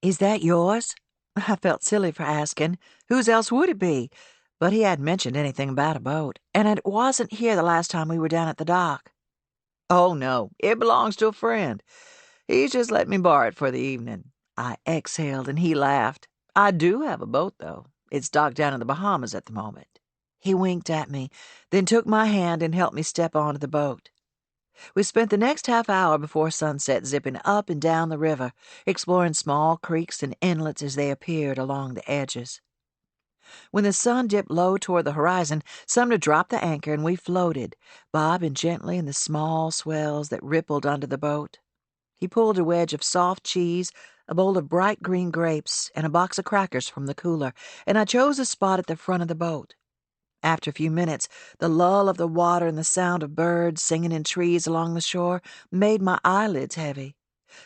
[SPEAKER 2] Is that yours? I felt silly for asking. Whose else would it be? But he hadn't mentioned anything about a boat, and it wasn't here the last time we were down at the dock. Oh, no, it belongs to a friend. He's just let me borrow it for the evening. I exhaled, and he laughed. I do have a boat, though. It's docked down in the Bahamas at the moment. He winked at me, then took my hand and helped me step onto the boat. We spent the next half hour before sunset zipping up and down the river, exploring small creeks and inlets as they appeared along the edges. When the sun dipped low toward the horizon, Sumner dropped the anchor and we floated, bobbing gently in the small swells that rippled under the boat. He pulled a wedge of soft cheese, a bowl of bright green grapes, and a box of crackers from the cooler, and I chose a spot at the front of the boat. After a few minutes, the lull of the water and the sound of birds singing in trees along the shore made my eyelids heavy.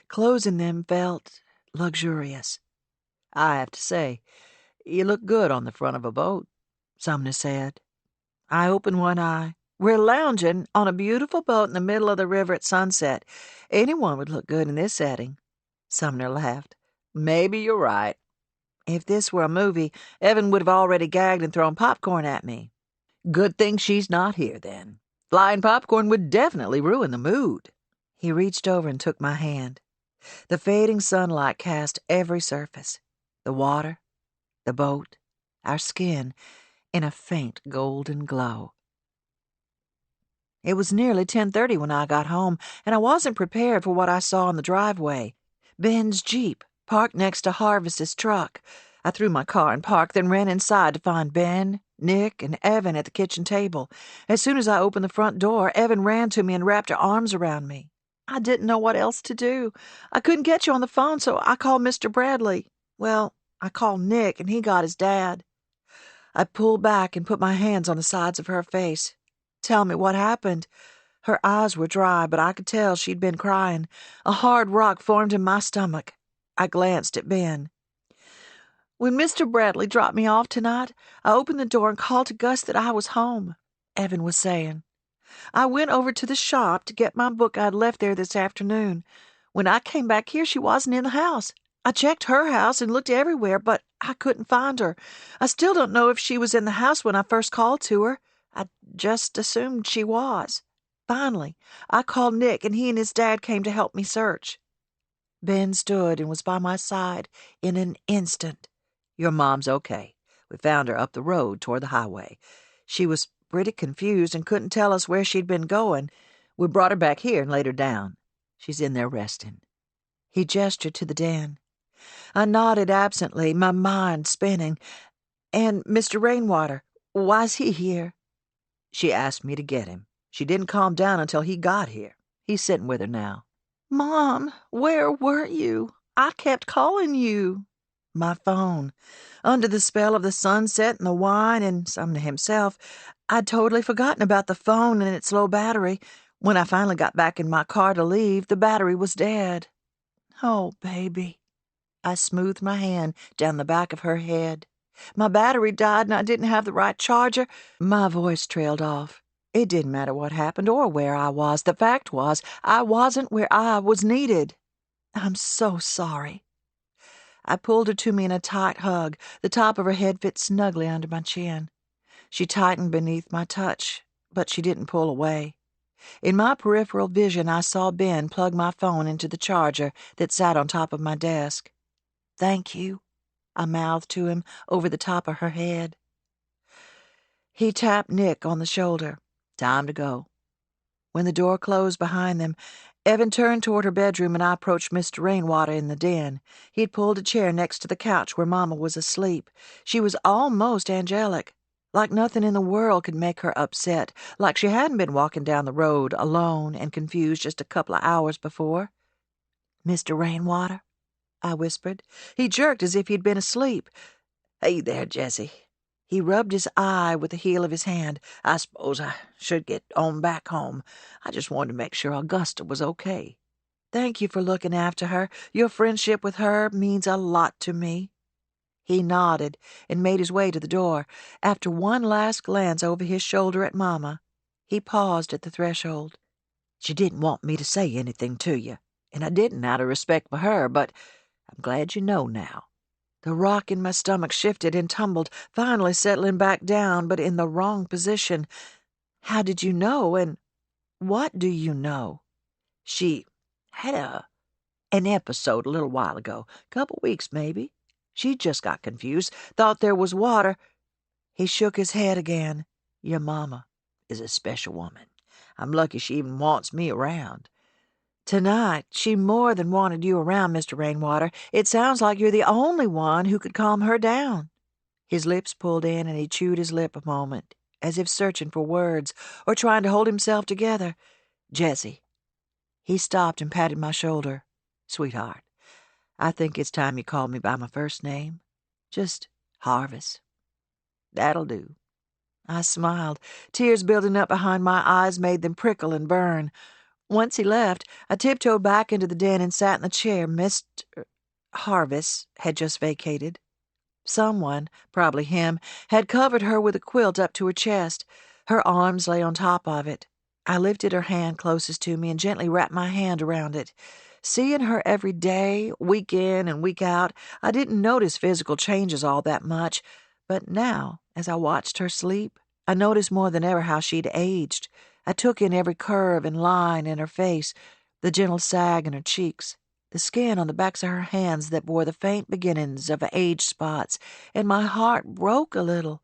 [SPEAKER 2] Closing them felt luxurious. I have to say, you look good on the front of a boat, Sumner said. I opened one eye. We're lounging on a beautiful boat in the middle of the river at sunset. Anyone would look good in this setting. Sumner laughed. Maybe you're right. If this were a movie, Evan would have already gagged and thrown popcorn at me. Good thing she's not here, then. Flying popcorn would definitely ruin the mood. He reached over and took my hand. The fading sunlight cast every surface. The water, the boat, our skin, in a faint golden glow. It was nearly 10:30 when I got home, and I wasn't prepared for what I saw in the driveway. Ben's Jeep, parked next to Harvest's truck. I threw my car in park, then ran inside to find Ben, Nick, and Evan at the kitchen table. As soon as I opened the front door, Evan ran to me and wrapped her arms around me. I didn't know what else to do. I couldn't get you on the phone, so I called Mr. Bradley. Well, I called Nick, and he got his dad. I pulled back and put my hands on the sides of her face. Tell me what happened. Her eyes were dry, but I could tell she'd been crying. A hard rock formed in my stomach. I glanced at Ben. When Mr. Bradley dropped me off tonight, I opened the door and called to Gus that I was home, Evan was saying. I went over to the shop to get my book I'd left there this afternoon. When I came back here, she wasn't in the house. I checked her house and looked everywhere, but I couldn't find her. I still don't know if she was in the house when I first called to her. I just assumed she was. Finally, I called Nick, and he and his dad came to help me search. Ben stood and was by my side in an instant. Your mom's okay. We found her up the road toward the highway. She was pretty confused and couldn't tell us where she'd been going. We brought her back here and laid her down. She's in there resting. He gestured to the den. I nodded absently, my mind spinning. And Mr. Rainwater, why's he here? She asked me to get him. She didn't calm down until he got here. He's sitting with her now. Mom, where were you? I kept calling you. My phone. Under the spell of the sunset and the wine and Sumner himself, I'd totally forgotten about the phone and its low battery. When I finally got back in my car to leave, the battery was dead. Oh, baby. I smoothed my hand down the back of her head. My battery died and I didn't have the right charger. My voice trailed off. It didn't matter what happened or where I was. The fact was, I wasn't where I was needed. I'm so sorry. I pulled her to me in a tight hug. The top of her head fit snugly under my chin. She tightened beneath my touch, but she didn't pull away. In my peripheral vision, I saw Ben plug my phone into the charger that sat on top of my desk. Thank you, I mouthed to him over the top of her head. He tapped Nick on the shoulder. Time to go. When the door closed behind them, Evan turned toward her bedroom, and I approached Mr. Rainwater in the den. He had pulled a chair next to the couch where Mama was asleep. She was almost angelic, like nothing in the world could make her upset, like she hadn't been walking down the road alone and confused just a couple of hours before. "Mr. Rainwater?" I whispered. He jerked as if he'd been asleep. "Hey there, Jessie." He rubbed his eye with the heel of his hand. "I suppose I should get on back home. I just wanted to make sure Augusta was okay." "Thank you for looking after her. Your friendship with her means a lot to me." He nodded and made his way to the door. After one last glance over his shoulder at Mama, he paused at the threshold. "She didn't want me to say anything to you, and I didn't out of respect for her, but I'm glad you know now." The rock in my stomach shifted and tumbled, finally settling back down, but in the wrong position. "How did you know, and what do you know?" "She had an episode a little while ago, couple weeks maybe. She just got confused, thought there was water." He shook his head again. "Your mama is a special woman. I'm lucky she even wants me around." "Tonight, she more than wanted you around, Mr. Rainwater. It sounds like you're the only one who could calm her down." His lips pulled in, and he chewed his lip a moment, as if searching for words, or trying to hold himself together. "Jessie." He stopped and patted my shoulder. "Sweetheart, I think it's time you called me by my first name. Just Harvest. That'll do." I smiled. Tears building up behind my eyes made them prickle and burn. Once he left, I tiptoed back into the den and sat in the chair Mr. Harvest had just vacated. Someone, probably him, had covered her with a quilt up to her chest. Her arms lay on top of it. I lifted her hand closest to me and gently wrapped my hand around it. Seeing her every day, week in and week out, I didn't notice physical changes all that much, but now, as I watched her sleep, I noticed more than ever how she'd aged. I took in every curve and line in her face, the gentle sag in her cheeks, the skin on the backs of her hands that bore the faint beginnings of age spots, and my heart broke a little.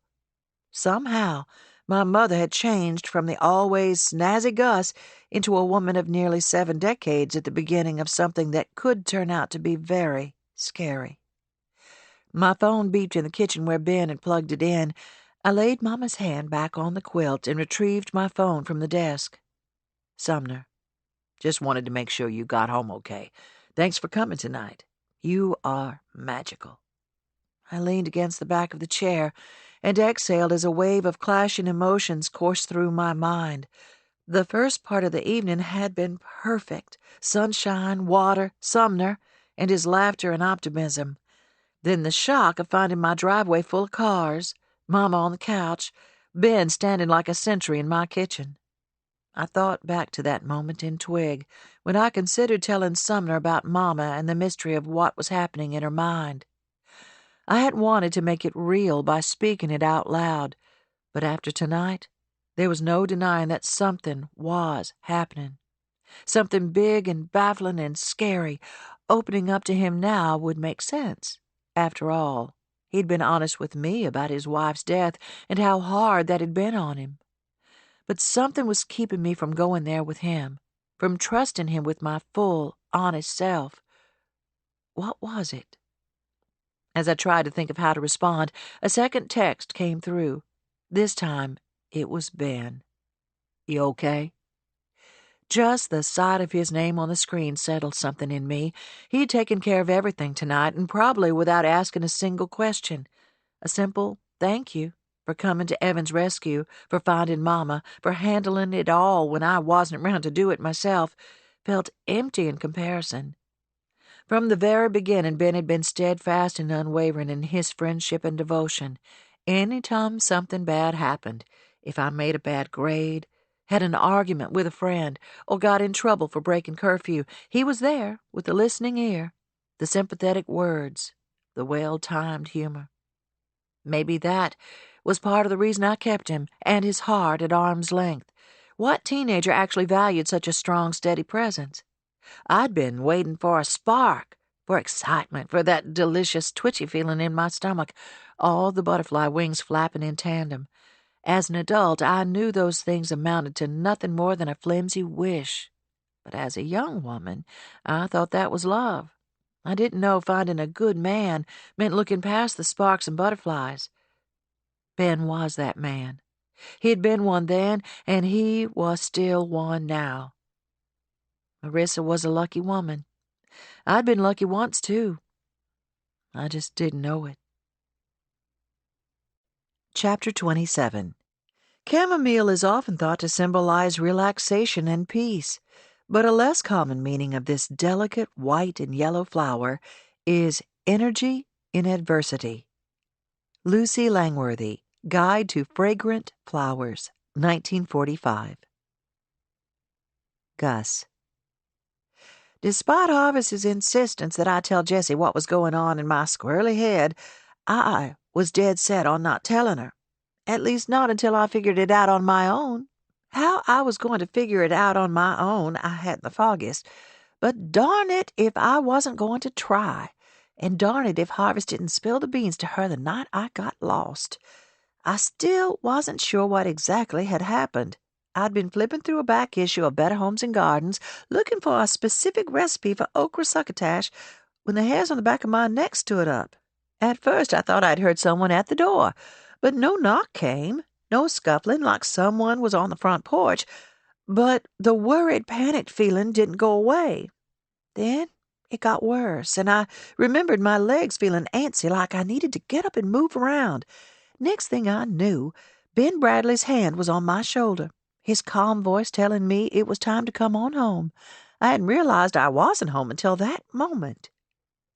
[SPEAKER 2] Somehow, my mother had changed from the always snazzy Gus into a woman of nearly 7 decades at the beginning of something that could turn out to be very scary. My phone beeped in the kitchen where Ben had plugged it in. I laid Mama's hand back on the quilt and retrieved my phone from the desk. "Sumner, just wanted to make sure you got home okay. Thanks for coming tonight. You are magical." I leaned against the back of the chair and exhaled as a wave of clashing emotions coursed through my mind. The first part of the evening had been perfect. Sunshine, water, Sumner, and his laughter and optimism. Then the shock of finding my driveway full of cars, Mama on the couch, Ben standing like a sentry in my kitchen. I thought back to that moment in Twig, when I considered telling Sumner about Mama and the mystery of what was happening in her mind. I had wanted to make it real by speaking it out loud, but after tonight, there was no denying that something was happening. Something big and baffling and scary. Opening up to him now would make sense. After all, he'd been honest with me about his wife's death and how hard that had been on him. But something was keeping me from going there with him, from trusting him with my full, honest self. What was it? As I tried to think of how to respond, a second text came through. This time, it was Ben. "You okay?" Just the sight of his name on the screen settled something in me. He'd taken care of everything tonight, and probably without asking a single question. A simple thank you for coming to Evan's rescue, for finding Mama, for handling it all when I wasn't around to do it myself, felt empty in comparison. From the very beginning, Ben had been steadfast and unwavering in his friendship and devotion. Any time something bad happened, if I made a bad grade, had an argument with a friend, or got in trouble for breaking curfew, he was there with the listening ear, the sympathetic words, the well-timed humor. Maybe that was part of the reason I kept him and his heart at arm's length. What teenager actually valued such a strong, steady presence? I'd been waiting for a spark, for excitement, for that delicious, twitchy feeling in my stomach, all the butterfly wings flapping in tandem. As an adult, I knew those things amounted to nothing more than a flimsy wish. But as a young woman, I thought that was love. I didn't know finding a good man meant looking past the sparks and butterflies. Ben was that man. He'd been one then, and he was still one now. Marissa was a lucky woman. I'd been lucky once, too. I just didn't know it. Chapter 27. Chamomile is often thought to symbolize relaxation and peace, but a less common meaning of this delicate white and yellow flower is energy in adversity. Lucy Langworthy, Guide to Fragrant Flowers, 1945. Gus. Despite Harvest's insistence that I tell Jessie what was going on in my squirrely head, I was dead set on not telling her. At least not until I figured it out on my own. How I was going to figure it out on my own, I hadn't the foggiest. But darn it if I wasn't going to try. And darn it if Harvest didn't spill the beans to her the night I got lost. I still wasn't sure what exactly had happened. I'd been flipping through a back issue of Better Homes and Gardens, looking for a specific recipe for okra succotash, when the hairs on the back of my neck stood up. At first I thought I'd heard someone at the door, but no knock came, no scuffling like someone was on the front porch, but the worried, panicked feeling didn't go away. Then it got worse, and I remembered my legs feeling antsy like I needed to get up and move around. Next thing I knew, Ben Bradley's hand was on my shoulder, his calm voice telling me it was time to come on home. I hadn't realized I wasn't home until that moment.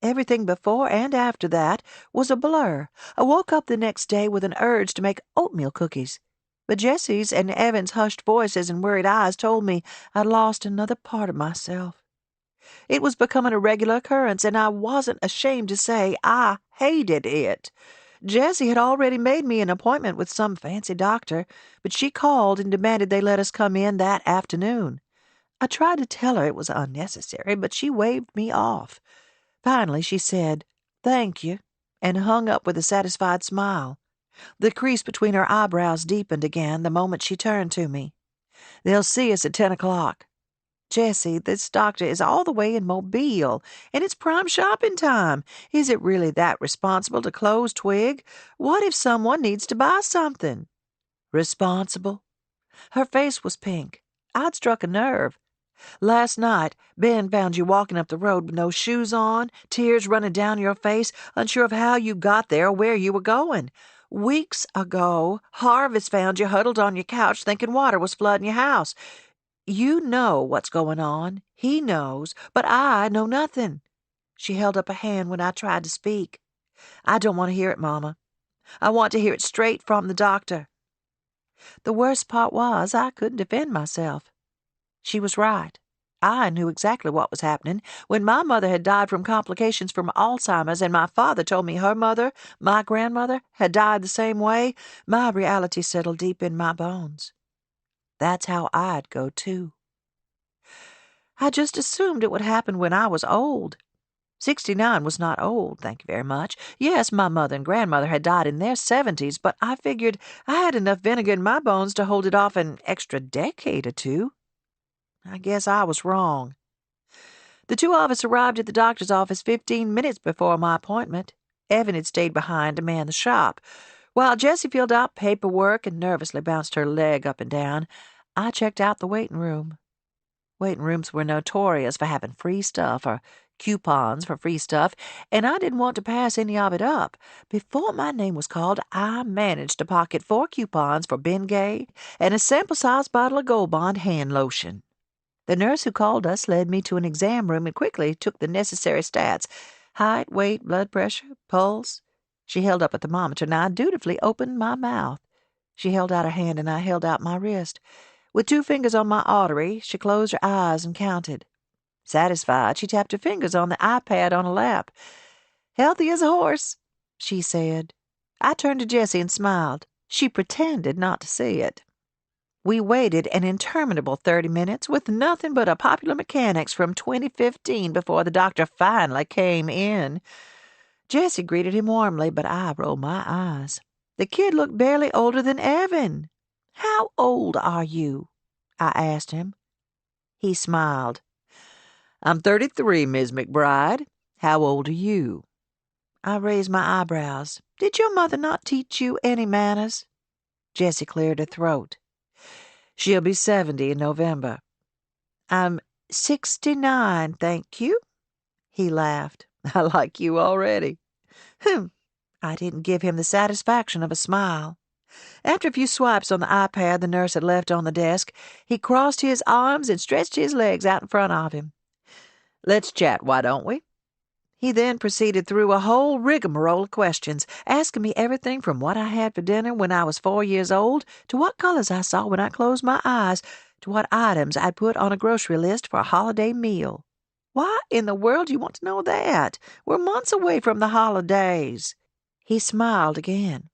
[SPEAKER 2] Everything before and after that was a blur. I woke up the next day with an urge to make oatmeal cookies. But Jessie's and Evan's hushed voices and worried eyes told me I'd lost another part of myself. It was becoming a regular occurrence, and I wasn't ashamed to say I hated it. Jessie had already made me an appointment with some fancy doctor, but she called and demanded they let us come in that afternoon. I tried to tell her it was unnecessary, but she waved me off. Finally, she said, "Thank you," and hung up with a satisfied smile. The crease between her eyebrows deepened again the moment she turned to me. "They'll see us at 10 o'clock. Jessie, this doctor is all the way in Mobile, and it's prime shopping time. Is it really that responsible to close Twig? What if someone needs to buy something?" Responsible? Her face was pink. I'd struck a nerve. "Last night, Ben found you walking up the road with no shoes on, tears running down your face, unsure of how you got there or where you were going. Weeks ago, Harvest found you huddled on your couch thinking water was flooding your house. You know what's going on. He knows, but I know nothing." She held up a hand when I tried to speak. "I don't want to hear it, Mama. I want to hear it straight from the doctor." The worst part was I couldn't defend myself. She was right. I knew exactly what was happening. When my mother had died from complications from Alzheimer's and my father told me her mother, my grandmother, had died the same way, my reality settled deep in my bones. That's how I'd go, too. I just assumed it would happen when I was old. 69 was not old, thank you very much. Yes, my mother and grandmother had died in their 70s, but I figured I had enough vinegar in my bones to hold it off an extra decade or two. I guess I was wrong. The two of us arrived at the doctor's office 15 minutes before my appointment. Evan had stayed behind to man the shop. While Jessie filled out paperwork and nervously bounced her leg up and down, I checked out the waiting room. Waiting rooms were notorious for having free stuff or coupons for free stuff, and I didn't want to pass any of it up. Before my name was called, I managed to pocket 4 coupons for Bengay and a sample-sized bottle of Gold Bond hand lotion. The nurse who called us led me to an exam room and quickly took the necessary stats: height, weight, blood pressure, pulse. She held up a thermometer, and I dutifully opened my mouth. She held out her hand, and I held out my wrist. With 2 fingers on my artery, she closed her eyes and counted. Satisfied, she tapped her fingers on the iPad on her lap. "Healthy as a horse," she said. I turned to Jessie and smiled. She pretended not to see it. We waited an interminable 30 minutes with nothing but a Popular Mechanics from 2015 before the doctor finally came in. Jessie greeted him warmly, but I rolled my eyes. The kid looked barely older than Evan. "How old are you?" I asked him. He smiled. "I'm 33, Miss McBride. How old are you?" I raised my eyebrows. "Did your mother not teach you any manners?" Jessie cleared her throat. "She'll be 70 in November." "I'm 69, thank you." He laughed. "I like you already." I didn't give him the satisfaction of a smile. After a few swipes on the iPad the nurse had left on the desk, he crossed his arms and stretched his legs out in front of him. "Let's chat, why don't we?" He then proceeded through a whole rigmarole of questions, asking me everything from what I had for dinner when I was 4 years old, to what colors I saw when I closed my eyes, to what items I'd put on a grocery list for a holiday meal. Why in the world do you want to know that? We're months away from the holidays. He smiled again.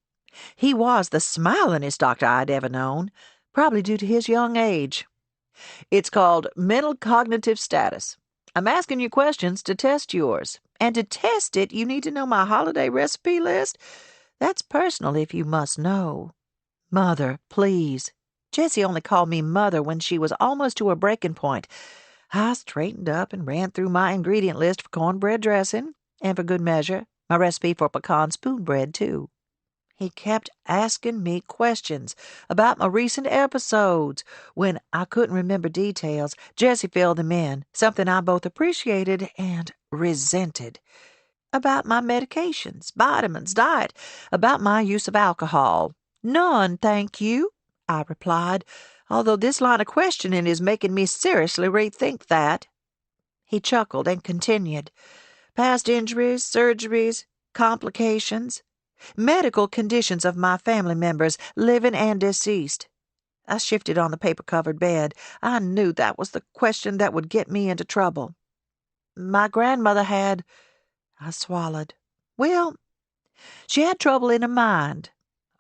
[SPEAKER 2] He was the smilingest doctor I'd ever known, probably due to his young age. "It's called mental cognitive status. I'm asking you questions to test yours. And to test it, you need to know my holiday recipe list. That's personal, if you must know." "Mother, please." Jessie only called me Mother when she was almost to her breaking point. I straightened up and ran through my ingredient list for cornbread dressing, and for good measure, my recipe for pecan spoon bread, too. He kept asking me questions about my recent episodes. When I couldn't remember details, Jessie filled them in, something I both appreciated and resented. About my medications, vitamins, diet, about my use of alcohol. "None, thank you," I replied, although this line of questioning is making me seriously rethink that. He chuckled and continued. "Past injuries, surgeries, complications, medical conditions of my family members, living and deceased." I shifted on the paper-covered bed. I knew that was the question that would get me into trouble. "My grandmother had—" I swallowed. "Well, she had trouble in her mind."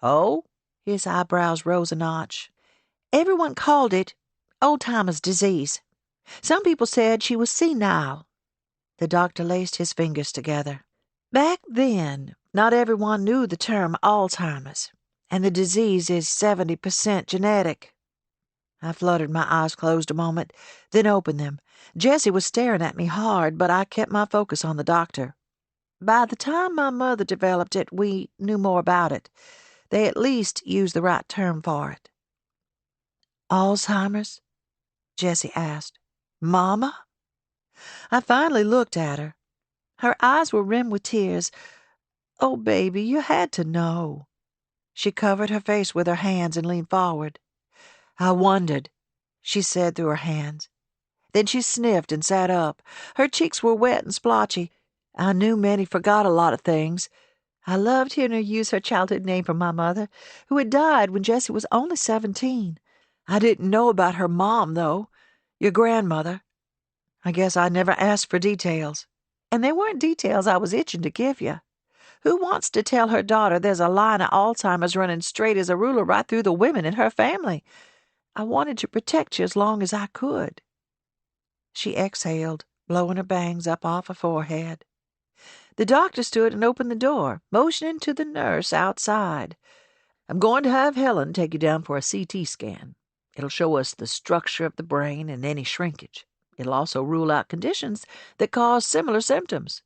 [SPEAKER 2] "Oh?" His eyebrows rose a notch. "Everyone called it old-timer's disease. Some people said she was senile." The doctor laced his fingers together. "Back then, not everyone knew the term Alzheimer's, and the disease is 70% genetic." I fluttered my eyes closed a moment, then opened them. Jessie was staring at me hard, but I kept my focus on the doctor. "By the time my mother developed it, we knew more about it. They at least used the right term for it." "Alzheimer's?" Jessie asked. "Mama?" I finally looked at her. Her eyes were rimmed with tears. "Oh, baby, you had to know." She covered her face with her hands and leaned forward. "I wondered," she said through her hands. Then she sniffed and sat up. Her cheeks were wet and splotchy. I knew Minnie forgot a lot of things. I loved hearing her use her childhood name for my mother, who had died when Jessie was only 17. I didn't know about her mom, though. Your grandmother. I guess I never asked for details. And they weren't details I was itching to give you. Who wants to tell her daughter there's a line of Alzheimer's running straight as a ruler right through the women in her family? I wanted to protect you as long as I could." She exhaled, blowing her bangs up off her forehead. The doctor stood and opened the door, motioning to the nurse outside. "I'm going to have Helen take you down for a CT scan. It'll show us the structure of the brain and any shrinkage. It'll also rule out conditions that cause similar symptoms."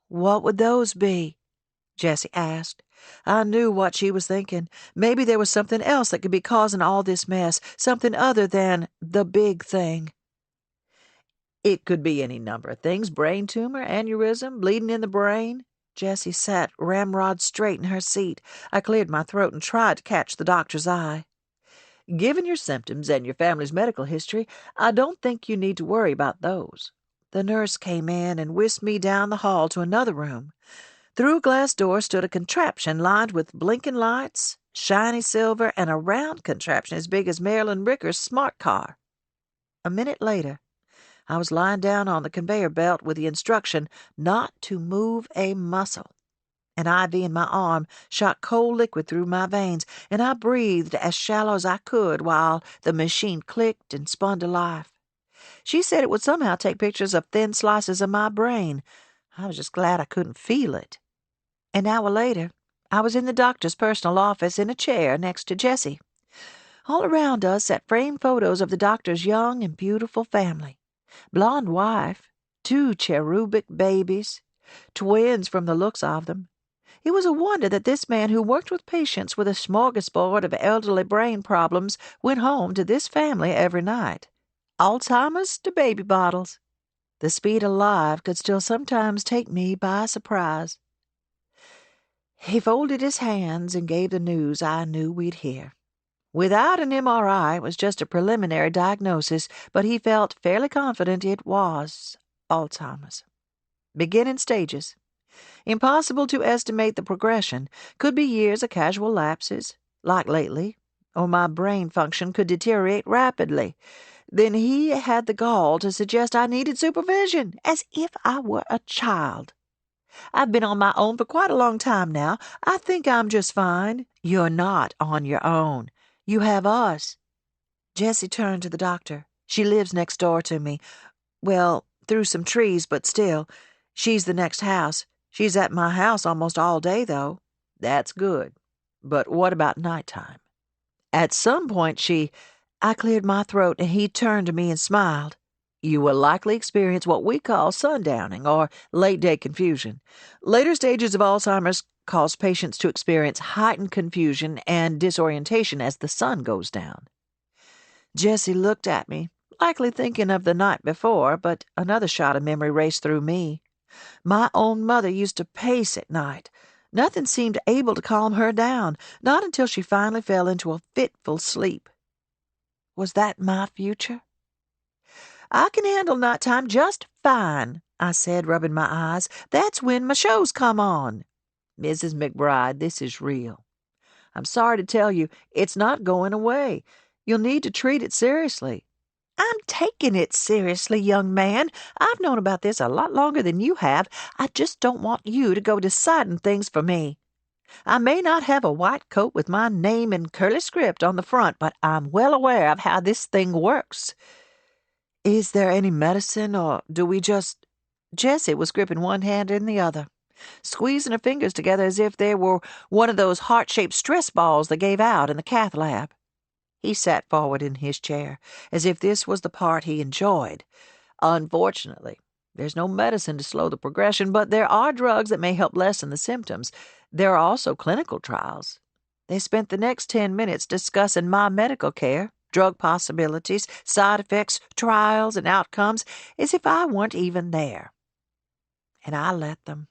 [SPEAKER 2] "What would those be?" Jessie asked. I knew what she was thinking. Maybe there was something else that could be causing all this mess, something other than the big thing. "It could be any number of things. Brain tumor, aneurysm, bleeding in the brain." Jessie sat ramrod straight in her seat. I cleared my throat and tried to catch the doctor's eye. "Given your symptoms and your family's medical history, I don't think you need to worry about those." The nurse came in and whisked me down the hall to another room. Through a glass door stood a contraption lined with blinking lights, shiny silver, and a round contraption as big as Marilyn Ricker's smart car. A minute later, I was lying down on the conveyor belt with the instruction not to move a muscle. An IV in my arm shot cold liquid through my veins, and I breathed as shallow as I could while the machine clicked and spun to life. She said it would somehow take pictures of thin slices of my brain. I was just glad I couldn't feel it. An hour later, I was in the doctor's personal office in a chair next to Jessie. All around us sat framed photos of the doctor's young and beautiful family. Blonde wife, 2 cherubic babies, twins from the looks of them. It was a wonder that this man who worked with patients with a smorgasbord of elderly brain problems went home to this family every night. Alzheimer's to baby bottles. The speed of life could still sometimes take me by surprise. He folded his hands and gave the news I knew we'd hear. Without an MRI, it was just a preliminary diagnosis, but he felt fairly confident it was Alzheimer's. Beginning stages. Impossible to estimate the progression. Could be years of casual lapses, like lately, or my brain function could deteriorate rapidly. Then he had the gall to suggest I needed supervision, as if I were a child. I've been on my own for quite a long time now. I think I'm just fine. You're not on your own. You have us. Jessie turned to the doctor. She lives next door to me. Well, through some trees, but still. She's the next house. She's at my house almost all day, though. That's good. But what about nighttime? At some point I cleared my throat, and he turned to me and smiled. You will likely experience what we call sundowning, or late-day confusion. Later stages of Alzheimer's cause patients to experience heightened confusion and disorientation as the sun goes down. Jessie looked at me, likely thinking of the night before, but another shot of memory raced through me. My own mother used to pace at night. Nothing seemed able to calm her down, not until she finally fell into a fitful sleep. Was that my future? I can handle nighttime just fine, I said, rubbing my eyes. That's when my shows come on. Mrs. McBride, this is real. I'm sorry to tell you, it's not going away. You'll need to treat it seriously. I'm taking it seriously, young man. I've known about this a lot longer than you have. I just don't want you to go deciding things for me. I may not have a white coat with my name in curly script on the front, but I'm well aware of how this thing works. Is there any medicine, or do we just... Jessie was gripping one hand in the other, squeezing her fingers together as if they were one of those heart-shaped stress balls they gave out in the cath lab. He sat forward in his chair, as if this was the part he enjoyed. Unfortunately, there's no medicine to slow the progression, but there are drugs that may help lessen the symptoms. There are also clinical trials. They spent the next 10 minutes discussing my medical care, drug possibilities, side effects, trials, and outcomes, as if I weren't even there. And I let them.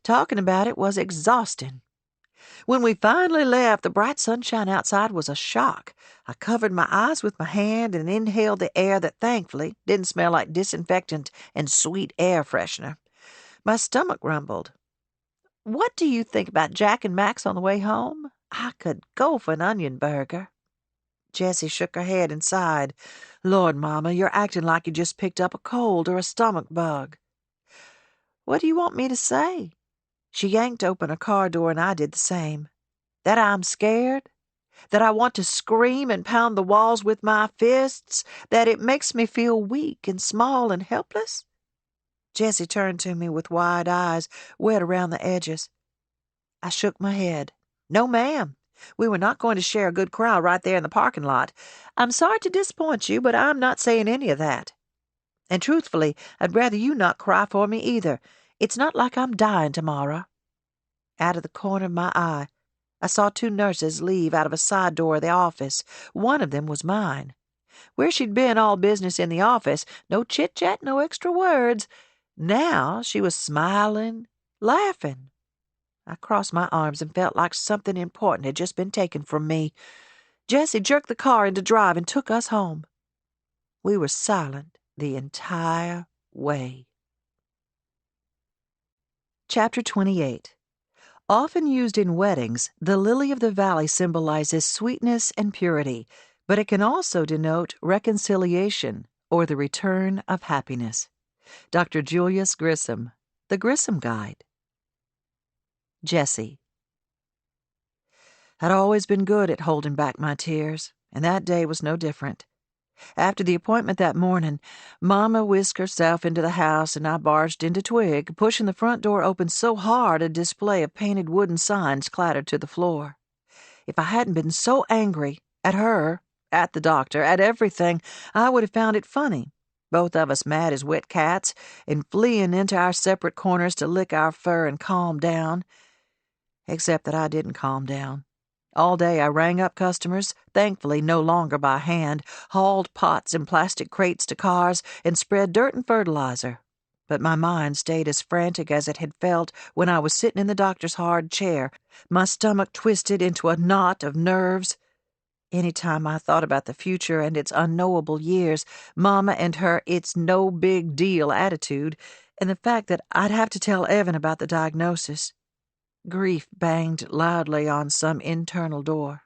[SPEAKER 2] Talking about it was exhausting. When we finally left, the bright sunshine outside was a shock. I covered my eyes with my hand and inhaled the air that thankfully didn't smell like disinfectant and sweet air freshener. My stomach rumbled. What do you think about Jack and Max on the way home? I could go for an onion burger. Jessie shook her head and sighed. Lord, Mama, you're acting like you just picked up a cold or a stomach bug. What do you want me to say? She yanked open a car door, and I did the same. That I'm scared? That I want to scream and pound the walls with my fists? That it makes me feel weak and small and helpless? Jessie turned to me with wide eyes, wet around the edges. I shook my head. No, ma'am. We were not going to share a good crowd right there in the parking lot. I'm sorry to disappoint you, but I'm not saying any of that. And truthfully, I'd rather you not cry for me either. It's not like I'm dying tomorrow. Out of the corner of my eye, I saw 2 nurses leave out of a side door of the office. One of them was mine. Where she'd been all business in the office, no chit-chat, no extra words. Now she was smiling, laughing. I crossed my arms and felt like something important had just been taken from me. Jessie jerked the car into drive and took us home. We were silent the entire way. Chapter 28. Often used in weddings, the lily of the valley symbolizes sweetness and purity, but it can also denote reconciliation or the return of happiness. Dr. Julius Grissom, The Grissom Guide. Jessie. I'd always been good at holding back my tears, and that day was no different. After the appointment that morning, Mama whisked herself into the house, and I barged into Twig, pushing the front door open so hard a display of painted wooden signs clattered to the floor. If I hadn't been so angry At her, at the doctor, at everything, I would have found it funny. Both of us mad as wet cats and fleeing into our separate corners to lick our fur and calm down. Except that I didn't calm down. All day I rang up customers, thankfully no longer by hand, hauled pots and plastic crates to cars, and spread dirt and fertilizer. But my mind stayed as frantic as it had felt when I was sitting in the doctor's hard chair, my stomach twisted into a knot of nerves. Any time I thought about the future and its unknowable years, Mama and her "it's no big deal" attitude, and the fact that I'd have to tell Evan about the diagnosis, grief banged loudly on some internal door.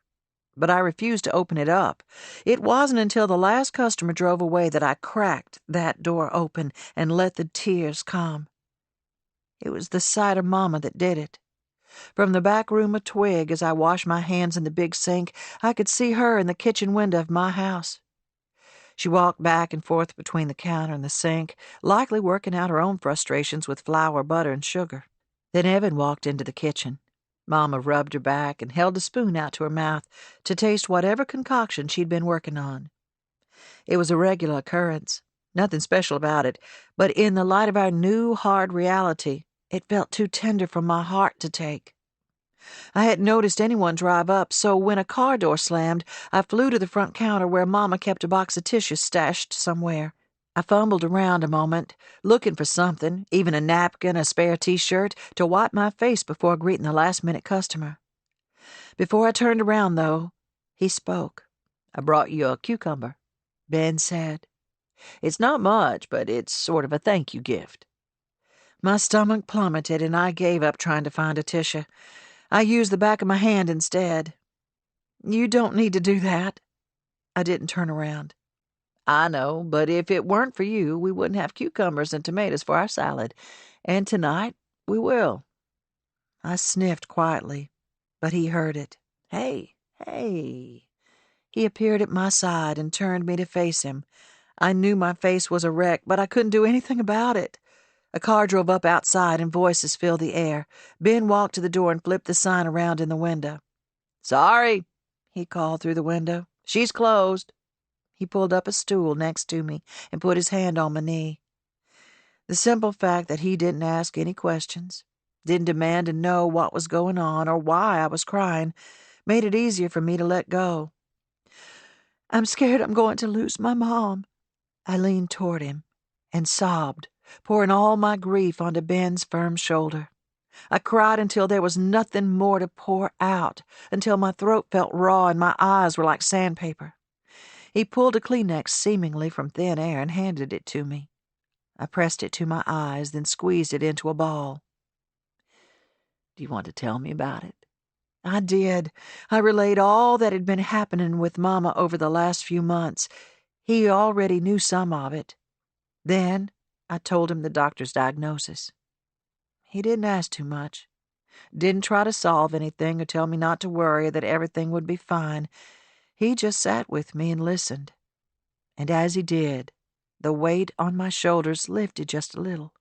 [SPEAKER 2] But I refused to open it up. It wasn't until the last customer drove away that I cracked that door open and let the tears come. It was the sight of Mama that did it. From the back room of Twig, as I washed my hands in the big sink, I could see her in the kitchen window of my house. She walked back and forth between the counter and the sink, likely working out her own frustrations with flour, butter, and sugar. Then Evan walked into the kitchen. Mama rubbed her back and held a spoon out to her mouth to taste whatever concoction she'd been working on. It was a regular occurrence, nothing special about it, but in the light of our new, hard reality, it felt too tender for my heart to take. I hadn't noticed anyone drive up, so when a car door slammed, I flew to the front counter where Mama kept a box of tissues stashed somewhere. I fumbled around a moment, looking for something, even a napkin, a spare T-shirt, to wipe my face before greeting the last-minute customer. Before I turned around, though, he spoke. "I brought you a cucumber," Ben said. "It's not much, but it's sort of a thank-you gift." My stomach plummeted, and I gave up trying to find a tissue. I used the back of my hand instead. "You don't need to do that." I didn't turn around. "I know, but if it weren't for you, we wouldn't have cucumbers and tomatoes for our salad. And tonight, we will." I sniffed quietly, but he heard it. "Hey, hey." He appeared at my side and turned me to face him. I knew my face was a wreck, but I couldn't do anything about it. A car drove up outside and voices filled the air. Ben walked to the door and flipped the sign around in the window. "Sorry," he called through the window. "She's closed." He pulled up a stool next to me and put his hand on my knee. The simple fact that he didn't ask any questions, didn't demand to know what was going on or why I was crying, made it easier for me to let go. "I'm scared I'm going to lose my mom." I leaned toward him and sobbed, pouring all my grief onto Ben's firm shoulder. I cried until there was nothing more to pour out, until my throat felt raw and my eyes were like sandpaper. He pulled a Kleenex seemingly from thin air and handed it to me. I pressed it to my eyes, then squeezed it into a ball. "Do you want to tell me about it?" I did. I relayed all that had been happening with Mama over the last few months. He already knew some of it. Then I told him the doctor's diagnosis. He didn't ask too much. Didn't try to solve anything or tell me not to worry, that everything would be fine. He just sat with me and listened. And as he did, the weight on my shoulders lifted just a little.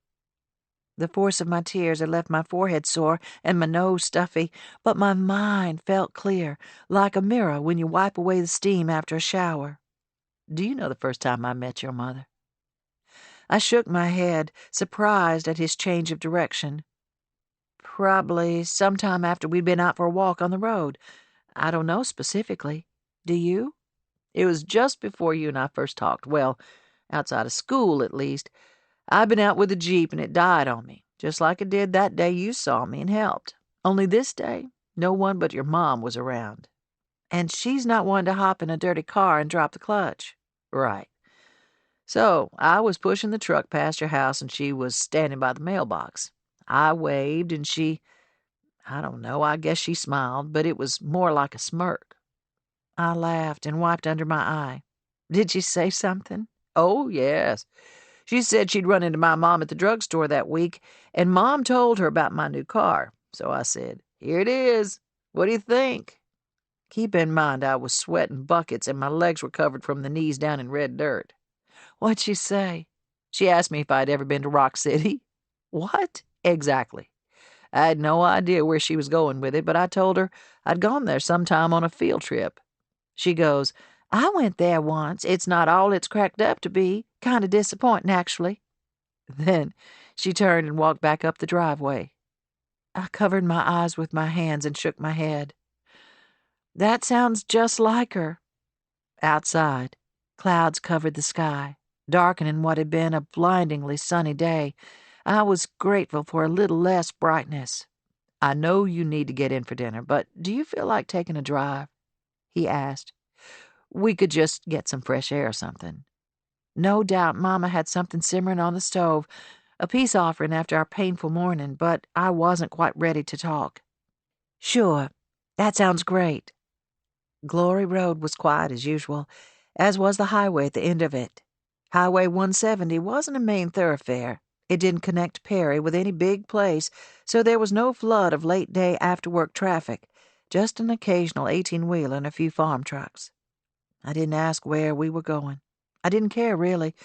[SPEAKER 2] The force of my tears had left my forehead sore and my nose stuffy, but my mind felt clear, like a mirror when you wipe away the steam after a shower. "Do you know the first time I met your mother?" I shook my head, surprised at his change of direction. "Probably sometime after we'd been out for a walk on the road. I don't know specifically. Do you?" "It was just before you and I first talked. Well, outside of school, at least. I'd been out with the Jeep and it died on me, just like it did that day you saw me and helped. Only this day, no one but your mom was around. And she's not one to hop in a dirty car and drop the clutch." "Right. So I was pushing the truck past your house and she was standing by the mailbox. I waved and I don't know, I guess she smiled, but it was more like a smirk." I laughed and wiped under my eye. "Did she say something?" "Oh, yes. She said she'd run into my mom at the drugstore that week, and Mom told her about my new car. So I said, 'Here it is. What do you think?' Keep in mind I was sweating buckets and my legs were covered from the knees down in red dirt." "What'd she say?" "She asked me if I'd ever been to Rock City." "What?" "Exactly. I had no idea where she was going with it, but I told her I'd gone there sometime on a field trip." She goes, I went there once. It's not all it's cracked up to be. Kind of disappointing, actually. Then she turned and walked back up the driveway. I covered my eyes with my hands and shook my head. That sounds just like her. Outside, clouds covered the sky, darkening what had been a blindingly sunny day. I was grateful for a little less brightness. I know you need to get in for dinner, but do you feel like taking a drive? He asked. We could just get some fresh air or something. No doubt Mama had something simmering on the stove, a peace offering after our painful morning, but I wasn't quite ready to talk. Sure, that sounds great. Glory Road was quiet as usual, as was the highway at the end of it. Highway 170 wasn't a main thoroughfare. It didn't connect Perry with any big place, so there was no flood of late-day after-work traffic, just an occasional 18-wheeler and a few farm trucks. I didn't ask where we were going. I didn't care, really.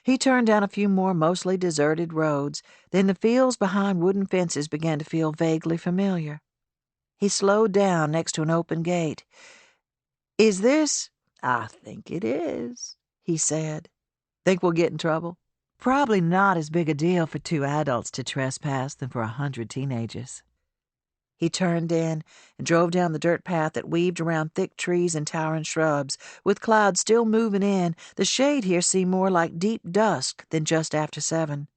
[SPEAKER 2] He turned down a few more mostly deserted roads. Then the fields behind wooden fences began to feel vaguely familiar. He slowed down next to an open gate. Is this? I think it is, he said. Think we'll get in trouble? Probably not as big a deal for 2 adults to trespass than for 100 teenagers. He turned in and drove down the dirt path that weaved around thick trees and towering shrubs. With clouds still moving in, the shade here seemed more like deep dusk than just after 7.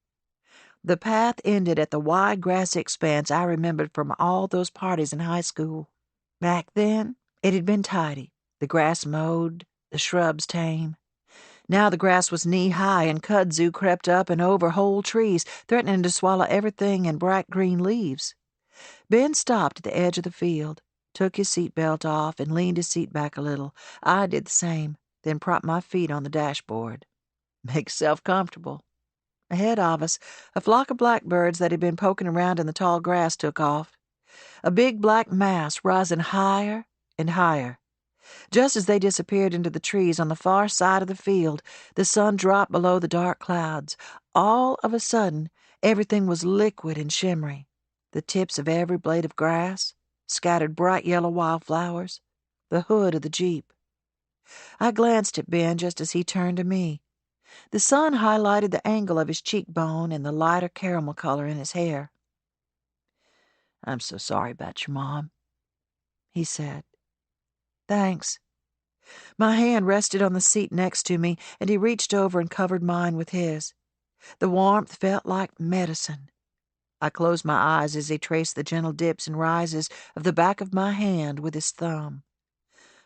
[SPEAKER 2] The path ended at the wide grassy expanse I remembered from all those parties in high school. Back then, it had been tidy, the grass mowed, the shrubs tame. Now the grass was knee-high, and kudzu crept up and over whole trees, threatening to swallow everything in bright green leaves. Ben stopped at the edge of the field, took his seatbelt off, and leaned his seat back a little. I did the same, then propped my feet on the dashboard. Make yourself comfortable. Ahead of us, a flock of blackbirds that had been poking around in the tall grass took off. A big black mass rising higher and higher. Just as they disappeared into the trees on the far side of the field, the sun dropped below the dark clouds. All of a sudden, everything was liquid and shimmery. The tips of every blade of grass, scattered bright yellow wildflowers, the hood of the Jeep. I glanced at Ben just as he turned to me. The sun highlighted the angle of his cheekbone and the lighter caramel color in his hair. I'm so sorry about your mom, he said. Thanks. My hand rested on the seat next to me, and he reached over and covered mine with his. The warmth felt like medicine. I closed my eyes as he traced the gentle dips and rises of the back of my hand with his thumb.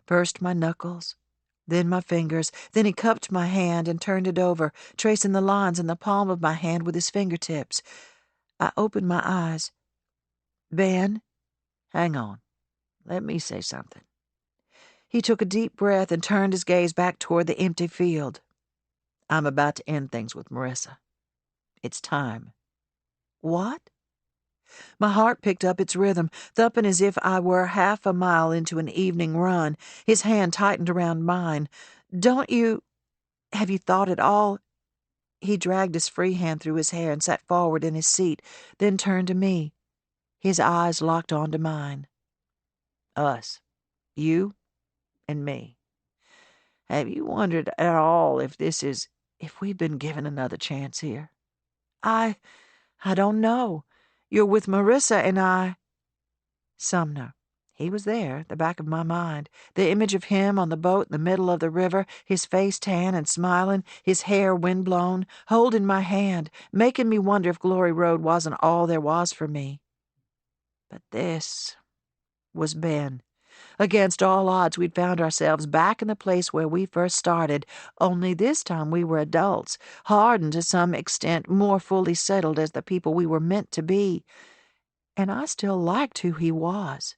[SPEAKER 2] First my knuckles, then my fingers, then he cupped my hand and turned it over, tracing the lines in the palm of my hand with his fingertips. I opened my eyes. Ben, hang on. Let me say something. He took a deep breath and turned his gaze back toward the empty field. I'm about to end things with Marissa. It's time. What? My heart picked up its rhythm, thumping as if I were half a mile into an evening run. His hand tightened around mine. Have you thought at all? He dragged his free hand through his hair and sat forward in his seat, then turned to me. His eyes locked onto mine. Us. You and me. Have you wondered at all if we've been given another chance here? I don't know. You're with Marissa and I. Sumner. He was there, the back of my mind. The image of him on the boat in the middle of the river, his face tan and smiling, his hair windblown, holding my hand, making me wonder if Glory Road wasn't all there was for me. But this was Ben. Against all odds, we'd found ourselves back in the place where we first started, only this time we were adults, hardened to some extent, more fully settled as the people we were meant to be. And I still liked who he was.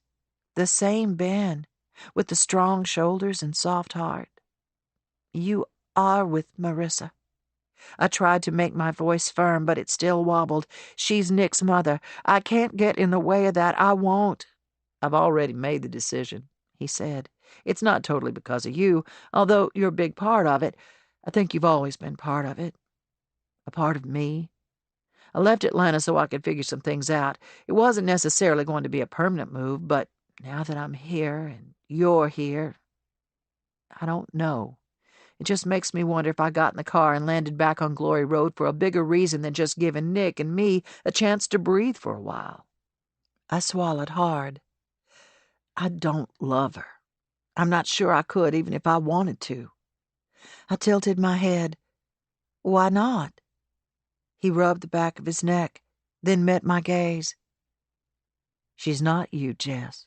[SPEAKER 2] The same Ben, with the strong shoulders and soft heart. You are with Marissa. I tried to make my voice firm, but it still wobbled. She's Nick's mother. I can't get in the way of that. I won't. I've already made the decision, he said. It's not totally because of you, although you're a big part of it. I think you've always been part of it. A part of me. I left Atlanta so I could figure some things out. It wasn't necessarily going to be a permanent move, but now that I'm here and you're here, I don't know. It just makes me wonder if I got in the car and landed back on Glory Road for a bigger reason than just giving Nick and me a chance to breathe for a while. I swallowed hard. I don't love her. I'm not sure I could, even if I wanted to. I tilted my head. Why not? He rubbed the back of his neck, then met my gaze. She's not you, Jess.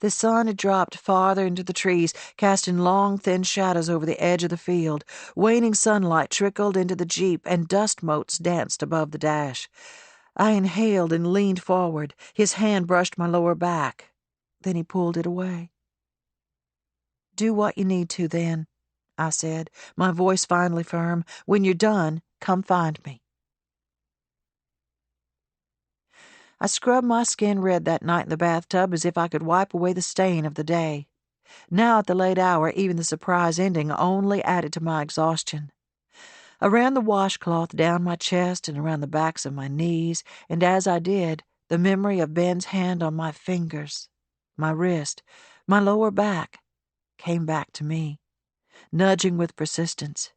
[SPEAKER 2] The sun had dropped farther into the trees, casting long, thin shadows over the edge of the field. Waning sunlight trickled into the Jeep, and dust motes danced above the dash. I inhaled and leaned forward. His hand brushed my lower back. Then he pulled it away. Do what you need to, then, I said, my voice finally firm. When you're done, come find me. I scrubbed my skin red that night in the bathtub as if I could wipe away the stain of the day. Now at the late hour, even the surprise ending only added to my exhaustion. I ran the washcloth down my chest and around the backs of my knees, and as I did, the memory of Ben's hand on my fingers, my wrist, my lower back, came back to me, nudging with persistence.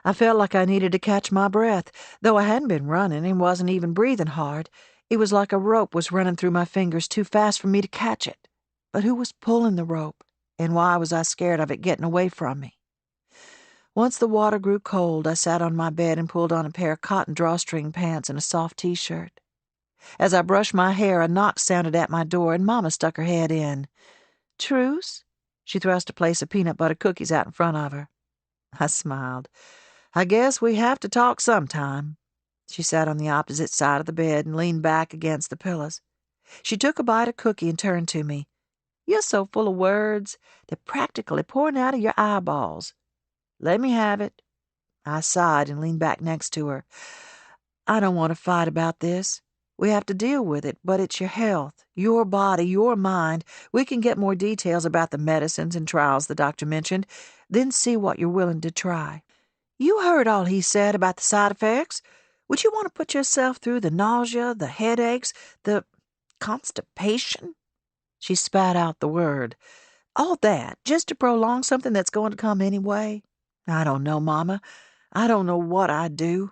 [SPEAKER 2] I felt like I needed to catch my breath, though I hadn't been running and wasn't even breathing hard. It was like a rope was running through my fingers too fast for me to catch it. But who was pulling the rope, and why was I scared of it getting away from me? Once the water grew cold, I sat on my bed and pulled on a pair of cotton drawstring pants and a soft T-shirt. As I brushed my hair, a knock sounded at my door, and Mama stuck her head in. Truce? She thrust a place of peanut butter cookies out in front of her. I smiled. I guess we have to talk sometime. She sat on the opposite side of the bed and leaned back against the pillows. She took a bite of cookie and turned to me. You're so full of words. They're practically pouring out of your eyeballs. Let me have it. I sighed and leaned back next to her. I don't want to fight about this. We have to deal with it, but it's your health, your body, your mind. We can get more details about the medicines and trials the doctor mentioned, then see what you're willing to try. You heard all he said about the side effects. Would you want to put yourself through the nausea, the headaches, the constipation? She spat out the word. All that, just to prolong something that's going to come anyway? I don't know, Mama. I don't know what I'd do.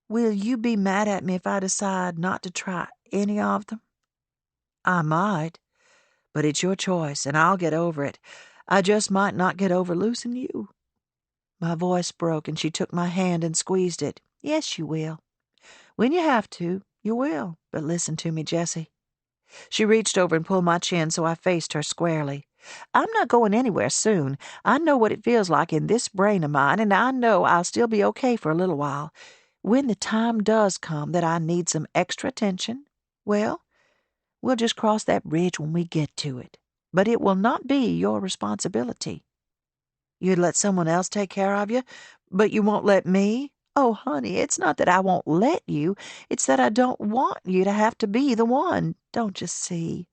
[SPEAKER 2] Will you be mad at me if I decide not to try any of them? I might, but it's your choice, and I'll get over it. I just might not get over losing you. My voice broke, and she took my hand and squeezed it. Yes, you will. When you have to, you will. But listen to me, Jessie. She reached over and pulled my chin so I faced her squarely. I'm not going anywhere soon. I know what it feels like in this brain of mine, and I know I'll still be okay for a little while. When the time does come that I need some extra attention, well, we'll just cross that bridge when we get to it. But it will not be your responsibility. You'd let someone else take care of you, but you won't let me? Oh, honey, it's not that I won't let you. It's that I don't want you to have to be the one. Don't you see?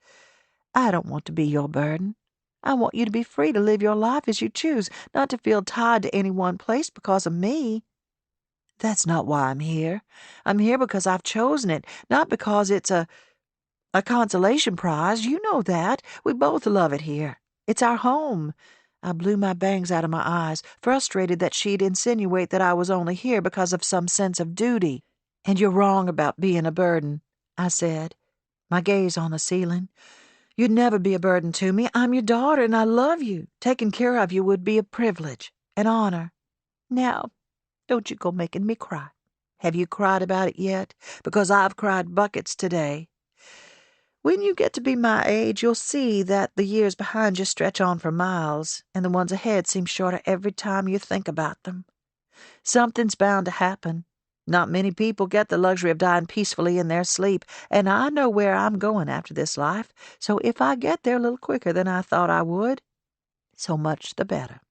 [SPEAKER 2] I don't want to be your burden. I want you to be free to live your life as you choose, not to feel tied to any one place because of me. That's not why I'm here. I'm here because I've chosen it, not because it's a consolation prize. You know that. We both love it here. It's our home. I blew my bangs out of my eyes, frustrated that she'd insinuate that I was only here because of some sense of duty. And you're wrong about being a burden, I said, my gaze on the ceiling. You'd never be a burden to me. I'm your daughter, and I love you. Taking care of you would be a privilege, an honor. Now, don't you go making me cry. Have you cried about it yet? Because I've cried buckets today. When you get to be my age, you'll see that the years behind you stretch on for miles, and the ones ahead seem shorter every time you think about them. Something's bound to happen. Not many people get the luxury of dying peacefully in their sleep, and I know where I'm going after this life, so if I get there a little quicker than I thought I would, so much the better.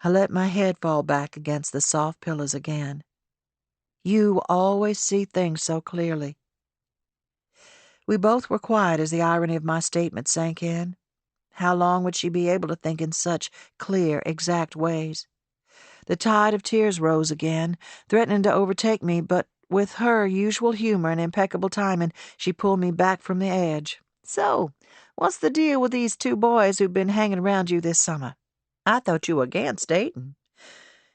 [SPEAKER 2] I let my head fall back against the soft pillows again. You always see things so clearly. We both were quiet as the irony of my statement sank in. How long would she be able to think in such clear, exact ways? The tide of tears rose again, threatening to overtake me, but with her usual humor and impeccable timing, she pulled me back from the edge. So, What's the deal with these two boys who've been hanging around you this summer? I thought you were against dating.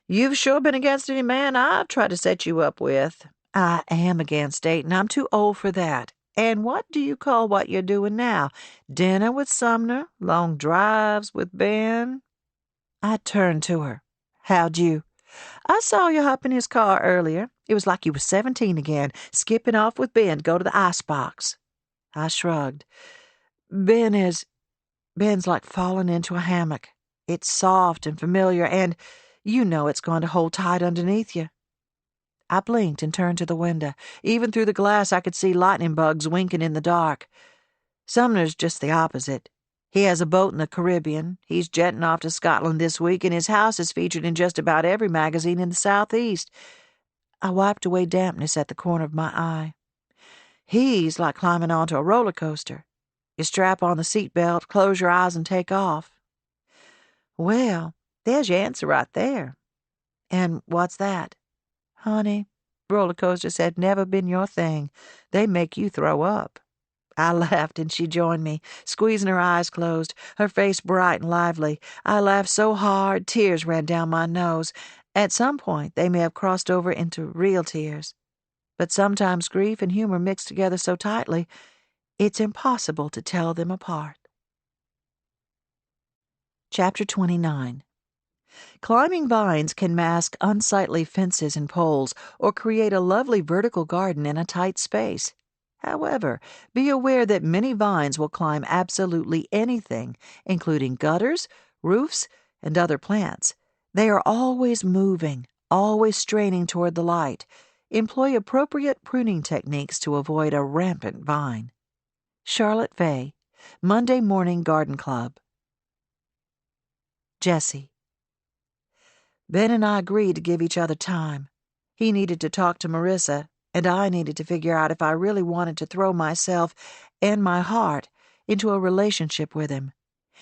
[SPEAKER 2] You've sure been against any man I've tried to set you up with. I am against dating. I'm too old for that. And what do you call what you're doing now? Dinner with Sumner? Long drives with Ben? I turned to her. How'd you? I saw you hop in his car earlier. It was like you were 17 again, skipping off with Ben to go to the icebox. I shrugged. Ben's like falling into a hammock. It's soft and familiar, and you know it's going to hold tight underneath you. I blinked and turned to the window. Even through the glass I could see lightning bugs winking in the dark. Sumner's just the opposite. He has a boat in the Caribbean. He's jetting off to Scotland this week, and his house is featured in just about every magazine in the Southeast. I wiped away dampness at the corner of my eye. He's like climbing onto a roller coaster. You strap on the seatbelt, close your eyes, and take off. Well, there's your answer right there. And what's that? Honey, roller coasters had never been your thing. They make you throw up. I laughed, and she joined me, squeezing her eyes closed, her face bright and lively. I laughed so hard, tears ran down my nose. At some point, they may have crossed over into real tears. But sometimes grief and humor mix together so tightly, it's impossible to tell them apart. Chapter 29. Climbing vines can mask unsightly fences and poles or create a lovely vertical garden in a tight space. However, be aware that many vines will climb absolutely anything, including gutters, roofs, and other plants. They are always moving, always straining toward the light. Employ appropriate pruning techniques to avoid a rampant vine. Charlotte Fay, Monday Morning Garden Club. Jessie. Ben and I agreed to give each other time. He needed to talk to Marissa, and I needed to figure out if I really wanted to throw myself and my heart into a relationship with him,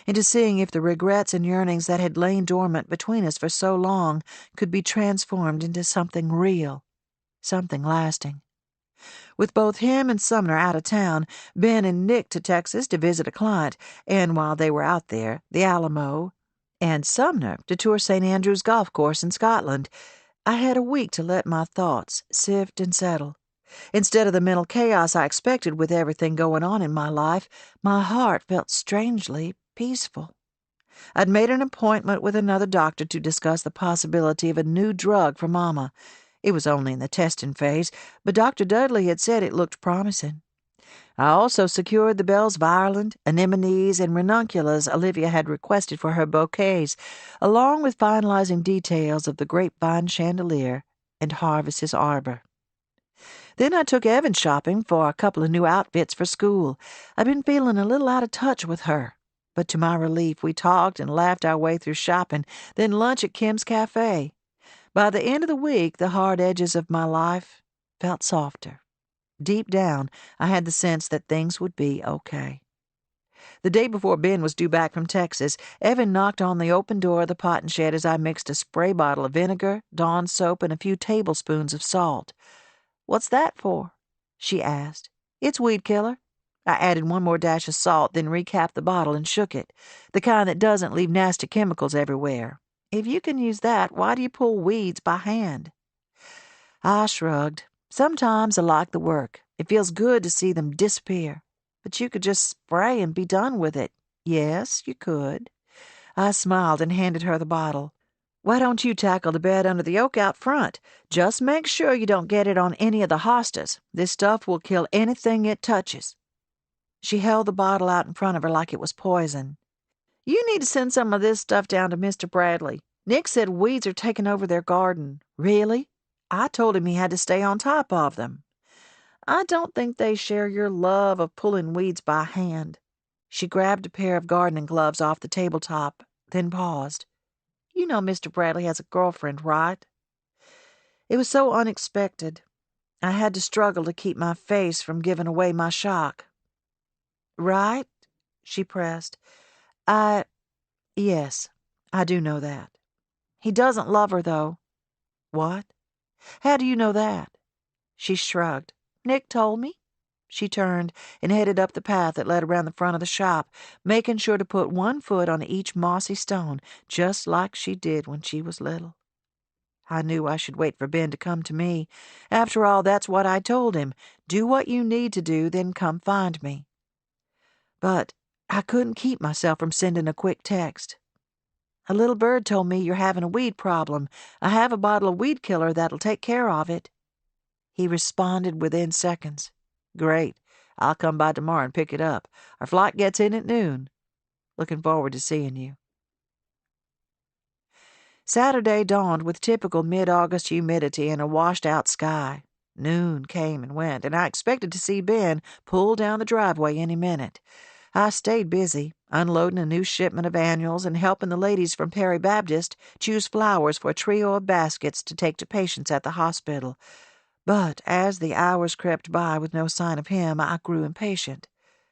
[SPEAKER 2] into seeing if the regrets and yearnings that had lain dormant between us for so long could be transformed into something real, something lasting. With both him and Sumner out of town, Ben and Nick to Texas to visit a client, and while they were out there, the Alamo, and Sumner to tour St. Andrew's Golf Course in Scotland, I had a week to let my thoughts sift and settle. Instead of the mental chaos I expected with everything going on in my life, my heart felt strangely peaceful. I'd made an appointment with another doctor to discuss the possibility of a new drug for Mama. It was only in the testing phase, but Dr. Dudley had said it looked promising. I also secured the bells of Ireland, anemones, and ranunculus Olivia had requested for her bouquets, along with finalizing details of the grapevine chandelier and Harvest's arbor. Then I took Evan shopping for a couple of new outfits for school. I'd been feeling a little out of touch with her, but to my relief we talked and laughed our way through shopping, then lunch at Kim's Cafe. By the end of the week, the hard edges of my life felt softer. Deep down, I had the sense that things would be okay. The day before Ben was due back from Texas, Evan knocked on the open door of the potting shed as I mixed a spray bottle of vinegar, Dawn soap, and a few tablespoons of salt. "What's that for?" she asked. "It's weed killer." I added one more dash of salt, then recapped the bottle and shook it, the kind that doesn't leave nasty chemicals everywhere. If you can use that, why do you pull weeds by hand? I shrugged. Sometimes I like the work. It feels good to see them disappear. But you could just spray and be done with it. Yes, you could. I smiled and handed her the bottle. "Why don't you tackle the bed under the oak out front? Just make sure you don't get it on any of the hostas. This stuff will kill anything it touches." She held the bottle out in front of her like it was poison. "You need to send some of this stuff down to Mr. Bradley. Nick said weeds are taking over their garden." "Really?" "I told him he had to stay on top of them." "I don't think they share your love of pulling weeds by hand." She grabbed a pair of gardening gloves off the tabletop, then paused. "You know Mr. Bradley has a girlfriend, right?" It was so unexpected. I had to struggle to keep my face from giving away my shock. "Right?" she pressed. Yes, I do know that. He doesn't love her, though." "What? How do you know that?" She shrugged. "Nick told me." She turned and headed up the path that led around the front of the shop, making sure to put one foot on each mossy stone, just like she did when she was little. I knew I should wait for Ben to come to me. After all, that's what I told him. Do what you need to do, then come find me. But I couldn't keep myself from sending a quick text. A little bird told me you're having a weed problem. I have a bottle of weed killer that'll take care of it. He responded within seconds. Great. I'll come by tomorrow and pick it up. Our flight gets in at noon. Looking forward to seeing you. Saturday dawned with typical mid-August humidity and a washed-out sky. Noon came and went, and I expected to see Ben pull down the driveway any minute. I stayed busy, unloading a new shipment of annuals and helping the ladies from Perry Baptist choose flowers for a trio of baskets to take to patients at the hospital. But as the hours crept by with no sign of him, I grew impatient.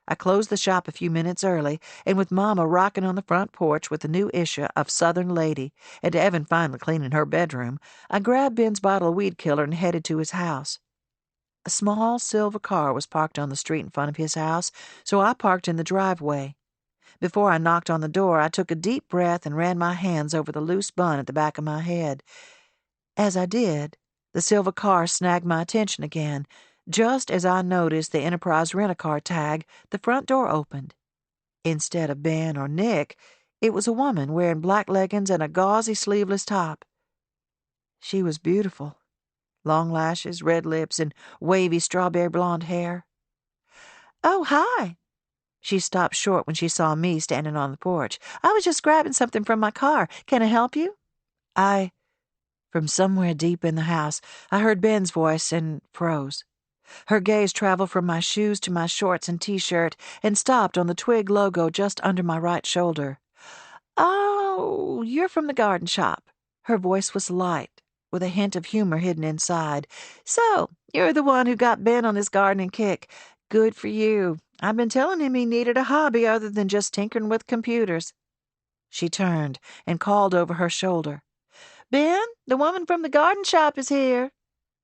[SPEAKER 2] I closed the shop a few minutes early, and with Mama rocking on the front porch with the new issue of Southern Lady, and Evan finally cleaning her bedroom, I grabbed Ben's bottle of weed killer and headed to his house. A small silver car was parked on the street in front of his house, so I parked in the driveway. Before I knocked on the door, I took a deep breath and ran my hands over the loose bun at the back of my head. As I did, the silver car snagged my attention again. Just as I noticed the Enterprise rent-a-car tag, the front door opened. Instead of Ben or Nick, it was a woman wearing black leggings and a gauzy sleeveless top. She was beautiful. Long lashes, red lips, and wavy strawberry blonde hair. "Oh, hi." She stopped short when she saw me standing on the porch. "I was just grabbing something from my car. Can I help you?" From somewhere deep in the house, I heard Ben's voice and froze. Her gaze traveled from my shoes to my shorts and T-shirt and stopped on the twig logo just under my right shoulder. "Oh, you're from the garden shop." Her voice was light, with a hint of humor hidden inside. "So, you're the one who got Ben on this gardening kick. Good for you. I've been telling him he needed a hobby other than just tinkering with computers." She turned and called over her shoulder. "Ben, the woman from the garden shop is here."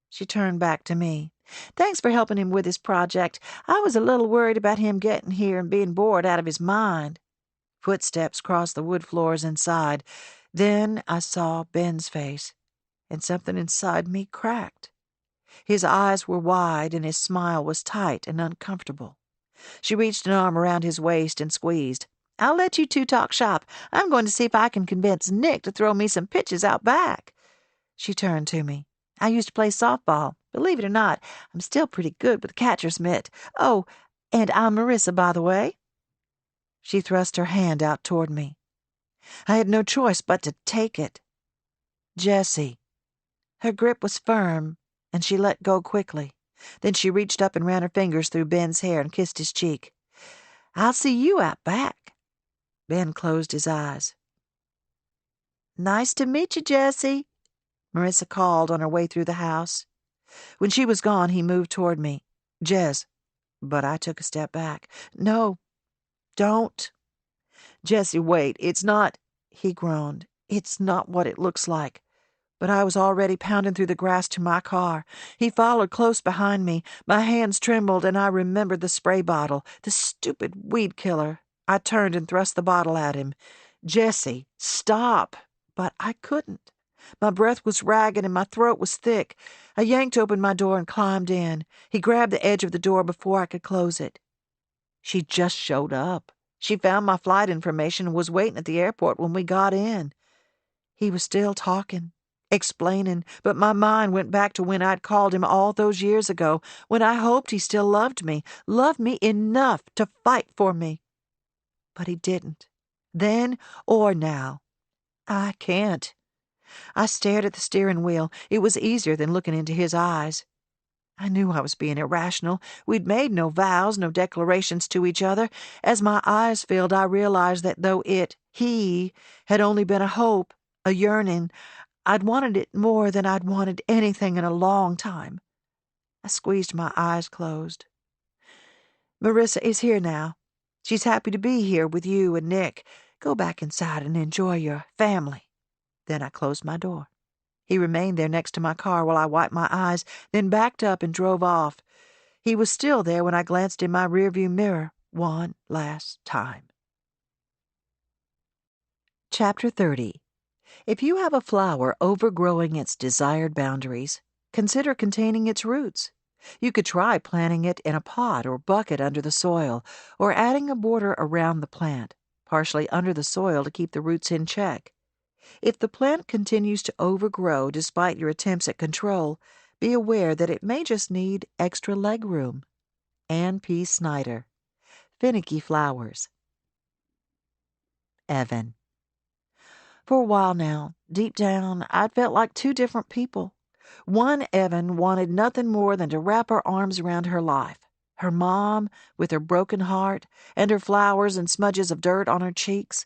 [SPEAKER 2] She turned back to me. "Thanks for helping him with his project. I was a little worried about him getting here and being bored out of his mind." Footsteps crossed the wood floors inside. Then I saw Ben's face, and something inside me cracked. His eyes were wide, and his smile was tight and uncomfortable. She reached an arm around his waist and squeezed. "I'll let you two talk shop. I'm going to see if I can convince Nick to throw me some pitches out back." She turned to me. "I used to play softball. Believe it or not, I'm still pretty good with a catcher's mitt. Oh, and I'm Marissa, by the way." She thrust her hand out toward me. I had no choice but to take it. "Jessie." Her grip was firm, and she let go quickly. Then she reached up and ran her fingers through Ben's hair and kissed his cheek. "I'll see you out back." Ben closed his eyes. "Nice to meet you, Jessie," Marissa called on her way through the house. When she was gone, he moved toward me. "Jess." But I took a step back. "No, don't." "Jessie, wait. It's not," he groaned. "It's not what it looks like." But I was already pounding through the grass to my car. He followed close behind me. My hands trembled, and I remembered the spray bottle, the stupid weed killer. I turned and thrust the bottle at him. "Jessie, stop." But I couldn't. My breath was ragged and my throat was thick. I yanked open my door and climbed in. He grabbed the edge of the door before I could close it. She just showed up. She found my flight information and was waiting at the airport when we got in. He was still talking, explaining, but my mind went back to when I'd called him all those years ago, when I hoped he still loved me enough to fight for me. But he didn't, then or now. I can't. I stared at the steering wheel. It was easier than looking into his eyes. I knew I was being irrational. We'd made no vows, no declarations to each other. As my eyes filled, I realized that though he, had only been a hope, a yearning, I'd wanted it more than I'd wanted anything in a long time. I squeezed my eyes closed. "Marissa is here now. She's happy to be here with you and Nick. Go back inside and enjoy your family." Then I closed my door. He remained there next to my car while I wiped my eyes, then backed up and drove off. He was still there when I glanced in my rearview mirror one last time. Chapter 30. If you have a flower overgrowing its desired boundaries, consider containing its roots. You could try planting it in a pot or bucket under the soil, or adding a border around the plant, partially under the soil to keep the roots in check. If the plant continues to overgrow despite your attempts at control, be aware that it may just need extra leg room. Ann P. Snyder. Finicky Flowers. Evan. For a while now, deep down, I'd felt like two different people. One Evan wanted nothing more than to wrap her arms around her life. Her mom, with her broken heart, and her flowers and smudges of dirt on her cheeks.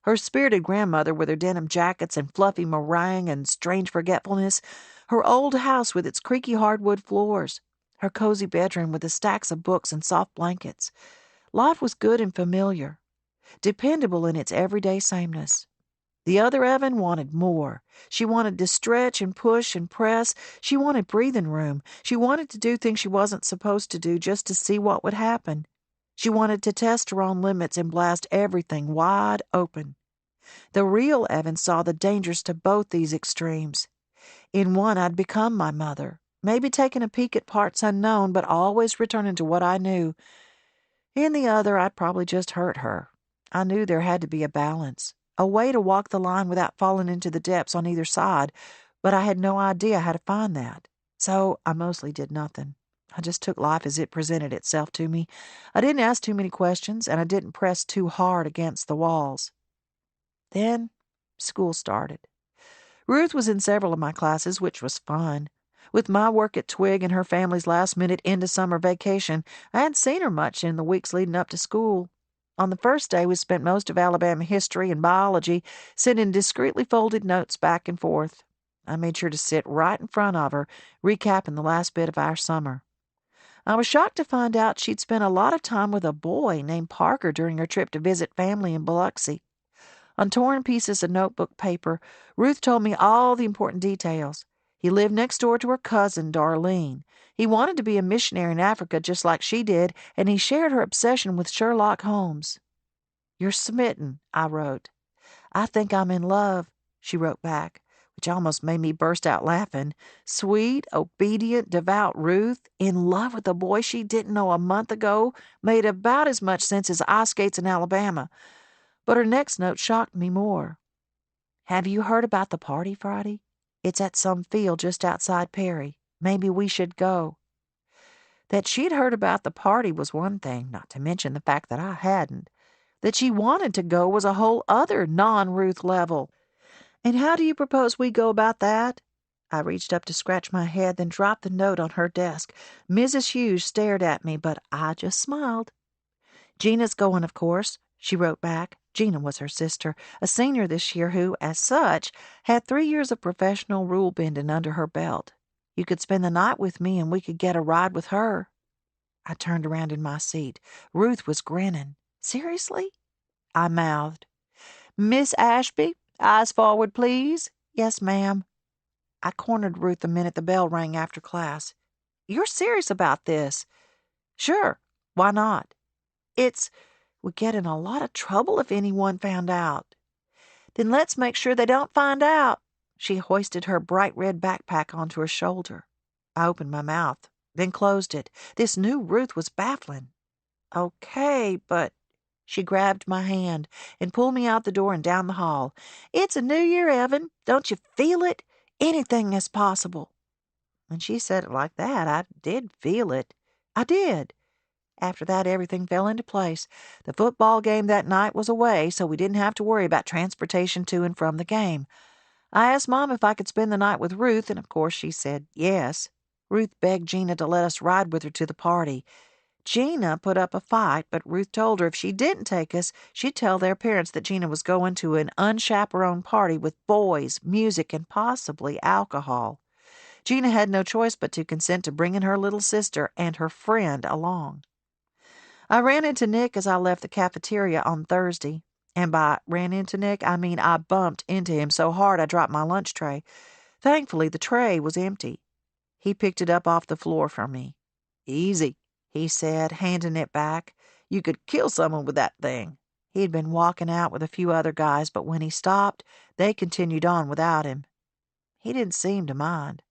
[SPEAKER 2] Her spirited grandmother with her denim jackets and fluffy meringue and strange forgetfulness. Her old house with its creaky hardwood floors. Her cozy bedroom with the stacks of books and soft blankets. Life was good and familiar, dependable in its everyday sameness. The other Evan wanted more. She wanted to stretch and push and press. She wanted breathing room. She wanted to do things she wasn't supposed to do just to see what would happen. She wanted to test her own limits and blast everything wide open. The real Evan saw the dangers to both these extremes. In one, I'd become my mother, maybe taking a peek at parts unknown, but always returning to what I knew. In the other, I'd probably just hurt her. I knew there had to be a balance, a way to walk the line without falling into the depths on either side, but I had no idea how to find that. So I mostly did nothing. I just took life as it presented itself to me. I didn't ask too many questions, and I didn't press too hard against the walls. Then school started. Ruth was in several of my classes, which was fun. With my work at Twig and her family's last-minute end-of-summer vacation, I hadn't seen her much in the weeks leading up to school. On the first day, we spent most of Alabama history and biology, sending discreetly folded notes back and forth. I made sure to sit right in front of her, recapping the last bit of our summer. I was shocked to find out she'd spent a lot of time with a boy named Parker during her trip to visit family in Biloxi. On torn pieces of notebook paper, Ruth told me all the important details. He lived next door to her cousin, Darlene. He wanted to be a missionary in Africa just like she did, and he shared her obsession with Sherlock Holmes. "You're smitten," I wrote. "I think I'm in love," she wrote back, which almost made me burst out laughing. Sweet, obedient, devout Ruth, in love with a boy she didn't know a month ago, made about as much sense as ice skates in Alabama. But her next note shocked me more. "Have you heard about the party Friday? It's at some field just outside Perry. Maybe we should go." That she'd heard about the party was one thing, not to mention the fact that I hadn't. That she wanted to go was a whole other non-Ruth level. "And how do you propose we go about that?" I reached up to scratch my head, then dropped the note on her desk. Mrs. Hughes stared at me, but I just smiled. "Gina's going, of course," she wrote back. Gina was her sister, a senior this year who, as such, had 3 years of professional rule-bending under her belt. "You could spend the night with me and we could get a ride with her." I turned around in my seat. Ruth was grinning. "Seriously?" I mouthed. "Miss Ashby, eyes forward, please." "Yes, ma'am." I cornered Ruth the minute the bell rang after class. "You're serious about this?" "Sure. Why not?" "We'd get in a lot of trouble if anyone found out." "Then let's make sure they don't find out." She hoisted her bright red backpack onto her shoulder. I opened my mouth, then closed it. This new Ruth was baffling. "Okay, but—" She grabbed my hand and pulled me out the door and down the hall. "It's a new year, Evan. Don't you feel it? Anything is possible." When she said it like that, I did feel it. I did. After that, everything fell into place. The football game that night was away, so we didn't have to worry about transportation to and from the game. I asked Mom if I could spend the night with Ruth, and of course she said yes. Ruth begged Gina to let us ride with her to the party. Gina put up a fight, but Ruth told her if she didn't take us, she'd tell their parents that Gina was going to an unchaperoned party with boys, music, and possibly alcohol. Gina had no choice but to consent to bringing her little sister and her friend along. I ran into Nick as I left the cafeteria on Thursday. And by ran into Nick, I mean I bumped into him so hard I dropped my lunch tray. Thankfully, the tray was empty. He picked it up off the floor for me. "Easy," he said, handing it back. "You could kill someone with that thing." He had been walking out with a few other guys, but when he stopped, they continued on without him. He didn't seem to mind.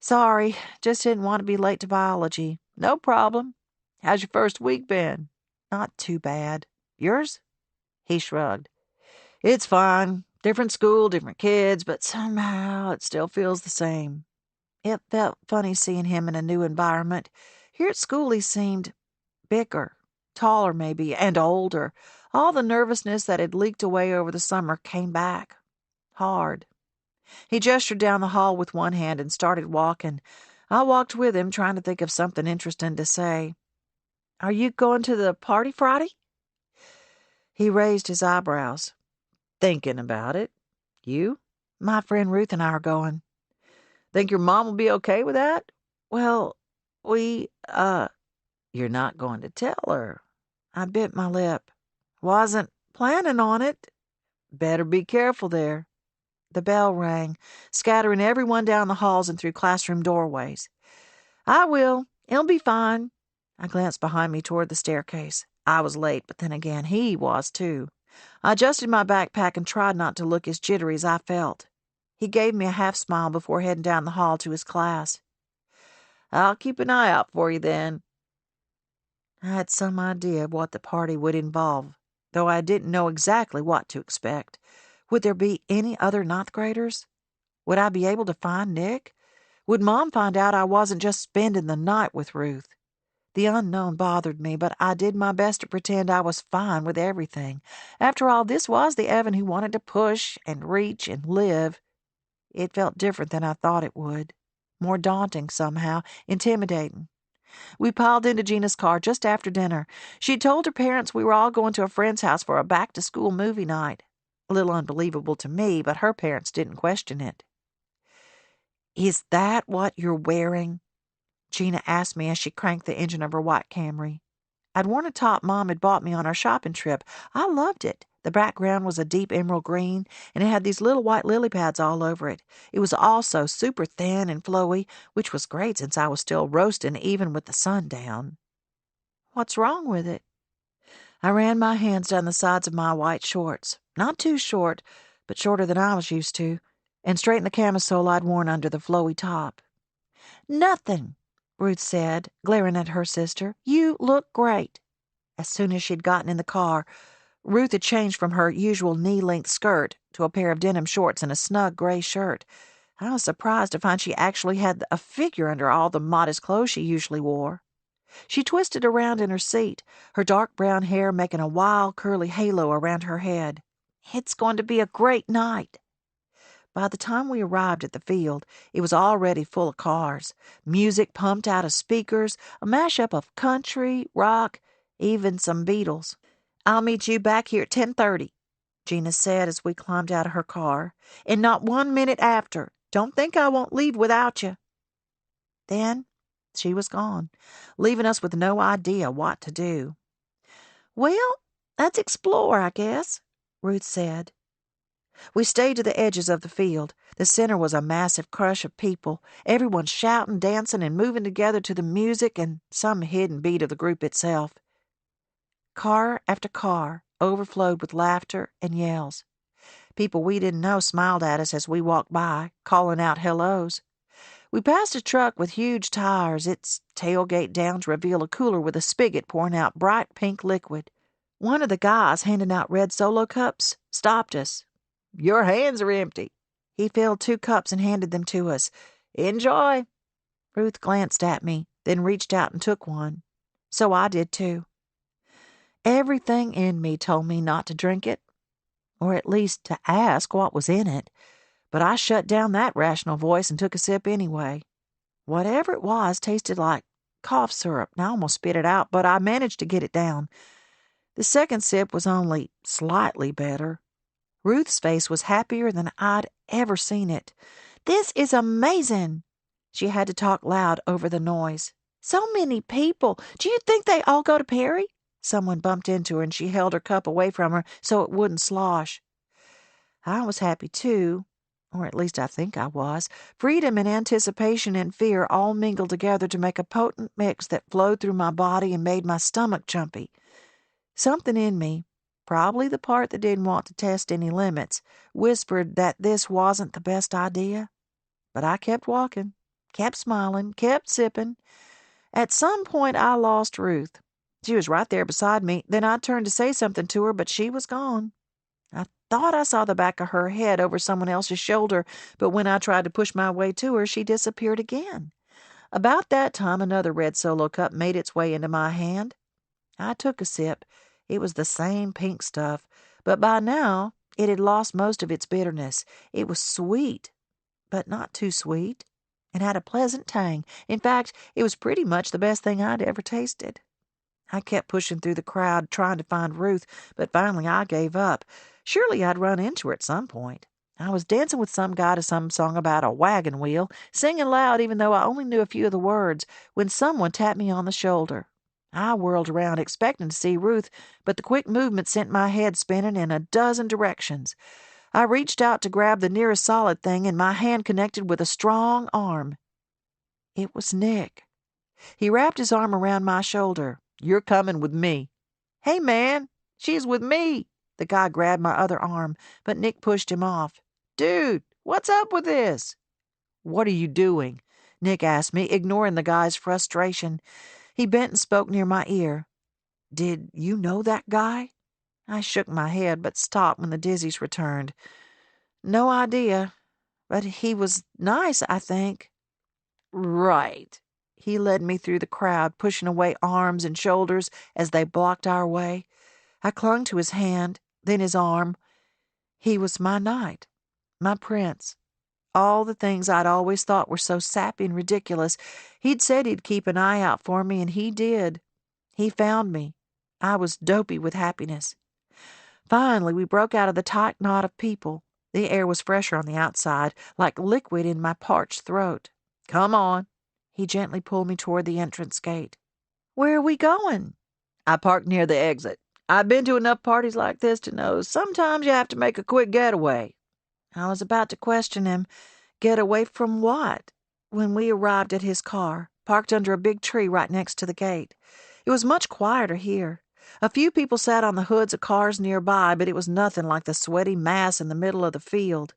[SPEAKER 2] "Sorry, just didn't want to be late to biology." "No problem. How's your first week been?" "Not too bad. Yours?" He shrugged. "It's fine. Different school, different kids, but somehow it still feels the same." It felt funny seeing him in a new environment. Here at school he seemed bigger, taller maybe, and older. All the nervousness that had leaked away over the summer came back. Hard. He gestured down the hall with one hand and started walking. I walked with him, trying to think of something interesting to say. "Are you going to the party Friday?" He raised his eyebrows. "Thinking about it. You?" "My friend Ruth and I are going." "Think your mom will be okay with that?" "Well, you're not going to tell her." I bit my lip. "Wasn't planning on it." "Better be careful there." The bell rang, scattering everyone down the halls and through classroom doorways. "I will. It'll be fine." I glanced behind me toward the staircase. I was late, but then again, he was too. I adjusted my backpack and tried not to look as jittery as I felt. He gave me a half smile before heading down the hall to his class. "I'll keep an eye out for you then." I had some idea of what the party would involve, though I didn't know exactly what to expect. Would there be any other ninth graders? Would I be able to find Nick? Would Mom find out I wasn't just spending the night with Ruth? The unknown bothered me, but I did my best to pretend I was fine with everything. After all, this was the Evan who wanted to push and reach and live. It felt different than I thought it would. More daunting somehow, intimidating. We piled into Gina's car just after dinner. She'd told her parents we were all going to a friend's house for a back-to-school movie night. A little unbelievable to me, but her parents didn't question it. "Is that what you're wearing?" Gina asked me as she cranked the engine of her white Camry. I'd worn a top Mom had bought me on our shopping trip. I loved it. The background was a deep emerald green, and it had these little white lily pads all over it. It was also super thin and flowy, which was great since I was still roasting even with the sun down. "What's wrong with it?" I ran my hands down the sides of my white shorts, not too short, but shorter than I was used to, and straightened the camisole I'd worn under the flowy top. "Nothing," Ruth said, glaring at her sister. "You look great." As soon as she'd gotten in the car, Ruth had changed from her usual knee-length skirt to a pair of denim shorts and a snug gray shirt. I was surprised to find she actually had a figure under all the modest clothes she usually wore. She twisted around in her seat, her dark brown hair making a wild, curly halo around her head. "It's going to be a great night." By the time we arrived at the field, it was already full of cars. Music pumped out of speakers, a mashup of country, rock, even some Beatles. "I'll meet you back here at 10:30, Gina said as we climbed out of her car. "And not 1 minute after. Don't think I won't leave without you." Then she was gone, leaving us with no idea what to do. "Well, let's explore, I guess," Ruth said. We stayed to the edges of the field. The center was a massive crush of people, everyone shouting, dancing, and moving together to the music and some hidden beat of the group itself. Car after car overflowed with laughter and yells. People we didn't know smiled at us as we walked by, calling out hellos. We passed a truck with huge tires, its tailgate down to reveal a cooler with a spigot pouring out bright pink liquid. One of the guys handing out red Solo cups stopped us. "Your hands are empty." He filled 2 cups and handed them to us. "Enjoy." Ruth glanced at me, then reached out and took one. So I did too. Everything in me told me not to drink it, or at least to ask what was in it, but I shut down that rational voice and took a sip anyway. Whatever it was tasted like cough syrup, and I almost spit it out, but I managed to get it down. The second sip was only slightly better. Ruth's face was happier than I'd ever seen it. "This is amazing." She had to talk loud over the noise. "So many people. Do you think they all go to Perry?" Someone bumped into her and she held her cup away from her so it wouldn't slosh. I was happy too. Or at least I think I was. Freedom and anticipation and fear all mingled together to make a potent mix that flowed through my body and made my stomach jumpy. Something in me, probably the part that didn't want to test any limits, whispered that this wasn't the best idea. But I kept walking, kept smiling, kept sipping. At some point, I lost Ruth. She was right there beside me. Then I turned to say something to her, but she was gone. I thought I saw the back of her head over someone else's shoulder, but when I tried to push my way to her, she disappeared again. About that time, another red Solo cup made its way into my hand. I took a sip. It was the same pink stuff, but by now it had lost most of its bitterness. It was sweet, but not too sweet. It had a pleasant tang. In fact, it was pretty much the best thing I'd ever tasted. I kept pushing through the crowd, trying to find Ruth, but finally I gave up. Surely I'd run into her at some point. I was dancing with some guy to some song about a wagon wheel, singing loud even though I only knew a few of the words, when someone tapped me on the shoulder. I whirled around, expecting to see Ruth, but the quick movement sent my head spinning in a dozen directions. I reached out to grab the nearest solid thing, and my hand connected with a strong arm. It was Nick. He wrapped his arm around my shoulder. "You're coming with me." "Hey, man, she's with me." The guy grabbed my other arm, but Nick pushed him off. "Dude, what's up with this?" "What are you doing?" Nick asked me, ignoring the guy's frustration. He bent and spoke near my ear. "Did you know that guy?" I shook my head, but stopped when the dizzies returned. "No idea, but he was nice, I think." "Right." He led me through the crowd, pushing away arms and shoulders as they blocked our way. I clung to his hand, then his arm. He was my knight, my prince. All the things I'd always thought were so sappy and ridiculous. He'd said he'd keep an eye out for me, and he did. He found me. I was dopey with happiness. Finally, we broke out of the tight knot of people. The air was fresher on the outside, like liquid in my parched throat. "Come on." He gently pulled me toward the entrance gate. "Where are we going?" "I parked near the exit. I've been to enough parties like this to know sometimes you have to make a quick getaway." I was about to question him. Get away from what? When we arrived at his car, parked under a big tree right next to the gate. It was much quieter here. A few people sat on the hoods of cars nearby, but it was nothing like the sweaty mass in the middle of the field.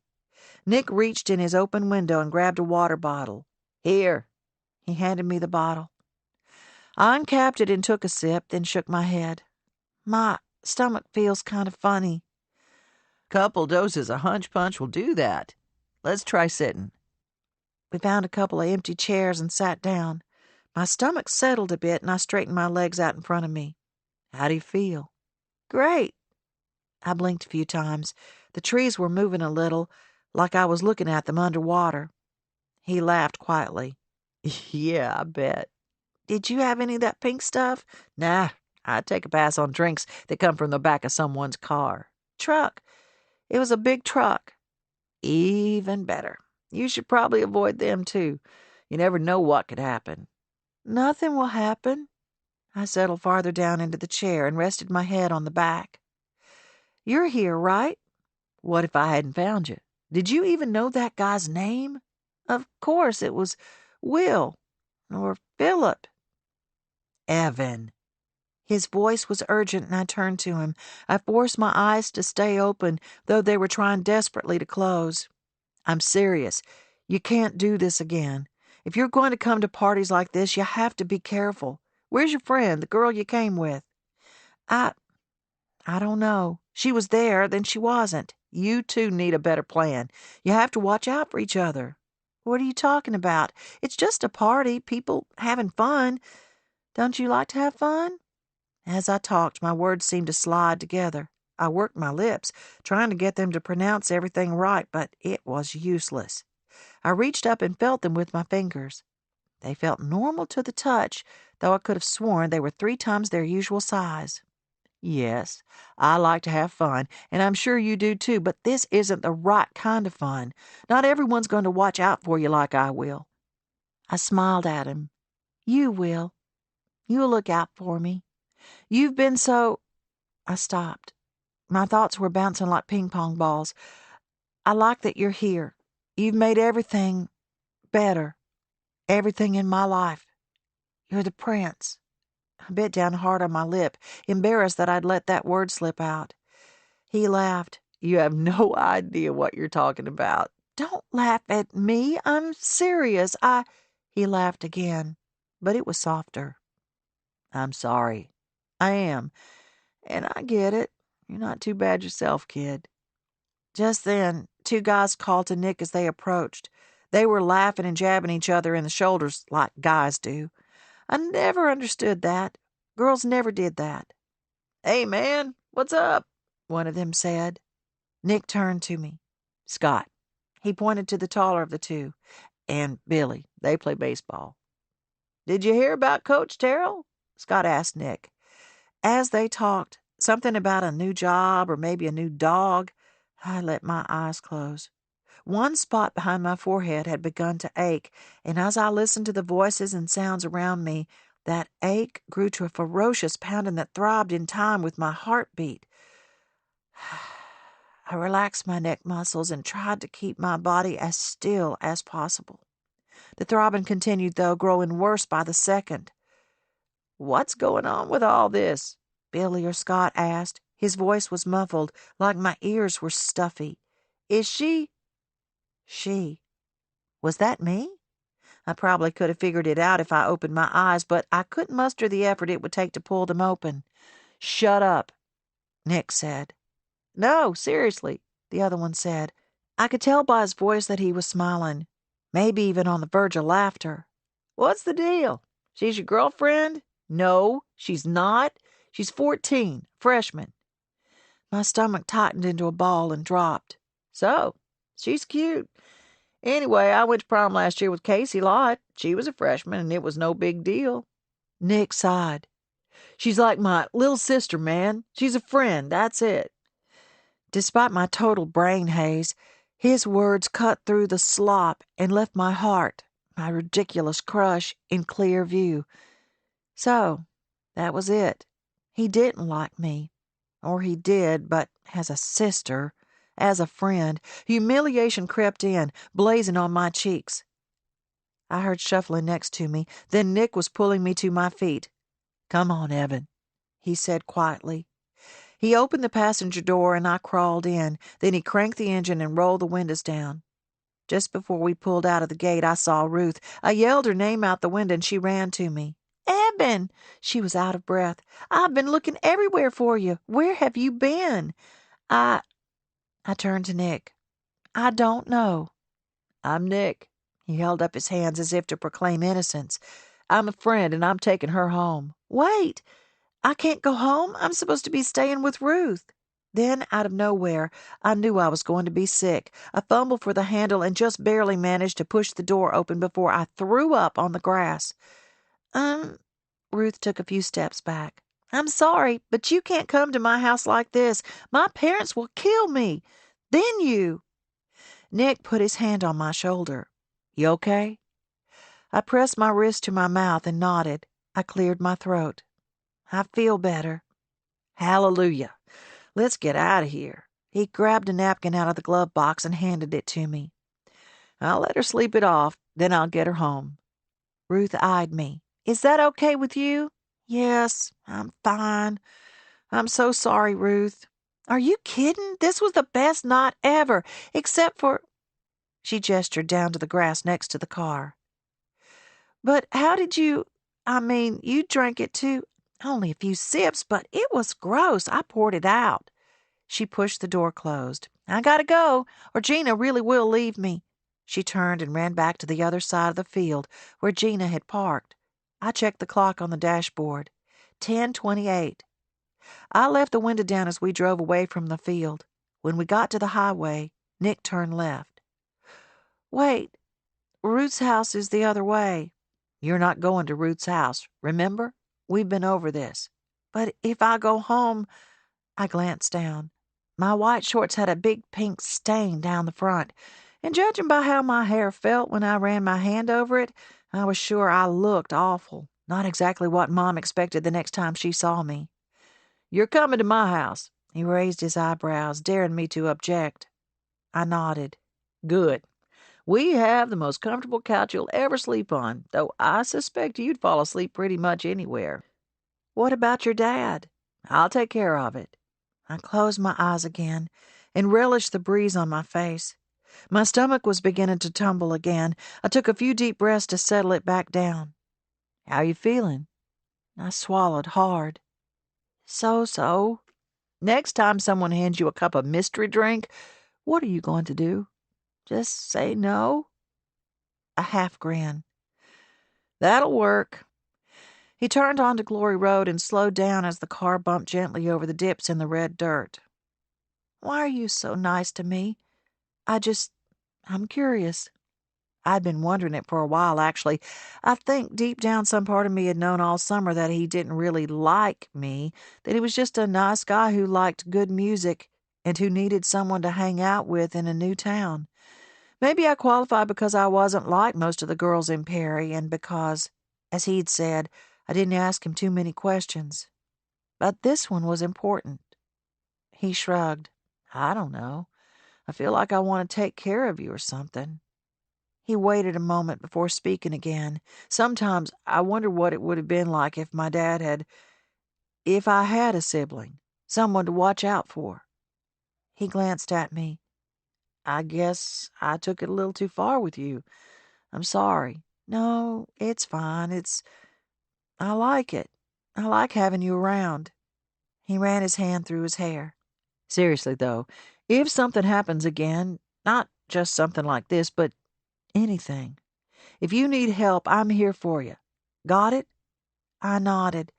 [SPEAKER 2] Nick reached in his open window and grabbed a water bottle. "Here." He handed me the bottle. I uncapped it and took a sip, then shook my head. My stomach feels kind of funny. "Couple doses of hunch punch will do that. Let's try sitting." We found a couple of empty chairs and sat down. My stomach settled a bit, and I straightened my legs out in front of me. "How do you feel?" "Great." I blinked a few times. The trees were moving a little, like I was looking at them underwater. He laughed quietly. "Yeah, I bet." "Did you have any of that pink stuff?" "Nah, I'd take a pass on drinks that come from the back of someone's car." "Truck. It was a big truck." "Even better. You should probably avoid them, too. You never know what could happen." "Nothing will happen." I settled farther down into the chair and rested my head on the back. "You're here, right?" "What if I hadn't found you? Did you even know that guy's name?" "Of course, it was Will. Or Philip." "Evan." His voice was urgent, and I turned to him. I forced my eyes to stay open, though they were trying desperately to close. "I'm serious. You can't do this again. If you're going to come to parties like this, you have to be careful. Where's your friend, the girl you came with?" I don't know. She was there, then she wasn't. You two need a better plan. You have to watch out for each other." "What are you talking about? It's just a party, people having fun. Don't you like to have fun?" As I talked, my words seemed to slide together. I worked my lips, trying to get them to pronounce everything right, but it was useless. I reached up and felt them with my fingers. They felt normal to the touch, though I could have sworn they were 3 times their usual size. "Yes, I like to have fun, and I'm sure you do too, but this isn't the right kind of fun. Not everyone's going to watch out for you like I will." I smiled at him. "You will. You'll look out for me. You've been so—" I stopped. My thoughts were bouncing like ping-pong balls. "I like that you're here. You've made everything better. Everything in my life. You're the prince. I bit down hard on my lip, embarrassed that I'd let that word slip out. He laughed. You have no idea what you're talking about. Don't laugh at me. I'm serious. He laughed again, but it was softer. I'm sorry. I am. And I get it. You're not too bad yourself, kid. Just then, two guys called to Nick as they approached. They were laughing and jabbing each other in the shoulders like guys do. I never understood that. Girls never did that. Hey, man, what's up? One of them said. Nick turned to me. Scott. He pointed to the taller of the two. And Billy. They play baseball. Did you hear about Coach Terrell? Scott asked Nick. As they talked, something about a new job or maybe a new dog, I let my eyes close. One spot behind my forehead had begun to ache, and as I listened to the voices and sounds around me, that ache grew to a ferocious pounding that throbbed in time with my heartbeat. I relaxed my neck muscles and tried to keep my body as still as possible. The throbbing continued, though, growing worse by the second. What's going on with all this? Billy or Scott asked. His voice was muffled, like my ears were stuffy. Is she? She. Was that me? I probably could have figured it out if I opened my eyes, but I couldn't muster the effort it would take to pull them open. Shut up, Nick said. No, seriously, the other one said. I could tell by his voice that he was smiling, maybe even on the verge of laughter. What's the deal? She's your girlfriend? No, she's not. She's 14, freshman. My stomach tightened into a ball and dropped. So, she's cute. Anyway, I went to prom last year with Casey Lott. She was a freshman, and it was no big deal. Nick sighed. She's like my little sister, man. She's a friend, that's it. Despite my total brain haze, his words cut through the slop and left my heart, my ridiculous crush, in clear view. So, that was it. He didn't like me. Or he did, but as a sister, as a friend. Humiliation crept in, blazing on my cheeks. I heard shuffling next to me. Then Nick was pulling me to my feet. Come on, Evan, he said quietly. He opened the passenger door and I crawled in. Then he cranked the engine and rolled the windows down. Just before we pulled out of the gate, I saw Ruth. I yelled her name out the window and she ran to me. Eben! She was out of breath. I've been looking everywhere for you. Where have you been? I turned to Nick. I don't know. I'm Nick. He held up his hands as if to proclaim innocence. I'm a friend and I'm taking her home. Wait! I can't go home. I'm supposed to be staying with Ruth. Then, out of nowhere, I knew I was going to be sick. I fumbled for the handle and just barely managed to push the door open before I threw up on the grass. Ruth took a few steps back. I'm sorry, but you can't come to my house like this. My parents will kill me. Then you. Nick put his hand on my shoulder. You okay? I pressed my wrist to my mouth and nodded. I cleared my throat. I feel better. Hallelujah. Let's get out of here. He grabbed a napkin out of the glove box and handed it to me. I'll let her sleep it off, then I'll get her home. Ruth eyed me. Is that okay with you? Yes, I'm fine. I'm so sorry, Ruth. Are you kidding? This was the best night ever, except for... She gestured down to the grass next to the car. But how did you... you drank it too. Only a few sips, but it was gross. I poured it out. She pushed the door closed. I gotta go, or Gina really will leave me. She turned and ran back to the other side of the field, where Gina had parked. I checked the clock on the dashboard. 10:28. I left the window down as we drove away from the field. When we got to the highway, Nick turned left. Wait, Ruth's house is the other way. You're not going to Ruth's house, remember? We've been over this. But if I go home... I glanced down. My white shorts had a big pink stain down the front, and judging by how my hair felt when I ran my hand over it, I was sure I looked awful. Not exactly what Mom expected the next time she saw me. You're coming to my house. He raised his eyebrows, daring me to object. I nodded. Good. We have the most comfortable couch you'll ever sleep on, though I suspect you'd fall asleep pretty much anywhere. What about your dad? I'll take care of it." I closed my eyes again and relished the breeze on my face. My stomach was beginning to tumble again. I took a few deep breaths to settle it back down. "How you feeling?" I swallowed hard. So. Next time someone hands you a cup of mystery drink, what are you going to do? Just say no?" A half grin. "That'll work." He turned onto Glory Road and slowed down as the car bumped gently over the dips in the red dirt. "Why are you so nice to me? I'm curious." I'd been wondering it for a while, actually. I think deep down some part of me had known all summer that he didn't really like me, that he was just a nice guy who liked good music and who needed someone to hang out with in a new town. Maybe I qualified because I wasn't like most of the girls in Perry, and because, as he'd said, I didn't ask him too many questions. But this one was important. He shrugged. "I don't know. I feel like I want to take care of you or something." He waited a moment before speaking again. "Sometimes I wonder what it would have been like if I had a sibling, someone to watch out for." He glanced at me. "I guess I took it a little too far with you. I'm sorry." "No, it's fine. I like it. I like having you around." He ran his hand through his hair. "Seriously, though, if something happens again, not just something like this, but anything, if you need help, I'm here for you. Got it?" I nodded,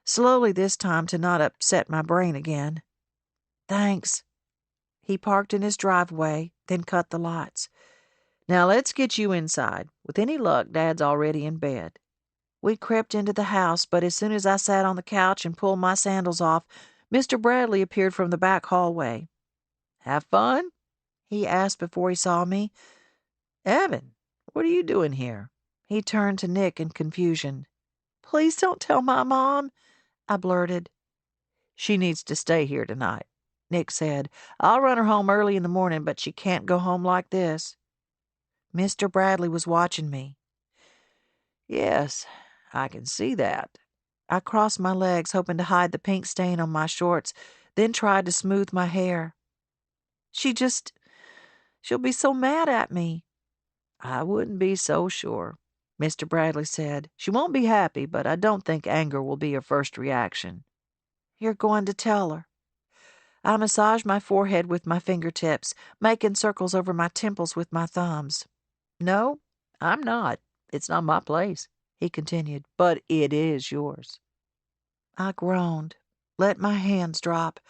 [SPEAKER 2] slowly this time to not upset my brain again. "Thanks." He parked in his driveway, then cut the lights. "Now let's get you inside. With any luck, Dad's already in bed." We crept into the house, but as soon as I sat on the couch and pulled my sandals off, Mr. Bradley appeared from the back hallway. "Have fun?" he asked before he saw me. "Evan, what are you doing here?" He turned to Nick in confusion. "Please don't tell my mom," I blurted. "She needs to stay here tonight," Nick said. "I'll run her home early in the morning, but she can't go home like this." Mr. Bradley was watching me. "Yes, I can see that." I crossed my legs, hoping to hide the pink stain on my shorts, then tried to smooth my hair. She'll be so mad at me." "I wouldn't be so sure," Mr. Bradley said. "She won't be happy, but I don't think anger will be her first reaction." "You're going to tell her." I massaged my forehead with my fingertips, making circles over my temples with my thumbs. "No, I'm not. It's not my place," he continued, "but it is yours." I groaned, let my hands drop,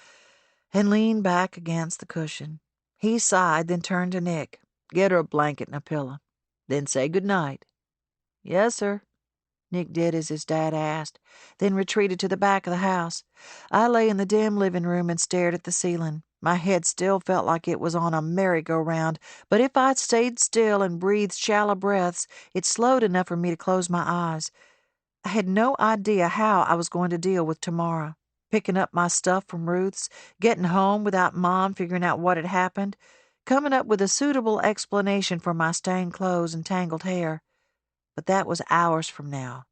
[SPEAKER 2] and leaned back against the cushion. He sighed, then turned to Nick. "Get her a blanket and a pillow. Then say good night." "Yes, sir." Nick did as his dad asked, then retreated to the back of the house. I lay in the dim living room and stared at the ceiling. My head still felt like it was on a merry-go-round, but if I'd stayed still and breathed shallow breaths, it slowed enough for me to close my eyes. I had no idea how I was going to deal with tomorrow. Picking up my stuff from Ruth's, getting home without Mom figuring out what had happened, coming up with a suitable explanation for my stained clothes and tangled hair. But that was hours from now.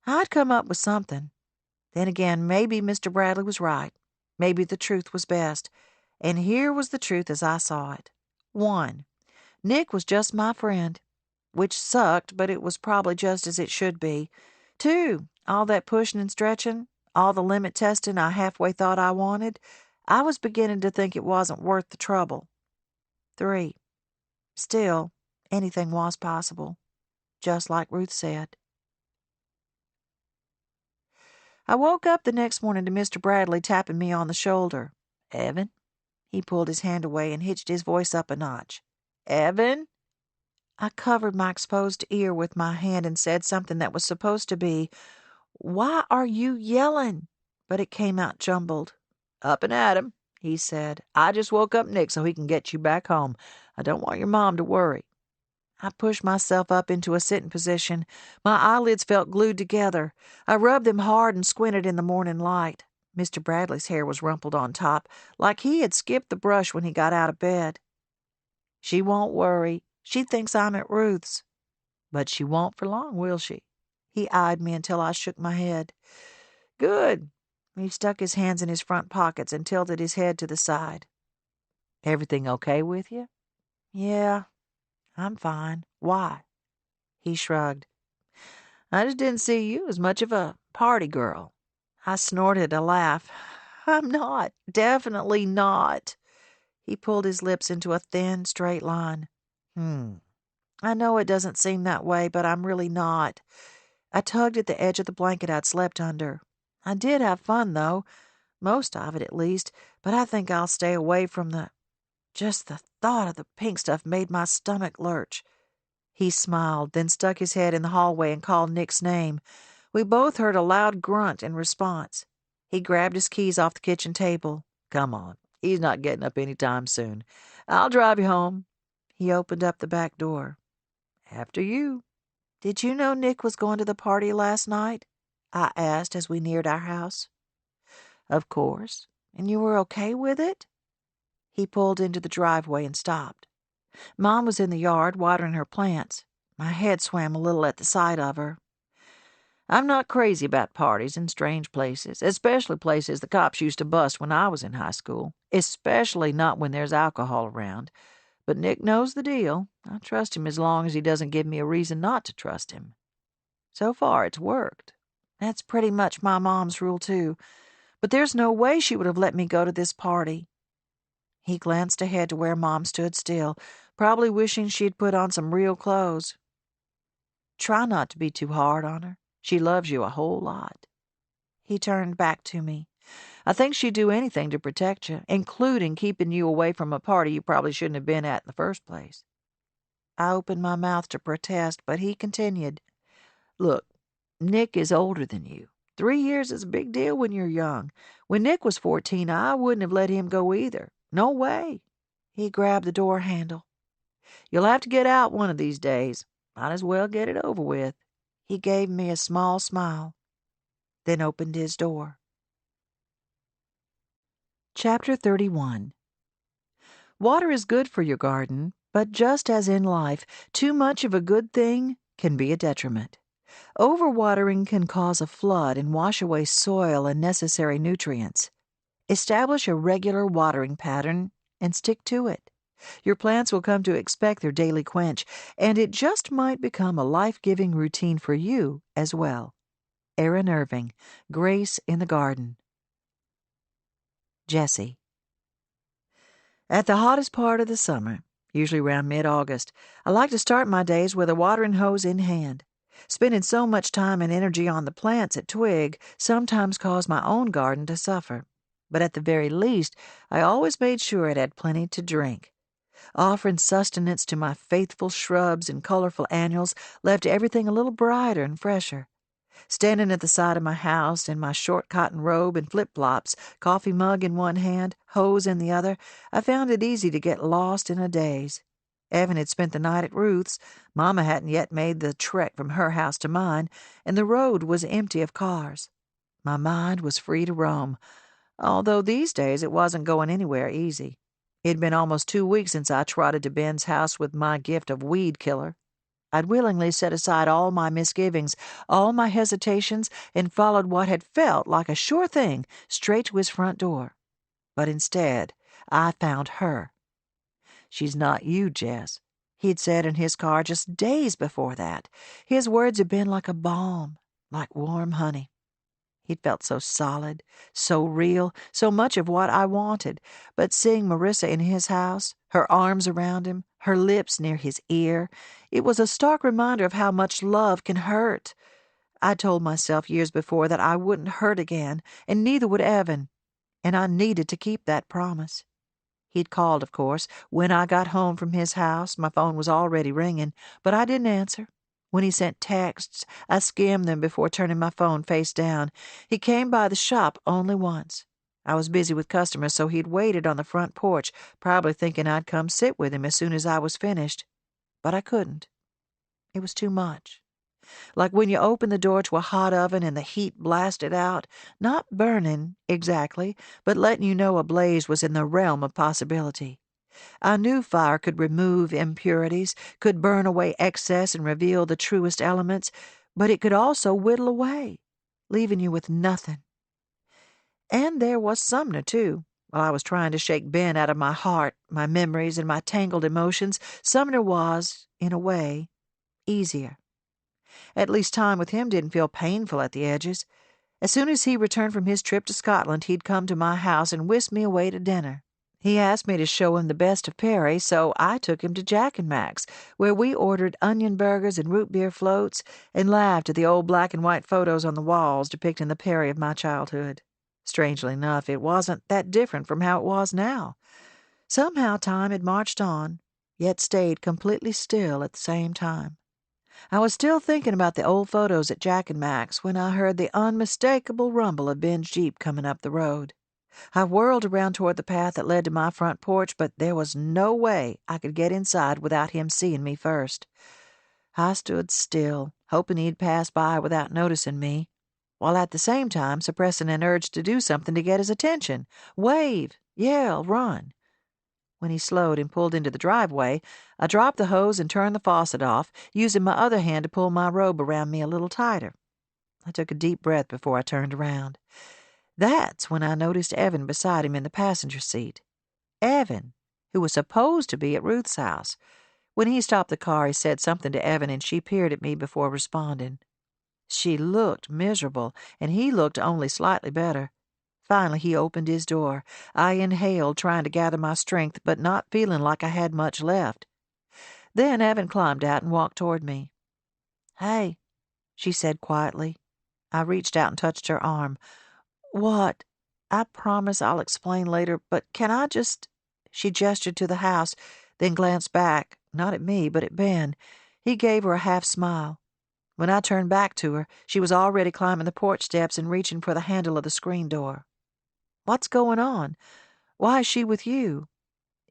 [SPEAKER 2] I'd come up with something. Then again, maybe Mr. Bradley was right. Maybe the truth was best. And here was the truth as I saw it. 1. Nick was just my friend, which sucked, but it was probably just as it should be. 2. All that pushing and stretching, all the limit testing I halfway thought I wanted, I was beginning to think it wasn't worth the trouble. 3. Still, anything was possible, just like Ruth said. I woke up the next morning to Mr. Bradley tapping me on the shoulder. "Evan?" He pulled his hand away and hitched his voice up a notch. "Evan?" I covered my exposed ear with my hand and said something that was supposed to be, "Why are you yelling?" But it came out jumbled. "Up and at him," he said. "I just woke up Nick so he can get you back home. I don't want your mom to worry." I pushed myself up into a sitting position. My eyelids felt glued together. I rubbed them hard and squinted in the morning light. Mr. Bradley's hair was rumpled on top, like he had skipped the brush when he got out of bed. "She won't worry," She thinks I'm at Ruth's. But she won't for long, will she? He eyed me until I shook my head. Good. He stuck his hands in his front pockets and tilted his head to the side. Everything okay with you? Yeah, I'm fine. Why? He shrugged. I just didn't see you as much of a party girl. I snorted a laugh. I'm not. Definitely not. He pulled his lips into a thin, straight line. I know it doesn't seem that way, but I'm really not. I tugged at the edge of the blanket I'd slept under. I did have fun, though. Most of it, at least. But I think I'll stay away from just the thought of the pink stuff made my stomach lurch. He smiled, then stuck his head in the hallway and called Nick's name. We both heard a loud grunt in response. He grabbed his keys off the kitchen table. Come on. He's not getting up any time soon. I'll drive you home. He opened up the back door. After you. Did you know Nick was going to the party last night? I asked as we neared our house. Of course. And you were okay with it? He pulled into the driveway and stopped. Mom was in the yard watering her plants. My head swam a little at the sight of her. I'm not crazy about parties in strange places, especially places the cops used to bust when I was in high school, especially not when there's alcohol around. But Nick knows the deal. I trust him as long as he doesn't give me a reason not to trust him. So far, it's worked. That's pretty much my mom's rule, too. But there's no way she would have let me go to this party. He glanced ahead to where Mom stood still, probably wishing she'd put on some real clothes. Try not to be too hard on her. She loves you a whole lot. He turned back to me. I think she'd do anything to protect you, including keeping you away from a party you probably shouldn't have been at in the first place. I opened my mouth to protest, but he continued. Look, Nick is older than you. 3 years is a big deal when you're young. When Nick was 14, I wouldn't have let him go either. No way. He grabbed the door handle. You'll have to get out one of these days. Might as well get it over with. He gave me a small smile, then opened his door. Chapter 31. Water is good for your garden, but just as in life, too much of a good thing can be a detriment. Overwatering can cause a flood and wash away soil and necessary nutrients. Establish a regular watering pattern and stick to it. Your plants will come to expect their daily quench, and it just might become a life-giving routine for you as well. Aaron Irving, Grace in the Garden. Jessie. At the hottest part of the summer, usually around mid-August, I like to start my days with a watering hose in hand. Spending so much time and energy on the plants at Twig sometimes caused my own garden to suffer. But at the very least, I always made sure it had plenty to drink. Offering sustenance to my faithful shrubs and colorful annuals left everything a little brighter and fresher. Standing at the side of my house in my short cotton robe and flip-flops, coffee mug in one hand, hose in the other, I found it easy to get lost in a daze. Evan had spent the night at Ruth's. Mama hadn't yet made the trek from her house to mine, and the road was empty of cars. My mind was free to roam, although these days it wasn't going anywhere easy. It'd been almost 2 weeks since I trotted to Ben's house with my gift of weed killer. I'd willingly set aside all my misgivings, all my hesitations, and followed what had felt like a sure thing straight to his front door. But instead, I found her. She's not you, Jess, he'd said in his car just days before that. His words had been like a balm, like warm honey. He'd felt so solid, so real, so much of what I wanted. But seeing Marissa in his house, her arms around him, her lips near his ear, it was a stark reminder of how much love can hurt. I told myself years before that I wouldn't hurt again, and neither would Evan, and I needed to keep that promise. He'd called, of course. When I got home from his house, my phone was already ringing, but I didn't answer. When he sent texts, I skimmed them before turning my phone face down. He came by the shop only once. I was busy with customers, so he'd waited on the front porch, probably thinking I'd come sit with him as soon as I was finished. But I couldn't. It was too much. Like when you open the door to a hot oven and the heat blasted out, not burning, exactly, but letting you know a blaze was in the realm of possibility. I knew fire could remove impurities, could burn away excess and reveal the truest elements, but it could also whittle away, leaving you with nothing. And there was Sumner, too. While I was trying to shake Ben out of my heart, my memories, and my tangled emotions, Sumner was, in a way, easier. At least time with him didn't feel painful at the edges. As soon as he returned from his trip to Scotland, he'd come to my house and whisk me away to dinner. He asked me to show him the best of Perry, so I took him to Jack and Max, where we ordered onion burgers and root beer floats and laughed at the old black and white photos on the walls depicting the Perry of my childhood. Strangely enough, it wasn't that different from how it was now. Somehow time had marched on, yet stayed completely still at the same time. I was still thinking about the old photos at Jack and Max when I heard the unmistakable rumble of Ben's Jeep coming up the road. I whirled around toward the path that led to my front porch, but there was no way I could get inside without him seeing me first. I stood still, hoping he'd pass by without noticing me, while at the same time suppressing an urge to do something to get his attention. Wave, yell, run. When he slowed and pulled into the driveway, I dropped the hose and turned the faucet off, using my other hand to pull my robe around me a little tighter. I took a deep breath before I turned around. That's when I noticed Evan beside him in the passenger seat. Evan, who was supposed to be at Ruth's house. When he stopped the car, he said something to Evan, and she peered at me before responding. She looked miserable, and he looked only slightly better. Finally, he opened his door. I inhaled, trying to gather my strength, but not feeling like I had much left. Then Evan climbed out and walked toward me. "Hey," she said quietly. I reached out and touched her arm. "What? I promise I'll explain later, but can I just—" She gestured to the house, then glanced back, not at me, but at Ben. He gave her a half smile. When I turned back to her, she was already climbing the porch steps and reaching for the handle of the screen door. "What's going on? Why is she with you?"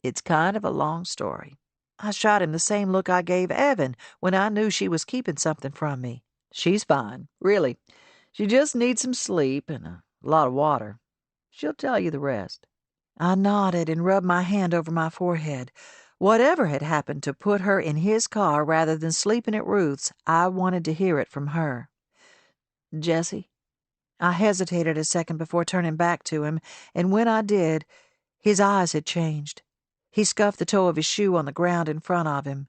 [SPEAKER 2] "It's kind of a long story. I shot him the same look I gave Evan when I knew she was keeping something from me. She's fine, really. She just needs some sleep and a lot of water. She'll tell you the rest." I nodded and rubbed my hand over my forehead. Whatever had happened to put her in his car rather than sleeping at Ruth's, I wanted to hear it from her. "Jessie?" I hesitated a second before turning back to him, and when I did, his eyes had changed. He scuffed the toe of his shoe on the ground in front of him.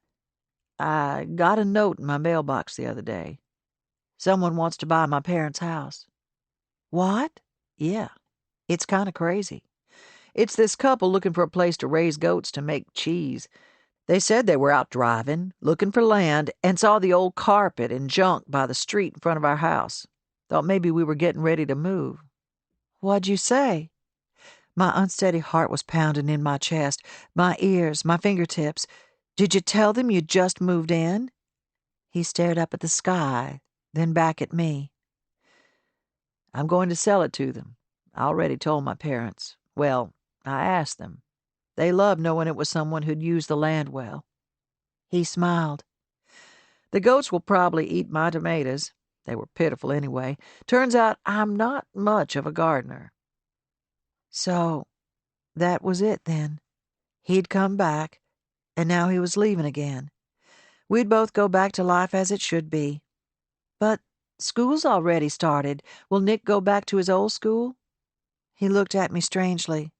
[SPEAKER 2] "I got a note in my mailbox the other day. Someone wants to buy my parents' house." "What?" "Yeah. It's kind of crazy. It's this couple looking for a place to raise goats to make cheese. They said they were out driving, looking for land, and saw the old carpet and junk by the street in front of our house. Thought maybe we were getting ready to move." "What'd you say?" My unsteady heart was pounding in my chest, my ears, my fingertips. "Did you tell them you just moved in?" He stared up at the sky, then back at me. "I'm going to sell it to them. I already told my parents. Well, I asked them. They loved knowing it was someone who'd used the land well." He smiled. "The goats will probably eat my tomatoes. They were pitiful anyway. Turns out I'm not much of a gardener." So that was it then. He'd come back, and now he was leaving again. We'd both go back to life as it should be. But school's already started. Will Nick go back to his old school? He looked at me strangely.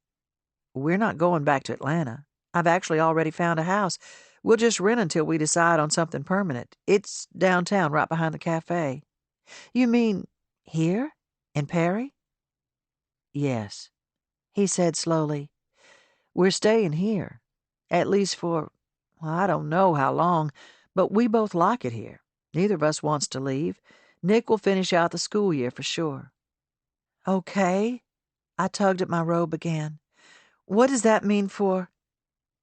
[SPEAKER 2] "We're not going back to Atlanta. I've actually already found a house. We'll just rent until we decide on something permanent. It's downtown, right behind the cafe." "You mean here? In Perry?" "Yes," he said slowly. "We're staying here. At least for, well, I don't know how long, but we both like it here. Neither of us wants to leave. Nick will finish out the school year for sure." "Okay." I tugged at my robe again. "What does that mean for—"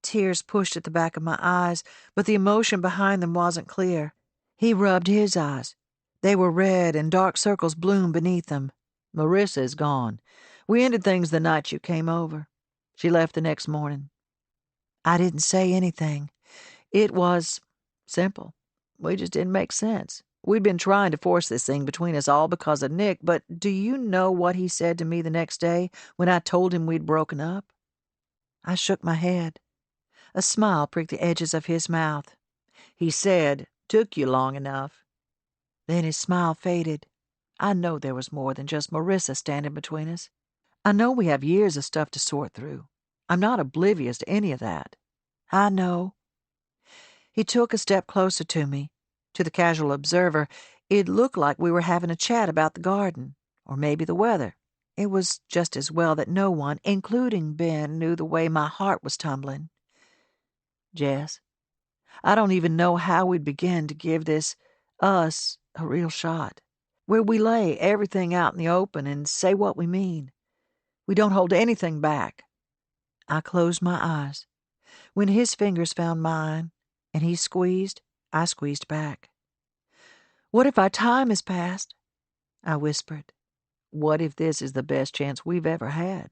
[SPEAKER 2] Tears pushed at the back of my eyes, but the emotion behind them wasn't clear. He rubbed his eyes. They were red, and dark circles bloomed beneath them. "Marissa is gone. We ended things the night you came over. She left the next morning." I didn't say anything. It was simple. We just didn't make sense. We'd been trying to force this thing between us all because of Nick, but do you know what he said to me the next day when I told him we'd broken up? I shook my head. A smile pricked the edges of his mouth. He said, "Took you long enough." Then his smile faded. I know there was more than just Marissa standing between us. I know we have years of stuff to sort through. I'm not oblivious to any of that. I know. He took a step closer to me. To the casual observer, it looked like we were having a chat about the garden, or maybe the weather. It was just as well that no one, including Ben, knew the way my heart was tumbling. Jess, I don't even know how we'd begin to give this, us, a real shot, where we lay everything out in the open and say what we mean. We don't hold anything back. I closed my eyes. When his fingers found mine, and he squeezed, I squeezed back. "What if our time has passed?" I whispered. "What if this is the best chance we've ever had?"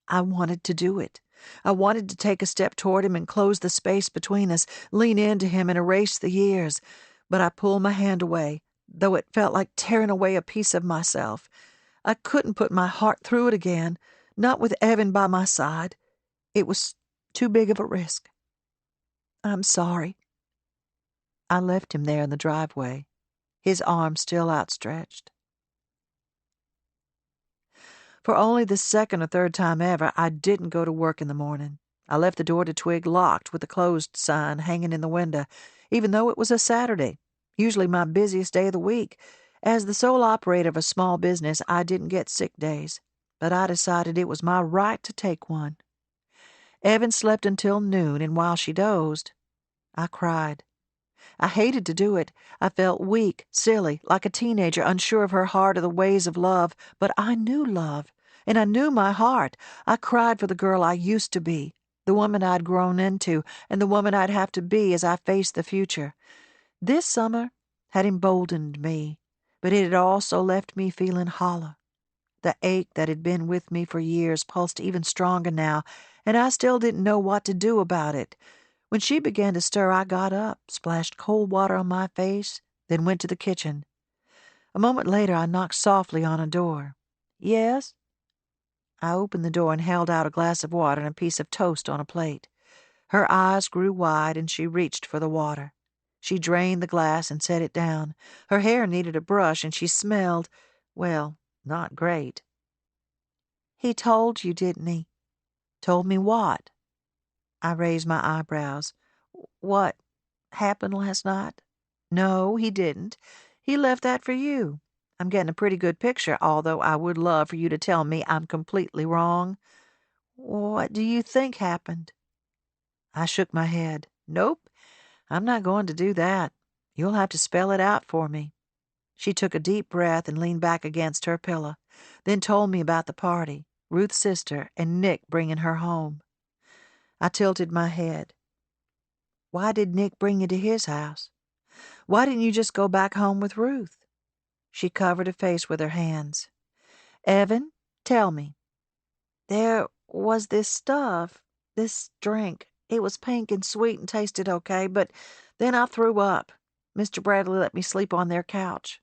[SPEAKER 2] I wanted to do it. I wanted to take a step toward him and close the space between us, lean into him and erase the years. But I pulled my hand away, though it felt like tearing away a piece of myself. I couldn't put my heart through it again, not with Evan by my side. It was too big of a risk. "I'm sorry." I left him there in the driveway, his arms still outstretched. For only the second or third time ever, I didn't go to work in the morning. I left the door to Twig locked with the closed sign hanging in the window, even though it was a Saturday, usually my busiest day of the week. As the sole operator of a small business, I didn't get sick days, but I decided it was my right to take one. Evan slept until noon, and while she dozed, I cried. I hated to do it. I felt weak, silly, like a teenager unsure of her heart or the ways of love. But I knew love, and I knew my heart. I cried for the girl I used to be, the woman I'd grown into, and the woman I'd have to be as I faced the future. This summer had emboldened me, but it had also left me feeling hollow. The ache that had been with me for years pulsed even stronger now, and I still didn't know what to do about it. When she began to stir, I got up, splashed cold water on my face, then went to the kitchen. A moment later, I knocked softly on a door. "Yes?" I opened the door and held out a glass of water and a piece of toast on a plate. Her eyes grew wide, and she reached for the water. She drained the glass and set it down. Her hair needed a brush, and she smelled, well, not great. "He told you, didn't he?" "Told me what?" I raised my eyebrows. "What happened last night?" "No, he didn't. He left that for you. I'm getting a pretty good picture, although I would love for you to tell me I'm completely wrong. What do you think happened?" I shook my head. "Nope, I'm not going to do that. You'll have to spell it out for me." She took a deep breath and leaned back against her pillow, then told me about the party, Ruth's sister, and Nick bringing her home. I tilted my head. "Why did Nick bring you to his house? Why didn't you just go back home with Ruth?" She covered her face with her hands. "Evan, tell me." "There was this stuff, this drink. It was pink and sweet and tasted okay, but then I threw up. Mr. Bradley let me sleep on their couch."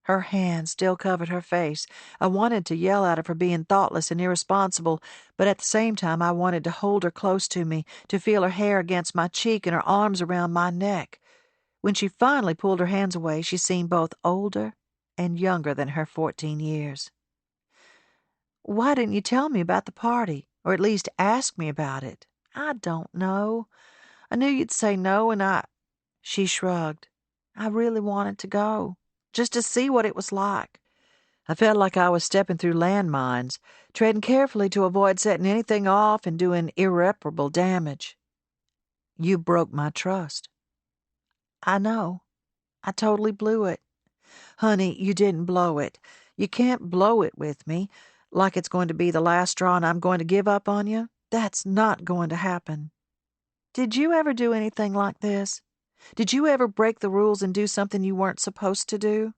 [SPEAKER 2] Her hands still covered her face. I wanted to yell at her for being thoughtless and irresponsible, but at the same time I wanted to hold her close to me, to feel her hair against my cheek and her arms around my neck. When she finally pulled her hands away, she seemed both older and younger than her 14 years. "Why didn't you tell me about the party, or at least ask me about it?" "I don't know. I knew you'd say no, and I—" She shrugged. "I really wanted to go, just to see what it was like." I felt like I was stepping through landmines, treading carefully to avoid setting anything off and doing irreparable damage. "You broke my trust." "I know. I totally blew it." "Honey, you didn't blow it. You can't blow it with me, like it's going to be the last straw and I'm going to give up on you. That's not going to happen. Did you ever do anything like this? Did you ever break the rules and do something you weren't supposed to do?"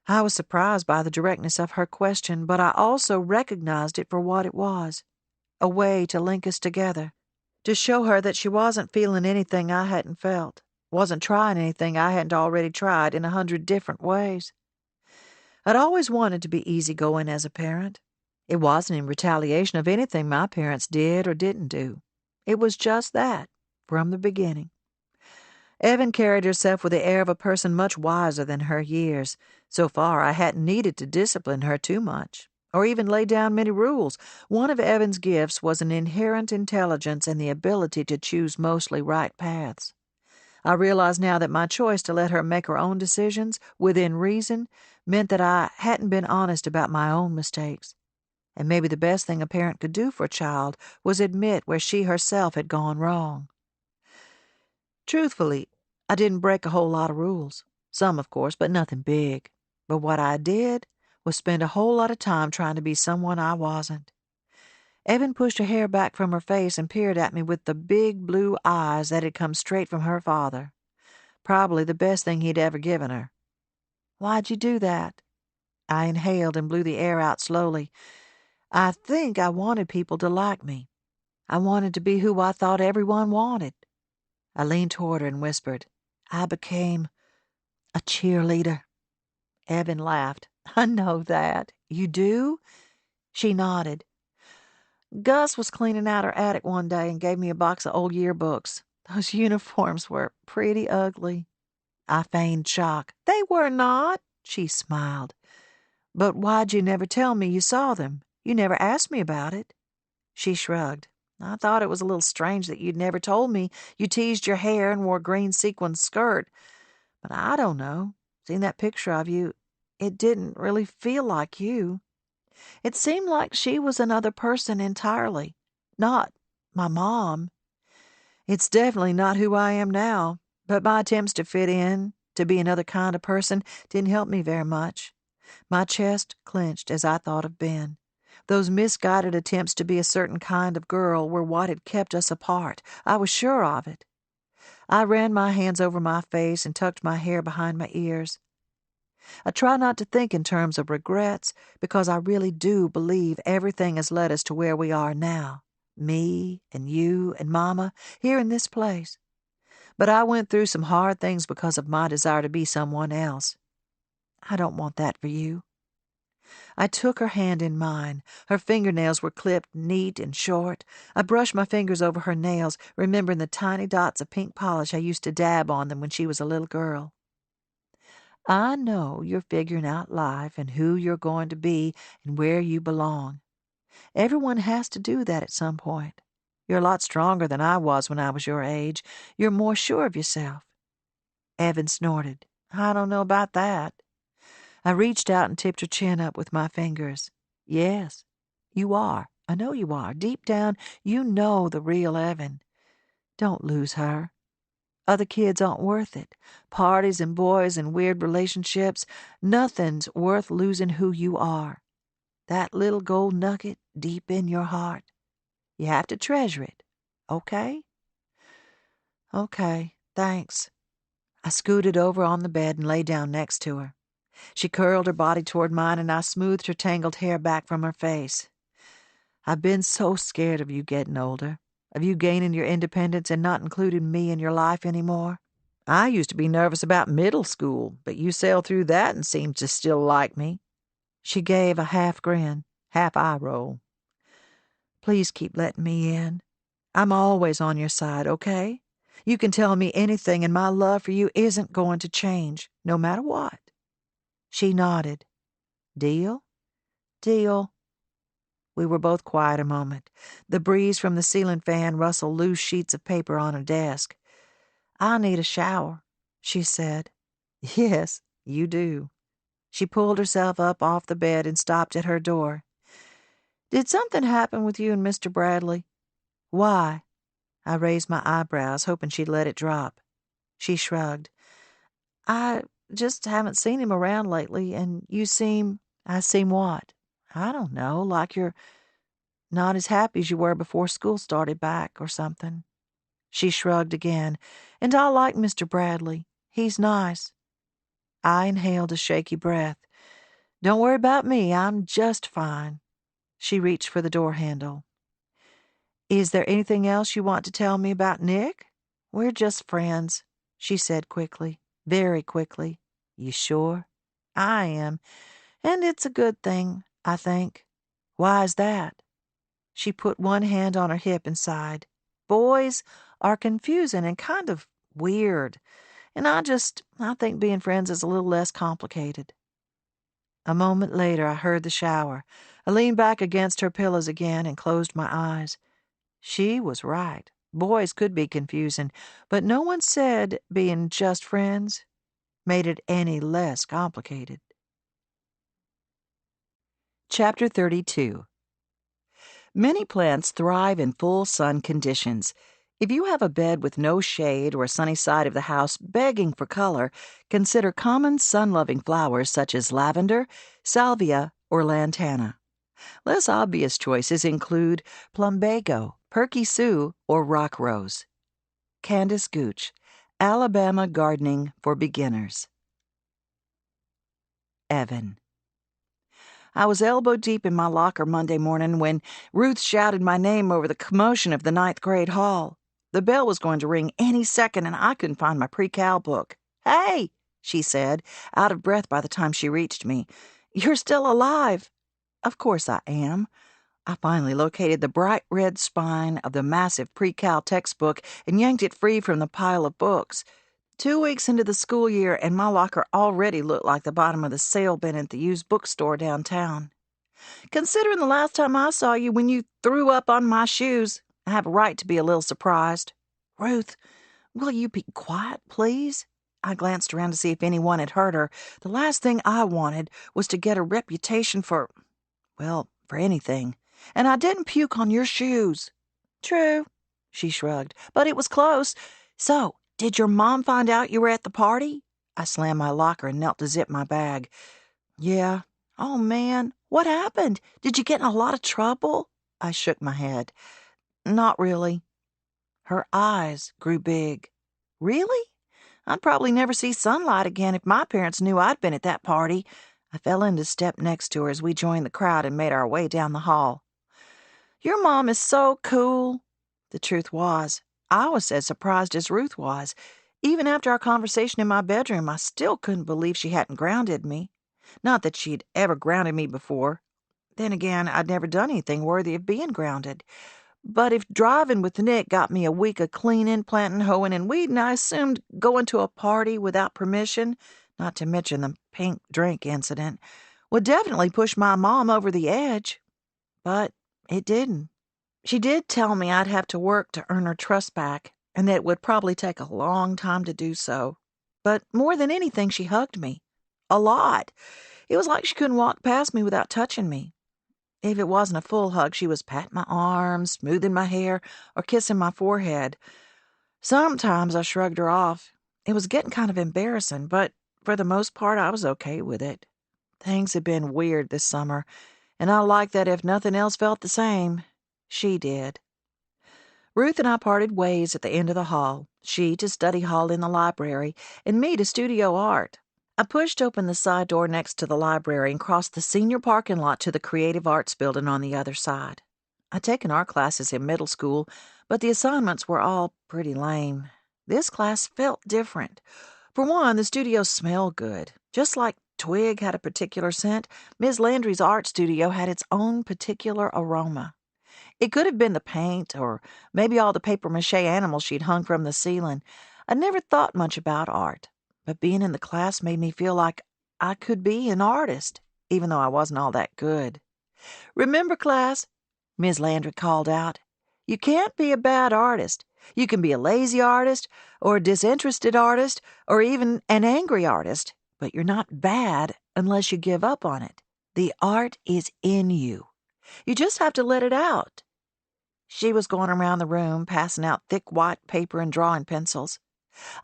[SPEAKER 2] I was surprised by the directness of her question, but I also recognized it for what it was, a way to link us together, to show her that she wasn't feeling anything I hadn't felt, wasn't trying anything I hadn't already tried in 100 different ways. I'd always wanted to be easygoing as a parent. It wasn't in retaliation of anything my parents did or didn't do. It was just that, from the beginning. Evan carried herself with the air of a person much wiser than her years. So far, I hadn't needed to discipline her too much, or even lay down many rules. One of Evan's gifts was an inherent intelligence and the ability to choose mostly right paths. I realize now that my choice to let her make her own decisions, within reason, meant that I hadn't been honest about my own mistakes. And maybe the best thing a parent could do for a child was admit where she herself had gone wrong. Truthfully, I didn't break a whole lot of rules. Some, of course, but nothing big. But what I did was spend a whole lot of time trying to be someone I wasn't. Evan pushed her hair back from her face and peered at me with the big blue eyes that had come straight from her father. Probably the best thing he'd ever given her. "Why'd you do that?" I inhaled and blew the air out slowly. "I think I wanted people to like me. I wanted to be who I thought everyone wanted." I leaned toward her and whispered, "I became a cheerleader." Evan laughed. "I know that. You do?" She nodded. "Gus was cleaning out her attic one day and gave me a box of old yearbooks. Those uniforms were pretty ugly." I feigned shock. "They were not," she smiled. "But why'd you never tell me you saw them? You never asked me about it." She shrugged. "I thought it was a little strange that you'd never told me you teased your hair and wore a green sequin skirt. But I don't know. Seeing that picture of you, it didn't really feel like you. It seemed like she was another person entirely. Not my mom. It's definitely not who I am now, but my attempts to fit in, to be another kind of person, didn't help me very much." My chest clenched as I thought of Ben. Those misguided attempts to be a certain kind of girl were what had kept us apart. I was sure of it. I ran my hands over my face and tucked my hair behind my ears. I try not to think in terms of regrets because I really do believe everything has led us to where we are now. Me and you and Mama, here in this place. But I went through some hard things because of my desire to be someone else. I don't want that for you. I took her hand in mine. Her fingernails were clipped neat and short. I brushed my fingers over her nails, remembering the tiny dots of pink polish I used to dab on them when she was a little girl. "I know you're figuring out life and who you're going to be and where you belong. Everyone has to do that at some point. You're a lot stronger than I was when I was your age. You're more sure of yourself." Evan snorted. "I don't know about that." I reached out and tipped her chin up with my fingers. "Yes, you are. I know you are. Deep down, you know the real Evan. Don't lose her. Other kids aren't worth it. Parties and boys and weird relationships. Nothing's worth losing who you are. That little gold nugget deep in your heart. You have to treasure it. Okay?" "Okay, thanks." I scooted over on the bed and lay down next to her. She curled her body toward mine, and I smoothed her tangled hair back from her face. "I've been so scared of you getting older, of you gaining your independence and not including me in your life anymore. I used to be nervous about middle school, but you sailed through that and seemed to still like me." She gave a half grin, half eye roll. "Please keep letting me in. I'm always on your side, okay? You can tell me anything, and my love for you isn't going to change, no matter what." She nodded. "Deal?" "Deal." We were both quiet a moment. The breeze from the ceiling fan rustled loose sheets of paper on her desk. "I need a shower," she said. "Yes, you do." She pulled herself up off the bed and stopped at her door. "Did something happen with you and Mr. Bradley?" "Why?" I raised my eyebrows, hoping she'd let it drop. She shrugged. "I just haven't seen him around lately, and you seem—" "I seem what?" "I don't know, like you're not as happy as you were before school started back, or something." She shrugged again. "And I like Mr. Bradley. He's nice." I inhaled a shaky breath. "Don't worry about me. I'm just fine." She reached for the door handle. "Is there anything else you want to tell me about Nick?" "We're just friends," she said quickly, very quickly. "You sure?" "I am. And it's a good thing, I think." "Why is that?" She put one hand on her hip and sighed. Boys are confusing and kind of weird, and I think being friends is a little less complicated. A moment later, I heard the shower. I leaned back against her pillows again and closed my eyes. She was right. Boys could be confusing, but no one said being just friends made it any less complicated. Chapter 32. Many plants thrive in full sun conditions. If you have a bed with no shade or a sunny side of the house begging for color, consider common sun-loving flowers such as lavender, salvia, or lantana. Less obvious choices include plumbago, perky sue, or rock rose. Candace Gooch, Alabama Gardening for Beginners. Evan. I was elbow-deep in my locker Monday morning when Ruth shouted my name over the commotion of the ninth grade hall. The bell was going to ring any second, and I couldn't find my pre-cal book. "Hey," she said, out of breath by the time she reached me. "You're still alive." Of course I am. I finally located the bright red spine of the massive pre-cal textbook and yanked it free from the pile of books. 2 weeks into the school year, and my locker already looked like the bottom of the sale bin at the used bookstore downtown. Considering the last time I saw you when you threw up on my shoes, I have a right to be a little surprised. Ruth, will you be quiet, please? I glanced around to see if anyone had heard her. The last thing I wanted was to get a reputation for anything. And I didn't puke on your shoes. True, she shrugged, but it was close. So, did your mom find out you were at the party? I slammed my locker and knelt to zip my bag. Yeah. Oh, man. What happened? Did you get in a lot of trouble? I shook my head. Not really. Her eyes grew big. Really? I'd probably never see sunlight again if my parents knew I'd been at that party. I fell into step next to her as we joined the crowd and made our way down the hall. Your mom is so cool. The truth was, I was as surprised as Ruth was. Even after our conversation in my bedroom, I still couldn't believe she hadn't grounded me. Not that she'd ever grounded me before. Then again, I'd never done anything worthy of being grounded. But if driving with Nick got me a week of cleaning, planting, hoeing, and weeding, I assumed going to a party without permission, not to mention the pink drink incident, would definitely push my mom over the edge. But it didn't. She did tell me I'd have to work to earn her trust back, and that it would probably take a long time to do so. But more than anything, she hugged me. A lot. It was like she couldn't walk past me without touching me. If it wasn't a full hug, she was patting my arms, smoothing my hair, or kissing my forehead. Sometimes I shrugged her off. It was getting kind of embarrassing, but for the most part, I was okay with it. Things had been weird this summer, and I liked that if nothing else felt the same, she did. Ruth and I parted ways at the end of the hall, she to study hall in the library, and me to studio art. I pushed open the side door next to the library and crossed the senior parking lot to the Creative Arts building on the other side. I'd taken art classes in middle school, but the assignments were all pretty lame. This class felt different. For one, the studio smelled good. Just like Twig had a particular scent, Ms. Landry's art studio had its own particular aroma. It could have been the paint, or maybe all the papier-mâché animals she'd hung from the ceiling. I'd never thought much about art, but being in the class made me feel like I could be an artist, even though I wasn't all that good. "Remember, class," Ms. Landry called out, "you can't be a bad artist. You can be a lazy artist, or a disinterested artist, or even an angry artist, but you're not bad unless you give up on it. The art is in you. You just have to let it out." She was going around the room, passing out thick white paper and drawing pencils.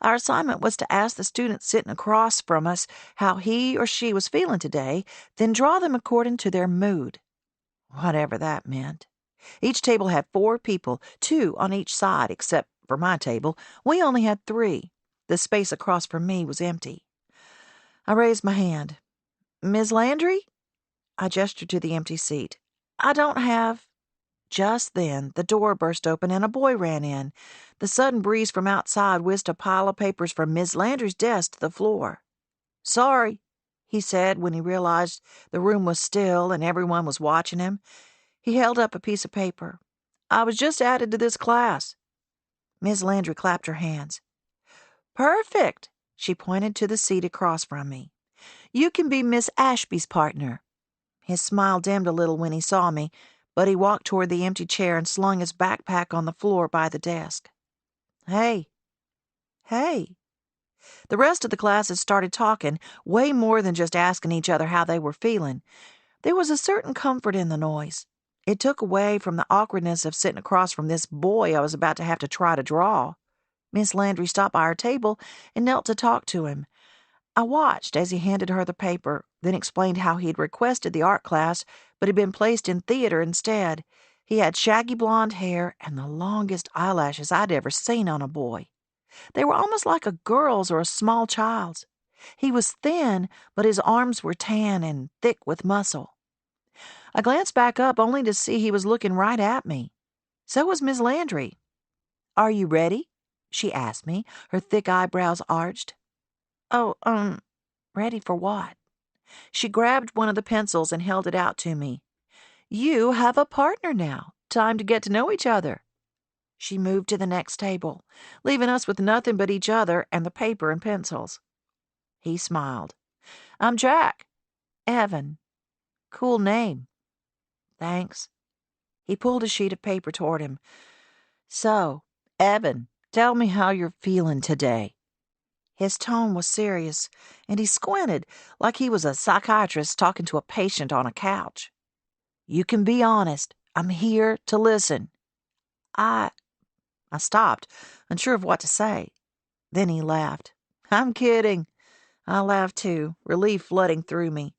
[SPEAKER 2] Our assignment was to ask the student sitting across from us how he or she was feeling today, then draw them according to their mood. Whatever that meant. Each table had 4 people, 2 on each side, except for my table. We only had 3. The space across from me was empty. I raised my hand. "Ms. Landry?" I gestured to the empty seat. "I don't have—" Just then, the door burst open and a boy ran in. The sudden breeze from outside whisked a pile of papers from Miss Landry's desk to the floor. "Sorry," he said when he realized the room was still and everyone was watching him. He held up a piece of paper. "I was just added to this class." Miss Landry clapped her hands. Perfect! She pointed to the seat across from me. You can be Miss Ashby's partner. His smile dimmed a little when he saw me, but he walked toward the empty chair and slung his backpack on the floor by the desk. Hey. Hey. The rest of the class had started talking, way more than just asking each other how they were feeling. There was a certain comfort in the noise. It took away from the awkwardness of sitting across from this boy I was about to have to try to draw. Miss Landry stopped by our table and knelt to talk to him. I watched as he handed her the paper, then explained how he had requested the art class, but had been placed in theater instead. He had shaggy blonde hair and the longest eyelashes I'd ever seen on a boy. They were almost like a girl's or a small child's. He was thin, but his arms were tan and thick with muscle. I glanced back up only to see he was looking right at me. So was Miss Landry. Are you ready? She asked me, her thick eyebrows arched. Oh, ready for what? She grabbed one of the pencils and held it out to me. You have a partner now. Time to get to know each other. She moved to the next table, leaving us with nothing but each other and the paper and pencils. He smiled. I'm Jack. Evan. Cool name. Thanks. He pulled a sheet of paper toward him. So, Evan, tell me how you're feeling today. His tone was serious, and he squinted like he was a psychiatrist talking to a patient on a couch. You can be honest. I'm here to listen. I stopped, unsure of what to say. Then he laughed. I'm kidding. I laughed too, relief flooding through me.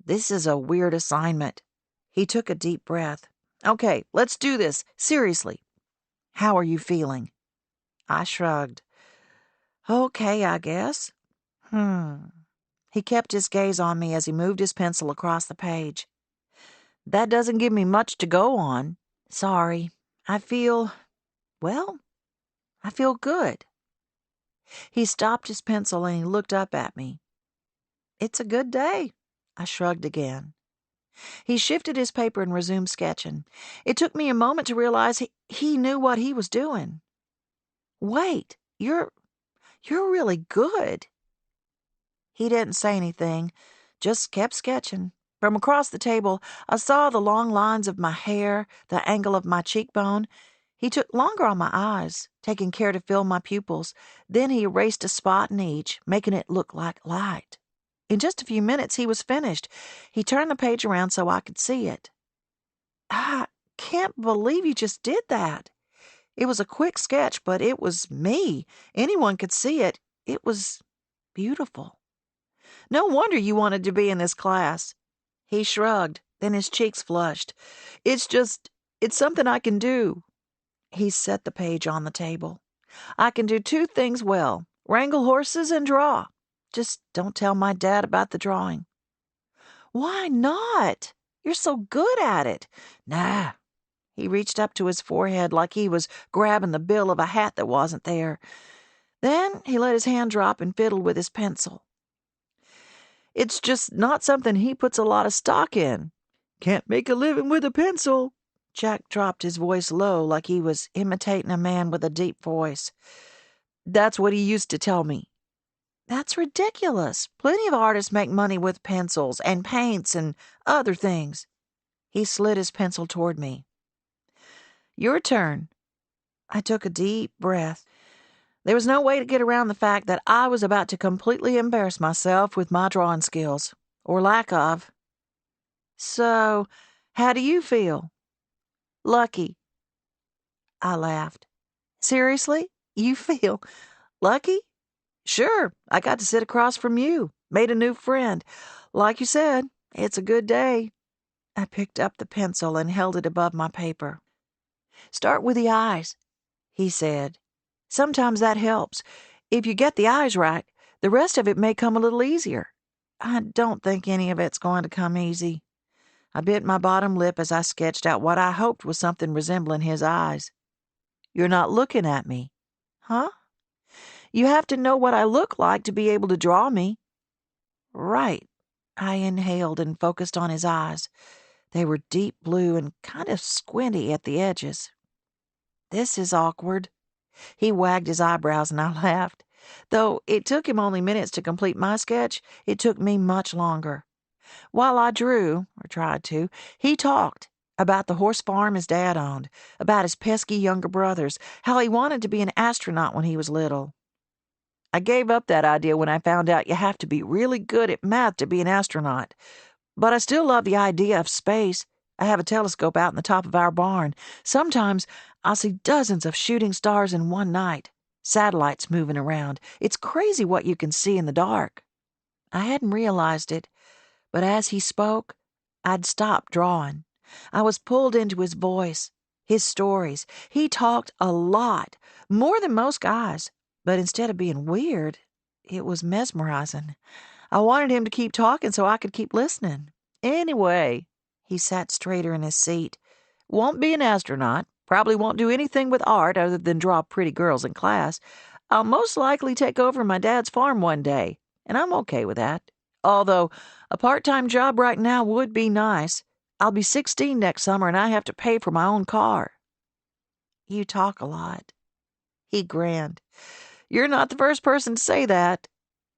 [SPEAKER 2] This is a weird assignment. He took a deep breath. Okay, let's do this. Seriously. How are you feeling? I shrugged. Okay, I guess. He kept his gaze on me as he moved his pencil across the page. That doesn't give me much to go on. Sorry. I feel good. He stopped his pencil and he looked up at me. It's a good day. I shrugged again. He shifted his paper and resumed sketching. It took me a moment to realize he knew what he was doing. Wait, you're really good. He didn't say anything, just kept sketching. From across the table, I saw the long lines of my hair, the angle of my cheekbone. He took longer on my eyes, taking care to fill my pupils. Then he erased a spot in each, making it look like light. In just a few minutes, he was finished. He turned the page around so I could see it. I can't believe you just did that. It was a quick sketch, but it was me. Anyone could see it. It was beautiful. No wonder you wanted to be in this class. He shrugged, then his cheeks flushed. It's something I can do. He set the page on the table. I can do two things well, wrangle horses and draw. Just don't tell my dad about the drawing. Why not? You're so good at it. Nah. He reached up to his forehead like he was grabbing the bill of a hat that wasn't there. Then he let his hand drop and fiddled with his pencil. It's just not something he puts a lot of stock in. Can't make a living with a pencil. Jack dropped his voice low like he was imitating a man with a deep voice. That's what he used to tell me. That's ridiculous. Plenty of artists make money with pencils and paints and other things. He slid his pencil toward me. Your turn. I took a deep breath. There was no way to get around the fact that I was about to completely embarrass myself with my drawing skills, or lack of. So, how do you feel? Lucky. I laughed. Seriously? You feel lucky? Sure, I got to sit across from you, made a new friend. Like you said, it's a good day. I picked up the pencil and held it above my paper. Start with the eyes, he said. Sometimes that helps. If you get the eyes right, the rest of it may come a little easier. I don't think any of it's going to come easy. I bit my bottom lip as I sketched out what I hoped was something resembling his eyes. You're not looking at me. Huh? You have to know what I look like to be able to draw me. Right. I inhaled and focused on his eyes. They were deep blue and kind of squinty at the edges. This is awkward. He wagged his eyebrows and I laughed. Though it took him only minutes to complete my sketch, it took me much longer. While I drew, or tried to, he talked about the horse farm his dad owned, about his pesky younger brothers, how he wanted to be an astronaut when he was little. I gave up that idea when I found out you have to be really good at math to be an astronaut. But I still love the idea of space. I have a telescope out in the top of our barn. Sometimes I'll see dozens of shooting stars in one night. Satellites moving around. It's crazy what you can see in the dark. I hadn't realized it, but as he spoke, I'd stopped drawing. I was pulled into his voice, his stories. He talked a lot, more than most guys, but instead of being weird, it was mesmerizing. I wanted him to keep talking so I could keep listening. Anyway, he sat straighter in his seat. Won't be an astronaut. Probably won't do anything with art other than draw pretty girls in class. I'll most likely take over my dad's farm one day, and I'm okay with that. Although a part-time job right now would be nice. I'll be 16 next summer and I have to pay for my own car. You talk a lot. He grinned. You're not the first person to say that.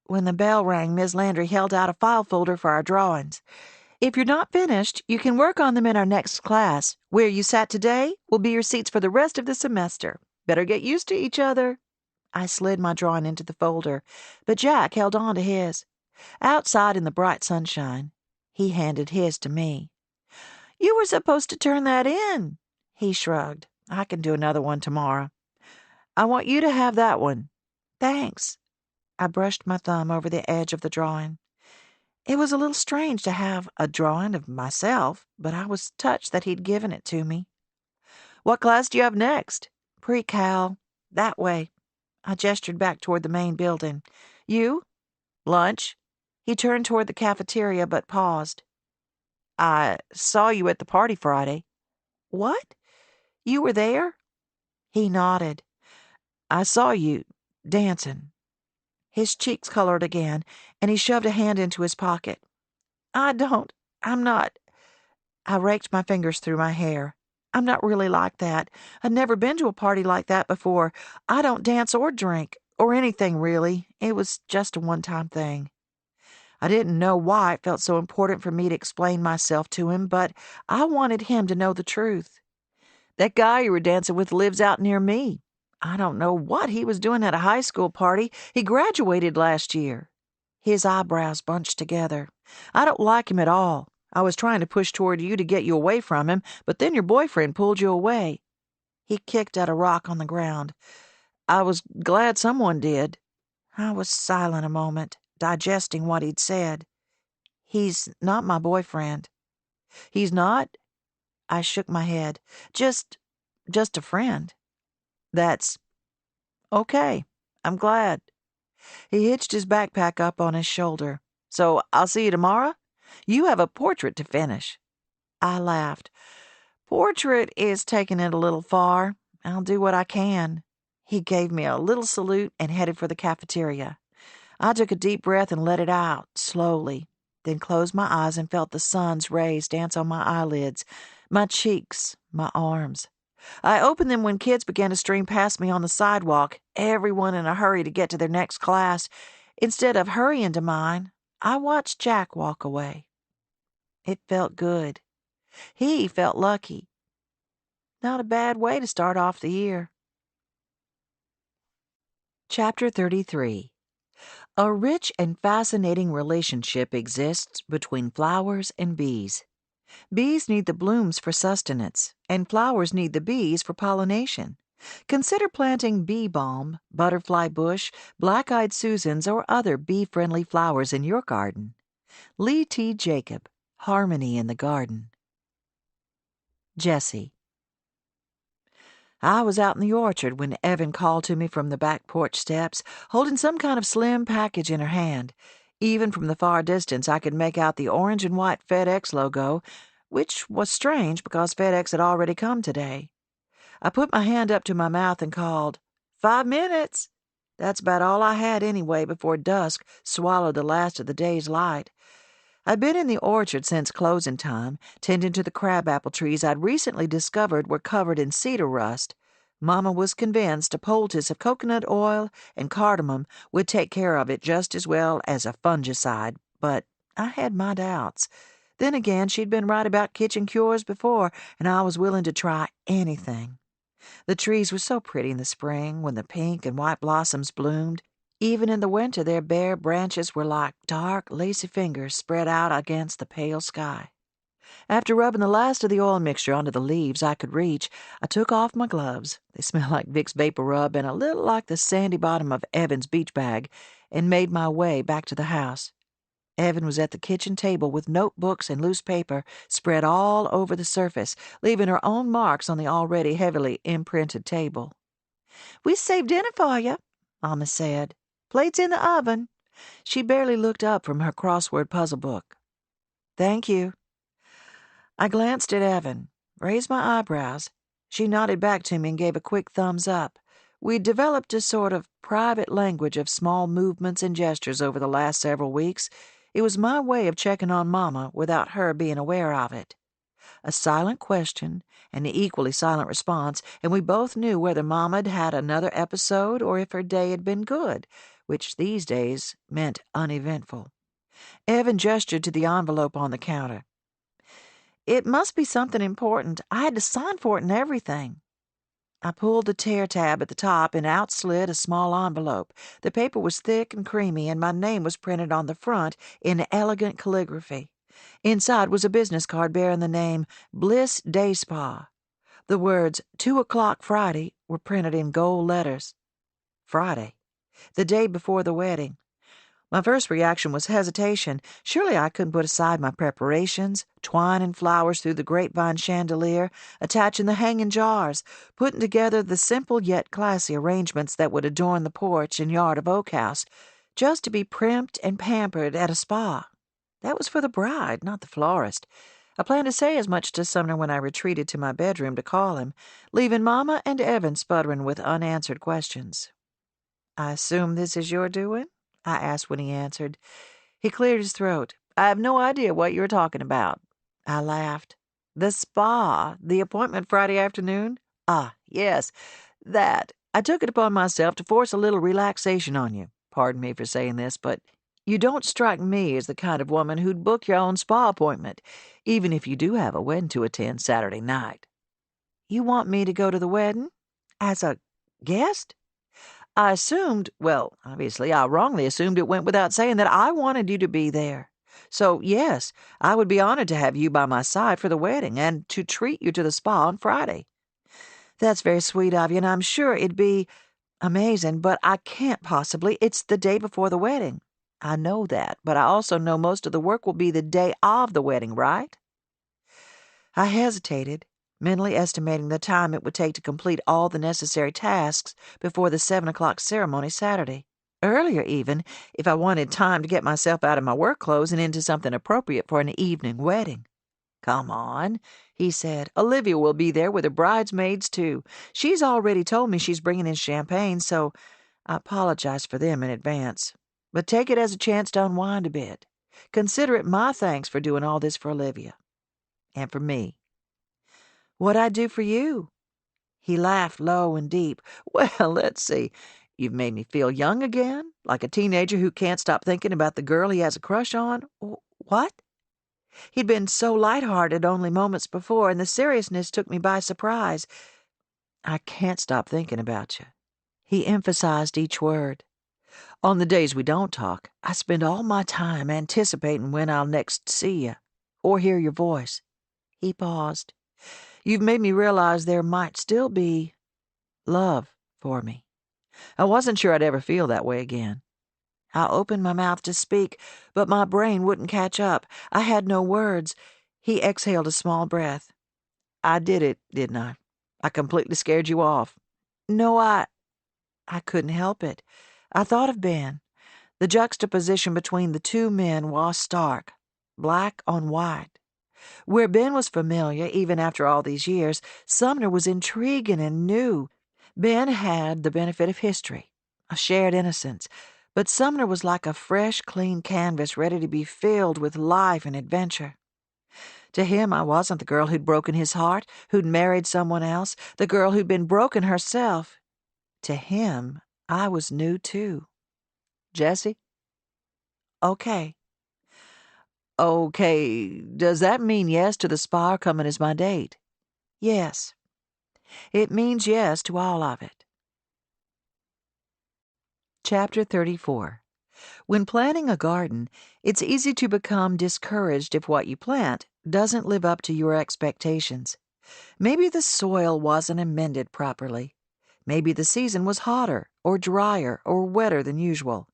[SPEAKER 2] When the bell rang, Miss Landry held out a file folder for our drawings. If you're not finished, you can work on them in our next class. Where you sat today will be your seats for the rest of the semester. Better get used to each other. I slid my drawing into the folder, but Jack held on to his. Outside in the bright sunshine, he handed his to me. You were supposed to turn that in. He shrugged. I can do another one tomorrow. I want you to have that one. Thanks. I brushed my thumb over the edge of the drawing. It was a little strange to have a drawing of myself, but I was touched that he'd given it to me. What class do you have next? Pre-cal. That way. I gestured back toward the main building. You? Lunch? He turned toward the cafeteria, but paused. I saw you at the party Friday. What? You were there? He nodded. I saw you dancing. His cheeks colored again, and he shoved a hand into his pocket. I'm not. I raked my fingers through my hair. I'm not really like that. I'd never been to a party like that before. I don't dance or drink, or anything really. It was just a one-time thing. I didn't know why it felt so important for me to explain myself to him, but I wanted him to know the truth. That guy you were dancing with lives out near me. I don't know what he was doing at a high school party. He graduated last year. His eyebrows bunched together. I don't like him at all. I was trying to push toward you to get you away from him, but then your boyfriend pulled you away. He kicked at a rock on the ground. I was glad someone did. I was silent a moment, digesting what he'd said. He's not my boyfriend. He's not? I shook my head. Just a friend. That's okay. I'm glad. He hitched his backpack up on his shoulder. So I'll see you tomorrow? You have a portrait to finish. I laughed. Portrait is taking it a little far. I'll do what I can. He gave me a little salute and headed for the cafeteria. I took a deep breath and let it out, slowly, then closed my eyes and felt the sun's rays dance on my eyelids, my cheeks, my arms. I opened them when kids began to stream past me on the sidewalk, everyone in a hurry to get to their next class. Instead of hurrying to mine, I watched Jack walk away. It felt good. He felt lucky. Not a bad way to start off the year. Chapter 33. A rich and fascinating relationship exists between flowers and bees. Bees need the blooms for sustenance, and flowers need the bees for pollination. Consider planting bee balm, butterfly bush, black-eyed Susans, or other bee-friendly flowers in your garden. Lee T. Jacob, Harmony in the Garden. Jessie. I was out in the orchard when Evan called to me from the back porch steps, holding some kind of slim package in her hand. Even from the far distance, I could make out the orange and white FedEx logo, which was strange because FedEx had already come today. I put my hand up to my mouth and called, 5 minutes. That's about all I had anyway before dusk swallowed the last of the day's light. I'd been in the orchard since closing time, tending to the crabapple trees I'd recently discovered were covered in cedar rust. Mama was convinced a poultice of coconut oil and cardamom would take care of it just as well as a fungicide, but I had my doubts. Then again, she'd been right about kitchen cures before, and I was willing to try anything. The trees were so pretty in the spring when the pink and white blossoms bloomed. Even in the winter, their bare branches were like dark, lacy fingers spread out against the pale sky. After rubbing the last of the oil mixture onto the leaves I could reach, I took off my gloves. They smelled like Vicks Vapor Rub and a little like the sandy bottom of Evan's beach bag, and made my way back to the house. Evan was at the kitchen table with notebooks and loose paper spread all over the surface, leaving her own marks on the already heavily imprinted table. "We saved dinner for you," Mama said. "Plates in the oven." She barely looked up from her crossword puzzle book. "Thank you." I glanced at Evan, raised my eyebrows. She nodded back to me and gave a quick thumbs up. We'd developed a sort of private language of small movements and gestures over the last several weeks. It was my way of checking on Mama without her being aware of it. A silent question, an equally silent response, and we both knew whether Mama'd had another episode or if her day had been good, which these days meant uneventful. Evan gestured to the envelope on the counter. "It must be something important. I had to sign for it and everything." I pulled the tear tab at the top and out slid a small envelope. The paper was thick and creamy, and my name was printed on the front in elegant calligraphy. Inside was a business card bearing the name Bliss Day Spa. The words 2:00 Friday were printed in gold letters. Friday, the day before the wedding. My first reaction was hesitation. Surely I couldn't put aside my preparations, twining flowers through the grapevine chandelier, attaching the hanging jars, putting together the simple yet classy arrangements that would adorn the porch and yard of Oak House, just to be primped and pampered at a spa. That was for the bride, not the florist. I planned to say as much to Sumner when I retreated to my bedroom to call him, leaving Mama and Evan sputtering with unanswered questions. "I assume this is your doing?" I asked when he answered. He cleared his throat. "I have no idea what you're talking about." I laughed. "The spa, the appointment Friday afternoon? Ah, yes, that. I took it upon myself to force a little relaxation on you. Pardon me for saying this, but you don't strike me as the kind of woman who'd book your own spa appointment, even if you do have a wedding to attend Saturday night." "You want me to go to the wedding? As a guest?" I assumed, well, obviously I wrongly assumed it went without saying that I wanted you to be there. So, yes, I would be honored to have you by my side for the wedding and to treat you to the spa on Friday." "That's very sweet of you, and I'm sure it'd be amazing, but I can't possibly. It's the day before the wedding." "I know that, but I also know most of the work will be the day of the wedding, right?" I hesitated, mentally estimating the time it would take to complete all the necessary tasks before the 7:00 ceremony Saturday. Earlier, even, if I wanted time to get myself out of my work clothes and into something appropriate for an evening wedding. "Come on," he said. "Olivia will be there with her bridesmaids, too. She's already told me she's bringing in champagne, so I apologize for them in advance. But take it as a chance to unwind a bit. Consider it my thanks for doing all this for Olivia. And for me." "What'd I do for you?" He laughed low and deep. "Well, let's see. You've made me feel young again, like a teenager who can't stop thinking about the girl he has a crush on." "What?" He'd been so lighthearted only moments before, and the seriousness took me by surprise. "I can't stop thinking about you." He emphasized each word. "On the days we don't talk, I spend all my time anticipating when I'll next see you, or hear your voice." He paused. "You've made me realize there might still be love for me. I wasn't sure I'd ever feel that way again." I opened my mouth to speak, but my brain wouldn't catch up. I had no words. He exhaled a small breath. "I did it, didn't I? I completely scared you off." "No, I couldn't help it. I thought of Ben. The juxtaposition between the two men was stark, black on white. Where Ben was familiar, even after all these years, Sumner was intriguing and new. Ben had the benefit of history, a shared innocence, but Sumner was like a fresh, clean canvas ready to be filled with life and adventure. To him, I wasn't the girl who'd broken his heart, who'd married someone else, the girl who'd been broken herself. To him, I was new too. Jesse? Okay. Okay, does that mean yes to the spa coming as my date? Yes. It means yes to all of it. Chapter 34. When planting a garden, it's easy to become discouraged if what you plant doesn't live up to your expectations. Maybe the soil wasn't amended properly. Maybe the season was hotter, or drier, or wetter than usual.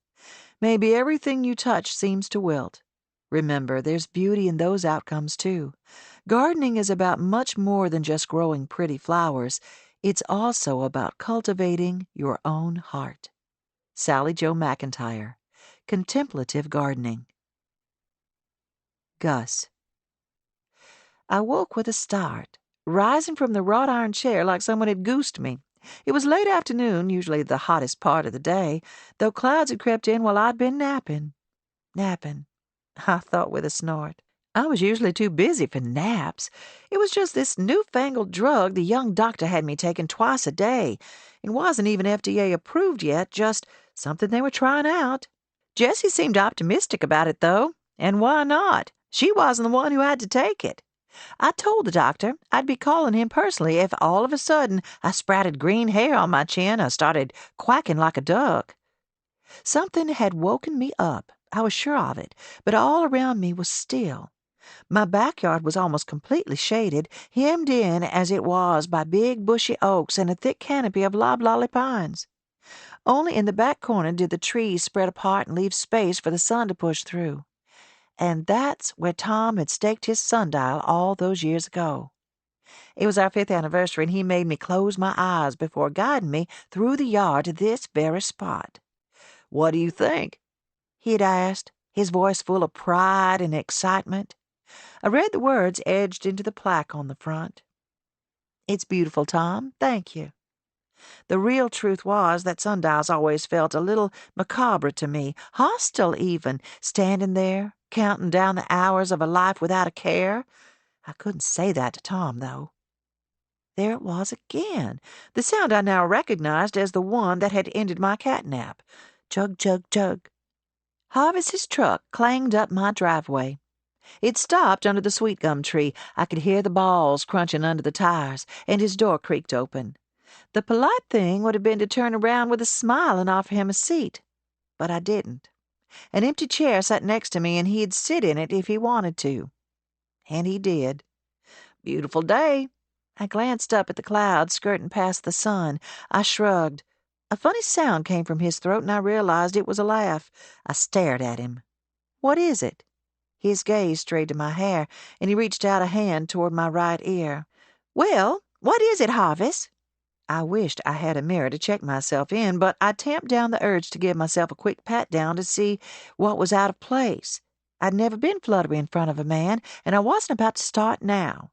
[SPEAKER 2] Maybe everything you touch seems to wilt. Remember, there's beauty in those outcomes too. Gardening is about much more than just growing pretty flowers. It's also about cultivating your own heart. Sally Jo McIntyre. Contemplative Gardening. Gus. I woke with a start, rising from the wrought iron chair like someone had goosed me. It was late afternoon, usually the hottest part of the day, though clouds had crept in while I'd been napping. Napping, I thought with a snort. I was usually too busy for naps. It was just this newfangled drug the young doctor had me taking twice a day. It wasn't even FDA approved yet, just something they were trying out. Jessie seemed optimistic about it, though. And why not? She wasn't the one who had to take it. I told the doctor I'd be calling him personally if all of a sudden I sprouted green hair on my chin or started quacking like a duck. Something had woken me up, I was sure of it, but all around me was still. My backyard was almost completely shaded, hemmed in as it was by big bushy oaks and a thick canopy of loblolly pines. Only in the back corner did the trees spread apart and leave space for the sun to push through. And that's where Tom had staked his sundial all those years ago. It was our 5th anniversary, and he made me close my eyes before guiding me through the yard to this very spot. "What do you think?" he'd asked, his voice full of pride and excitement. I read the words edged into the plaque on the front. "It's beautiful, Tom. Thank you." The real truth was that sundials always felt a little macabre to me, hostile even, standing there, counting down the hours of a life without a care. I couldn't say that to Tom, though. There it was again, the sound I now recognized as the one that had ended my catnap. Chug, chug, chug. Harvest's truck clanged up my driveway. It stopped under the sweet gum tree. I could hear the balls crunching under the tires, and his door creaked open. The polite thing would have been to turn around with a smile and offer him a seat. But I didn't. An empty chair sat next to me, and he'd sit in it if he wanted to. And he did. "Beautiful day." I glanced up at the clouds skirting past the sun. I shrugged. A funny sound came from his throat, and I realized it was a laugh. I stared at him. "What is it?" His gaze strayed to my hair, and he reached out a hand toward my right ear. "Well, what is it, Harvest?" I wished I had a mirror to check myself in, but I tamped down the urge to give myself a quick pat down to see what was out of place. I'd never been fluttery in front of a man, and I wasn't about to start now.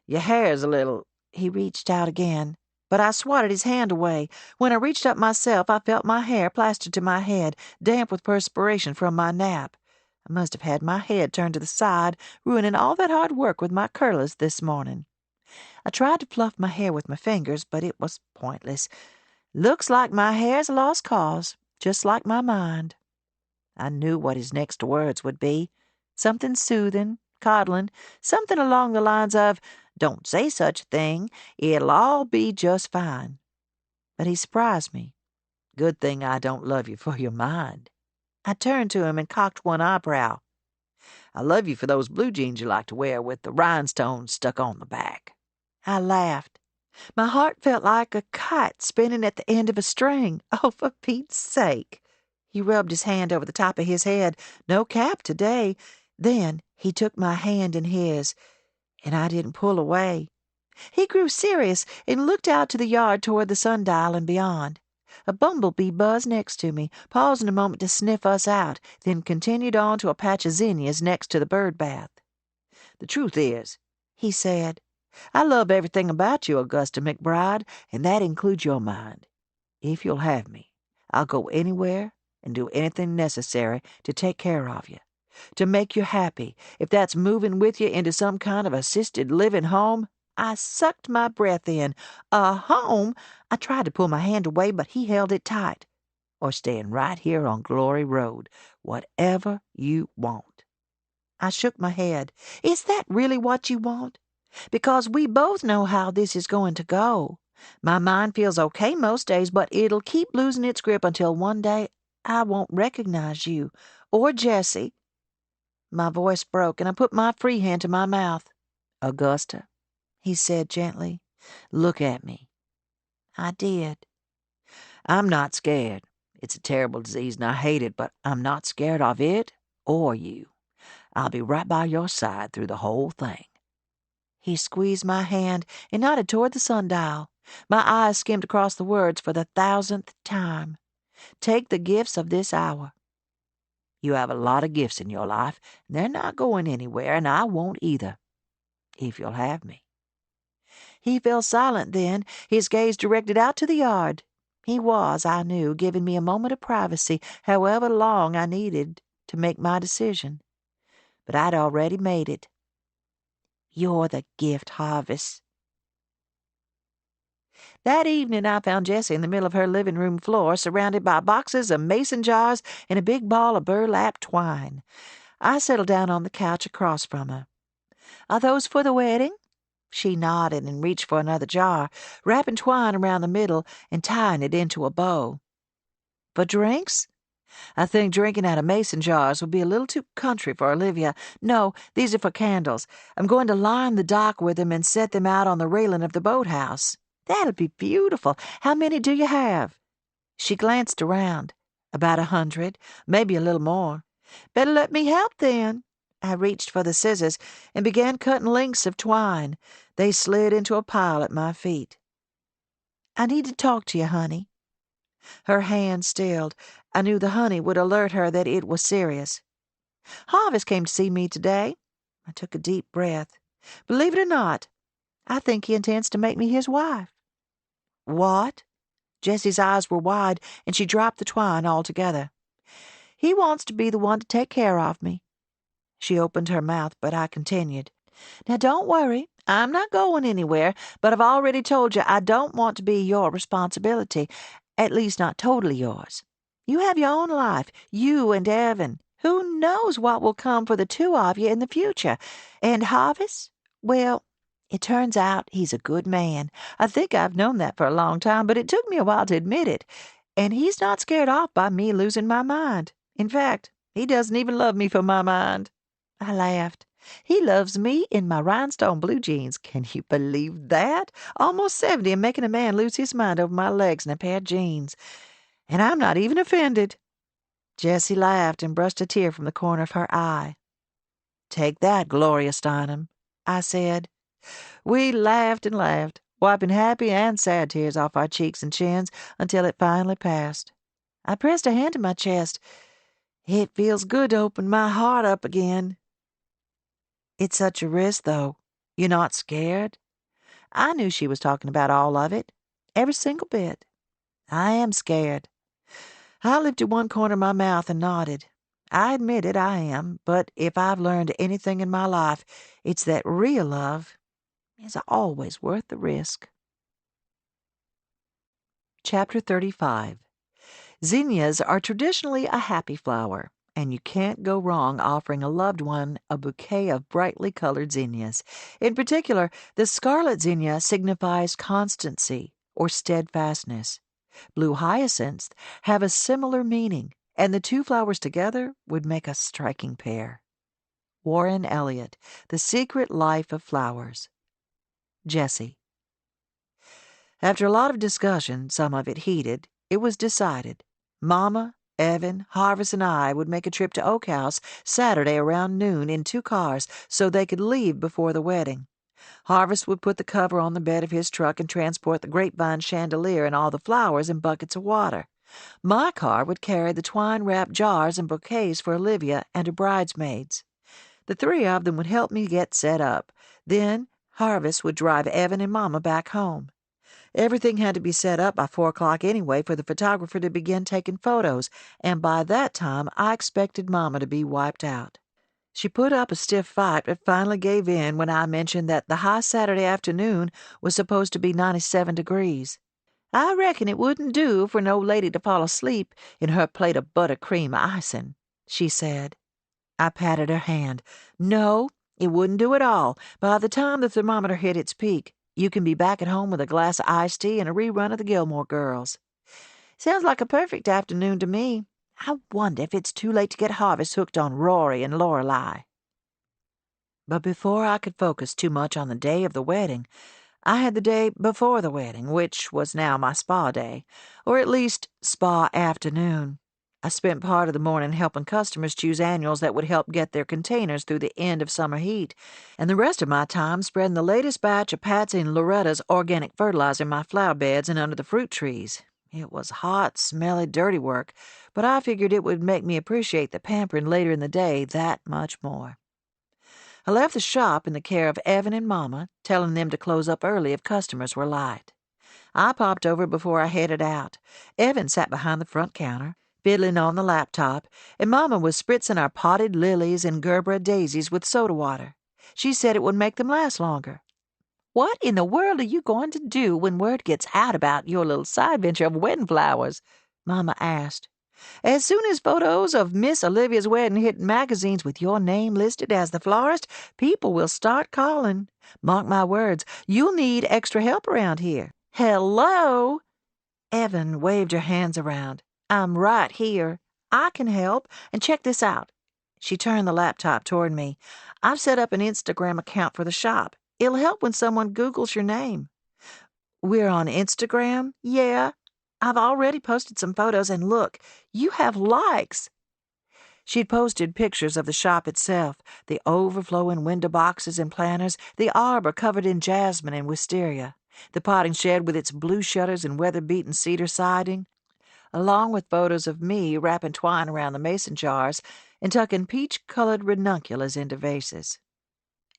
[SPEAKER 2] "Your hair's a little—" He reached out again, but I swatted his hand away. When I reached up myself, I felt my hair plastered to my head, damp with perspiration from my nap. I must have had my head turned to the side, ruining all that hard work with my curlers this morning. I tried to fluff my hair with my fingers, but it was pointless. Looks like my hair's a lost cause, just like my mind. I knew what his next words would be. Something soothing, coddling, something along the lines of, "Don't say such a thing. It'll all be just fine." But he surprised me. "Good thing I don't love you for your mind." I turned to him and cocked one eyebrow. "I love you for those blue jeans you like to wear with the rhinestones stuck on the back." I laughed. My heart felt like a kite spinning at the end of a string. Oh, for Pete's sake. He rubbed his hand over the top of his head. No cap today. Then he took my hand in his, and I didn't pull away. He grew serious and looked out to the yard toward the sundial and beyond. A bumblebee buzzed next to me, pausing a moment to sniff us out, then continued on to a patch of zinnias next to the bird bath. "The truth is," he said, "I love everything about you, Augusta McBride, and that includes your mind. If you'll have me, I'll go anywhere and do anything necessary to take care of you. to make you happy. If that's moving with you into some kind of assisted living home, I sucked my breath in. A home? I tried to pull my hand away, but he held it tight. Or staying right here on Glory Road, whatever you want. I shook my head. Is that really what you want? Because we both know how this is going to go. My mind feels okay most days, but it'll keep losing its grip until one day I won't recognize you or Jessie. My voice broke, and I put my free hand to my mouth. Augusta, he said gently, look at me. I did. I'm not scared. It's a terrible disease, and I hate it, but I'm not scared of it or you. I'll be right by your side through the whole thing. He squeezed my hand and nodded toward the sundial. My eyes skimmed across the words for the 1,000th time. Take the gifts of this hour. You have a lot of gifts in your life, and they're not going anywhere, and I won't either, if you'll have me. He fell silent then, his gaze directed out to the yard. He was, I knew, giving me a moment of privacy, however long I needed to make my decision. But I'd already made it. You're the gift, Harvest. That evening I found Jessie in the middle of her living room floor, surrounded by boxes of mason jars and a big ball of burlap twine. I settled down on the couch across from her. Are those for the wedding? She nodded and reached for another jar, wrapping twine around the middle and tying it into a bow. For drinks? I think drinking out of mason jars would be a little too country for Olivia. No, these are for candles. I'm going to line the dock with them and set them out on the railing of the boathouse. That'll be beautiful. How many do you have? She glanced around. About 100, maybe a little more. Better let me help then. I reached for the scissors and began cutting lengths of twine. They slid into a pile at my feet. I need to talk to you, honey. Her hand stilled. I knew the honey would alert her that it was serious. Harvest came to see me today. I took a deep breath. Believe it or not, I think he intends to make me his wife. What? Jessie's eyes were wide, and she dropped the twine altogether. He wants to be the one to take care of me. She opened her mouth, but I continued. Now don't worry. I'm not going anywhere, but I've already told you I don't want to be your responsibility, at least not totally yours. You have your own life, you and Evan. Who knows what will come for the two of you in the future? And Harvest? Well, it turns out he's a good man. I think I've known that for a long time, but it took me a while to admit it. And he's not scared off by me losing my mind. In fact, he doesn't even love me for my mind. I laughed. He loves me in my rhinestone blue jeans. Can you believe that? Almost 70 and making a man lose his mind over my legs in a pair of jeans. And I'm not even offended. Jessie laughed and brushed a tear from the corner of her eye. Take that, Gloria Steinem, I said. We laughed and laughed, wiping happy and sad tears off our cheeks and chins until it finally passed. I pressed a hand to my chest. It feels good to open my heart up again. It's such a risk, though. You're not scared? I knew she was talking about all of it, every single bit. I am scared. I lifted one corner of my mouth and nodded. I admit it, I am, but if I've learned anything in my life, it's that real love is always worth the risk. Chapter 35. Zinnias are traditionally a happy flower, and you can't go wrong offering a loved one a bouquet of brightly colored zinnias. In particular, the scarlet zinnia signifies constancy or steadfastness. Blue hyacinths have a similar meaning, and the two flowers together would make a striking pair. Warren Elliott, The Secret Life of Flowers. Jessie. After a lot of discussion, some of it heated, it was decided. Mama, Evan, Harvest, and I would make a trip to Oak House Saturday around noon in 2 cars so they could leave before the wedding. Harvest would put the cover on the bed of his truck and transport the grapevine chandelier and all the flowers in buckets of water. My car would carry the twine-wrapped jars and bouquets for Olivia and her bridesmaids. The 3 of them would help me get set up. Then Harvest would drive Evan and Mama back home. Everything had to be set up by 4 o'clock anyway for the photographer to begin taking photos, and by that time I expected Mama to be wiped out. She put up a stiff fight, but finally gave in when I mentioned that the high Saturday afternoon was supposed to be 97 degrees. I reckon it wouldn't do for no lady to fall asleep in her plate of buttercream icing, she said. I patted her hand. No, it wouldn't do at all. By the time the thermometer hit its peak, you can be back at home with a glass of iced tea and a rerun of the Gilmore Girls. Sounds like a perfect afternoon to me. I wonder if it's too late to get Harvest hooked on Rory and Lorelei. But before I could focus too much on the day of the wedding, I had the day before the wedding, which was now my spa day, or at least spa afternoon. I spent part of the morning helping customers choose annuals that would help get their containers through the end of summer heat, and the rest of my time spreading the latest batch of Patsy and Loretta's organic fertilizer in my flower beds and under the fruit trees. It was hot, smelly, dirty work, but I figured it would make me appreciate the pampering later in the day that much more. I left the shop in the care of Evan and Mama, telling them to close up early if customers were light. I popped over before I headed out. Evan sat behind the front counter, fiddling on the laptop, and Mama was spritzing our potted lilies and Gerbera daisies with soda water. She said it would make them last longer. "What in the world are you going to do when word gets out about your little side venture of wedding flowers?" Mama asked. "As soon as photos of Miss Olivia's wedding hit magazines with your name listed as the florist, people will start calling. Mark my words, you'll need extra help around here." "Hello!" Evan waved her hands around. "I'm right here. I can help. And check this out." She turned the laptop toward me. "I've set up an Instagram account for the shop. It'll help when someone Googles your name." "We're on Instagram?" "Yeah. I've already posted some photos, and look, you have likes." She'd posted pictures of the shop itself, the overflowing window boxes and planters, the arbor covered in jasmine and wisteria, the potting shed with its blue shutters and weather-beaten cedar siding, along with photos of me wrapping twine around the mason jars and tucking peach-colored ranunculus into vases.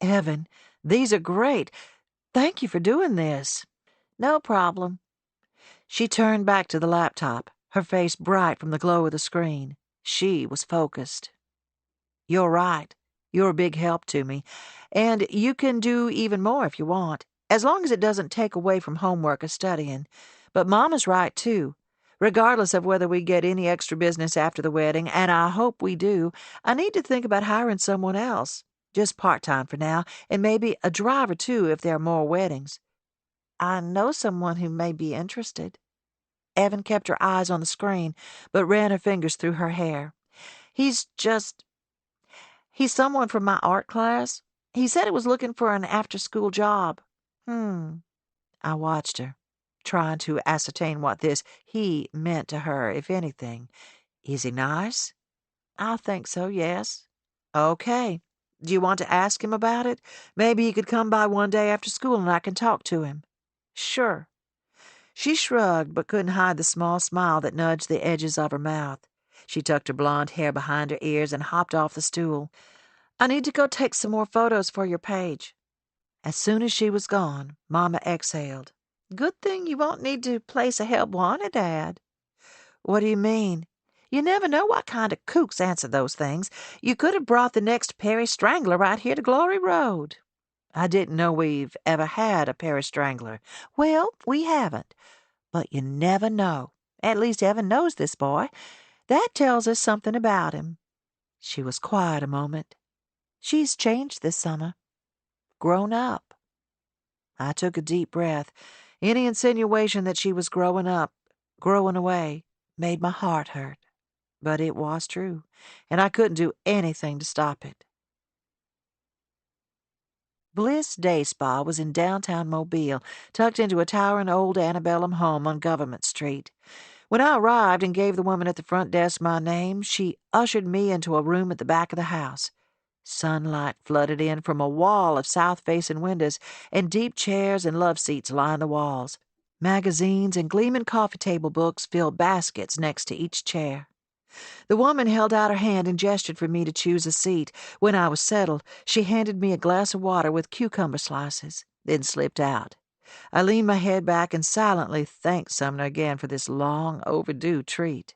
[SPEAKER 2] "Evan, these are great. Thank you for doing this." "No problem." She turned back to the laptop, her face bright from the glow of the screen. She was focused. "You're right. You're a big help to me. And you can do even more if you want, as long as it doesn't take away from homework or studying. But Mama's right, too. Regardless of whether we get any extra business after the wedding, and I hope we do, I need to think about hiring someone else. Just part-time for now, and maybe a driver, too, if there are more weddings. I know someone who may be interested." Evan kept her eyes on the screen, but ran her fingers through her hair. He's someone from my art class. He said he was looking for an after-school job." I watched her, trying to ascertain what this he meant to her, if anything. "Is he nice?" "I think so, yes." "Okay. Do you want to ask him about it? Maybe he could come by one day after school and I can talk to him." "Sure." She shrugged, but couldn't hide the small smile that nudged the edges of her mouth. She tucked her blonde hair behind her ears and hopped off the stool. "I need to go take some more photos for your page." As soon as she was gone, Mama exhaled. "Good thing you won't need to place a help wanted ad." "What do you mean?" "You never know what kind of kooks answer those things. You could have brought the next Perry Strangler right here to Glory Road." "I didn't know we've ever had a Perry Strangler." "Well, we haven't. But you never know. At least Evan knows this boy. That tells us something about him." She was quiet a moment. "She's changed this summer. Grown up." I took a deep breath. Any insinuation that she was growing up, growing away, made my heart hurt. But it was true, and I couldn't do anything to stop it. Bliss Day Spa was in downtown Mobile, tucked into a towering old antebellum home on Government Street. When I arrived and gave the woman at the front desk my name, she ushered me into a room at the back of the house. Sunlight flooded in from a wall of south-facing windows, and deep chairs and love seats lined the walls. Magazines and gleaming coffee table books filled baskets next to each chair. The woman held out her hand and gestured for me to choose a seat. When I was settled, she handed me a glass of water with cucumber slices, then slipped out. I leaned my head back and silently thanked Sumner again for this long overdue treat.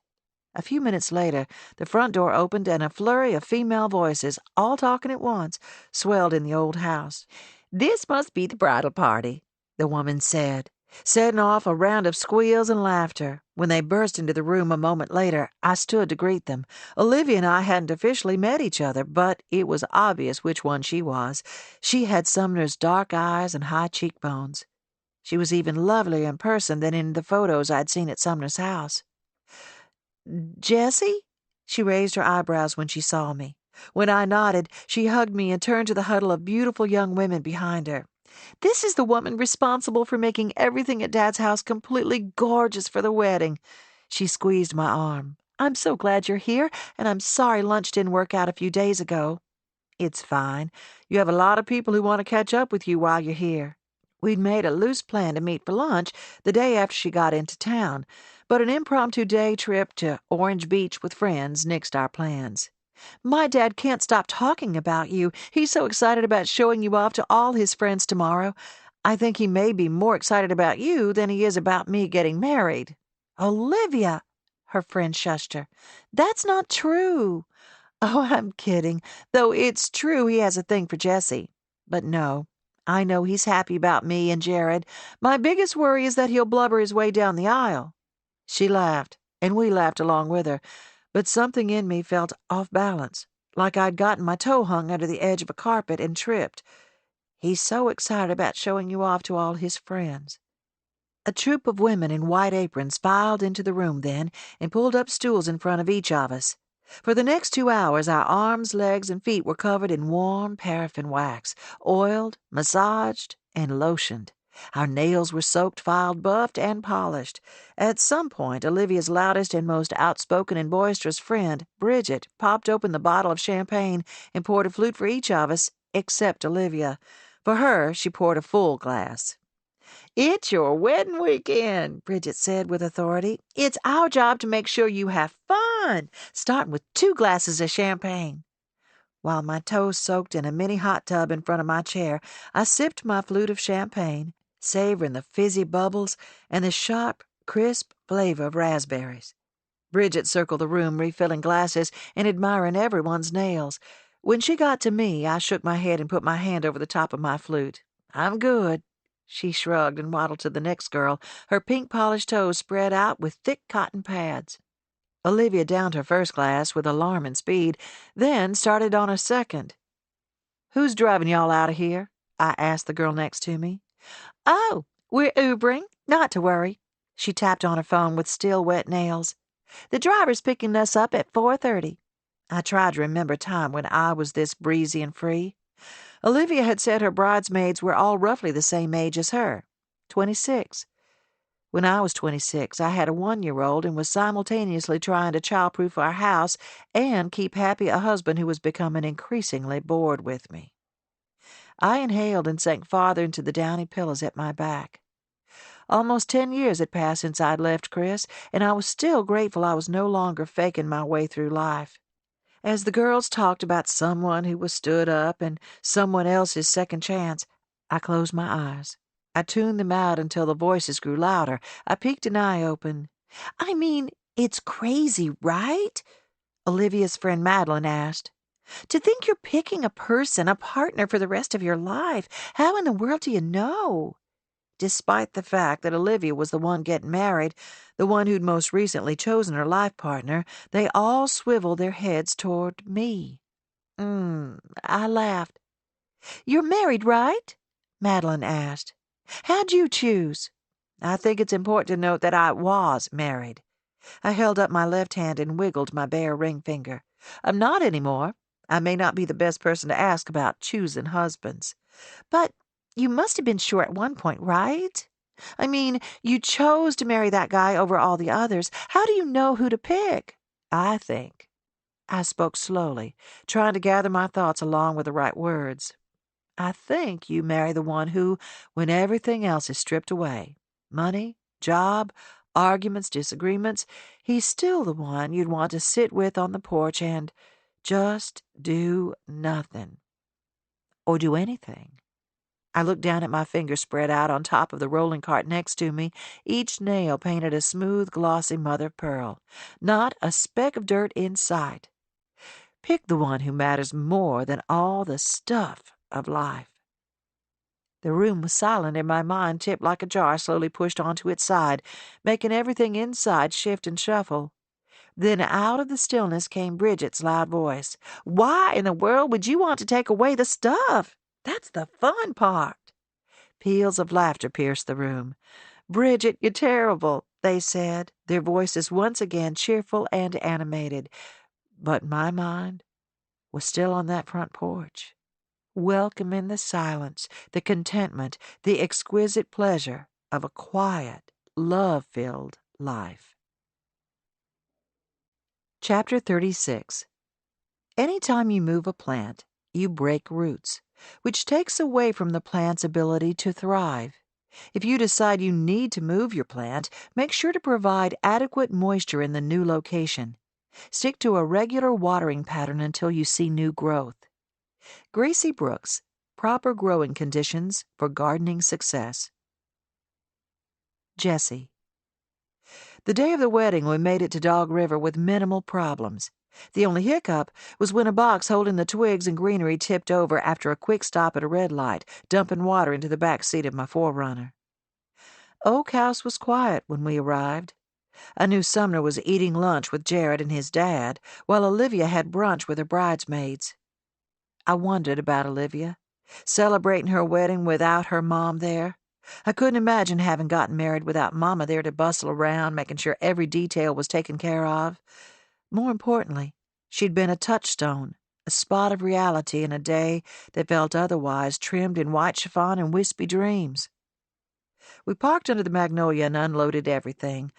[SPEAKER 2] A few minutes later, the front door opened and a flurry of female voices, all talking at once, swelled in the old house. "This must be the bridal party," the woman said, setting off a round of squeals and laughter. When they burst into the room a moment later, I stood to greet them. Olivia and I hadn't officially met each other, but it was obvious which one she was. She had Sumner's dark eyes and high cheekbones. She was even lovelier in person than in the photos I'd seen at Sumner's house. "Jessie?" She raised her eyebrows when she saw me. When I nodded, she hugged me and turned to the huddle of beautiful young women behind her. "This is the woman responsible for making everything at Dad's house completely gorgeous for the wedding." She squeezed my arm. "I'm so glad you're here, and I'm sorry lunch didn't work out a few days ago." "It's fine. You have a lot of people who want to catch up with you while you're here." We'd made a loose plan to meet for lunch the day after she got into town, but an impromptu day trip to Orange Beach with friends nixed our plans. "My dad can't stop talking about you. He's so excited about showing you off to all his friends tomorrow. I think he may be more excited about you than he is about me getting married." "Olivia!" Her friend shushed her. "That's not true." "Oh, I'm kidding, though it's true he has a thing for Jessie. But no, I know he's happy about me and Jared. My biggest worry is that he'll blubber his way down the aisle." She laughed, and we laughed along with her, but something in me felt off balance, like I'd gotten my toe hung under the edge of a carpet and tripped. "He's so excited about showing you off to all his friends." A troop of women in white aprons filed into the room then and pulled up stools in front of each of us. For the next 2 hours, our arms, legs, and feet were covered in warm paraffin wax, oiled, massaged, and lotioned. Our nails were soaked, filed, buffed, and polished. At some point, Olivia's loudest and most outspoken and boisterous friend, Bridget, popped open the bottle of champagne and poured a flute for each of us, except Olivia. For her, she poured a full glass. "It's your wedding weekend," Bridget said with authority. "It's our job to make sure you have fun, starting with 2 glasses of champagne." While my toes soaked in a mini hot tub in front of my chair, I sipped my flute of champagne, savoring the fizzy bubbles and the sharp, crisp flavor of raspberries. Bridget circled the room, refilling glasses and admiring everyone's nails. When she got to me, I shook my head and put my hand over the top of my flute. "I'm good." She shrugged and waddled to the next girl, her pink-polished toes spread out with thick cotton pads. Olivia downed her first glass with alarming speed, then started on her second. "Who's driving y'all out of here?" I asked the girl next to me. "Oh, we're Ubering. Not to worry." She tapped on her phone with still wet nails. "The driver's picking us up at 4:30. I tried to remember a time when I was this breezy and free. Olivia had said her bridesmaids were all roughly the same age as her, 26. When I was 26, I had a 1-year-old and was simultaneously trying to childproof our house and keep happy a husband who was becoming increasingly bored with me. I inhaled and sank farther into the downy pillows at my back. Almost 10 years had passed since I'd left Chris, and I was still grateful I was no longer faking my way through life. As the girls talked about someone who was stood up and someone else's second chance, I closed my eyes. I tuned them out until the voices grew louder. I peeked an eye open. "I mean, it's crazy, right?" Olivia's friend Madeline asked. "To think you're picking a person, a partner for the rest of your life. How in the world do you know?" Despite the fact that Olivia was the one getting married, the one who'd most recently chosen her life partner, they all swiveled their heads toward me. I laughed. "You're married, right?" Madeline asked. "How'd you choose?" I think it's important to note that I was married. I held up my left hand and wiggled my bare ring finger. "I'm not anymore. I may not be the best person to ask about choosing husbands." "But you must have been sure at one point, right? I mean, you chose to marry that guy over all the others. How do you know who to pick?" I think. I spoke slowly, trying to gather my thoughts along with the right words. "I think you marry the one who, when everything else is stripped away, money, job, arguments, disagreements, he's still the one you'd want to sit with on the porch and just do nothing. Or do anything." I looked down at my fingers spread out on top of the rolling cart next to me, each nail painted a smooth, glossy mother of pearl. Not a speck of dirt in sight. Pick the one who matters more than all the stuff of life. The room was silent, and my mind tipped like a jar slowly pushed onto its side, making everything inside shift and shuffle. Then out of the stillness came Bridget's loud voice. "Why in the world would you want to take away the stuff? That's the fun part." Peals of laughter pierced the room. "Bridget, you're terrible," they said, their voices once again cheerful and animated. But my mind was still on that front porch, welcoming the silence, the contentment, the exquisite pleasure of a quiet, love-filled life. Chapter 36. Anytime you move a plant, you break roots, which takes away from the plant's ability to thrive. If you decide you need to move your plant, make sure to provide adequate moisture in the new location. Stick to a regular watering pattern until you see new growth. Gracie Brooks, Proper Growing Conditions for Gardening Success. Jessie. The day of the wedding, we made it to Dog River with minimal problems. The only hiccup was when a box holding the twigs and greenery tipped over after a quick stop at a red light, dumping water into the back seat of my 4Runner. Oak House was quiet when we arrived. I knew Sumner was eating lunch with Jared and his dad, while Olivia had brunch with her bridesmaids. I wondered about Olivia, celebrating her wedding without her mom there. I couldn't imagine having gotten married without Mama there to bustle around, making sure every detail was taken care of. More importantly, she'd been a touchstone, a spot of reality in a day that felt otherwise trimmed in white chiffon and wispy dreams. We parked under the magnolia and unloaded everything.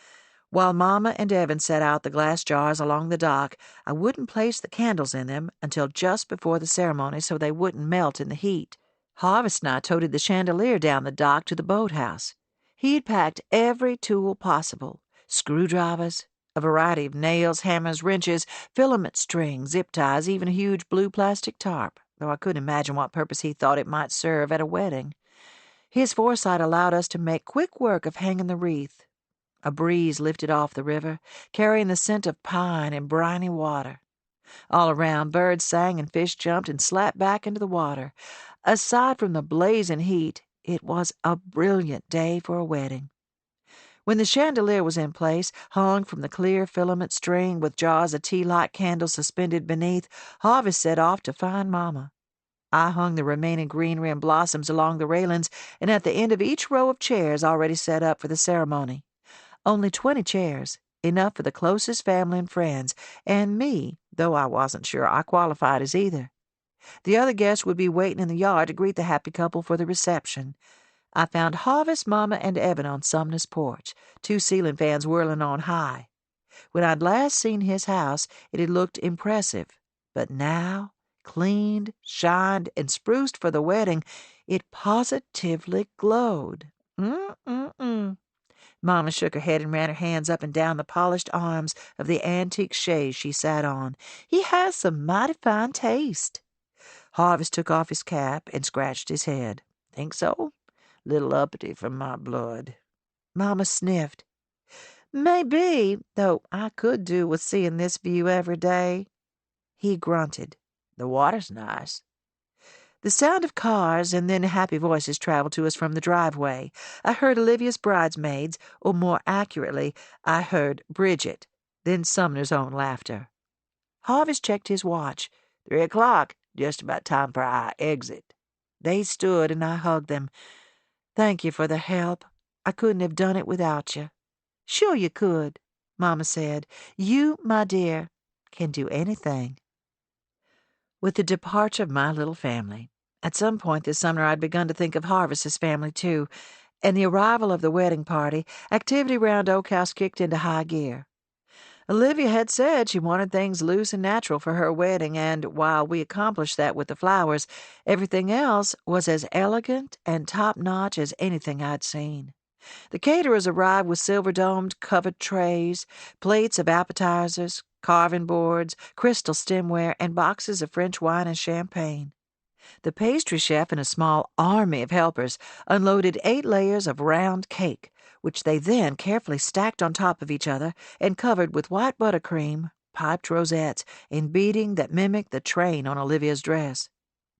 [SPEAKER 2] While Mama and Evan set out the glass jars along the dock, I wouldn't place the candles in them until just before the ceremony so they wouldn't melt in the heat. Harvest and I toted the chandelier down the dock to the boathouse. He had packed every tool possible: screwdrivers, a variety of nails, hammers, wrenches, filament string, zip ties, even a huge blue plastic tarp, though I couldn't imagine what purpose he thought it might serve at a wedding. His foresight allowed us to make quick work of hanging the wreath. A breeze lifted off the river, carrying the scent of pine and briny water. All around, birds sang and fish jumped and slapped back into the water. Aside from the blazing heat, it was a brilliant day for a wedding. When the chandelier was in place, hung from the clear filament string with jars of tea-like candles suspended beneath, Harvey set off to find Mama. I hung the remaining greenery and blossoms along the railings and at the end of each row of chairs already set up for the ceremony. Only 20 chairs, enough for the closest family and friends, and me, though I wasn't sure I qualified as either. The other guests would be waiting in the yard to greet the happy couple for the reception. I found Harvest, Mama, and Evan on Sumner's porch, 2 ceiling fans whirling on high. When I'd last seen his house, it had looked impressive, but now, cleaned, shined, and spruced for the wedding, it positively glowed. Mama shook her head and ran her hands up and down the polished arms of the antique chaise she sat on. "He has some mighty fine taste." Harvest took off his cap and scratched his head. "Think so? Little uppity for my blood." Mama sniffed. "Maybe, though I could do with seeing this view every day." He grunted. "The water's nice." The sound of cars and then happy voices traveled to us from the driveway. I heard Olivia's bridesmaids, or more accurately, I heard Bridget, then Sumner's own laughter. Harvest checked his watch. 3 o'clock, just about time for our exit. They stood, and I hugged them. "Thank you for the help. I couldn't have done it without you." "Sure you could," Mama said. "You, my dear, can do anything." With the departure of my little family, at some point this summer I'd begun to think of Harvest as family too, and the arrival of the wedding party, activity round Oak House kicked into high gear. Olivia had said she wanted things loose and natural for her wedding, and while we accomplished that with the flowers, everything else was as elegant and top-notch as anything I'd seen. The caterers arrived with silver-domed covered trays, plates of appetizers, carving boards, crystal stemware, and boxes of French wine and champagne. The pastry chef and a small army of helpers unloaded 8 layers of round cake, which they then carefully stacked on top of each other and covered with white buttercream, piped rosettes, and beading that mimicked the train on Olivia's dress.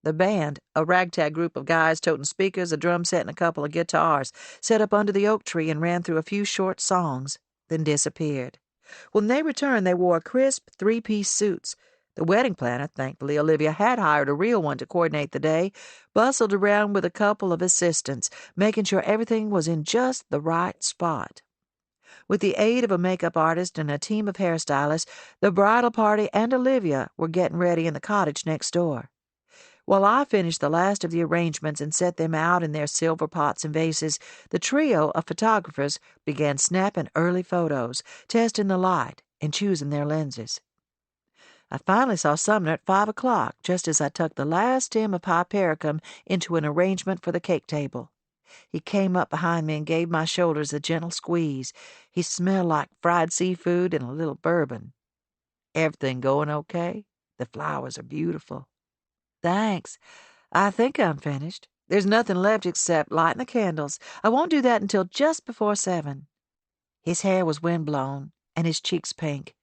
[SPEAKER 2] The band, a ragtag group of guys toting speakers, a drum set, and a couple of guitars, set up under the oak tree and ran through a few short songs, then disappeared. When they returned, they wore crisp 3-piece suits. The wedding planner, thankfully Olivia had hired a real one to coordinate the day, bustled around with a couple of assistants, making sure everything was in just the right spot. With the aid of a makeup artist and a team of hairstylists, the bridal party and Olivia were getting ready in the cottage next door. While I finished the last of the arrangements and set them out in their silver pots and vases, the trio of photographers began snapping early photos, testing the light, and choosing their lenses. I finally saw Sumner at 5 o'clock, just as I tucked the last stem of hypericum into an arrangement for the cake table. He came up behind me and gave my shoulders a gentle squeeze. He smelled like fried seafood and a little bourbon. "Everything going okay? The flowers are beautiful." "Thanks. I think I'm finished. There's nothing left except lighting the candles. I won't do that until just before 7. His hair was windblown, and his cheeks pink.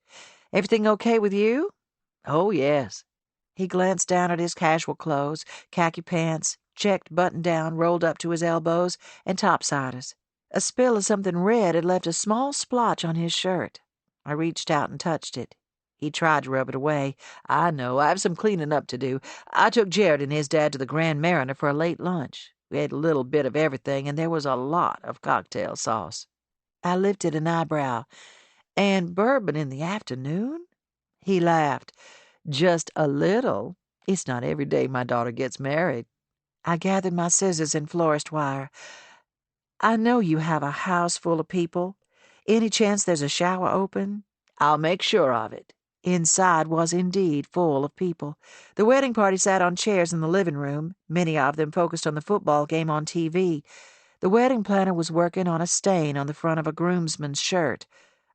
[SPEAKER 2] "Everything okay with you?" "Oh, yes." He glanced down at his casual clothes, khaki pants, checked button-down rolled up to his elbows, and topsiders. A spill of something red had left a small splotch on his shirt. I reached out and touched it. He tried to rub it away. "I know, I have some cleaning up to do. I took Jared and his dad to the Grand Mariner for a late lunch. We ate a little bit of everything, and there was a lot of cocktail sauce." I lifted an eyebrow. "And bourbon in the afternoon?" He laughed. "Just a little. It's not every day my daughter gets married." I gathered my scissors and florist wire. "I know you have a house full of people. Any chance there's a shower open?" "I'll make sure of it." Inside was indeed full of people. The wedding party sat on chairs in the living room, many of them focused on the football game on TV. The wedding planner was working on a stain on the front of a groomsman's shirt.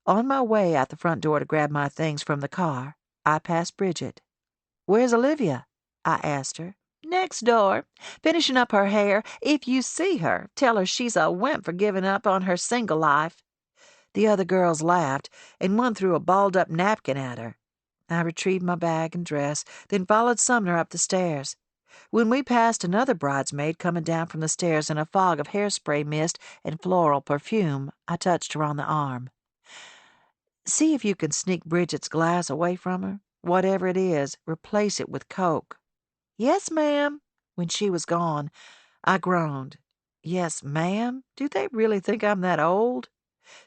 [SPEAKER 2] On my way out the front door to grab my things from the car, I passed Bridget. "Where's Olivia?" I asked her. "Next door, finishing up her hair. If you see her, tell her she's a wimp for giving up on her single life." The other girls laughed, and one threw a balled-up napkin at her. I retrieved my bag and dress, then followed Sumner up the stairs. When we passed another bridesmaid coming down from the stairs in a fog of hairspray mist and floral perfume, I touched her on the arm. "See if you can sneak Bridget's glass away from her. Whatever it is, replace it with Coke." "Yes, ma'am." When she was gone, I groaned. "Yes, ma'am? Do they really think I'm that old?"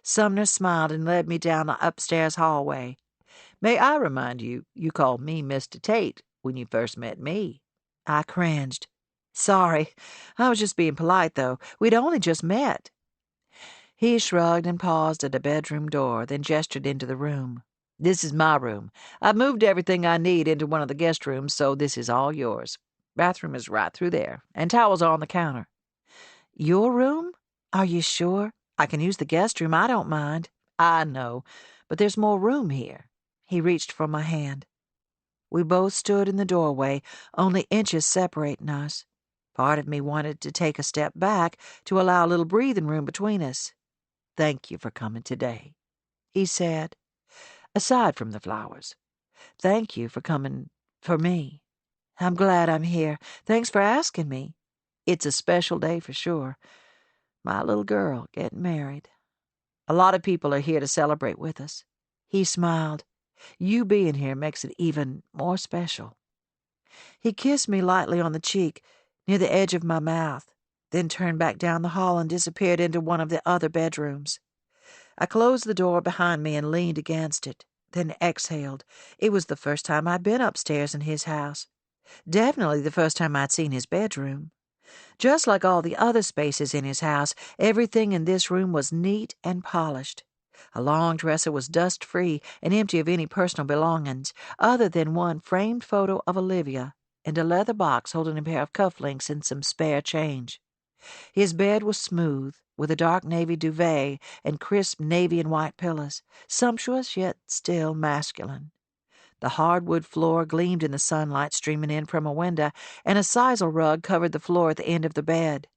[SPEAKER 2] Sumner smiled and led me down the upstairs hallway. "May I remind you, you called me Mr. Tate when you first met me." I cringed. "Sorry. I was just being polite, though. We'd only just met." He shrugged and paused at a bedroom door, then gestured into the room. "This is my room. I've moved everything I need into one of the guest rooms, so this is all yours. Bathroom is right through there, and towels are on the counter." "Your room? Are you sure? I can use the guest room. I don't mind." "I know, but there's more room here." He reached for my hand. We both stood in the doorway, only inches separating us. Part of me wanted to take a step back to allow a little breathing room between us. "Thank you for coming today," he said. "Aside from the flowers, thank you for coming for me. I'm glad I'm here. Thanks for asking me. It's a special day for sure. My little girl getting married. A lot of people are here to celebrate with us." He smiled. "You being here makes it even more special." He kissed me lightly on the cheek, near the edge of my mouth, then turned back down the hall and disappeared into one of the other bedrooms. I closed the door behind me and leaned against it, then exhaled. It was the first time I'd been upstairs in his house. Definitely the first time I'd seen his bedroom. Just like all the other spaces in his house, everything in this room was neat and polished. A long dresser was dust-free and empty of any personal belongings, other than one framed photo of Olivia and a leather box holding a pair of cufflinks and some spare change. His bed was smooth, with a dark navy duvet and crisp navy and white pillows, sumptuous yet still masculine. The hardwood floor gleamed in the sunlight streaming in from a window, and a sisal rug covered the floor at the end of the bed.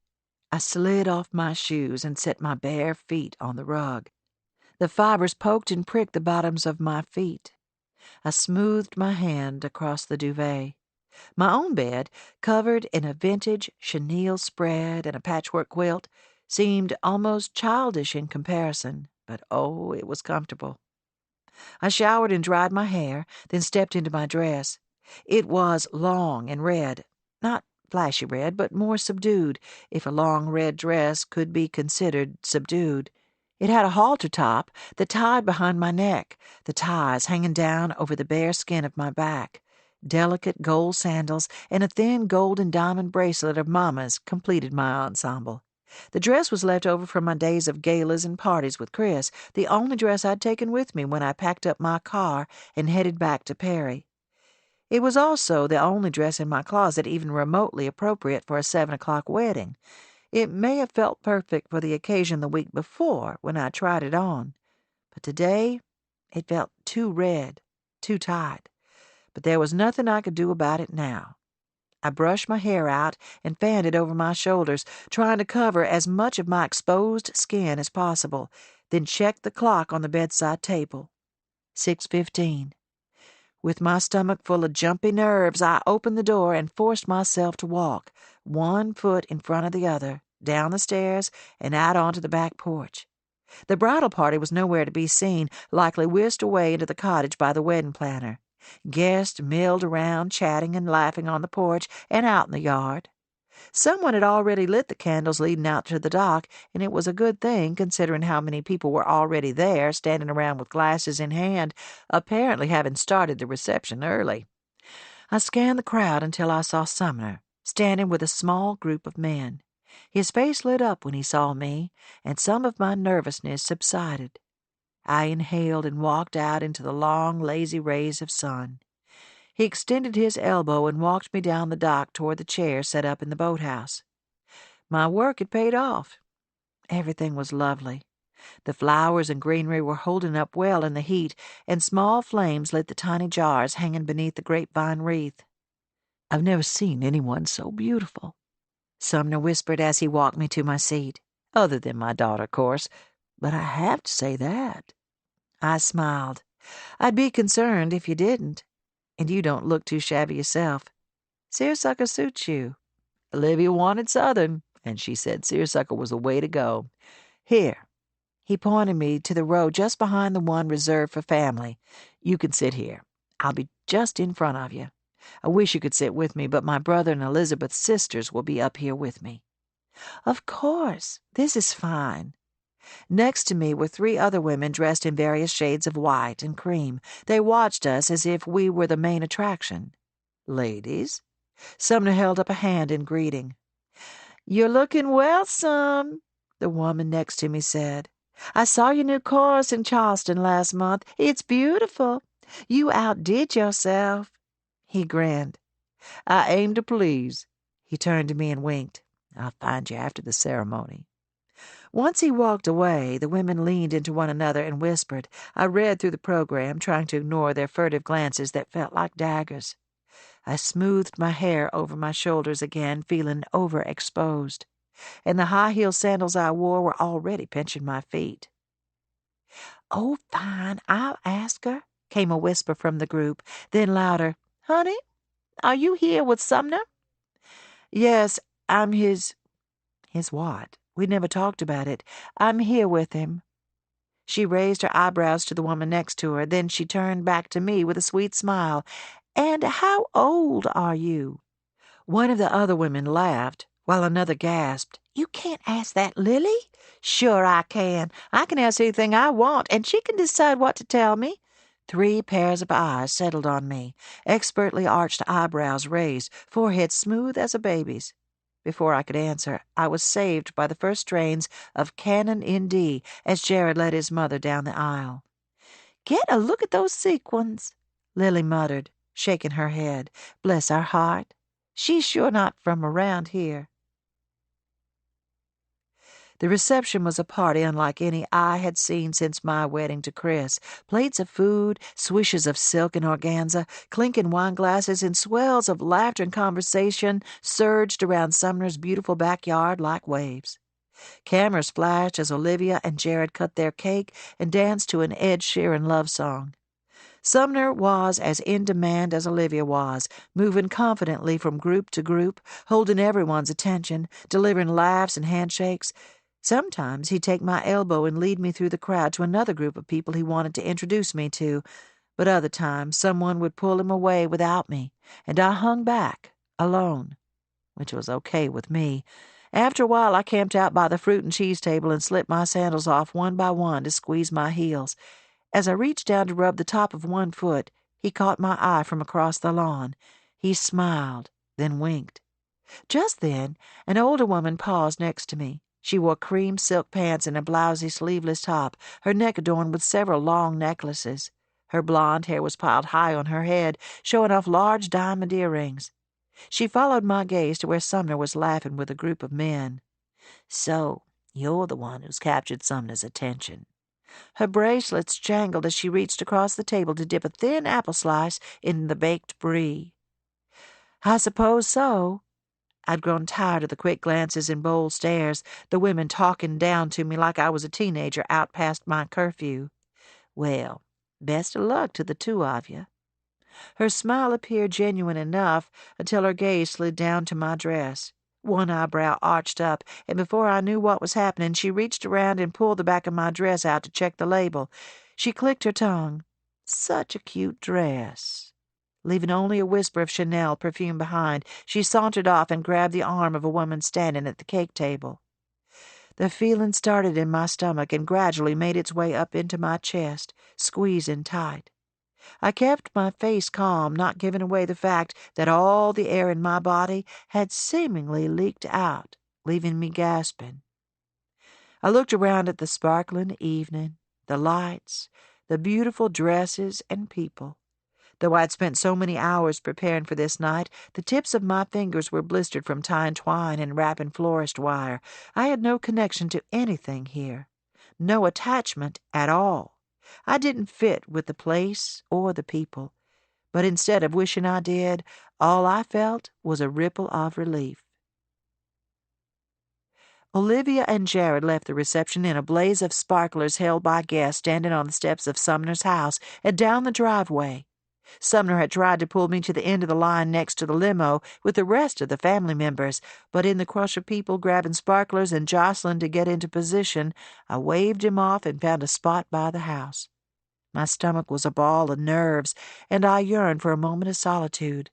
[SPEAKER 2] I slid off my shoes and set my bare feet on the rug. The fibers poked and pricked the bottoms of my feet. I smoothed my hand across the duvet. My own bed, covered in a vintage chenille spread and a patchwork quilt, seemed almost childish in comparison, but oh, it was comfortable. I showered and dried my hair, then stepped into my dress. It was long and red, not flashy red, but more subdued, if a long red dress could be considered subdued. It had a halter top that tied behind my neck, the ties hanging down over the bare skin of my back. Delicate gold sandals and a thin gold and diamond bracelet of Mama's completed my ensemble. The dress was left over from my days of galas and parties with Chris, the only dress I'd taken with me when I packed up my car and headed back to Perry. It was also the only dress in my closet even remotely appropriate for a 7 o'clock wedding. It may have felt perfect for the occasion the week before when I tried it on, but today it felt too red, too tight. But there was nothing I could do about it now. I brushed my hair out and fanned it over my shoulders, trying to cover as much of my exposed skin as possible, then checked the clock on the bedside table. 6:15. With my stomach full of jumpy nerves, I opened the door and forced myself to walk, one foot in front of the other, down the stairs and out onto the back porch. The bridal party was nowhere to be seen, likely whisked away into the cottage by the wedding planner. Guests milled around, chatting and laughing on the porch and out in the yard. Someone had already lit the candles leading out to the dock, and it was a good thing, considering how many people were already there, standing around with glasses in hand, apparently having started the reception early. I scanned the crowd until I saw Sumner, standing with a small group of men. His face lit up when he saw me, and some of my nervousness subsided. I inhaled and walked out into the long, lazy rays of sun. He extended his elbow and walked me down the dock toward the chair set up in the boathouse. My work had paid off. Everything was lovely. The flowers and greenery were holding up well in the heat, and small flames lit the tiny jars hanging beneath the grapevine wreath. "I've never seen anyone so beautiful," Sumner whispered as he walked me to my seat. "Other than my daughter, of course, but I have to say that." I smiled. "I'd be concerned if you didn't. And you don't look too shabby yourself. Seersucker suits you. Olivia wanted Southern, and she said seersucker was the way to go. Here." He pointed me to the row just behind the one reserved for family. "You can sit here. I'll be just in front of you. I wish you could sit with me, but my brother and Elizabeth's sisters will be up here with me." "Of course. This is fine." Next to me were 3 other women dressed in various shades of white and cream. They watched us as if we were the main attraction. "Ladies." Sumner held up a hand in greeting. "You're looking well, Sum," the woman next to me said. "I saw your new chorus in Charleston last month. It's beautiful. You outdid yourself." He grinned. "I aim to please." He turned to me and winked. "I'll find you after the ceremony." Once he walked away, the women leaned into one another and whispered. I read through the program, trying to ignore their furtive glances that felt like daggers. I smoothed my hair over my shoulders again, feeling overexposed, and the high-heel sandals I wore were already pinching my feet. "Oh, fine, I'll ask her," came a whisper from the group, then louder, "Honey, are you here with Sumner?" "Yes, I'm his—" "His what? We never talked about it." "I'm here with him." She raised her eyebrows to the woman next to her, then she turned back to me with a sweet smile. "And how old are you?" One of the other women laughed, while another gasped, "You can't ask that, Lily." "Sure I can. I can ask anything I want, and she can decide what to tell me." 3 pairs of eyes settled on me, expertly arched eyebrows raised, forehead smooth as a baby's. Before I could answer, I was saved by the first strains of Canon in D as Jared led his mother down the aisle. "Get a look at those sequins," Lily muttered, shaking her head. "Bless her heart. She's sure not from around here." The reception was a party unlike any I had seen since my wedding to Chris. Plates of food, swishes of silk and organza, clinking wine glasses, and swells of laughter and conversation surged around Sumner's beautiful backyard like waves. Cameras flashed as Olivia and Jared cut their cake and danced to an Ed Sheeran love song. Sumner was as in demand as Olivia was, moving confidently from group to group, holding everyone's attention, delivering laughs and handshakes. Sometimes he'd take my elbow and lead me through the crowd to another group of people he wanted to introduce me to, but other times someone would pull him away without me, and I hung back, alone, which was okay with me. After a while, I camped out by the fruit and cheese table and slipped my sandals off one by one to squeeze my heels. As I reached down to rub the top of one foot, he caught my eye from across the lawn. He smiled, then winked. Just then, an older woman paused next to me. She wore cream silk pants and a blousy sleeveless top, her neck adorned with several long necklaces. Her blonde hair was piled high on her head, showing off large diamond earrings. She followed my gaze to where Sumner was laughing with a group of men. "So, you're the one who's captured Sumner's attention." Her bracelets jangled as she reached across the table to dip a thin apple slice in the baked brie. "I suppose so." I'd grown tired of the quick glances and bold stares, the women talking down to me like I was a teenager out past my curfew. "Well, best of luck to the two of you." Her smile appeared genuine enough until her gaze slid down to my dress. One eyebrow arched up, and before I knew what was happening, she reached around and pulled the back of my dress out to check the label. She clicked her tongue. "Such a cute dress." Leaving only a whisper of Chanel perfume behind, she sauntered off and grabbed the arm of a woman standing at the cake table. The feeling started in my stomach and gradually made its way up into my chest, squeezing tight. I kept my face calm, not giving away the fact that all the air in my body had seemingly leaked out, leaving me gasping. I looked around at the sparkling evening, the lights, the beautiful dresses and people. Though I'd spent so many hours preparing for this night, the tips of my fingers were blistered from tying twine and wrapping florist wire. I had no connection to anything here, no attachment at all. I didn't fit with the place or the people, but instead of wishing I did, all I felt was a ripple of relief. Olivia and Jared left the reception in a blaze of sparklers held by guests standing on the steps of Sumner's house and down the driveway. Sumner had tried to pull me to the end of the line next to the limo with the rest of the family members, but in the crush of people grabbing sparklers and jostling to get into position, I waved him off and found a spot by the house. My stomach was a ball of nerves, and I yearned for a moment of solitude.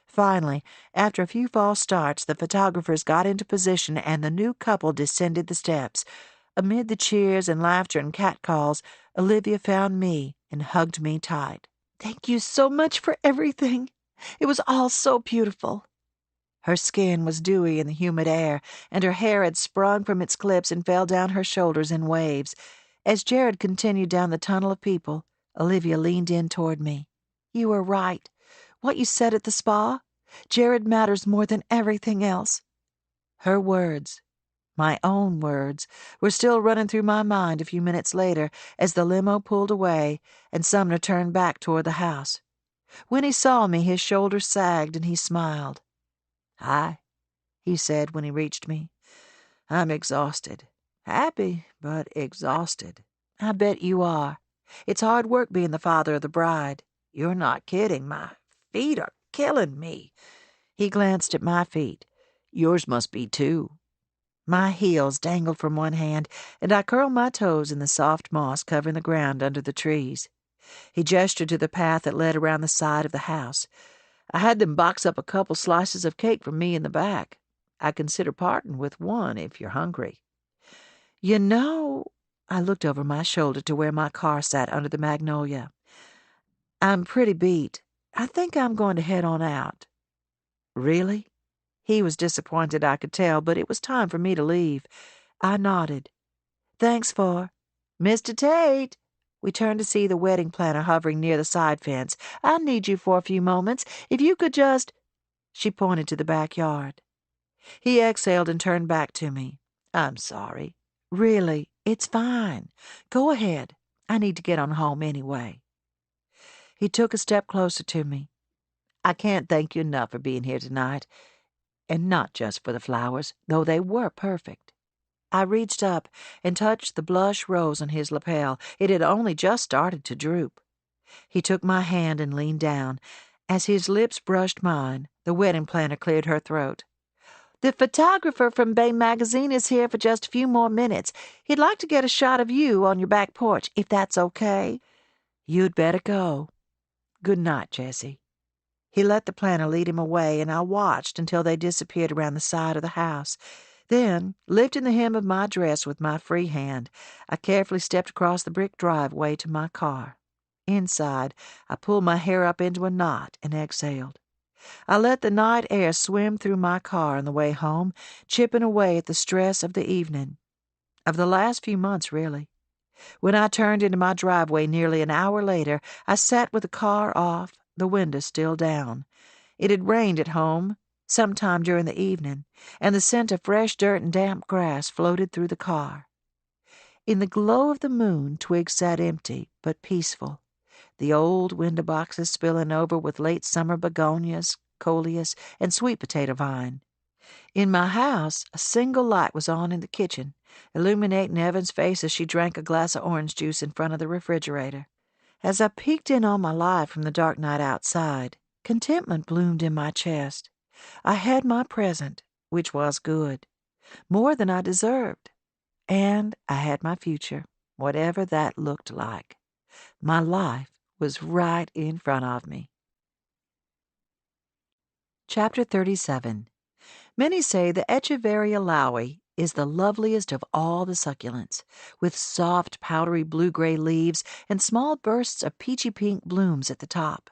[SPEAKER 2] Finally, after a few false starts, the photographers got into position and the new couple descended the steps. Amid the cheers and laughter and catcalls, Olivia found me and hugged me tight. "Thank you so much for everything. It was all so beautiful." Her skin was dewy in the humid air, and her hair had sprung from its clips and fell down her shoulders in waves. As Jared continued down the tunnel of people, Olivia leaned in toward me. "You were right. What you said at the spa? Jared matters more than everything else." Her words, my own words, were still running through my mind a few minutes later as the limo pulled away and Sumner turned back toward the house. When he saw me, his shoulders sagged and he smiled. "Hi," he said when he reached me. "I'm exhausted. Happy, but exhausted." "I bet you are. It's hard work being the father of the bride." "You're not kidding. My feet are killing me." He glanced at my feet. "Yours must be too." My heels dangled from one hand, and I curled my toes in the soft moss covering the ground under the trees. He gestured to the path that led around the side of the house. "I had them box up a couple slices of cake for me in the back. I consider parting with one if you're hungry." "You know," I looked over my shoulder to where my car sat under the magnolia. "I'm pretty beat. I think I'm going to head on out." "Really?" He was disappointed, I could tell, but it was time for me to leave. I nodded. "Thanks for—" "Mr. Tate!" We turned to see the wedding planner hovering near the side fence. "I need you for a few moments. If you could just—" She pointed to the backyard. He exhaled and turned back to me. I'm sorry. Really, it's fine. Go ahead. I need to get on home anyway. He took a step closer to me. I can't thank you enough for being here tonight, and not just for the flowers, though they were perfect. I reached up and touched the blush rose on his lapel. It had only just started to droop. He took my hand and leaned down. As his lips brushed mine, the wedding planner cleared her throat. The photographer from Bay Magazine is here for just a few more minutes. He'd like to get a shot of you on your back porch, if that's okay. You'd better go. Good night, Jessie. He let the planner lead him away, and I watched until they disappeared around the side of the house. Then, lifting the hem of my dress with my free hand, I carefully stepped across the brick driveway to my car. Inside, I pulled my hair up into a knot and exhaled. I let the night air swim through my car on the way home, chipping away at the stress of the evening. Of the last few months, really. When I turned into my driveway nearly an hour later, I sat with the car off, the window still down. It had rained at home, sometime during the evening, and the scent of fresh dirt and damp grass floated through the car. In the glow of the moon, twigs sat empty, but peaceful, the old window boxes spilling over with late summer begonias, coleus, and sweet potato vine. In my house, a single light was on in the kitchen, illuminating Evan's face as she drank a glass of orange juice in front of the refrigerator. As I peeked in on my life from the dark night outside, contentment bloomed in my chest. I had my present, which was good, more than I deserved, and I had my future, whatever that looked like. My life was right in front of me. Chapter 37. Many say the Echeveria lowie is the loveliest of all the succulents, with soft, powdery blue-gray leaves and small bursts of peachy-pink blooms at the top.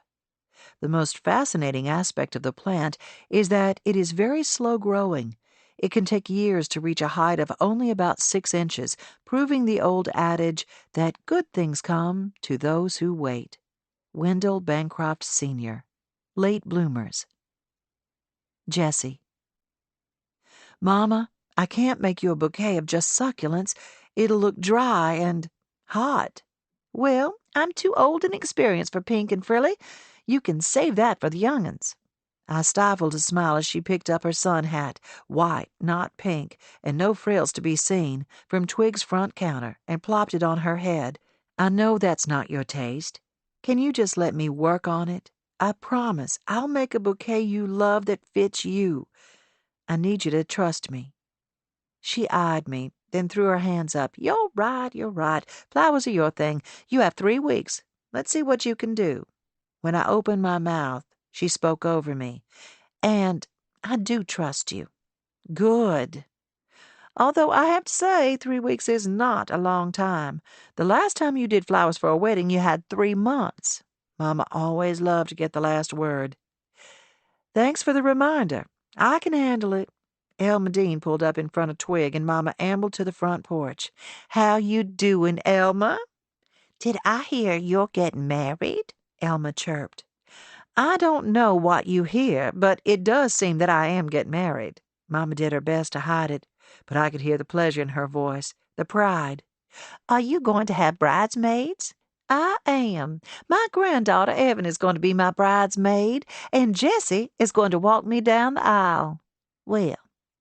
[SPEAKER 2] The most fascinating aspect of the plant is that it is very slow-growing. It can take years to reach a height of only about 6 inches, proving the old adage that good things come to those who wait. Wendell Bancroft, Sr. Late Bloomers. Jessie. Mama, I can't make you a bouquet of just succulents. It'll look dry and hot. Well, I'm too old and experienced for pink and frilly. You can save that for the young'uns. I stifled a smile as she picked up her sun hat, white, not pink, and no frills to be seen, from Twig's front counter, and plopped it on her head. I know that's not your taste. Can you just let me work on it? I promise I'll make a bouquet you love that fits you. I need you to trust me. She eyed me, then threw her hands up. You're right. Flowers are your thing. You have 3 weeks. Let's see what you can do. When I opened my mouth, she spoke over me. And I do trust you. Good. Although I have to say 3 weeks is not a long time. The last time you did flowers for a wedding, you had 3 months. Mama always loved to get the last word. Thanks for the reminder. I can handle it. Elma Dean pulled up in front of Twig, and Mama ambled to the front porch. How you doing, Elma? Did I hear you're getting married? Elma chirped. I don't know what you hear, but it does seem that I am getting married. Mama did her best to hide it, but I could hear the pleasure in her voice, the pride. Are you going to have bridesmaids? I am. My granddaughter Evan is going to be my bridesmaid, and Jessie is going to walk me down the aisle. Well,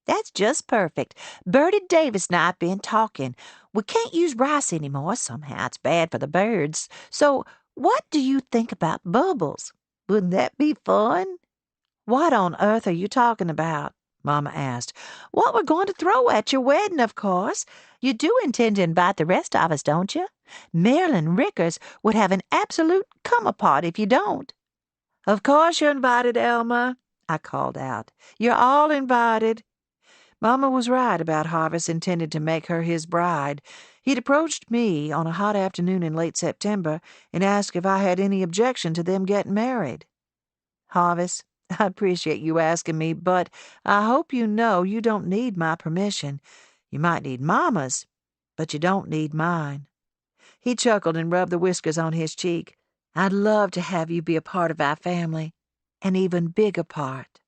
[SPEAKER 2] that's just perfect. Bertie Davis and I have been talking. We can't use rice anymore. Somehow it's bad for the birds. So what do you think about bubbles? Wouldn't that be fun? What on earth are you talking about? Mama asked. What we're going to throw at your wedding, of course. You do intend to invite the rest of us, don't you? Marilyn Rickers would have an absolute come-apart if you don't. Of course you're invited, Elma, I called out. You're all invited. Mama was right about Harvest intended to make her his bride. He'd approached me on a hot afternoon in late September and asked if I had any objection to them getting married. Harvest, I appreciate you asking me, but I hope you know you don't need my permission. You might need Mama's, but you don't need mine. He chuckled and rubbed the whiskers on his cheek. I'd love to have you be a part of our family, an even bigger part.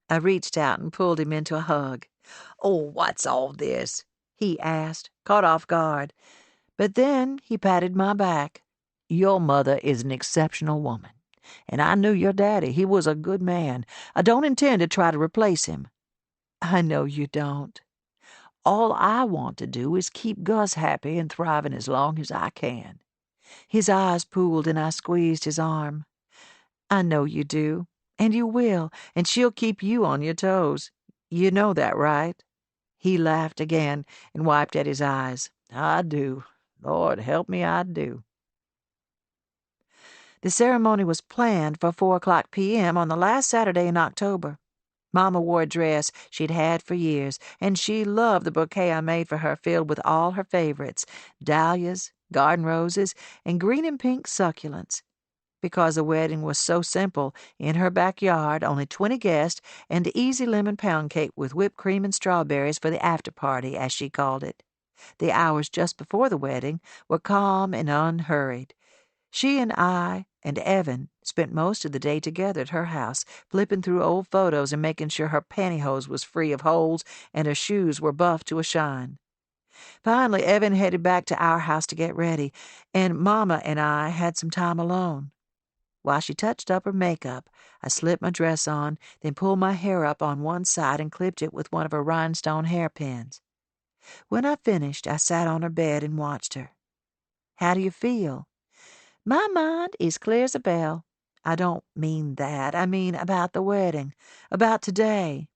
[SPEAKER 2] I reached out and pulled him into a hug. Oh, what's all this? he asked, caught off guard. But then he patted my back. Your mother is an exceptional woman, and I knew your daddy. He was a good man. I don't intend to try to replace him. I know you don't. All I want to do is keep Gus happy and thriving as long as I can. His eyes pooled and I squeezed his arm. I know you do, and you will, and she'll keep you on your toes. You know that, right? He laughed again and wiped at his eyes. I do. Lord help me, I do. The ceremony was planned for 4:00 p.m. on the last Saturday in October. Mama wore a dress she'd had for years, and she loved the bouquet I made for her, filled with all her favorites, dahlias, garden roses, and green and pink succulents. Because the wedding was so simple, in her backyard, only 20 guests, and easy lemon pound cake with whipped cream and strawberries for the after party, as she called it. The hours just before the wedding were calm and unhurried. She and I and Evan spent most of the day together at her house, flipping through old photos and making sure her pantyhose was free of holes and her shoes were buffed to a shine. Finally, Evan headed back to our house to get ready, and Mama and I had some time alone. While she touched up her makeup, I slipped my dress on, then pulled my hair up on one side and clipped it with one of her rhinestone hairpins. When I finished, I sat on her bed and watched her. How do you feel? My mind is clear as a bell. I don't mean that. I mean about the wedding, about today.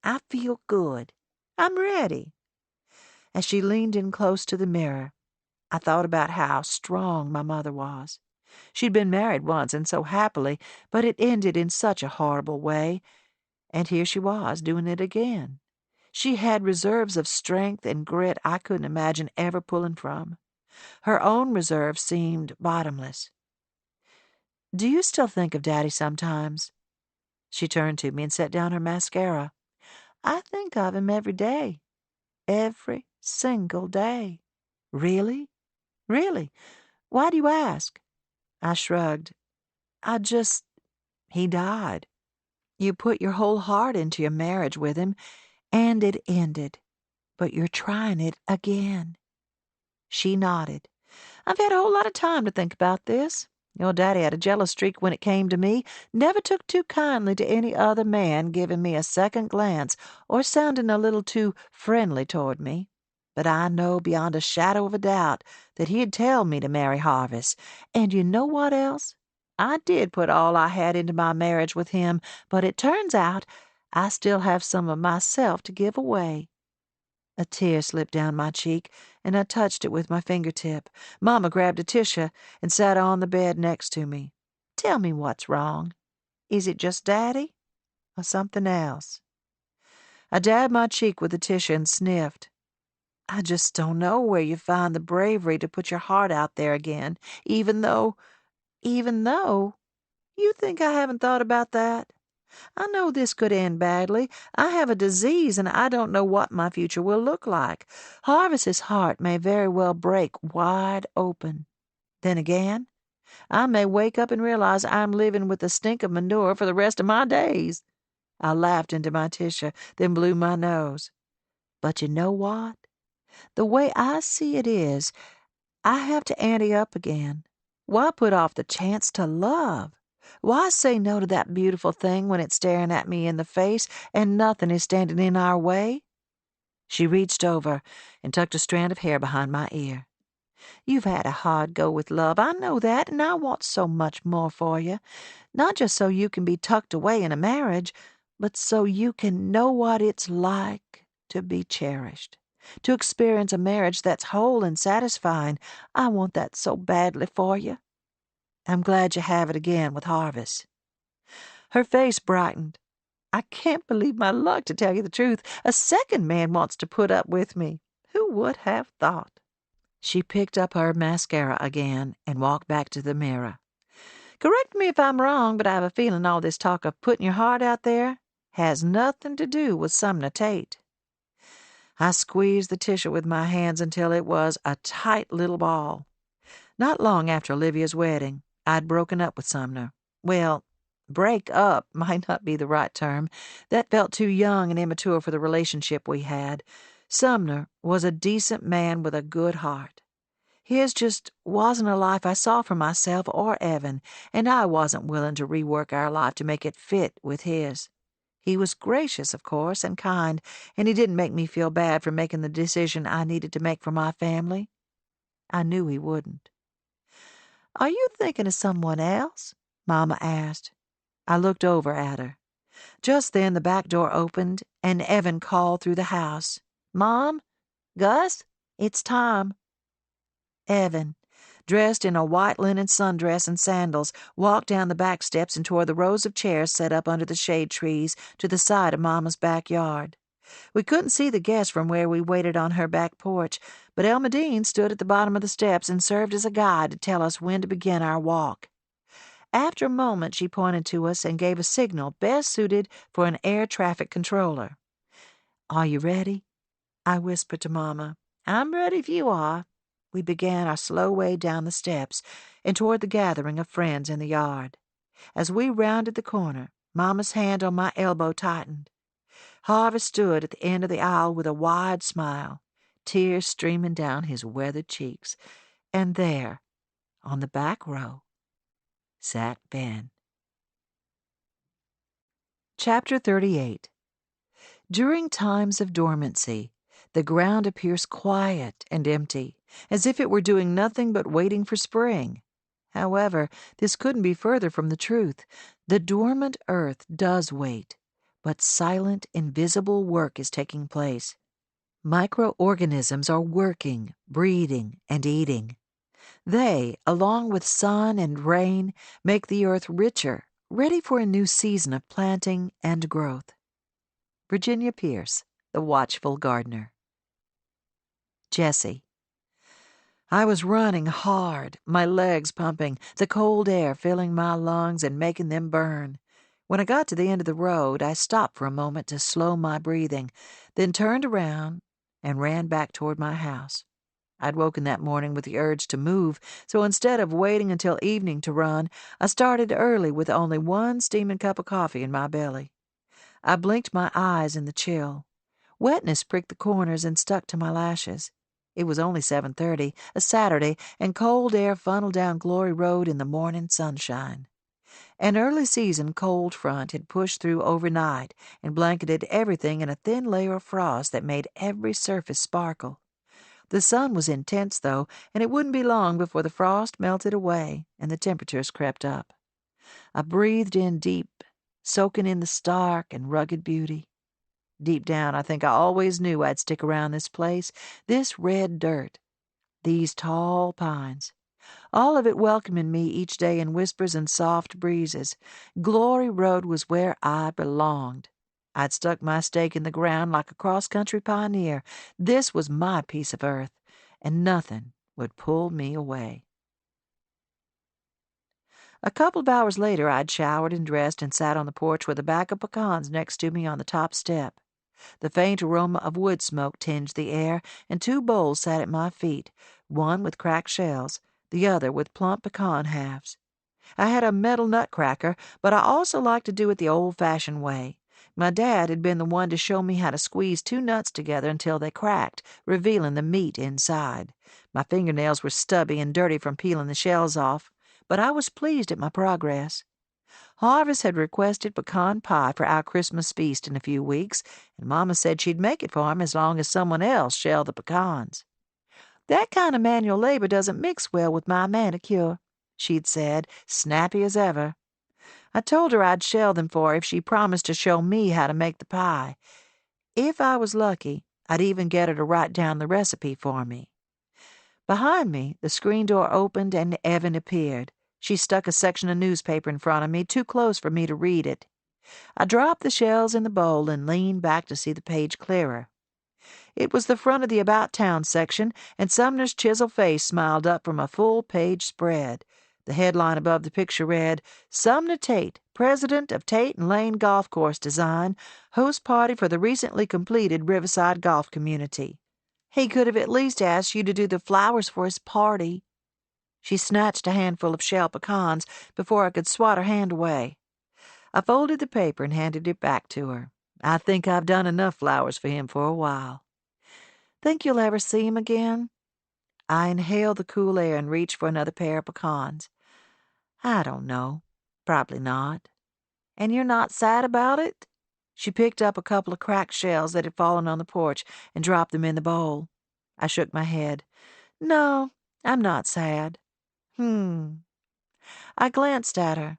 [SPEAKER 2] I feel good. I'm ready. As she leaned in close to the mirror, I thought about how strong my mother was. She'd been married once, and so happily, but it ended in such a horrible way. And here she was, doing it again. She had reserves of strength and grit I couldn't imagine ever pulling from. Her own reserve seemed bottomless. Do you still think of Daddy sometimes? She turned to me and set down her mascara. I think of him every day. Every single day. Really? Really? Why do you ask? I shrugged. He died. You put your whole heart into your marriage with him, and it ended. But you're trying it again. She nodded. I've had a whole lot of time to think about this. Your daddy had a jealous streak when it came to me, never took too kindly to any other man giving me a second glance or sounding a little too friendly toward me. But I know beyond a shadow of a doubt that he'd tell me to marry Harvest. And you know what else? I did put all I had into my marriage with him, but it turns out I still have some of myself to give away. A tear slipped down my cheek, and I touched it with my fingertip. Mama grabbed a tissue and sat on the bed next to me. Tell me what's wrong. Is it just Daddy, or something else? I dabbed my cheek with the tissue and sniffed. I just don't know where you find the bravery to put your heart out there again, even though, you think I haven't thought about that? I know this could end badly. I have a disease, and I don't know what my future will look like. Harvest's heart may very well break wide open. Then again, I may wake up and realize I'm living with the stink of manure for the rest of my days. I laughed into my tissue, then blew my nose. But you know what? The way I see it is, I have to ante up again. Why put off the chance to love? Why say no to that beautiful thing when it's staring at me in the face and nothing is standing in our way? She reached over and tucked a strand of hair behind my ear. You've had a hard go with love, I know that, and I want so much more for you. Not just so you can be tucked away in a marriage, but so you can know what it's like to be cherished, to experience a marriage that's whole and satisfying. I want that so badly for you. I'm glad you have it again with Harvest. Her face brightened. I can't believe my luck, to tell you the truth. A second man wants to put up with me. Who would have thought? She picked up her mascara again and walked back to the mirror. Correct me if I'm wrong, but I have a feeling all this talk of putting your heart out there has nothing to do with Sumner Tate. I squeezed the tissue with my hands until it was a tight little ball. Not long after Olivia's wedding, I'd broken up with Sumner. Well, break up might not be the right term. That felt too young and immature for the relationship we had. Sumner was a decent man with a good heart. His just wasn't a life I saw for myself or Evan, and I wasn't willing to rework our life to make it fit with his. He was gracious, of course, and kind, and he didn't make me feel bad for making the decision I needed to make for my family. I knew he wouldn't. "Are you thinking of someone else?" Mama asked. I looked over at her. Just then the back door opened, and Evan called through the house, "Mom? Gus? It's Tom." Evan, dressed in a white linen sundress and sandals, walked down the back steps and toward the rows of chairs set up under the shade trees to the side of Mama's backyard. We couldn't see the guests from where we waited on her back porch, but Elma Dean stood at the bottom of the steps and served as a guide to tell us when to begin our walk. After a moment she pointed to us and gave a signal best suited for an air traffic controller. "Are you ready?" I whispered to Mama. "I'm ready if you are." We began our slow way down the steps and toward the gathering of friends in the yard. As we rounded the corner, Mama's hand on my elbow tightened. Harvey stood at the end of the aisle with a wide smile, tears streaming down his weathered cheeks. And there, on the back row, sat Ben. Chapter 38. During times of dormancy, the ground appears quiet and empty, as if it were doing nothing but waiting for spring. However, this couldn't be further from the truth. The dormant earth does wait, but silent, invisible work is taking place. Microorganisms are working, breeding, and eating. They, along with sun and rain, make the earth richer, ready for a new season of planting and growth. Virginia Pierce, The Watchful Gardener. Jessie. I was running hard, my legs pumping, the cold air filling my lungs and making them burn. When I got to the end of the road, I stopped for a moment to slow my breathing, then turned around and ran back toward my house. I'd woken that morning with the urge to move, so instead of waiting until evening to run, I started early with only one steaming cup of coffee in my belly. I blinked my eyes in the chill. Wetness pricked the corners and stuck to my lashes. It was only 7:30, a Saturday, and cold air funneled down Glory Road in the morning sunshine. An early season cold front had pushed through overnight and blanketed everything in a thin layer of frost that made every surface sparkle. The sun was intense, though, and it wouldn't be long before the frost melted away and the temperatures crept up. I breathed in deep, soaking in the stark and rugged beauty. Deep down, I think I always knew I'd stick around this place, this red dirt, these tall pines, all of it welcoming me each day in whispers and soft breezes. Glory Road was where I belonged. I'd stuck my stake in the ground like a cross-country pioneer. This was my piece of earth, and nothing would pull me away. A couple of hours later, I'd showered and dressed and sat on the porch with a bag of pecans next to me on the top step. The faint aroma of wood smoke tinged the air, and two bowls sat at my feet, one with cracked shells, the other with plump pecan halves. I had a metal nutcracker, but I also liked to do it the old-fashioned way. My dad had been the one to show me how to squeeze two nuts together until they cracked, revealing the meat inside. My fingernails were stubby and dirty from peeling the shells off, but I was pleased at my progress. Harvest had requested pecan pie for our Christmas feast in a few weeks, and Mama said she'd make it for him as long as someone else shelled the pecans. "That kind of manual labor doesn't mix well with my manicure," she'd said, snappy as ever. I told her I'd shell them for her if she promised to show me how to make the pie. If I was lucky, I'd even get her to write down the recipe for me. Behind me, the screen door opened and Evan appeared. She stuck a section of newspaper in front of me, too close for me to read it. I dropped the shells in the bowl and leaned back to see the page clearer. It was the front of the About Town section, and Sumner's chiseled face smiled up from a full-page spread. The headline above the picture read, "Sumner Tate, President of Tate and Lane Golf Course Design, host party for the recently completed Riverside Golf Community." He could have at least asked you to do the flowers for his party. She snatched a handful of shell pecans before I could swat her hand away. I folded the paper and handed it back to her. "I think I've done enough flowers for him for a while." Think you'll ever see him again? I inhaled the cool air and reached for another pair of pecans. I don't know. Probably not. And you're not sad about it? She picked up a couple of cracked shells that had fallen on the porch and dropped them in the bowl. I shook my head. No, I'm not sad. I glanced at her.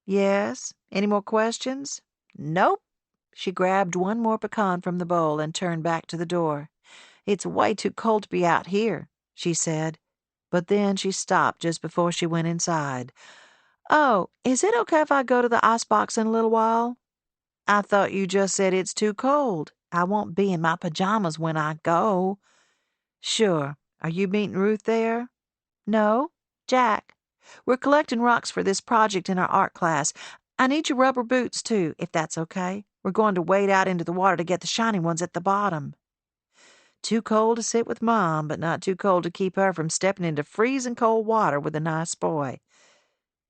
[SPEAKER 2] Yes? Any more questions? Nope. She grabbed one more pecan from the bowl and turned back to the door. It's way too cold to be out here, she said. But then she stopped just before she went inside. Oh, is it okay if I go to the icebox in a little while? I thought you just said it's too cold. I won't be in my pajamas when I go. Sure. Are you meeting Ruth there? No, Jack. We're collecting rocks for this project in our art class. I need your rubber boots, too, if that's okay. We're going to wade out into the water to get the shiny ones at the bottom. Too cold to sit with Mom, but not too cold to keep her from stepping into freezing cold water with a nice boy.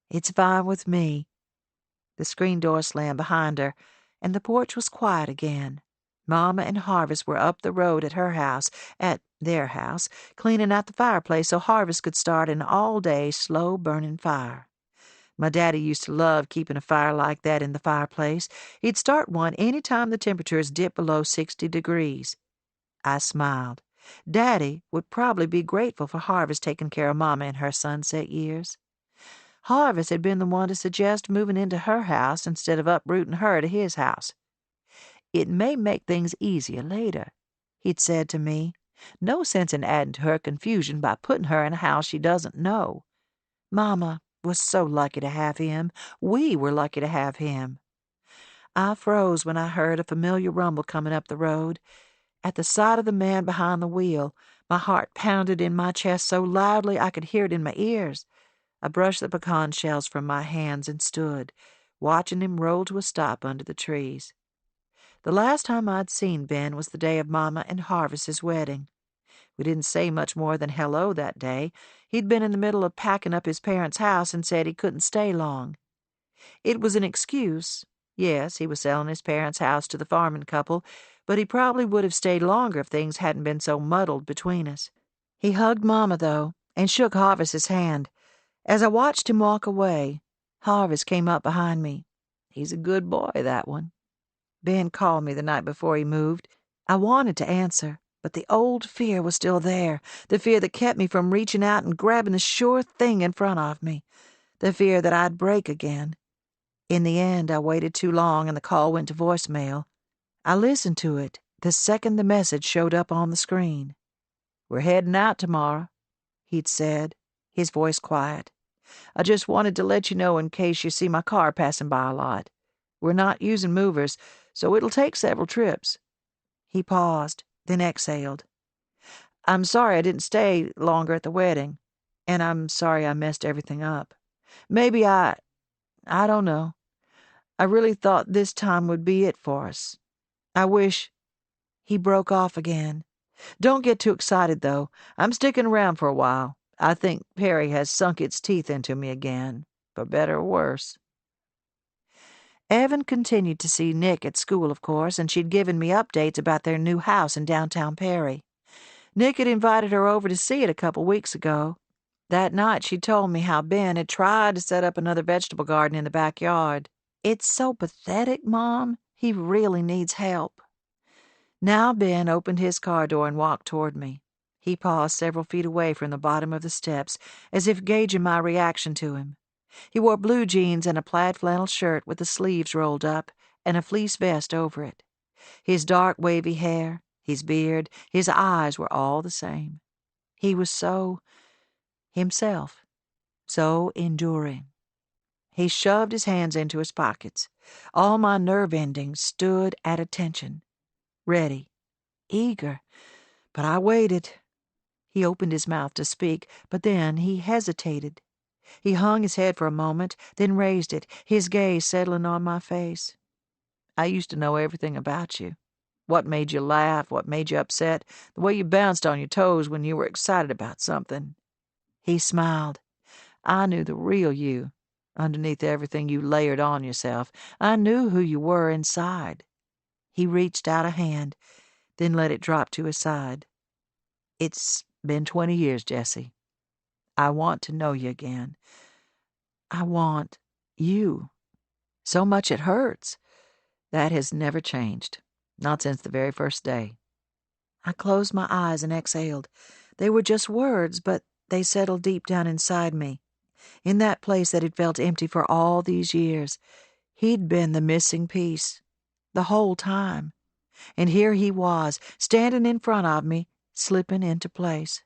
[SPEAKER 2] It's fine with me. The screen door slammed behind her, and the porch was quiet again. Mama and Harvest were up the road at their house, cleaning out the fireplace so Harvest could start an all-day, slow-burning fire. My daddy used to love keeping a fire like that in the fireplace. He'd start one any time the temperatures dipped below 60 degrees. I smiled. Daddy would probably be grateful for Harvest taking care of Mama in her sunset years. Harvest had been the one to suggest moving into her house instead of uprooting her to his house. It may make things easier later, he'd said to me. No sense in adding to her confusion by putting her in a house she doesn't know. Mama was so lucky to have him. We were lucky to have him. I froze when I heard a familiar rumble coming up the road. At the sight of the man behind the wheel, my heart pounded in my chest so loudly I could hear it in my ears. I brushed the pecan shells from my hands and stood, watching him roll to a stop under the trees. The last time I'd seen Ben was the day of Mama and Harvest's wedding. We didn't say much more than hello that day. He'd been in the middle of packing up his parents' house and said he couldn't stay long. It was an excuse. Yes, he was selling his parents' house to the farming couple, but he probably would have stayed longer if things hadn't been so muddled between us. He hugged Mama, though, and shook Harvest's hand. As I watched him walk away, Harvest came up behind me. He's a good boy, that one. Ben called me the night before he moved. I wanted to answer, but the old fear was still there, the fear that kept me from reaching out and grabbing the sure thing in front of me, the fear that I'd break again. In the end, I waited too long and the call went to voicemail. I listened to it the second the message showed up on the screen. "We're heading out tomorrow," he'd said, his voice quiet. "I just wanted to let you know in case you see my car passing by a lot. We're not using movers, so it'll take several trips." He paused, then exhaled. "I'm sorry I didn't stay longer at the wedding, and I'm sorry I messed everything up. Maybe I don't know. I really thought this time would be it for us. I wish—" He broke off again. "Don't get too excited, though. I'm sticking around for a while. I think Perry has sunk its teeth into me again, for better or worse." Evan continued to see Nick at school, of course, and she'd given me updates about their new house in downtown Perry. Nick had invited her over to see it a couple weeks ago. That night she told me how Ben had tried to set up another vegetable garden in the backyard. "It's so pathetic, Mom. He really needs help." Now Ben opened his car door and walked toward me. He paused several feet away from the bottom of the steps, as if gauging my reaction to him. He wore blue jeans and a plaid flannel shirt with the sleeves rolled up, and a fleece vest over it. His dark, wavy hair, his beard, his eyes were all the same. He was so himself, so enduring. He shoved his hands into his pockets. All my nerve endings stood at attention, ready, eager, but I waited. He opened his mouth to speak, but then he hesitated. He hung his head for a moment, then raised it, his gaze settling on my face. "I used to know everything about you. What made you laugh, what made you upset, the way you bounced on your toes when you were excited about something." He smiled. "I knew the real you. Underneath everything you layered on yourself, I knew who you were inside." He reached out a hand, then let it drop to his side. It's been 20 years, Jesse. I want to know you again. I want you. So much it hurts. That has never changed. Not since the very first day. I closed my eyes and exhaled. They were just words, but they settled deep down inside me. In that place that had felt empty for all these years, he'd been the missing piece. The whole time. And here he was, standing in front of me, slipping into place.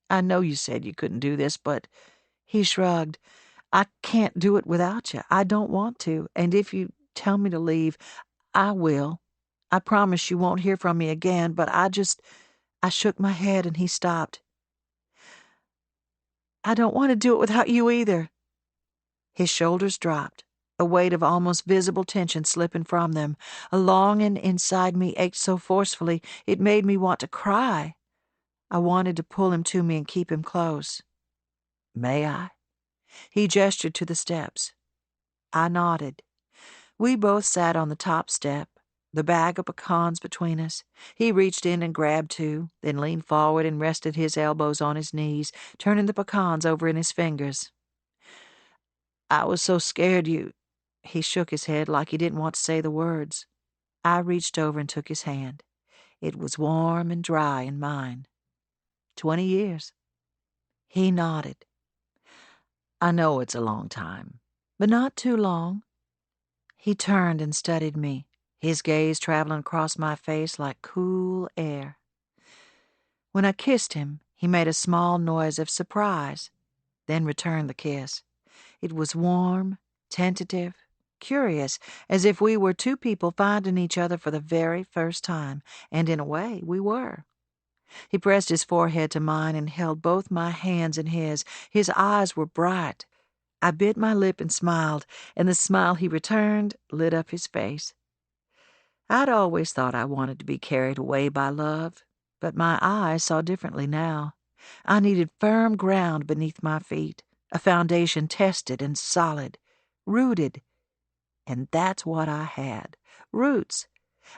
[SPEAKER 2] I know you said you couldn't do this, but he shrugged. I can't do it without you. I don't want to, and if you tell me to leave, I will. I promise you won't hear from me again, but I shook my head and he stopped. I don't want to do it without you either. His shoulders dropped, a weight of almost visible tension slipping from them. A longing inside me ached so forcefully it made me want to cry. I wanted to pull him to me and keep him close. May I? He gestured to the steps. I nodded. We both sat on the top step, the bag of pecans between us. He reached in and grabbed two, then leaned forward and rested his elbows on his knees, turning the pecans over in his fingers. I was so scared you... He shook his head like he didn't want to say the words. I reached over and took his hand. It was warm and dry in mine. 20 years. He nodded. I know it's a long time, but not too long. He turned and studied me, his gaze traveling across my face like cool air. When I kissed him, he made a small noise of surprise, then returned the kiss. It was warm, tentative, curious, as if we were two people finding each other for the very first time, and in a way we were. He pressed his forehead to mine and held both my hands in his. His eyes were bright. I bit my lip and smiled, and the smile he returned lit up his face. I'd always thought I wanted to be carried away by love, but my eyes saw differently now. I needed firm ground beneath my feet, a foundation tested and solid, rooted. And that's what I had. Roots.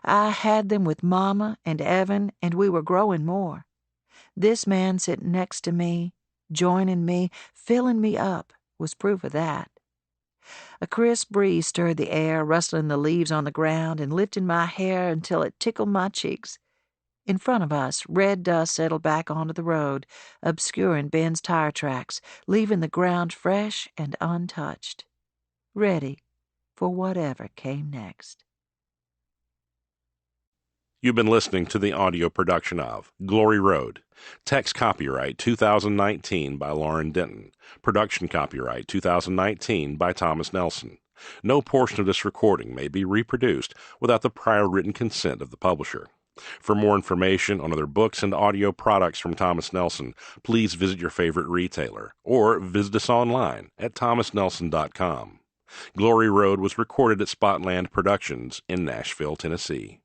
[SPEAKER 2] I had them with Mama and Evan, and we were growing more. This man sitting next to me, joining me, filling me up, was proof of that. A crisp breeze stirred the air, rustling the leaves on the ground and lifting my hair until it tickled my cheeks. In front of us, red dust settled back onto the road, obscuring Ben's tire tracks, leaving the ground fresh and untouched, ready for whatever came next.
[SPEAKER 1] You've been listening to the audio production of Glory Road. Text copyright 2019 by Lauren Denton. Production copyright 2019 by Thomas Nelson. No portion of this recording may be reproduced without the prior written consent of the publisher. For more information on other books and audio products from Thomas Nelson, please visit your favorite retailer or visit us online at thomasnelson.com. Glory Road was recorded at Spotland Productions in Nashville, Tennessee.